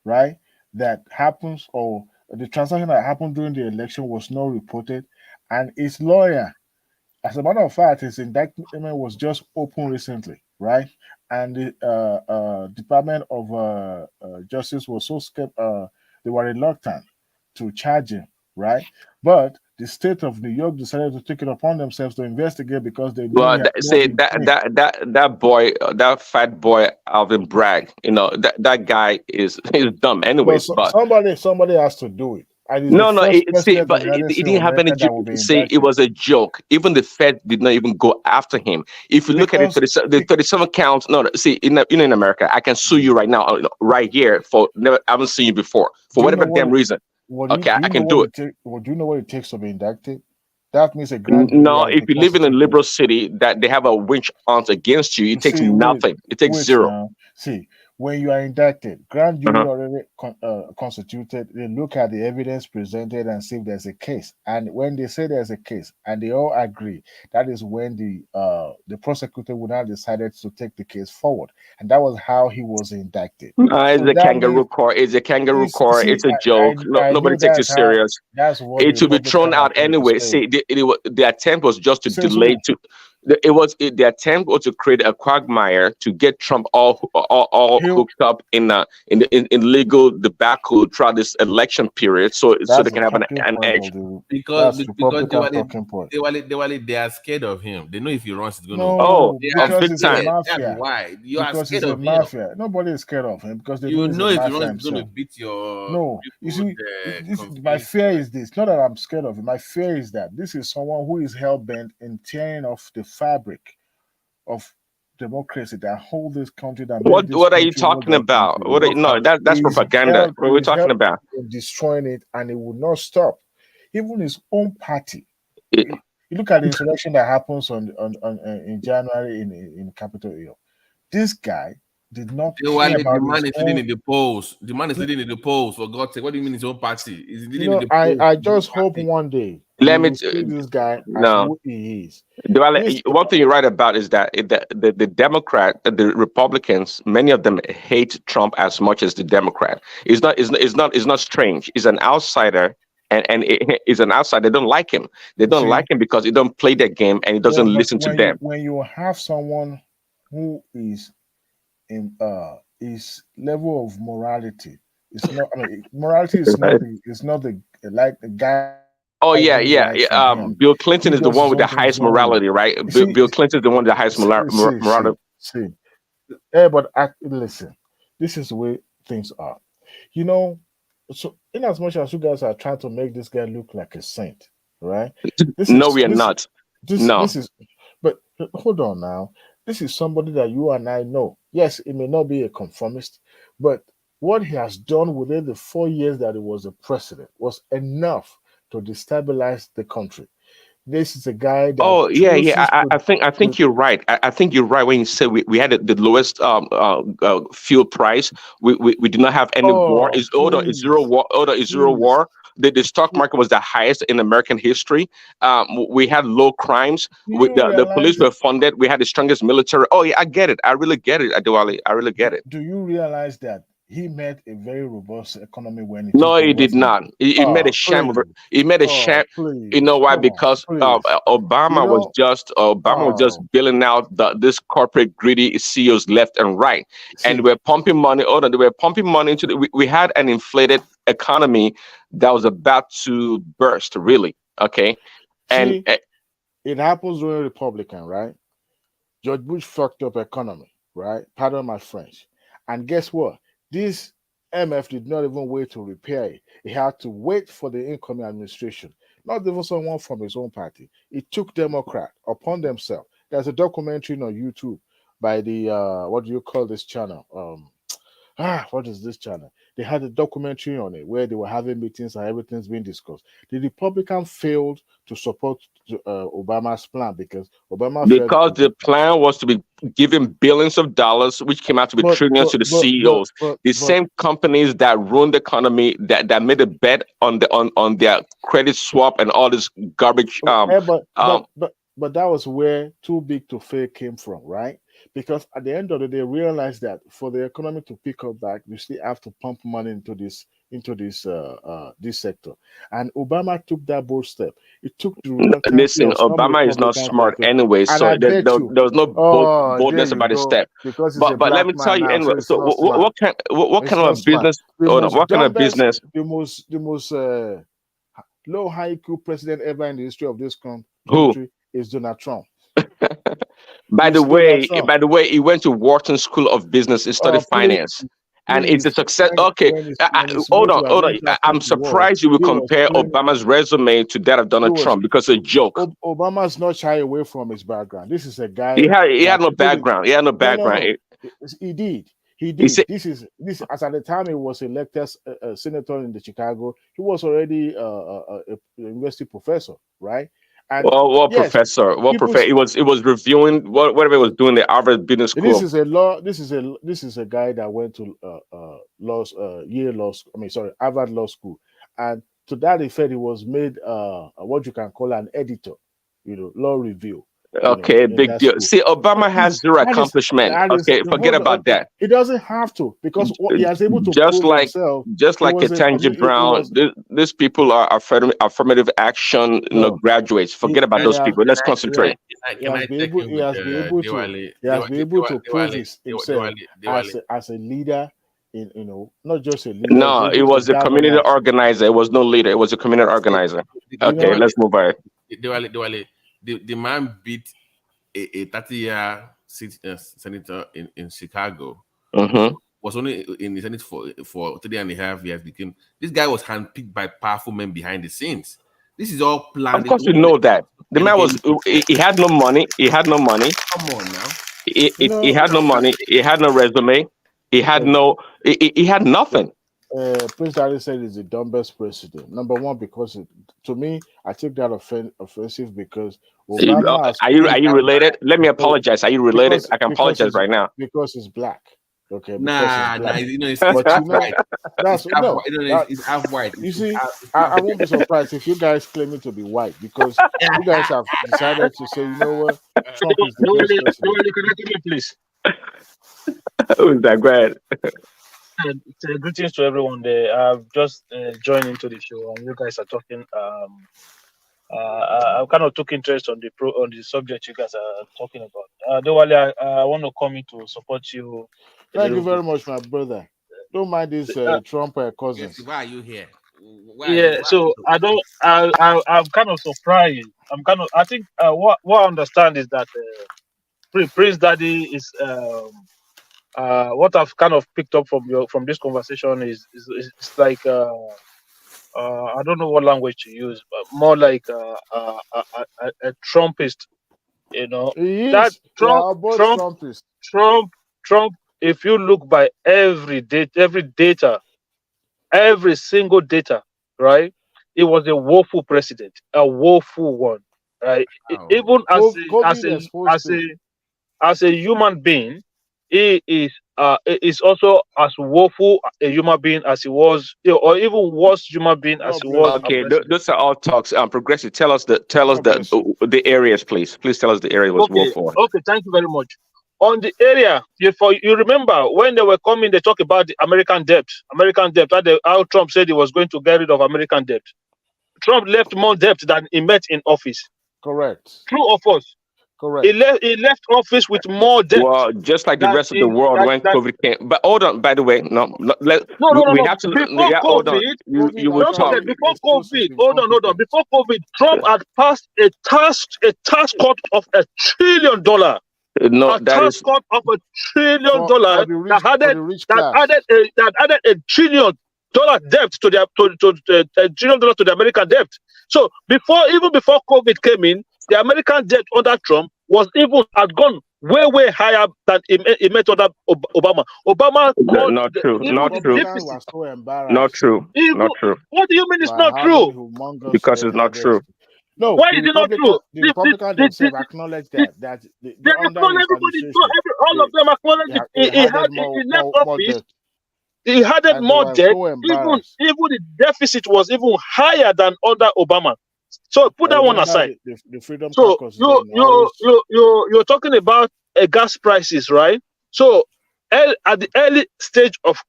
right, that happens, or the transaction that happened during the election was not reported, and his lawyer, as a matter of fact, his indictment was just opened recently, right, and the Department of Justice was so scared, they were reluctant to charge him, right, but the state of New York decided to take it upon themselves to investigate because they knew that boy, that fat boy Alvin Bragg, that guy is dumb anyways. But somebody has to do it. No, it didn't have any. It was a joke. Even the Fed did not even go after him. If you look at it, the 37 counts. No, see, in America, I can sue you right now, right here for never. I haven't seen you before for whatever damn reason. Okay, I can do it. Do you know what it takes to be indicted? That means a grand jury. No, if you live in a liberal city that they have a witch hunt against you, it takes nothing. It takes zero. Now. See, when you are indicted, grand jury already constituted. They look at the evidence presented and see if there's a case. And when they say there's a case, and they all agree, that is when the prosecutor would now decided to take the case forward. And that was how he was indicted. It's a kangaroo court. It's a kangaroo court. It's a joke. Nobody takes it serious. It should be thrown out anyway. See, the attempt was just to delay. The attempt was to create a quagmire to get Trump all hooked up in legal debacle throughout this election period, so they can have an edge. Because they are scared of him. They know if he runs, it's going to. Because it's a mafia. That's why you are because scared it's of a mafia. Him. Nobody is scared of him because they know if he runs, it's going to beat your. No, you see, my fear is this. Not that I'm scared of him. My fear is that this is someone who is hell bent in tearing off the fabric of democracy that hold this country. What are you talking about? That's propaganda. What are we talking about? Destroying it, and it will not stop. Even his own party. You look at the insurrection that happens in January in Capitol Hill. This guy did not care about the man is leading in the polls. The man is leading in the polls. For God's sake, what do you mean his own party? Is leading in the polls? I just hope one day see this guy as who he is. One thing you're right about is that the Republicans, many of them hate Trump as much as the Democrat. It's not strange. He's an outsider. And he's an outsider. They don't like him. They don't like him because he don't play their game and he doesn't listen to them. When you have someone who is in his level of morality, it's not. I mean, morality is not the like the guy. Oh yeah. Bill Clinton is the one with the highest morality, right? Bill Clinton is the one with the highest morality. But listen, this is the way things are. So in as much as you guys are trying to make this guy look like a saint, right? We are not. This is. But hold on now. This is somebody that you and I know. Yes, it may not be a conformist, but what he has done within the 4 years that he was a president was enough to destabilize the country. This is a guy that Oh yeah, yeah. chooses I think to you're right. I think you're right when you say we had the lowest fuel price. We did not have any war. oh Is order is zero please, war. Order is zero please. war. The stock market was the highest in American history. We had low crimes. Do you The police realize were funded. We had the strongest military. Oh yeah, I get it. I really get it, Adewale. I really get it. do you realize that he met a very robust economy when he No, took the he did West Bank? not. He made a sham of it. Please. He made a Oh, sham. You please. know why? Come on, Because please. You know, Obama was just oh, billing out this corporate greedy CEOs left and right, and see, we're pumping money. Oh, no, they were pumping money into we had an inflated economy that was about to burst. Really, okay, and see, it happens when a Republican, right? George Bush fucked up economy, right? Pardon my French. And guess what? This MF did not even wait to repair it. He had to wait for the incoming administration, not even someone from his own party. It took Democrat upon themselves. There's a documentary on YouTube by the what do you call this channel? What is this channel? They had a documentary on it where they were having meetings and everything's being discussed. The Republican failed to support Obama's plan because Obama felt because the plan was to be giving billions of dollars, which came out to be but trillions but to the but but CEOs. but The but same companies that ruined the economy, that made a bet on on their credit swap and all this garbage. Eh, but that was where too big to fail came from, right? Because at the end of the day, realized that for the economy to pick up back, you still have to pump money into this sector. And Obama took that bold step. It took the reluctancy Listen, of some Obama is not Republicans to smart take. anyway, And so I bet you, there was no there boldness you about his go, step. because he's a But let black me tell man you now, anyway. so it's So not smart. what It's kind of not a smart. business? The Hold on, most what kind of dumbest, business? the most low IQ president ever in the history of this Who? country is Donald Trump. By the It's Donald way, Trump. he went to Wharton School of Business and studied Oh, please, finance, and it's a success. when Okay, when his hold mates on, were hold on. going to I'm fight the war, surprised you will he was compare playing. Obama's resume to that of He Donald was Trump because it's a joke. Obama's not shy away from his background. This is a He guy had that no put it. background. He had no No, no, background. no. He did. He He did. said, This as at the time he was elected senator in the Chicago. He was already a university professor, right? And "Well, what yes, professor? What people. professor? It was reviewing whatever he was doing the Harvard Business This School. is a law. This is a guy that went to Yale Law School. I mean, sorry, Harvard Law School, and to that effect, he was made what you can call an editor. Law review. Okay, In big that deal. school. See, Obama has zero accomplishment. That is Okay, the forget whole. about that. He doesn't have to because what he has able to Just prove like himself. just He like was a Ketanji he Brown, was these people are affirmative action, no. graduates. Forget about He those has people. Let's he has concentrate. he Can has I been check able in he with has been able to Diwali? he has been able to prove himself Diwali. as a leader in not just a leader. He's No, it able to was a community galvanize. organizer. It was no leader. It was a community organizer. Okay, know, let's move on. Diwali. The man beat a 30-year senator in Chicago. Mm-hmm. Was only in the Senate for 3.5 years. This guy was handpicked by powerful men behind the scenes. This is all planned. Of course, you know that the man was. He had no money. He had no money. Come on now. He had no money. He had no resume. He had no. He had nothing. Prince Harry said he's the dumbest president. Number one, because to me, I take that offensive because Obama has Are you proved related? Let me apologize. Are you related? I can apologize right now. Because he's black. Okay, nah, black. It's But half white. That's It's half no. white. It's half white. You see, I won't be surprised if you guys claiming to be white because you guys have decided to say, you know what, Trump is the best president. Can I come in, please? Who's that? Go ahead. Greetings to everyone there. I've just joined into the show, and you guys are talking. I kind of took interest on the subject you guys are talking about. Dewale, I want to come in to support you. Thank you very much, my brother. Don't mind this Trump cousins. Yes, why are you here? I'm kind of surprised. I think what I understand is that Prince Daddy is what I've kind of picked up from this conversation is like I don't know what language to use, but more like a Trumpist. He That is. Trump. Trump if you look by every data, every single data, right? It was a woeful president, a woeful one, right? Even COVID exposed him. as a human being, he is also as woeful a human being as he was, or even worse human being as he was. Okay, those are all talks. Progressive. Tell us the areas, please. Please tell us the area was Okay, woeful. okay, thank you very much. On the area, you remember when they were coming, they talk about the American debt. How Trump said he was going to get rid of American debt. Trump left more debt than he met in office. Correct. True or false? Correct. He left office with more debt. Well, just like the rest of the world when COVID came. But hold on, by the way, we have to. Before Hold on. COVID, You will don't talk. forget, before COVID, hold on. Before COVID, Trump had passed a tax cut of $1 trillion. No, A tax cut of $1 trillion that added $1 trillion debt to the $1 trillion to the American debt. So even before COVID came in, the American debt under Trump had gone way higher than it met under Obama. Obama not true. Not true. Not true. Not true. What do you mean it's not true? Because it's not true. No, why is it not true? The Republicans themselves acknowledge that they acknowledge all of them acknowledge it. He left office. He had more debt. Even the deficit was even higher than under Obama. So put that one aside. The Freedom so Caucus you're talking about gas prices, right? So at the early stage of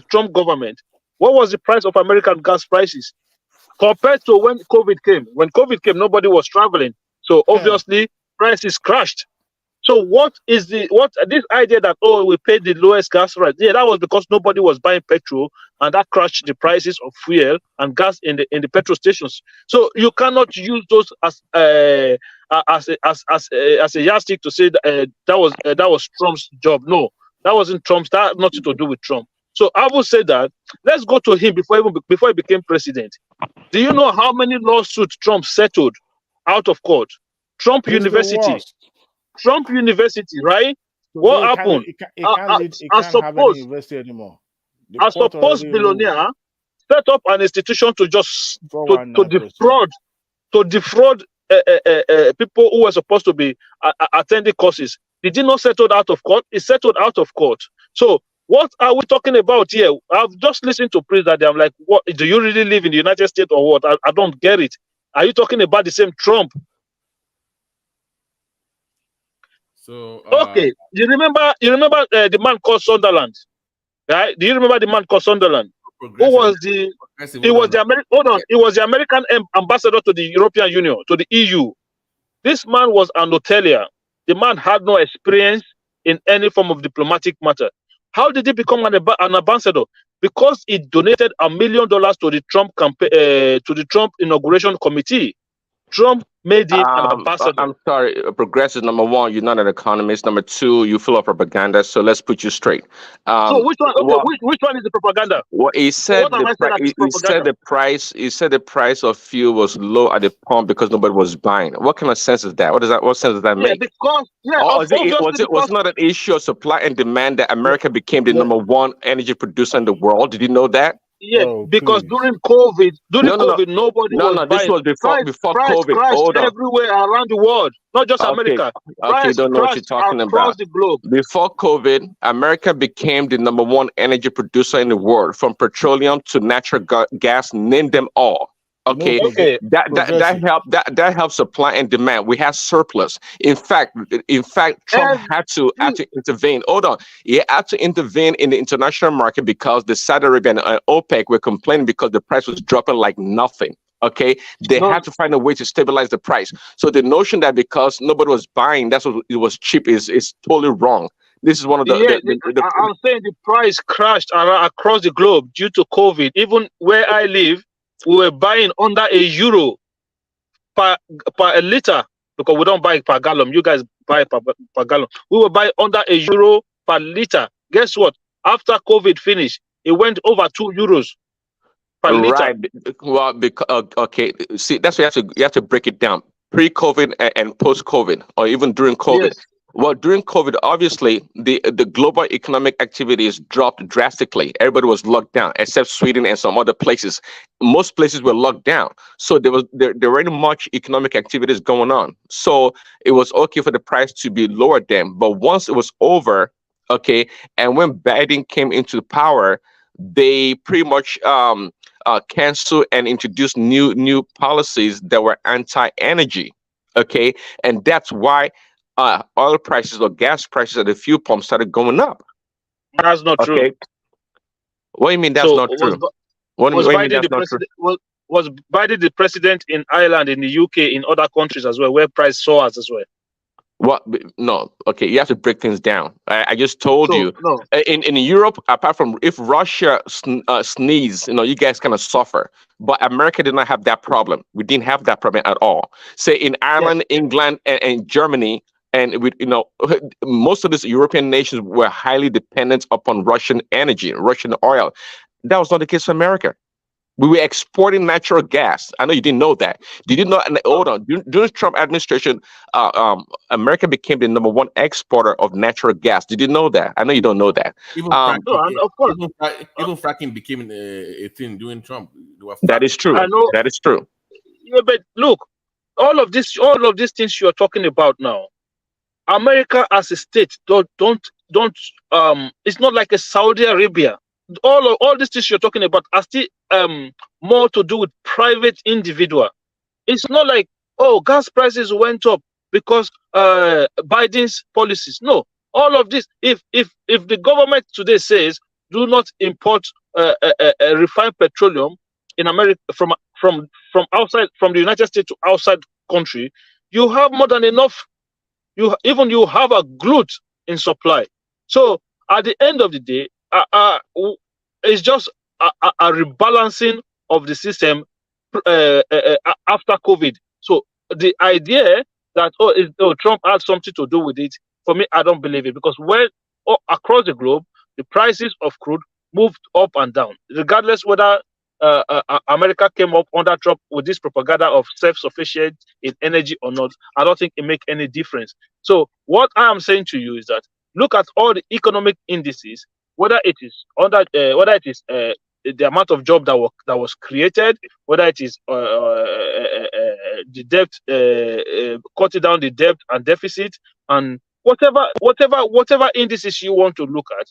Trump government, what was the price of American gas prices compared to when COVID came? When COVID came, nobody was traveling, so obviously prices crashed. So what is this idea that we paid the lowest gas price? Yeah, that was because nobody was buying petrol, and that crashed the prices of fuel and gas in the petrol stations. So you cannot use those as a yardstick to say that was Trump's job. No, that wasn't Trump's. That had nothing to do with Trump. So I would say that let's go to him before he became president. Do you know how many lawsuits Trump settled out of court? Trump University, right? What happened? I suppose billionaire set up an institution to just to defraud people who were supposed to be attending courses. Did he not settle out of court? He settled out of court. So what are we talking about here? I've just listened to Prince that I'm like, what? Do you really live in the United States or what? I don't get it. Are you talking about the same Trump? So okay, you remember the man called Sunderland, right? Do you remember the man called Sunderland? Who was the American ambassador to the European Union, to the EU. This man was an hotelier. The man had no experience in any form of diplomatic matter. How did he become an ambassador? Because he donated $1 million to the Trump campaign, to the Trump inauguration committee. Trump made him an ambassador. I'm sorry, Progressive. Number one, you're not an economist. Number two, you full of propaganda. So let's put you straight. So which one? Okay, which one is the propaganda? Well, he said the price of fuel was low at the pump because nobody was buying. What kind of sense is that? What sense does that make? Was it not an issue of supply and demand that America became the number one energy producer in the world? Did you know that? Yeah, because during COVID, nobody was buying. This was before COVID. Hold on. Everywhere around the world, not just America. You don't know what you're talking about. The globe. Before COVID, America became the number one energy producer in the world, from petroleum to natural gas. Name them all. Okay. That helps supply and demand. We have surplus. In fact, Trump had to intervene. Hold on, he had to intervene in the international market because the Saudi Arabia and OPEC were complaining because the price was dropping like nothing. Okay, they had to find a way to stabilize the price. So the notion that because nobody was buying, that's what it was cheap is totally wrong. This is one of the. I'm saying the price crashed across the globe due to COVID. Even where I live, we were buying under €1 per liter because we don't buy it per gallon. You guys buy per gallon. We were buying under €1 per liter. Guess what? After COVID finished, it went over €2 per liter. Right. Well, because okay. See, that's why you have to break it down. Pre-COVID and post-COVID, or even during COVID. Yes. Well, during COVID, obviously the global economic activities dropped drastically. Everybody was locked down, except Sweden and some other places. Most places were locked down, so there weren't much economic activities going on. So it was okay for the price to be lower then. But once it was over, okay, and when Biden came into power, they pretty much canceled and introduced new policies that were anti-energy. Okay, and that's why oil prices or gas prices at the fuel pump started going up. That's not true. Okay, what do you mean that's So not true? What do was you mean Biden that's the not true? president? Was Biden the president in Ireland, in the UK, in other countries as well, where price soars as well? What? No. Okay, you have to break things down. I just told So you. no. In Europe, apart from if Russia sneeze, you guys kind of suffer. But America did not have that problem. We didn't have that problem at all. Say in Ireland, England, and Germany, and most of these European nations were highly dependent upon Russian energy, Russian oil. That was not the case for America. We were exporting natural gas. I know you didn't know that. Did you know? And hold on. During Trump administration, America became the #1 exporter of natural gas. Did you know that? I know you don't know that. Even even fracking became a thing during Trump. That is true. I know. That is true. Yeah, but look, all of these things you're talking about now, America as a state don't it's not like a Saudi Arabia. All these things you're talking about are still more to do with private individual. It's not like, oh, gas prices went up because Biden's policies. No, all of this. If the government today says do not import refined petroleum in America from outside, from the United States to outside country, you have more than enough. You have a glut in supply. So at the end of the day, it's just a rebalancing of the system after COVID. So the idea that Trump had something to do with it, for me, I don't believe it, because across the globe, the prices of crude moved up and down, regardless whether America came up under Trump with this propaganda of self-sufficient in energy or not. I don't think it makes any difference. So what I am saying to you is that look at all the economic indices, whether it is the amount of job that was created, whether it is the debt, cutting down the debt and deficit, and whatever indices you want to look at.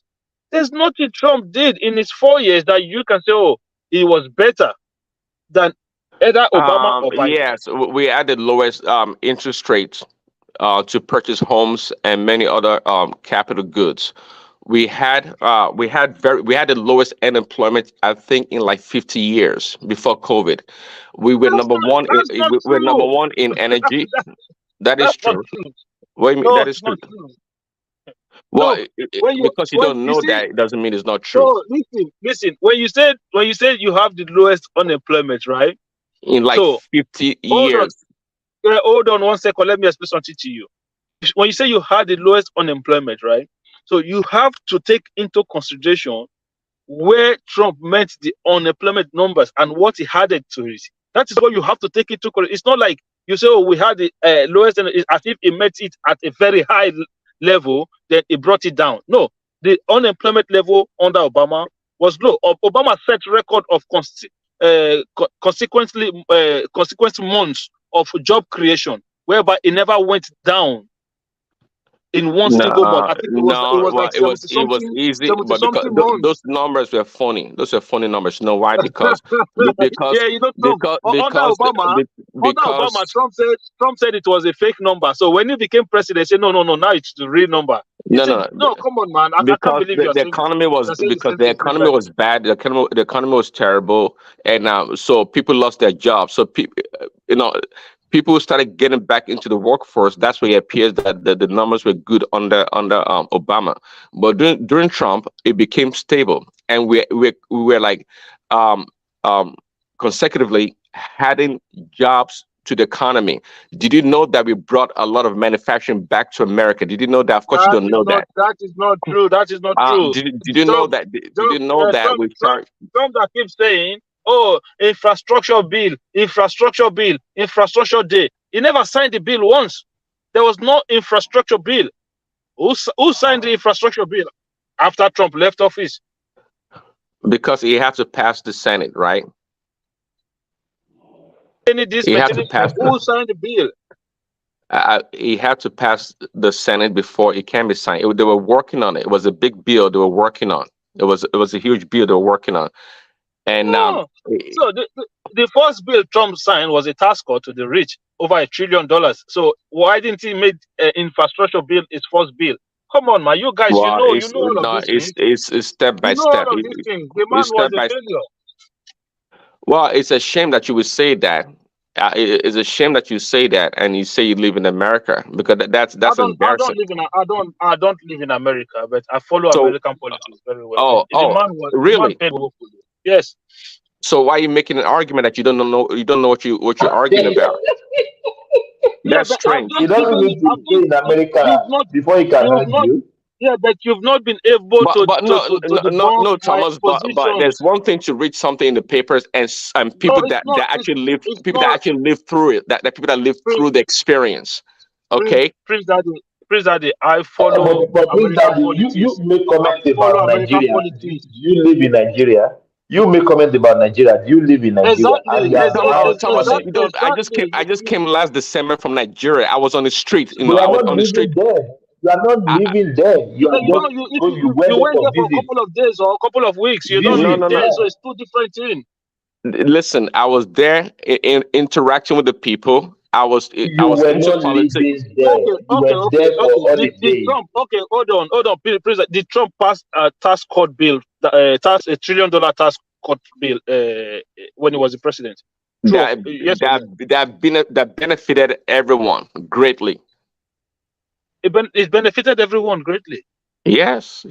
There's nothing Trump did in his 4 years that you can say, oh, he was better than either Obama or Biden. Yes, we had the lowest interest rates to purchase homes and many other capital goods. We had the lowest unemployment, I think, in like 50 years before COVID. We were number one in energy. That is true. Wait a minute, that is true. Well, because you don't know that, it doesn't mean it's not true. No, listen. When you said you have the lowest unemployment, right? In like 50 years. Hold on 1 second. Let me explain something to you. When you say you had the lowest unemployment, right? So you have to take into consideration where Trump met the unemployment numbers and what he added to it. That is what you have to take into consideration. It's not like you say, oh, we had the lowest, as if he met it at a very high level, then he brought it down. No, the unemployment level under Obama was low. Obama set record of consequent months of job creation, whereby it never went down in one single month. I think it was easy, but because those numbers were funny. Those were funny numbers. You know why? Because Obama, Trump said it was a fake number. So when he became president, he said no, now it's the real number. No, come on, man. I can't believe the economy was bad. The economy was terrible, and so people lost their jobs. So people started getting back into the workforce. That's where it appears that the numbers were good under Obama. But during Trump, it became stable, and we were like consecutively adding jobs to the economy. Did you know that we brought a lot of manufacturing back to America? Did you know that? Of course, you don't know that. That is not true. That is not true. Did you know that? Did you know that we start? Trump that keeps saying, oh, infrastructure bill, infrastructure day. He never signed the bill once. There was no infrastructure bill. Who signed the infrastructure bill after Trump left office? Because he has to pass the Senate, right? He has to pass. Who signed the bill? He had to pass the Senate before it can be signed. They were working on it. It was a big bill they were working on. It was a huge bill they were working on. And so the first bill Trump signed was a tax cut to the rich, over $1 trillion. So why didn't he make infrastructure bill his first bill? Come on, man, you guys, you know all of these things. It's step by You know step. all of these things. The man was a failure. Well, it's a shame that you would say that. It's a shame that you say that, and you say you live in America, because that's embarrassing. I don't live in America, but I follow American politics very well. Really? Yes. So why are you making an argument that you don't know what you're arguing about? That's strange. You don't need to stay in America before you can argue. Yeah, but you've not been able no, Thomas. But there's one thing to read something in the papers and people that actually live through it. That people that live through the experience. Okay. Prince Daddy, I follow. But Prince Daddy, you make comments about Nigeria. You live in Nigeria. You make comments about Nigeria. Do you live in Nigeria? Thomas, I just came last December from Nigeria. I was on the street. You are not living there. You are not living there. You went there for a couple of days or a couple of weeks. You don't live there, so it's two different things. Listen, I was there in interaction with the people. I was into politics. Hold on, please. Did Trump pass a tax cut bill, $1 trillion tax cut bill when he was the president? That benefited everyone greatly. It benefited everyone greatly. Yes.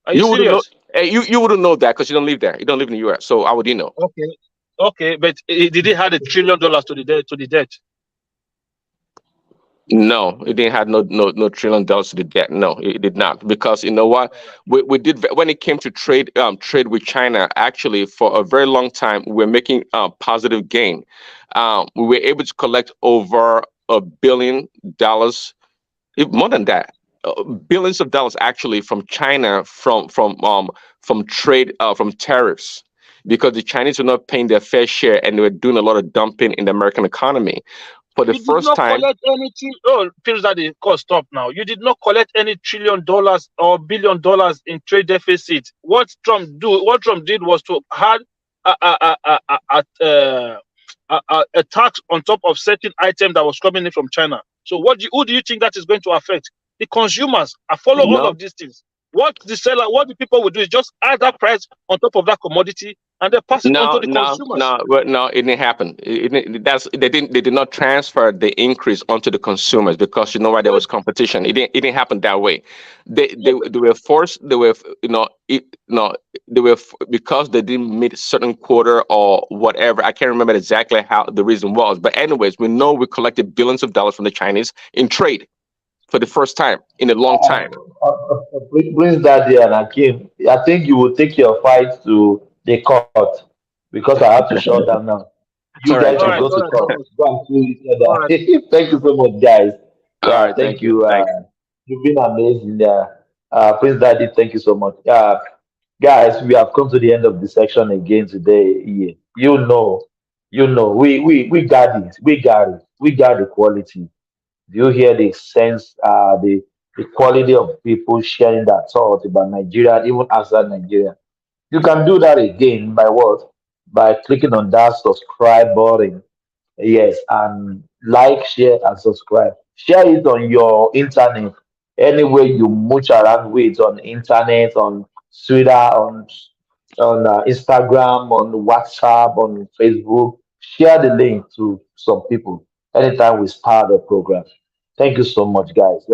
Are you serious? You wouldn't know that because you don't live there. You don't live in the US. So how would you know? Okay, but did it have $1 trillion to the debt? No, it didn't have no $1 trillion to the debt. No, it did not. Because you know what, we did when it came to trade with China. Actually, for a very long time, we're making positive gain. We were able to collect over $1 billion, more than that, billions of dollars actually from China from trade from tariffs. Because the Chinese were not paying their fair share and they were doing a lot of dumping in the American economy. For the first time, Prince Daddy, stop now. You did not collect any $1 trillion or $1 billion in trade deficit. What Trump did was to add a tax on top of certain item that was coming in from China. So who do you think that is going to affect? The consumers. I follow all of these things. What the people will do is just add that price on top of that commodity and they pass it on to the consumers. No, it didn't happen. They did not transfer the increase onto the consumers because you know why there was competition. It didn't happen that way. They were forced. Because they didn't meet a certain quota or whatever. I can't remember exactly how the reason was. But anyways, we know we collected billions of dollars from the Chinese in trade. For the first time in a long time. Prince Daddy and Akim, I think you will take your fight to the court because I have to shut down now. You guys will go to court. Go and sue each other. Thank you so much, guys. Thank you. You've been amazing there. Prince Daddy, thank you so much. Guys, we have come to the end of the section again today. You know, we got it. We got the quality. Do you hear the sense, the quality of people sharing their thoughts about Nigeria, even outside Nigeria? You can do that again by what? By clicking on that subscribe button. Yes, and like, share, and subscribe. Share it on your internet. Anywhere you mooch around with on internet, on Twitter, on Instagram, on WhatsApp, on Facebook. Share the link to some people anytime we start the program. Thank you so much, guys.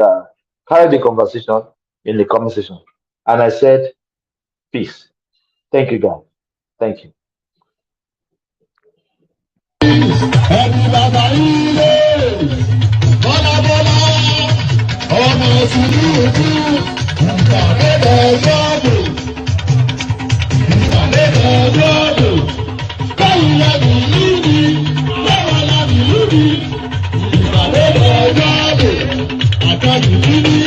Carry the conversation in the comment section. And I said, peace. Thank you, guys. Thank you. I can't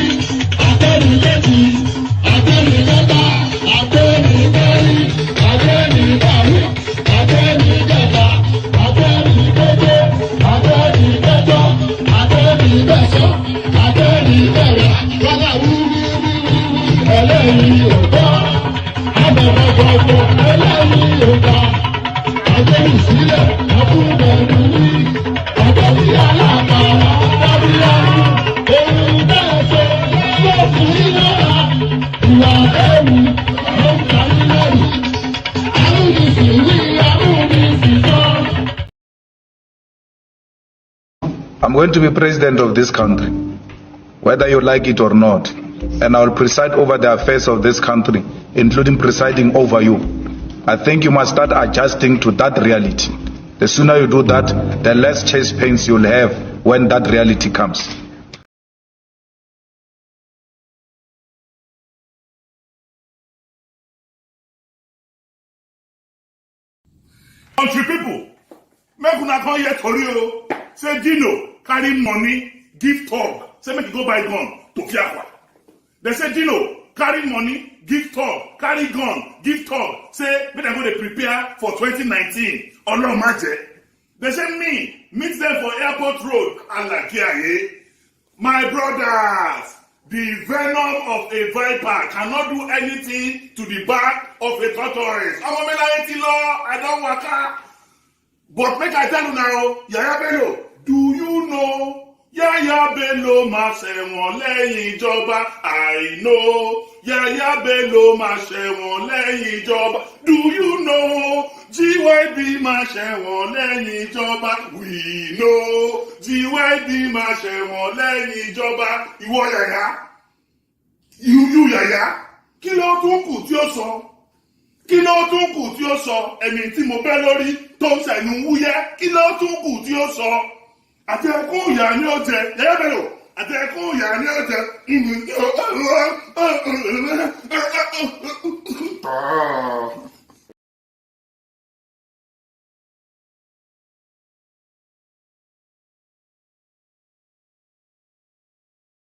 I'm going to be president of this country, whether you like it or not. And I will preside over the affairs of this country, including presiding over you. I think you must start adjusting to that reality. The sooner you do that, the less chest pains you'll have when that reality comes. Country people, make una come here tori o. Say Dino carry money, give talk. Say make you go buy gun to Fiakwa. They say Dino carry money, give talk, carry gun, give talk. Say make dem go dey prepare for 2019. Ọlọ́run má jẹ́. They say me meet them for airport road and like Kyari. My brothers, the venom of a viper cannot do anything to the back of a tortoise. I don't waka. But make I tell you now, Yaya Bello, do you know Yaya Bello máa ṣẹ̀wọ̀n lẹ́yìn ìjọba? I know Yaya Bello máa ṣẹ̀wọ̀n lẹ́yìn ìjọba. Do you know GYB máa ṣẹ̀wọ̀n lẹ́yìn ìjọba? We know GYB máa ṣẹ̀wọ̀n lẹ́yìn ìjọba. Ìwọ Yaya, you Yaya, kí ló tún kù tí ó sọ? Kí ló tún kù tí ó sọ? Ẹ̀mí tí mo bẹ́ lórí tó ń ṣẹ̀nu wúyẹ́. Kí ló tún kù tí ó sọ? Àtẹ̀kùn ìyá ni ó jẹ. Yaya Bello, àtẹ̀kùn ìyá ni ó jẹ.